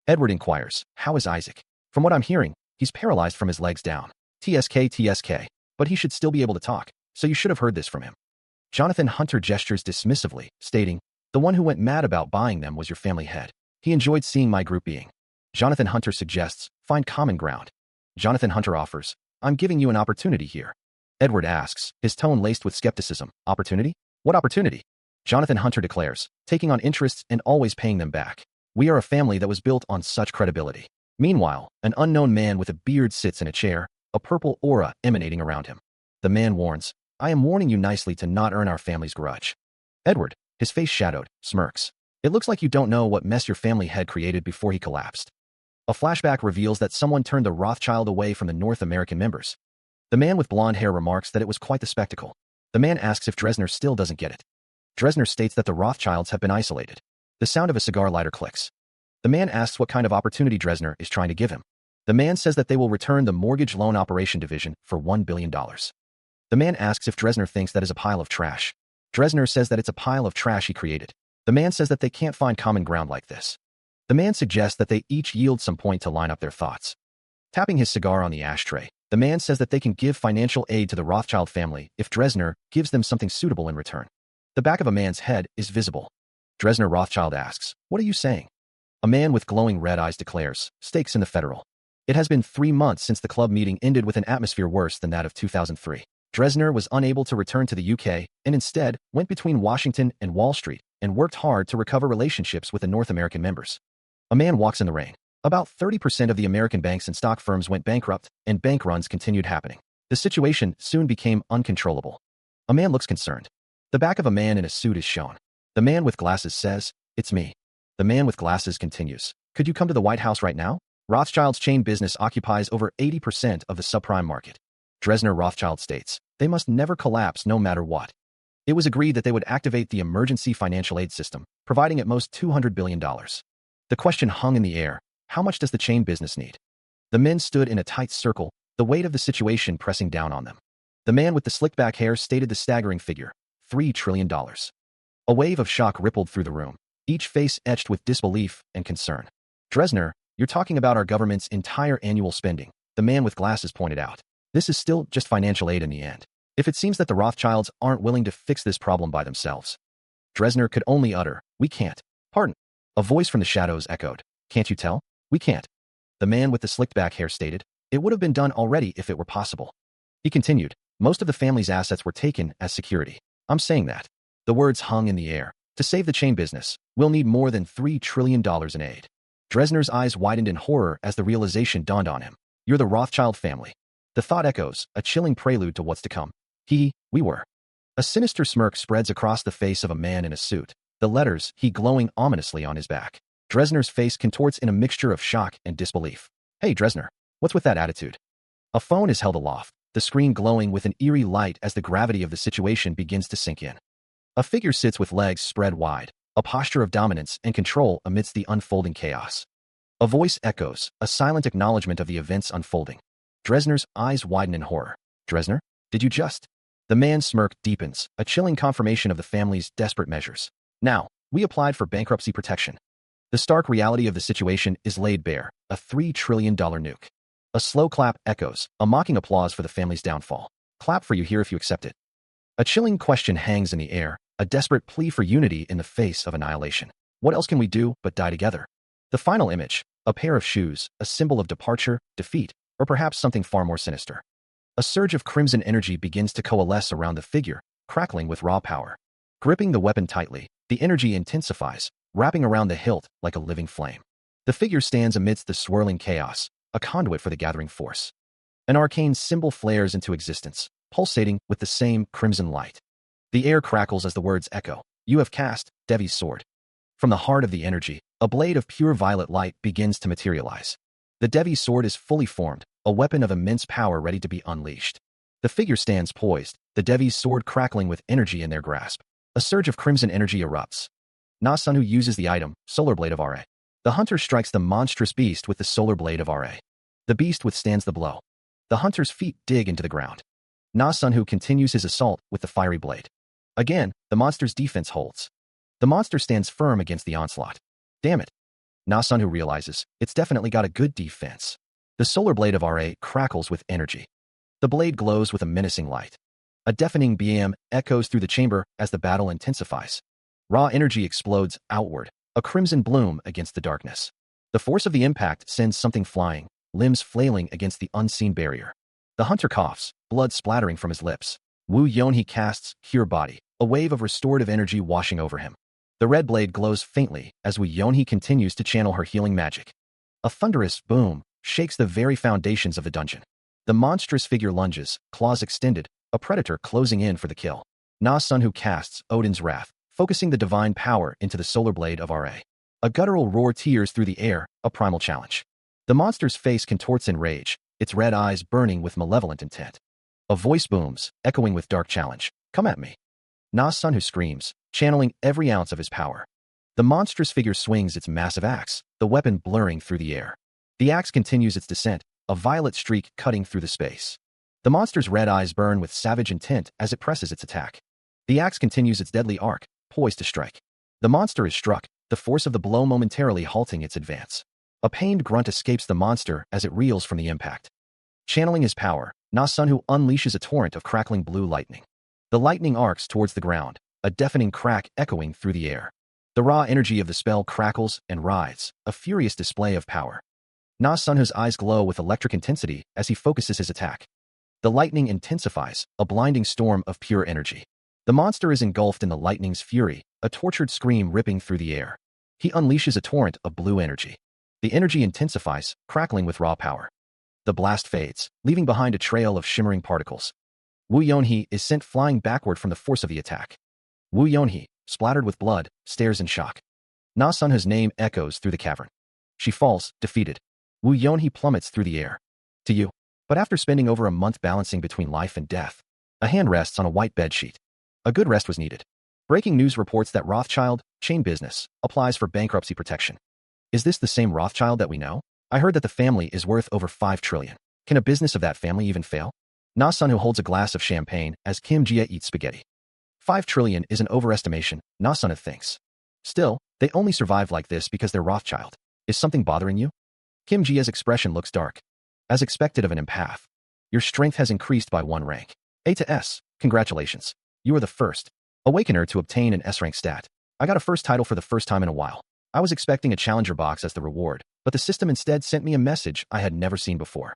Edward inquires, "How is Isaac?" "From what I'm hearing, he's paralyzed from his legs down. TSK. But he should still be able to talk, so you should have heard this from him." Jonathan Hunter gestures dismissively, stating, "The one who went mad about buying them was your family head. He enjoyed seeing my group being." Jonathan Hunter suggests, "Find common ground." Jonathan Hunter offers, "I'm giving you an opportunity here." Edward asks, his tone laced with skepticism, "Opportunity? What opportunity?" Jonathan Hunter declares, "Taking on interests and always paying them back. We are a family that was built on such credibility." Meanwhile, an unknown man with a beard sits in a chair, a purple aura emanating around him. The man warns, "I am warning you nicely to not earn our family's grudge." Edward, his face shadowed, smirks. "It looks like you don't know what mess your family had created before he collapsed." A flashback reveals that someone turned the Rothschild away from the North American members. The man with blonde hair remarks that it was quite the spectacle. The man asks if Dresner still doesn't get it. Dresner states that the Rothschilds have been isolated. The sound of a cigar lighter clicks. The man asks what kind of opportunity Dresner is trying to give him. The man says that they will return the mortgage loan operation division for $1 billion. The man asks if Dresner thinks that is a pile of trash. Dresner says that it's a pile of trash he created. The man says that they can't find common ground like this. The man suggests that they each yield some point to line up their thoughts. Tapping his cigar on the ashtray, the man says that they can give financial aid to the Rothschild family if Dresner gives them something suitable in return. The back of a man's head is visible. Dresner Rothschild asks, "What are you saying?" A man with glowing red eyes declares, "Stakes in the Federal." It has been 3 months since the club meeting ended with an atmosphere worse than that of 2003. Dresner was unable to return to the UK and instead went between Washington and Wall Street and worked hard to recover relationships with the North American members. A man walks in the rain. About 30% of the American banks and stock firms went bankrupt, and bank runs continued happening. The situation soon became uncontrollable. A man looks concerned. The back of a man in a suit is shown. The man with glasses says, "It's me." The man with glasses continues, "Could you come to the White House right now?" Rothschild's chain business occupies over 80% of the subprime market. Dresner Rothschild states, "They must never collapse no matter what." It was agreed that they would activate the emergency financial aid system, providing at most $200 billion. The question hung in the air, how much does the chain business need? The men stood in a tight circle, the weight of the situation pressing down on them. The man with the slicked back hair stated the staggering figure, $3 trillion. A wave of shock rippled through the room, each face etched with disbelief and concern. "Dresner, you're talking about our government's entire annual spending," the man with glasses pointed out. "This is still just financial aid in the end. If it seems that the Rothschilds aren't willing to fix this problem by themselves." Dresner could only utter, "We can't." "Pardon." A voice from the shadows echoed, "Can't you tell? We can't." The man with the slicked back hair stated, "It would have been done already if it were possible." He continued, "Most of the family's assets were taken as security. I'm saying that." The words hung in the air. "To save the chain business, we'll need more than $3 trillion in aid." Dresner's eyes widened in horror as the realization dawned on him. "You're the Rothschild family." The thought echoes, a chilling prelude to what's to come. We were. A sinister smirk spreads across the face of a man in a suit, the letters he glowing ominously on his back. Dresner's face contorts in a mixture of shock and disbelief. "Hey, Dresner, what's with that attitude?" A phone is held aloft, the screen glowing with an eerie light as the gravity of the situation begins to sink in. A figure sits with legs spread wide, a posture of dominance and control amidst the unfolding chaos. A voice echoes, a silent acknowledgement of the events unfolding. Dresner's eyes widen in horror. "Dresner?" Did you just? The man's smirk deepens, a chilling confirmation of the family's desperate measures. Now, we applied for bankruptcy protection. The stark reality of the situation is laid bare, a $3 trillion nuke. A slow clap echoes, a mocking applause for the family's downfall. Clap for you here if you accept it. A chilling question hangs in the air, a desperate plea for unity in the face of annihilation. What else can we do but die together? The final image, a pair of shoes, a symbol of departure, defeat, or perhaps something far more sinister. A surge of crimson energy begins to coalesce around the figure, crackling with raw power. Gripping the weapon tightly, the energy intensifies, wrapping around the hilt like a living flame. The figure stands amidst the swirling chaos, a conduit for the gathering force. An arcane symbol flares into existence, pulsating with the same crimson light. The air crackles as the words echo. You have cast Devi's sword. From the heart of the energy, a blade of pure violet light begins to materialize. The Devi's sword is fully formed, a weapon of immense power ready to be unleashed. The figure stands poised, the Devi's sword crackling with energy in their grasp. A surge of crimson energy erupts. Na-Sunhu uses the item, Solar Blade of Ra. The hunter strikes the monstrous beast with the Solar Blade of Ra. The beast withstands the blow. The hunter's feet dig into the ground. Na-Sunhu continues his assault with the fiery blade. Again, the monster's defense holds. The monster stands firm against the onslaught. Damn it. Na-Sunhu realizes, it's definitely got a good defense. The Solar Blade of Ra crackles with energy. The blade glows with a menacing light. A deafening BM echoes through the chamber as the battle intensifies. Raw energy explodes outward, a crimson bloom against the darkness. The force of the impact sends something flying, limbs flailing against the unseen barrier. The hunter coughs, blood splattering from his lips. Wu Yonhee casts Cure Body, a wave of restorative energy washing over him. The red blade glows faintly as Wu Yonhee continues to channel her healing magic. A thunderous boom shakes the very foundations of the dungeon. The monstrous figure lunges, claws extended, a predator closing in for the kill. Na-Sunhu casts Odin's Wrath, focusing the divine power into the Solar Blade of Ra. A guttural roar tears through the air, a primal challenge. The monster's face contorts in rage, its red eyes burning with malevolent intent. A voice booms, echoing with dark challenge. Come at me. Na-Sunhu screams, channeling every ounce of his power. The monstrous figure swings its massive axe, the weapon blurring through the air. The axe continues its descent, a violet streak cutting through the space. The monster's red eyes burn with savage intent as it presses its attack. The axe continues its deadly arc, poised to strike. The monster is struck, the force of the blow momentarily halting its advance. A pained grunt escapes the monster as it reels from the impact. Channeling his power, Na-Sunhu unleashes a torrent of crackling blue lightning. The lightning arcs towards the ground, a deafening crack echoing through the air. The raw energy of the spell crackles and writhes, a furious display of power. Na-Sunhu's eyes glow with electric intensity as he focuses his attack. The lightning intensifies, a blinding storm of pure energy. The monster is engulfed in the lightning's fury, a tortured scream ripping through the air. He unleashes a torrent of blue energy. The energy intensifies, crackling with raw power. The blast fades, leaving behind a trail of shimmering particles. Wu Yonhee is sent flying backward from the force of the attack. Wu Yonhee, splattered with blood, stares in shock. Na-Sunhu's name echoes through the cavern. She falls, defeated. Wu Yonhee plummets through the air. To you. But after spending over a month balancing between life and death, a hand rests on a white bedsheet. A good rest was needed. Breaking news reports that Rothschild, chain business, applies for bankruptcy protection. Is this the same Rothschild that we know? I heard that the family is worth over $5 trillion. Can a business of that family even fail? Na-Sunhu holds a glass of champagne as Kim Jia eats spaghetti. $5 trillion is an overestimation, Na-Sunhu thinks. Still, they only survive like this because they're Rothschild. Is something bothering you? Kim Jia's expression looks dark. As expected of an empath. Your strength has increased by 1 rank. A to S, congratulations. You are the first Awakener to obtain an S-rank stat. I got a first title for the first time in a while. I was expecting a challenger box as the reward, but the system instead sent me a message I had never seen before.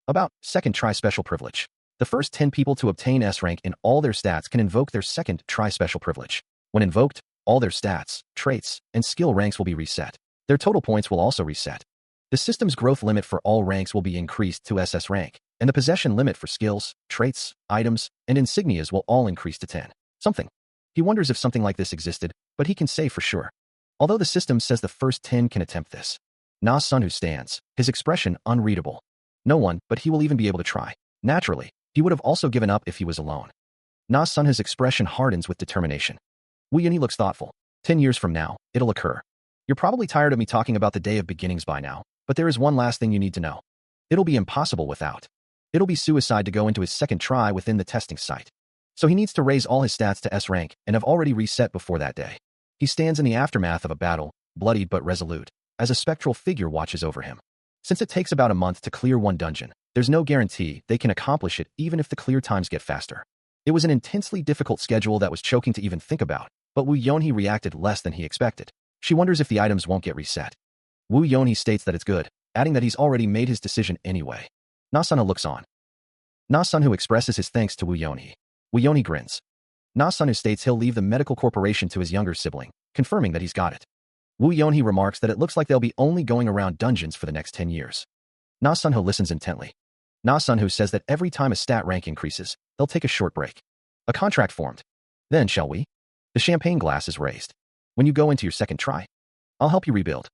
About second try special privilege. The first 10 people to obtain S-rank in all their stats can invoke their second try special privilege. When invoked, all their stats, traits, and skill ranks will be reset. Their total points will also reset. The system's growth limit for all ranks will be increased to SS rank, and the possession limit for skills, traits, items, and insignias will all increase to 10. Something. He wonders if something like this existed, but he can say for sure. Although the system says the first 10 can attempt this. Na-Sunhu stands, his expression unreadable. No one, but he will even be able to try. Naturally, he would have also given up if he was alone. Na-Sunhu's expression hardens with determination. Wu Yonhee looks thoughtful. 10 years from now, it'll occur. You're probably tired of me talking about the day of beginnings by now, but there is one last thing you need to know. It'll be impossible without. It'll be suicide to go into his second try within the testing site. So he needs to raise all his stats to S rank and have already reset before that day. He stands in the aftermath of a battle, bloodied but resolute, as a spectral figure watches over him. Since it takes about a month to clear one dungeon, there's no guarantee they can accomplish it even if the clear times get faster. It was an intensely difficult schedule that was choking to even think about, but Wu Yonhee reacted less than he expected. She wonders if the items won't get reset. Wu Yonhee states that it's good, adding that he's already made his decision anyway. Na Sunho looks on. Na Sunho expresses his thanks to Wu Yonhee. Wu Yonhee grins. Na Sunho states he'll leave the medical corporation to his younger sibling, confirming that he's got it. Wu Yonhee remarks that it looks like they'll be only going around dungeons for the next 10 years. Na Sunho listens intently. Na Sunho says that every time a stat rank increases, they'll take a short break. A contract formed. Then, shall we? The champagne glass is raised. When you go into your second try, I'll help you rebuild.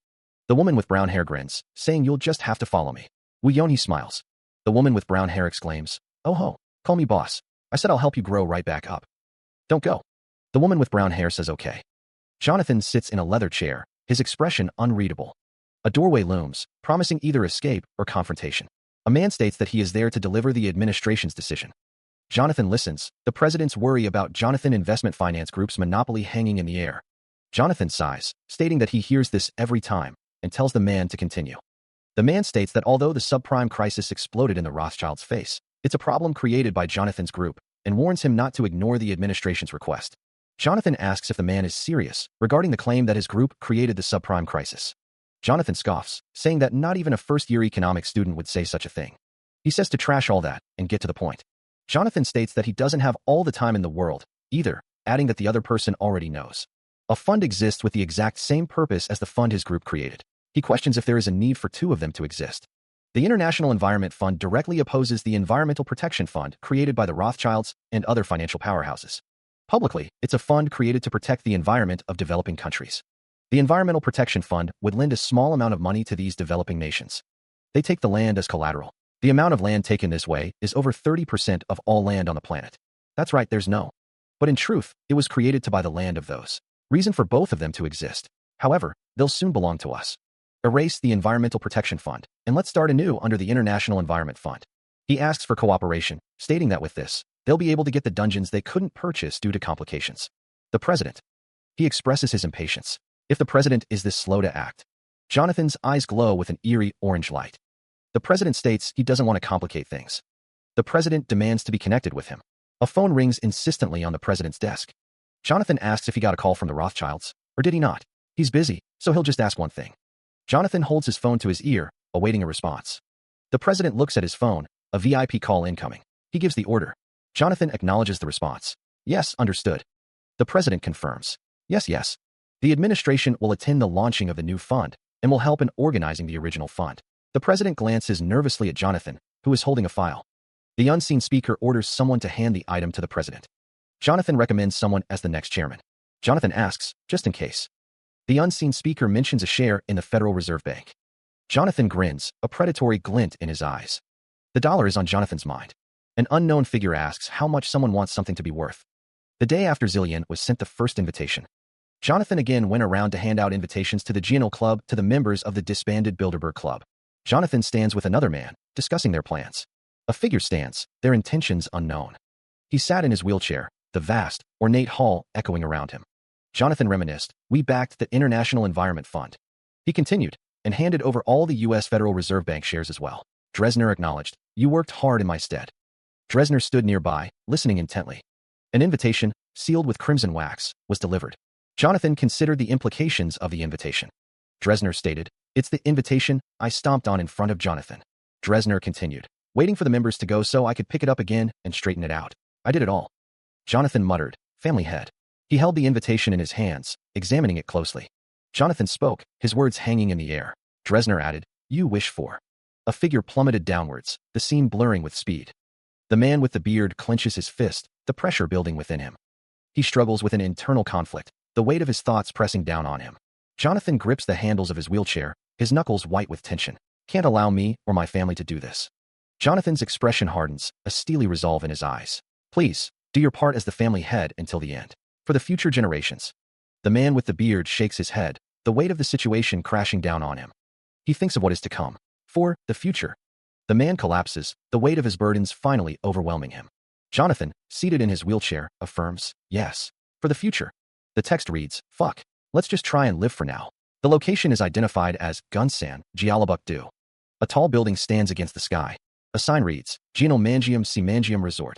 The woman with brown hair grins, saying you'll just have to follow me. Wu Yonhee smiles. The woman with brown hair exclaims, oh ho, call me boss. I said I'll help you grow right back up. Don't go. The woman with brown hair says okay. Jonathan sits in a leather chair, his expression unreadable. A doorway looms, promising either escape or confrontation. A man states that he is there to deliver the administration's decision. Jonathan listens, the president's worry about Jonathan Investment Finance Group's monopoly hanging in the air. Jonathan sighs, stating that he hears this every time, and tells the man to continue. The man states that although the subprime crisis exploded in the Rothschild's face, it's a problem created by Jonathan's group, and warns him not to ignore the administration's request. Jonathan asks if the man is serious regarding the claim that his group created the subprime crisis. Jonathan scoffs, saying that not even a first-year economics student would say such a thing. He says to trash all that and get to the point. Jonathan states that he doesn't have all the time in the world, either, adding that the other person already knows. A fund exists with the exact same purpose as the fund his group created. He questions if there is a need for two of them to exist. The International Environment Fund directly opposes the Environmental Protection Fund created by the Rothschilds and other financial powerhouses. Publicly, it's a fund created to protect the environment of developing countries. The Environmental Protection Fund would lend a small amount of money to these developing nations. They take the land as collateral. The amount of land taken this way is over 30% of all land on the planet. That's right, there's no. But in truth, it was created to buy the land of those. Reason for both of them to exist. However, they'll soon belong to us. Erase the Environmental Protection Fund, and let's start anew under the International Environment Fund. He asks for cooperation, stating that with this, they'll be able to get the dungeons they couldn't purchase due to complications. The president. He expresses his impatience. If the president is this slow to act. Jonathan's eyes glow with an eerie orange light. The president states he doesn't want to complicate things. The president demands to be connected with him. A phone rings insistently on the president's desk. Jonathan asks if he got a call from the Rothschilds, or did he not? He's busy, so he'll just ask one thing. Jonathan holds his phone to his ear, awaiting a response. The president looks at his phone, a VIP call incoming. He gives the order. Jonathan acknowledges the response. Yes, understood. The president confirms. Yes. The administration will attend the launching of the new fund and will help in organizing the original fund. The president glances nervously at Jonathan, who is holding a file. The unseen speaker orders someone to hand the item to the president. Jonathan recommends someone as the next chairman. Jonathan asks, just in case. The unseen speaker mentions a share in the Federal Reserve Bank. Jonathan grins, a predatory glint in his eyes. The dollar is on Jonathan's mind. An unknown figure asks how much someone wants something to be worth. The day after Zillion was sent the first invitation. Jonathan again went around to hand out invitations to the Gino Club to the members of the disbanded Bilderberg Club. Jonathan stands with another man, discussing their plans. A figure stands, their intentions unknown. He sat in his wheelchair, the vast, ornate hall echoing around him. Jonathan reminisced, we backed the International Environment Fund. He continued, and handed over all the U.S. Federal Reserve Bank shares as well. Dresner acknowledged, you worked hard in my stead. Dresner stood nearby, listening intently. An invitation, sealed with crimson wax, was delivered. Jonathan considered the implications of the invitation. Dresner stated, it's the invitation I stomped on in front of Jonathan. Dresner continued, waiting for the members to go so I could pick it up again and straighten it out. I did it all. Jonathan muttered, family head. He held the invitation in his hands, examining it closely. Jonathan spoke, his words hanging in the air. Dresner added, you wish for. A figure plummeted downwards, the scene blurring with speed. The man with the beard clenches his fist, the pressure building within him. He struggles with an internal conflict, the weight of his thoughts pressing down on him. Jonathan grips the handles of his wheelchair, his knuckles white with tension. Can't allow me or my family to do this. Jonathan's expression hardens, a steely resolve in his eyes. Please, do your part as the family head until the end. For the future generations. The man with the beard shakes his head, the weight of the situation crashing down on him. He thinks of what is to come. For the future. The man collapses, the weight of his burdens finally overwhelming him. Jonathan, seated in his wheelchair, affirms, yes. For the future. The text reads, fuck. Let's just try and live for now. The location is identified as Gunsan, Jeollabuk-do. A tall building stands against the sky. A sign reads, Gino Mangium Si Mangium Resort.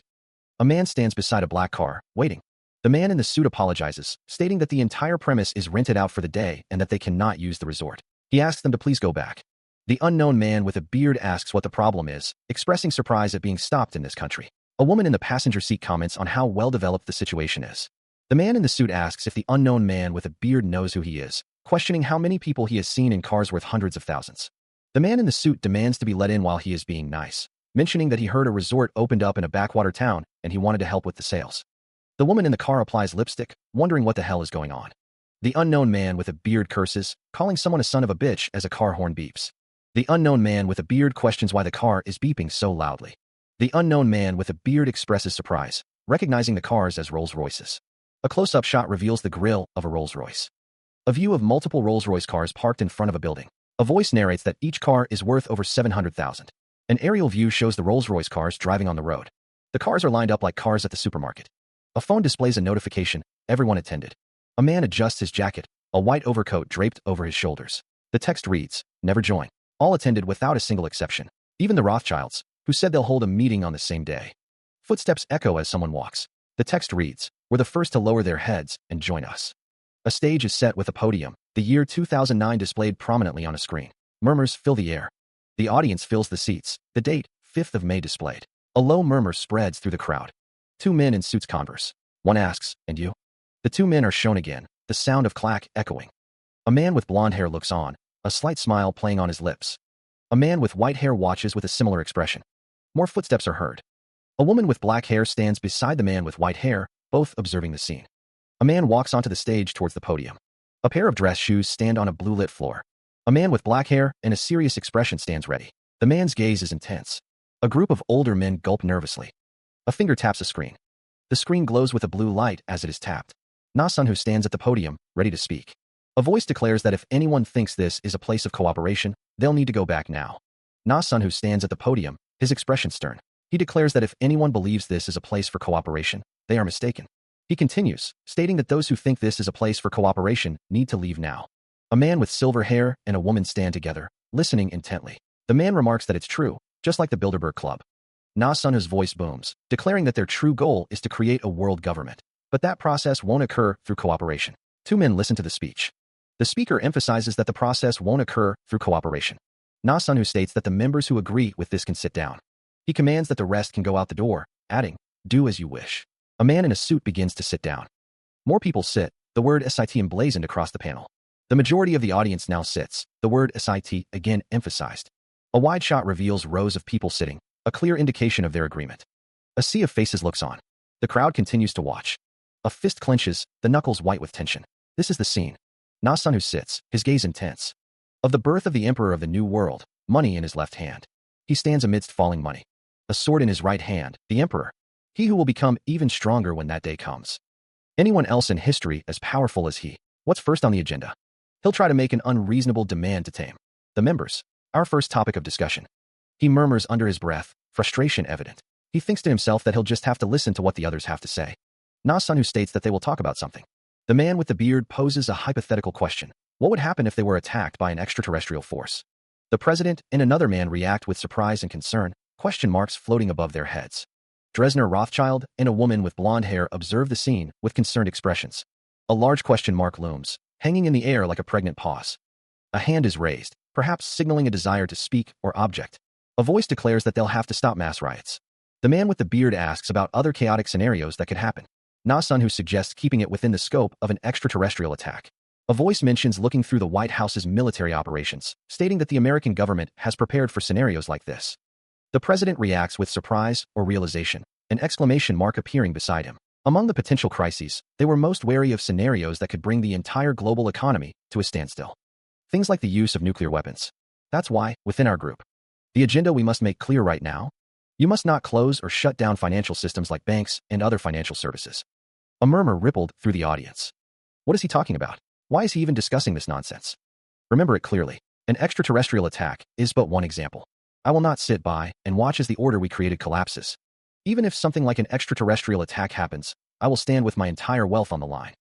A man stands beside a black car, waiting. The man in the suit apologizes, stating that the entire premise is rented out for the day and that they cannot use the resort. He asks them to please go back. The unknown man with a beard asks what the problem is, expressing surprise at being stopped in this country. A woman in the passenger seat comments on how well-developed the situation is. The man in the suit asks if the unknown man with a beard knows who he is, questioning how many people he has seen in cars worth hundreds of thousands. The man in the suit demands to be let in while he is being nice, mentioning that he heard a resort opened up in a backwater town and he wanted to help with the sales. The woman in the car applies lipstick, wondering what the hell is going on. The unknown man with a beard curses, calling someone a son of a bitch as a car horn beeps. The unknown man with a beard questions why the car is beeping so loudly. The unknown man with a beard expresses surprise, recognizing the cars as Rolls-Royces. A close-up shot reveals the grille of a Rolls-Royce. A view of multiple Rolls-Royce cars parked in front of a building. A voice narrates that each car is worth over $700,000. An aerial view shows the Rolls-Royce cars driving on the road. The cars are lined up like cars at the supermarket. A phone displays a notification, everyone attended. A man adjusts his jacket, a white overcoat draped over his shoulders. The text reads, never join. All attended without a single exception. Even the Rothschilds, who said they'll hold a meeting on the same day. Footsteps echo as someone walks. The text reads, we're the first to lower their heads and join us. A stage is set with a podium, the year 2009 displayed prominently on a screen. Murmurs fill the air. The audience fills the seats, the date, 5th of May displayed. A low murmur spreads through the crowd. Two men in suits converse. One asks, and you? The two men are shown again, the sound of clack echoing. A man with blonde hair looks on, a slight smile playing on his lips. A man with white hair watches with a similar expression. More footsteps are heard. A woman with black hair stands beside the man with white hair, both observing the scene. A man walks onto the stage towards the podium. A pair of dress shoes stand on a blue-lit floor. A man with black hair and a serious expression stands ready. The man's gaze is intense. A group of older men gulp nervously. A finger taps a screen. The screen glows with a blue light as it is tapped. Na-sun, who stands at the podium, ready to speak. A voice declares that if anyone thinks this is a place of cooperation, they'll need to go back now. Na-sun, who stands at the podium, his expression stern. He declares that if anyone believes this is a place for cooperation, they are mistaken. He continues, stating that those who think this is a place for cooperation need to leave now. A man with silver hair and a woman stand together, listening intently. The man remarks that it's true, just like the Bilderberg Club. Na-sun's voice booms, declaring that their true goal is to create a world government. But that process won't occur through cooperation. Two men listen to the speech. The speaker emphasizes that the process won't occur through cooperation. Na-sun states that the members who agree with this can sit down. He commands that the rest can go out the door, adding, do as you wish. A man in a suit begins to sit down. More people sit, the word SIT emblazoned across the panel. The majority of the audience now sits, the word SIT again emphasized. A wide shot reveals rows of people sitting, a clear indication of their agreement. A sea of faces looks on. The crowd continues to watch. A fist clenches, the knuckles white with tension. This is the scene. Na-sun sits, his gaze intense. Of the birth of the emperor of the new world, money in his left hand. He stands amidst falling money. A sword in his right hand, the emperor. He who will become even stronger when that day comes. Anyone else in history as powerful as he. What's first on the agenda? He'll try to make an unreasonable demand to tame the members. Our first topic of discussion. He murmurs under his breath, frustration evident. He thinks to himself that he'll just have to listen to what the others have to say. Na-sun states that they will talk about something. The man with the beard poses a hypothetical question. What would happen if they were attacked by an extraterrestrial force? The president and another man react with surprise and concern, question marks floating above their heads. Dresner Rothschild and a woman with blonde hair observe the scene with concerned expressions. A large question mark looms, hanging in the air like a pregnant pause. A hand is raised, perhaps signaling a desire to speak or object. A voice declares that they'll have to stop mass riots. The man with the beard asks about other chaotic scenarios that could happen. Na-sun suggests keeping it within the scope of an extraterrestrial attack. A voice mentions looking through the White House's military operations, stating that the American government has prepared for scenarios like this. The president reacts with surprise or realization, an exclamation mark appearing beside him. Among the potential crises, they were most wary of scenarios that could bring the entire global economy to a standstill. Things like the use of nuclear weapons. That's why, within our group, the agenda we must make clear right now. You must not close or shut down financial systems like banks and other financial services. A murmur rippled through the audience. What is he talking about? Why is he even discussing this nonsense? Remember it clearly. An extraterrestrial attack is but one example. I will not sit by and watch as the order we created collapses. Even if something like an extraterrestrial attack happens, I will stand with my entire wealth on the line.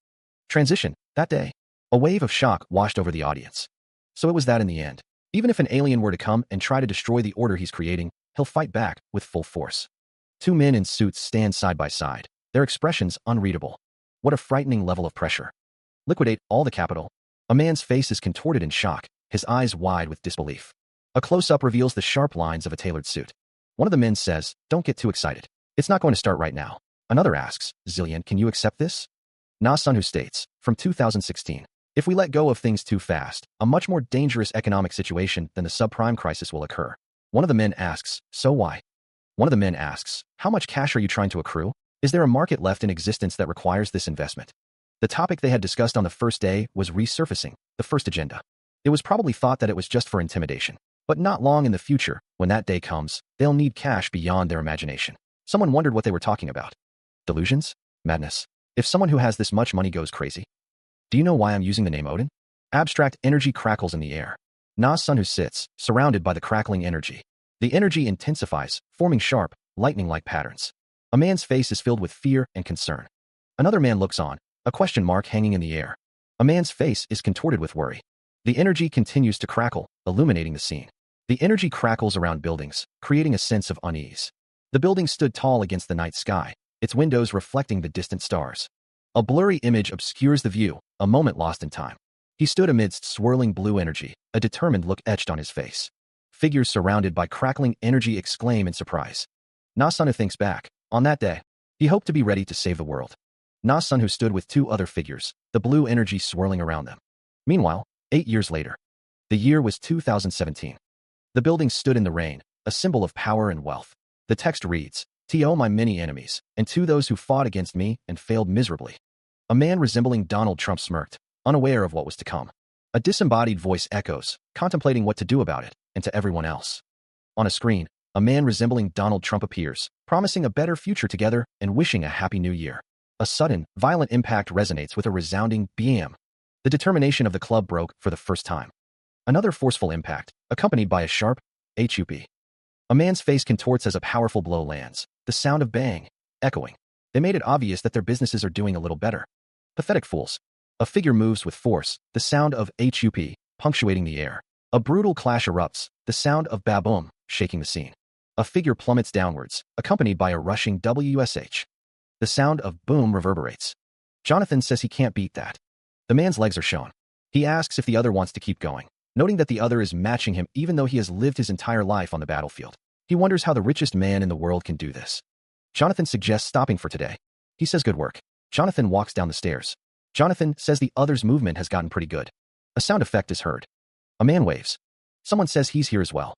Transition. That day, a wave of shock washed over the audience. So it was that in the end. Even if an alien were to come and try to destroy the order he's creating, he'll fight back with full force. Two men in suits stand side by side, their expressions unreadable. What a frightening level of pressure. Liquidate all the capital. A man's face is contorted in shock, his eyes wide with disbelief. A close-up reveals the sharp lines of a tailored suit. One of the men says, "Don't get too excited. It's not going to start right now." Another asks, "Zillion, can you accept this?" Na Sunhu states, from 2016, "If we let go of things too fast, a much more dangerous economic situation than the subprime crisis will occur." One of the men asks, "So why?" One of the men asks, "How much cash are you trying to accrue? Is there a market left in existence that requires this investment?" The topic they had discussed on the first day was resurfacing, the first agenda. It was probably thought that it was just for intimidation. But not long in the future, when that day comes, they'll need cash beyond their imagination. Someone wondered what they were talking about. Delusions? Madness? If someone who has this much money goes crazy? Do you know why I'm using the name Odin? Abstract energy crackles in the air. Na Sunhu sits, surrounded by the crackling energy. The energy intensifies, forming sharp, lightning-like patterns. A man's face is filled with fear and concern. Another man looks on, a question mark hanging in the air. A man's face is contorted with worry. The energy continues to crackle, illuminating the scene. The energy crackles around buildings, creating a sense of unease. The building stood tall against the night sky, its windows reflecting the distant stars. A blurry image obscures the view, a moment lost in time. He stood amidst swirling blue energy, a determined look etched on his face. Figures surrounded by crackling energy exclaim in surprise. Na Sunhu thinks back. On that day, he hoped to be ready to save the world. Na Sunhu stood with two other figures, the blue energy swirling around them. Meanwhile, 8 years later, the year was 2017. The building stood in the rain, a symbol of power and wealth. The text reads, "To my many enemies, and to those who fought against me and failed miserably." A man resembling Donald Trump smirked, unaware of what was to come. A disembodied voice echoes, contemplating what to do about it, and to everyone else. On a screen, a man resembling Donald Trump appears, promising a better future together and wishing a happy new year. A sudden, violent impact resonates with a resounding BAM. The determination of the club broke for the first time. Another forceful impact, accompanied by a sharp HUP. A man's face contorts as a powerful blow lands, the sound of bang, echoing. They made it obvious that their businesses are doing a little better. Pathetic fools. A figure moves with force, the sound of HUP, punctuating the air. A brutal clash erupts, the sound of baboom, shaking the scene. A figure plummets downwards, accompanied by a rushing WSH. The sound of boom reverberates. Jonathan says he can't beat that. The man's legs are shown. He asks if the other wants to keep going, noting that the other is matching him even though he has lived his entire life on the battlefield. He wonders how the richest man in the world can do this. Jonathan suggests stopping for today. He says good work. Jonathan walks down the stairs. Jonathan says the other's movement has gotten pretty good. A sound effect is heard. A man waves. Someone says he's here as well.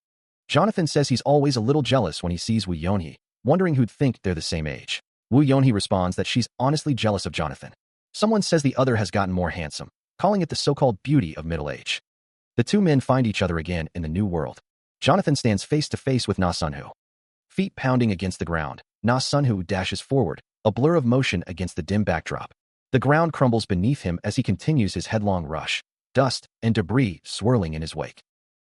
Jonathan says he's always a little jealous when he sees Woo Yeonhee, wondering who'd think they're the same age. Woo Yeonhee responds that she's honestly jealous of Jonathan. Someone says the other has gotten more handsome, calling it the so-called beauty of middle age. The two men find each other again in the new world. Jonathan stands face to face with Na Sunhu. Feet pounding against the ground, Na Sunhu dashes forward, a blur of motion against the dim backdrop. The ground crumbles beneath him as he continues his headlong rush, dust and debris swirling in his wake.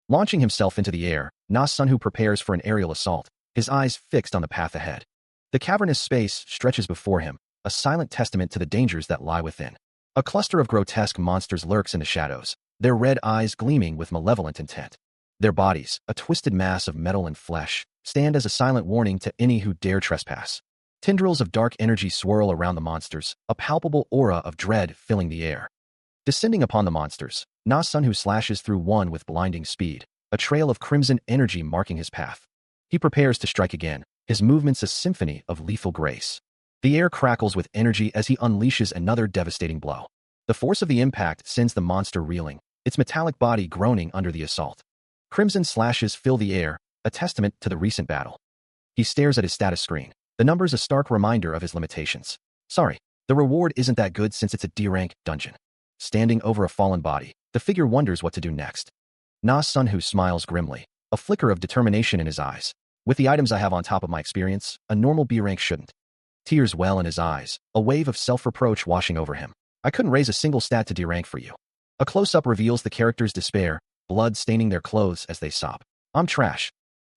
Launching himself into the air, Na Sunhu prepares for an aerial assault, his eyes fixed on the path ahead. The cavernous space stretches before him, a silent testament to the dangers that lie within. A cluster of grotesque monsters lurks in the shadows, their red eyes gleaming with malevolent intent. Their bodies, a twisted mass of metal and flesh, stand as a silent warning to any who dare trespass. Tendrils of dark energy swirl around the monsters, a palpable aura of dread filling the air. Descending upon the monsters, Na Sunhu slashes through one with blinding speed, a trail of crimson energy marking his path. He prepares to strike again, his movements a symphony of lethal grace. The air crackles with energy as he unleashes another devastating blow. The force of the impact sends the monster reeling, its metallic body groaning under the assault. Crimson slashes fill the air, a testament to the recent battle. He stares at his status screen, the numbers a stark reminder of his limitations. Sorry, the reward isn't that good since it's a D-rank dungeon. Standing over a fallen body, the figure wonders what to do next. Na Sunhu smiles grimly, a flicker of determination in his eyes. With the items I have on top of my experience, a normal B-rank shouldn't. Tears well in his eyes, a wave of self-reproach washing over him. I couldn't raise a single stat to D-rank for you. A close-up reveals the character's despair, blood staining their clothes as they sob. I'm trash.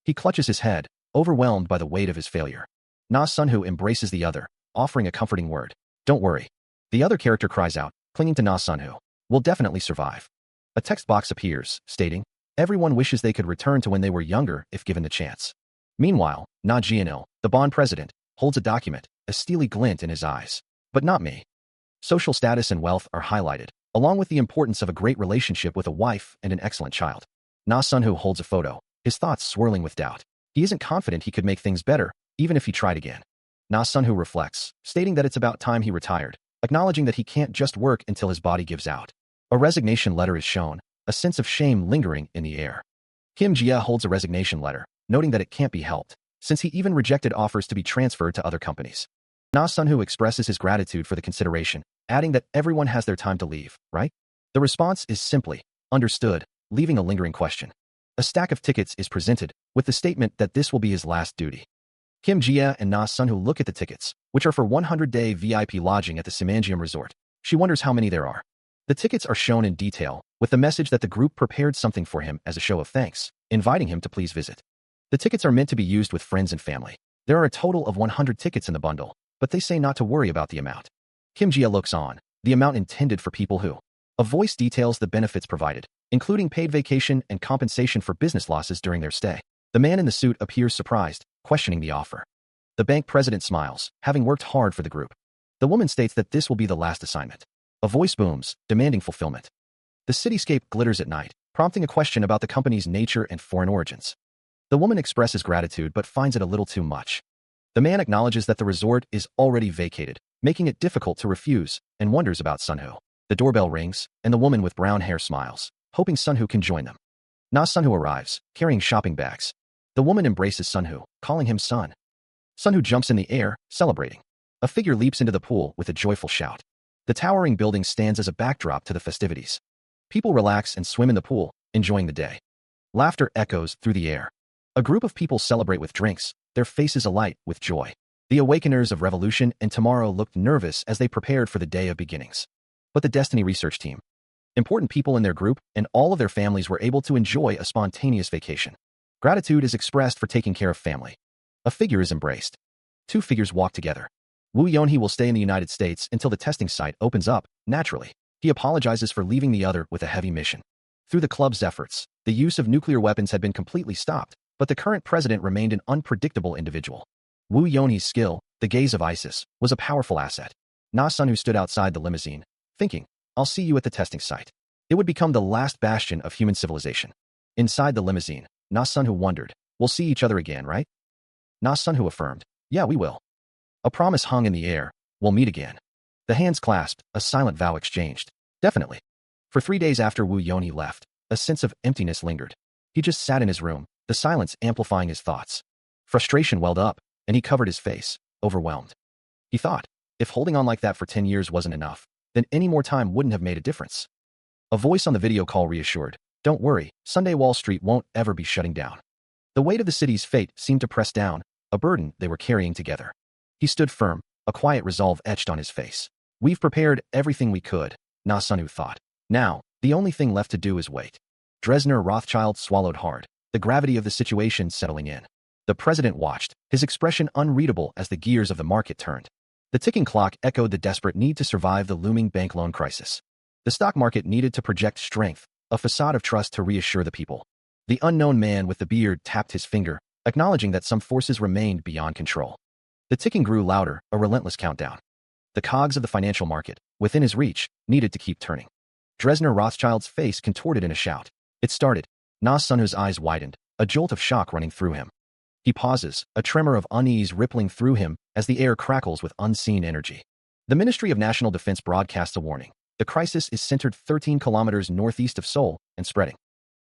He clutches his head, overwhelmed by the weight of his failure. Na Sunho embraces the other, offering a comforting word. Don't worry. The other character cries out, clinging to Na Sunho. We'll definitely survive. A text box appears, stating, everyone wishes they could return to when they were younger if given the chance. Meanwhile, Na Jianil, the Bond president, holds a document, a steely glint in his eyes. But not me. Social status and wealth are highlighted, along with the importance of a great relationship with a wife and an excellent child. Na Sunho holds a photo, his thoughts swirling with doubt. He isn't confident he could make things better, even if he tried again. Na Sunho reflects, stating that it's about time he retired, acknowledging that he can't just work until his body gives out. A resignation letter is shown, a sense of shame lingering in the air. Kim Jia holds a resignation letter, noting that it can't be helped, since he even rejected offers to be transferred to other companies. Na Sunho expresses his gratitude for the consideration, adding that everyone has their time to leave, right? The response is simply, understood, leaving a lingering question. A stack of tickets is presented, with the statement that this will be his last duty. Kim Jia and Na Sunho look at the tickets, which are for 100-day VIP lodging at the Simangium Resort. She wonders how many there are. The tickets are shown in detail, with the message that the group prepared something for him as a show of thanks, inviting him to please visit. The tickets are meant to be used with friends and family. There are a total of 100 tickets in the bundle, but they say not to worry about the amount. Kim Jia looks on, the amount intended for people who. A voice details the benefits provided, including paid vacation and compensation for business losses during their stay. The man in the suit appears surprised, questioning the offer. The bank president smiles, having worked hard for the group. The woman states that this will be the last assignment. A voice booms, demanding fulfillment. The cityscape glitters at night, prompting a question about the company's nature and foreign origins. The woman expresses gratitude but finds it a little too much. The man acknowledges that the resort is already vacated, making it difficult to refuse, and wonders about Sunho. The doorbell rings, and the woman with brown hair smiles, hoping Sunho can join them. Na Sunho arrives, carrying shopping bags. The woman embraces Sunho, calling him son. Sunho jumps in the air, celebrating. A figure leaps into the pool with a joyful shout. The towering building stands as a backdrop to the festivities. People relax and swim in the pool, enjoying the day. Laughter echoes through the air. A group of people celebrate with drinks, their faces alight with joy. The awakeners of revolution and tomorrow looked nervous as they prepared for the day of beginnings. But the Destiny research team, important people in their group, and all of their families were able to enjoy a spontaneous vacation. Gratitude is expressed for taking care of family. A figure is embraced. Two figures walk together. Wu Yonhee will stay in the United States until the testing site opens up, naturally. He apologizes for leaving the other with a heavy mission. Through the club's efforts, the use of nuclear weapons had been completely stopped, but the current president remained an unpredictable individual. Wu Yonhee's skill, the gaze of ISIS, was a powerful asset. Na Sunho stood outside the limousine, thinking, I'll see you at the testing site. It would become the last bastion of human civilization. Inside the limousine, Na Sunho wondered, we'll see each other again, right? Na Sunho affirmed, yeah, we will. A promise hung in the air, we'll meet again. The hands clasped, a silent vow exchanged. Definitely. For 3 days after Wu Yonhee left, a sense of emptiness lingered. He just sat in his room, the silence amplifying his thoughts. Frustration welled up, and he covered his face, overwhelmed. He thought, if holding on like that for 10 years wasn't enough, then any more time wouldn't have made a difference. A voice on the video call reassured, don't worry, Sunday Wall Street won't ever be shutting down. The weight of the city's fate seemed to press down, a burden they were carrying together. He stood firm, a quiet resolve etched on his face. We've prepared everything we could, Na Sunho thought. Now, the only thing left to do is wait. Dresner Rothschild swallowed hard, the gravity of the situation settling in. The president watched, his expression unreadable as the gears of the market turned. The ticking clock echoed the desperate need to survive the looming bank loan crisis. The stock market needed to project strength, a facade of trust to reassure the people. The unknown man with the beard tapped his finger, acknowledging that some forces remained beyond control. The ticking grew louder, a relentless countdown. The cogs of the financial market, within his reach, needed to keep turning. Dresner Rothschild's face contorted in a shout. It started. Na Sunho's eyes widened, a jolt of shock running through him. He pauses, a tremor of unease rippling through him as the air crackles with unseen energy. The Ministry of National Defense broadcasts a warning. The crisis is centered 13 kilometers northeast of Seoul and spreading.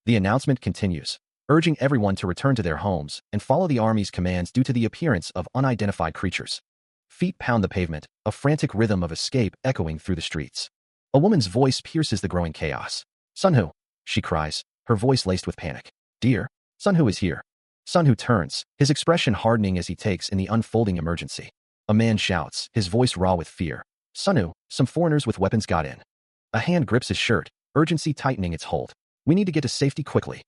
The announcement continues, urging everyone to return to their homes and follow the army's commands due to the appearance of unidentified creatures. Feet pound the pavement, a frantic rhythm of escape echoing through the streets. A woman's voice pierces the growing chaos. Sunho, she cries, her voice laced with panic. Dear, Sunho is here. Sunho turns, his expression hardening as he takes in the unfolding emergency. A man shouts, his voice raw with fear. Sunho, some foreigners with weapons got in. A hand grips his shirt, urgency tightening its hold. We need to get to safety quickly.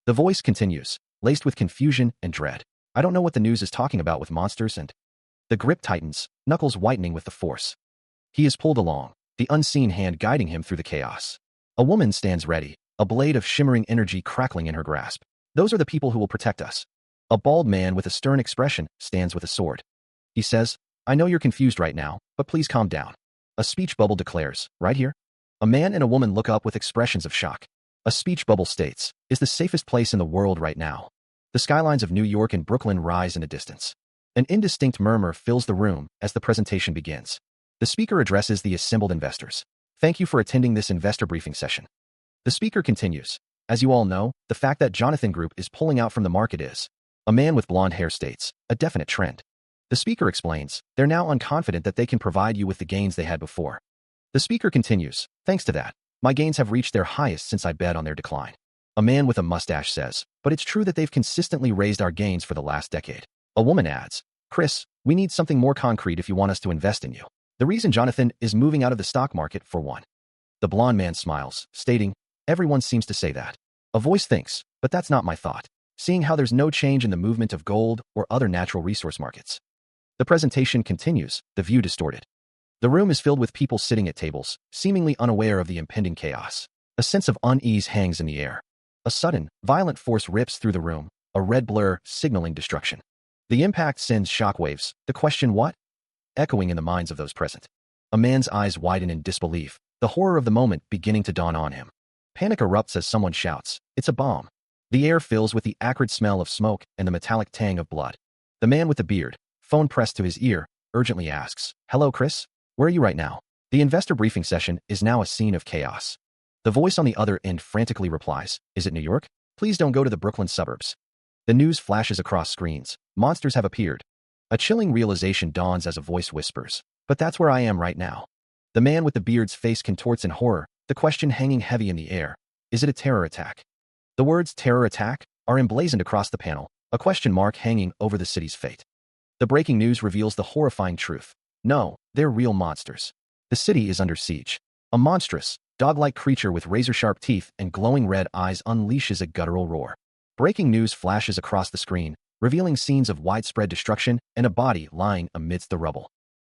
The voice continues. laced with confusion and dread. I don't know what the news is talking about with monsters and... The grip tightens, knuckles whitening with the force. He is pulled along, the unseen hand guiding him through the chaos. A woman stands ready, a blade of shimmering energy crackling in her grasp. Those are the people who will protect us. A bald man with a stern expression stands with a sword. He says, I know you're confused right now, but please calm down. A speech bubble declares, right here. A man and a woman look up with expressions of shock. A speech bubble states, is the safest place in the world right now. The skylines of New York and Brooklyn rise in the distance. An indistinct murmur fills the room as the presentation begins. The speaker addresses the assembled investors. Thank you for attending this investor briefing session. The speaker continues. As you all know, the fact that Jonathan Group is pulling out from the market is, a man with blonde hair states, a definite trend. The speaker explains, they're now unconfident that they can provide you with the gains they had before. The speaker continues, thanks to that, my gains have reached their highest since I bet on their decline. A man with a mustache says, but it's true that they've consistently raised our gains for the last decade. A woman adds, Chris, we need something more concrete if you want us to invest in you. The reason Jonathan is moving out of the stock market for one. The blonde man smiles, stating, everyone seems to say that. A voice thinks, but that's not my thought, seeing how there's no change in the movement of gold or other natural resource markets. The presentation continues, the view distorted. The room is filled with people sitting at tables, seemingly unaware of the impending chaos. A sense of unease hangs in the air. A sudden, violent force rips through the room, a red blur signaling destruction. The impact sends shockwaves, the question what? Echoing in the minds of those present. A man's eyes widen in disbelief, the horror of the moment beginning to dawn on him. Panic erupts as someone shouts, it's a bomb. The air fills with the acrid smell of smoke and the metallic tang of blood. The man with the beard, phone pressed to his ear, urgently asks, hello Chris? Where are you right now? The investor briefing session is now a scene of chaos. The voice on the other end frantically replies, is it New York? Please don't go to the Brooklyn suburbs. The news flashes across screens. Monsters have appeared. A chilling realization dawns as a voice whispers, but that's where I am right now. The man with the beard's face contorts in horror, the question hanging heavy in the air. Is it a terror attack? The words terror attack are emblazoned across the panel, a question mark hanging over the city's fate. The breaking news reveals the horrifying truth. No, they're real monsters. The city is under siege. A monstrous, dog-like creature with razor-sharp teeth and glowing red eyes unleashes a guttural roar. Breaking news flashes across the screen, revealing scenes of widespread destruction and a body lying amidst the rubble.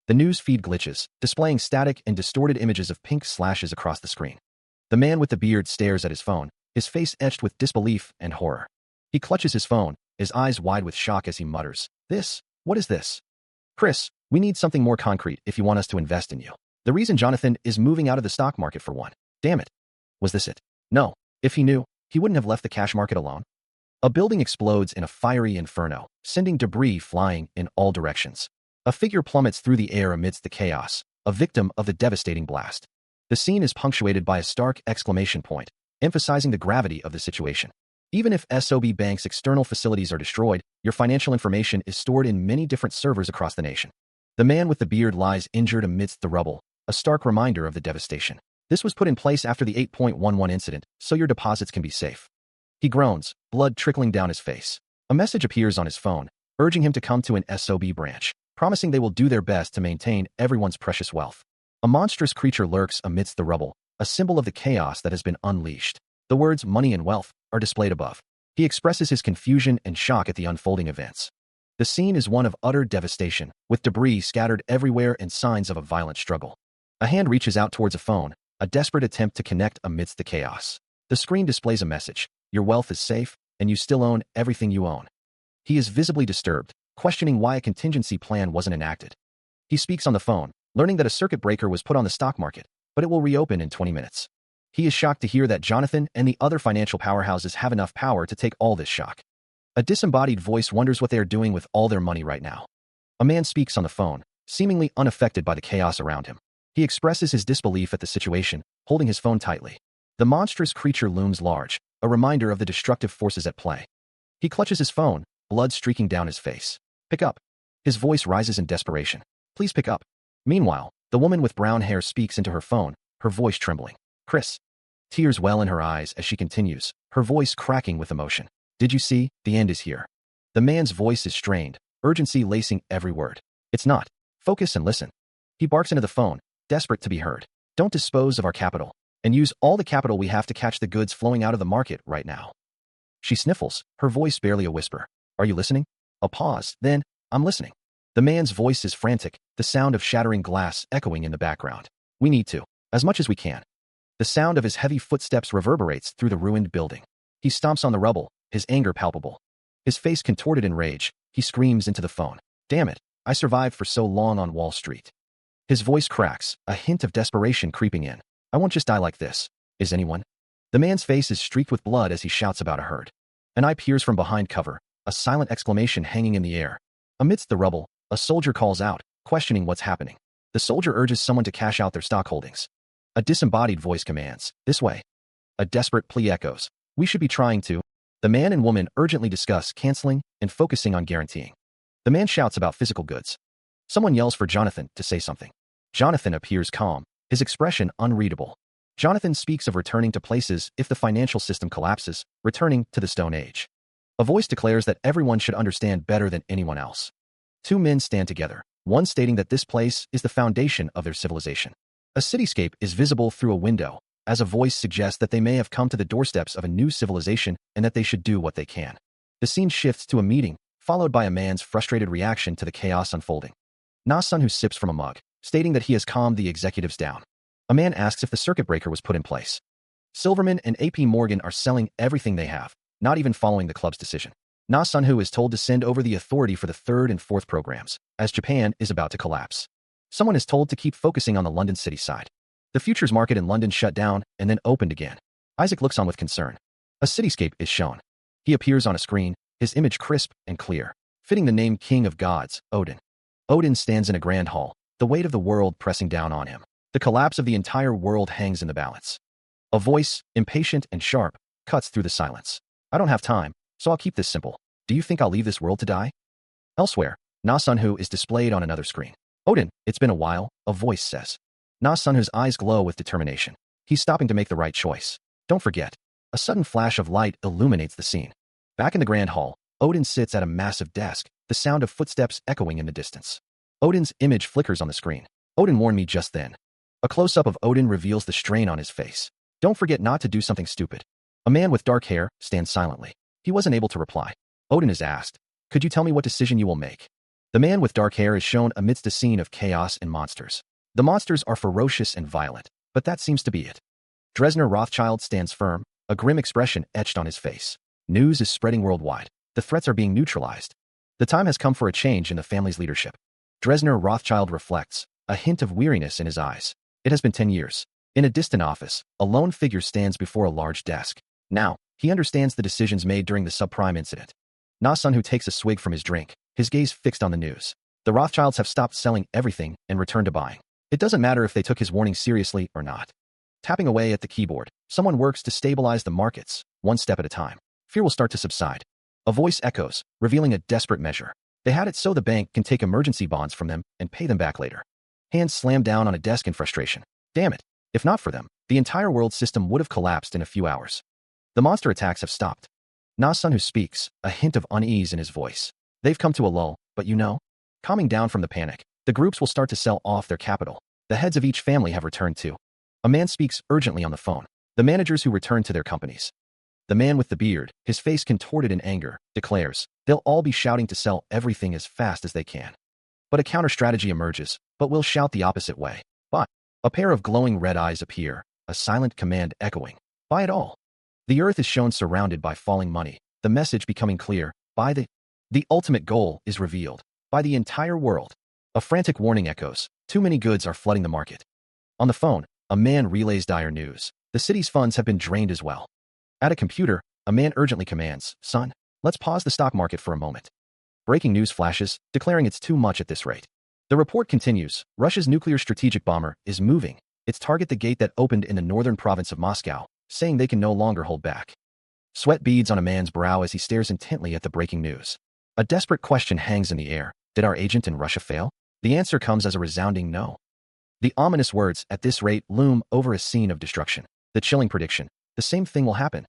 The news feed glitches, displaying static and distorted images of pink slashes across the screen. The man with the beard stares at his phone, his face etched with disbelief and horror. He clutches his phone, his eyes wide with shock as he mutters, what is this? Chris, we need something more concrete if you want us to invest in you. The reason Jonathan is moving out of the stock market for one. Damn it. Was this it? No. If he knew, he wouldn't have left the cash market alone. A building explodes in a fiery inferno, sending debris flying in all directions. A figure plummets through the air amidst the chaos, a victim of the devastating blast. The scene is punctuated by a stark exclamation point, emphasizing the gravity of the situation. Even if SOB Bank's external facilities are destroyed, your financial information is stored in many different servers across the nation. The man with the beard lies injured amidst the rubble, a stark reminder of the devastation. This was put in place after the 8.11 incident, so your deposits can be safe. He groans, blood trickling down his face. A message appears on his phone, urging him to come to an SOB branch, promising they will do their best to maintain everyone's precious wealth. A monstrous creature lurks amidst the rubble, a symbol of the chaos that has been unleashed. The words money and wealth are displayed above. He expresses his confusion and shock at the unfolding events. The scene is one of utter devastation, with debris scattered everywhere and signs of a violent struggle. A hand reaches out towards a phone, a desperate attempt to connect amidst the chaos. The screen displays a message. Your wealth is safe, and you still own everything you own. He is visibly disturbed, questioning why a contingency plan wasn't enacted. He speaks on the phone, learning that a circuit breaker was put on the stock market, but it will reopen in 20 minutes. He is shocked to hear that Jonathan and the other financial powerhouses have enough power to take all this shock. A disembodied voice wonders what they are doing with all their money right now. A man speaks on the phone, seemingly unaffected by the chaos around him. He expresses his disbelief at the situation, holding his phone tightly. The monstrous creature looms large, a reminder of the destructive forces at play. He clutches his phone, blood streaking down his face. Pick up. His voice rises in desperation. Please pick up. Meanwhile, the woman with brown hair speaks into her phone, her voice trembling. Chris. Tears well in her eyes as she continues, her voice cracking with emotion. Did you see? The end is here. The man's voice is strained, urgency lacing every word. It's not. Focus and listen. He barks into the phone, desperate to be heard. Don't dispose of our capital, and use all the capital we have to catch the goods flowing out of the market right now. She sniffles, her voice barely a whisper. Are you listening? A pause, then, I'm listening. The man's voice is frantic, the sound of shattering glass echoing in the background. We need to, as much as we can. The sound of his heavy footsteps reverberates through the ruined building. He stomps on the rubble, his anger palpable. His face contorted in rage, he screams into the phone. Damn it, I survived for so long on Wall Street. His voice cracks, a hint of desperation creeping in. I won't just die like this. Is anyone? The man's face is streaked with blood as he shouts about a herd. An eye peers from behind cover, a silent exclamation hanging in the air. Amidst the rubble, a soldier calls out, questioning what's happening. The soldier urges someone to cash out their stock holdings. A disembodied voice commands, this way. A desperate plea echoes. We should be trying to. The man and woman urgently discuss canceling and focusing on guaranteeing. The man shouts about physical goods. Someone yells for Jonathan to say something. Jonathan appears calm, his expression unreadable. Jonathan speaks of returning to places if the financial system collapses, returning to the Stone Age. A voice declares that everyone should understand better than anyone else. Two men stand together, one stating that this place is the foundation of their civilization. A cityscape is visible through a window, as a voice suggests that they may have come to the doorsteps of a new civilization and that they should do what they can. The scene shifts to a meeting, followed by a man's frustrated reaction to the chaos unfolding. Na-sun who sips from a mug, stating that he has calmed the executives down. A man asks if the circuit breaker was put in place. Silverman and AP Morgan are selling everything they have, not even following the club's decision. Na-sun who is told to send over the authority for the third and fourth programs, as Japan is about to collapse. Someone is told to keep focusing on the London city side. The futures market in London shut down and then opened again. Isaac looks on with concern. A cityscape is shown. He appears on a screen, his image crisp and clear, fitting the name King of Gods, Odin. Odin stands in a grand hall, the weight of the world pressing down on him. The collapse of the entire world hangs in the balance. A voice, impatient and sharp, cuts through the silence. I don't have time, so I'll keep this simple. Do you think I'll leave this world to die? Elsewhere, Na-sun-hu is displayed on another screen. Odin, it's been a while, a voice says. Na-sun-hu's eyes glow with determination. He's stopping to make the right choice. Don't forget. A sudden flash of light illuminates the scene. Back in the grand hall, Odin sits at a massive desk, the sound of footsteps echoing in the distance. Odin's image flickers on the screen. Odin warned me just then. A close-up of Odin reveals the strain on his face. Don't forget not to do something stupid. A man with dark hair stands silently. He wasn't able to reply. Odin is asked, could you tell me what decision you will make? The man with dark hair is shown amidst a scene of chaos and monsters. The monsters are ferocious and violent, but that seems to be it. Dresner Rothschild stands firm, a grim expression etched on his face. News is spreading worldwide. The threats are being neutralized. The time has come for a change in the family's leadership. Dresner Rothschild reflects, a hint of weariness in his eyes. It has been 10 years. In a distant office, a lone figure stands before a large desk. Now, he understands the decisions made during the subprime incident. Na-sun who takes a swig from his drink, his gaze fixed on the news. The Rothschilds have stopped selling everything and returned to buying. It doesn't matter if they took his warning seriously or not. Tapping away at the keyboard, someone works to stabilize the markets, one step at a time. Fear will start to subside. A voice echoes, revealing a desperate measure. They had it so the bank can take emergency bonds from them and pay them back later. Hands slam down on a desk in frustration. Damn it. If not for them, the entire world system would have collapsed in a few hours. The monster attacks have stopped. Na-sun who speaks, a hint of unease in his voice. They've come to a lull, but you know, calming down from the panic, the groups will start to sell off their capital. The heads of each family have returned too. A man speaks urgently on the phone. The managers who return to their companies. The man with the beard, his face contorted in anger, declares, they'll all be shouting to sell everything as fast as they can. But a counter-strategy emerges, but we'll shout the opposite way. But a pair of glowing red eyes appear, a silent command echoing. Buy it all. The earth is shown surrounded by falling money, the message becoming clear. Buy the ultimate goal is revealed. By the entire world. A frantic warning echoes. Too many goods are flooding the market. On the phone, a man relays dire news. The city's funds have been drained as well. At a computer, a man urgently commands, son, let's pause the stock market for a moment. Breaking news flashes, declaring it's too much at this rate. The report continues, Russia's nuclear strategic bomber is moving its target the gate that opened in the northern province of Moscow, saying they can no longer hold back. Sweat beads on a man's brow as he stares intently at the breaking news. A desperate question hangs in the air. Did our agent in Russia fail? The answer comes as a resounding no. The ominous words, at this rate, loom over a scene of destruction. The chilling prediction, the same thing will happen.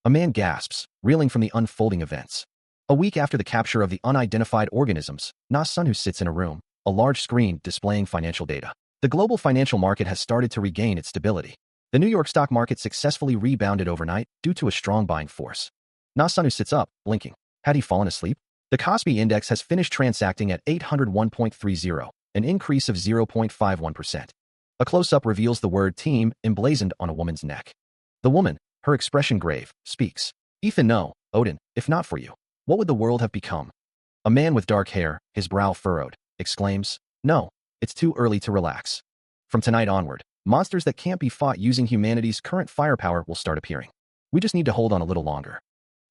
A man gasps, reeling from the unfolding events. A week after the capture of the unidentified organisms, Na-sun who sits in a room, a large screen displaying financial data. The global financial market has started to regain its stability. The New York stock market successfully rebounded overnight due to a strong buying force. Na-sunu sits up, blinking. Had he fallen asleep? The Kospi index has finished transacting at 801.30, an increase of 0.51%. A close-up reveals the word team emblazoned on a woman's neck. The woman, her expression grave, speaks. Ethan, no, Odin, if not for you, what would the world have become? A man with dark hair, his brow furrowed, exclaims, no, it's too early to relax. From tonight onward, monsters that can't be fought using humanity's current firepower will start appearing. We just need to hold on a little longer.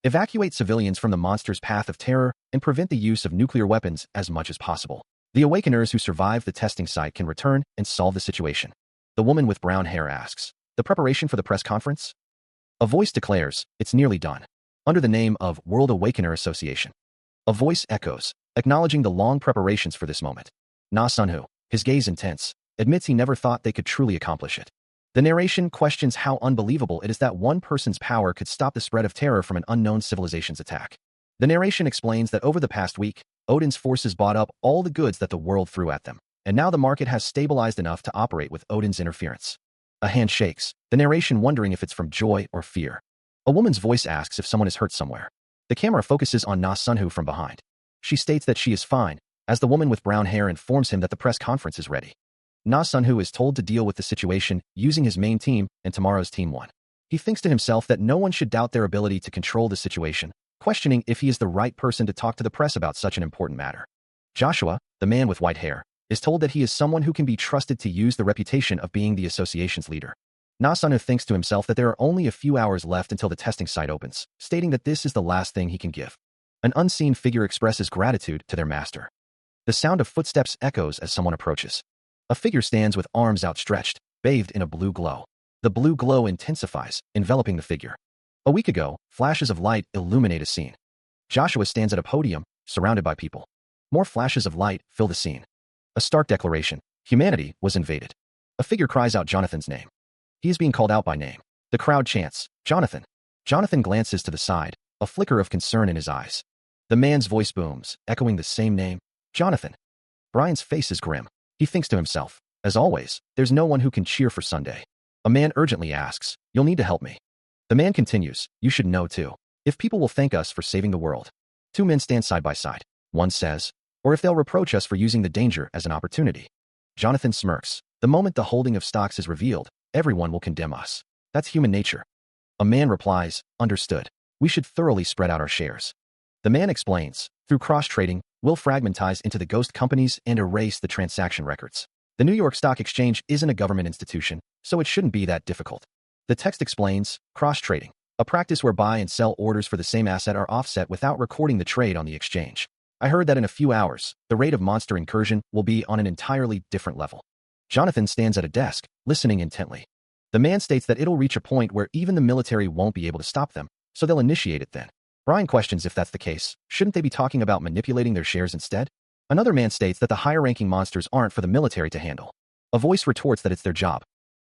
Evacuate civilians from the monster's path of terror and prevent the use of nuclear weapons as much as possible. The Awakeners who survive the testing site can return and solve the situation. The woman with brown hair asks, the preparation for the press conference? A voice declares, it's nearly done. Under the name of World Awakener Association. A voice echoes, acknowledging the long preparations for this moment. Na-sunu, his gaze intense, admits he never thought they could truly accomplish it. The narration questions how unbelievable it is that one person's power could stop the spread of terror from an unknown civilization's attack. The narration explains that over the past week, Odin's forces bought up all the goods that the world threw at them, and now the market has stabilized enough to operate with Odin's interference. A hand shakes, the narration wondering if it's from joy or fear. A woman's voice asks if someone is hurt somewhere. The camera focuses on Na-sunu from behind. She states that she is fine, as the woman with brown hair informs him that the press conference is ready. Na-sunu is told to deal with the situation using his main team and tomorrow's Team 1. He thinks to himself that no one should doubt their ability to control the situation, questioning if he is the right person to talk to the press about such an important matter. Joshua, the man with white hair, is told that he is someone who can be trusted to use the reputation of being the association's leader. Na-sunu thinks to himself that there are only a few hours left until the testing site opens, stating that this is the last thing he can give. An unseen figure expresses gratitude to their master. The sound of footsteps echoes as someone approaches. A figure stands with arms outstretched, bathed in a blue glow. The blue glow intensifies, enveloping the figure. A week ago, flashes of light illuminate a scene. Joshua stands at a podium, surrounded by people. More flashes of light fill the scene. A stark declaration. Humanity was invaded. A figure cries out Jonathan's name. He is being called out by name. The crowd chants, Jonathan. Jonathan glances to the side, a flicker of concern in his eyes. The man's voice booms, echoing the same name, Jonathan. Brian's face is grim. He thinks to himself, as always, there's no one who can cheer for Sunday. A man urgently asks, you'll need to help me. The man continues, you should know too. If people will thank us for saving the world. Two men stand side by side. One says, or if they'll reproach us for using the danger as an opportunity. Jonathan smirks. The moment the holding of stocks is revealed, everyone will condemn us. That's human nature. A man replies, understood. We should thoroughly spread out our shares. The man explains, through cross-trading, we'll fragmentize into the ghost companies and erase the transaction records. The New York Stock Exchange isn't a government institution, so it shouldn't be that difficult. The text explains, cross-trading, a practice where buy and sell orders for the same asset are offset without recording the trade on the exchange. I heard that in a few hours, the rate of monster incursion will be on an entirely different level. Jonathan stands at a desk, listening intently. The man states that it'll reach a point where even the military won't be able to stop them, so they'll initiate it then. Brian questions if that's the case, shouldn't they be talking about manipulating their shares instead? Another man states that the higher-ranking monsters aren't for the military to handle. A voice retorts that it's their job.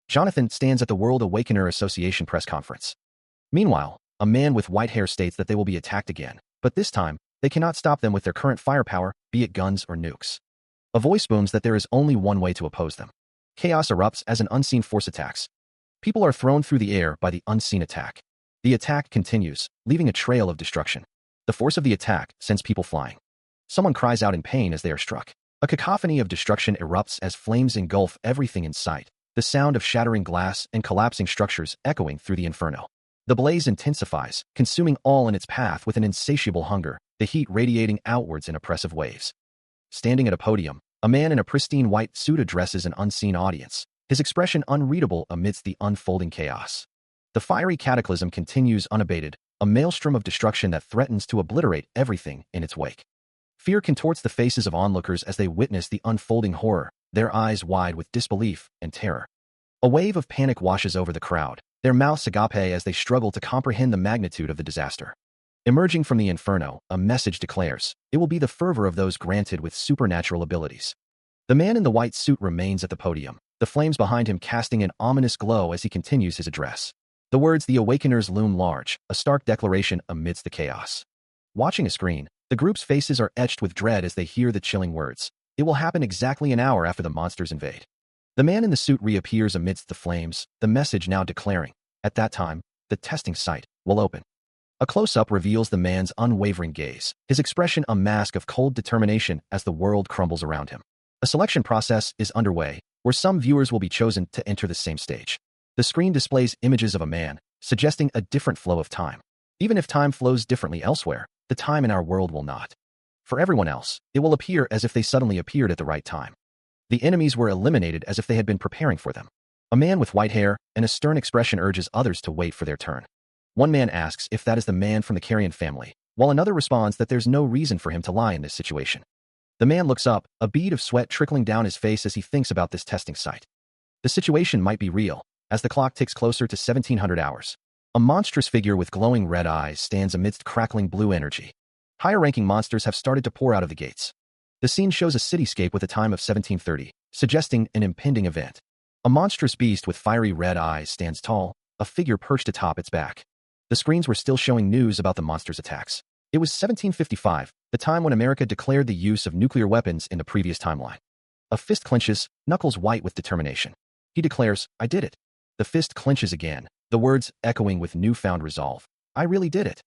Jonathan stands at the World Awakener Association press conference. Meanwhile, a man with white hair states that they will be attacked again, but this time, they cannot stop them with their current firepower, be it guns or nukes. A voice booms that there is only one way to oppose them. Chaos erupts as an unseen force attacks. People are thrown through the air by the unseen attack. The attack continues, leaving a trail of destruction. The force of the attack sends people flying. Someone cries out in pain as they are struck. A cacophony of destruction erupts as flames engulf everything in sight, the sound of shattering glass and collapsing structures echoing through the inferno. The blaze intensifies, consuming all in its path with an insatiable hunger, the heat radiating outwards in oppressive waves. Standing at a podium, a man in a pristine white suit addresses an unseen audience, his expression unreadable amidst the unfolding chaos. The fiery cataclysm continues unabated, a maelstrom of destruction that threatens to obliterate everything in its wake. Fear contorts the faces of onlookers as they witness the unfolding horror, their eyes wide with disbelief and terror. A wave of panic washes over the crowd, their mouths agape as they struggle to comprehend the magnitude of the disaster. Emerging from the inferno, a message declares, it will be the fervor of those granted with supernatural abilities. The man in the white suit remains at the podium, the flames behind him casting an ominous glow as he continues his address. The words "The Awakeners" loom large, a stark declaration amidst the chaos. Watching a screen, the group's faces are etched with dread as they hear the chilling words. It will happen exactly an hour after the monsters invade. The man in the suit reappears amidst the flames, the message now declaring, at that time, the testing site will open. A close-up reveals the man's unwavering gaze, his expression a mask of cold determination as the world crumbles around him. A selection process is underway, where some viewers will be chosen to enter the same stage. The screen displays images of a man, suggesting a different flow of time. Even if time flows differently elsewhere, the time in our world will not. For everyone else, it will appear as if they suddenly appeared at the right time. The enemies were eliminated as if they had been preparing for them. A man with white hair and a stern expression urges others to wait for their turn. One man asks if that is the man from the Carrion family, while another responds that there's no reason for him to lie in this situation. The man looks up, a bead of sweat trickling down his face as he thinks about this testing site. The situation might be real, as the clock ticks closer to 1700 hours. A monstrous figure with glowing red eyes stands amidst crackling blue energy. Higher-ranking monsters have started to pour out of the gates. The scene shows a cityscape with a time of 1730, suggesting an impending event. A monstrous beast with fiery red eyes stands tall, a figure perched atop its back. The screens were still showing news about the monster's attacks. It was 1755, the time when America declared the use of nuclear weapons in the previous timeline. A fist clenches, knuckles white with determination. He declares, "I did it." The fist clenches again, the words echoing with newfound resolve. "I really did it."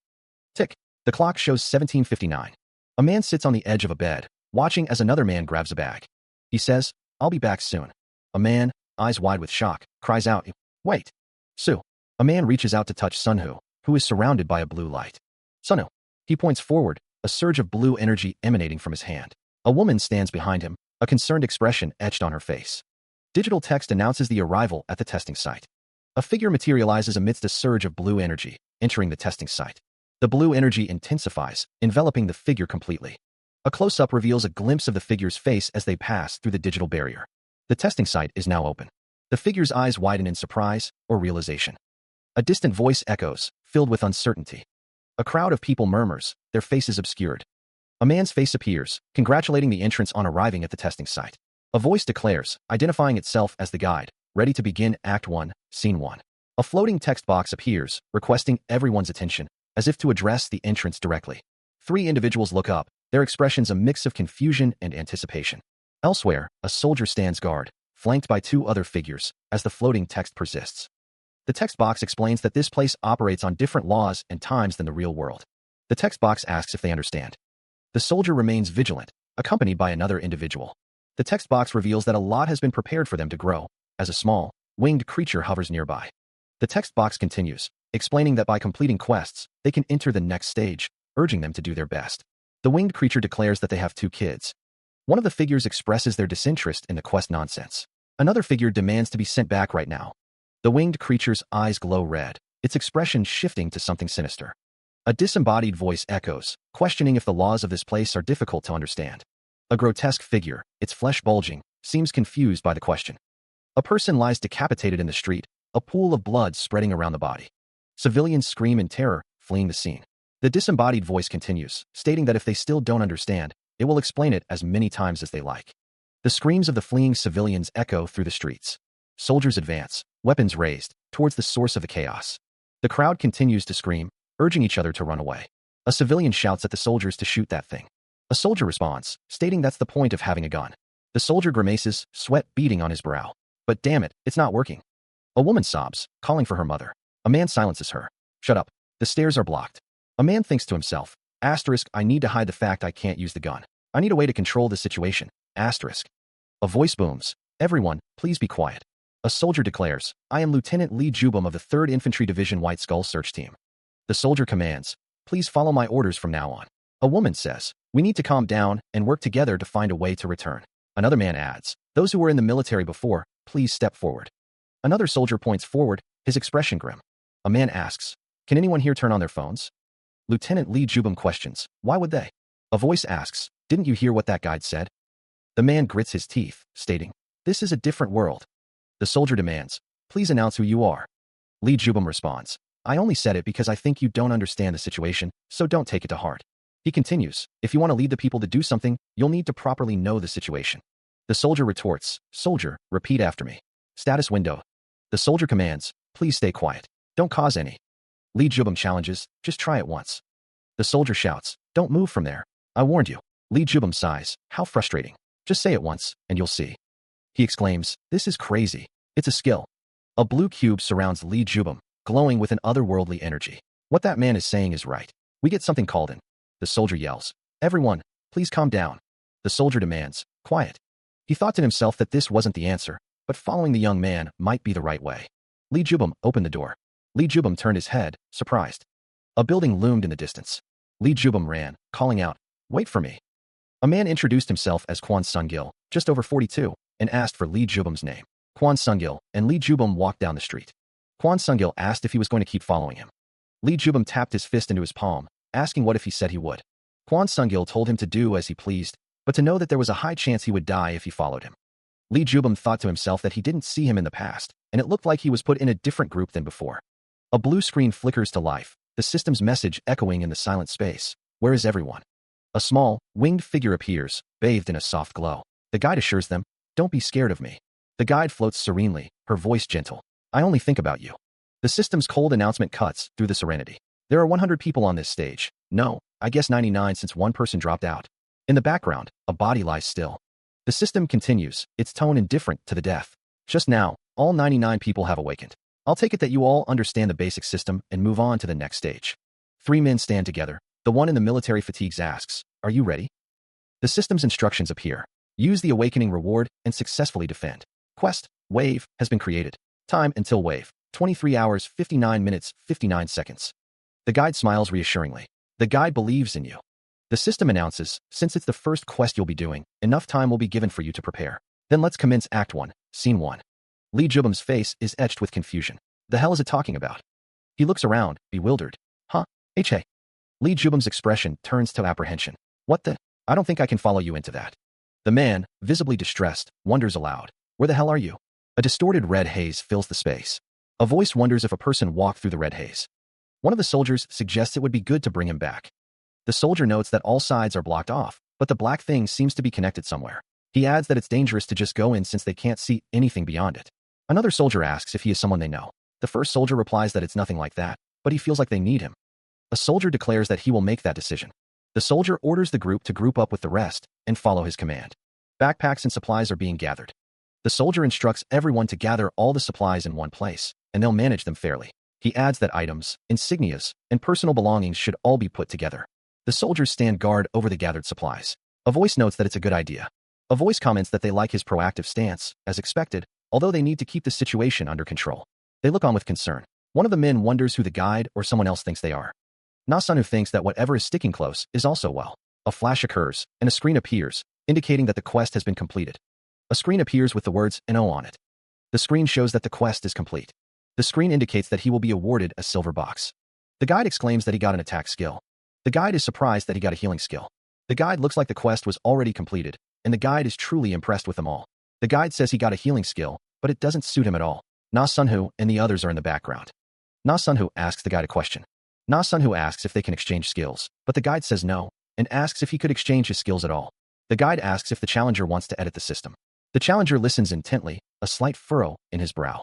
Tick. The clock shows 1759. A man sits on the edge of a bed, watching as another man grabs a bag. He says, "I'll be back soon." A man, eyes wide with shock, cries out, "Wait." Sue. A man reaches out to touch Sunhoo, who is surrounded by a blue light. Sunhoo. He points forward, a surge of blue energy emanating from his hand. A woman stands behind him, a concerned expression etched on her face. Digital text announces the arrival at the testing site. A figure materializes amidst a surge of blue energy, entering the testing site. The blue energy intensifies, enveloping the figure completely. A close-up reveals a glimpse of the figure's face as they pass through the digital barrier. The testing site is now open. The figure's eyes widen in surprise or realization. A distant voice echoes, filled with uncertainty. A crowd of people murmurs, their faces obscured. A man's face appears, congratulating the entrants on arriving at the testing site. A voice declares, identifying itself as the guide, ready to begin Act 1, Scene 1. A floating text box appears, requesting everyone's attention, as if to address the entrants directly. 3 individuals look up, their expressions a mix of confusion and anticipation. Elsewhere, a soldier stands guard, flanked by 2 other figures, as the floating text persists. The text box explains that this place operates on different laws and times than the real world. The text box asks if they understand. The soldier remains vigilant, accompanied by another individual. The text box reveals that a lot has been prepared for them to grow, as a small, winged creature hovers nearby. The text box continues, explaining that by completing quests, they can enter the next stage, urging them to do their best. The winged creature declares that they have 2 kids. One of the figures expresses their disinterest in the quest nonsense. Another figure demands to be sent back right now. The winged creature's eyes glow red, its expression shifting to something sinister. A disembodied voice echoes, questioning if the laws of this place are difficult to understand. A grotesque figure, its flesh bulging, seems confused by the question. A person lies decapitated in the street, a pool of blood spreading around the body. Civilians scream in terror, fleeing the scene. The disembodied voice continues, stating that if they still don't understand, it will explain it as many times as they like. The screams of the fleeing civilians echo through the streets. Soldiers advance, weapons raised, towards the source of the chaos. The crowd continues to scream, urging each other to run away. A civilian shouts at the soldiers to shoot that thing. A soldier responds, stating that's the point of having a gun. The soldier grimaces, sweat beading on his brow. But damn it, it's not working. A woman sobs, calling for her mother. A man silences her. Shut up. The stairs are blocked. A man thinks to himself, I need to hide the fact I can't use the gun. I need a way to control the situation. A voice booms. Everyone, please be quiet. A soldier declares, I am Lieutenant Lee Jubum of the 3rd Infantry Division White Skull Search Team. The soldier commands, please follow my orders from now on. A woman says, we need to calm down and work together to find a way to return. Another man adds, those who were in the military before, please step forward. Another soldier points forward, his expression grim. A man asks, can anyone here turn on their phones? Lieutenant Lee Jubum questions, why would they? A voice asks, didn't you hear what that guide said? The man grits his teeth, stating, this is a different world. The soldier demands, please announce who you are. Lee Jubum responds, I only said it because I think you don't understand the situation, so don't take it to heart. He continues, if you want to lead the people to do something, you'll need to properly know the situation. The soldier retorts, soldier, repeat after me. Status window. The soldier commands, please stay quiet. Don't cause any. Lee Jubum challenges, just try it once. The soldier shouts, don't move from there. I warned you. Lee Jubum sighs, how frustrating. Just say it once, and you'll see. He exclaims, this is crazy. It's a skill. A blue cube surrounds Lee Jubum, glowing with an otherworldly energy. What that man is saying is right. We get something called in. The soldier yells. Everyone, please calm down. The soldier demands, quiet. He thought to himself that this wasn't the answer, but following the young man might be the right way. Lee Jubum opened the door. Lee Jubum turned his head, surprised. A building loomed in the distance. Lee Jubum ran, calling out, wait for me. A man introduced himself as Kwon Sungil, just over 42, and asked for Lee Jubum's name. Kwon Sungil and Lee Jubum walked down the street. Kwon Sungil asked if he was going to keep following him. Lee Jubum tapped his fist into his palm, asking what if he said he would. Kwon Sungil told him to do as he pleased, but to know that there was a high chance he would die if he followed him. Lee Jubum thought to himself that he didn't see him in the past, and it looked like he was put in a different group than before. A blue screen flickers to life, the system's message echoing in the silent space. Where is everyone? A small, winged figure appears, bathed in a soft glow. The guide assures them, don't be scared of me. The guide floats serenely, her voice gentle. I only think about you. The system's cold announcement cuts through the serenity. There are 100 people on this stage. No, I guess 99 since one person dropped out. In the background, a body lies still. The system continues, its tone indifferent to the death. Just now, all 99 people have awakened. I'll take it that you all understand the basic system and move on to the next stage. 3 men stand together. The one in the military fatigues asks, are you ready? The system's instructions appear. Use the awakening reward and successfully defend. Quest, wave, has been created. Time until wave, 23 hours, 59 minutes, 59 seconds. The guide smiles reassuringly. The guide believes in you. The system announces, since it's the first quest you'll be doing, enough time will be given for you to prepare. Then let's commence Act 1, Scene 1. Lee Jubum's face is etched with confusion. The hell is it talking about? He looks around, bewildered. Huh? Hey. Lee Jubum's expression turns to apprehension. What the? I don't think I can follow you into that. The man, visibly distressed, wonders aloud. Where the hell are you? A distorted red haze fills the space. A voice wonders if a person walked through the red haze. One of the soldiers suggests it would be good to bring him back. The soldier notes that all sides are blocked off, but the black thing seems to be connected somewhere. He adds that it's dangerous to just go in since they can't see anything beyond it. Another soldier asks if he is someone they know. The first soldier replies that it's nothing like that, but he feels like they need him. A soldier declares that he will make that decision. The soldier orders the group to group up with the rest and follow his command. Backpacks and supplies are being gathered. The soldier instructs everyone to gather all the supplies in one place, and they'll manage them fairly. He adds that items, insignias, and personal belongings should all be put together. The soldiers stand guard over the gathered supplies. A voice notes that it's a good idea. A voice comments that they like his proactive stance, as expected, although they need to keep the situation under control. They look on with concern. One of the men wonders who the guide or someone else thinks they are. Na-sunu thinks that whatever is sticking close is also well. A flash occurs, and a screen appears, indicating that the quest has been completed. A screen appears with the words "NO" on it. The screen shows that the quest is complete. The screen indicates that he will be awarded a silver box. The guide exclaims that he got an attack skill. The guide is surprised that he got a healing skill. The guide looks like the quest was already completed, and the guide is truly impressed with them all. The guide says he got a healing skill, but it doesn't suit him at all. Na-sunhu and the others are in the background. Na-sunhu asks the guide a question. Na-sunhu asks if they can exchange skills, but the guide says no, and asks if he could exchange his skills at all. The guide asks if the challenger wants to edit the system. The challenger listens intently, a slight furrow in his brow.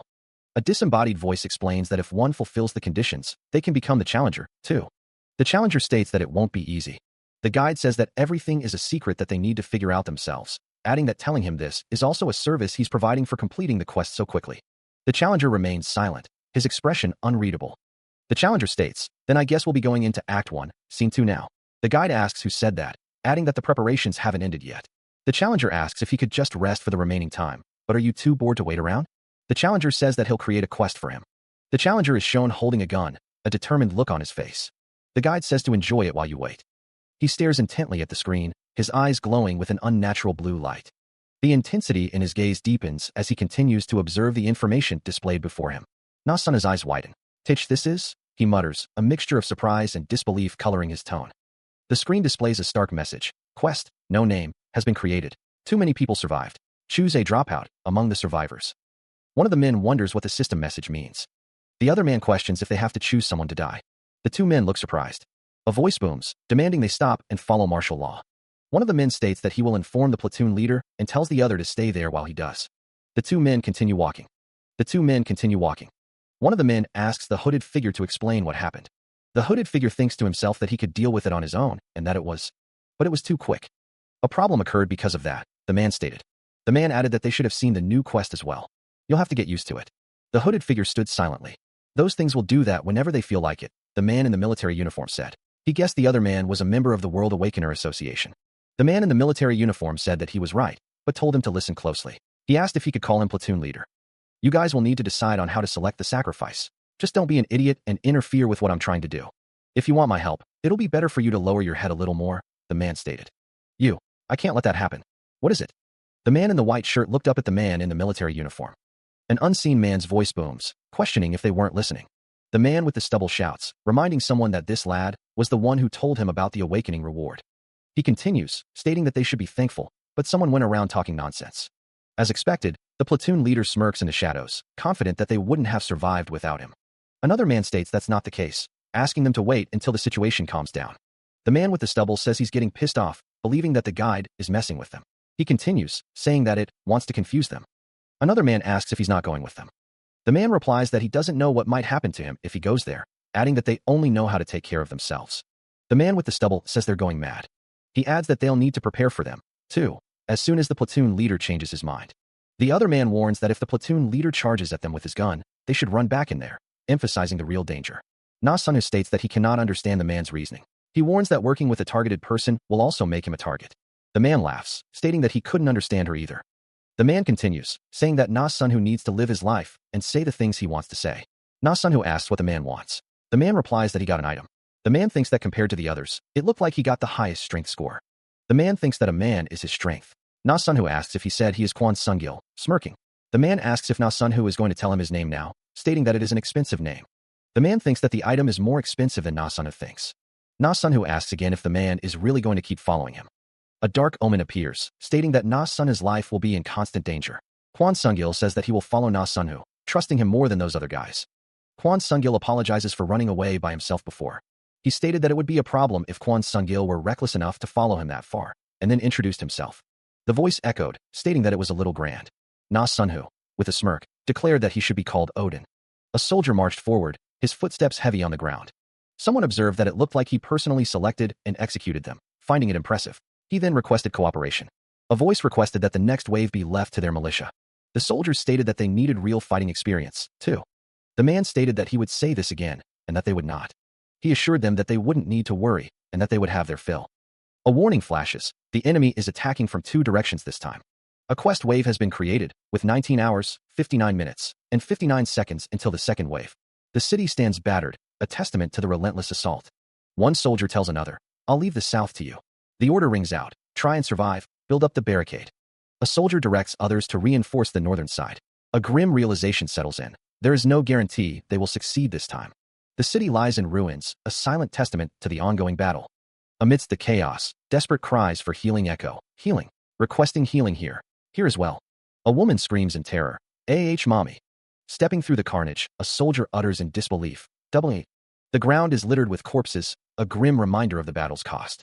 A disembodied voice explains that if one fulfills the conditions, they can become the challenger, too. The challenger states that it won't be easy. The guide says that everything is a secret that they need to figure out themselves, adding that telling him this is also a service he's providing for completing the quest so quickly. The challenger remains silent, his expression unreadable. The challenger states, then I guess we'll be going into Act 1, Scene 2 now. The guide asks who said that, adding that the preparations haven't ended yet. The challenger asks if he could just rest for the remaining time, but are you too bored to wait around? The challenger says that he'll create a quest for him. The challenger is shown holding a gun, a determined look on his face. The guide says to enjoy it while you wait. He stares intently at the screen, his eyes glowing with an unnatural blue light. The intensity in his gaze deepens as he continues to observe the information displayed before him. Na-sun's eyes widen. Tich this is? He mutters, a mixture of surprise and disbelief coloring his tone. The screen displays a stark message. Quest, no name, has been created. Too many people survived. Choose a dropout among the survivors. One of the men wonders what the system message means. The other man questions if they have to choose someone to die. The two men look surprised. A voice booms, demanding they stop and follow martial law. One of the men states that he will inform the platoon leader and tells the other to stay there while he does. The two men continue walking. One of the men asks the hooded figure to explain what happened. The hooded figure thinks to himself that he could deal with it on his own, and that it was. But it was too quick. A problem occurred because of that, the man stated. The man added that they should have seen the new quest as well. You'll have to get used to it. The hooded figure stood silently. Those things will do that whenever they feel like it. the man in the military uniform said. He guessed the other man was a member of the World Awakener Association. The man in the military uniform said that he was right, but told him to listen closely. He asked if he could call him platoon leader. You guys will need to decide on how to select the sacrifice. Just don't be an idiot and interfere with what I'm trying to do. If you want my help, it'll be better for you to lower your head a little more, the man stated. I can't let that happen. What is it? The man in the white shirt looked up at the man in the military uniform. An unseen man's voice booms, questioning if they weren't listening. The man with the stubble shouts, reminding someone that this lad was the one who told him about the awakening reward. He continues, stating that they should be thankful, but someone went around talking nonsense. As expected, the platoon leader smirks in the shadows, confident that they wouldn't have survived without him. Another man states that's not the case, asking them to wait until the situation calms down. The man with the stubble says he's getting pissed off, believing that the guide is messing with them. He continues, saying that it wants to confuse them. Another man asks if he's not going with them. The man replies that he doesn't know what might happen to him if he goes there, adding that they only know how to take care of themselves. The man with the stubble says they're going mad. He adds that they'll need to prepare for them, too, as soon as the platoon leader changes his mind. The other man warns that if the platoon leader charges at them with his gun, they should run back in there, emphasizing the real danger. Na-sunu states that he cannot understand the man's reasoning. He warns that working with a targeted person will also make him a target. The man laughs, stating that he couldn't understand her either. The man continues, saying that Na-sunu needs to live his life and say the things he wants to say. Na-sunu asks what the man wants. The man replies that he got an item. The man thinks that compared to the others, it looked like he got the highest strength score. The man thinks that a man is his strength. Na-sunu asks if he said he is Kwon Sungil, smirking. The man asks if Na-sunu is going to tell him his name now, stating that it is an expensive name. The man thinks that the item is more expensive than Na-sunu thinks. Na-sunu asks again if the man is really going to keep following him. A dark omen appears, stating that Na-sunu's life will be in constant danger. Kwon Sungil says that he will follow Na-sunu, trusting him more than those other guys. Kwon Sungil apologizes for running away by himself before. He stated that it would be a problem if Kwon Sungil were reckless enough to follow him that far, and then introduced himself. The voice echoed, stating that it was a little grand. Na-sunu, with a smirk, declared that he should be called Odin. A soldier marched forward, his footsteps heavy on the ground. Someone observed that it looked like he personally selected and executed them, finding it impressive. He then requested cooperation. A voice requested that the next wave be left to their militia. The soldiers stated that they needed real fighting experience, too. The man stated that he would say this again, and that they would not. He assured them that they wouldn't need to worry, and that they would have their fill. A warning flashes. The enemy is attacking from 2 directions this time. A quest wave has been created, with 19 hours, 59 minutes, and 59 seconds until the second wave. The city stands battered, a testament to the relentless assault. One soldier tells another, I'll leave the south to you. The order rings out, try and survive, build up the barricade. A soldier directs others to reinforce the northern side. A grim realization settles in. There is no guarantee they will succeed this time. The city lies in ruins, a silent testament to the ongoing battle. Amidst the chaos, desperate cries for healing echo. Healing. Requesting healing here. Here as well. A woman screams in terror. Mommy. Stepping through the carnage, a soldier utters in disbelief. Double. The ground is littered with corpses, a grim reminder of the battle's cost.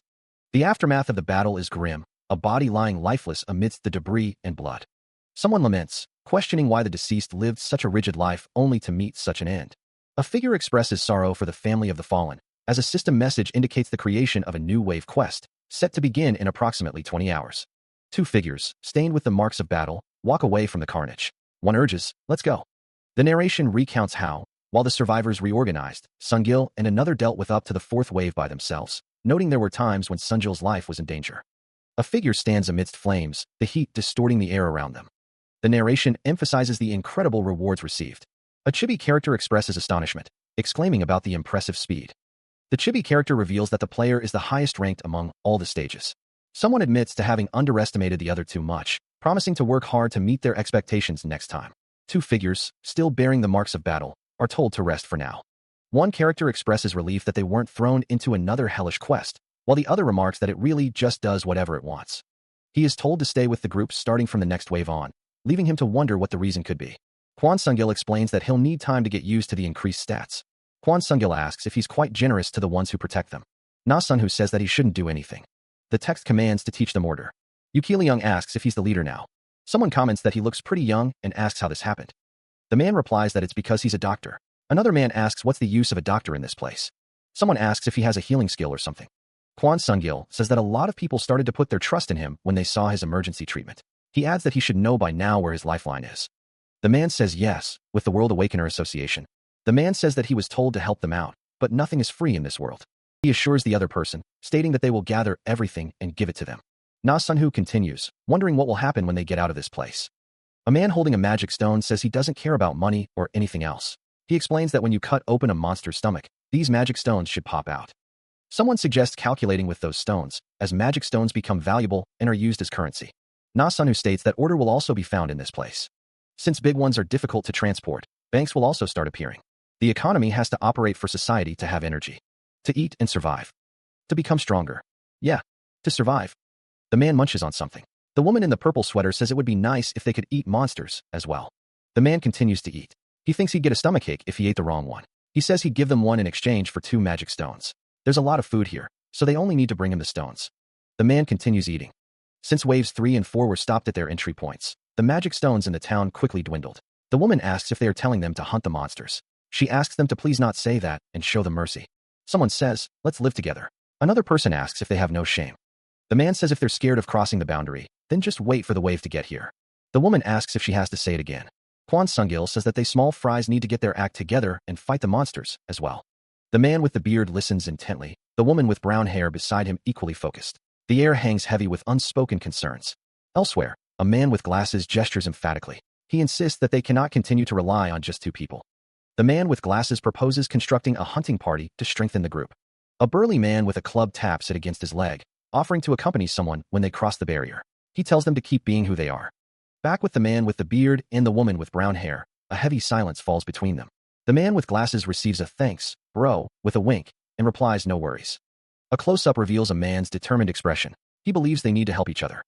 The aftermath of the battle is grim, a body lying lifeless amidst the debris and blood. Someone laments, questioning why the deceased lived such a rigid life only to meet such an end. A figure expresses sorrow for the family of the fallen, as a system message indicates the creation of a new wave quest, set to begin in approximately 20 hours. 2 figures, stained with the marks of battle, walk away from the carnage. One urges, let's go. The narration recounts how, while the survivors reorganized, Sungil and another dealt with up to the 4th wave by themselves, noting there were times when Sungil's life was in danger. A figure stands amidst flames, the heat distorting the air around them. The narration emphasizes the incredible rewards received. A chibi character expresses astonishment, exclaiming about the impressive speed. The chibi character reveals that the player is the highest ranked among all the stages. Someone admits to having underestimated the other too much, promising to work hard to meet their expectations next time. 2 figures, still bearing the marks of battle, are told to rest for now. One character expresses relief that they weren't thrown into another hellish quest, while the other remarks that it really just does whatever it wants. He is told to stay with the group starting from the next wave on, leaving him to wonder what the reason could be. Kwon Sungil explains that he'll need time to get used to the increased stats. Kwon Sungil asks if he's quite generous to the ones who protect them. Na-sunu says that he shouldn't do anything. The text commands to teach them order. Young asks if he's the leader now. Someone comments that he looks pretty young and asks how this happened. The man replies that it's because he's a doctor. Another man asks what's the use of a doctor in this place. Someone asks if he has a healing skill or something. Kwon Sungil says that a lot of people started to put their trust in him when they saw his emergency treatment. He adds that he should know by now where his lifeline is. The man says yes, with the World Awakener Association. The man says that he was told to help them out, but nothing is free in this world. He assures the other person, stating that they will gather everything and give it to them. Na Sunhu continues, wondering what will happen when they get out of this place. A man holding a magic stone says he doesn't care about money or anything else. He explains that when you cut open a monster's stomach, these magic stones should pop out. Someone suggests calculating with those stones, as magic stones become valuable and are used as currency. Na Sunhu states that order will also be found in this place. Since big ones are difficult to transport, banks will also start appearing. The economy has to operate for society to have energy. To eat and survive. To become stronger. Yeah, to survive. The man munches on something. The woman in the purple sweater says it would be nice if they could eat monsters as well. The man continues to eat. He thinks he'd get a stomachache if he ate the wrong one. He says he'd give them one in exchange for 2 magic stones. There's a lot of food here, so they only need to bring him the stones. The man continues eating. Since waves 3 and 4 were stopped at their entry points, the magic stones in the town quickly dwindled. The woman asks if they are telling them to hunt the monsters. She asks them to please not say that and show them mercy. Someone says, let's live together. Another person asks if they have no shame. The man says if they're scared of crossing the boundary, then just wait for the wave to get here. The woman asks if she has to say it again. Kwan Sungil says that they small fries need to get their act together and fight the monsters as well. The man with the beard listens intently, the woman with brown hair beside him equally focused. The air hangs heavy with unspoken concerns. Elsewhere, a man with glasses gestures emphatically. He insists that they cannot continue to rely on just 2 people. The man with glasses proposes constructing a hunting party to strengthen the group. A burly man with a club taps it against his leg, offering to accompany someone when they cross the barrier. He tells them to keep being who they are. Back with the man with the beard and the woman with brown hair, a heavy silence falls between them. The man with glasses receives a thanks, bro, with a wink, and replies no worries. A close-up reveals a man's determined expression. He believes they need to help each other.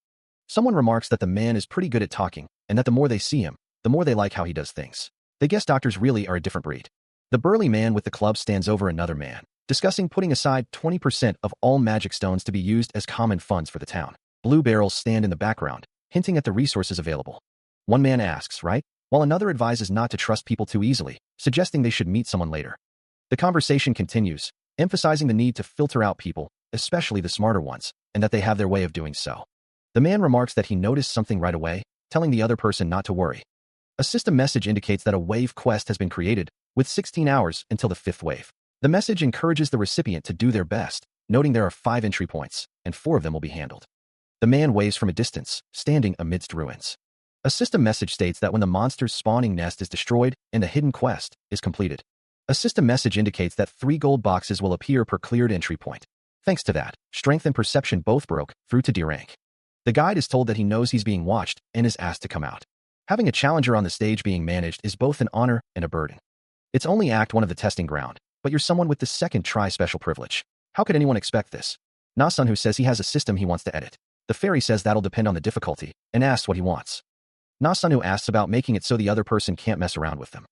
Someone remarks that the man is pretty good at talking, and that the more they see him, the more they like how he does things. They guess doctors really are a different breed. The burly man with the club stands over another man, discussing putting aside 20% of all magic stones to be used as common funds for the town. Blue barrels stand in the background, hinting at the resources available. One man asks, right? While another advises not to trust people too easily, suggesting they should meet someone later. The conversation continues, emphasizing the need to filter out people, especially the smarter ones, and that they have their way of doing so. The man remarks that he noticed something right away, telling the other person not to worry. A system message indicates that a wave quest has been created, with 16 hours until the 5th wave. The message encourages the recipient to do their best, noting there are 5 entry points, and 4 of them will be handled. The man waves from a distance, standing amidst ruins. A system message states that when the monster's spawning nest is destroyed and the hidden quest is completed. A system message indicates that 3 gold boxes will appear per cleared entry point. Thanks to that, strength and perception both broke through to D rank. The guide is told that he knows he's being watched and is asked to come out. Having a challenger on the stage being managed is both an honor and a burden. It's only Act 1 of the testing ground, but you're someone with the second try special privilege. How could anyone expect this? Na Sunhu says he has a system he wants to edit. The fairy says that'll depend on the difficulty, and asks what he wants. Na Sunhu asks about making it so the other person can't mess around with them.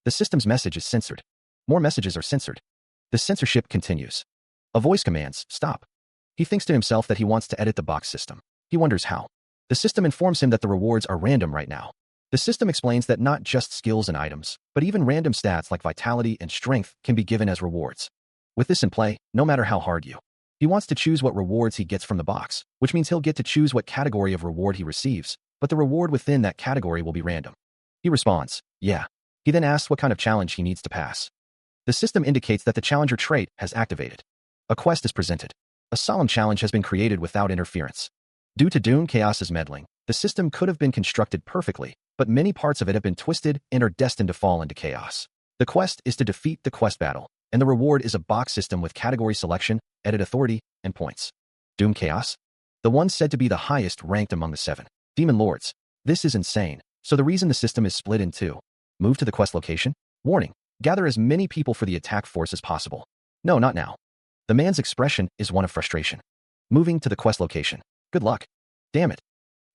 The system's message is censored. More messages are censored. The censorship continues. A voice commands, stop. He thinks to himself that he wants to edit the box system. He wonders how. The system informs him that the rewards are random right now. The system explains that not just skills and items, but even random stats like vitality and strength can be given as rewards. With this in play, no matter how hard you. He wants to choose what rewards he gets from the box, which means he'll get to choose what category of reward he receives, but the reward within that category will be random. He responds, yeah. He then asks what kind of challenge he needs to pass. The system indicates that the challenger trait has activated. A quest is presented. A solemn challenge has been created without interference. Due to Doom Chaos's meddling, the system could have been constructed perfectly, but many parts of it have been twisted and are destined to fall into chaos. The quest is to defeat the quest battle, and the reward is a box system with category selection, edit authority, and points. Doom Chaos? The one said to be the highest ranked among the 7 demon lords. This is insane, so the reason the system is split in 2. Move to the quest location? Warning, gather as many people for the attack force as possible. No, not now. The man's expression is one of frustration. Moving to the quest location. Good luck. Damn it.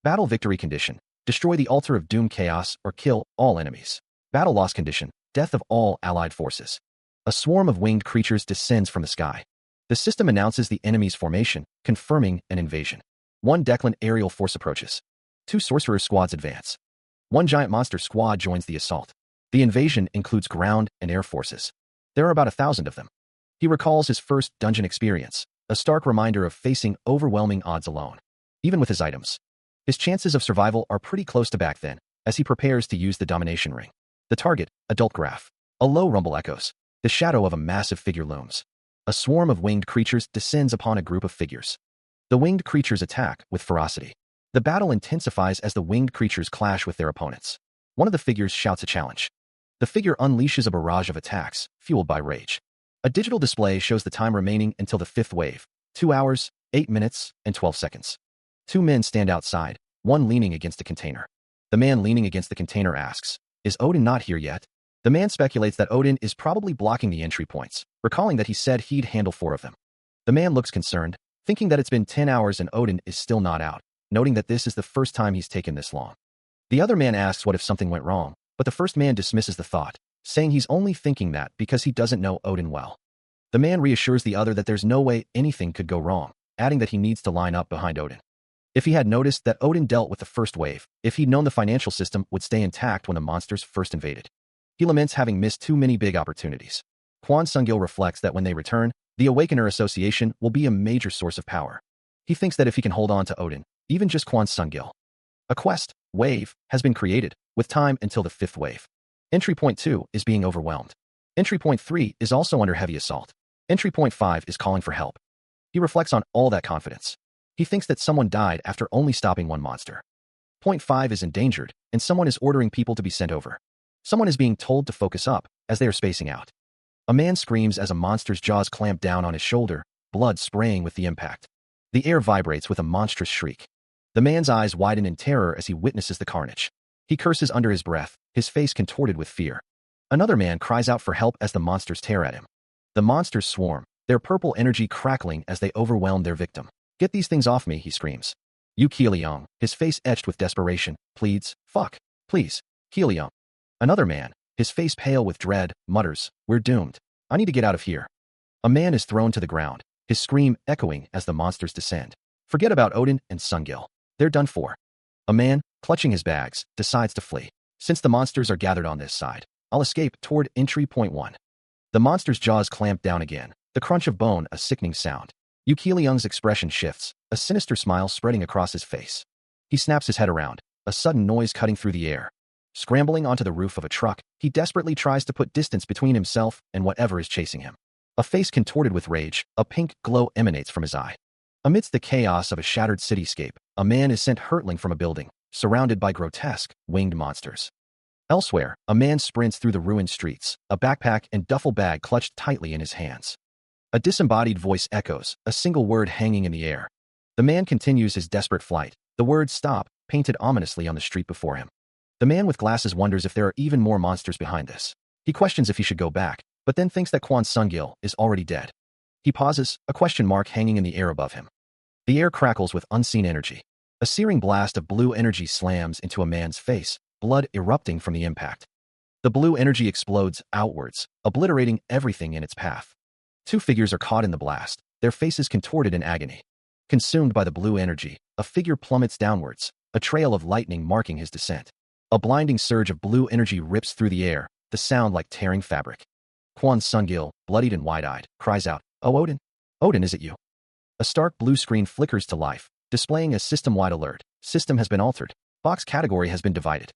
Battle victory condition. Destroy the altar of Doom Chaos or kill all enemies. Battle loss condition. Death of all allied forces. A swarm of winged creatures descends from the sky. The system announces the enemy's formation, confirming an invasion. 1 Declan aerial force approaches. 2 sorcerer squads advance. 1 giant monster squad joins the assault. The invasion includes ground and air forces. There are about 1,000 of them. He recalls his first dungeon experience, a stark reminder of facing overwhelming odds alone. Even with his items, his chances of survival are pretty close to back then, as he prepares to use the domination ring. The target, adult graph. A low rumble echoes. The shadow of a massive figure looms. A swarm of winged creatures descends upon a group of figures. The winged creatures attack with ferocity. The battle intensifies as the winged creatures clash with their opponents. One of the figures shouts a challenge. The figure unleashes a barrage of attacks, fueled by rage. A digital display shows the time remaining until the fifth wave: 2 hours, 8 minutes, and 12 seconds. Two men stand outside, one leaning against a container. The man leaning against the container asks, "Is Odin not here yet?" The man speculates that Odin is probably blocking the entry points, recalling that he said he'd handle 4 of them. The man looks concerned, thinking that it's been 10 hours and Odin is still not out, noting that this is the first time he's taken this long. The other man asks what if something went wrong, but the first man dismisses the thought, saying he's only thinking that because he doesn't know Odin well. The man reassures the other that there's no way anything could go wrong, adding that he needs to line up behind Odin. If he had noticed that Odin dealt with the first wave, if he'd known the financial system would stay intact when the monsters first invaded. He laments having missed too many big opportunities. Kwon Sung-gil reflects that when they return, the Awakener Association will be a major source of power. He thinks that if he can hold on to Odin, even just Kwon Sung-gil. A quest wave has been created, with time until the 5th wave. Entry point 2 is being overwhelmed. Entry point 3 is also under heavy assault. Entry point 5 is calling for help. He reflects on all that confidence. He thinks that someone died after only stopping one monster. Point 5 is endangered, and someone is ordering people to be sent over. Someone is being told to focus up, as they are spacing out. A man screams as a monster's jaws clamp down on his shoulder, blood spraying with the impact. The air vibrates with a monstrous shriek. The man's eyes widen in terror as he witnesses the carnage. He curses under his breath, his face contorted with fear. Another man cries out for help as the monsters tear at him. The monsters swarm, their purple energy crackling as they overwhelm their victim. "Get these things off me," he screams. Yu Keelyong, his face etched with desperation, pleads, "Fuck, please, Keelyong." Another man, his face pale with dread, mutters, "We're doomed. I need to get out of here." A man is thrown to the ground, his scream echoing as the monsters descend. Forget about Odin and Sung-gil. They're done for. A man, clutching his bags, decides to flee. Since the monsters are gathered on this side, I'll escape toward entry point 1. The monster's jaws clamp down again, the crunch of bone a sickening sound. Yu Keelyong's expression shifts, a sinister smile spreading across his face. He snaps his head around, a sudden noise cutting through the air. Scrambling onto the roof of a truck, he desperately tries to put distance between himself and whatever is chasing him. A face contorted with rage, a pink glow emanates from his eye. Amidst the chaos of a shattered cityscape, a man is sent hurtling from a building, surrounded by grotesque, winged monsters. Elsewhere, a man sprints through the ruined streets, a backpack and duffel bag clutched tightly in his hands. A disembodied voice echoes, a single word hanging in the air. The man continues his desperate flight, the word "stop" painted ominously on the street before him. The man with glasses wonders if there are even more monsters behind this. He questions if he should go back, but then thinks that Kwon Sung-gil is already dead. He pauses, a question mark hanging in the air above him. The air crackles with unseen energy. A searing blast of blue energy slams into a man's face, blood erupting from the impact. The blue energy explodes outwards, obliterating everything in its path. Two figures are caught in the blast, their faces contorted in agony. Consumed by the blue energy, a figure plummets downwards, a trail of lightning marking his descent. A blinding surge of blue energy rips through the air, the sound like tearing fabric. Kwon Sung-gil, bloodied and wide-eyed, cries out, "Oh Odin! Odin, is it you?" A stark blue screen flickers to life, displaying a system-wide alert. System has been altered. Box category has been divided.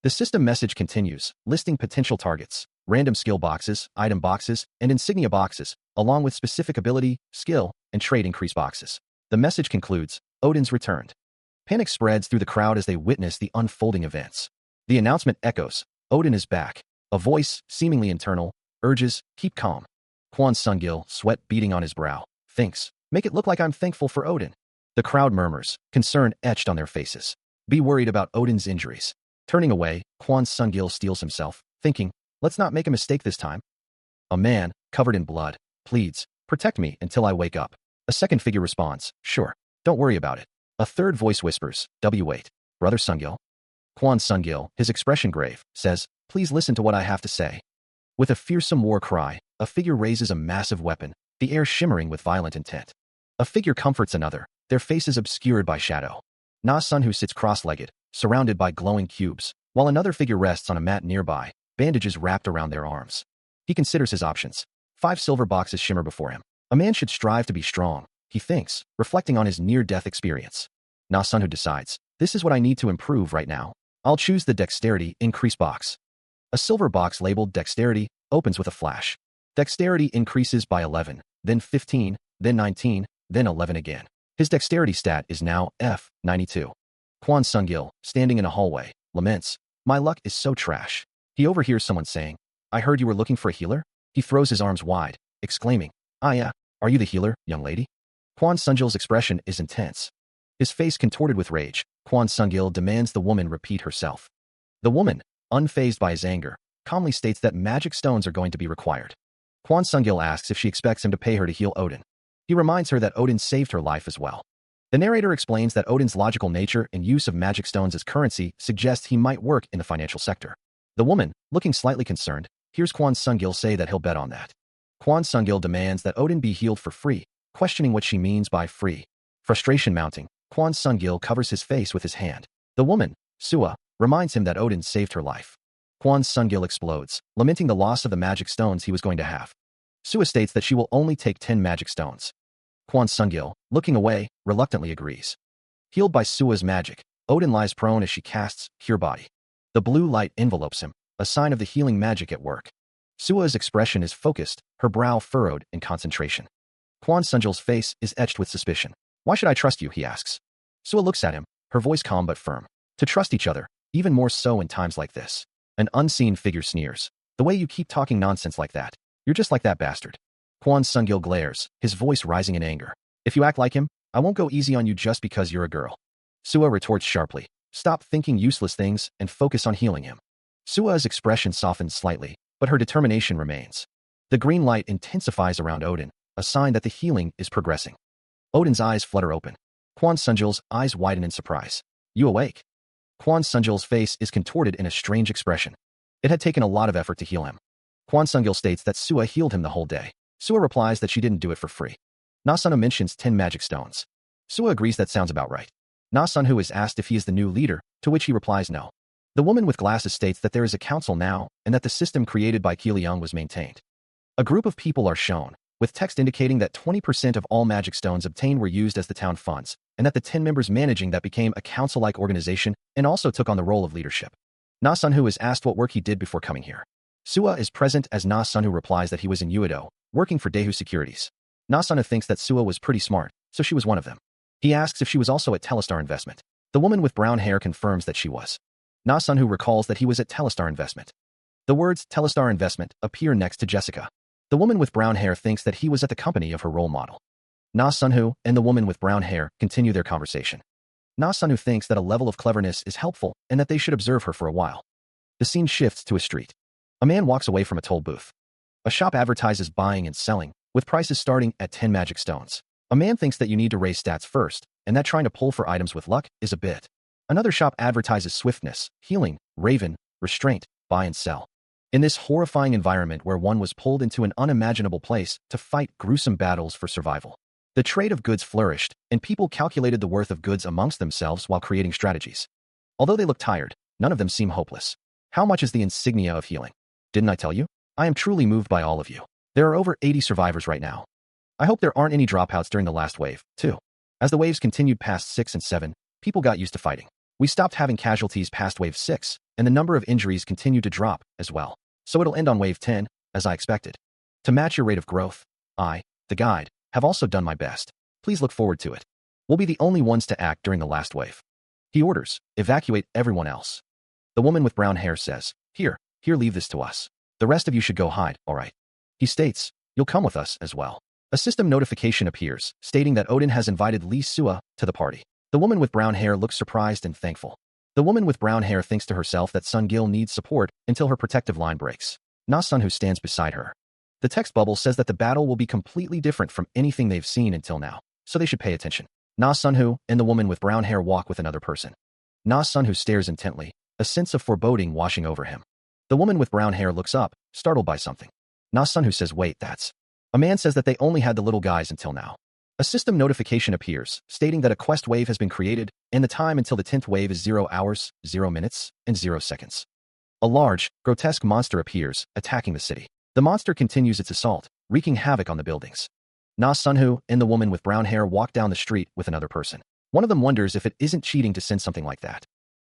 The system message continues, listing potential targets, random skill boxes, item boxes, and insignia boxes, along with specific ability, skill, and trait increase boxes. The message concludes, Odin's returned. Panic spreads through the crowd as they witness the unfolding events. The announcement echoes, Odin is back. A voice, seemingly internal, urges, keep calm. Kwon Sung-gil, sweat beading on his brow, thinks, make it look like I'm thankful for Odin. The crowd murmurs, concern etched on their faces. Be worried about Odin's injuries. Turning away, Kwon Sung-gil steels himself, thinking, let's not make a mistake this time. A man, covered in blood, pleads, protect me until I wake up. A second figure responds, sure, don't worry about it. A third voice whispers, wait, Brother Sung-gil. Kwon Sung-gil, his expression grave, says, please listen to what I have to say. With a fearsome war cry, a figure raises a massive weapon, the air shimmering with violent intent. A figure comforts another, their faces obscured by shadow. Na-sun, who sits cross-legged, surrounded by glowing cubes, while another figure rests on a mat nearby, bandages wrapped around their arms. He considers his options. 5 silver boxes shimmer before him. A man should strive to be strong, he thinks, reflecting on his near-death experience. Na-sun, who decides, this is what I need to improve right now. I'll choose the dexterity increase box. A silver box labeled dexterity opens with a flash. Dexterity increases by 11, then 15, then 19, then 11 again. His dexterity stat is now F92. Kwon Sung-gil, standing in a hallway, laments, "My luck is so trash." He overhears someone saying, "I heard you were looking for a healer?" He throws his arms wide, exclaiming, "Ah yeah, are you the healer, young lady?" Kwon Sung-gil's expression is intense. His face contorted with rage, Kwon Sung-gil demands the woman repeat herself. The woman, unfazed by his anger, calmly states that magic stones are going to be required. Kwon Sung-gil asks if she expects him to pay her to heal Odin. He reminds her that Odin saved her life as well. The narrator explains that Odin's logical nature and use of magic stones as currency suggests he might work in the financial sector. The woman, looking slightly concerned, hears Kwon Sung-gil say that he'll bet on that. Kwon Sung-gil demands that Odin be healed for free, questioning what she means by free. Frustration mounting, Kwon Sung-gil covers his face with his hand. The woman, Sua, reminds him that Odin saved her life. Kwon Sung-gil explodes, lamenting the loss of the magic stones he was going to have. Sua states that she will only take 10 magic stones. Kwon Sung-gil, looking away, reluctantly agrees. Healed by Sua's magic, Odin lies prone as she casts Cure Body. The blue light envelopes him, a sign of the healing magic at work. Sua's expression is focused, her brow furrowed in concentration. Kwon Sung-gil's face is etched with suspicion. "Why should I trust you?" he asks. Sua looks at him, her voice calm but firm. "To trust each other, even more so in times like this." An unseen figure sneers. "The way you keep talking nonsense like that. You're just like that bastard." Kwon Sung-gil glares, his voice rising in anger. "If you act like him, I won't go easy on you just because you're a girl." Sua retorts sharply. "Stop thinking useless things and focus on healing him." Sua's expression softens slightly, but her determination remains. The green light intensifies around Odin, a sign that the healing is progressing. Odin's eyes flutter open. Kwon Sung-gil's eyes widen in surprise. "You awake?" Kwon Sung-gil's face is contorted in a strange expression. It had taken a lot of effort to heal him. Kwon Sung-gil states that Sua healed him the whole day. Sua replies that she didn't do it for free. Na Sunho mentions 10 magic stones. Sua agrees that sounds about right. Na Sunho is asked if he is the new leader, to which he replies no. The woman with glasses states that there is a council now, and that the system created by Kiliyoung was maintained. A group of people are shown, with text indicating that 20% of all magic stones obtained were used as the town funds, and that the 10 members managing that became a council-like organization and also took on the role of leadership. Na Sunho is asked what work he did before coming here. Sua is present as Na Sunho replies that he was in Uedo, working for Daewoo Securities. Na Sunho thinks that Sua was pretty smart, so she was one of them. He asks if she was also at Telestar Investment. The woman with brown hair confirms that she was. Na Sunho recalls that he was at Telestar Investment. The words Telestar Investment appear next to Jessica. The woman with brown hair thinks that he was at the company of her role model. Na Sunho and the woman with brown hair continue their conversation. Na Sunho thinks that a level of cleverness is helpful and that they should observe her for a while. The scene shifts to a street. A man walks away from a toll booth. A shop advertises buying and selling, with prices starting at 10 magic stones. A man thinks that you need to raise stats first, and that trying to pull for items with luck is a bit. Another shop advertises swiftness, healing, raven, restraint, buy and sell. In this horrifying environment where one was pulled into an unimaginable place to fight gruesome battles for survival, the trade of goods flourished, and people calculated the worth of goods amongst themselves while creating strategies. Although they look tired, none of them seem hopeless. How much is the insignia of healing? Didn't I tell you? I am truly moved by all of you. There are over 80 survivors right now. I hope there aren't any dropouts during the last wave, too. As the waves continued past 6 and 7, people got used to fighting. We stopped having casualties past wave 6, and the number of injuries continued to drop as well. So it'll end on wave 10, as I expected. To match your rate of growth, I, the guide, have also done my best. Please look forward to it. We'll be the only ones to act during the last wave. He orders, evacuate everyone else. The woman with brown hair says, Here, leave this to us. The rest of you should go hide, all right. He states, you'll come with us as well. A system notification appears, stating that Odin has invited Lee Sua to the party. The woman with brown hair looks surprised and thankful. The woman with brown hair thinks to herself that Sung-gil needs support until her protective line breaks. Na Sunho stands beside her. The text bubble says that the battle will be completely different from anything they've seen until now, so they should pay attention. Na Sunho and the woman with brown hair walk with another person. Na Sunho stares intently, a sense of foreboding washing over him. The woman with brown hair looks up, startled by something. Na Sunho says, wait, that's... A man says that they only had the little guys until now. A system notification appears, stating that a quest wave has been created, and the time until the 10th wave is 0 hours, 0 minutes, and 0 seconds. A large, grotesque monster appears, attacking the city. The monster continues its assault, wreaking havoc on the buildings. Na Sunho and the woman with brown hair walk down the street with another person. One of them wonders if it isn't cheating to send something like that.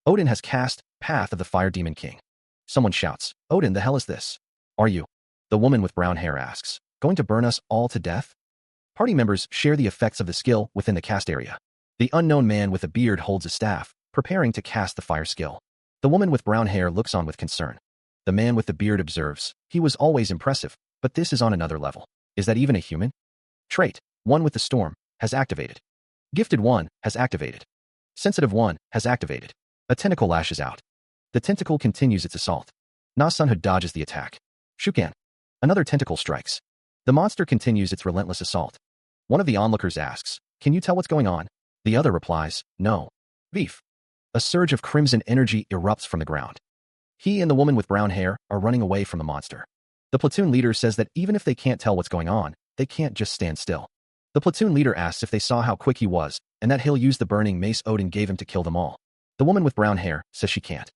Odin has cast Path of the Fire Demon King. Someone shouts, Odin, the hell is this? Are you? The woman with brown hair asks, going to burn us all to death? Party members share the effects of the skill within the cast area. The unknown man with a beard holds a staff, preparing to cast the fire skill. The woman with brown hair looks on with concern. The man with the beard observes, he was always impressive, but this is on another level. Is that even a human? Trait, 1 with the storm, has activated. Gifted 1 has activated. Sensitive 1 has activated. A tentacle lashes out. The tentacle continues its assault. Na-sunhood dodges the attack. Shukan. Another tentacle strikes. The monster continues its relentless assault. One of the onlookers asks, can you tell what's going on? The other replies, no. Beef. A surge of crimson energy erupts from the ground. He and the woman with brown hair are running away from the monster. The platoon leader says that even if they can't tell what's going on, they can't just stand still. The platoon leader asks if they saw how quick he was, and that he'll use the burning mace Odin gave him to kill them all. The woman with brown hair says she can't.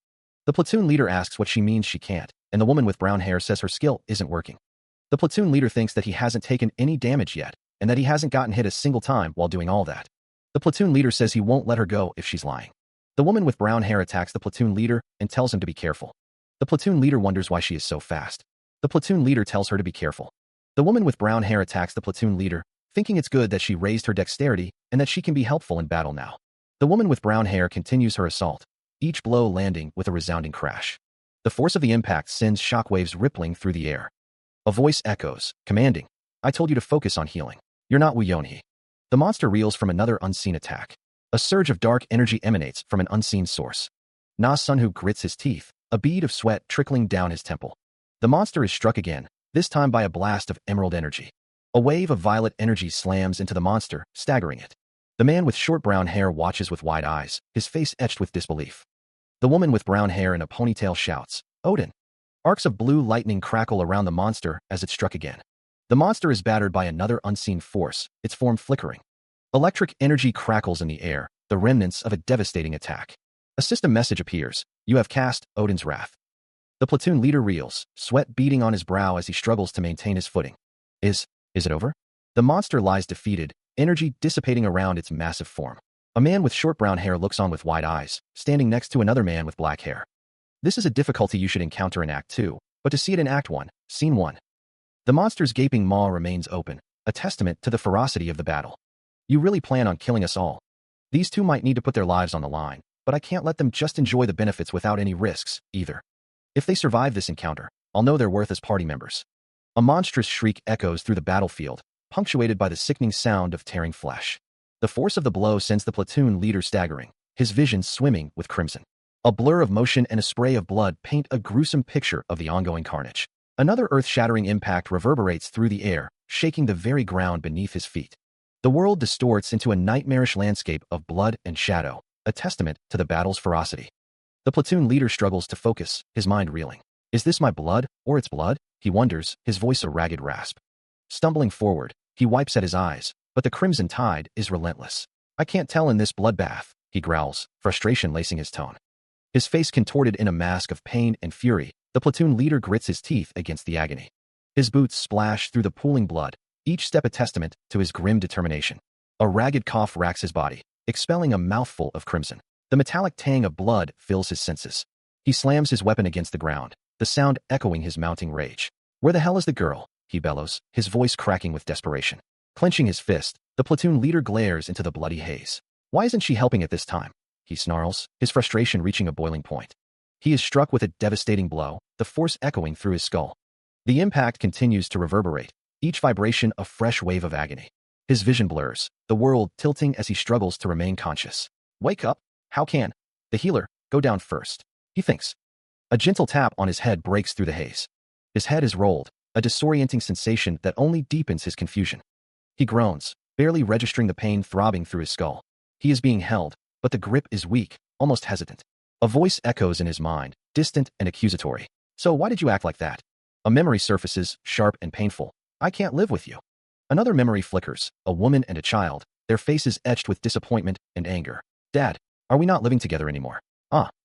The platoon leader asks what she means she can't, and the woman with brown hair says her skill isn't working. The platoon leader thinks that he hasn't taken any damage yet, and that he hasn't gotten hit a single time while doing all that. The platoon leader says he won't let her go if she's lying. The woman with brown hair attacks the platoon leader and tells him to be careful. The platoon leader wonders why she is so fast. The platoon leader tells her to be careful. The woman with brown hair attacks the platoon leader, thinking it's good that she raised her dexterity and that she can be helpful in battle now. The woman with brown hair continues her assault, each blow landing with a resounding crash. The force of the impact sends shockwaves rippling through the air. A voice echoes, commanding, I told you to focus on healing. You're not Wuyonhi. The monster reels from another unseen attack. A surge of dark energy emanates from an unseen source. Na-sunhood grits his teeth, a bead of sweat trickling down his temple. The monster is struck again, this time by a blast of emerald energy. A wave of violet energy slams into the monster, staggering it. The man with short brown hair watches with wide eyes, his face etched with disbelief. The woman with brown hair in a ponytail shouts, Odin. Arcs of blue lightning crackle around the monster as it struck again. The monster is battered by another unseen force, its form flickering. Electric energy crackles in the air, the remnants of a devastating attack. A system message appears, you have cast Odin's Wrath. The platoon leader reels, sweat beading on his brow as he struggles to maintain his footing. Is it over? The monster lies defeated, energy dissipating around its massive form. A man with short brown hair looks on with wide eyes, standing next to another man with black hair. This is a difficulty you should encounter in Act 2, but to see it in Act 1, Scene 1. The monster's gaping maw remains open, a testament to the ferocity of the battle. You really plan on killing us all. These two might need to put their lives on the line, but I can't let them just enjoy the benefits without any risks, either. If they survive this encounter, I'll know their worth as party members. A monstrous shriek echoes through the battlefield, punctuated by the sickening sound of tearing flesh. The force of the blow sends the platoon leader staggering, his vision swimming with crimson. A blur of motion and a spray of blood paint a gruesome picture of the ongoing carnage. Another earth-shattering impact reverberates through the air, shaking the very ground beneath his feet. The world distorts into a nightmarish landscape of blood and shadow, a testament to the battle's ferocity. The platoon leader struggles to focus, his mind reeling. Is this my blood, or its blood? He wonders, his voice a ragged rasp. Stumbling forward, he wipes at his eyes, but the crimson tide is relentless. I can't tell in this bloodbath, he growls, frustration lacing his tone. His face contorted in a mask of pain and fury, the platoon leader grits his teeth against the agony. His boots splash through the pooling blood, each step a testament to his grim determination. A ragged cough racks his body, expelling a mouthful of crimson. The metallic tang of blood fills his senses. He slams his weapon against the ground, the sound echoing his mounting rage. Where the hell is the girl? He bellows, his voice cracking with desperation. Clenching his fist, the platoon leader glares into the bloody haze. Why isn't she helping at this time? He snarls, his frustration reaching a boiling point. He is struck with a devastating blow, the force echoing through his skull. The impact continues to reverberate, each vibration a fresh wave of agony. His vision blurs, the world tilting as he struggles to remain conscious. Wake up! How can the healer go down first? He thinks. A gentle tap on his head breaks through the haze. His head is rolled, a disorienting sensation that only deepens his confusion. He groans, barely registering the pain throbbing through his skull. He is being held, but the grip is weak, almost hesitant. A voice echoes in his mind, distant and accusatory. So why did you act like that? A memory surfaces, sharp and painful. I can't live with you. Another memory flickers, a woman and a child, their faces etched with disappointment and anger. Dad, are we not living together anymore?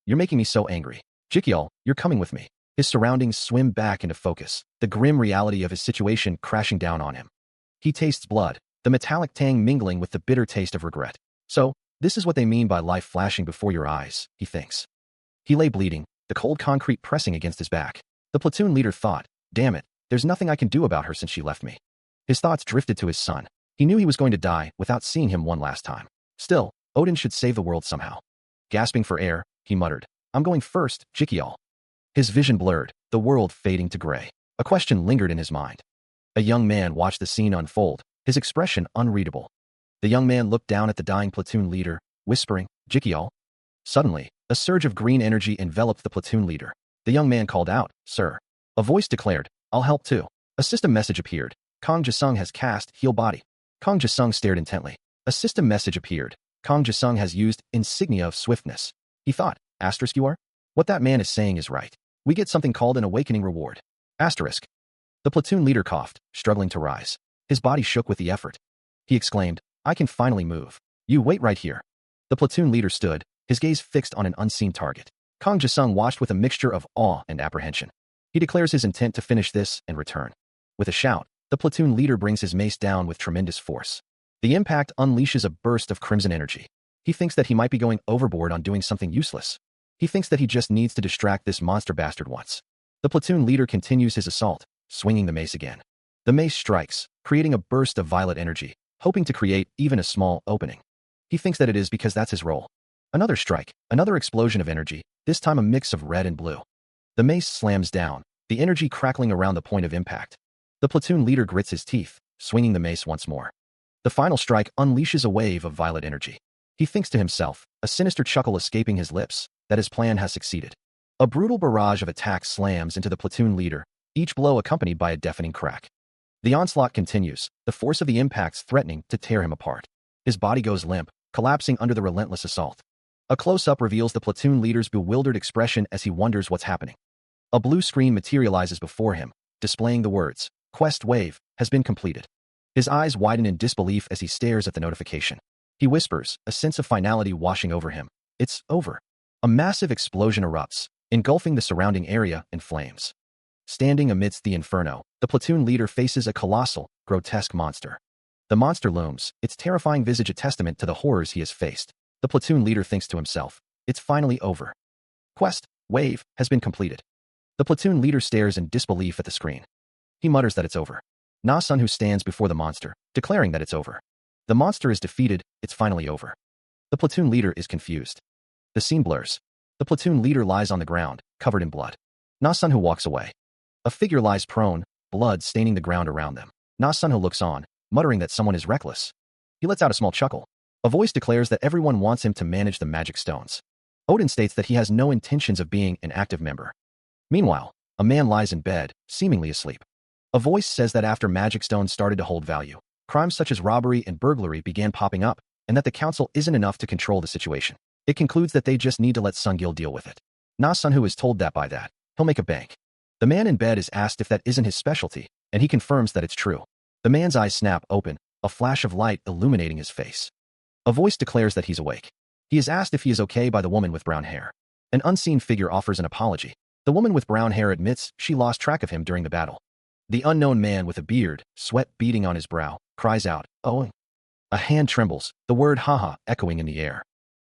You're making me so angry. Jikyol, you're coming with me. His surroundings swim back into focus, the grim reality of his situation crashing down on him. He tastes blood, the metallic tang mingling with the bitter taste of regret. So, this is what they mean by life flashing before your eyes, he thinks. He lay bleeding, the cold concrete pressing against his back. The platoon leader thought, damn it, There's nothing I can do about her since she left me. His thoughts drifted to his son. He knew he was going to die without seeing him one last time. Still, Odin should save the world somehow. Gasping for air, he muttered, I'm going first, Jikial. His vision blurred, the world fading to gray. A question lingered in his mind. A young man watched the scene unfold, his expression unreadable. The young man looked down at the dying platoon leader, whispering, Jikial. Suddenly, a surge of green energy enveloped the platoon leader. The young man called out, Sir. A voice declared, I'll help too. A system message appeared. Kong Jisung has cast Heal Body. Kong Jisung stared intently. A system message appeared. Kong Jisung has used Insignia of Swiftness. He thought, asterisk you are? What that man is saying is right. We get something called an awakening reward. Asterisk. The platoon leader coughed, struggling to rise. His body shook with the effort. He exclaimed, I can finally move. You wait right here. The platoon leader stood, his gaze fixed on an unseen target. Kong Jisung watched with a mixture of awe and apprehension. He declares his intent to finish this and return. With a shout, the platoon leader brings his mace down with tremendous force. The impact unleashes a burst of crimson energy. He thinks that he might be going overboard on doing something useless. He thinks that he just needs to distract this monster bastard once. The platoon leader continues his assault, swinging the mace again. The mace strikes, creating a burst of violet energy, hoping to create even a small opening. He thinks that it is because that's his role. Another strike, another explosion of energy, this time a mix of red and blue. The mace slams down, the energy crackling around the point of impact. The platoon leader grits his teeth, swinging the mace once more. The final strike unleashes a wave of violet energy. He thinks to himself, a sinister chuckle escaping his lips, that his plan has succeeded. A brutal barrage of attacks slams into the platoon leader, each blow accompanied by a deafening crack. The onslaught continues, the force of the impacts threatening to tear him apart. His body goes limp, collapsing under the relentless assault. A close-up reveals the platoon leader's bewildered expression as he wonders what's happening. A blue screen materializes before him, displaying the words, Quest Wave has been completed. His eyes widen in disbelief as he stares at the notification. He whispers, a sense of finality washing over him. It's over. A massive explosion erupts, engulfing the surrounding area in flames. Standing amidst the inferno, the platoon leader faces a colossal, grotesque monster. The monster looms, its terrifying visage a testament to the horrors he has faced. The platoon leader thinks to himself, it's finally over. Quest Wave has been completed. The platoon leader stares in disbelief at the screen. He mutters that it's over. Na-sun who stands before the monster, declaring that it's over. The monster is defeated, it's finally over. The platoon leader is confused. The scene blurs. The platoon leader lies on the ground, covered in blood. Na-sun who walks away. A figure lies prone, blood staining the ground around them. Na-sun who looks on, muttering that someone is reckless. He lets out a small chuckle. A voice declares that everyone wants him to manage the magic stones. Odin states that he has no intentions of being an active member. Meanwhile, a man lies in bed, seemingly asleep. A voice says that after magic stones started to hold value, crimes such as robbery and burglary began popping up, and that the council isn't enough to control the situation. It concludes that they just need to let Sungil deal with it. Na-sun is told that by that, he'll make a bank. The man in bed is asked if that isn't his specialty, and he confirms that it's true. The man's eyes snap open, a flash of light illuminating his face. A voice declares that he's awake. He is asked if he is okay by the woman with brown hair. An unseen figure offers an apology. The woman with brown hair admits she lost track of him during the battle. The unknown man with a beard, sweat beading on his brow, cries out, "Oh!" A hand trembles, the word haha echoing in the air.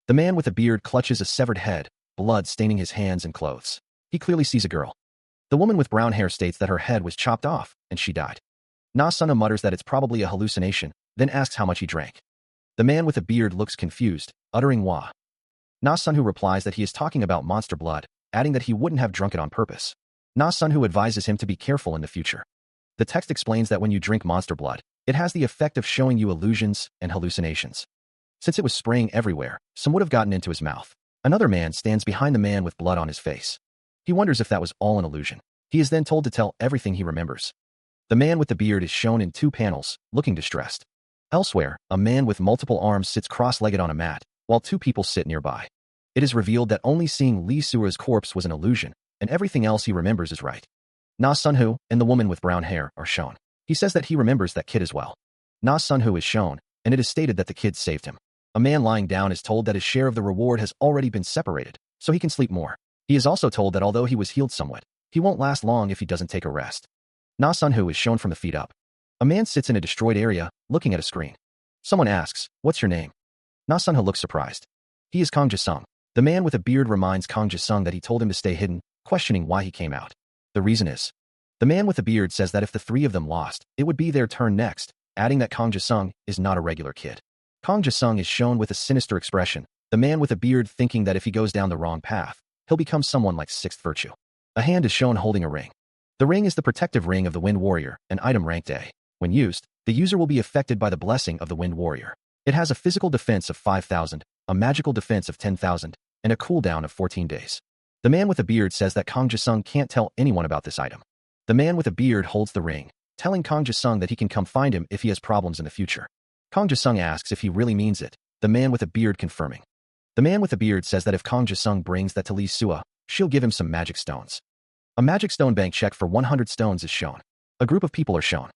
The man with a beard clutches a severed head, blood staining his hands and clothes. He clearly sees a girl. The woman with brown hair states that her head was chopped off, and she died. Na-sun mutters that it's probably a hallucination, then asks how much he drank. The man with a beard looks confused, uttering wah. Na-sun replies that he is talking about monster blood, adding that he wouldn't have drunk it on purpose. Na-sun advises him to be careful in the future. The text explains that when you drink monster blood, it has the effect of showing you illusions and hallucinations. Since it was spraying everywhere, some would have gotten into his mouth. Another man stands behind the man with blood on his face. He wonders if that was all an illusion. He is then told to tell everything he remembers. The man with the beard is shown in 2 panels, looking distressed. Elsewhere, a man with multiple arms sits cross-legged on a mat, while 2 people sit nearby. It is revealed that only seeing Lee Sua's corpse was an illusion, and everything else he remembers is right. Na-sun and the woman with brown hair are shown. He says that he remembers that kid as well. Na-sun is shown, and it is stated that the kid saved him. A man lying down is told that his share of the reward has already been separated, so he can sleep more. He is also told that although he was healed somewhat, he won't last long if he doesn't take a rest. Na-sun is shown from the feet up. A man sits in a destroyed area, looking at a screen. Someone asks, "What's your name?" Na-sun looks surprised. He is Kong Jisung. The man with a beard reminds Kong Jisung that he told him to stay hidden, questioning why he came out. The reason is, The man with the beard says that if the three of them lost, it would be their turn next, adding that Kang Ji-sung is not a regular kid. Kang Ji-sung is shown with a sinister expression, the man with a beard thinking that if he goes down the wrong path, he'll become someone like Sixth Virtue. A hand is shown holding a ring. The ring is the protective ring of the Wind Warrior, an item ranked A. When used, the user will be affected by the blessing of the Wind Warrior. It has a physical defense of 5,000, a magical defense of 10,000, and a cooldown of 14 days. The man with a beard says that Kang Ji-sung can't tell anyone about this item. The man with a beard holds the ring, telling Kang Ji-sung that he can come find him if he has problems in the future. Kang Ji-sung asks if he really means it, the man with a beard confirming. The man with a beard says that if Kang Ji-sung brings that to Lee Sua, she'll give him some magic stones. A magic stone bank check for 100 stones is shown. A group of people are shown.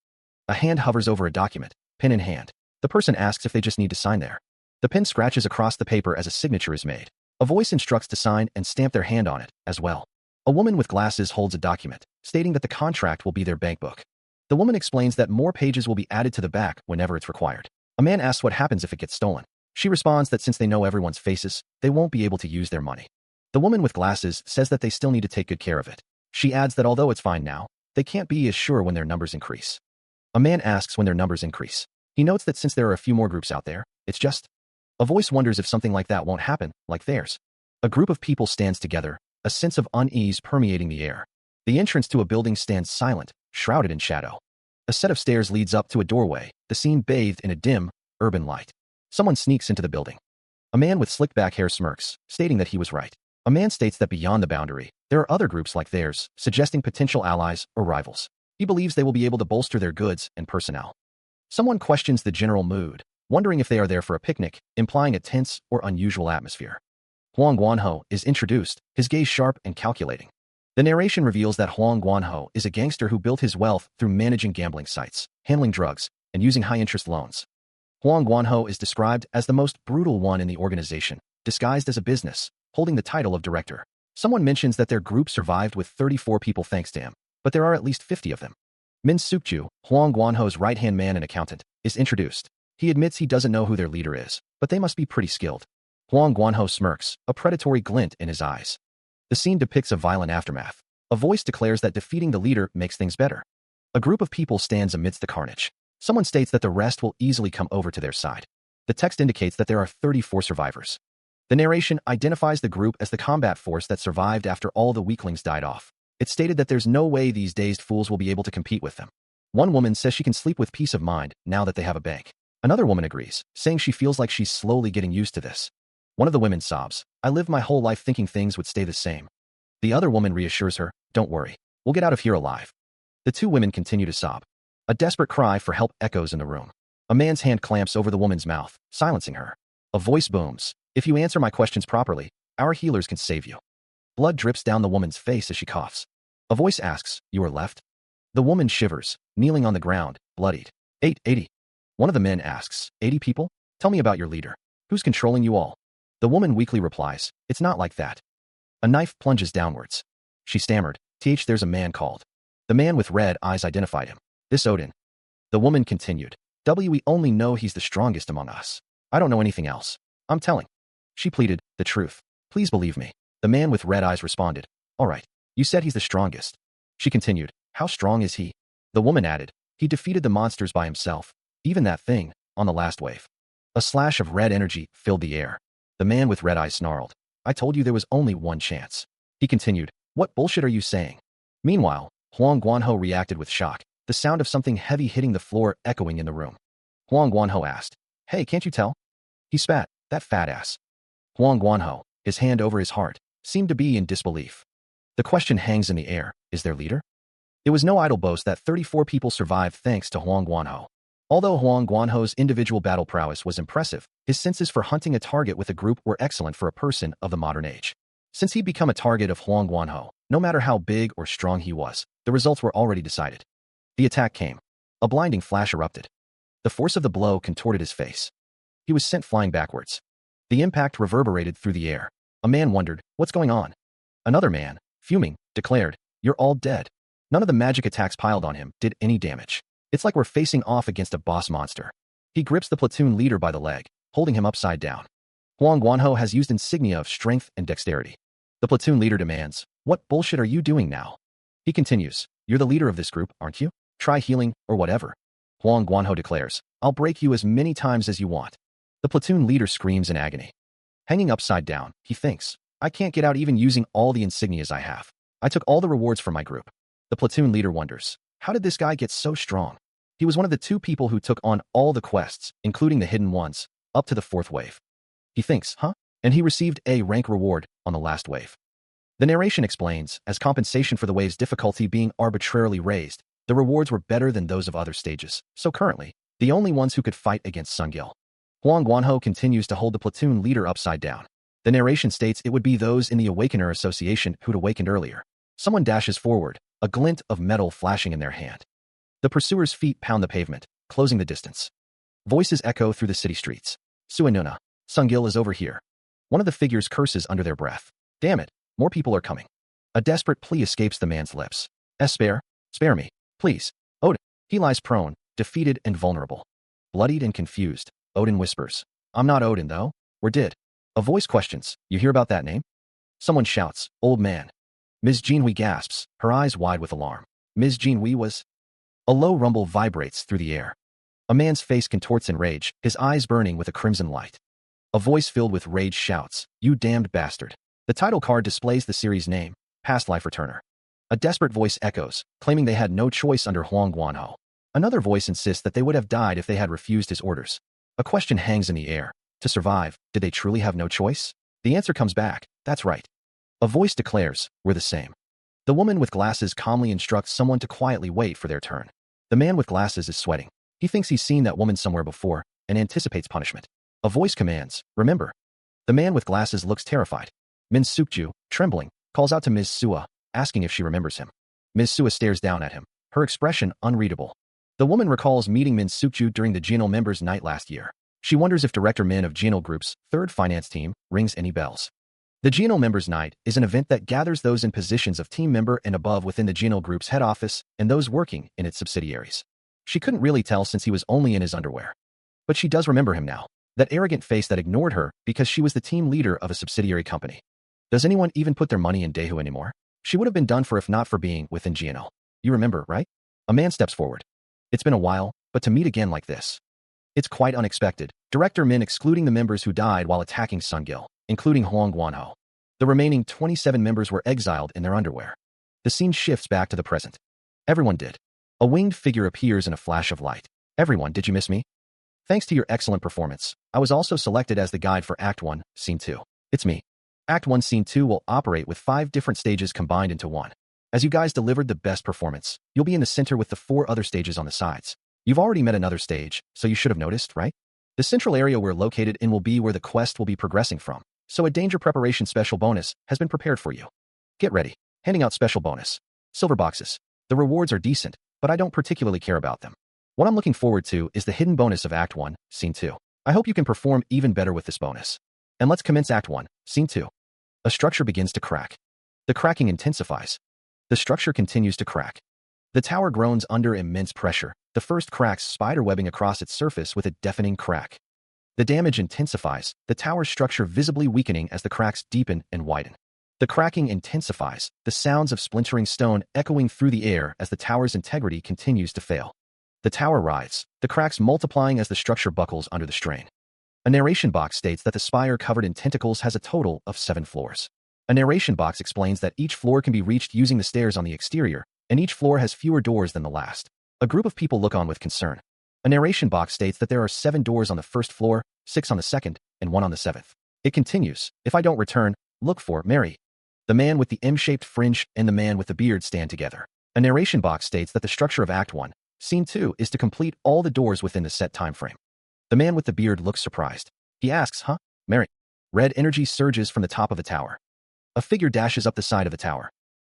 A hand hovers over a document, pen in hand. The person asks if they just need to sign there. The pen scratches across the paper as a signature is made. A voice instructs to sign and stamp their hand on it, as well. A woman with glasses holds a document, stating that the contract will be their bank book. The woman explains that more pages will be added to the back whenever it's required. A man asks what happens if it gets stolen. She responds that since they know everyone's faces, they won't be able to use their money. The woman with glasses says that they still need to take good care of it. She adds that although it's fine now, they can't be as sure when their numbers increase. A man asks when their numbers increase. He notes that since there are a few more groups out there, it's just... A voice wonders if something like that won't happen, like theirs. A group of people stands together, a sense of unease permeating the air. The entrance to a building stands silent, shrouded in shadow. A set of stairs leads up to a doorway, the scene bathed in a dim, urban light. Someone sneaks into the building. A man with slicked back hair smirks, stating that he was right. A man states that beyond the boundary, there are other groups like theirs, suggesting potential allies or rivals. He believes they will be able to bolster their goods and personnel. Someone questions the general mood, wondering if they are there for a picnic, implying a tense or unusual atmosphere. Huang Guanho is introduced, his gaze sharp and calculating. The narration reveals that Huang Guanho is a gangster who built his wealth through managing gambling sites, handling drugs, and using high-interest loans. Huang Guanho is described as the most brutal one in the organization, disguised as a business, holding the title of director. Someone mentions that their group survived with 34 people thanks to him, but there are at least 50 of them. Min Sukju, Huang Guanho's right-hand man and accountant, is introduced. He admits he doesn't know who their leader is, but they must be pretty skilled. Huang Guanho smirks, a predatory glint in his eyes. The scene depicts a violent aftermath. A voice declares that defeating the leader makes things better. A group of people stands amidst the carnage. Someone states that the rest will easily come over to their side. The text indicates that there are 34 survivors. The narration identifies the group as the combat force that survived after all the weaklings died off. It's stated that there's no way these dazed fools will be able to compete with them. One woman says she can sleep with peace of mind now that they have a bank. Another woman agrees, saying she feels like she's slowly getting used to this. One of the women sobs, "I lived my whole life thinking things would stay the same." The other woman reassures her, "Don't worry, we'll get out of here alive." The two women continue to sob. A desperate cry for help echoes in the room. A man's hand clamps over the woman's mouth, silencing her. A voice booms, "If you answer my questions properly, our healers can save you." Blood drips down the woman's face as she coughs. A voice asks, "You are left?" The woman shivers, kneeling on the ground, bloodied. 80. One of the men asks, 80 people? Tell me about your leader. Who's controlling you all?" The woman weakly replies, "It's not like that." A knife plunges downwards. She stammered, There's a man called." The man with red eyes identified him. "This Odin." The woman continued, We only know he's the strongest among us. I don't know anything else. I'm telling." She pleaded, "The truth. Please believe me." The man with red eyes responded, "All right. You said he's the strongest." She continued, "How strong is he?" The woman added, "He defeated the monsters by himself, even that thing, on the last wave." A slash of red energy filled the air. The man with red eyes snarled, "I told you there was only one chance." He continued, "What bullshit are you saying?" Meanwhile, Huang Guanho reacted with shock, the sound of something heavy hitting the floor echoing in the room. Huang Guanho asked, "Hey, can't you tell?" He spat, "That fat ass." Huang Guanho, his hand over his heart, seemed to be in disbelief. The question hangs in the air, is their leader? It was no idle boast that 34 people survived thanks to Huang Guanho. Although Huang Guanho's individual battle prowess was impressive, his senses for hunting a target with a group were excellent for a person of the modern age. Since he'd become a target of Huang Guanho, no matter how big or strong he was, the results were already decided. The attack came. A blinding flash erupted. The force of the blow contorted his face. He was sent flying backwards. The impact reverberated through the air. A man wondered, "What's going on?" Another man, fuming, declared, "You're all dead." None of the magic attacks piled on him did any damage. It's like we're facing off against a boss monster. He grips the platoon leader by the leg, holding him upside down. Huang Guanho has used insignia of strength and dexterity. The platoon leader demands, "What bullshit are you doing now?" He continues, You're the leader of this group, aren't you? Try healing, or whatever. Huang Guanho declares, I'll break you as many times as you want. The platoon leader screams in agony. Hanging upside down, he thinks, I can't get out even using all the insignias I have. I took all the rewards from my group. The platoon leader wonders, how did this guy get so strong? He was one of the 2 people who took on all the quests, including the hidden ones, up to the 4th wave. He thinks, huh? And he received a rank reward on the last wave. The narration explains, as compensation for the wave's difficulty being arbitrarily raised, the rewards were better than those of other stages, so currently, the only ones who could fight against Sungil. Huang Guanho continues to hold the platoon leader upside down. The narration states it would be those in the Awakener Association who'd awakened earlier. Someone dashes forward, a glint of metal flashing in their hand. The pursuer's feet pound the pavement, closing the distance. Voices echo through the city streets. Suinuna, Sungil is over here. One of the figures curses under their breath. Damn it, more people are coming. A desperate plea escapes the man's lips. Spare me, please. Odin. He lies prone, defeated and vulnerable. Bloodied and confused, Odin whispers, I'm not Odin, though. We're dead. A voice questions, you hear about that name? Someone shouts, old man. Ms. Jinhui gasps, her eyes wide with alarm. Ms. Jinhui was... A low rumble vibrates through the air. A man's face contorts in rage, his eyes burning with a crimson light. A voice filled with rage shouts, you damned bastard. The title card displays the series name, Past Life Returner. A desperate voice echoes, claiming they had no choice under Huang Guanho. Another voice insists that they would have died if they had refused his orders. A question hangs in the air. To survive, did they truly have no choice? The answer comes back, that's right. A voice declares, we're the same. The woman with glasses calmly instructs someone to quietly wait for their turn. The man with glasses is sweating. He thinks he's seen that woman somewhere before, and anticipates punishment. A voice commands, remember. The man with glasses looks terrified. Min Sukju, trembling, calls out to Ms. Sua, asking if she remembers him. Ms. Sua stares down at him, her expression unreadable. The woman recalls meeting Min Sukju during the Genal members' night last year. She wonders if Director Min of Genal Group's 3rd finance team rings any bells. The Genal members' night is an event that gathers those in positions of team member and above within the Genal Group's head office and those working in its subsidiaries. She couldn't really tell since he was only in his underwear. But she does remember him now, that arrogant face that ignored her because she was the team leader of a subsidiary company. Does anyone even put their money in Daehu anymore? She would have been done for if not for being within GNL. You remember, right? A man steps forward. It's been a while, but to meet again like this. It's quite unexpected. Director Min excluding the members who died while attacking Sungil, including Huang Guanho. The remaining 27 members were exiled in their underwear. The scene shifts back to the present. Everyone did. A winged figure appears in a flash of light. Everyone, did you miss me? Thanks to your excellent performance, I was also selected as the guide for Act 1, Scene 2. It's me. Act 1, Scene 2 will operate with 5 different stages combined into one. As you guys delivered the best performance, you'll be in the center with the 4 other stages on the sides. You've already met another stage, so you should have noticed, right? The central area we're located in will be where the quest will be progressing from, so a danger preparation special bonus has been prepared for you. Get ready. Handing out special bonus. Silver boxes. The rewards are decent, but I don't particularly care about them. What I'm looking forward to is the hidden bonus of Act 1, Scene 2. I hope you can perform even better with this bonus. And let's commence Act 1, Scene 2. A structure begins to crack. The cracking intensifies. The structure continues to crack. The tower groans under immense pressure. The first cracks spiderwebbing across its surface with a deafening crack. The damage intensifies, the tower's structure visibly weakening as the cracks deepen and widen. The cracking intensifies, the sounds of splintering stone echoing through the air as the tower's integrity continues to fail. The tower writhes, the cracks multiplying as the structure buckles under the strain. A narration box states that the spire covered in tentacles has a total of 7 floors. A narration box explains that each floor can be reached using the stairs on the exterior, and each floor has fewer doors than the last. A group of people look on with concern. A narration box states that there are 7 doors on the first floor, 6 on the second, and 1 on the 7th. It continues, if I don't return, look for Mary. The man with the M-shaped fringe and the man with the beard stand together. A narration box states that the structure of Act 1, Scene 2 is to complete all the doors within the set time frame. The man with the beard looks surprised. He asks, huh? Mary. Red energy surges from the top of the tower. A figure dashes up the side of the tower.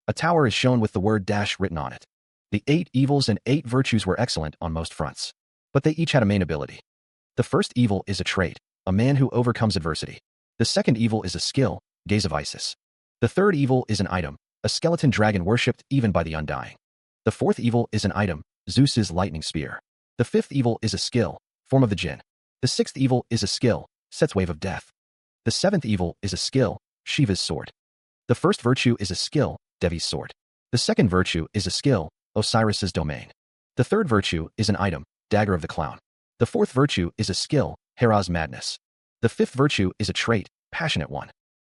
A tower is shown with the word dash written on it. The 8 evils and 8 virtues were excellent on most fronts. But they each had a main ability. The first evil is a trait, a man who overcomes adversity. The second evil is a skill, Gaze of Isis. The third evil is an item, a skeleton dragon worshipped even by the undying. The fourth evil is an item, Zeus's lightning spear. The fifth evil is a skill, Form of the Jinn. The sixth evil is a skill, Set's wave of death. The seventh evil is a skill, Shiva's sword. The first virtue is a skill, Devi's sword. The second virtue is a skill, Osiris's domain. The third virtue is an item, dagger of the clown. The fourth virtue is a skill, Hera's madness. The fifth virtue is a trait, passionate one.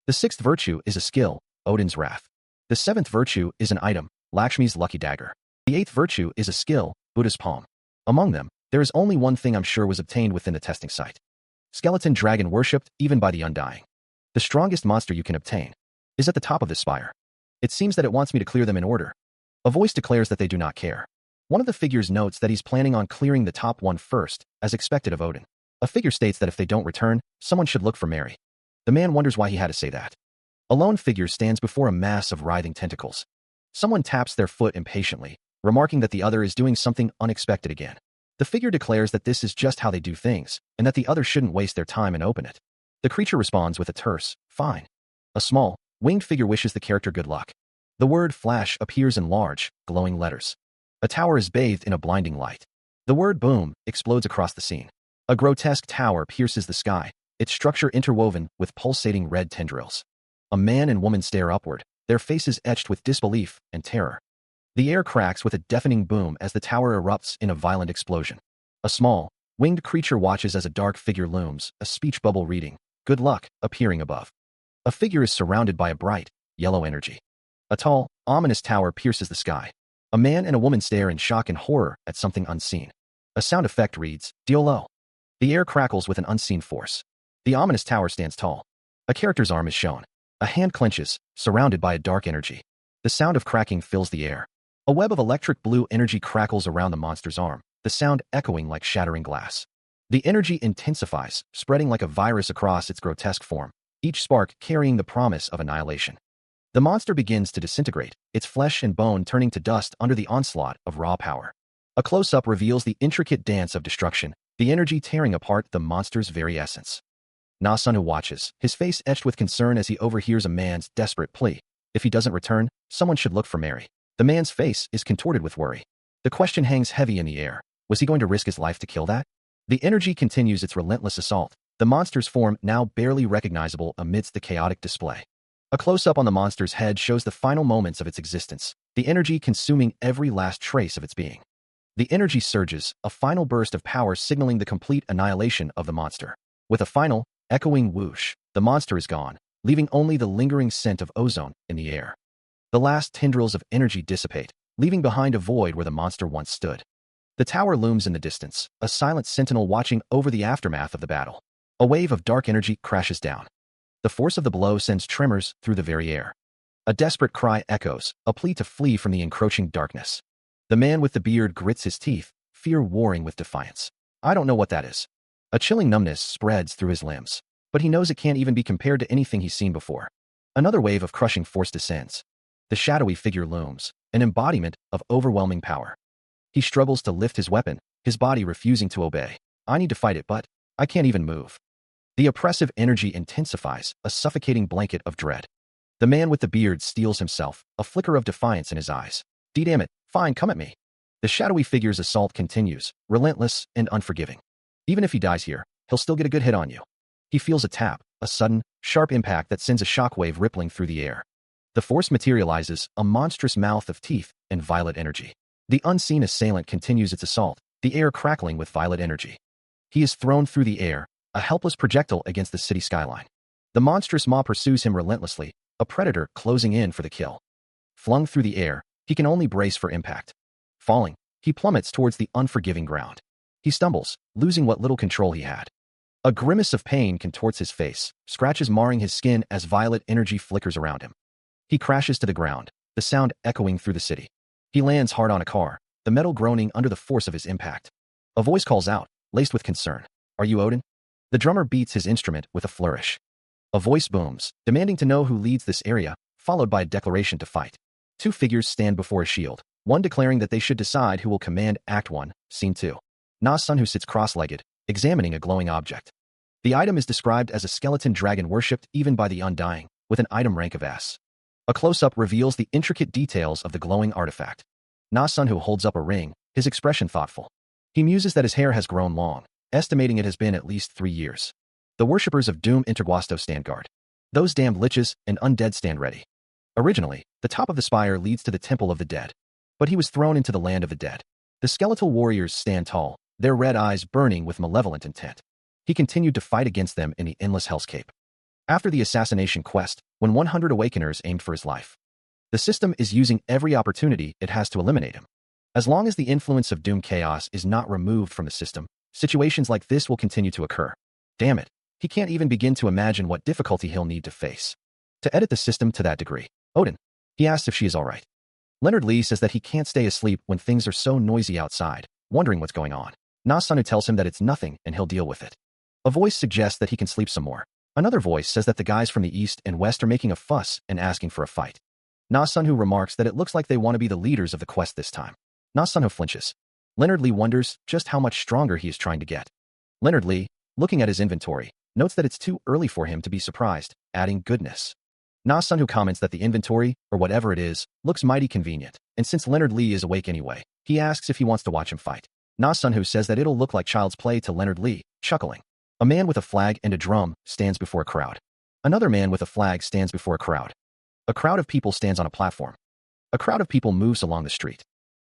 The sixth virtue is a skill, Odin's wrath. The seventh virtue is an item, Lakshmi's lucky dagger. The eighth virtue is a skill, Buddha's palm. Among them, there is only one thing I'm sure was obtained within the testing site. Skeleton dragon worshipped even by the undying. The strongest monster you can obtain is at the top of this spire. It seems that it wants me to clear them in order. A voice declares that they do not care. One of the figures notes that he's planning on clearing the top one first, as expected of Odin. A figure states that if they don't return, someone should look for Mary. The man wonders why he had to say that. A lone figure stands before a mass of writhing tentacles. Someone taps their foot impatiently, remarking that the other is doing something unexpected again. The figure declares that this is just how they do things, and that the other shouldn't waste their time and open it. The creature responds with a terse, fine. A small, winged figure wishes the character good luck. The word flash appears in large, glowing letters. A tower is bathed in a blinding light. The word boom explodes across the scene. A grotesque tower pierces the sky, its structure interwoven with pulsating red tendrils. A man and woman stare upward, their faces etched with disbelief and terror. The air cracks with a deafening boom as the tower erupts in a violent explosion. A small, winged creature watches as a dark figure looms, a speech bubble reading, "Good luck," appearing above. A figure is surrounded by a bright, yellow energy. A tall, ominous tower pierces the sky. A man and a woman stare in shock and horror at something unseen. A sound effect reads, "Diolo." The air crackles with an unseen force. The ominous tower stands tall. A character's arm is shown. A hand clenches, surrounded by a dark energy. The sound of cracking fills the air. A web of electric blue energy crackles around the monster's arm, the sound echoing like shattering glass. The energy intensifies, spreading like a virus across its grotesque form, each spark carrying the promise of annihilation. The monster begins to disintegrate, its flesh and bone turning to dust under the onslaught of raw power. A close-up reveals the intricate dance of destruction, the energy tearing apart the monster's very essence. Nasunu watches, his face etched with concern as he overhears a man's desperate plea. If he doesn't return, someone should look for Mary. The man's face is contorted with worry. The question hangs heavy in the air. Was he going to risk his life to kill that? The energy continues its relentless assault, the monster's form now barely recognizable amidst the chaotic display. A close-up on the monster's head shows the final moments of its existence, the energy consuming every last trace of its being. The energy surges, a final burst of power signaling the complete annihilation of the monster. With a final, echoing whoosh, the monster is gone, leaving only the lingering scent of ozone in the air. The last tendrils of energy dissipate, leaving behind a void where the monster once stood. The tower looms in the distance, a silent sentinel watching over the aftermath of the battle. A wave of dark energy crashes down. The force of the blow sends tremors through the very air. A desperate cry echoes, a plea to flee from the encroaching darkness. The man with the beard grits his teeth, fear warring with defiance. I don't know what that is. A chilling numbness spreads through his limbs, but he knows it can't even be compared to anything he's seen before. Another wave of crushing force descends. The shadowy figure looms, an embodiment of overwhelming power. He struggles to lift his weapon, his body refusing to obey. I need to fight it, but I can't even move. The oppressive energy intensifies, a suffocating blanket of dread. The man with the beard steels himself, a flicker of defiance in his eyes. Damn it, fine, come at me. The shadowy figure's assault continues, relentless and unforgiving. Even if he dies here, he'll still get a good hit on you. He feels a tap, a sudden, sharp impact that sends a shockwave rippling through the air. The force materializes, a monstrous mouth of teeth and violet energy. The unseen assailant continues its assault, the air crackling with violet energy. He is thrown through the air, a helpless projectile against the city skyline. The monstrous maw pursues him relentlessly, a predator closing in for the kill. Flung through the air, he can only brace for impact. Falling, he plummets towards the unforgiving ground. He stumbles, losing what little control he had. A grimace of pain contorts his face, scratches marring his skin as violet energy flickers around him. He crashes to the ground, the sound echoing through the city. He lands hard on a car, the metal groaning under the force of his impact. A voice calls out, laced with concern. Are you Odin? The drummer beats his instrument with a flourish. A voice booms, demanding to know who leads this area, followed by a declaration to fight. Two figures stand before a shield, one declaring that they should decide who will command Act 1, Scene 2. Na-sun, who sits cross-legged, examining a glowing object. The item is described as a skeleton dragon worshipped even by the undying, with an item rank of S. A close-up reveals the intricate details of the glowing artifact. Na-sun, who holds up a ring, his expression thoughtful. He muses that his hair has grown long, estimating it has been at least 3 years. The worshippers of Doom Interguasto stand guard. Those damned liches and undead stand ready. Originally, the top of the spire leads to the Temple of the Dead. But he was thrown into the land of the dead. The skeletal warriors stand tall, their red eyes burning with malevolent intent. He continued to fight against them in the endless hellscape. After the assassination quest, when 100 awakeners aimed for his life, the system is using every opportunity it has to eliminate him. As long as the influence of Doom Chaos is not removed from the system, situations like this will continue to occur. Damn it, he can't even begin to imagine what difficulty he'll need to face to edit the system to that degree. Odin. He asks if she is all right. Leonard Lee says that he can't stay asleep when things are so noisy outside, wondering what's going on. Na Sunu tells him that it's nothing and he'll deal with it. A voice suggests that he can sleep some more. Another voice says that the guys from the east and west are making a fuss and asking for a fight. Na Sunhu remarks that it looks like they want to be the leaders of the quest this time. Na Sunhu flinches. Leonard Lee wonders just how much stronger he is trying to get. Leonard Lee, looking at his inventory, notes that it's too early for him to be surprised, adding goodness. Na Sunhu comments that the inventory, or whatever it is, looks mighty convenient, and since Leonard Lee is awake anyway, he asks if he wants to watch him fight. Na Sunhu says that it'll look like child's play to Leonard Lee, chuckling. A man with a flag and a drum stands before a crowd. Another man with a flag stands before a crowd. A crowd of people stands on a platform. A crowd of people moves along the street.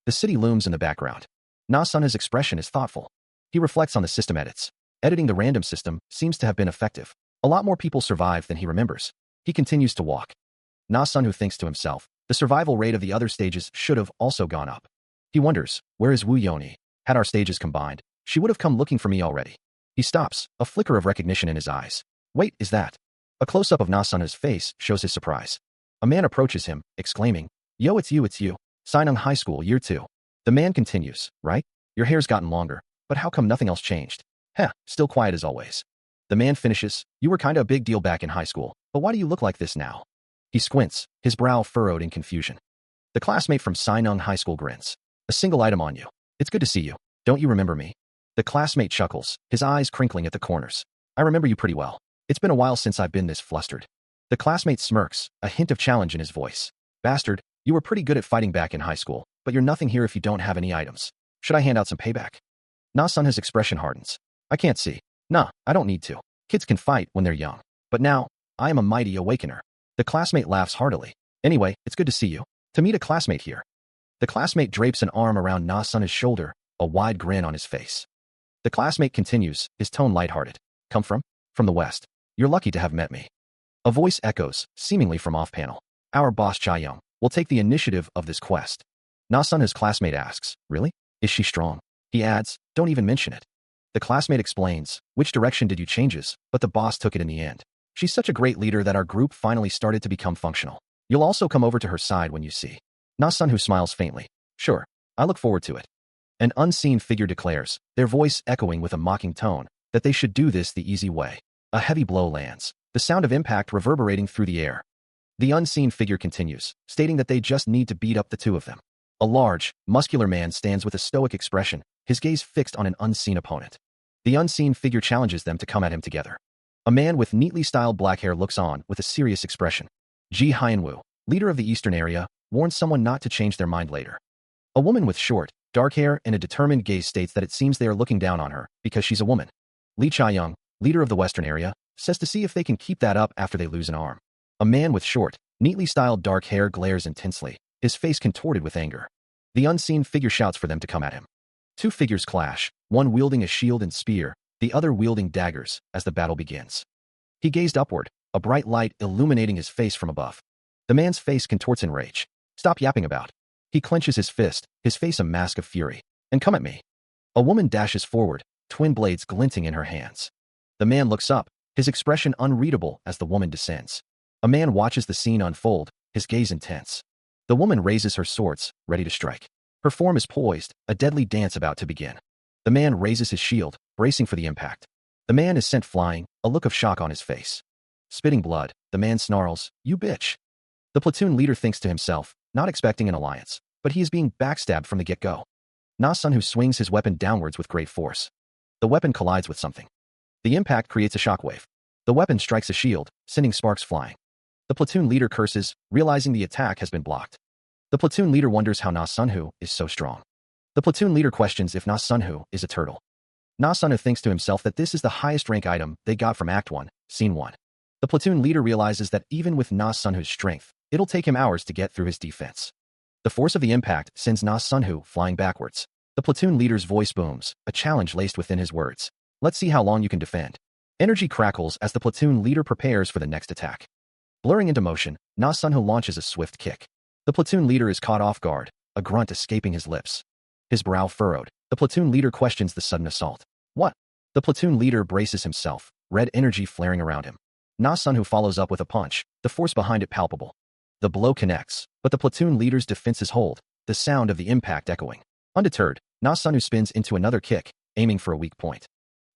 The city looms in the background. Na Sunhu's expression is thoughtful. He reflects on the system edits. Editing the random system seems to have been effective. A lot more people survived than he remembers. He continues to walk. Na Sunhu thinks to himself, the survival rate of the other stages should have also gone up. He wonders, where is Wu Yoni? Had our stages combined, she would have come looking for me already. He stops, a flicker of recognition in his eyes. Wait, is that? A close-up of Na Sunhu's face shows his surprise. A man approaches him, exclaiming, Yo, it's you. Sinung High School, Year 2. The man continues, right? Your hair's gotten longer, but how come nothing else changed? Heh, still quiet as always. The man finishes, you were kinda a big deal back in high school, but why do you look like this now? He squints, his brow furrowed in confusion. The classmate from Sinung High School grins. A single item on you. It's good to see you. Don't you remember me? The classmate chuckles, his eyes crinkling at the corners. I remember you pretty well. It's been a while since I've been this flustered. The classmate smirks, a hint of challenge in his voice. Bastard, you were pretty good at fighting back in high school, but you're nothing here if you don't have any items. Should I hand out some payback? Na Sunhu's expression hardens. I can't see. Nah, I don't need to. Kids can fight when they're young. But now, I am a mighty awakener. The classmate laughs heartily. Anyway, it's good to see you. To meet a classmate here. The classmate drapes an arm around Na Sunhu's shoulder, a wide grin on his face. The classmate continues, his tone lighthearted. Come from? From the west. You're lucky to have met me. A voice echoes, seemingly from off-panel. Our boss Cha Young will take the initiative of this quest. Na Sunhu's classmate asks, really? Is she strong? He adds, don't even mention it. The classmate explains, which direction did you changes, but the boss took it in the end. She's such a great leader that our group finally started to become functional. You'll also come over to her side when you see. Na Sunhu smiles faintly. Sure, I look forward to it. An unseen figure declares, their voice echoing with a mocking tone, that they should do this the easy way. A heavy blow lands, the sound of impact reverberating through the air. The unseen figure continues, stating that they just need to beat up the two of them. A large, muscular man stands with a stoic expression, his gaze fixed on an unseen opponent. The unseen figure challenges them to come at him together. A man with neatly styled black hair looks on with a serious expression. Ji Hyanwoo, leader of the eastern area, warns someone not to change their mind later. A woman with short, dark hair and a determined gaze states that it seems they are looking down on her because she's a woman. Lee Cha-young, leader of the western area, says to see if they can keep that up after they lose an arm. A man with short, neatly styled dark hair glares intensely, his face contorted with anger. The unseen figure shouts for them to come at him. Two figures clash, one wielding a shield and spear, the other wielding daggers, as the battle begins. He gazed upward, a bright light illuminating his face from above. The man's face contorts in rage. Stop yapping about. He clenches his fist, his face a mask of fury. And come at me. A woman dashes forward, twin blades glinting in her hands. The man looks up, his expression unreadable as the woman descends. A man watches the scene unfold, his gaze intense. The woman raises her swords, ready to strike. Her form is poised, a deadly dance about to begin. The man raises his shield, bracing for the impact. The man is sent flying, a look of shock on his face. Spitting blood, the man snarls, "You bitch." The platoon leader thinks to himself, not expecting an alliance, but he is being backstabbed from the get-go. Na Sunhu swings his weapon downwards with great force. The weapon collides with something. The impact creates a shockwave. The weapon strikes a shield, sending sparks flying. The platoon leader curses, realizing the attack has been blocked. The platoon leader wonders how Na Sunhu is so strong. The platoon leader questions if Na Sunhu is a turtle. Na Sunhu thinks to himself that this is the highest rank item they got from Act 1, Scene 1. The platoon leader realizes that even with Na Sunhu's strength, it'll take him hours to get through his defense. The force of the impact sends Na Sunhu flying backwards. The platoon leader's voice booms, a challenge laced within his words. Let's see how long you can defend. Energy crackles as the platoon leader prepares for the next attack. Blurring into motion, Na Sunhu launches a swift kick. The platoon leader is caught off guard, a grunt escaping his lips. His brow furrowed. The platoon leader questions the sudden assault. What? The platoon leader braces himself, red energy flaring around him. Na Sunhu follows up with a punch, the force behind it palpable. The blow connects, but the platoon leader's defenses hold, the sound of the impact echoing. Undeterred, Na Sunhu spins into another kick, aiming for a weak point.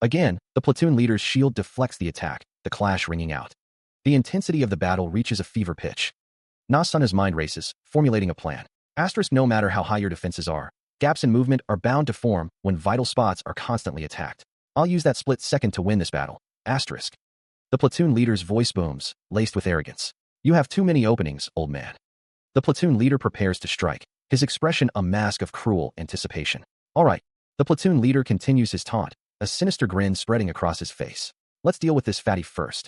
Again, the platoon leader's shield deflects the attack, the clash ringing out. The intensity of the battle reaches a fever pitch. Na Sunhu's mind races, formulating a plan. No matter how high your defenses are, gaps in movement are bound to form when vital spots are constantly attacked. I'll use that split second to win this battle. The platoon leader's voice booms, laced with arrogance. You have too many openings, old man. The platoon leader prepares to strike, his expression a mask of cruel anticipation. All right. The platoon leader continues his taunt, a sinister grin spreading across his face. Let's deal with this fatty first.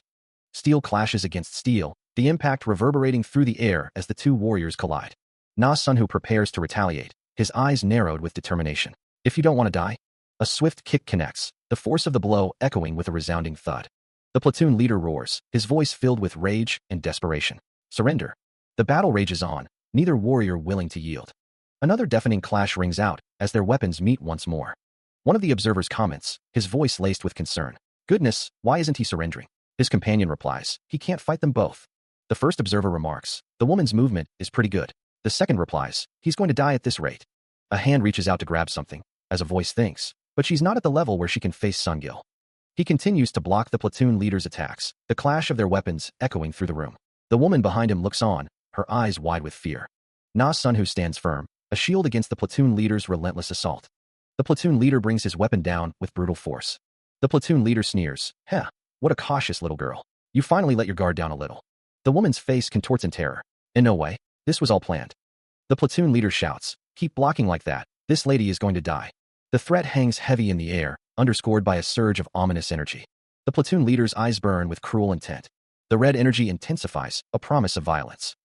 Steel clashes against steel, the impact reverberating through the air as the two warriors collide. Na Sunhu prepares to retaliate, his eyes narrowed with determination. If you don't want to die? A swift kick connects, the force of the blow echoing with a resounding thud. The platoon leader roars, his voice filled with rage and desperation. Surrender. The battle rages on, neither warrior willing to yield. Another deafening clash rings out as their weapons meet once more. One of the observers comments, his voice laced with concern. Goodness, why isn't he surrendering? His companion replies, he can't fight them both. The first observer remarks, the woman's movement is pretty good. The second replies, he's going to die at this rate. A hand reaches out to grab something, as a voice thinks, but she's not at the level where she can face Sungil. He continues to block the platoon leader's attacks, the clash of their weapons echoing through the room. The woman behind him looks on, her eyes wide with fear. Na Sunhu stands firm, a shield against the platoon leader's relentless assault. The platoon leader brings his weapon down with brutal force. The platoon leader sneers, "Heh, what a cautious little girl. You finally let your guard down a little." The woman's face contorts in terror. In no way. This was all planned. The platoon leader shouts, "Keep blocking like that. This lady is going to die." The threat hangs heavy in the air, underscored by a surge of ominous energy. The platoon leader's eyes burn with cruel intent. The red energy intensifies, a promise of violence.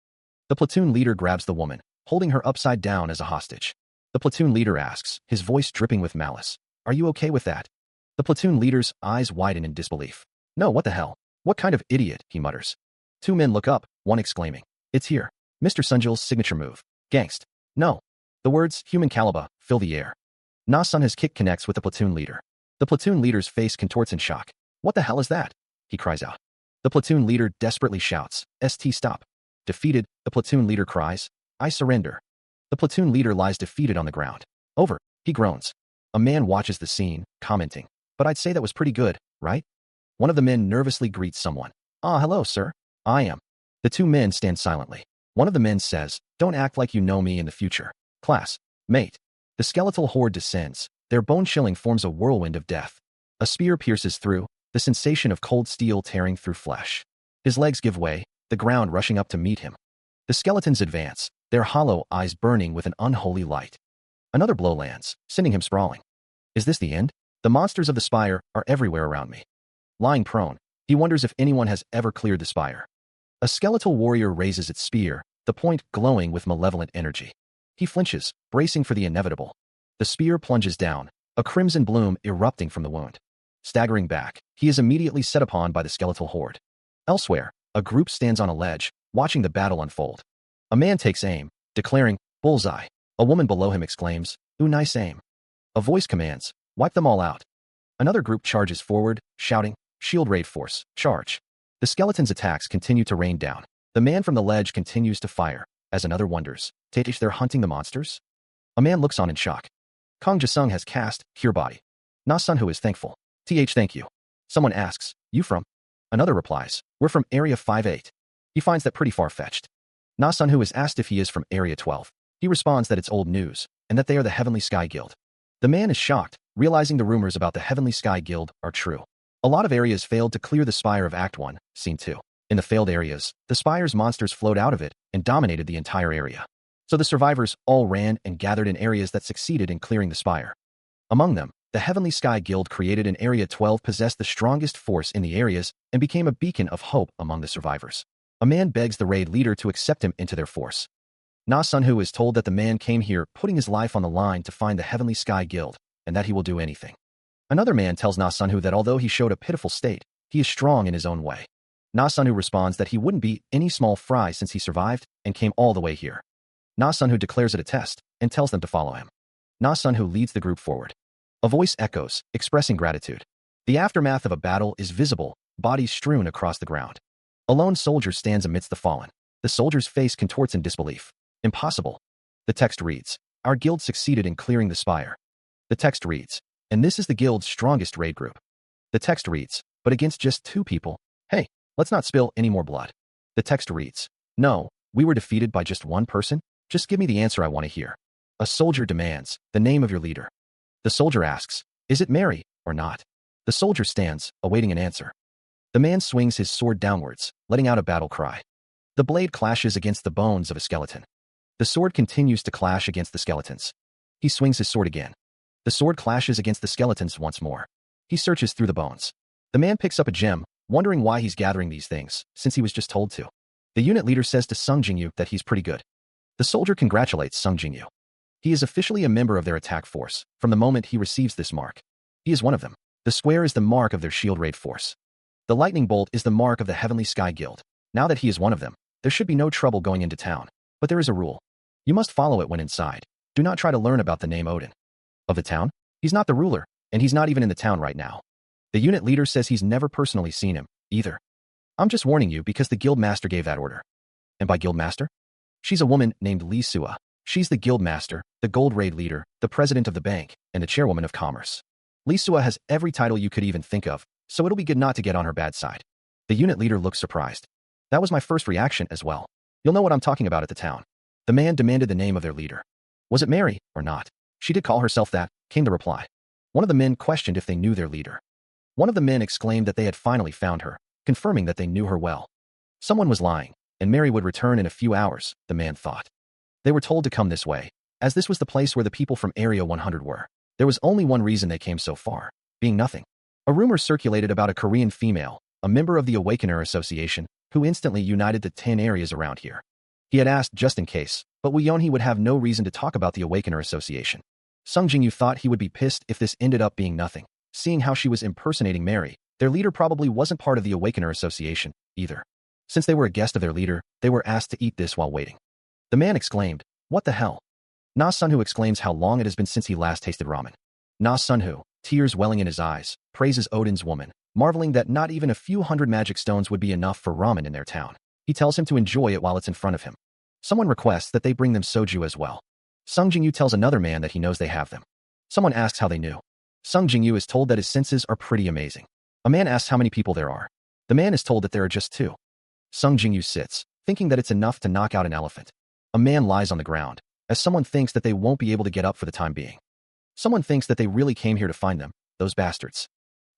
The platoon leader grabs the woman, holding her upside down as a hostage. The platoon leader asks, his voice dripping with malice, "Are you okay with that?" The platoon leader's eyes widen in disbelief. "No, what the hell? What kind of idiot?" he mutters. Two men look up, one exclaiming, "It's here. Mr. Sungil's signature move. Gangst." No. The words, human caliber, fill the air. Na Sunhu's kick connects with the platoon leader. The platoon leader's face contorts in shock. "What the hell is that?" he cries out. The platoon leader desperately shouts, Stop." Defeated, the platoon leader cries, "I surrender." The platoon leader lies defeated on the ground. Over, he groans. A man watches the scene, commenting, "But I'd say that was pretty good, right?" One of the men nervously greets someone. "Ah, hello, sir. I am." The two men stand silently. One of the men says, "Don't act like you know me in the future. Class, mate." The skeletal horde descends. Their bone-chilling forms a whirlwind of death. A spear pierces through, the sensation of cold steel tearing through flesh. His legs give way, the ground rushing up to meet him. The skeletons advance, their hollow eyes burning with an unholy light. Another blow lands, sending him sprawling. Is this the end? The monsters of the spire are everywhere around me. Lying prone, he wonders if anyone has ever cleared the spire. A skeletal warrior raises its spear, the point glowing with malevolent energy. He flinches, bracing for the inevitable. The spear plunges down, a crimson bloom erupting from the wound. Staggering back, he is immediately set upon by the skeletal horde. Elsewhere, a group stands on a ledge, watching the battle unfold. A man takes aim, declaring, "Bullseye." A woman below him exclaims, "Ooh, nice aim." A voice commands, "Wipe them all out." Another group charges forward, shouting, "Shield raid force, charge." The skeleton's attacks continue to rain down. The man from the ledge continues to fire, as another wonders, they're hunting the monsters? A man looks on in shock. Kong Jasung has cast, Cure Body. Na Sunhu is thankful. Thank you. Someone asks, "You from?" Another replies, "We're from Area 58. He finds that pretty far-fetched. Na Sunhu is asked if he is from Area 12. He responds that it's old news, and that they are the Heavenly Sky Guild. The man is shocked, realizing the rumors about the Heavenly Sky Guild are true. A lot of areas failed to clear the spire of Act 1, Scene 2. In the failed areas, the spire's monsters flowed out of it and dominated the entire area. So the survivors all ran and gathered in areas that succeeded in clearing the spire. Among them, the Heavenly Sky Guild created in Area 12 possessed the strongest force in the areas and became a beacon of hope among the survivors. A man begs the raid leader to accept him into their force. Na Sunhu is told that the man came here putting his life on the line to find the Heavenly Sky Guild, and that he will do anything. Another man tells Na Sunhu that although he showed a pitiful state, he is strong in his own way. Na Sunhu responds that he wouldn't be any small fry since he survived and came all the way here. Na Sunhu declares it a test and tells them to follow him. Na Sunhu leads the group forward. A voice echoes, expressing gratitude. The aftermath of a battle is visible, bodies strewn across the ground. A lone soldier stands amidst the fallen. The soldier's face contorts in disbelief. Impossible. The text reads, "Our guild succeeded in clearing the spire." The text reads, "And this is the guild's strongest raid group." The text reads, "But against just 2 people. Hey, let's not spill any more blood." The text reads, "No, we were defeated by just 1 person. Just give me the answer I want to hear." A soldier demands, "The name of your leader." The soldier asks, "Is it Mary or not?" The soldier stands, awaiting an answer. The man swings his sword downwards, letting out a battle cry. The blade clashes against the bones of a skeleton. The sword continues to clash against the skeletons. He swings his sword again. The sword clashes against the skeletons once more. He searches through the bones. The man picks up a gem, wondering why he's gathering these things, since he was just told to. The unit leader says to Sung Jingyu that he's pretty good. The soldier congratulates Sung Jingyu. He is officially a member of their attack force from the moment he receives this mark. He is one of them. The square is the mark of their shield raid force. The lightning bolt is the mark of the Heavenly Sky Guild. Now that he is one of them, there should be no trouble going into town. But there is a rule. You must follow it when inside. Do not try to learn about the name Odin. Of the town? He's not the ruler, and he's not even in the town right now. The unit leader says he's never personally seen him, either. I'm just warning you because the guild master gave that order. And by guild master? She's a woman named Lee Sua. She's the guild master, the gold raid leader, the president of the bank, and the chairwoman of commerce. Lee Sua has every title you could even think of, so it'll be good not to get on her bad side. The unit leader looks surprised. That was my first reaction as well. You'll know what I'm talking about at the town. The man demanded the name of their leader. Was it Mary or not? She did call herself that, came the reply. One of the men questioned if they knew their leader. One of the men exclaimed that they had finally found her, confirming that they knew her well. Someone was lying, and Mary would return in a few hours, the man thought. They were told to come this way, as this was the place where the people from Area 100 were. There was only one reason they came so far, being nothing. A rumor circulated about a Korean female, a member of the Awakener Association, who instantly united the 10 areas around here. He had asked just in case, but Wu Yonhee would have no reason to talk about the Awakener Association. Sung Jingyu thought he would be pissed if this ended up being nothing. Seeing how she was impersonating Mary, their leader probably wasn't part of the Awakener Association, either. Since they were a guest of their leader, they were asked to eat this while waiting. The man exclaimed, "What the hell?" Na Sunhu exclaims how long it has been since he last tasted ramen. Na Sunhu, tears welling in his eyes, praises Odin's woman, marveling that not even a few hundred magic stones would be enough for ramen in their town. He tells him to enjoy it while it's in front of him. Someone requests that they bring them soju as well. Sung Jingyu tells another man that he knows they have them. Someone asks how they knew. Sung Jingyu is told that his senses are pretty amazing. A man asks how many people there are. The man is told that there are just 2. Sung Jingyu sits, thinking that it's enough to knock out an elephant. A man lies on the ground, as someone thinks that they won't be able to get up for the time being. Someone thinks that they really came here to find them, those bastards.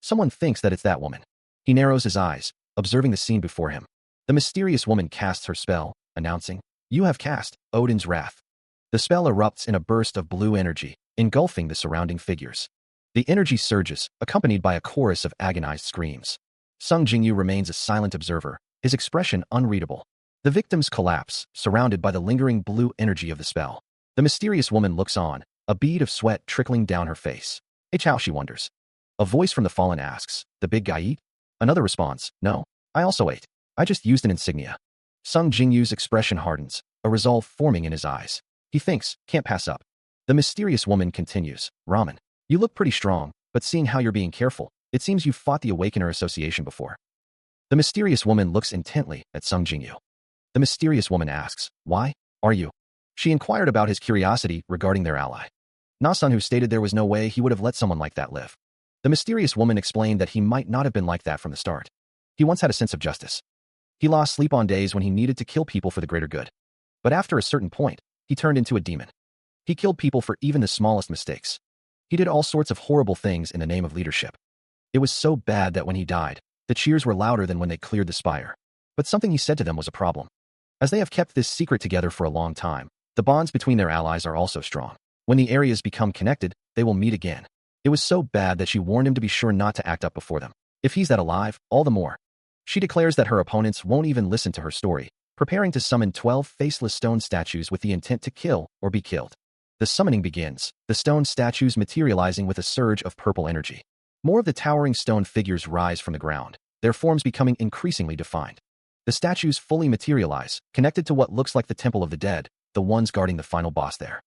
Someone thinks that it's that woman. He narrows his eyes, observing the scene before him. The mysterious woman casts her spell, announcing, "You have cast Odin's Wrath." The spell erupts in a burst of blue energy, engulfing the surrounding figures. The energy surges, accompanied by a chorus of agonized screams. Sung Jingyu remains a silent observer, his expression unreadable. The victims collapse, surrounded by the lingering blue energy of the spell. The mysterious woman looks on, a bead of sweat trickling down her face. Hey Chow, she wonders. A voice from the fallen asks, "The big guy eat?" Another responds, "No, I also ate. I just used an insignia." Sung Jingyu's expression hardens, a resolve forming in his eyes. He thinks, can't pass up. The mysterious woman continues, "Ramen, you look pretty strong, but seeing how you're being careful, it seems you've fought the Awakener Association before." The mysterious woman looks intently at Sung Jingyu. The mysterious woman asks, "Why are you?" She inquired about his curiosity regarding their ally. Na Sunhu stated there was no way he would have let someone like that live. The mysterious woman explained that he might not have been like that from the start. He once had a sense of justice. He lost sleep on days when he needed to kill people for the greater good. But after a certain point, he turned into a demon. He killed people for even the smallest mistakes. He did all sorts of horrible things in the name of leadership. It was so bad that when he died, the cheers were louder than when they cleared the spire. But something he said to them was a problem. As they have kept this secret together for a long time, the bonds between their allies are also strong. When the areas become connected, they will meet again. It was so bad that she warned him to be sure not to act up before them. If he's that alive, all the more. She declares that her opponents won't even listen to her story, preparing to summon 12 faceless stone statues with the intent to kill or be killed. The summoning begins, the stone statues materializing with a surge of purple energy. More of the towering stone figures rise from the ground, their forms becoming increasingly defined. The statues fully materialize, connected to what looks like the Temple of the Dead, the ones guarding the final boss there.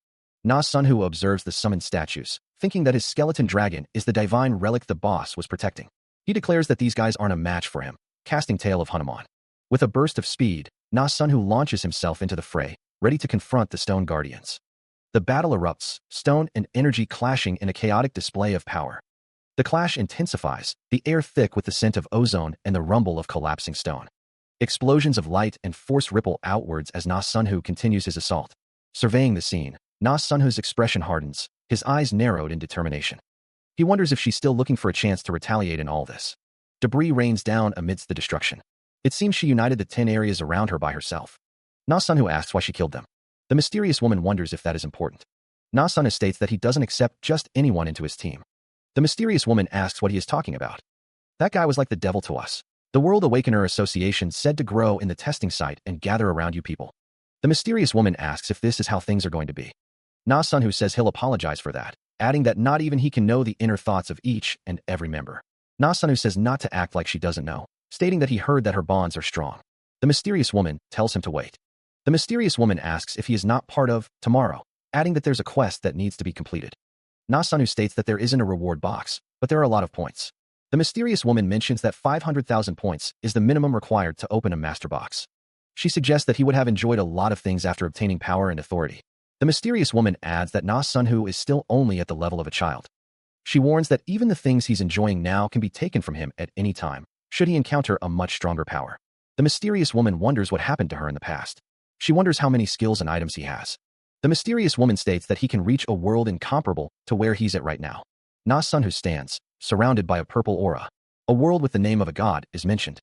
Na Sunhu observes the summoned statues, thinking that his skeleton dragon is the divine relic the boss was protecting. He declares that these guys aren't a match for him, casting Tale of Hanuman. With a burst of speed, Na Sunhu launches himself into the fray, ready to confront the stone guardians. The battle erupts, stone and energy clashing in a chaotic display of power. The clash intensifies, the air thick with the scent of ozone and the rumble of collapsing stone. Explosions of light and force ripple outwards as Na Sunhu continues his assault. Surveying the scene, Na Sunhu's expression hardens, his eyes narrowed in determination. He wonders if she's still looking for a chance to retaliate in all this. Debris rains down amidst the destruction. It seems she united the 10 areas around her by herself. Na Sunhu asks why she killed them. The mysterious woman wonders if that is important. Na Sunhu states that he doesn't accept just anyone into his team. The mysterious woman asks what he is talking about. That guy was like the devil to us. The World Awakener Association said to grow in the testing site and gather around you people. The mysterious woman asks if this is how things are going to be. Na Sunhu says he'll apologize for that, adding that not even he can know the inner thoughts of each and every member. Na Sunhu says not to act like she doesn't know, stating that he heard that her bonds are strong. The mysterious woman tells him to wait. The mysterious woman asks if he is not part of tomorrow, adding that there's a quest that needs to be completed. Na Sunhu states that there isn't a reward box, but there are a lot of points. The mysterious woman mentions that 500,000 points is the minimum required to open a master box. She suggests that he would have enjoyed a lot of things after obtaining power and authority. The mysterious woman adds that Na Sunhu is still only at the level of a child. She warns that even the things he's enjoying now can be taken from him at any time, should he encounter a much stronger power. The mysterious woman wonders what happened to her in the past. She wonders how many skills and items he has. The mysterious woman states that he can reach a world incomparable to where he's at right now. Na Sunhu stands, surrounded by a purple aura. A world with the name of a god is mentioned.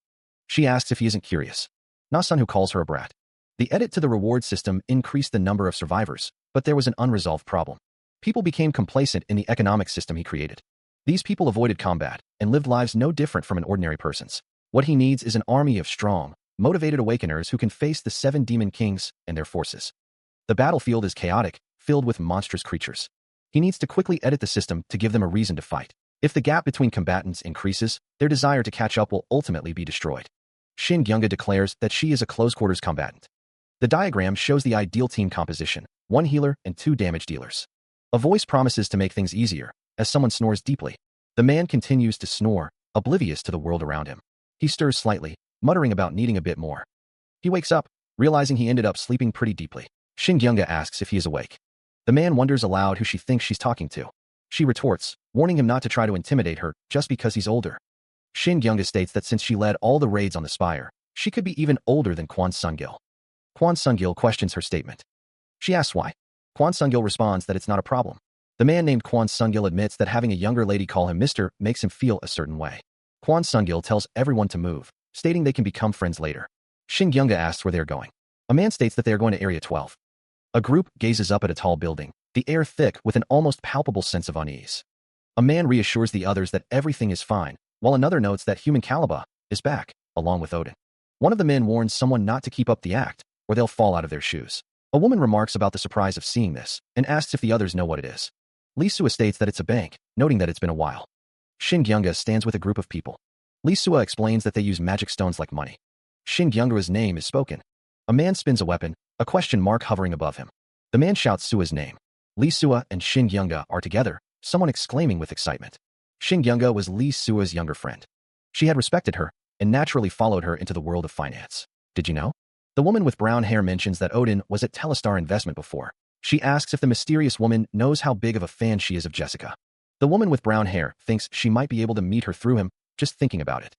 She asks if he isn't curious. Na Sunhu calls her a brat. The edit to the reward system increased the number of survivors, but there was an unresolved problem. People became complacent in the economic system he created. These people avoided combat and lived lives no different from an ordinary person's. What he needs is an army of strong, motivated awakeners who can face the 7 demon kings and their forces. The battlefield is chaotic, filled with monstrous creatures. He needs to quickly edit the system to give them a reason to fight. If the gap between combatants increases, their desire to catch up will ultimately be destroyed. Shin Gyunga declares that she is a close-quarters combatant. The diagram shows the ideal team composition, 1 healer and 2 damage dealers. A voice promises to make things easier, as someone snores deeply. The man continues to snore, oblivious to the world around him. He stirs slightly, muttering about needing a bit more. He wakes up, realizing he ended up sleeping pretty deeply. Shin Gyunga asks if he is awake. The man wonders aloud who she thinks she's talking to. She retorts, warning him not to try to intimidate her just because he's older. Shin Gyunga states that since she led all the raids on the spire, she could be even older than Kwon Sungil. Kwon Sungil questions her statement. She asks why. Kwon Sungil responds that it's not a problem. The man named Kwon Sungil admits that having a younger lady call him Mr. makes him feel a certain way. Kwon Sungil tells everyone to move, stating they can become friends later. Shin Gyunga asks where they are going. A man states that they are going to Area 12. A group gazes up at a tall building, the air thick with an almost palpable sense of unease. A man reassures the others that everything is fine, while another notes that human Kalaba is back, along with Odin. One of the men warns someone not to keep up the act, or they'll fall out of their shoes. A woman remarks about the surprise of seeing this, and asks if the others know what it is. Lee Sua states that it's a bank, noting that it's been a while. Shin Gyunga stands with a group of people. Lee Sua explains that they use magic stones like money. Shin Gyunga's name is spoken. A man spins a weapon, a question mark hovering above him. The man shouts Sua's name. Lee Sua and Shin Gyunga are together, someone exclaiming with excitement. Shin Gyunga was Lee Sua's younger friend. She had respected her, and naturally followed her into the world of finance. Did you know? The woman with brown hair mentions that Odin was at Telestar Investment before. She asks if the mysterious woman knows how big of a fan she is of Jessica. The woman with brown hair thinks she might be able to meet her through him, just thinking about it.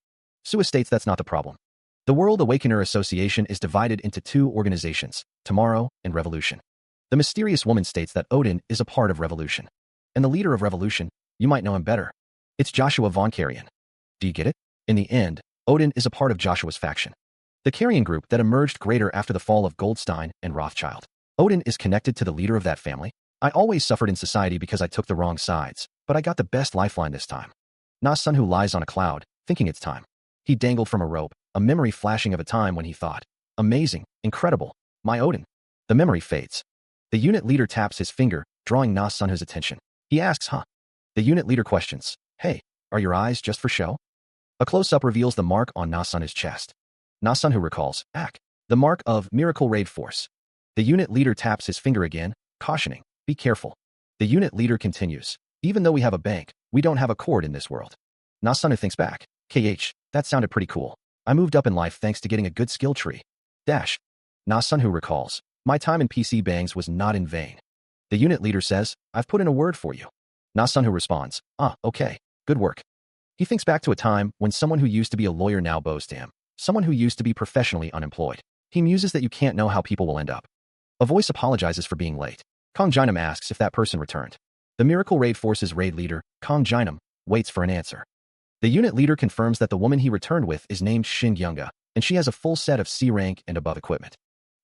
Sua states that's not the problem. The World Awakener Association is divided into 2 organizations, Tomorrow and Revolution. The mysterious woman states that Odin is a part of Revolution. And the leader of Revolution, you might know him better. It's Joshua von Carrion. Do you get it? In the end, Odin is a part of Joshua's faction. The Carrion group that emerged greater after the fall of Goldstein and Rothschild. Odin is connected to the leader of that family. I always suffered in society because I took the wrong sides, but I got the best lifeline this time. Na Sunhu lies on a cloud, thinking it's time. He dangled from a rope, a memory flashing of a time when he thought. Amazing, incredible, my Odin. The memory fades. The unit leader taps his finger, drawing Na-sun's attention. He asks, huh? The unit leader questions, hey, are your eyes just for show? A close-up reveals the mark on Na-sun's chest. Na-sun, who recalls, the mark of Miracle Raid Force. The unit leader taps his finger again, cautioning, be careful. The unit leader continues, even though we have a bank, we don't have a cord in this world. Na-sun thinks back, that sounded pretty cool. I moved up in life thanks to getting a good skill tree. Na-sun recalls, my time in PC bangs was not in vain. The unit leader says, I've put in a word for you. Na-sun responds, okay, good work. He thinks back to a time when someone who used to be a lawyer now bows to him, someone who used to be professionally unemployed. He muses that you can't know how people will end up. A voice apologizes for being late. Kong Jinam asks if that person returned. The Miracle Raid Force's raid leader, Kong Jinam, waits for an answer. The unit leader confirms that the woman he returned with is named Shin Younga, and she has a full set of C rank and above equipment.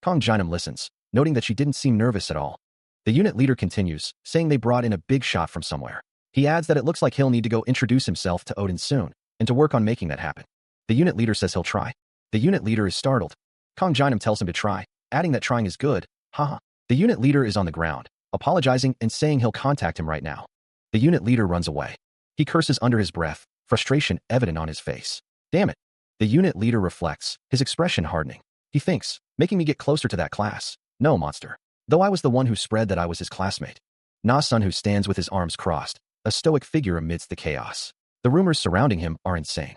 Kong Jinam listens, noting that she didn't seem nervous at all. The unit leader continues, saying they brought in a big shot from somewhere. He adds that it looks like he'll need to go introduce himself to Odin soon, and to work on making that happen. The unit leader says he'll try. The unit leader is startled. Kong Jinam tells him to try, adding that trying is good, haha. The unit leader is on the ground, apologizing and saying he'll contact him right now. The unit leader runs away. He curses under his breath, frustration evident on his face. Damn it. The unit leader reflects, his expression hardening. He thinks, making me get closer to that class. No, monster. Though I was the one who spread that I was his classmate. Na-sun, who stands with his arms crossed, a stoic figure amidst the chaos. The rumors surrounding him are insane.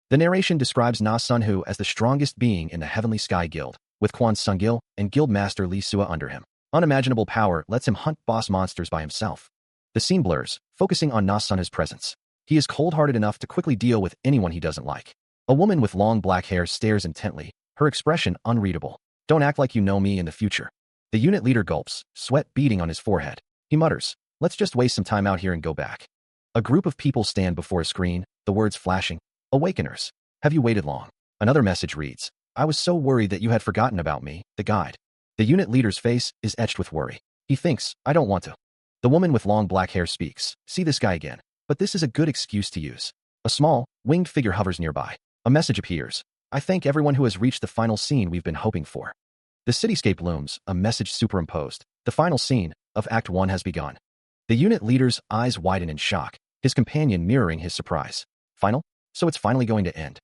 The narration describes Na-sun as the strongest being in the Heavenly Sky Guild, with Quan Sungil and Guildmaster Lee Sua under him. Unimaginable power lets him hunt boss monsters by himself. The scene blurs, focusing on Na-sun's presence. He is cold-hearted enough to quickly deal with anyone he doesn't like. A woman with long black hair stares intently, her expression unreadable. Don't act like you know me in the future. The unit leader gulps, sweat beading on his forehead. He mutters, let's just waste some time out here and go back. A group of people stand before a screen, the words flashing. Awakeners. Have you waited long? Another message reads, I was so worried that you had forgotten about me, the guide. The unit leader's face is etched with worry. He thinks, I don't want to. The woman with long black hair speaks, see this guy again. But this is a good excuse to use. A small, winged figure hovers nearby. A message appears. I thank everyone who has reached the final scene we've been hoping for. The cityscape looms, a message superimposed. The final scene of Act 1 has begun. The unit leader's eyes widen in shock, his companion mirroring his surprise. Final? So it's finally going to end.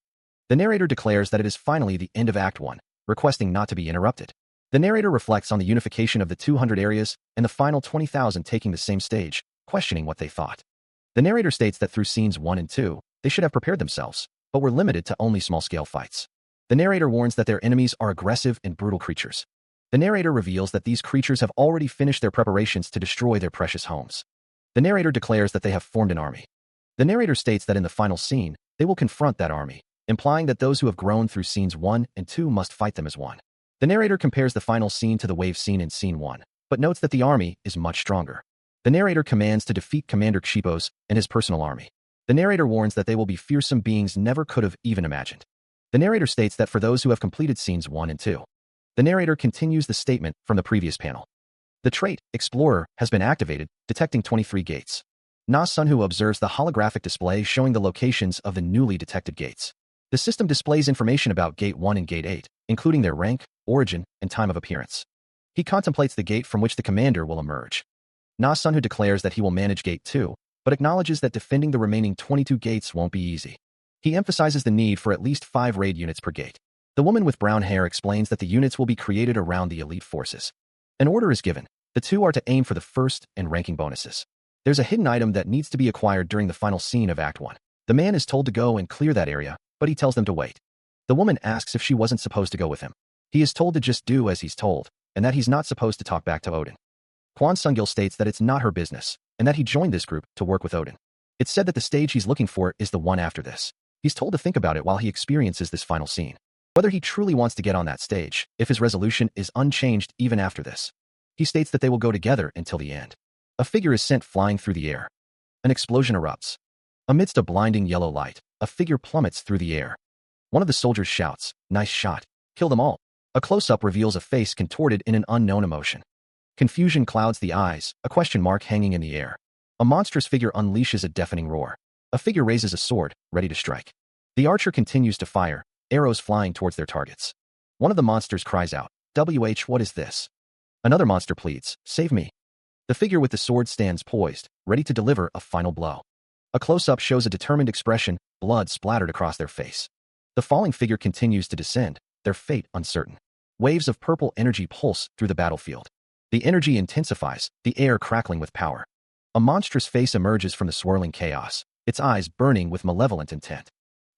The narrator declares that it is finally the end of Act 1, requesting not to be interrupted. The narrator reflects on the unification of the 200 areas and the final 20,000 taking the same stage, questioning what they thought. The narrator states that through scenes 1 and 2, they should have prepared themselves, but were limited to only small-scale fights. The narrator warns that their enemies are aggressive and brutal creatures. The narrator reveals that these creatures have already finished their preparations to destroy their precious homes. The narrator declares that they have formed an army. The narrator states that in the final scene, they will confront that army, implying that those who have grown through scenes 1 and 2 must fight them as one. The narrator compares the final scene to the wave scene in scene 1, but notes that the army is much stronger. The narrator commands to defeat Commander Xipos and his personal army. The narrator warns that they will be fearsome beings never could have even imagined. The narrator states that for those who have completed scenes 1 and 2. The narrator continues the statement from the previous panel. The trait, Explorer, has been activated, detecting 23 gates. Na-sun observes the holographic display showing the locations of the newly detected gates. The system displays information about Gate 1 and Gate 8, including their rank, origin, and time of appearance. He contemplates the gate from which the commander will emerge. Na-sun declares that he will manage Gate 2, but acknowledges that defending the remaining 22 gates won't be easy. He emphasizes the need for at least 5 raid units per gate. The woman with brown hair explains that the units will be created around the elite forces. An order is given. The two are to aim for the first and ranking bonuses. There's a hidden item that needs to be acquired during the final scene of Act 1. The man is told to go and clear that area, but he tells them to wait. The woman asks if she wasn't supposed to go with him. He is told to just do as he's told, and that he's not supposed to talk back to Odin. Quan Sungil states that it's not her business, and that he joined this group to work with Odin. It's said that the stage he's looking for is the one after this. He's told to think about it while he experiences this final scene. Whether he truly wants to get on that stage, if his resolution is unchanged even after this. He states that they will go together until the end. A figure is sent flying through the air. An explosion erupts. Amidst a blinding yellow light, a figure plummets through the air. One of the soldiers shouts, "Nice shot. Kill them all." A close-up reveals a face contorted in an unknown emotion. Confusion clouds the eyes, a question mark hanging in the air. A monstrous figure unleashes a deafening roar. A figure raises a sword, ready to strike. The archer continues to fire, arrows flying towards their targets. One of the monsters cries out, what is this? Another monster pleads, save me. The figure with the sword stands poised, ready to deliver a final blow. A close-up shows a determined expression, blood splattered across their face. The falling figure continues to descend, their fate uncertain. Waves of purple energy pulse through the battlefield. The energy intensifies, the air crackling with power. A monstrous face emerges from the swirling chaos, its eyes burning with malevolent intent.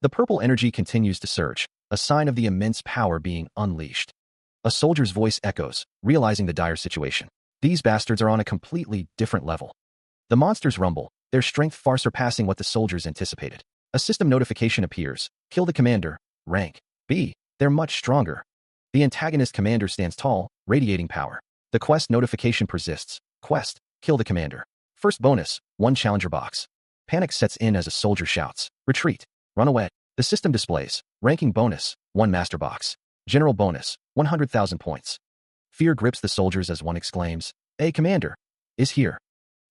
The purple energy continues to surge, a sign of the immense power being unleashed. A soldier's voice echoes, realizing the dire situation. These bastards are on a completely different level. The monsters rumble, their strength far surpassing what the soldiers anticipated. A system notification appears. Kill the commander. Rank B. They're much stronger. The antagonist commander stands tall, radiating power. The quest notification persists. Quest. Kill the commander. First bonus, 1 challenger box. Panic sets in as a soldier shouts, retreat, run away. The system displays, ranking bonus, 1 master box. General bonus, 100,000 points. Fear grips the soldiers as one exclaims, "A commander is here."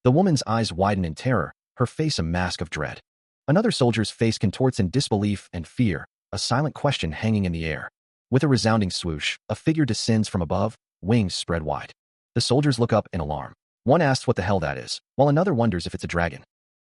The woman's eyes widen in terror, her face a mask of dread. Another soldier's face contorts in disbelief and fear, a silent question hanging in the air. With a resounding swoosh, a figure descends from above, wings spread wide. The soldiers look up in alarm. One asks what the hell that is, while another wonders if it's a dragon.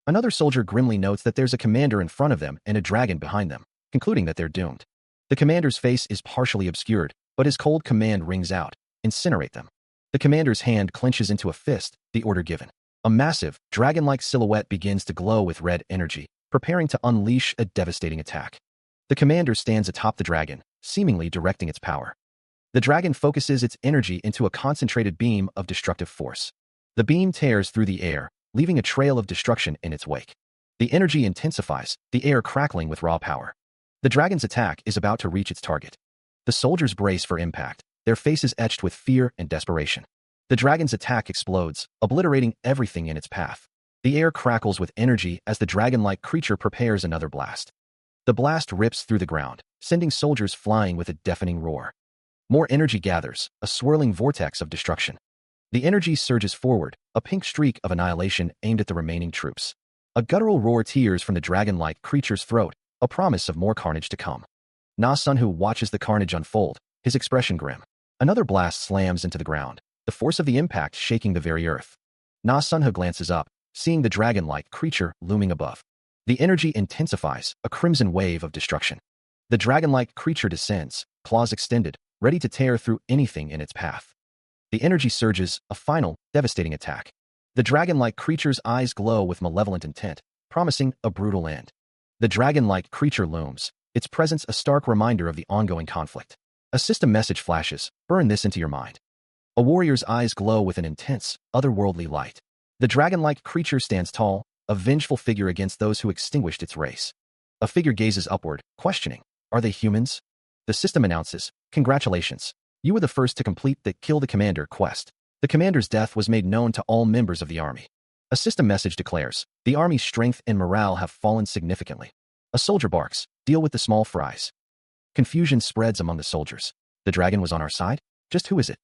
Another soldier grimly notes that there's a commander in front of them and a dragon behind them, concluding that they're doomed. The commander's face is partially obscured, but his cold command rings out, incinerate them. The commander's hand clenches into a fist, the order given. A massive, dragon-like silhouette begins to glow with red energy, preparing to unleash a devastating attack. The commander stands atop the dragon, seemingly directing its power. The dragon focuses its energy into a concentrated beam of destructive force. The beam tears through the air, leaving a trail of destruction in its wake. The energy intensifies, the air crackling with raw power. The dragon's attack is about to reach its target. The soldiers brace for impact, their faces etched with fear and desperation. The dragon's attack explodes, obliterating everything in its path. The air crackles with energy as the dragon-like creature prepares another blast. The blast rips through the ground, sending soldiers flying with a deafening roar. More energy gathers, a swirling vortex of destruction. The energy surges forward, a pink streak of annihilation aimed at the remaining troops. A guttural roar tears from the dragon-like creature's throat, a promise of more carnage to come. Na Sunhu watches the carnage unfold, his expression grim. Another blast slams into the ground, the force of the impact shaking the very earth. Na Sunhu glances up, seeing the dragon-like creature looming above. The energy intensifies, a crimson wave of destruction. The dragon-like creature descends, claws extended, ready to tear through anything in its path. The energy surges, a final, devastating attack. The dragon-like creature's eyes glow with malevolent intent, promising a brutal end. The dragon-like creature looms, its presence a stark reminder of the ongoing conflict. A system message flashes, burn this into your mind. A warrior's eyes glow with an intense, otherworldly light. The dragon-like creature stands tall, a vengeful figure against those who extinguished its race. A figure gazes upward, questioning, are they humans? The system announces, congratulations. You were the first to complete the Kill the Commander quest. The commander's death was made known to all members of the army. A system message declares, the army's strength and morale have fallen significantly. A soldier barks, deal with the small fries. Confusion spreads among the soldiers. The dragon was on our side? Just who is it?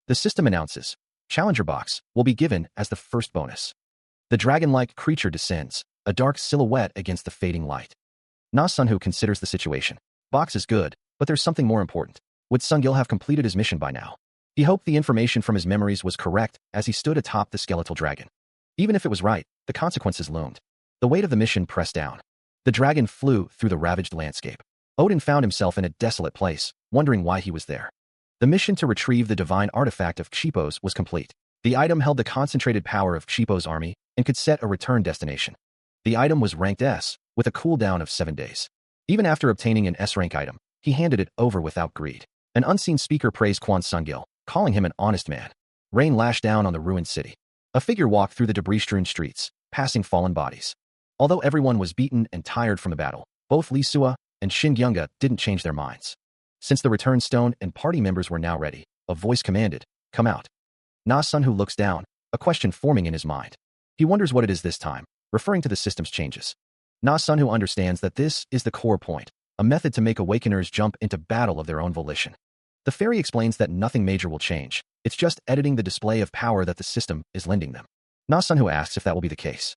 The system announces, Challenger box will be given as the first bonus. The dragon-like creature descends, a dark silhouette against the fading light. Na Sunhu considers the situation. Box is good, but there's something more important. Would Sungil have completed his mission by now? He hoped the information from his memories was correct as he stood atop the skeletal dragon. Even if it was right, the consequences loomed. The weight of the mission pressed down. The dragon flew through the ravaged landscape. Odin found himself in a desolate place, wondering why he was there. The mission to retrieve the divine artifact of Kshipo's was complete. The item held the concentrated power of Kshipo's army and could set a return destination. The item was ranked S, with a cooldown of 7 days. Even after obtaining an S-rank item, he handed it over without greed. An unseen speaker praised Quan Sungil, calling him an honest man. Rain lashed down on the ruined city. A figure walked through the debris-strewn streets, passing fallen bodies. Although everyone was beaten and tired from the battle, both Li Sua and Shin Gyunga didn't change their minds. Since the return stone and party members were now ready, a voice commanded, come out. Na Sunhu looks down, a question forming in his mind. He wonders what it is this time, referring to the system's changes. Na Sunhu understands that this is the core point, a method to make awakeners jump into battle of their own volition. The fairy explains that nothing major will change, it's just editing the display of power that the system is lending them. Na Sunhu asks if that will be the case.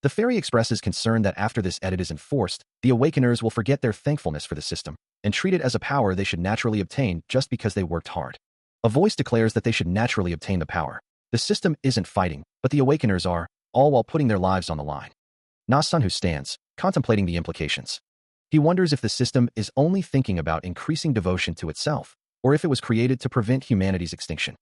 The fairy expresses concern that after this edit is enforced, the awakeners will forget their thankfulness for the system. and treat it as a power they should naturally obtain just because they worked hard. A voice declares that they should naturally obtain the power. The system isn't fighting, but the awakeners are, all while putting their lives on the line. Na-sun, who stands, contemplating the implications. He wonders if the system is only thinking about increasing devotion to itself, or if it was created to prevent humanity's extinction.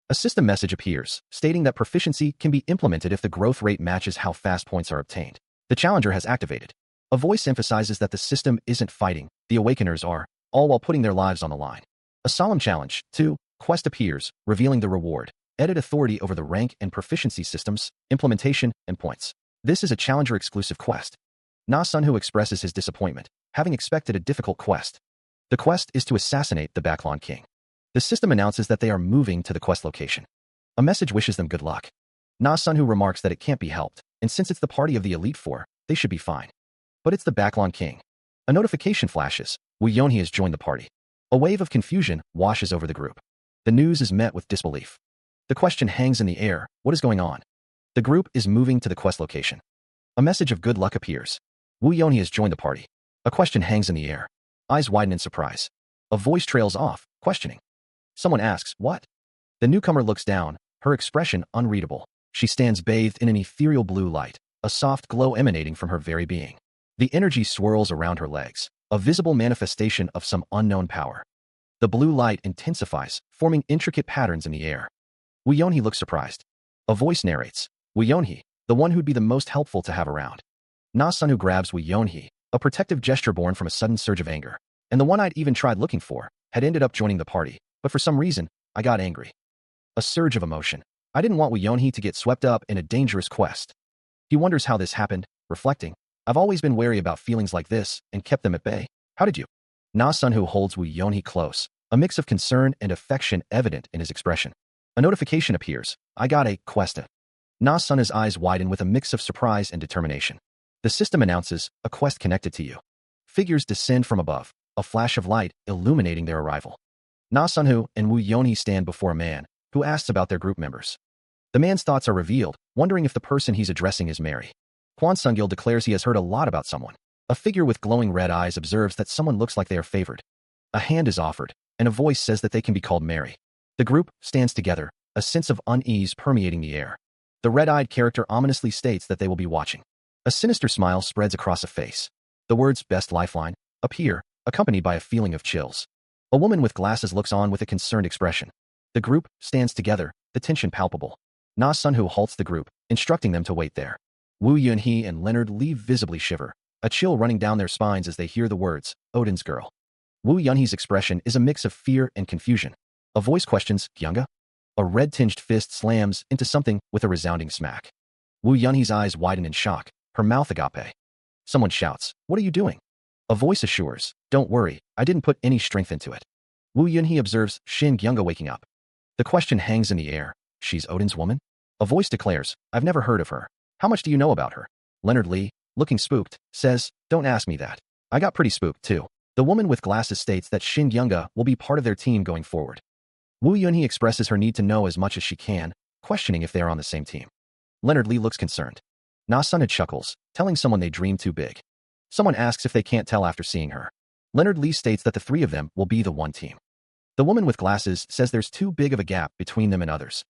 A system message appears, stating that proficiency can be implemented if the growth rate matches how fast points are obtained. The challenger has activated. A voice emphasizes that the system isn't fighting, the awakeners are, all while putting their lives on the line. A solemn challenge, 2, quest appears, revealing the reward. Edit authority over the rank and proficiency systems, implementation, and points. This is a challenger-exclusive quest. Na-sun, who expresses his disappointment, having expected a difficult quest. The quest is to assassinate the Backlon King. The system announces that they are moving to the quest location. A message wishes them good luck. Na-sun, who remarks that it can't be helped, and since it's the party of the Elite Four, they should be fine. But it's the Backlon King. A notification flashes. Wu Yonhee has joined the party. A wave of confusion washes over the group. The news is met with disbelief. The question hangs in the air, what is going on? The group is moving to the quest location. A message of good luck appears. Wu Yonhee has joined the party. A question hangs in the air. Eyes widen in surprise. A voice trails off, questioning. Someone asks, what? The newcomer looks down, her expression unreadable. She stands bathed in an ethereal blue light, a soft glow emanating from her very being. The energy swirls around her legs, a visible manifestation of some unknown power. The blue light intensifies, forming intricate patterns in the air. Wu Yonhee looks surprised. A voice narrates. Wu Yonhee, the one who'd be the most helpful to have around. Na-sun, who grabs Wu Yonhee, a protective gesture born from a sudden surge of anger. And the one I'd even tried looking for, had ended up joining the party, but for some reason, I got angry. A surge of emotion. I didn't want Wu Yonhee to get swept up in a dangerous quest. He wonders how this happened, reflecting. I've always been wary about feelings like this and kept them at bay. How did you? Na-sun, who holds Wu Yonhee close, a mix of concern and affection evident in his expression. A notification appears. I got a quest. Na-sun's eyes widen with a mix of surprise and determination. The system announces, a quest connected to you. Figures descend from above, a flash of light illuminating their arrival. Na-sun and Wu Yonhee stand before a man, who asks about their group members. The man's thoughts are revealed, wondering if the person he's addressing is Mary. Kwon Sung-gil declares he has heard a lot about someone. A figure with glowing red eyes observes that someone looks like they are favored. A hand is offered, and a voice says that they can be called Mary. The group stands together, a sense of unease permeating the air. The red-eyed character ominously states that they will be watching. A sinister smile spreads across a face. The words, best lifeline, appear, accompanied by a feeling of chills. A woman with glasses looks on with a concerned expression. The group stands together, the tension palpable. Na-sun halts the group, instructing them to wait there. Wu Yonhee and Leonard Lee visibly shiver, a chill running down their spines as they hear the words, Odin's girl. Wu Yonhee's expression is a mix of fear and confusion. A voice questions, Gyunga? A red-tinged fist slams into something with a resounding smack. Wu Yonhee's eyes widen in shock, her mouth agape. Someone shouts, what are you doing? A voice assures, don't worry, I didn't put any strength into it. Wu Yonhee observes Shin Gyunga waking up. The question hangs in the air, she's Odin's woman? A voice declares, I've never heard of her. How much do you know about her? Leonard Lee, looking spooked, says, don't ask me that. I got pretty spooked too. The woman with glasses states that Shin Gyunga will be part of their team going forward. Wu Yonhee expresses her need to know as much as she can, questioning if they are on the same team. Leonard Lee looks concerned. Na-sun chuckles, telling someone they dream too big. Someone asks if they can't tell after seeing her. Leonard Lee states that the three of them will be the one team. The woman with glasses says there's too big of a gap between them and others.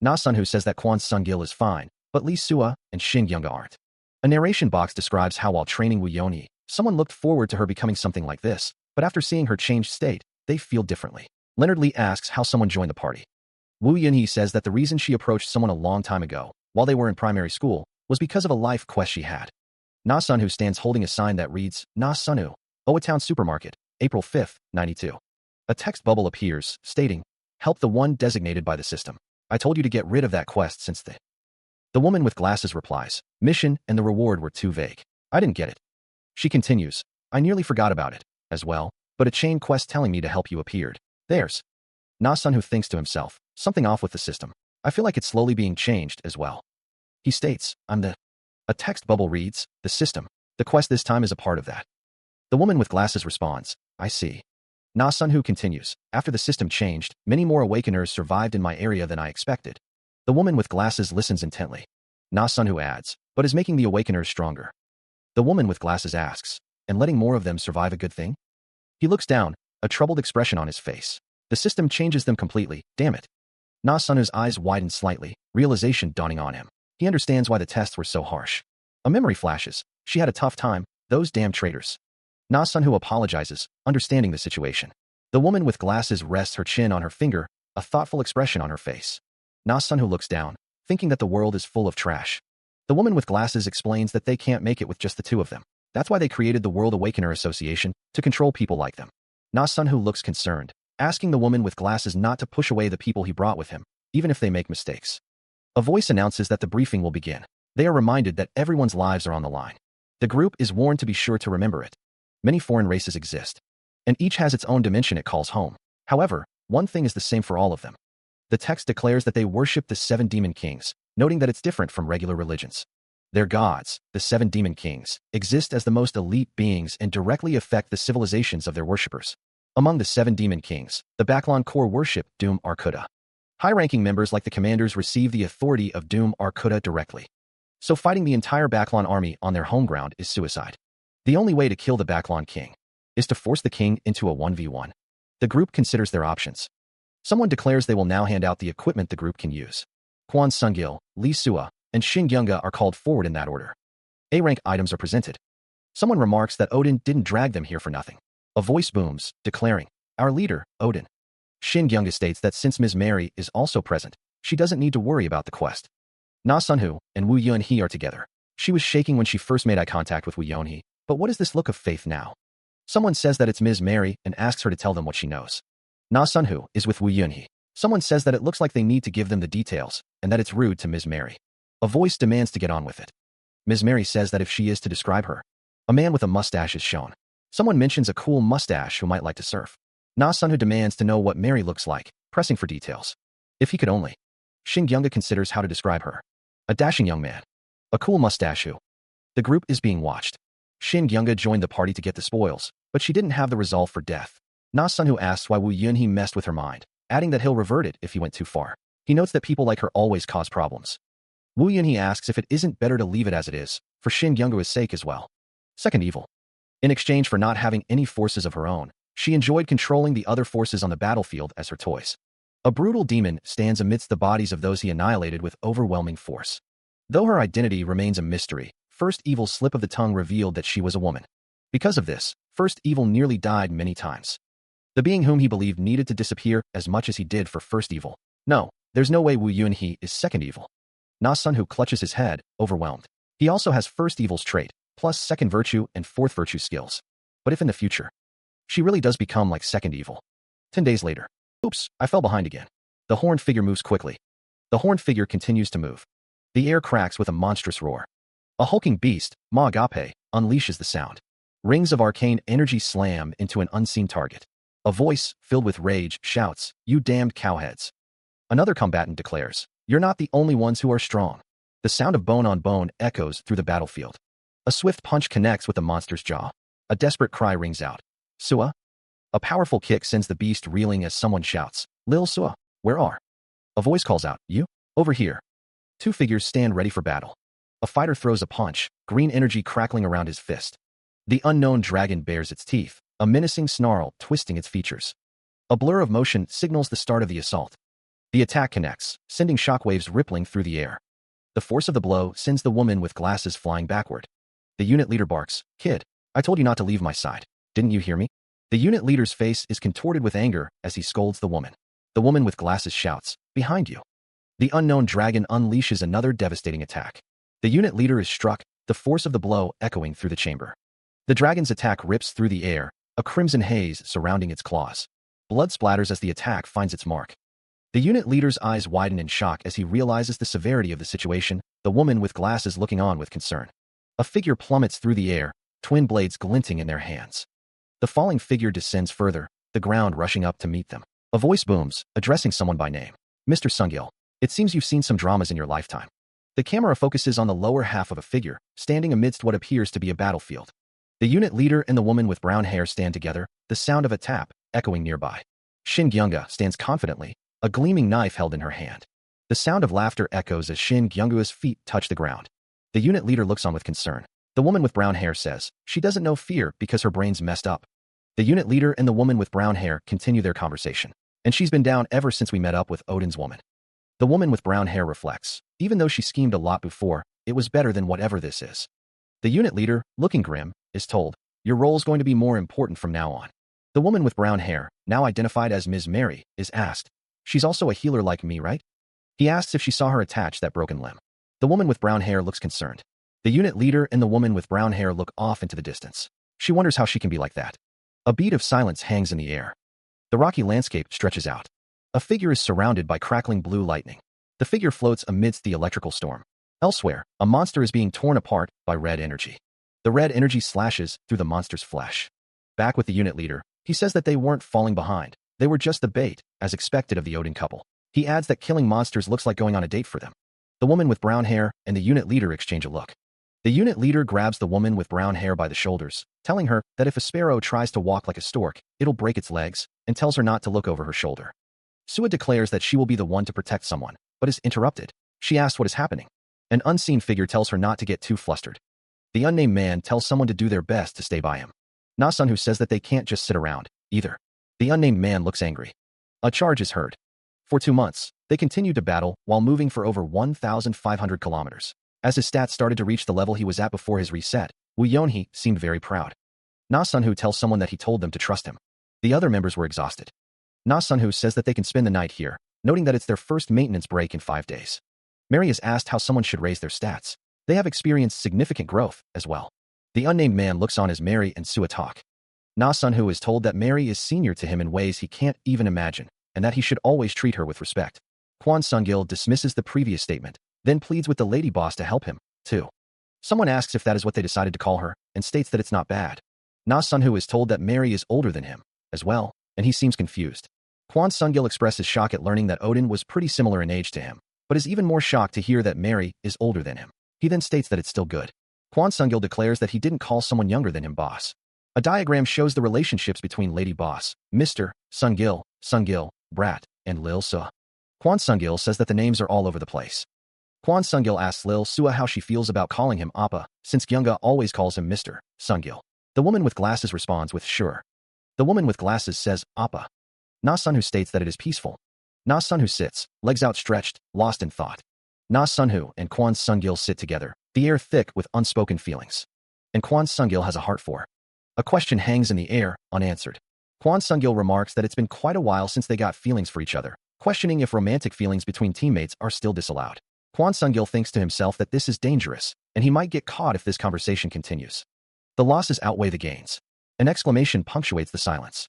Na-sun says that Kwon Sung-gil is fine, but Lee Sua and Shin Gyunga aren't. A narration box describes how while training Wu Yonhee, someone looked forward to her becoming something like this, but after seeing her changed state, they feel differently. Leonard Lee asks how someone joined the party. Wu Yonhee says that the reason she approached someone a long time ago, while they were in primary school, was because of a life quest she had. Na-sun stands holding a sign that reads, Na-sun, Owatown Supermarket, April 5, 92. A text bubble appears, stating, help the one designated by the system. I told you to get rid of that quest since the woman with glasses replies, mission and the reward were too vague. I didn't get it. She continues, I nearly forgot about it, as well, but a chain quest telling me to help you appeared. There's. Na-sun thinks to himself, something off with the system. I feel like it's slowly being changed as well. He states, I'm the. A text bubble reads, the system. The quest this time is a part of that. The woman with glasses responds, I see. Na-sun continues, after the system changed, many more awakeners survived in my area than I expected. The woman with glasses listens intently. Na-sun adds, but is making the awakeners stronger. The woman with glasses asks, and letting more of them survive a good thing? He looks down, a troubled expression on his face. The system changes them completely, damn it. Na Sunwoo's eyes widen slightly, realization dawning on him. He understands why the tests were so harsh. A memory flashes. She had a tough time, those damn traitors. Na Sunwoo apologizes, understanding the situation. The woman with glasses rests her chin on her finger, a thoughtful expression on her face. Na Sunwoo looks down, thinking that the world is full of trash. The woman with glasses explains that they can't make it with just the two of them. That's why they created the World Awakener Association, to control people like them. Na Sunwoo looks concerned, asking the woman with glasses not to push away the people he brought with him, even if they make mistakes. A voice announces that the briefing will begin. They are reminded that everyone's lives are on the line. The group is warned to be sure to remember it. Many foreign races exist, and each has its own dimension it calls home. However, one thing is the same for all of them. The text declares that they worship the 7 demon kings, noting that it's different from regular religions. Their gods, the 7 demon kings, exist as the most elite beings and directly affect the civilizations of their worshippers. Among the 7 demon kings, the Backlon Corps worship Doom Arkuta. High-ranking members like the commanders receive the authority of Doom Arkuta directly. So fighting the entire Backlon army on their home ground is suicide. The only way to kill the Backlon king is to force the king into a 1v1. The group considers their options. Someone declares they will now hand out the equipment the group can use. Kwon Sungil, Lee Sua, and Shin Gyunga are called forward in that order. A-rank items are presented. Someone remarks that Odin didn't drag them here for nothing. A voice booms, declaring, "Our leader, Odin." Shin Gyunga states that since Ms. Mary is also present, she doesn't need to worry about the quest. Na Sunwoo and Woo Yeon-hee are together. She was shaking when she first made eye contact with Woo Yeon-hee, but what is this look of faith now? Someone says that it's Ms. Mary and asks her to tell them what she knows. Na Sunwoo is with Woo Yeon-hee. Someone says that it looks like they need to give them the details, and that it's rude to Ms. Mary. A voice demands to get on with it. Ms. Mary says that if she is to describe her, a man with a mustache is shown. Someone mentions a cool mustache who might like to surf. Na Sunwoo demands to know what Mary looks like, pressing for details. If he could only. Shin Gyunga considers how to describe her. A dashing young man. A cool mustache who. The group is being watched. Shin Gyunga joined the party to get the spoils, but she didn't have the resolve for death. Na Sunwoo asks why Woo Yeon-hee messed with her mind, adding that he'll revert it if he went too far. He notes that people like her always cause problems. Woo Yeon-hee asks if it isn't better to leave it as it is, for Shin Gyunga's sake as well. Second evil. In exchange for not having any forces of her own, she enjoyed controlling the other forces on the battlefield as her toys. A brutal demon stands amidst the bodies of those he annihilated with overwhelming force. Though her identity remains a mystery, First Evil's slip of the tongue revealed that she was a woman. Because of this, First Evil nearly died many times. The being whom he believed needed to disappear as much as he did for First Evil. No, there's no way Woo Yeon-hee is Second Evil. Na Sunwoo clutches his head, overwhelmed. He also has First Evil's trait, plus Second Virtue and Fourth Virtue skills. But if in the future, she really does become like Second Evil. 10 days later. Oops, I fell behind again. The horned figure moves quickly. The horned figure continues to move. The air cracks with a monstrous roar. A hulking beast, Ma Agape, unleashes the sound. Rings of arcane energy slam into an unseen target. A voice, filled with rage, shouts, "You damned cowheads." Another combatant declares, "You're not the only ones who are strong." The sound of bone on bone echoes through the battlefield. A swift punch connects with the monster's jaw. A desperate cry rings out. "Sua?" A powerful kick sends the beast reeling as someone shouts, "Lil Sua, where are?" A voice calls out, "You? Over here." Two figures stand ready for battle. A fighter throws a punch, green energy crackling around his fist. The unknown dragon bares its teeth, a menacing snarl twisting its features. A blur of motion signals the start of the assault. The attack connects, sending shockwaves rippling through the air. The force of the blow sends the woman with glasses flying backward. The unit leader barks, "Kid, I told you not to leave my side. Didn't you hear me?" The unit leader's face is contorted with anger as he scolds the woman. The woman with glasses shouts, "Behind you." The unknown dragon unleashes another devastating attack. The unit leader is struck, the force of the blow echoing through the chamber. The dragon's attack rips through the air, a crimson haze surrounding its claws. Blood splatters as the attack finds its mark. The unit leader's eyes widen in shock as he realizes the severity of the situation, the woman with glasses looking on with concern. A figure plummets through the air, twin blades glinting in their hands. The falling figure descends further, the ground rushing up to meet them. A voice booms, addressing someone by name. "Mr. Sungil, it seems you've seen some dramas in your lifetime." The camera focuses on the lower half of a figure, standing amidst what appears to be a battlefield. The unit leader and the woman with brown hair stand together, the sound of a tap echoing nearby. Shin Gyunga stands confidently, a gleaming knife held in her hand. The sound of laughter echoes as Shin Gyunga's feet touch the ground. The unit leader looks on with concern. The woman with brown hair says, she doesn't know fear because her brain's messed up. The unit leader and the woman with brown hair continue their conversation. And she's been down ever since we met up with Odin's woman. The woman with brown hair reflects. Even though she schemed a lot before, it was better than whatever this is. The unit leader, looking grim, is told, your role's going to be more important from now on. The woman with brown hair, now identified as Ms. Mary, is asked, she's also a healer like me, right? He asks if she saw her attach that broken limb. The woman with brown hair looks concerned. The unit leader and the woman with brown hair look off into the distance. She wonders how she can be like that. A bead of silence hangs in the air. The rocky landscape stretches out. A figure is surrounded by crackling blue lightning. The figure floats amidst the electrical storm. Elsewhere, a monster is being torn apart by red energy. The red energy slashes through the monster's flesh. Back with the unit leader, he says that they weren't falling behind. They were just the bait, as expected of the Odin couple. He adds that killing monsters looks like going on a date for them. The woman with brown hair and the unit leader exchange a look. The unit leader grabs the woman with brown hair by the shoulders, telling her that if a sparrow tries to walk like a stork, it'll break its legs, and tells her not to look over her shoulder. Sua declares that she will be the one to protect someone, but is interrupted. She asks what is happening. An unseen figure tells her not to get too flustered. The unnamed man tells someone to do their best to stay by him. Na-sun says that they can't just sit around, either. The unnamed man looks angry. A charge is heard. For 2 months, they continued to battle while moving for over 1,500 kilometers. As his stats started to reach the level he was at before his reset, Wu Yonhee seemed very proud. Na-sun tells someone that he told them to trust him. The other members were exhausted. Na-sun says that they can spend the night here, noting that it's their first maintenance break in 5 days. Mary is asked how someone should raise their stats. They have experienced significant growth as well. The unnamed man looks on as Mary and Sua talk. Na-sun is told that Mary is senior to him in ways he can't even imagine, and that he should always treat her with respect. Kwon Sung-gil dismisses the previous statement, then pleads with the lady boss to help him, too. Someone asks if that is what they decided to call her, and states that it's not bad. Na-sun is told that Mary is older than him, as well, and he seems confused. Kwon Sung-gil expresses shock at learning that Odin was pretty similar in age to him, but is even more shocked to hear that Mary is older than him. He then states that it's still good. Kwon Sung-gil declares that he didn't call someone younger than him boss. A diagram shows the relationships between Lady Boss, Mr. Sung-gil, Brat, and Lil Sua. Kwon Sung-gil says that the names are all over the place. Kwon Sung-gil asks Lil Sua how she feels about calling him Appa, since Gyunga always calls him Mr. Sung-gil. The woman with glasses responds with sure. The woman with glasses says Appa. Na-sun states that it is peaceful. Na-sun sits, legs outstretched, lost in thought. Na-sun and Kwon Sung-gil sit together, the air thick with unspoken feelings. And Kwon Sung-gil has a heart for. A question hangs in the air, unanswered. Kwon Sung-gil remarks that it's been quite a while since they got feelings for each other, questioning if romantic feelings between teammates are still disallowed. Kwon Sung-gil thinks to himself that this is dangerous, and he might get caught if this conversation continues. The losses outweigh the gains. An exclamation punctuates the silence.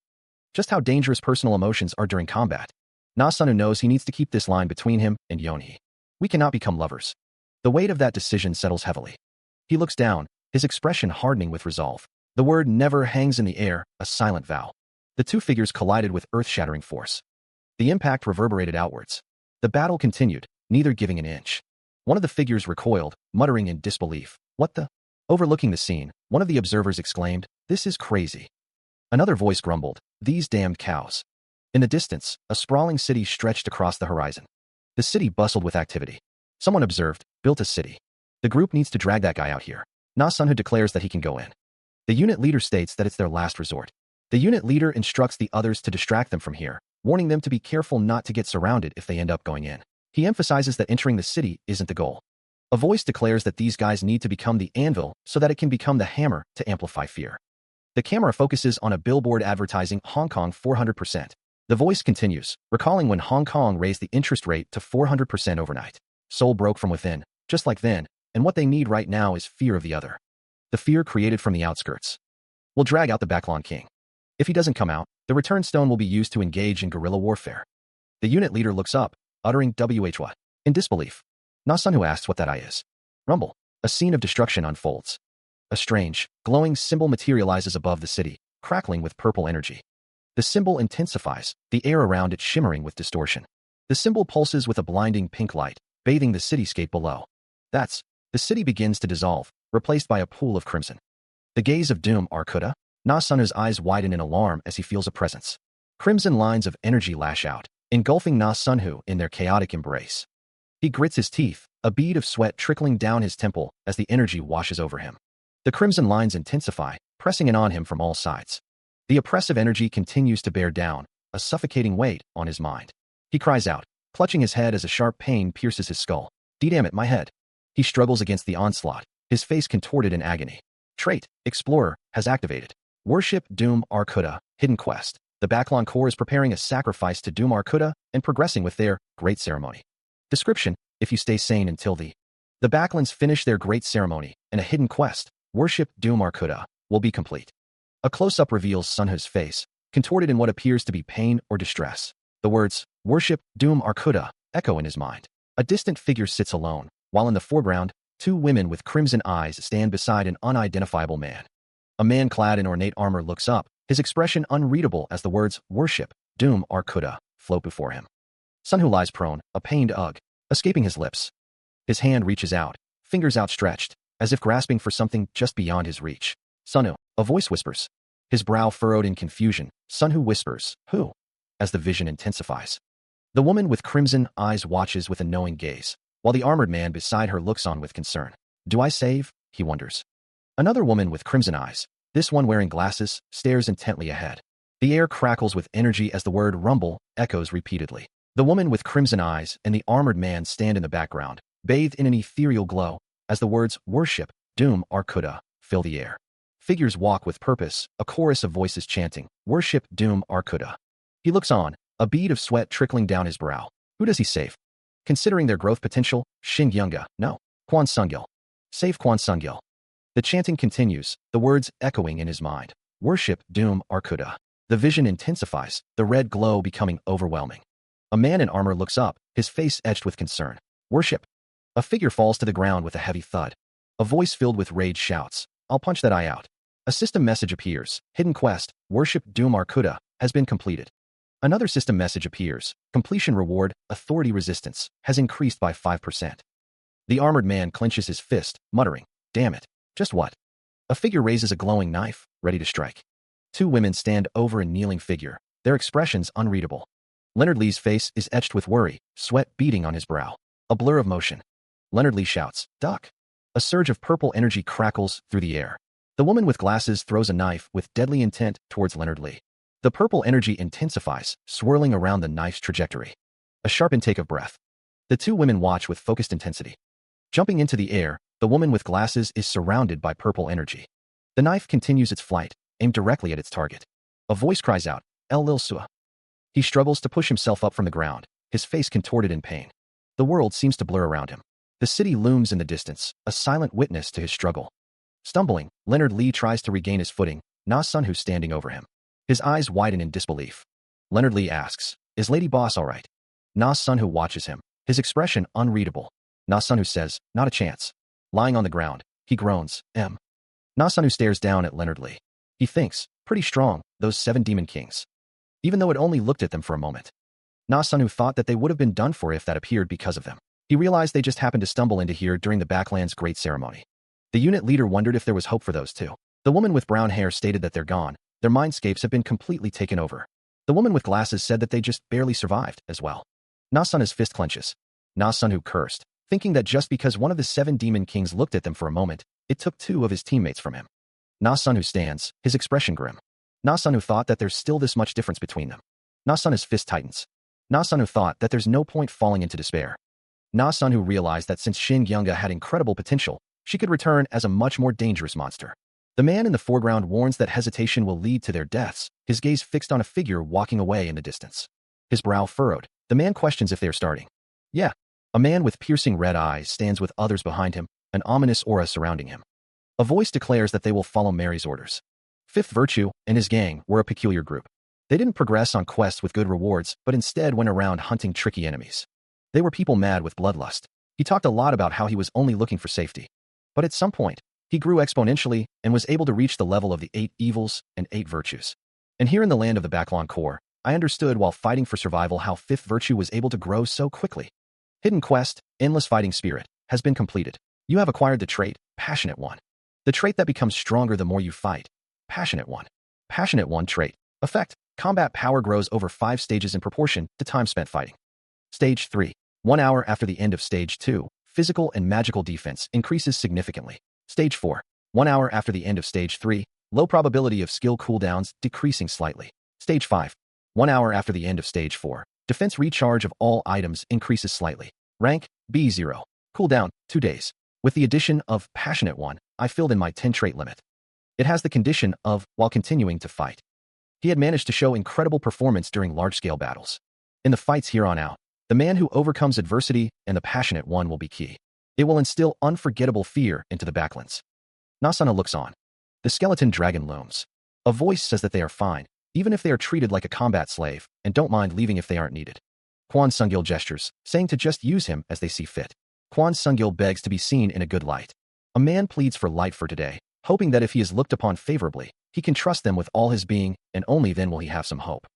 Just how dangerous personal emotions are during combat. Na-sun knows he needs to keep this line between him and Yonhee. We cannot become lovers. The weight of that decision settles heavily. He looks down, his expression hardening with resolve. The word never hangs in the air, a silent vow. The two figures collided with earth-shattering force. The impact reverberated outwards. The battle continued, neither giving an inch. One of the figures recoiled, muttering in disbelief. What the? Overlooking the scene, one of the observers exclaimed, this is crazy. Another voice grumbled, these damned cows. In the distance, a sprawling city stretched across the horizon. The city bustled with activity. Someone observed, built a city. The group needs to drag that guy out here. Na-sun declares that he can go in. The unit leader states that it's their last resort. The unit leader instructs the others to distract them from here, warning them to be careful not to get surrounded if they end up going in. He emphasizes that entering the city isn't the goal. A voice declares that these guys need to become the anvil so that it can become the hammer to amplify fear. The camera focuses on a billboard advertising Hong Kong 400%. The voice continues, recalling when Hong Kong raised the interest rate to 400% overnight. Soul broke from within, just like then, and what they need right now is fear of the other. The fear created from the outskirts. We'll drag out the Backlon King. If he doesn't come out, the return stone will be used to engage in guerrilla warfare. The unit leader looks up, uttering WH what? In disbelief. Na-sun asks what that eye is. Rumble. A scene of destruction unfolds. A strange, glowing symbol materializes above the city, crackling with purple energy. The symbol intensifies, the air around it shimmering with distortion. The symbol pulses with a blinding pink light, bathing the cityscape below. The city begins to dissolve, replaced by a pool of crimson. The gaze of doom, Arkuda. Na-sun's eyes widen in alarm as he feels a presence. Crimson lines of energy lash out, engulfing Na-sun in their chaotic embrace. He grits his teeth, a bead of sweat trickling down his temple as the energy washes over him. The crimson lines intensify, pressing in on him from all sides. The oppressive energy continues to bear down, a suffocating weight on his mind. He cries out, clutching his head as a sharp pain pierces his skull. Damn it, my head. He struggles against the onslaught, his face contorted in agony. Trait, Explorer, has activated. Worship Doom Arkuta, Hidden Quest. The Backlon Corps is preparing a sacrifice to Doom Arkuta and progressing with their great ceremony. Description, if you stay sane until the Backlons finish their great ceremony, and a hidden quest, Worship Doom Arkuta, will be complete. A close-up reveals Sunhu's face, contorted in what appears to be pain or distress. The words, Worship Doom Arkuta, echo in his mind. A distant figure sits alone, while in the foreground, two women with crimson eyes stand beside an unidentifiable man. A man clad in ornate armor looks up, his expression unreadable as the words, Worship Doom Arkuta, float before him. Sunhu lies prone, a pained ugh, escaping his lips. His hand reaches out, fingers outstretched, as if grasping for something just beyond his reach. Sunhu, a voice whispers. His brow furrowed in confusion, Sunhu whispers, who? As the vision intensifies. The woman with crimson eyes watches with a knowing gaze, while the armored man beside her looks on with concern. Do I save? He wonders. Another woman with crimson eyes, this one wearing glasses, stares intently ahead. The air crackles with energy as the word rumble echoes repeatedly. The woman with crimson eyes and the armored man stand in the background, bathed in an ethereal glow, as the words Worship Doom Arkuta fill the air. Figures walk with purpose, a chorus of voices chanting, Worship Doom Arkuta. He looks on, a bead of sweat trickling down his brow. Who does he save? Considering their growth potential, Xing Yunga, no, Quan Sungil. Save Quan Sungil. The chanting continues, the words echoing in his mind. Worship Doom Arkuta. The vision intensifies, the red glow becoming overwhelming. A man in armor looks up, his face etched with concern. Worship. A figure falls to the ground with a heavy thud. A voice filled with rage shouts, I'll punch that eye out. A system message appears. Hidden quest, Worship Doom Arkuta, has been completed. Another system message appears. Completion reward, authority resistance, has increased by 5%. The armored man clenches his fist, muttering, damn it, just what? A figure raises a glowing knife, ready to strike. Two women stand over a kneeling figure, their expressions unreadable. Leonard Lee's face is etched with worry, sweat beading on his brow. A blur of motion. Leonard Lee shouts, duck. A surge of purple energy crackles through the air. The woman with glasses throws a knife with deadly intent towards Leonard Lee. The purple energy intensifies, swirling around the knife's trajectory. A sharp intake of breath. The two women watch with focused intensity. Jumping into the air, the woman with glasses is surrounded by purple energy. The knife continues its flight, aimed directly at its target. A voice cries out, El Lil Sua. He struggles to push himself up from the ground, his face contorted in pain. The world seems to blur around him. The city looms in the distance, a silent witness to his struggle. Stumbling, Leonard Lee tries to regain his footing, Na Sunhu standing over him. His eyes widen in disbelief. Leonard Lee asks, is Lady Boss all right? Na Sunhu watches him, his expression unreadable. Na Sunhu says, not a chance. Lying on the ground, he groans, Na Sunhu stares down at Leonard Lee. He thinks, pretty strong, those 7 demon kings. Even though it only looked at them for a moment. Na Sunhu thought that they would have been done for if that appeared because of them. He realized they just happened to stumble into here during the Backland's great ceremony. The unit leader wondered if there was hope for those two. The woman with brown hair stated that they're gone, their mindscapes have been completely taken over. The woman with glasses said that they just barely survived, as well. Na Sunhu's fist clenches. Na Sunhu cursed, thinking that just because one of the 7 demon kings looked at them for a moment, it took 2 of his teammates from him. Na Sunhu stands, his expression grim. Na Sunhu thought that there's still this much difference between them. Na Sunhu's fist tightens. Na Sunhu thought that there's no point falling into despair. Na Sunhu realized that since Xing Yunga had incredible potential, she could return as a much more dangerous monster. The man in the foreground warns that hesitation will lead to their deaths, his gaze fixed on a figure walking away in the distance. His brow furrowed, the man questions if they are starting. Yeah. A man with piercing red eyes stands with others behind him, an ominous aura surrounding him. A voice declares that they will follow Mary's orders. Fifth Virtue and his gang were a peculiar group. They didn't progress on quests with good rewards, but instead went around hunting tricky enemies. They were people mad with bloodlust. He talked a lot about how he was only looking for safety. But at some point, he grew exponentially and was able to reach the level of the 8 evils and 8 virtues. And here in the land of the Backlon Corps, I understood while fighting for survival how Fifth Virtue was able to grow so quickly. Hidden Quest, Endless Fighting Spirit, has been completed. You have acquired the trait, Passionate One. The trait that becomes stronger the more you fight. Passionate One. Passionate One trait. Effect, combat power grows over 5 stages in proportion to time spent fighting. Stage 3. 1 hour after the end of Stage 2, physical and magical defense increases significantly. Stage 4. 1 hour after the end of Stage 3, Low probability of skill cooldowns decreasing slightly. Stage 5. 1 hour after the end of Stage 4. Defense recharge of all items increases slightly. Rank, B0. Cooldown, 2 days. With the addition of Passionate One, I filled in my 10 trait limit. It has the condition of, while continuing to fight. He had managed to show incredible performance during large-scale battles. In the fights here on out, the man who overcomes adversity and the Passionate One will be key. It will instill unforgettable fear into the backlands. Nasana looks on. The skeleton dragon looms. A voice says that they are fine, even if they are treated like a combat slave, and don't mind leaving if they aren't needed. Kwon Sungil gestures, saying to just use him as they see fit. Kwon Sungil begs to be seen in a good light. A man pleads for light for today, hoping that if he is looked upon favorably, he can trust them with all his being, and only then will he have some hope.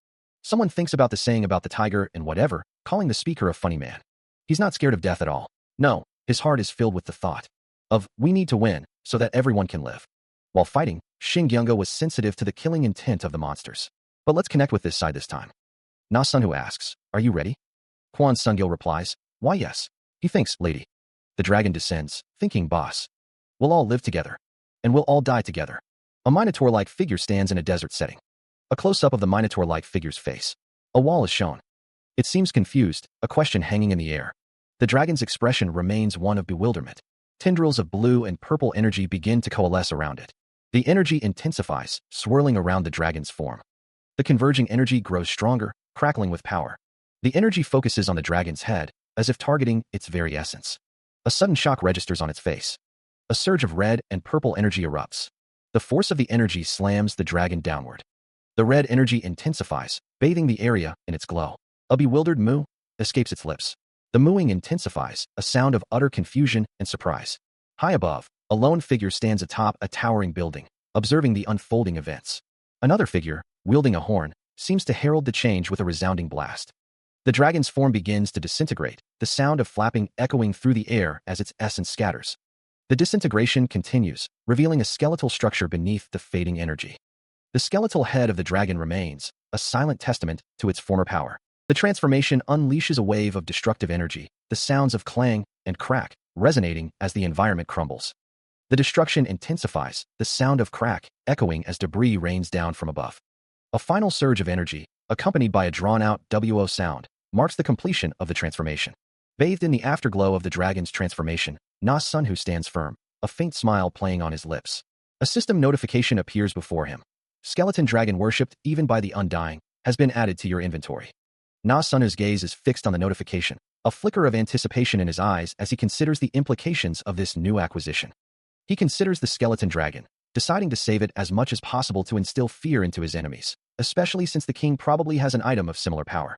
Someone thinks about the saying about the tiger and whatever, calling the speaker a funny man. He's not scared of death at all. No, his heart is filled with the thought of, we need to win, so that everyone can live. While fighting, Shin Gyungo was sensitive to the killing intent of the monsters. But let's connect with this side this time. Na Sunhu asks, are you ready? Kwon Sungil replies, why yes. He thinks, lady. The dragon descends, thinking boss. We'll all live together. And we'll all die together. A minotaur-like figure stands in a desert setting. A close-up of the minotaur-like figure's face. A wall is shown. It seems confused, a question hanging in the air. The dragon's expression remains one of bewilderment. Tendrils of blue and purple energy begin to coalesce around it. The energy intensifies, swirling around the dragon's form. The converging energy grows stronger, crackling with power. The energy focuses on the dragon's head, as if targeting its very essence. A sudden shock registers on its face. A surge of red and purple energy erupts. The force of the energy slams the dragon downward. The red energy intensifies, bathing the area in its glow. A bewildered moo escapes its lips. The mooing intensifies, a sound of utter confusion and surprise. High above, a lone figure stands atop a towering building, observing the unfolding events. Another figure, wielding a horn, seems to herald the change with a resounding blast. The dragon's form begins to disintegrate, the sound of flapping echoing through the air as its essence scatters. The disintegration continues, revealing a skeletal structure beneath the fading energy. The skeletal head of the dragon remains, a silent testament to its former power. The transformation unleashes a wave of destructive energy, the sounds of clang and crack resonating as the environment crumbles. The destruction intensifies, the sound of crack echoing as debris rains down from above. A final surge of energy, accompanied by a drawn-out WO sound, marks the completion of the transformation. Bathed in the afterglow of the dragon's transformation, Na Sunhu stands firm, a faint smile playing on his lips. A system notification appears before him. Skeleton dragon worshipped even by the undying has been added to your inventory. Na Sunhu's gaze is fixed on the notification, a flicker of anticipation in his eyes as he considers the implications of this new acquisition. He considers the skeleton dragon, deciding to save it as much as possible to instill fear into his enemies, especially since the king probably has an item of similar power.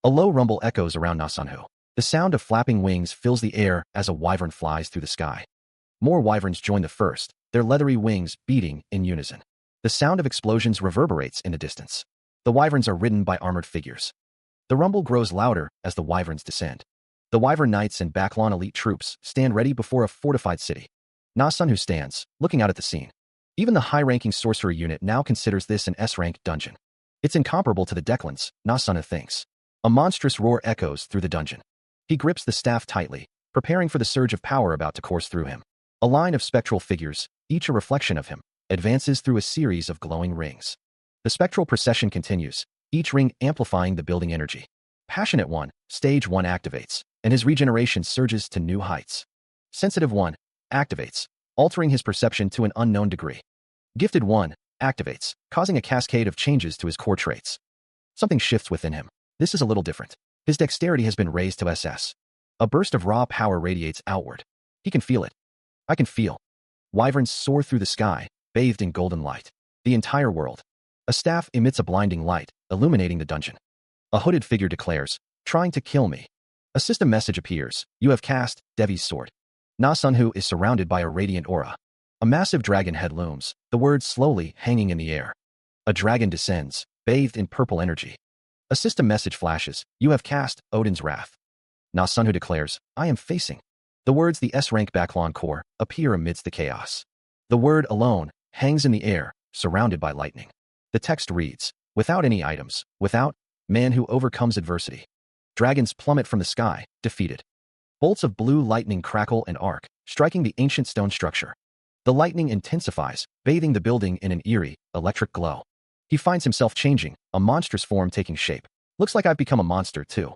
A low rumble echoes around Na Sunhu. The sound of flapping wings fills the air as a wyvern flies through the sky. More wyverns join the first, their leathery wings beating in unison. The sound of explosions reverberates in the distance. The wyverns are ridden by armored figures. The rumble grows louder as the wyverns descend. The wyvern knights and Backlon elite troops stand ready before a fortified city. Na Sunhu stands, looking out at the scene. Even the high-ranking sorcerer unit now considers this an S-rank dungeon. It's incomparable to the Declan's, Na Sunhu thinks. A monstrous roar echoes through the dungeon. He grips the staff tightly, preparing for the surge of power about to course through him. A line of spectral figures, each a reflection of him, advances through a series of glowing rings. The spectral procession continues, each ring amplifying the building energy. Passionate One, Stage 1 activates, and his regeneration surges to new heights. Sensitive One activates, altering his perception to an unknown degree. Gifted One activates, causing a cascade of changes to his core traits. Something shifts within him. This is a little different. His dexterity has been raised to SS. A burst of raw power radiates outward. He can feel it. I can feel. Wyverns soar through the sky, bathed in golden light. The entire world. A staff emits a blinding light, illuminating the dungeon. A hooded figure declares, trying to kill me. A system message appears. You have cast Devi's sword. Na Sunhu is surrounded by a radiant aura. A massive dragon head looms, the words slowly hanging in the air. A dragon descends, bathed in purple energy. A system message flashes. You have cast Odin's wrath. Na Sunhu declares, I am facing. The words the S-rank Backlon core appear amidst the chaos. The word alone hangs in the air, surrounded by lightning. The text reads, without any items, without, man who overcomes adversity. Dragons plummet from the sky, defeated. Bolts of blue lightning crackle and arc, striking the ancient stone structure. The lightning intensifies, bathing the building in an eerie, electric glow. He finds himself changing, a monstrous form taking shape. Looks like I've become a monster, too.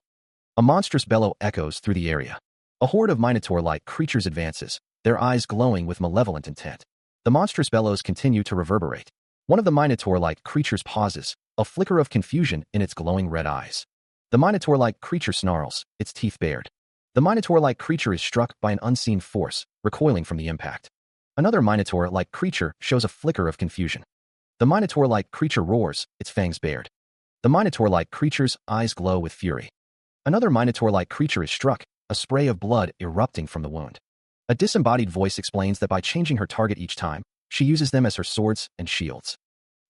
A monstrous bellow echoes through the area. A horde of minotaur-like creatures advances, their eyes glowing with malevolent intent. The monstrous bellows continue to reverberate. One of the minotaur-like creatures pauses, a flicker of confusion in its glowing red eyes. The minotaur-like creature snarls, its teeth bared. The minotaur-like creature is struck by an unseen force, recoiling from the impact. Another minotaur-like creature shows a flicker of confusion. The minotaur-like creature roars, its fangs bared. The minotaur-like creature's eyes glow with fury. Another minotaur-like creature is struck, a spray of blood erupting from the wound. A disembodied voice explains that by changing her target each time, she uses them as her swords and shields.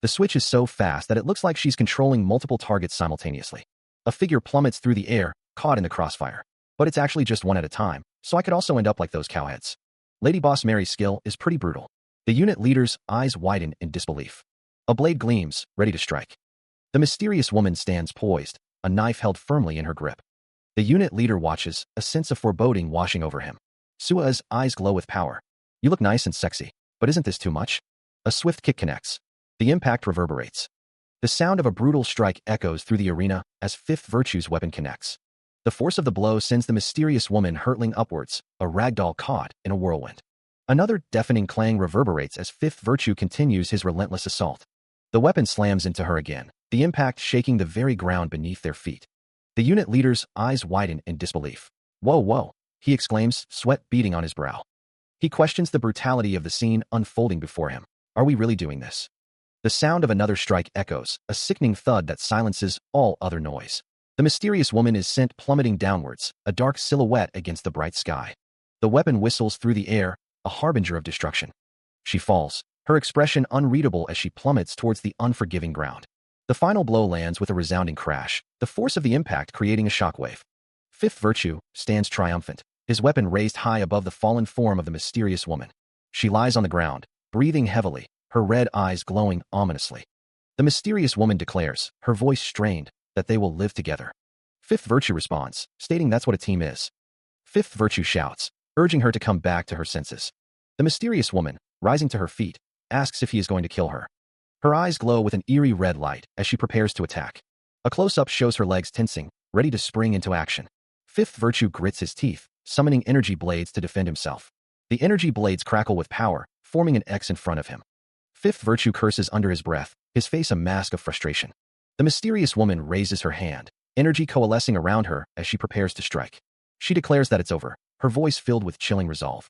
The switch is so fast that it looks like she's controlling multiple targets simultaneously. A figure plummets through the air, caught in the crossfire. But it's actually just one at a time, so I could also end up like those cowheads. Lady Boss Mary's skill is pretty brutal. The unit leader's eyes widen in disbelief. A blade gleams, ready to strike. The mysterious woman stands poised, a knife held firmly in her grip. The unit leader watches, a sense of foreboding washing over him. Sua's eyes glow with power. You look nice and sexy, but isn't this too much? A swift kick connects. The impact reverberates. The sound of a brutal strike echoes through the arena as Fifth Virtue's weapon connects. The force of the blow sends the mysterious woman hurtling upwards, a ragdoll caught in a whirlwind. Another deafening clang reverberates as Fifth Virtue continues his relentless assault. The weapon slams into her again, the impact shaking the very ground beneath their feet. The unit leader's eyes widen in disbelief. Whoa, whoa, he exclaims, sweat beading on his brow. He questions the brutality of the scene unfolding before him. Are we really doing this? The sound of another strike echoes, a sickening thud that silences all other noise. The mysterious woman is sent plummeting downwards, a dark silhouette against the bright sky. The weapon whistles through the air, a harbinger of destruction. She falls, her expression unreadable as she plummets towards the unforgiving ground. The final blow lands with a resounding crash, the force of the impact creating a shockwave. Fifth Virtue stands triumphant, his weapon raised high above the fallen form of the mysterious woman. She lies on the ground, breathing heavily, her red eyes glowing ominously. The mysterious woman declares, her voice strained, that they will live together. Fifth Virtue responds, stating that's what a team is. Fifth Virtue shouts, urging her to come back to her senses. The mysterious woman, rising to her feet, asks if he is going to kill her. Her eyes glow with an eerie red light as she prepares to attack. A close-up shows her legs tensing, ready to spring into action. Fifth Virtue grits his teeth, summoning energy blades to defend himself. The energy blades crackle with power, forming an X in front of him. Fifth Virtue curses under his breath, his face a mask of frustration. The mysterious woman raises her hand, energy coalescing around her as she prepares to strike. She declares that it's over, her voice filled with chilling resolve.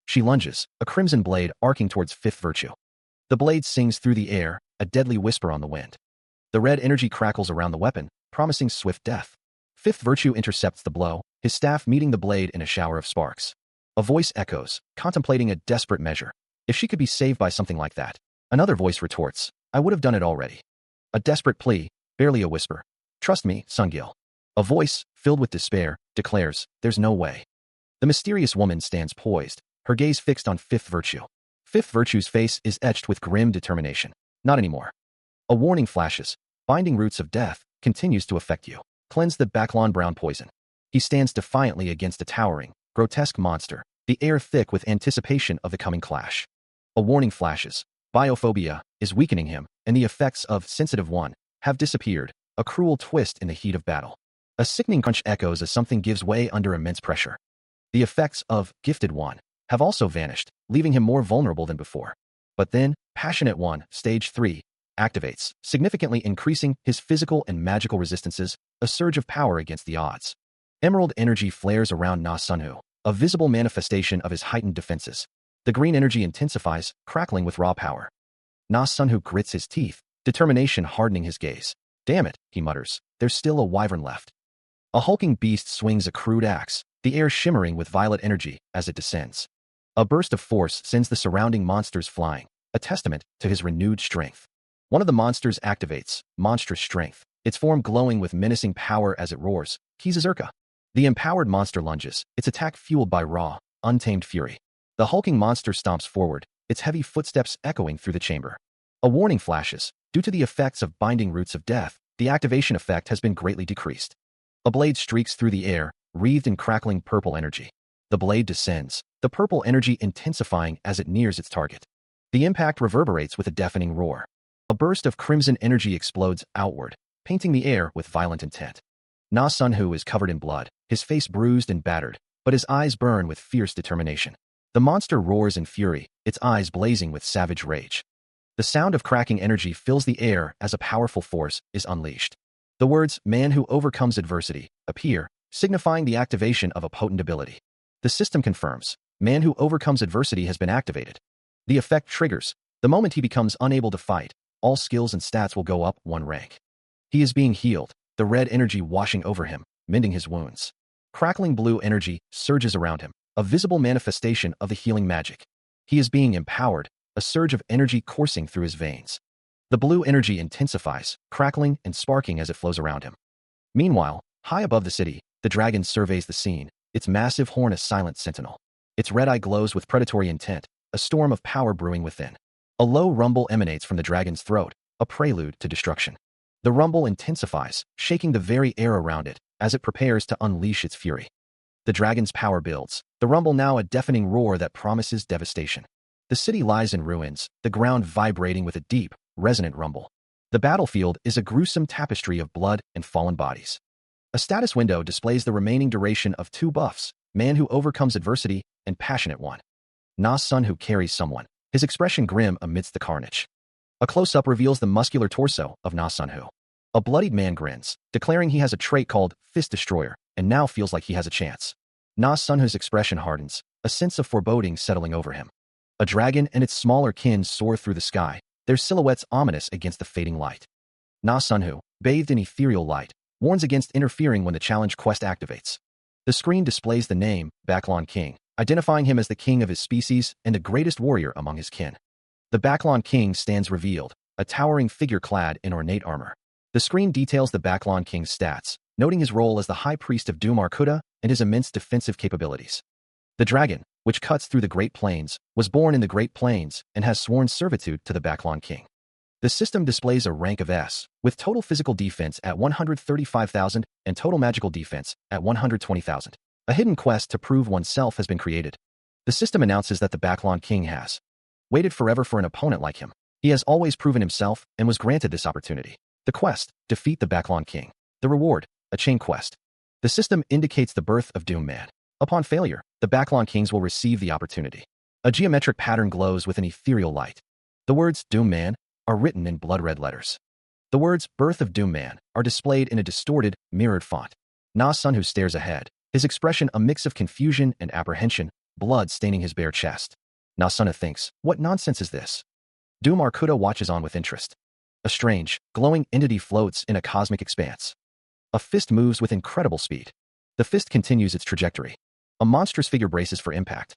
She lunges, a crimson blade arcing towards Fifth Virtue. The blade sings through the air, a deadly whisper on the wind. The red energy crackles around the weapon, promising swift death. Fifth Virtue intercepts the blow, his staff meeting the blade in a shower of sparks. A voice echoes, contemplating a desperate measure. If she could be saved by something like that. Another voice retorts, I would have done it already. A desperate plea, barely a whisper. Trust me, Sungil. A voice, filled with despair, declares, there's no way. The mysterious woman stands poised, her gaze fixed on Fifth Virtue. Fifth Virtue's face is etched with grim determination. Not anymore. A warning flashes. Binding roots of death continues to affect you. Cleanse the Baclon brown poison. He stands defiantly against a towering, grotesque monster, the air thick with anticipation of the coming clash. A warning flashes. Biophobia is weakening him, and the effects of Sensitive One have disappeared, a cruel twist in the heat of battle. A sickening crunch echoes as something gives way under immense pressure. The effects of Gifted One have also vanished, leaving him more vulnerable than before. But then, Passionate One, Stage 3, activates, significantly increasing his physical and magical resistances, a surge of power against the odds. Emerald energy flares around Na Sunhu, a visible manifestation of his heightened defenses. The green energy intensifies, crackling with raw power. Na Sunhu grits his teeth, determination hardening his gaze. Damn it, he mutters, there's still a wyvern left. A hulking beast swings a crude axe, the air shimmering with violet energy as it descends. A burst of force sends the surrounding monsters flying, a testament to his renewed strength. One of the monsters activates, monstrous strength, its form glowing with menacing power as it roars. Kizazurka. The empowered monster lunges, its attack fueled by raw, untamed fury. The hulking monster stomps forward, its heavy footsteps echoing through the chamber. A warning flashes. Due to the effects of Binding Roots of Death, the activation effect has been greatly decreased. A blade streaks through the air, wreathed in crackling purple energy. The blade descends, the purple energy intensifying as it nears its target. The impact reverberates with a deafening roar. A burst of crimson energy explodes outward, painting the air with violent intent. Na Sunhu is covered in blood, his face bruised and battered, but his eyes burn with fierce determination. The monster roars in fury, its eyes blazing with savage rage. The sound of cracking energy fills the air as a powerful force is unleashed. The words, "man who overcomes adversity," appear, signifying the activation of a potent ability. The system confirms, "man who overcomes adversity has been activated." The effect triggers, the moment he becomes unable to fight, all skills and stats will go up one rank. He is being healed, the red energy washing over him, mending his wounds. Crackling blue energy surges around him, a visible manifestation of the healing magic. He is being empowered, a surge of energy coursing through his veins. The blue energy intensifies, crackling and sparking as it flows around him. Meanwhile, high above the city, the dragon surveys the scene, its massive horn a silent sentinel. Its red eye glows with predatory intent, a storm of power brewing within. A low rumble emanates from the dragon's throat, a prelude to destruction. The rumble intensifies, shaking the very air around it, as it prepares to unleash its fury. The dragon's power builds, the rumble now a deafening roar that promises devastation. The city lies in ruins, the ground vibrating with a deep, resonant rumble. The battlefield is a gruesome tapestry of blood and fallen bodies. A status window displays the remaining duration of 2 buffs, man who overcomes adversity and passionate one. Na Sun who carries someone, his expression grim amidst the carnage. A close-up reveals the muscular torso of Na Sunhu. A bloodied man grins, declaring he has a trait called Fist Destroyer, and now feels like he has a chance. Na Sunhu's expression hardens, a sense of foreboding settling over him. A dragon and its smaller kin soar through the sky, their silhouettes ominous against the fading light. Na Sunhu, bathed in ethereal light, warns against interfering when the challenge quest activates. The screen displays the name, Backlon King, identifying him as the king of his species and the greatest warrior among his kin. The Backlon King stands revealed, a towering figure clad in ornate armor. The screen details the Backlon King's stats, noting his role as the High Priest of Doom Arkuta and his immense defensive capabilities. The dragon, which cuts through the Great Plains, was born in the Great Plains and has sworn servitude to the Backlon King. The system displays a rank of S, with total physical defense at 135,000 and total magical defense at 120,000. A hidden quest to prove oneself has been created. The system announces that the Backlon King has waited forever for an opponent like him. He has always proven himself and was granted this opportunity. The quest, defeat the Backlon King. The reward, a chain quest. The system indicates the birth of Doom Man. Upon failure, the Backlon Kings will receive the opportunity. A geometric pattern glows with an ethereal light. The words Doom Man are written in blood-red letters. The words Birth of Doom Man are displayed in a distorted, mirrored font. Na Sun who stares ahead, his expression a mix of confusion and apprehension, blood staining his bare chest. Na Sun thinks, what nonsense is this? Doom Arkuta watches on with interest. A strange, glowing entity floats in a cosmic expanse. A fist moves with incredible speed. The fist continues its trajectory. A monstrous figure braces for impact.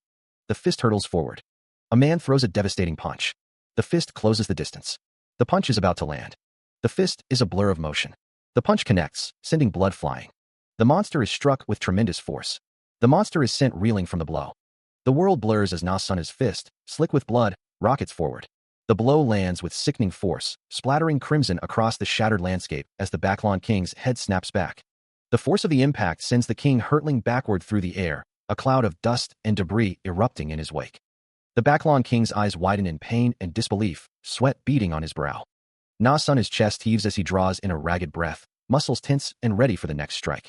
The fist hurtles forward. A man throws a devastating punch. The fist closes the distance. The punch is about to land. The fist is a blur of motion. The punch connects, sending blood flying. The monster is struck with tremendous force. The monster is sent reeling from the blow. The world blurs as Na Sun's fist, slick with blood, rockets forward. The blow lands with sickening force, splattering crimson across the shattered landscape as the Backlon King's head snaps back. The force of the impact sends the king hurtling backward through the air, a cloud of dust and debris erupting in his wake. The Backlon King's eyes widen in pain and disbelief, sweat beading on his brow. Na Sun's chest heaves as he draws in a ragged breath, muscles tense and ready for the next strike.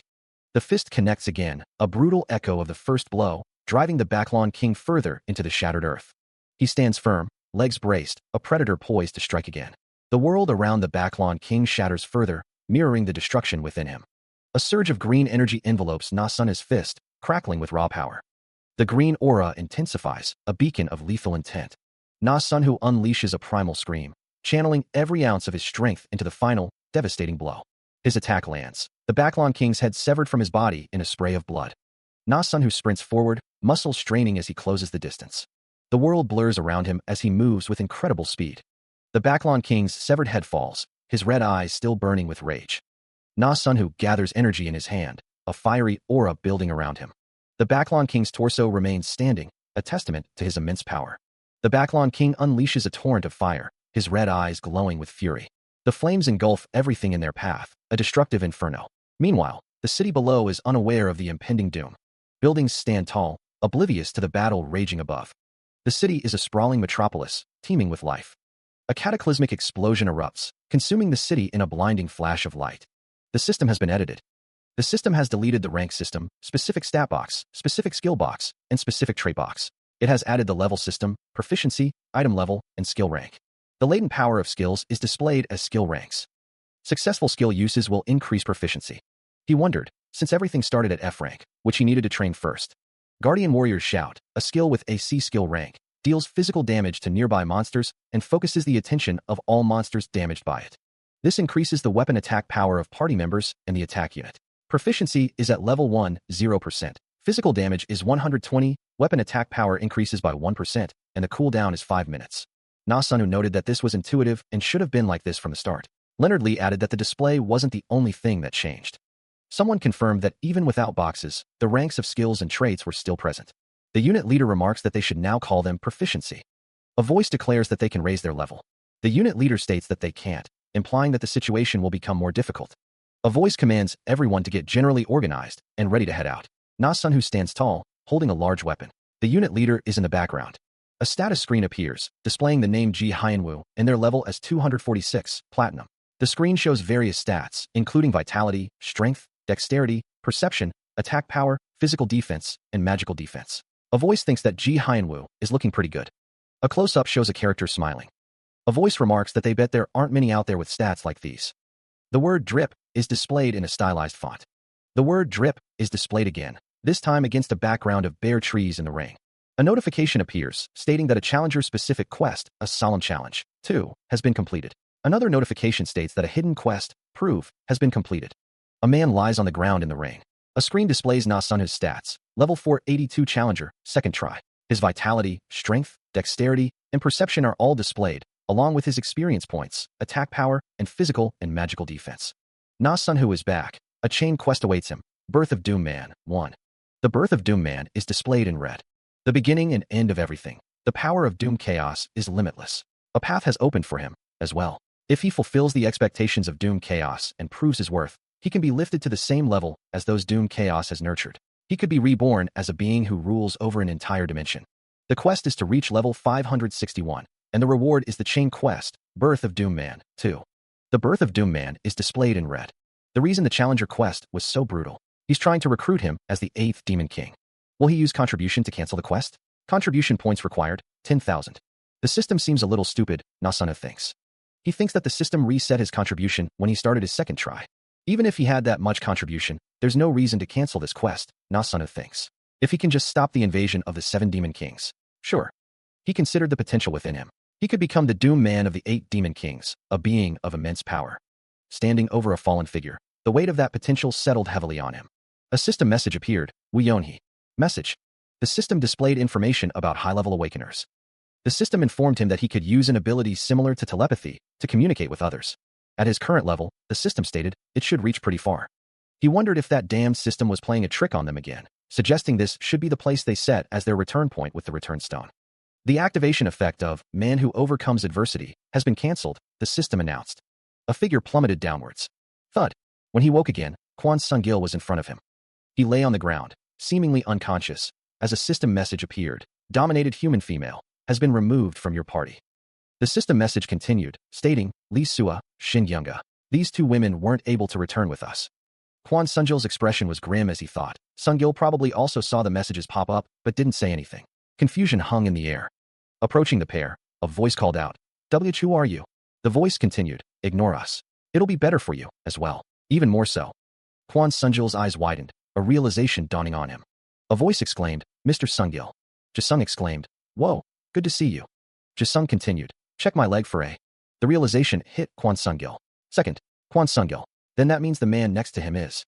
The fist connects again, a brutal echo of the first blow, driving the Backlon King further into the shattered earth. He stands firm, legs braced, a predator poised to strike again. The world around the Backlon King shatters further, mirroring the destruction within him. A surge of green energy envelopes Na Sun's fist, crackling with raw power. The green aura intensifies, a beacon of lethal intent. Na Sunhu unleashes a primal scream, channeling every ounce of his strength into the final, devastating blow. His attack lands, the Backlon King's head severed from his body in a spray of blood. Na Sunhu sprints forward, muscles straining as he closes the distance. The world blurs around him as he moves with incredible speed. The Backlon King's severed head falls, his red eyes still burning with rage. Na Sunhu gathers energy in his hand, a fiery aura building around him. The Backlon King's torso remains standing, a testament to his immense power. The Backlon King unleashes a torrent of fire, his red eyes glowing with fury. The flames engulf everything in their path, a destructive inferno. Meanwhile, the city below is unaware of the impending doom. Buildings stand tall, oblivious to the battle raging above. The city is a sprawling metropolis, teeming with life. A cataclysmic explosion erupts, consuming the city in a blinding flash of light. The system has been edited. The system has deleted the rank system, specific stat box, specific skill box, and specific trait box. It has added the level system, proficiency, item level, and skill rank. The latent power of skills is displayed as skill ranks. Successful skill uses will increase proficiency. He wondered, since everything started at F rank, which he needed to train first. Guardian Warrior's Shout, a skill with a C skill rank, deals physical damage to nearby monsters and focuses the attention of all monsters damaged by it. This increases the weapon attack power of party members and the attack unit. Proficiency is at level 1, 0%. Physical damage is 120, weapon attack power increases by 1%, and the cooldown is 5 minutes. Na-sunu noted that this was intuitive and should have been like this from the start. Leonard Lee added that the display wasn't the only thing that changed. Someone confirmed that even without boxes, the ranks of skills and traits were still present. The unit leader remarks that they should now call them proficiency. A voice declares that they can raise their level. The unit leader states that they can't, implying that the situation will become more difficult. A voice commands everyone to get generally organized and ready to head out. Na-sunu stands tall, holding a large weapon. The unit leader is in the background. A status screen appears, displaying the name Ji Hyanwoo and their level as 246, Platinum. The screen shows various stats, including vitality, strength, dexterity, perception, attack power, physical defense, and magical defense. A voice thinks that Ji Hyanwoo is looking pretty good. A close-up shows a character smiling. A voice remarks that they bet there aren't many out there with stats like these. The word drip is displayed in a stylized font. The word drip is displayed again, this time against a background of bare trees in the rain. A notification appears, stating that a challenger-specific quest, a solemn challenge, 2, has been completed. Another notification states that a hidden quest, prove, has been completed. A man lies on the ground in the rain. A screen displays Na-sunu's stats, level 482 challenger, second try. His vitality, strength, dexterity, and perception are all displayed, along with his experience points, attack power, and physical and magical defense. Na-sunu is back. A chain quest awaits him. Birth of Doom Man, 1. The Birth of Doom Man is displayed in red. The beginning and end of everything. The power of Doom Chaos is limitless. A path has opened for him, as well. If he fulfills the expectations of Doom Chaos and proves his worth, he can be lifted to the same level as those Doom Chaos has nurtured. He could be reborn as a being who rules over an entire dimension. The quest is to reach level 561, and the reward is the chain quest, Birth of Doom Man, 2. The Birth of Doom Man is displayed in red. The reason the Challenger quest was so brutal. He's trying to recruit him as the 8th Demon King. Will he use contribution to cancel the quest? Contribution points required, 10,000. The system seems a little stupid, Na-sunu thinks. He thinks that the system reset his contribution when he started his second try. Even if he had that much contribution, there's no reason to cancel this quest, Na-sunu thinks. If he can just stop the invasion of the 7 Demon Kings. Sure. He considered the potential within him. He could become the Doom Man of the 8 Demon Kings, a being of immense power. Standing over a fallen figure, the weight of that potential settled heavily on him. A system message appeared, Wuyonhi. Message. The system displayed information about high-level awakeners. The system informed him that he could use an ability similar to telepathy to communicate with others. At his current level, the system stated, it should reach pretty far. He wondered if that damned system was playing a trick on them again, suggesting this should be the place they set as their return point with the return stone. The activation effect of Man Who Overcomes Adversity has been cancelled, the system announced. A figure plummeted downwards. Thud. When he woke again, Kwon Sung-gil was in front of him. He lay on the ground, seemingly unconscious, as a system message appeared. Dominated human female has been removed from your party. The system message continued, stating, Lee Sua, Shin Younga. These 2 women weren't able to return with us. Kwon Sung-gil's expression was grim as he thought. Sung-gil probably also saw the messages pop up, but didn't say anything. Confusion hung in the air. Approaching the pair, a voice called out, who are you? The voice continued, ignore us. It'll be better for you, as well. Even more so. Kwon Sung-gil's eyes widened, a realization dawning on him. A voice exclaimed, Mr. Sung-gil. Jisung exclaimed, whoa, good to see you. Jisung continued, check my leg for a. The realization hit Kwon Sung-gil. Second, Kwon Sung-gil. Then that means the man next to him is.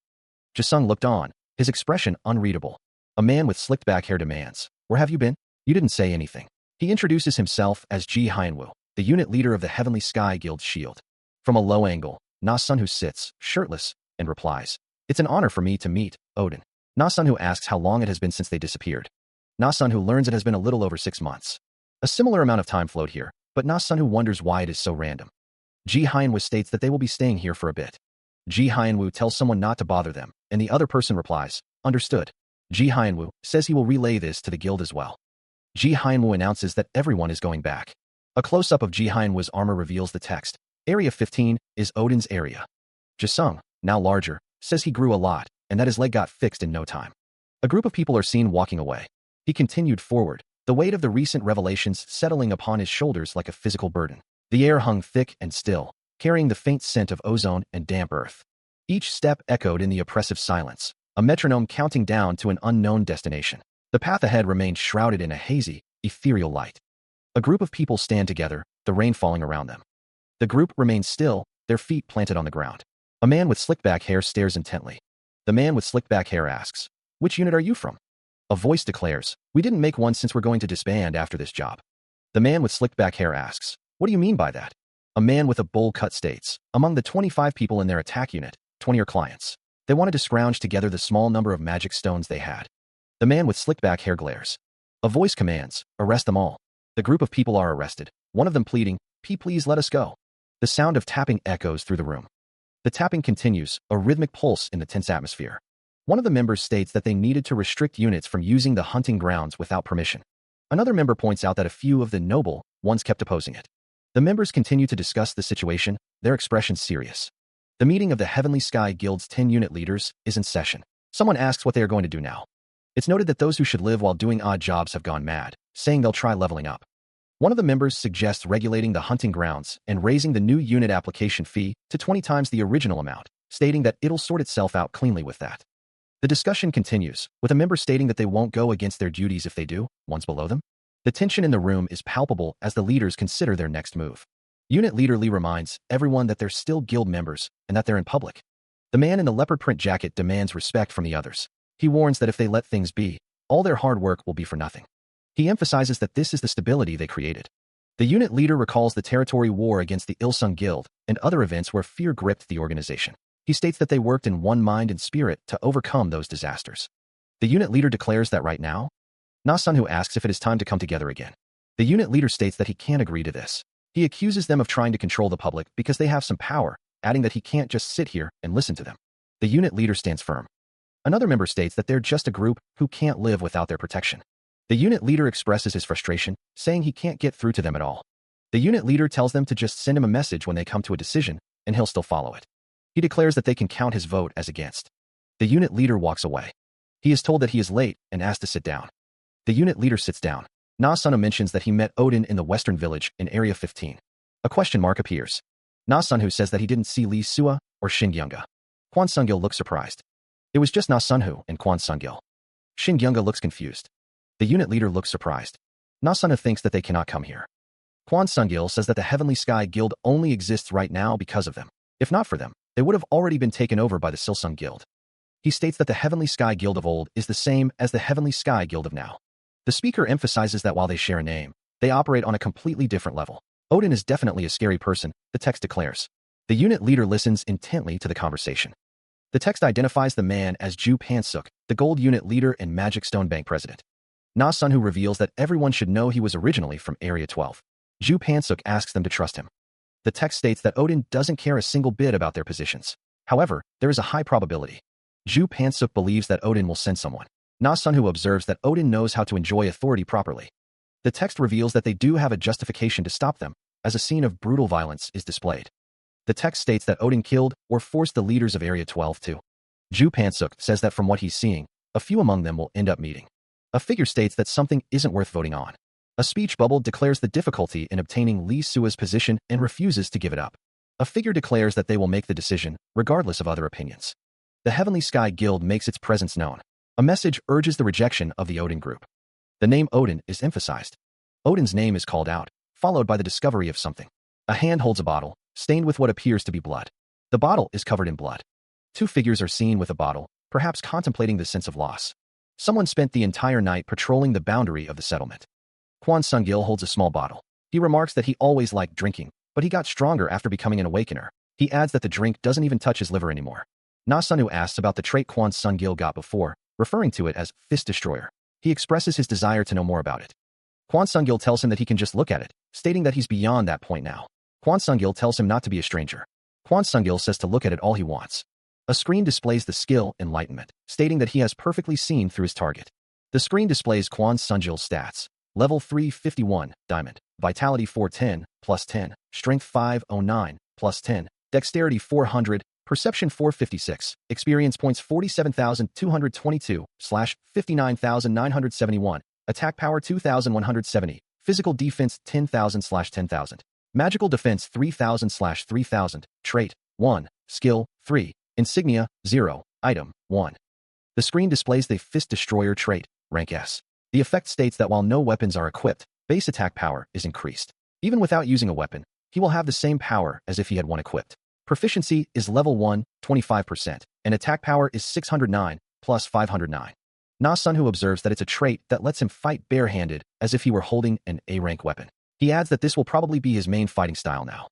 Jisung looked on, his expression unreadable. A man with slicked back hair demands, where have you been? You didn't say anything. He introduces himself as Ji Hyanwoo, the unit leader of the Heavenly Sky Guild Shield. From a low angle, Na-sunu sits, shirtless, and replies, it's an honor for me to meet, Odin. Na-sunu asks how long it has been since they disappeared. Na-sunu learns it has been a little over 6 months. A similar amount of time flowed here, but Na-sunu wonders why it is so random. Ji Hyanwoo states that they will be staying here for a bit. Ji Hyanwoo tells someone not to bother them, and the other person replies, understood. Ji Hyanwoo says he will relay this to the guild as well. Ji Hyanwoo announces that everyone is going back. A close-up of Ji Hyanwoo's armor reveals the text. Area 15 is Odin's area. Jisung, now larger, says he grew a lot, and that his leg got fixed in no time. A group of people are seen walking away. He continued forward, the weight of the recent revelations settling upon his shoulders like a physical burden. The air hung thick and still, carrying the faint scent of ozone and damp earth. Each step echoed in the oppressive silence, a metronome counting down to an unknown destination. The path ahead remained shrouded in a hazy, ethereal light. A group of people stand together, the rain falling around them. The group remains still, their feet planted on the ground. A man with slick-back hair stares intently. The man with slick-back hair asks, "Which unit are you from?" A voice declares, "We didn't make one since we're going to disband after this job." The man with slick-back hair asks, "What do you mean by that?" A man with a bowl cut states, "Among the 25 people in their attack unit, 20 are clients. They wanted to scrounge together the small number of magic stones they had." The man with slick-back hair glares. A voice commands, "Arrest them all." The group of people are arrested, one of them pleading, Please let us go." The sound of tapping echoes through the room. The tapping continues, a rhythmic pulse in the tense atmosphere. One of the members states that they needed to restrict units from using the hunting grounds without permission. Another member points out that a few of the noble ones kept opposing it. The members continue to discuss the situation, their expressions serious. The meeting of the Heavenly Sky Guild's 10-unit leaders is in session. Someone asks what they are going to do now. It's noted that those who should live while doing odd jobs have gone mad, saying they'll try leveling up. One of the members suggests regulating the hunting grounds and raising the new unit application fee to 20 times the original amount, stating that it'll sort itself out cleanly with that. The discussion continues, with a member stating that they won't go against their duties if they do, ones below them. The tension in the room is palpable as the leaders consider their next move. Unit Leader Lee reminds everyone that they're still guild members and that they're in public. The man in the leopard print jacket demands respect from the others. He warns that if they let things be, all their hard work will be for nothing. He emphasizes that this is the stability they created. The unit leader recalls the territory war against the Ilsung Guild and other events where fear gripped the organization. He states that they worked in one mind and spirit to overcome those disasters. The unit leader declares that right now, Na-sun-who asks if it is time to come together again. The unit leader states that he can't agree to this. He accuses them of trying to control the public because they have some power, adding that he can't just sit here and listen to them. The unit leader stands firm. Another member states that they're just a group who can't live without their protection. The unit leader expresses his frustration, saying he can't get through to them at all. The unit leader tells them to just send him a message when they come to a decision, and he'll still follow it. He declares that they can count his vote as against. The unit leader walks away. He is told that he is late and asked to sit down. The unit leader sits down. Na-sun mentions that he met Odin in the western village in Area 15. A question mark appears. Na-sun says that he didn't see Lee Sua or Shin Gyunga. Kwon Sung-gil looks surprised. It was just Na-sun and Kwon Sung-gil. Shin Gyunga looks confused. The unit leader looks surprised. Na-sun thinks that they cannot come here. Kwon Sung-gil says that the Heavenly Sky Guild only exists right now because of them. If not for them, they would have already been taken over by the Silsung Guild. He states that the Heavenly Sky Guild of old is the same as the Heavenly Sky Guild of now. The speaker emphasizes that while they share a name, they operate on a completely different level. Odin is definitely a scary person, the text declares. The unit leader listens intently to the conversation. The text identifies the man as Ju Pansuk, the gold unit leader and Magic Stone Bank president. Na-sun reveals that everyone should know he was originally from Area 12. Ju Pansuk asks them to trust him. The text states that Odin doesn't care a single bit about their positions. However, there is a high probability. Ju Pansuk believes that Odin will send someone. Na-sun observes that Odin knows how to enjoy authority properly. The text reveals that they do have a justification to stop them, as a scene of brutal violence is displayed. The text states that Odin killed or forced the leaders of Area 12 to. Ju Pansuk says that from what he's seeing, a few among them will end up meeting. A figure states that something isn't worth voting on. A speech bubble declares the difficulty in obtaining Lee Sua's position and refuses to give it up. A figure declares that they will make the decision, regardless of other opinions. The Heavenly Sky Guild makes its presence known. A message urges the rejection of the Odin group. The name Odin is emphasized. Odin's name is called out, followed by the discovery of something. A hand holds a bottle, stained with what appears to be blood. The bottle is covered in blood. Two figures are seen with a bottle, perhaps contemplating the sense of loss. Someone spent the entire night patrolling the boundary of the settlement. Kwon Sung-gil holds a small bottle. He remarks that he always liked drinking, but he got stronger after becoming an awakener. He adds that the drink doesn't even touch his liver anymore. Na-sun asks about the trait Kwon Sung-gil got before, referring to it as Fist Destroyer. He expresses his desire to know more about it. Kwon Sung-gil tells him that he can just look at it, stating that he's beyond that point now. Kwon Sung-gil tells him not to be a stranger. Kwon Sung-gil says to look at it all he wants. A screen displays the skill Enlightenment, stating that he has perfectly seen through his target. The screen displays Kwon Sunjil's stats. Level 351, Diamond. Vitality 410, plus 10. Strength 509, plus 10. Dexterity 400, Perception 456. Experience points 47,222, / 59,971. Attack power 2,170. Physical defense 10,000 / 10,000. Magical defense 3,000 / 3,000. Trait 1. Skill 3. Insignia 0. Item 1. The screen displays the Fist Destroyer trait, rank S. The effect states that while no weapons are equipped, base attack power is increased. Even without using a weapon, he will have the same power as if he had one equipped. Proficiency is level 1, 25%, and attack power is 609, plus 509. Na Sunhu observes that it's a trait that lets him fight barehanded as if he were holding an A-rank weapon. He adds that this will probably be his main fighting style now.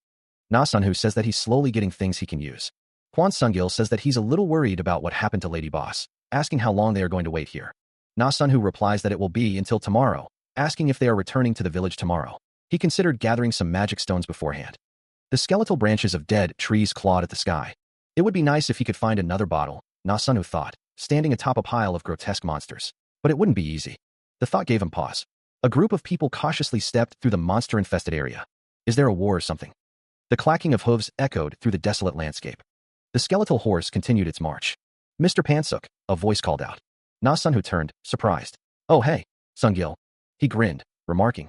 Na Sunhu says that he's slowly getting things he can use. Kwon Sungil says that he's a little worried about what happened to Lady Boss, asking how long they are going to wait here. Na Sunhu replies that it will be until tomorrow, asking if they are returning to the village tomorrow. He considered gathering some magic stones beforehand. The skeletal branches of dead trees clawed at the sky. It would be nice if he could find another bottle, Na Sunhu thought, standing atop a pile of grotesque monsters. But it wouldn't be easy. The thought gave him pause. A group of people cautiously stepped through the monster-infested area. Is there a war or something? The clacking of hooves echoed through the desolate landscape. The skeletal horse continued its march. Mr. Pansuk, a voice called out. Na Sunhu turned, surprised. Oh hey, Sungil. He grinned, remarking.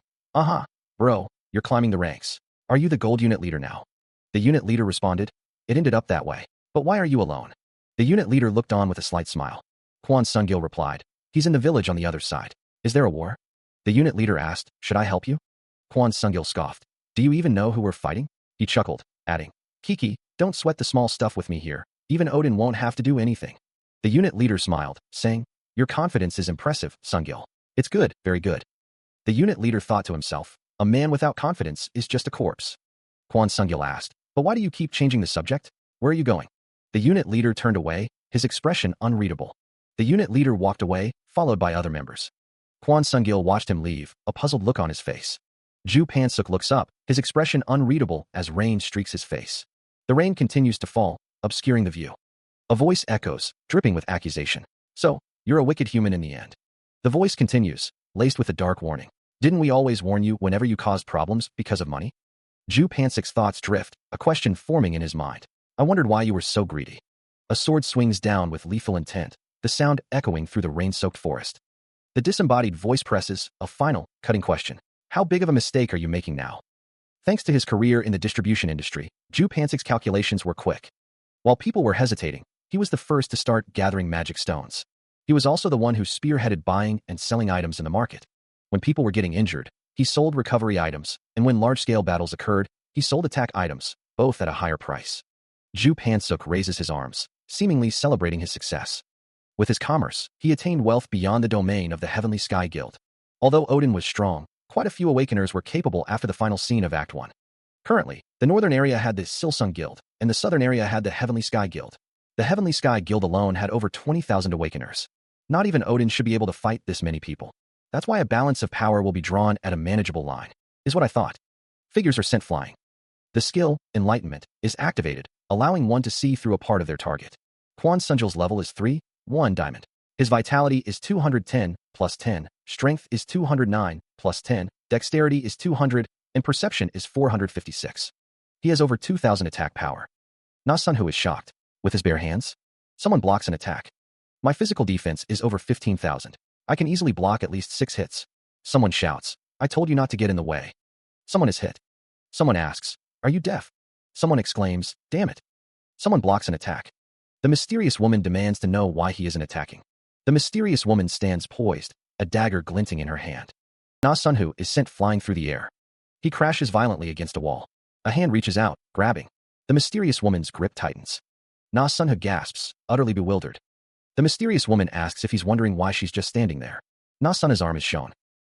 Bro, you're climbing the ranks. Are you the gold unit leader now? The unit leader responded. It ended up that way. But why are you alone? The unit leader looked on with a slight smile. Kwon Sungil replied. He's in the village on the other side. Is there a war? The unit leader asked. Should I help you? Kwon Sungil scoffed. Do you even know who we're fighting? He chuckled, adding. Kiki, don't sweat the small stuff with me here. Even Odin won't have to do anything. The unit leader smiled, saying, Your confidence is impressive, Sungil. It's good, very good. The unit leader thought to himself, a man without confidence is just a corpse. Kwon Sungil asked, but why do you keep changing the subject? Where are you going? The unit leader turned away, his expression unreadable. The unit leader walked away, followed by other members. Kwon Sungil watched him leave, a puzzled look on his face. Ju Pansuk looks up, his expression unreadable as rain streaks his face. The rain continues to fall, obscuring the view. A voice echoes, dripping with accusation. So, you're a wicked human in the end. The voice continues, laced with a dark warning. Didn't we always warn you whenever you caused problems because of money? Ju Pansuk's thoughts drift, a question forming in his mind. I wondered why you were so greedy. A sword swings down with lethal intent, the sound echoing through the rain-soaked forest. The disembodied voice presses, a final, cutting question. How big of a mistake are you making now? Thanks to his career in the distribution industry, Ju Pansuk's calculations were quick. While people were hesitating, he was the first to start gathering magic stones. He was also the one who spearheaded buying and selling items in the market. When people were getting injured, he sold recovery items, and when large-scale battles occurred, he sold attack items, both at a higher price. Ju Pansuk raises his arms, seemingly celebrating his success. With his commerce, he attained wealth beyond the domain of the Heavenly Sky Guild. Although Odin was strong, quite a few Awakeners were capable after the final scene of Act 1. Currently, the northern area had the Silsung Guild, and the southern area had the Heavenly Sky Guild. The Heavenly Sky Guild alone had over 20,000 Awakeners. Not even Odin should be able to fight this many people. That's why a balance of power will be drawn at a manageable line, is what I thought. Figures are sent flying. The skill, Enlightenment, is activated, allowing one to see through a part of their target. Kwon Sunjil's level is 3, 1 Diamond. His vitality is 210, plus 10, strength is 209, plus 10, dexterity is 200, and perception is 456. He has over 2,000 attack power. Na Sunhu is shocked. With his bare hands? Someone blocks an attack. My physical defense is over 15,000. I can easily block at least 6 hits. Someone shouts, I told you not to get in the way. Someone is hit. Someone asks, are you deaf? Someone exclaims, damn it. Someone blocks an attack. The mysterious woman demands to know why he isn't attacking. The mysterious woman stands poised, a dagger glinting in her hand. Na Sunhu is sent flying through the air. He crashes violently against a wall. A hand reaches out, grabbing. The mysterious woman's grip tightens. Na Sunhu gasps, utterly bewildered. The mysterious woman asks if he's wondering why she's just standing there. Na Sunhu's arm is shown.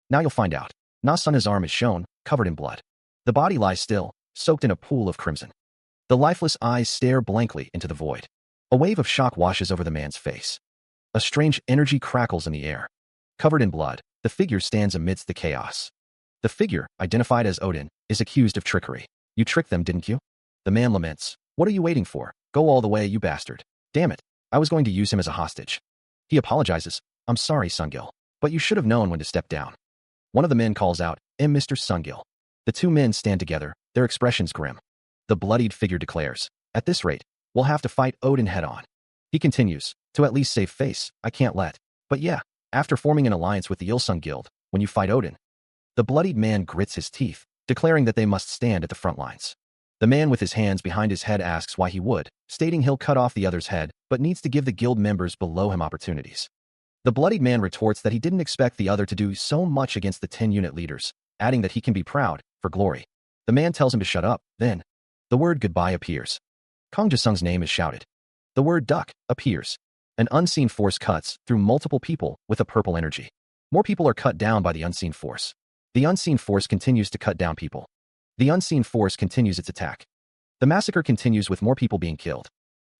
Now you'll find out. Na Sunhu's arm is shown, covered in blood. The body lies still, soaked in a pool of crimson. The lifeless eyes stare blankly into the void. A wave of shock washes over the man's face. A strange energy crackles in the air. Covered in blood, the figure stands amidst the chaos. The figure, identified as Odin, is accused of trickery. You tricked them, didn't you? The man laments. What are you waiting for? Go all the way, you bastard. Damn it, I was going to use him as a hostage. He apologizes. I'm sorry, Sungil, but you should have known when to step down. One of the men calls out, Mr. Sungil. The two men stand together, their expressions grim. The bloodied figure declares, at this rate, we'll have to fight Odin head-on. He continues, to at least save face, I can't let. But yeah, after forming an alliance with the Ilsung Guild, when you fight Odin. The bloodied man grits his teeth, declaring that they must stand at the front lines. The man with his hands behind his head asks why he would, stating he'll cut off the other's head, but needs to give the guild members below him opportunities. The bloodied man retorts that he didn't expect the other to do so much against the 10-unit leaders, adding that he can be proud, for glory. The man tells him to shut up, then. The word goodbye appears. Kong Jasung's name is shouted. The word duck appears. An unseen force cuts through multiple people with a purple energy. More people are cut down by the unseen force. The unseen force continues to cut down people. The unseen force continues its attack. The massacre continues with more people being killed.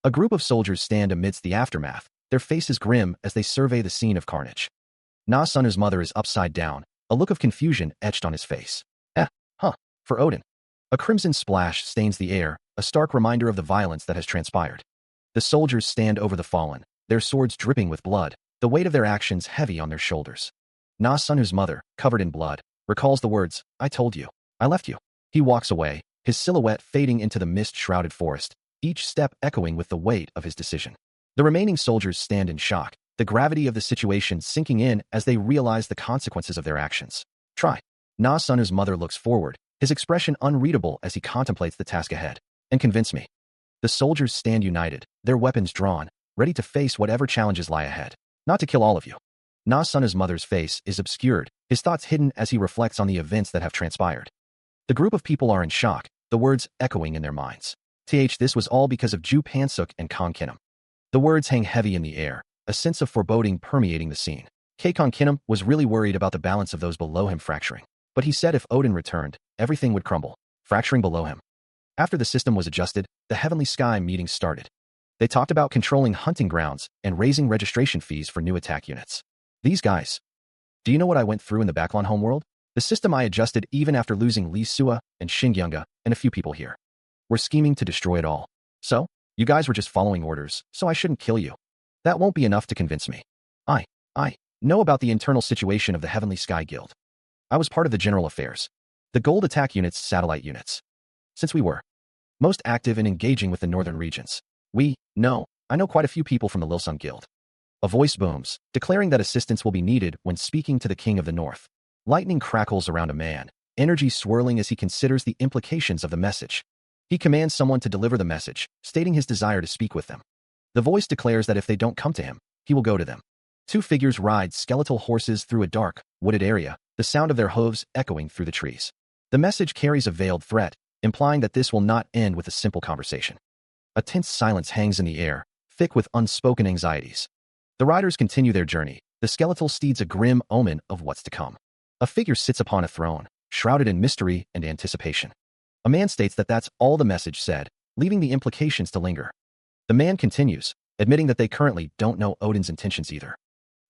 A group of soldiers stand amidst the aftermath, their faces grim as they survey the scene of carnage. Na Sunu's mother is upside down, a look of confusion etched on his face. For Odin. A crimson splash stains the air, a stark reminder of the violence that has transpired. The soldiers stand over the fallen, their swords dripping with blood, the weight of their actions heavy on their shoulders. Na Sunu's mother, covered in blood, recalls the words, I told you, I left you. He walks away, his silhouette fading into the mist-shrouded forest, each step echoing with the weight of his decision. The remaining soldiers stand in shock, the gravity of the situation sinking in as they realize the consequences of their actions. Try. Na Sunu's mother looks forward, his expression unreadable as he contemplates the task ahead. And convince me. The soldiers stand united, their weapons drawn, ready to face whatever challenges lie ahead. Not to kill all of you. Na Sunu's mother's face is obscured, his thoughts hidden as he reflects on the events that have transpired. The group of people are in shock, the words echoing in their minds. This was all because of Ju Pansuk and Kong Kinam. The words hang heavy in the air, a sense of foreboding permeating the scene. Kong Kinam was really worried about the balance of those below him fracturing. But he said if Odin returned, everything would crumble, fracturing below him. After the system was adjusted, the Heavenly Sky meetings started. They talked about controlling hunting grounds and raising registration fees for new attack units. These guys. Do you know what I went through in the Backlon homeworld? The system I adjusted even after losing Lee Sua and Xingyunga and a few people here. We're scheming to destroy it all. So, you guys were just following orders, so I shouldn't kill you. That won't be enough to convince me. I know about the internal situation of the Heavenly Sky Guild. I was part of the general affairs. The gold attack units, satellite units. Since we were most active in engaging with the northern regions, I know quite a few people from the Lilsung Guild. A voice booms, declaring that assistance will be needed when speaking to the King of the North. Lightning crackles around a man, energy swirling as he considers the implications of the message. He commands someone to deliver the message, stating his desire to speak with them. The voice declares that if they don't come to him, he will go to them. Two figures ride skeletal horses through a dark, wooded area, the sound of their hooves echoing through the trees. The message carries a veiled threat, implying that this will not end with a simple conversation. A tense silence hangs in the air, thick with unspoken anxieties. The riders continue their journey, the skeletal steeds a grim omen of what's to come. A figure sits upon a throne, shrouded in mystery and anticipation. A man states that that's all the message said, leaving the implications to linger. The man continues, admitting that they currently don't know Odin's intentions either.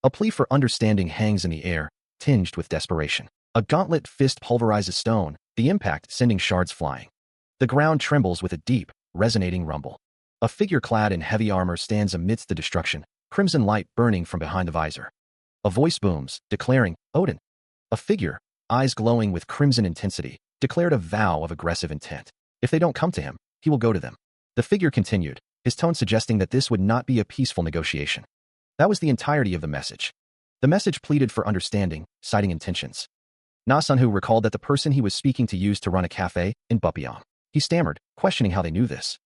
A plea for understanding hangs in the air, tinged with desperation. A gauntlet fist pulverizes stone, the impact sending shards flying. The ground trembles with a deep, resonating rumble. A figure clad in heavy armor stands amidst the destruction, crimson light burning from behind the visor. A voice booms, declaring, Odin. A figure, eyes glowing with crimson intensity, declared a vow of aggressive intent. If they don't come to him, he will go to them. The figure continued, his tone suggesting that this would not be a peaceful negotiation. That was the entirety of the message. The message pleaded for understanding, citing intentions. Na Sunhu recalled that the person he was speaking to used to run a cafe in Bupyeong. He stammered, questioning how they knew this.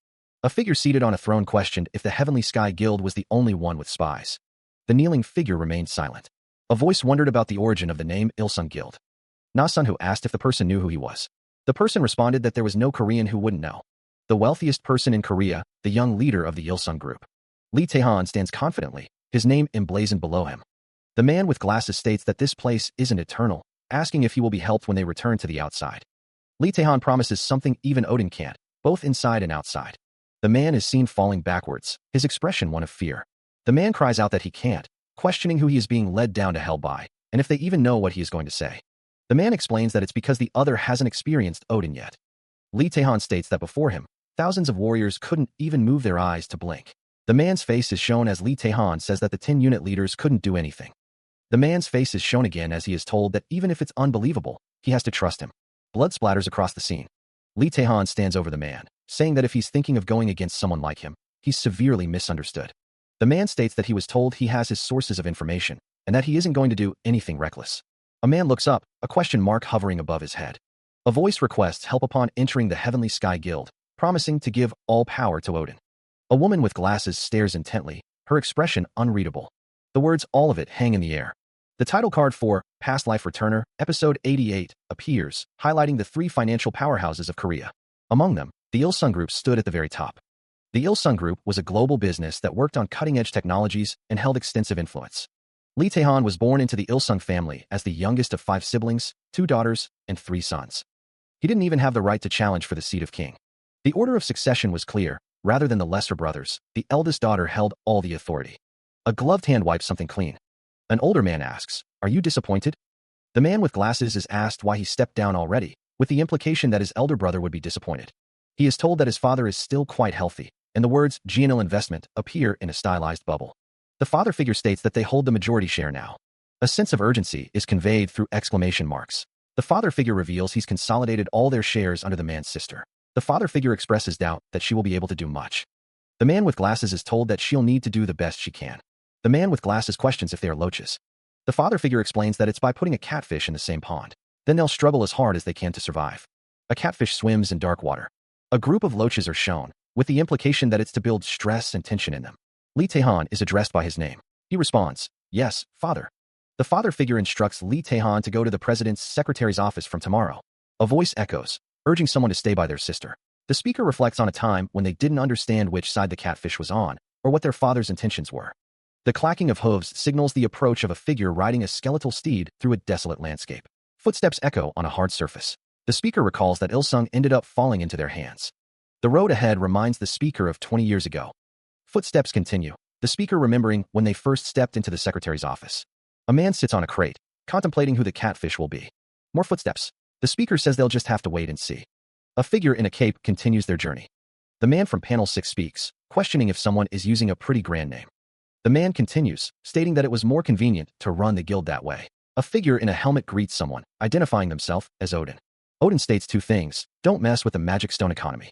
A figure seated on a throne questioned if the Heavenly Sky Guild was the only one with spies. The kneeling figure remained silent. A voice wondered about the origin of the name Ilsung Guild. Na Sunhu asked if the person knew who he was. The person responded that there was no Korean who wouldn't know. The wealthiest person in Korea, the young leader of the Ilsung group. Lee Taehan stands confidently, his name emblazoned below him. The man with glasses states that this place isn't eternal, asking if he will be helped when they return to the outside. Lee Taehan promises something even Odin can't, both inside and outside. The man is seen falling backwards, his expression one of fear. The man cries out that he can't, questioning who he is being led down to hell by, and if they even know what he is going to say. The man explains that it's because the other hasn't experienced Odin yet. Lee Taehan states that before him, thousands of warriors couldn't even move their eyes to blink. The man's face is shown as Lee Tae-han says that the 10 unit leaders couldn't do anything. The man's face is shown again as he is told that even if it's unbelievable, he has to trust him. Blood splatters across the scene. Lee Tae-han stands over the man, saying that if he's thinking of going against someone like him, he's severely misunderstood. The man states that he was told he has his sources of information, and that he isn't going to do anything reckless. A man looks up, a question mark hovering above his head. A voice requests help upon entering the Heavenly Sky Guild, promising to give all power to Odin. A woman with glasses stares intently, her expression unreadable. The words all of it hang in the air. The title card for Past Life Returner, Episode 88, appears, highlighting the 3 financial powerhouses of Korea. Among them, the Il-sung Group stood at the very top. The Il-sung Group was a global business that worked on cutting-edge technologies and held extensive influence. Lee Tae-han was born into the Il-sung family as the youngest of 5 siblings, 2 daughters, and 3 sons. He didn't even have the right to challenge for the seat of king. The order of succession was clear. Rather than the lesser brothers, the eldest daughter held all the authority. A gloved hand wipes something clean. An older man asks, "Are you disappointed?" The man with glasses is asked why he stepped down already, with the implication that his elder brother would be disappointed. He is told that his father is still quite healthy, and the words GNL investment appear in a stylized bubble. The father figure states that they hold the majority share now. A sense of urgency is conveyed through exclamation marks. The father figure reveals he's consolidated all their shares under the man's sister. The father figure expresses doubt that she will be able to do much. The man with glasses is told that she'll need to do the best she can. The man with glasses questions if they are loaches. The father figure explains that it's by putting a catfish in the same pond. Then they'll struggle as hard as they can to survive. A catfish swims in dark water. A group of loaches are shown, with the implication that it's to build stress and tension in them. Lee Tae-han is addressed by his name. He responds, "Yes, father." The father figure instructs Lee Tae-han to go to the president's secretary's office from tomorrow. A voice echoes, urging someone to stay by their sister. The speaker reflects on a time when they didn't understand which side the catfish was on, or what their father's intentions were. The clacking of hooves signals the approach of a figure riding a skeletal steed through a desolate landscape. Footsteps echo on a hard surface. The speaker recalls that Il-sung ended up falling into their hands. The road ahead reminds the speaker of 20 years ago. Footsteps continue, the speaker remembering when they first stepped into the secretary's office. A man sits on a crate, contemplating who the catfish will be. More footsteps. The speaker says they'll just have to wait and see. A figure in a cape continues their journey. The man from panel 6 speaks, questioning if someone is using a pretty grand name. The man continues, stating that it was more convenient to run the guild that way. A figure in a helmet greets someone, identifying themselves as Odin. Odin states 2 things: don't mess with the magic stone economy.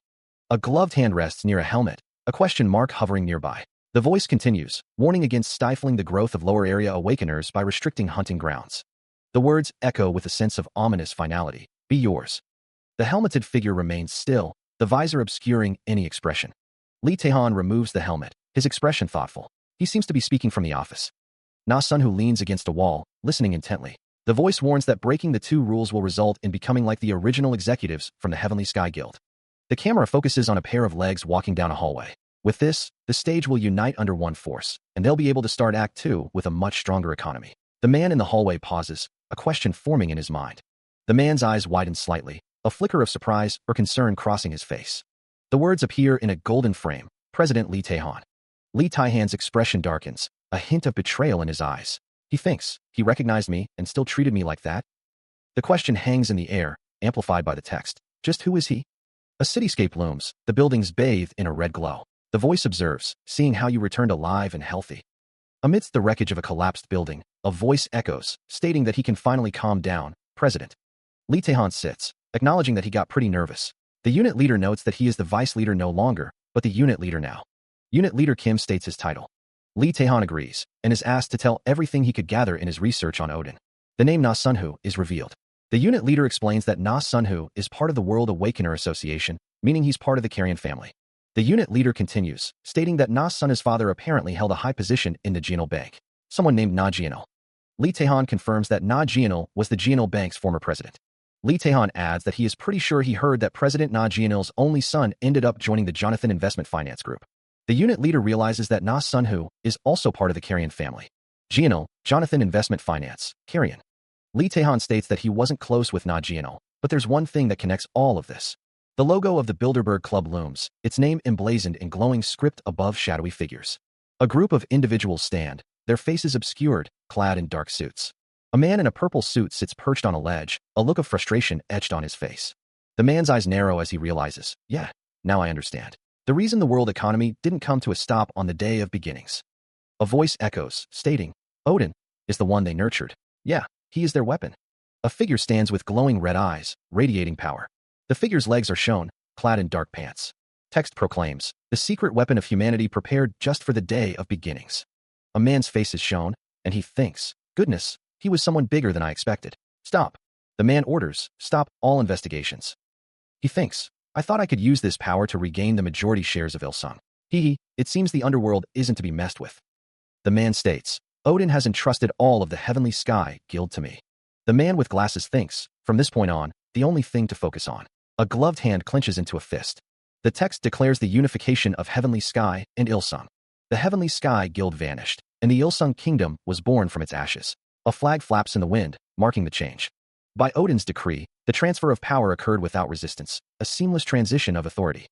A gloved hand rests near a helmet, a question mark hovering nearby. The voice continues, warning against stifling the growth of lower area awakeners by restricting hunting grounds. The words echo with a sense of ominous finality. Be yours. The helmeted figure remains still, the visor obscuring any expression. Lee Tae-han removes the helmet, his expression thoughtful. He seems to be speaking from the office. Na Sun-who leans against a wall, listening intently. The voice warns that breaking the 2 rules will result in becoming like the original executives from the Heavenly Sky Guild. The camera focuses on a pair of legs walking down a hallway. With this, the stage will unite under one force, and they'll be able to start Act 2 with a much stronger economy. The man in the hallway pauses, a question forming in his mind. The man's eyes widen slightly, a flicker of surprise or concern crossing his face. The words appear in a golden frame, President Lee Tae-han. Lee Tae-han's expression darkens, a hint of betrayal in his eyes. He thinks, he recognized me and still treated me like that? The question hangs in the air, amplified by the text. Just who is he? A cityscape looms, the buildings bathed in a red glow. The voice observes, seeing how you returned alive and healthy. Amidst the wreckage of a collapsed building, a voice echoes, stating that he can finally calm down. President. Lee Tae-han sits, acknowledging that he got pretty nervous. The unit leader notes that he is the vice leader no longer, but the unit leader now. Unit leader Kim states his title. Lee Tae-han agrees, and is asked to tell everything he could gather in his research on Odin. The name Na Sun-who is revealed. The unit leader explains that Na Sun-who is part of the World Awakener Association, meaning he's part of the Carrion family. The unit leader continues, stating that Na Sun-who's father apparently held a high position in the GNL Bank. Someone named Na GNL. Lee Tae-han confirms that Na GNL was the GNL Bank's former president. Lee Tae-han adds that he is pretty sure he heard that President Na GNL's only son ended up joining the Jonathan Investment Finance Group. The unit leader realizes that Na Sun-who is also part of the Carrion family. GNL, Jonathan Investment Finance, Carrion. Lee Tae-han states that he wasn't close with Na GNL, but there's one thing that connects all of this. The logo of the Bilderberg Club looms, its name emblazoned in glowing script above shadowy figures. A group of individuals stand, their faces obscured, clad in dark suits. A man in a purple suit sits perched on a ledge, a look of frustration etched on his face. The man's eyes narrow as he realizes, yeah, now I understand. The reason the world economy didn't come to a stop on the day of beginnings. A voice echoes, stating, Odin is the one they nurtured. Yeah, he is their weapon. A figure stands with glowing red eyes, radiating power. The figure's legs are shown, clad in dark pants. Text proclaims, the secret weapon of humanity prepared just for the day of beginnings. A man's face is shown, and he thinks, goodness, he was someone bigger than I expected. Stop. The man orders, stop all investigations. He thinks, I thought I could use this power to regain the majority shares of Ilsung. It seems the underworld isn't to be messed with. The man states, Odin has entrusted all of the heavenly sky guild to me. The man with glasses thinks, from this point on, the only thing to focus on. A gloved hand clenches into a fist. The text declares the unification of heavenly sky and Ilsung. The heavenly sky guild vanished, and the Ilsung kingdom was born from its ashes. A flag flaps in the wind, marking the change. By Odin's decree, the transfer of power occurred without resistance, a seamless transition of authority.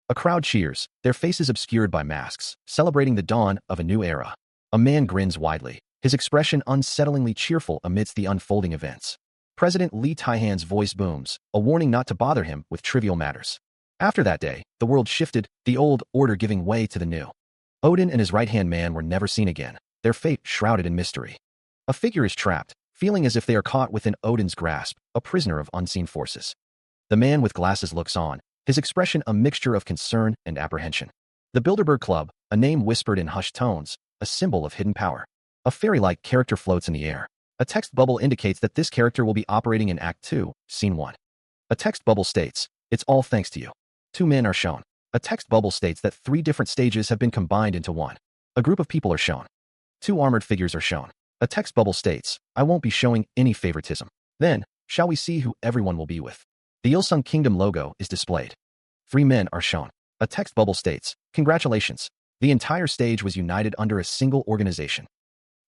A crowd cheers, their faces obscured by masks, celebrating the dawn of a new era. A man grins widely, his expression unsettlingly cheerful amidst the unfolding events. President Lee Taihan's voice booms, a warning not to bother him with trivial matters. After that day, the world shifted, the old order giving way to the new. Odin and his right-hand man were never seen again, their fate shrouded in mystery. A figure is trapped, feeling as if they are caught within Odin's grasp, a prisoner of unseen forces. The man with glasses looks on, his expression a mixture of concern and apprehension. The Bilderberg Club, a name whispered in hushed tones, a symbol of hidden power. A fairy-like character floats in the air. A text bubble indicates that this character will be operating in Act 2, Scene 1. A text bubble states, it's all thanks to you. 2 men are shown. A text bubble states that 3 different stages have been combined into one. A group of people are shown. 2 armored figures are shown. A text bubble states, I won't be showing any favoritism. Then, shall we see who everyone will be with? The Ilsung Kingdom logo is displayed. 3 men are shown. A text bubble states, congratulations. The entire stage was united under a single organization.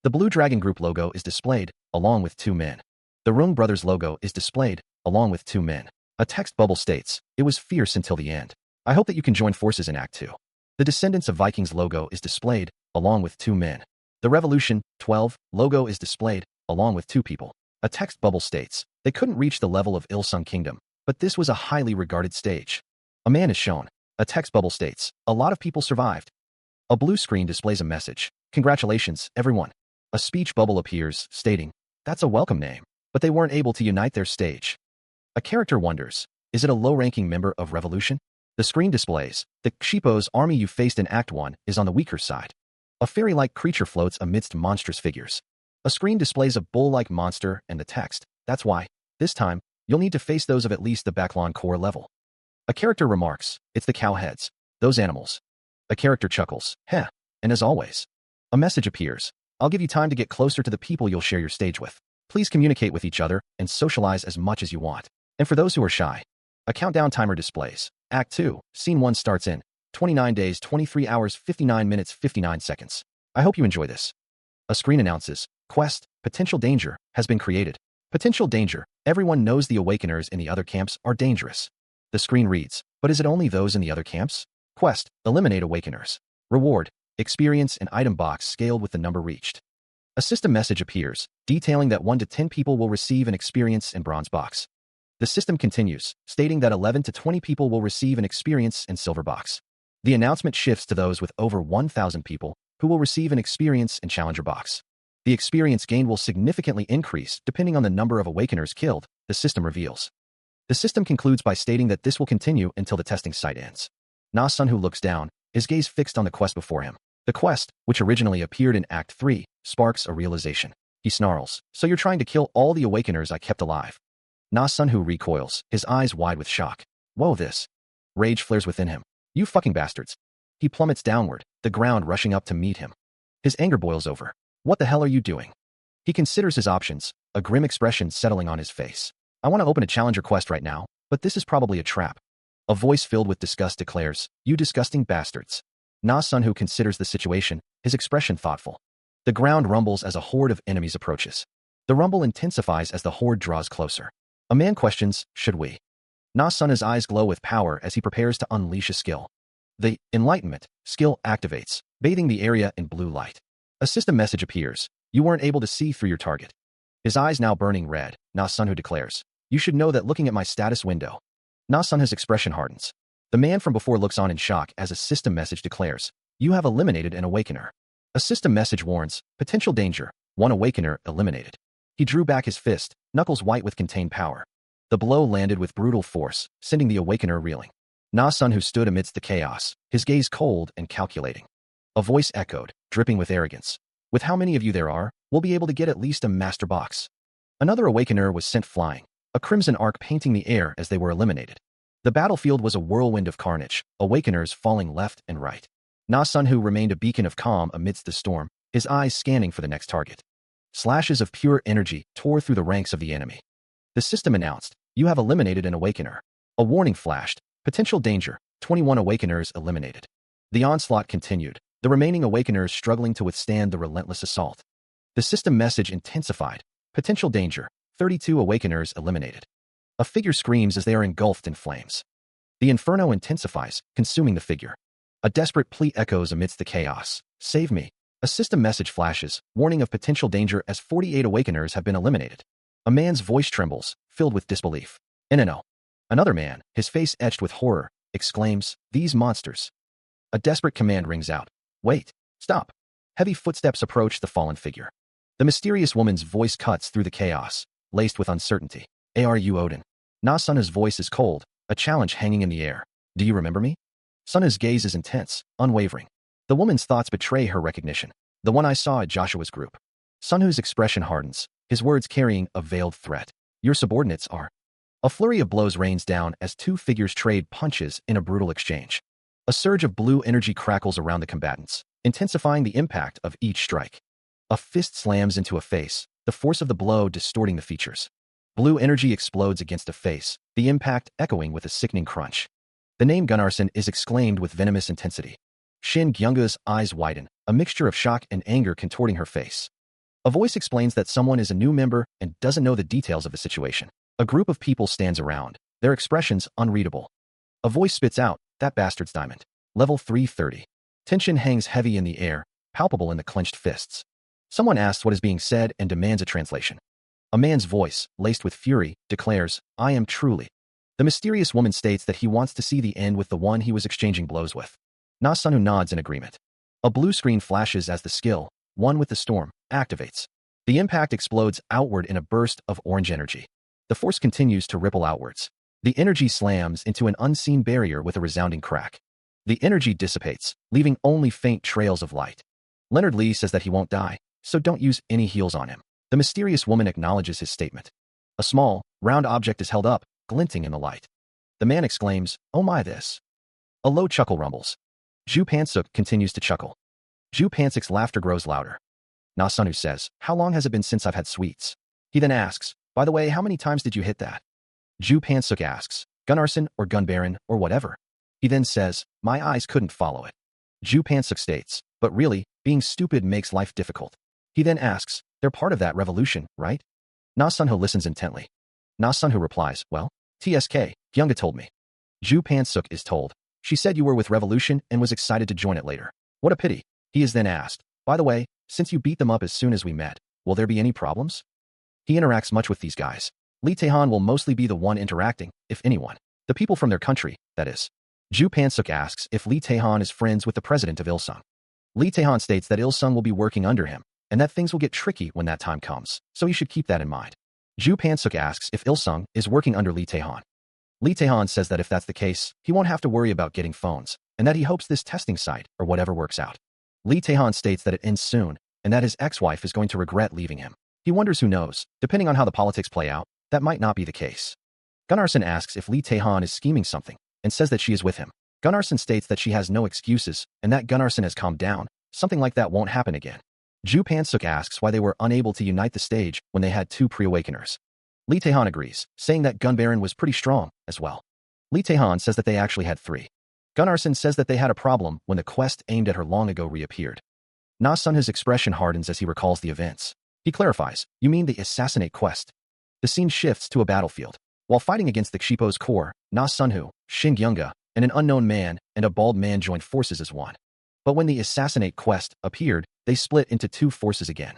The Blue Dragon Group logo is displayed, along with 2 men. The Rung Brothers logo is displayed, along with 2 men. A text bubble states, it was fierce until the end. I hope that you can join forces in Act 2. The Descendants of Vikings logo is displayed, along with 2 men. The Revolution 12 logo is displayed, along with 2 people. A text bubble states, they couldn't reach the level of Ilsung Kingdom, but this was a highly regarded stage. A man is shown. A text bubble states, a lot of people survived. A blue screen displays a message, congratulations, everyone. A speech bubble appears, stating, that's a welcome name, but they weren't able to unite their stage. A character wonders, is it a low-ranking member of Revolution? The screen displays, the Kshipo's army you faced in Act 1 is on the weaker side. A fairy-like creature floats amidst monstrous figures. A screen displays a bull-like monster and the text, that's why, this time, you'll need to face those of at least the Backlon core level. A character remarks, it's the cow heads, those animals. A character chuckles, heh, and as always. A message appears, I'll give you time to get closer to the people you'll share your stage with. Please communicate with each other and socialize as much as you want. And for those who are shy, a countdown timer displays. Act 2, Scene 1 starts in 29 days, 23 hours, 59 minutes, 59 seconds. I hope you enjoy this. A screen announces, Quest, Potential Danger, has been created. Potential danger, everyone knows the Awakeners in the other camps are dangerous. The screen reads, but is it only those in the other camps? Quest, Eliminate Awakeners. Reward, Experience and item box scaled with the number reached. A system message appears, detailing that 1 to 10 people will receive an experience and bronze box. The system continues, stating that 11 to 20 people will receive an experience and silver box. The announcement shifts to those with over 1,000 people, who will receive an experience and challenger box. The experience gained will significantly increase depending on the number of Awakeners killed, the system reveals. The system concludes by stating that this will continue until the testing site ends. Na Sunhu looks down, his gaze fixed on the quest before him. The quest, which originally appeared in Act 3, sparks a realization. He snarls, so you're trying to kill all the Awakeners I kept alive. Na Sunhu recoils, his eyes wide with shock. Whoa, this. Rage flares within him. You fucking bastards. He plummets downward, the ground rushing up to meet him. His anger boils over. What the hell are you doing? He considers his options, a grim expression settling on his face. I want to open a challenger quest right now, but this is probably a trap. A voice filled with disgust declares, you disgusting bastards. Na Sunhu considers the situation, his expression thoughtful. The ground rumbles as a horde of enemies approaches. The rumble intensifies as the horde draws closer. A man questions, should we? Na Sunhu's eyes glow with power as he prepares to unleash a skill. The Enlightenment skill activates, bathing the area in blue light. A system message appears. You weren't able to see through your target. His eyes now burning red, Na Sunhu declares. You should know that looking at my status window. Na Sunhu's expression hardens. The man from before looks on in shock as a system message declares, "You have eliminated an awakener." A system message warns, "Potential danger, one awakener eliminated." He drew back his fist, knuckles white with contained power. The blow landed with brutal force, sending the awakener reeling. Na-sun, who stood amidst the chaos, his gaze cold and calculating. A voice echoed, dripping with arrogance. "With how many of you there are, we'll be able to get at least a master box." Another awakener was sent flying, a crimson arc painting the air as they were eliminated. The battlefield was a whirlwind of carnage, awakeners falling left and right. Na-sun, who remained a beacon of calm amidst the storm, his eyes scanning for the next target. Slashes of pure energy tore through the ranks of the enemy. The system announced, "You have eliminated an awakener." A warning flashed, "Potential danger, 21 awakeners eliminated." The onslaught continued, the remaining awakeners struggling to withstand the relentless assault. The system message intensified, "Potential danger, 32 awakeners eliminated." A figure screams as they are engulfed in flames. The inferno intensifies, consuming the figure. A desperate plea echoes amidst the chaos, "Save me." A system message flashes, warning of potential danger as 48 awakeners have been eliminated. A man's voice trembles, filled with disbelief. "No." Another man, his face etched with horror, exclaims, "These monsters." A desperate command rings out. "Wait, stop." Heavy footsteps approach the fallen figure. The mysterious woman's voice cuts through the chaos, laced with uncertainty. "Are you Odin?" Na-sun's voice is cold, a challenge hanging in the air. "Do you remember me?" Sunna's gaze is intense, unwavering. The woman's thoughts betray her recognition. "The one I saw at Joshua's group." Sunhu's expression hardens, his words carrying a veiled threat. "Your subordinates are." A flurry of blows rains down as two figures trade punches in a brutal exchange. A surge of blue energy crackles around the combatants, intensifying the impact of each strike. A fist slams into a face, the force of the blow distorting the features. Blue energy explodes against a face, the impact echoing with a sickening crunch. The name Gunnarsson is exclaimed with venomous intensity. Shin Gyunga's eyes widen, a mixture of shock and anger contorting her face. A voice explains that someone is a new member and doesn't know the details of the situation. A group of people stands around, their expressions unreadable. A voice spits out, "That bastard's diamond." Level 330. Tension hangs heavy in the air, palpable in the clenched fists. Someone asks what is being said and demands a translation. A man's voice, laced with fury, declares, "I am truly." The mysterious woman states that he wants to see the end with the one he was exchanging blows with. Na-sunu nods in agreement. A blue screen flashes as the skill, "One with the Storm," activates. The impact explodes outward in a burst of orange energy. The force continues to ripple outwards. The energy slams into an unseen barrier with a resounding crack. The energy dissipates, leaving only faint trails of light. Leonard Lee says that he won't die, so don't use any heals on him. The mysterious woman acknowledges his statement. A small, round object is held up, glinting in the light. The man exclaims, "Oh my this." A low chuckle rumbles. Ju Pansuk continues to chuckle. Ju Pansuk's laughter grows louder. Na-sunu says, "How long has it been since I've had sweets?" He then asks, "By the way, how many times did you hit that?" Ju Pansuk asks, "Gunnarsson or Gunbaron or whatever." He then says, "My eyes couldn't follow it." Ju Pansuk states, "But really, being stupid makes life difficult." He then asks, "They're part of that revolution, right?" Na-sunho listens intently. Na-sunho replies, "Well, TSK, Hyunga told me." Ju Pansuk is told, "She said you were with Revolution and was excited to join it later." What a pity. He is then asked, "By the way, since you beat them up as soon as we met, will there be any problems?" He interacts much with these guys. Lee Taehan will mostly be the one interacting, if anyone. The people from their country, that is. Ju Pansuk asks if Lee Taehan is friends with the president of Ilsung. Lee Taehan states that Ilsung will be working under him, and that things will get tricky when that time comes, so he should keep that in mind. Ju Pansuk asks if Ilsung is working under Lee Taehan. Lee Taehan says that if that's the case, he won't have to worry about getting phones, and that he hopes this testing site, or whatever works out. Lee Taehan states that it ends soon, and that his ex-wife is going to regret leaving him. He wonders who knows, depending on how the politics play out, that might not be the case. Gunnarsson asks if Lee Taehan is scheming something, and says that she is with him. Gunnarsson states that she has no excuses, and that Gunnarsson has calmed down, something like that won't happen again. Ju Pansuk asks why they were unable to unite the stage when they had two pre-awakeners. Lee Taehan agrees, saying that Gunbaron was pretty strong, as well. Lee Taehan says that they actually had three. Gunnarsson says that they had a problem when the quest aimed at her long ago reappeared. Na-sun's expression hardens as he recalls the events. He clarifies, "You mean the assassinate quest?" The scene shifts to a battlefield. While fighting against the Kshipo's core, Na-sunhu, Shin Gyunga, and an unknown man and a bald man joined forces as one. But when the assassinate quest appeared, they split into two forces again.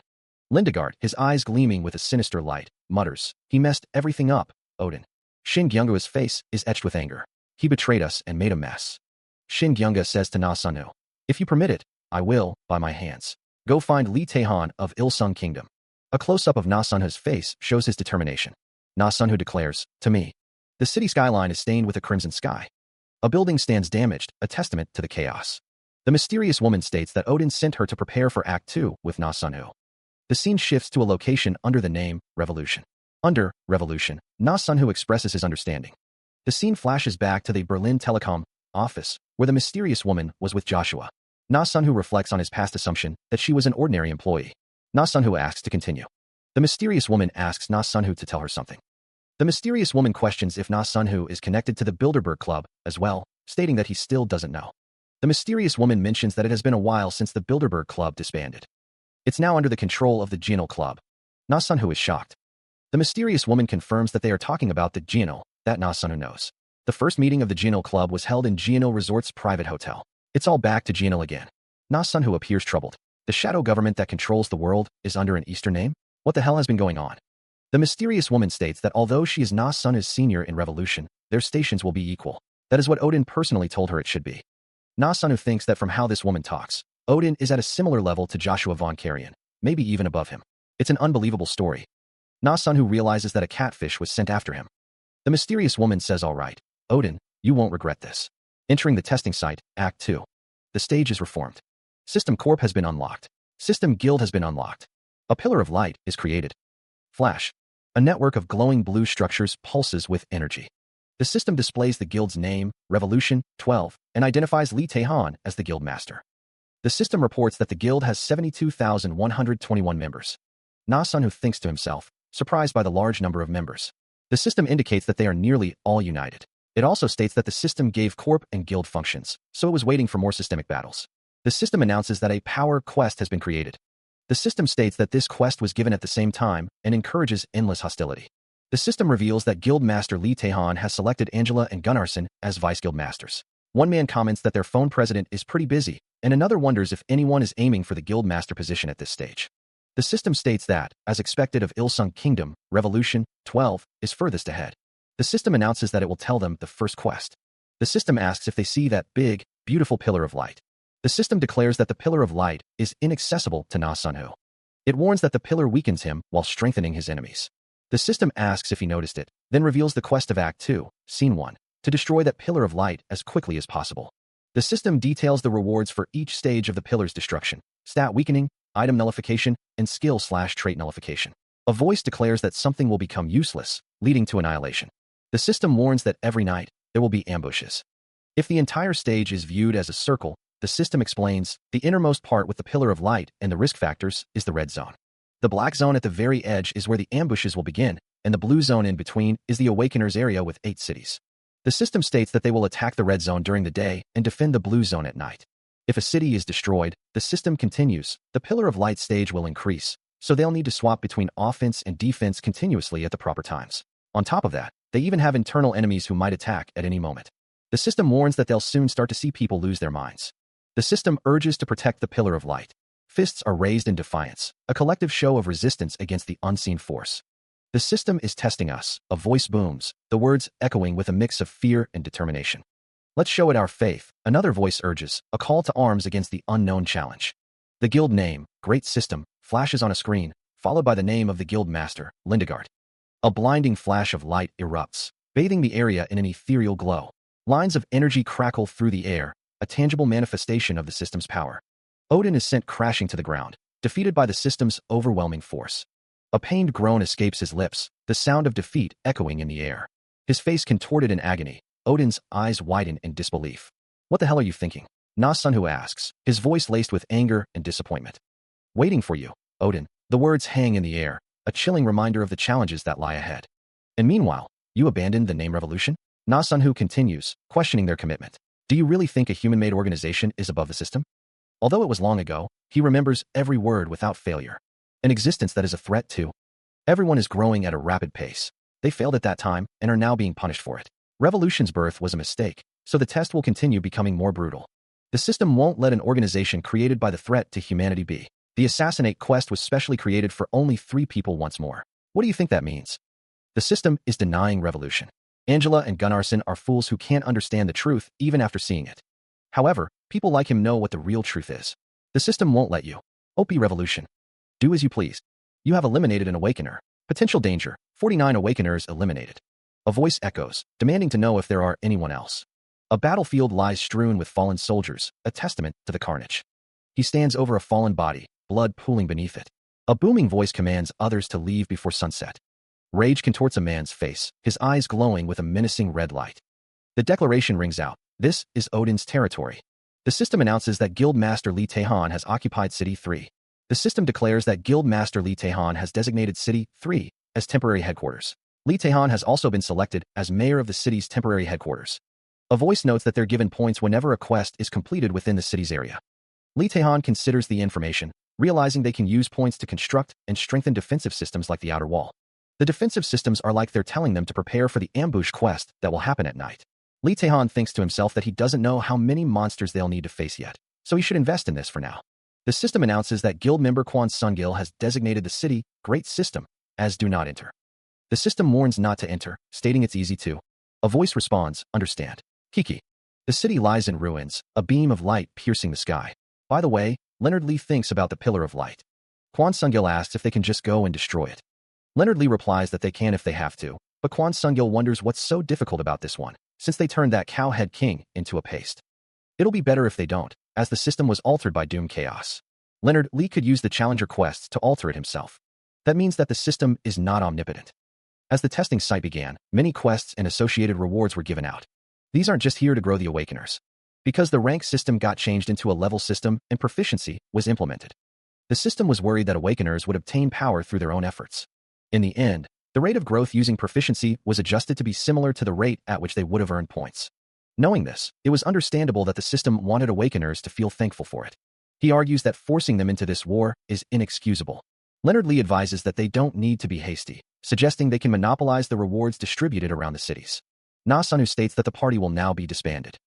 Lindegard, his eyes gleaming with a sinister light, mutters, "He messed everything up, Odin." Shin Gyunga's face is etched with anger. He betrayed us and made a mess. Shin Gyunga says to Na Sunhu, if you permit it, I will, by my hands, go find Lee Taehan of Ilsung Kingdom. A close-up of Na Sunhu's face shows his determination. Na Sunhu declares, to me, the city skyline is stained with a crimson sky. A building stands damaged, a testament to the chaos. The mysterious woman states that Odin sent her to prepare for Act 2 with Na Sunhu. The scene shifts to a location under the name Revolution. Under Revolution, Na Sunhu expresses his understanding. The scene flashes back to the Berlin Telecom office, where the mysterious woman was with Joshua. Na Sunhu reflects on his past assumption that she was an ordinary employee. Na Sunhu asks to continue. The mysterious woman asks Na Sunhu to tell her something. The mysterious woman questions if Na Sunhu is connected to the Bilderberg Club as well, stating that he still doesn't know. The mysterious woman mentions that it has been a while since the Bilderberg Club disbanded. It's now under the control of the Gianal Club. Na Sunhu is shocked. The mysterious woman confirms that they are talking about the Gianal that Na Sunhu knows. The first meeting of the Gianal Club was held in Gianal Resort's private hotel. It's all back to Gianal again. Na Sunhu appears troubled. The shadow government that controls the world is under an Eastern name? What the hell has been going on? The mysterious woman states that although she is Na Sunhu's senior in Revolution, their stations will be equal. That is what Odin personally told her it should be. Na Sunhu thinks that from how this woman talks, Odin is at a similar level to Joshua von Karajan, maybe even above him. It's an unbelievable story. Na Sunhu realizes that a catfish was sent after him. The mysterious woman says, all right, Odin, you won't regret this. Entering the testing site, Act 2. The stage is reformed. System Corp has been unlocked. System Guild has been unlocked. A pillar of light is created. Flash. A network of glowing blue structures pulses with energy. The system displays the guild's name, Revolution 12, and identifies Lee Taehan as the guild master. The system reports that the guild has 72,121 members. Na Sunhu thinks to himself, surprised by the large number of members. The system indicates that they are nearly all united. It also states that the system gave corp and guild functions, so it was waiting for more systemic battles. The system announces that a power quest has been created. The system states that this quest was given at the same time and encourages endless hostility. The system reveals that Guild Master Lee Taehan has selected Angela and Gunnarsson as Vice Guild Masters. One man comments that their phone president is pretty busy, and another wonders if anyone is aiming for the Guild Master position at this stage. The system states that, as expected of Ilsung Kingdom, Revolution 12 is furthest ahead. The system announces that it will tell them the first quest. The system asks if they see that big, beautiful pillar of light. The system declares that the pillar of light is inaccessible to Na Sunhu. It warns that the pillar weakens him while strengthening his enemies. The system asks if he noticed it, then reveals the quest of Act 2, Scene 1, to destroy that pillar of light as quickly as possible. The system details the rewards for each stage of the pillar's destruction: stat weakening, item nullification, and skill/trait nullification. A voice declares that something will become useless, leading to annihilation. The system warns that every night, there will be ambushes. If the entire stage is viewed as a circle, the system explains, the innermost part with the pillar of light and the risk factors is the red zone. The black zone at the very edge is where the ambushes will begin, and the blue zone in between is the Awakeners area with 8 cities. The system states that they will attack the red zone during the day and defend the blue zone at night. If a city is destroyed, the system continues, the pillar of light stage will increase, so they'll need to swap between offense and defense continuously at the proper times. On top of that, they even have internal enemies who might attack at any moment. The system warns that they'll soon start to see people lose their minds. The system urges to protect the pillar of light. Fists are raised in defiance, a collective show of resistance against the unseen force. The system is testing us, a voice booms, the words echoing with a mix of fear and determination. Let's show it our faith, another voice urges, a call to arms against the unknown challenge. The guild name, Great System, flashes on a screen, followed by the name of the guild master, Lindegard. A blinding flash of light erupts, bathing the area in an ethereal glow. Lines of energy crackle through the air, a tangible manifestation of the system's power. Odin is sent crashing to the ground, defeated by the system's overwhelming force. A pained groan escapes his lips, the sound of defeat echoing in the air. His face contorted in agony, Odin's eyes widen in disbelief. What the hell are you thinking? Na Sunhu asks, his voice laced with anger and disappointment. Waiting for you, Odin. The words hang in the air, a chilling reminder of the challenges that lie ahead. And meanwhile, you abandoned the name Revolution? Na Sunhu continues, questioning their commitment. Do you really think a human-made organization is above the system? Although it was long ago, he remembers every word without failure. An existence that is a threat to. Everyone is growing at a rapid pace. They failed at that time and are now being punished for it. Revolution's birth was a mistake, so the test will continue becoming more brutal. The system won't let an organization created by the threat to humanity be. The Assassinate quest was specially created for only 3 people once more. What do you think that means? The system is denying Revolution. Angela and Gunnarsson are fools who can't understand the truth even after seeing it. However, people like him know what the real truth is. The system won't let you. OP Revolution. Do as you please. You have eliminated an awakener. Potential danger. 49 awakeners eliminated. A voice echoes, demanding to know if there are anyone else. A battlefield lies strewn with fallen soldiers, a testament to the carnage. He stands over a fallen body, blood pooling beneath it. A booming voice commands others to leave before sunset. Rage contorts a man's face, his eyes glowing with a menacing red light. The declaration rings out. This is Odin's territory. The system announces that Guild Master Lee Taehan has occupied City 3. The system declares that Guild Master Lee Taehan has designated City 3 as temporary headquarters. Lee Taehan has also been selected as mayor of the city's temporary headquarters. A voice notes that they're given points whenever a quest is completed within the city's area. Lee Taehan considers the information, realizing they can use points to construct and strengthen defensive systems like the outer wall. The defensive systems are like they're telling them to prepare for the ambush quest that will happen at night. Lee Taehan thinks to himself that he doesn't know how many monsters they'll need to face yet, so he should invest in this for now. The system announces that guild member Kwon Sungil has designated the city Great System as Do Not Enter. The system warns not to enter, stating it's easy to. A voice responds, understand. Kiki. The city lies in ruins, a beam of light piercing the sky. By the way, Leonard Lee thinks about the pillar of light. Kwon Sungil asks if they can just go and destroy it. Leonard Lee replies that they can if they have to, but Kwon Sungil wonders what's so difficult about this one, since they turned that cowhead king into a paste. It'll be better if they don't, as the system was altered by Doom Chaos. Leonard Lee could use the Challenger quests to alter it himself. That means that the system is not omnipotent. As the testing site began, many quests and associated rewards were given out. These aren't just here to grow the Awakeners. Because the rank system got changed into a level system and proficiency was implemented. The system was worried that Awakeners would obtain power through their own efforts. In the end, the rate of growth using proficiency was adjusted to be similar to the rate at which they would have earned points. Knowing this, it was understandable that the system wanted Awakeners to feel thankful for it. He argues that forcing them into this war is inexcusable. Leonard Lee advises that they don't need to be hasty, suggesting they can monopolize the rewards distributed around the cities. Na Sunu states that the party will now be disbanded.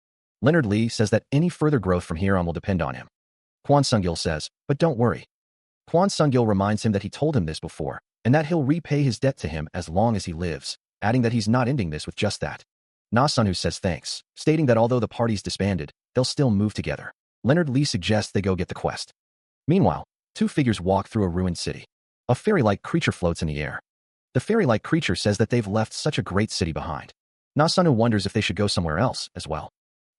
Leonard Lee says that any further growth from here on will depend on him. Kwon Sungil says, but don't worry. Kwon Sungil reminds him that he told him this before, and that he'll repay his debt to him as long as he lives, adding that he's not ending this with just that. Na Sunu says thanks, stating that although the party's disbanded, they'll still move together. Leonard Lee suggests they go get the quest. Meanwhile, two figures walk through a ruined city. A fairy-like creature floats in the air. The fairy-like creature says that they've left such a great city behind. Na Sunu wonders if they should go somewhere else as well.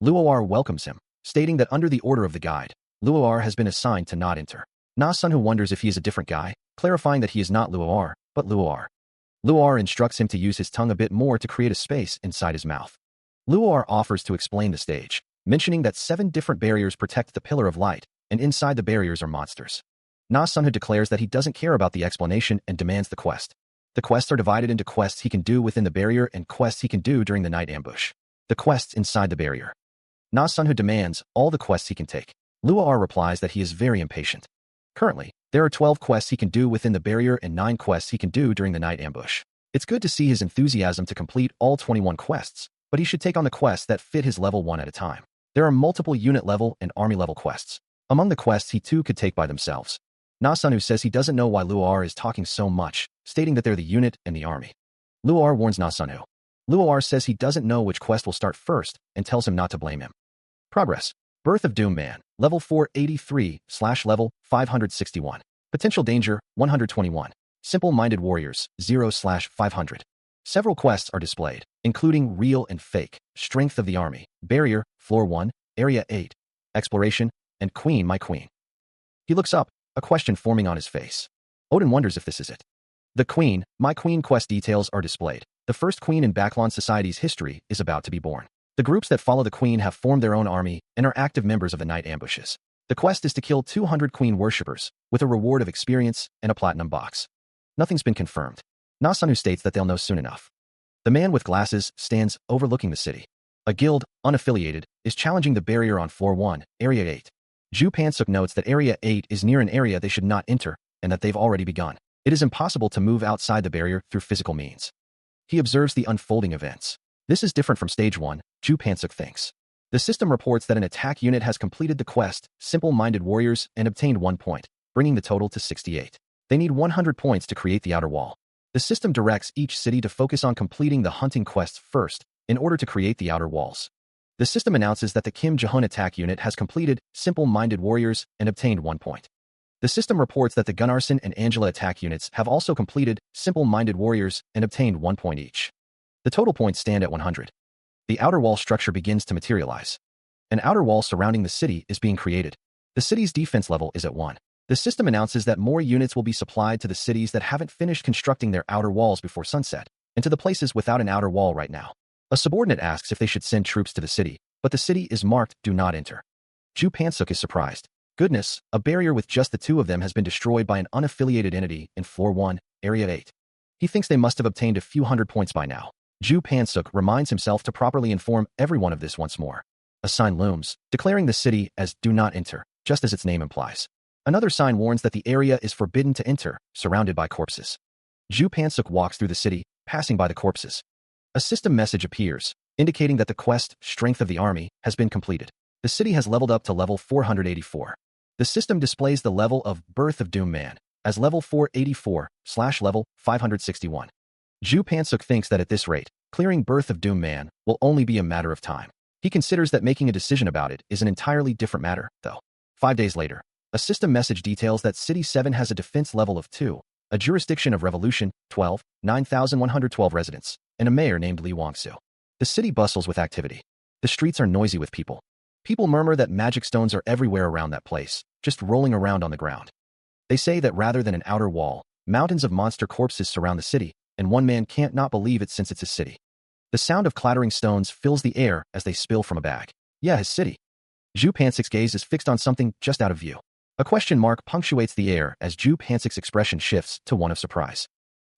Luoar welcomes him, stating that under the order of the guide, Luoar has been assigned to not enter. Na Sunu wonders if he is a different guy, clarifying that he is not Luoar, but Luoar. Luoar instructs him to use his tongue a bit more to create a space inside his mouth. Luoar offers to explain the stage, mentioning that 7 different barriers protect the Pillar of Light, and inside the barriers are monsters. Na Sunu declares that he doesn't care about the explanation and demands the quest. The quests are divided into quests he can do within the barrier and quests he can do during the night ambush. The quests inside the barrier. Na Sunu demands all the quests he can take. Luoar replies that he is very impatient. Currently, there are 12 quests he can do within the barrier and 9 quests he can do during the night ambush. It's good to see his enthusiasm to complete all 21 quests, but he should take on the quests that fit his level 1 at a time. There are multiple unit level and army level quests. Among the quests he too could take by themselves. Na Sunu says he doesn't know why Luoar is talking so much, stating that they're the unit and the army. Luoar warns Na Sunu. Luoar says he doesn't know which quest will start first and tells him not to blame him. Progress. Birth of Doom Man, level 483/level 561. Potential danger, 121. Simple-minded warriors, 0/500. Several quests are displayed, including real and fake, strength of the army, barrier, floor 1, area 8, exploration, and queen my queen. He looks up, a question forming on his face. Odin wonders if this is it. The queen, my queen quest details are displayed. The first queen in Backlon Society's history is about to be born. The groups that follow the queen have formed their own army and are active members of the night ambushes. The quest is to kill 200 queen worshippers, with a reward of experience and a platinum box. Nothing's been confirmed. Na Sunu states that they'll know soon enough. The man with glasses stands overlooking the city. A guild, unaffiliated, is challenging the barrier on floor 1, area 8. Ju Pansuk notes that area 8 is near an area they should not enter, and that they've already begun. It is impossible to move outside the barrier through physical means. He observes the unfolding events. This is different from stage 1, Ju Pansuk thinks. The system reports that an attack unit has completed the quest, Simple-Minded Warriors, and obtained 1 point, bringing the total to 68. They need 100 points to create the outer wall. The system directs each city to focus on completing the hunting quests first in order to create the outer walls. The system announces that the Kim Jahun attack unit has completed Simple-Minded Warriors and obtained 1 point. The system reports that the Gunnarsson and Angela attack units have also completed Simple-Minded Warriors and obtained 1 point each. The total points stand at 100. The outer wall structure begins to materialize. An outer wall surrounding the city is being created. The city's defense level is at 1. The system announces that more units will be supplied to the cities that haven't finished constructing their outer walls before sunset, and to the places without an outer wall right now. A subordinate asks if they should send troops to the city, but the city is marked "Do Not Enter." Ju Pansuk is surprised. Goodness, a barrier with just the two of them has been destroyed by an unaffiliated entity in Floor 1, Area 8. He thinks they must have obtained a few hundred points by now. Ju Pansuk reminds himself to properly inform everyone of this once more. A sign looms, declaring the city as "Do Not Enter," just as its name implies. Another sign warns that the area is forbidden to enter, surrounded by corpses. Ju Pansuk walks through the city, passing by the corpses. A system message appears, indicating that the quest, Strength of the Army, has been completed. The city has leveled up to level 484. The system displays the level of Birth of Doom Man as level 484/level 561. Ju Pansuk thinks that at this rate, clearing Birth of Doom Man will only be a matter of time. He considers that making a decision about it is an entirely different matter, though. 5 days later, a system message details that City 7 has a defense level of 2, a jurisdiction of Revolution, 12, 9,112 residents, and a mayor named Li Wangsu. The city bustles with activity. The streets are noisy with people. People murmur that magic stones are everywhere around that place, just rolling around on the ground. They say that rather than an outer wall, mountains of monster corpses surround the city, and one man can't not believe it since it's his city. The sound of clattering stones fills the air as they spill from a bag. Yeah, his city. Ju Pansuk's gaze is fixed on something just out of view. A question mark punctuates the air as Ju Pansuk's expression shifts to one of surprise.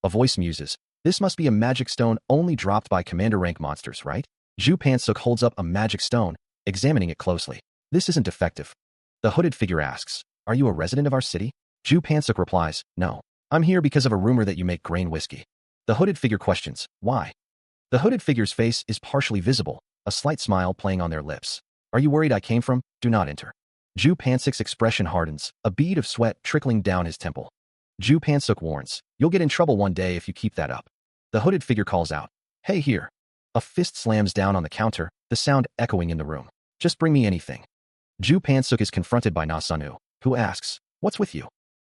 A voice muses, "This must be a magic stone only dropped by commander rank monsters, right?" Ju Pansuk holds up a magic stone, examining it closely. "This isn't defective." The hooded figure asks, "Are you a resident of our city?" Ju Pansuk replies, "No. I'm here because of a rumor that you make grain whiskey." The hooded figure questions, "Why?" The hooded figure's face is partially visible, a slight smile playing on their lips. "Are you worried I came from? Do not enter." Ju Pansuk's expression hardens, a bead of sweat trickling down his temple. Ju Pansuk warns, "You'll get in trouble one day if you keep that up." The hooded figure calls out, "Hey here." A fist slams down on the counter, the sound echoing in the room. "Just bring me anything." Ju Pansuk is confronted by Na Sunu, who asks, "What's with you?"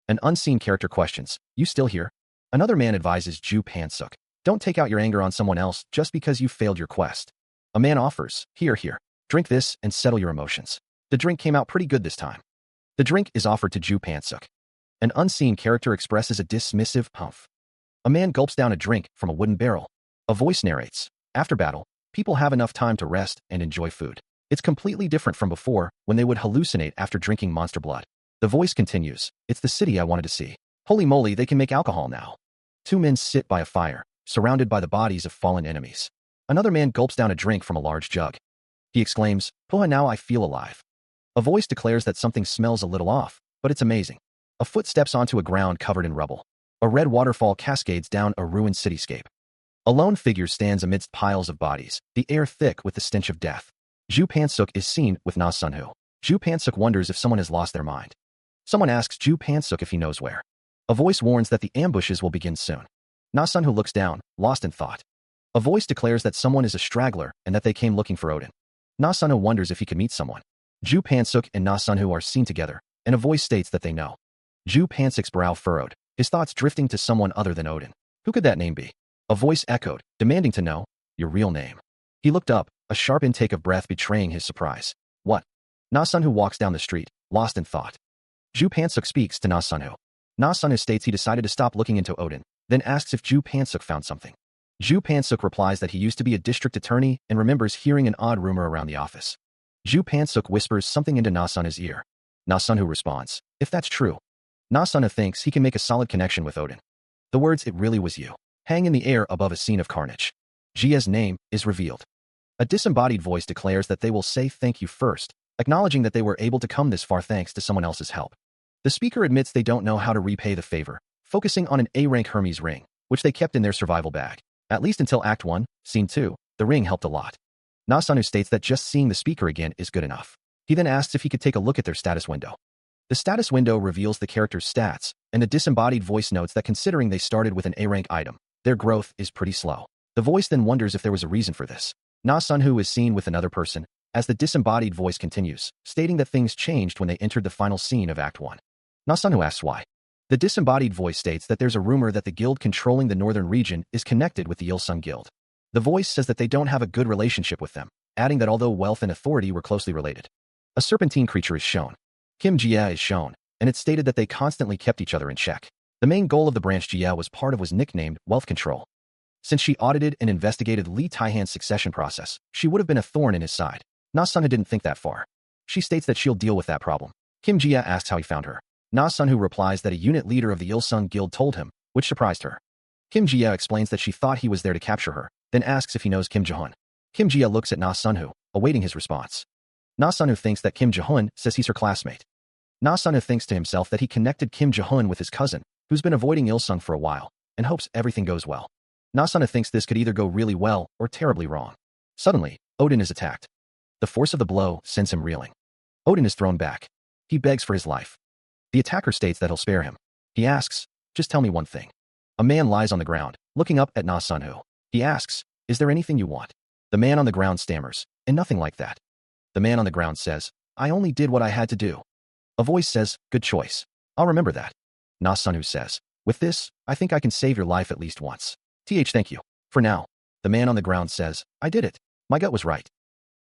An unseen character questions, "You still here?" Another man advises Ju Pansuk, "Don't take out your anger on someone else just because you failed your quest." A man offers, Here, drink this and settle your emotions." The drink came out pretty good this time. The drink is offered to Ju Pansuk. An unseen character expresses a dismissive humph. A man gulps down a drink from a wooden barrel. A voice narrates, "After battle, people have enough time to rest and enjoy food. It's completely different from before, when they would hallucinate after drinking monster blood." The voice continues, "It's the city I wanted to see. Holy moly, they can make alcohol now." 2 men sit by a fire, surrounded by the bodies of fallen enemies. Another man gulps down a drink from a large jug. He exclaims, "Puha, now I feel alive." A voice declares that something smells a little off, but it's amazing. A foot steps onto a ground covered in rubble. A red waterfall cascades down a ruined cityscape. A lone figure stands amidst piles of bodies, the air thick with the stench of death. Ju Pansuk is seen with Na Sunhu. Ju Pansuk wonders if someone has lost their mind. Someone asks Ju Pansuk if he knows where. A voice warns that the ambushes will begin soon. Na Sunhu looks down, lost in thought. A voice declares that someone is a straggler and that they came looking for Odin. Na Sunhu wonders if he can meet someone. Ju Pansuk and Na Sunhu are seen together, and a voice states that they know. Ju Pansuk's brow furrowed, his thoughts drifting to someone other than Odin. Who could that name be? A voice echoed, demanding to know, "Your real name." He looked up, a sharp intake of breath betraying his surprise. "What?" Na Sunhu walks down the street, lost in thought. Ju Pansuk speaks to Na Sunhu. Na Sunhu states he decided to stop looking into Odin, then asks if Ju Pansuk found something. Ju Pansuk replies that he used to be a district attorney and remembers hearing an odd rumor around the office. Ju Pansuk whispers something into Na Sunhu's ear. Na Sunhu responds, "If that's true." Na Sunhu thinks he can make a solid connection with Odin. The words, "It really was you," hang in the air above a scene of carnage. Jia's name is revealed. A disembodied voice declares that they will say thank you first, acknowledging that they were able to come this far thanks to someone else's help. The speaker admits they don't know how to repay the favor, focusing on an A-rank Hermes ring, which they kept in their survival bag. At least until Act 1, Scene 2, the ring helped a lot. Na Sunhu states that just seeing the speaker again is good enough. He then asks if he could take a look at their status window. The status window reveals the character's stats, and the disembodied voice notes that considering they started with an A-rank item, their growth is pretty slow. The voice then wonders if there was a reason for this. Na Sunhoo is seen with another person, as the disembodied voice continues, stating that things changed when they entered the final scene of Act 1. Na Sunhoo asks why. The disembodied voice states that there's a rumor that the guild controlling the northern region is connected with the Ilsung Guild. The voice says that they don't have a good relationship with them, adding that although wealth and authority were closely related. A serpentine creature is shown. Kim Jia is shown, and it's stated that they constantly kept each other in check. The main goal of the branch Jia was nicknamed Wealth Control. Since she audited and investigated Lee Taihan's succession process, she would have been a thorn in his side. Na Sunhoo didn't think that far. She states that she'll deal with that problem. Kim Jia asks how he found her. Na Sunhoo replies that a unit leader of the Ilsung Guild told him, which surprised her. Kim Jia explains that she thought he was there to capture her, then asks if he knows Kim Jihun. Kim Jia looks at Na Sunhoo, awaiting his response. Na Sunhoo thinks that Kim Jihun says he's her classmate. Na Sunhoo thinks to himself that he connected Kim Jihun with his cousin, who's been avoiding Ilsung for a while, and hopes everything goes well. Na Sunhoo thinks this could either go really well or terribly wrong. Suddenly, Odin is attacked. The force of the blow sends him reeling. Odin is thrown back. He begs for his life. The attacker states that he'll spare him. He asks, just tell me one thing. A man lies on the ground, looking up at Na Sunhoo. He asks, is there anything you want? The man on the ground stammers, and nothing like that. The man on the ground says, I only did what I had to do. A voice says, good choice. I'll remember that. Na Sunhoo says, with this, I think I can save your life at least once. Thank you. For now. The man on the ground says, I did it. My gut was right.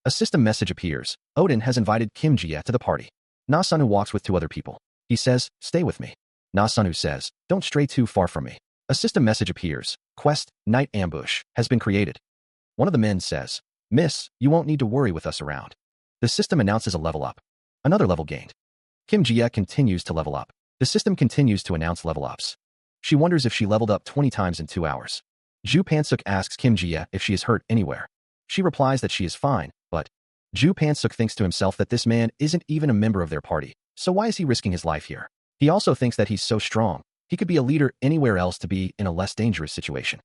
A system message appears. Odin has invited Kim Jia to the party. Na Sunhoo walks with two other people. He says, stay with me. Na Sunhoo says, don't stray too far from me. A system message appears. Quest, Night Ambush, has been created. One of the men says, Miss, you won't need to worry with us around. The system announces a level up. Another level gained. Kim Jia continues to level up. The system continues to announce level ups. She wonders if she leveled up 20 times in 2 hours. Ju Pansuk asks Kim Jia if she is hurt anywhere. She replies that she is fine, but Ju Pansuk thinks to himself that this man isn't even a member of their party, so why is he risking his life here? He also thinks that he's so strong, he could be a leader anywhere else to be in a less dangerous situation.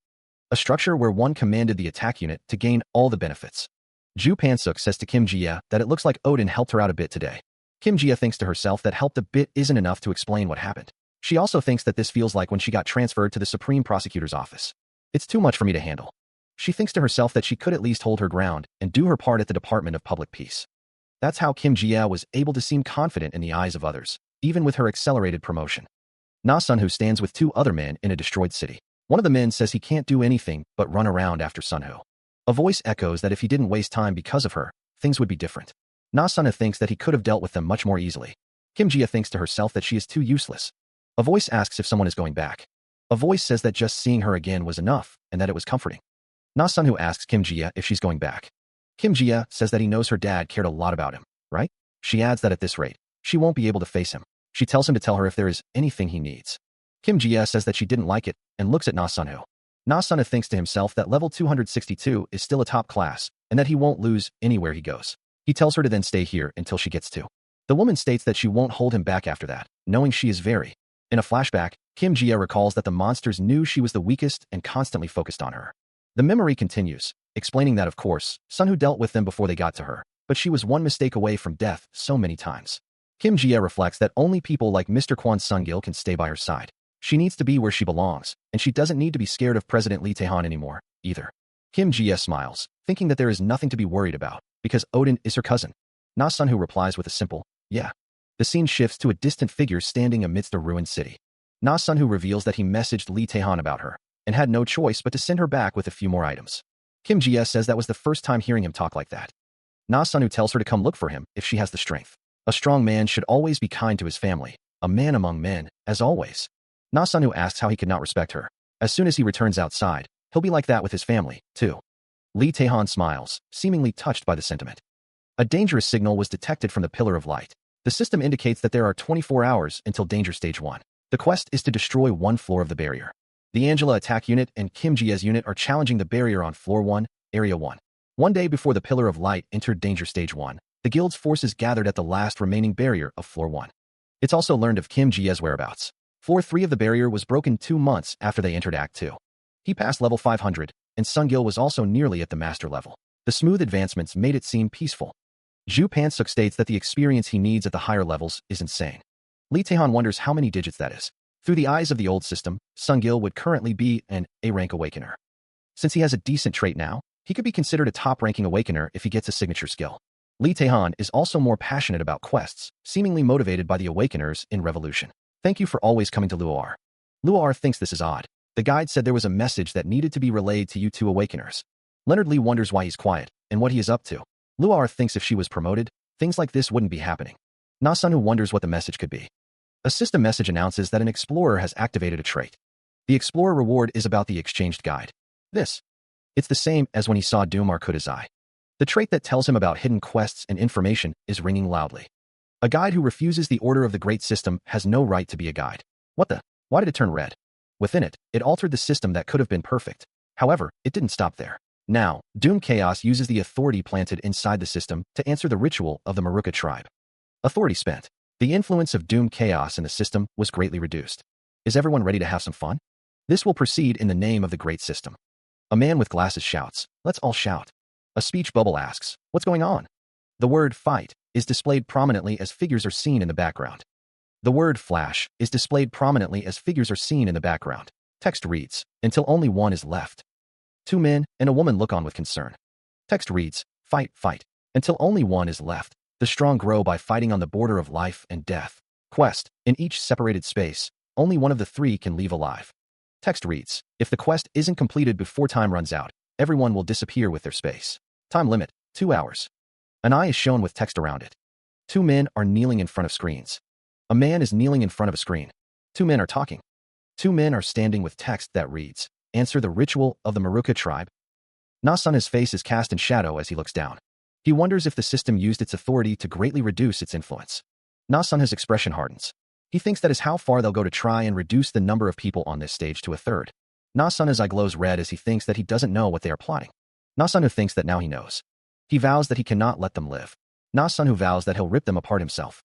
A structure where one commanded the attack unit to gain all the benefits. Ju Pansuk says to Kim Jia that it looks like Odin helped her out a bit today. Kim Jia thinks to herself that helped a bit isn't enough to explain what happened. She also thinks that this feels like when she got transferred to the Supreme Prosecutor's office. It's too much for me to handle. She thinks to herself that she could at least hold her ground and do her part at the Department of Public Peace. That's how Kim Jia was able to seem confident in the eyes of others, even with her accelerated promotion. Na Sunhoo stands with two other men in a destroyed city. One of the men says he can't do anything but run around after Sunhoo. A voice echoes that if he didn't waste time because of her, things would be different. Na Sunhoo thinks that he could have dealt with them much more easily. Kim Jia thinks to herself that she is too useless. A voice asks if someone is going back. A voice says that just seeing her again was enough, and that it was comforting. Na Sunhoo asks Kim Jia if she's going back. Kim Jia says that he knows her dad cared a lot about him, right? She adds that at this rate, she won't be able to face him. She tells him to tell her if there is anything he needs. Kim Jia says that she didn't like it, and looks at Na Sunhoo. Na Sunhoo thinks to himself that level 262 is still a top class, and that he won't lose anywhere he goes. He tells her to then stay here until she gets to. The woman states that she won't hold him back after that, knowing she is very. In a flashback, Kim Jia recalls that the monsters knew she was the weakest and constantly focused on her. The memory continues, explaining that of course, Sunhoo dealt with them before they got to her, but she was one mistake away from death so many times. Kim Jia reflects that only people like Mr. Kwon Sungil can stay by her side. She needs to be where she belongs, and she doesn't need to be scared of President Lee Tae-han anymore, either. Kim Jia smiles, thinking that there is nothing to be worried about, because Odin is her cousin. Na Sunhoo replies with a simple, yeah. The scene shifts to a distant figure standing amidst a ruined city. Na Sunhoo reveals that he messaged Lee Tae-han about her, and had no choice but to send her back with a few more items. Kim Jia says that was the first time hearing him talk like that. Na Sunhoo tells her to come look for him if she has the strength. A strong man should always be kind to his family, a man among men, as always. Na Sunhoo asks how he could not respect her. As soon as he returns outside, he'll be like that with his family, too. Lee Tae-han smiles, seemingly touched by the sentiment. A dangerous signal was detected from the Pillar of Light. The system indicates that there are 24 hours until Danger Stage 1. The quest is to destroy one floor of the barrier. The Angela attack unit and Kim Jia's unit are challenging the barrier on Floor 1, Area 1. One day before the Pillar of Light entered Danger Stage 1, the guild's forces gathered at the last remaining barrier of Floor 1. It's also learned of Kim Jia's whereabouts. Floor 3 of the barrier was broken 2 months after they entered Act 2. He passed level 500, and Sungil was also nearly at the master level. The smooth advancements made it seem peaceful. Ju Pansuk states that the experience he needs at the higher levels is insane. Lee Taehan wonders how many digits that is. Through the eyes of the old system, Sungil would currently be an A-rank awakener. Since he has a decent trait now, he could be considered a top-ranking awakener if he gets a signature skill. Lee Taehan is also more passionate about quests, seemingly motivated by the awakeners in Revolution. Thank you for always coming to Luar. Luar thinks this is odd. The guide said there was a message that needed to be relayed to you two awakeners. Leonard Lee wonders why he's quiet and what he is up to. Luar thinks if she was promoted, things like this wouldn't be happening. Na-sunu wonders what the message could be. A system message announces that an explorer has activated a trait. The explorer reward is about the exchanged guide. It's the same as when he saw Doom Arkuda's eye. The trait that tells him about hidden quests and information is ringing loudly. A guide who refuses the order of the great system has no right to be a guide. What the? Why did it turn red? Within it, it altered the system that could have been perfect. However, it didn't stop there. Now, Doom Chaos uses the authority planted inside the system to answer the ritual of the Maruka tribe. Authority spent. The influence of Doom Chaos in the system was greatly reduced. Is everyone ready to have some fun? This will proceed in the name of the great system. A man with glasses shouts, "Let's all shout." A speech bubble asks, "What's going on?" The word fight is displayed prominently as figures are seen in the background. The word flash is displayed prominently as figures are seen in the background. Text reads, "Until only one is left." Two men and a woman look on with concern. Text reads, "Fight, fight. Until only one is left. The strong grow by fighting on the border of life and death. Quest, in each separated space, only one of the three can leave alive." Text reads, "If the quest isn't completed before time runs out, everyone will disappear with their space. Time limit, 2 hours." An eye is shown with text around it. Two men are kneeling in front of screens. A man is kneeling in front of a screen. Two men are talking. Two men are standing with text that reads, "Answer the ritual of the Maruka tribe." Na-sun's face is cast in shadow as he looks down. He wonders if the system used its authority to greatly reduce its influence. Na-sun's expression hardens. He thinks that is how far they'll go to try and reduce the number of people on this stage to a third. Na-sun's eye glows red as he thinks that he doesn't know what they are plotting. Na-sunu thinks that now he knows. He vows that he cannot let them live. Na-sunu vows that he'll rip them apart himself.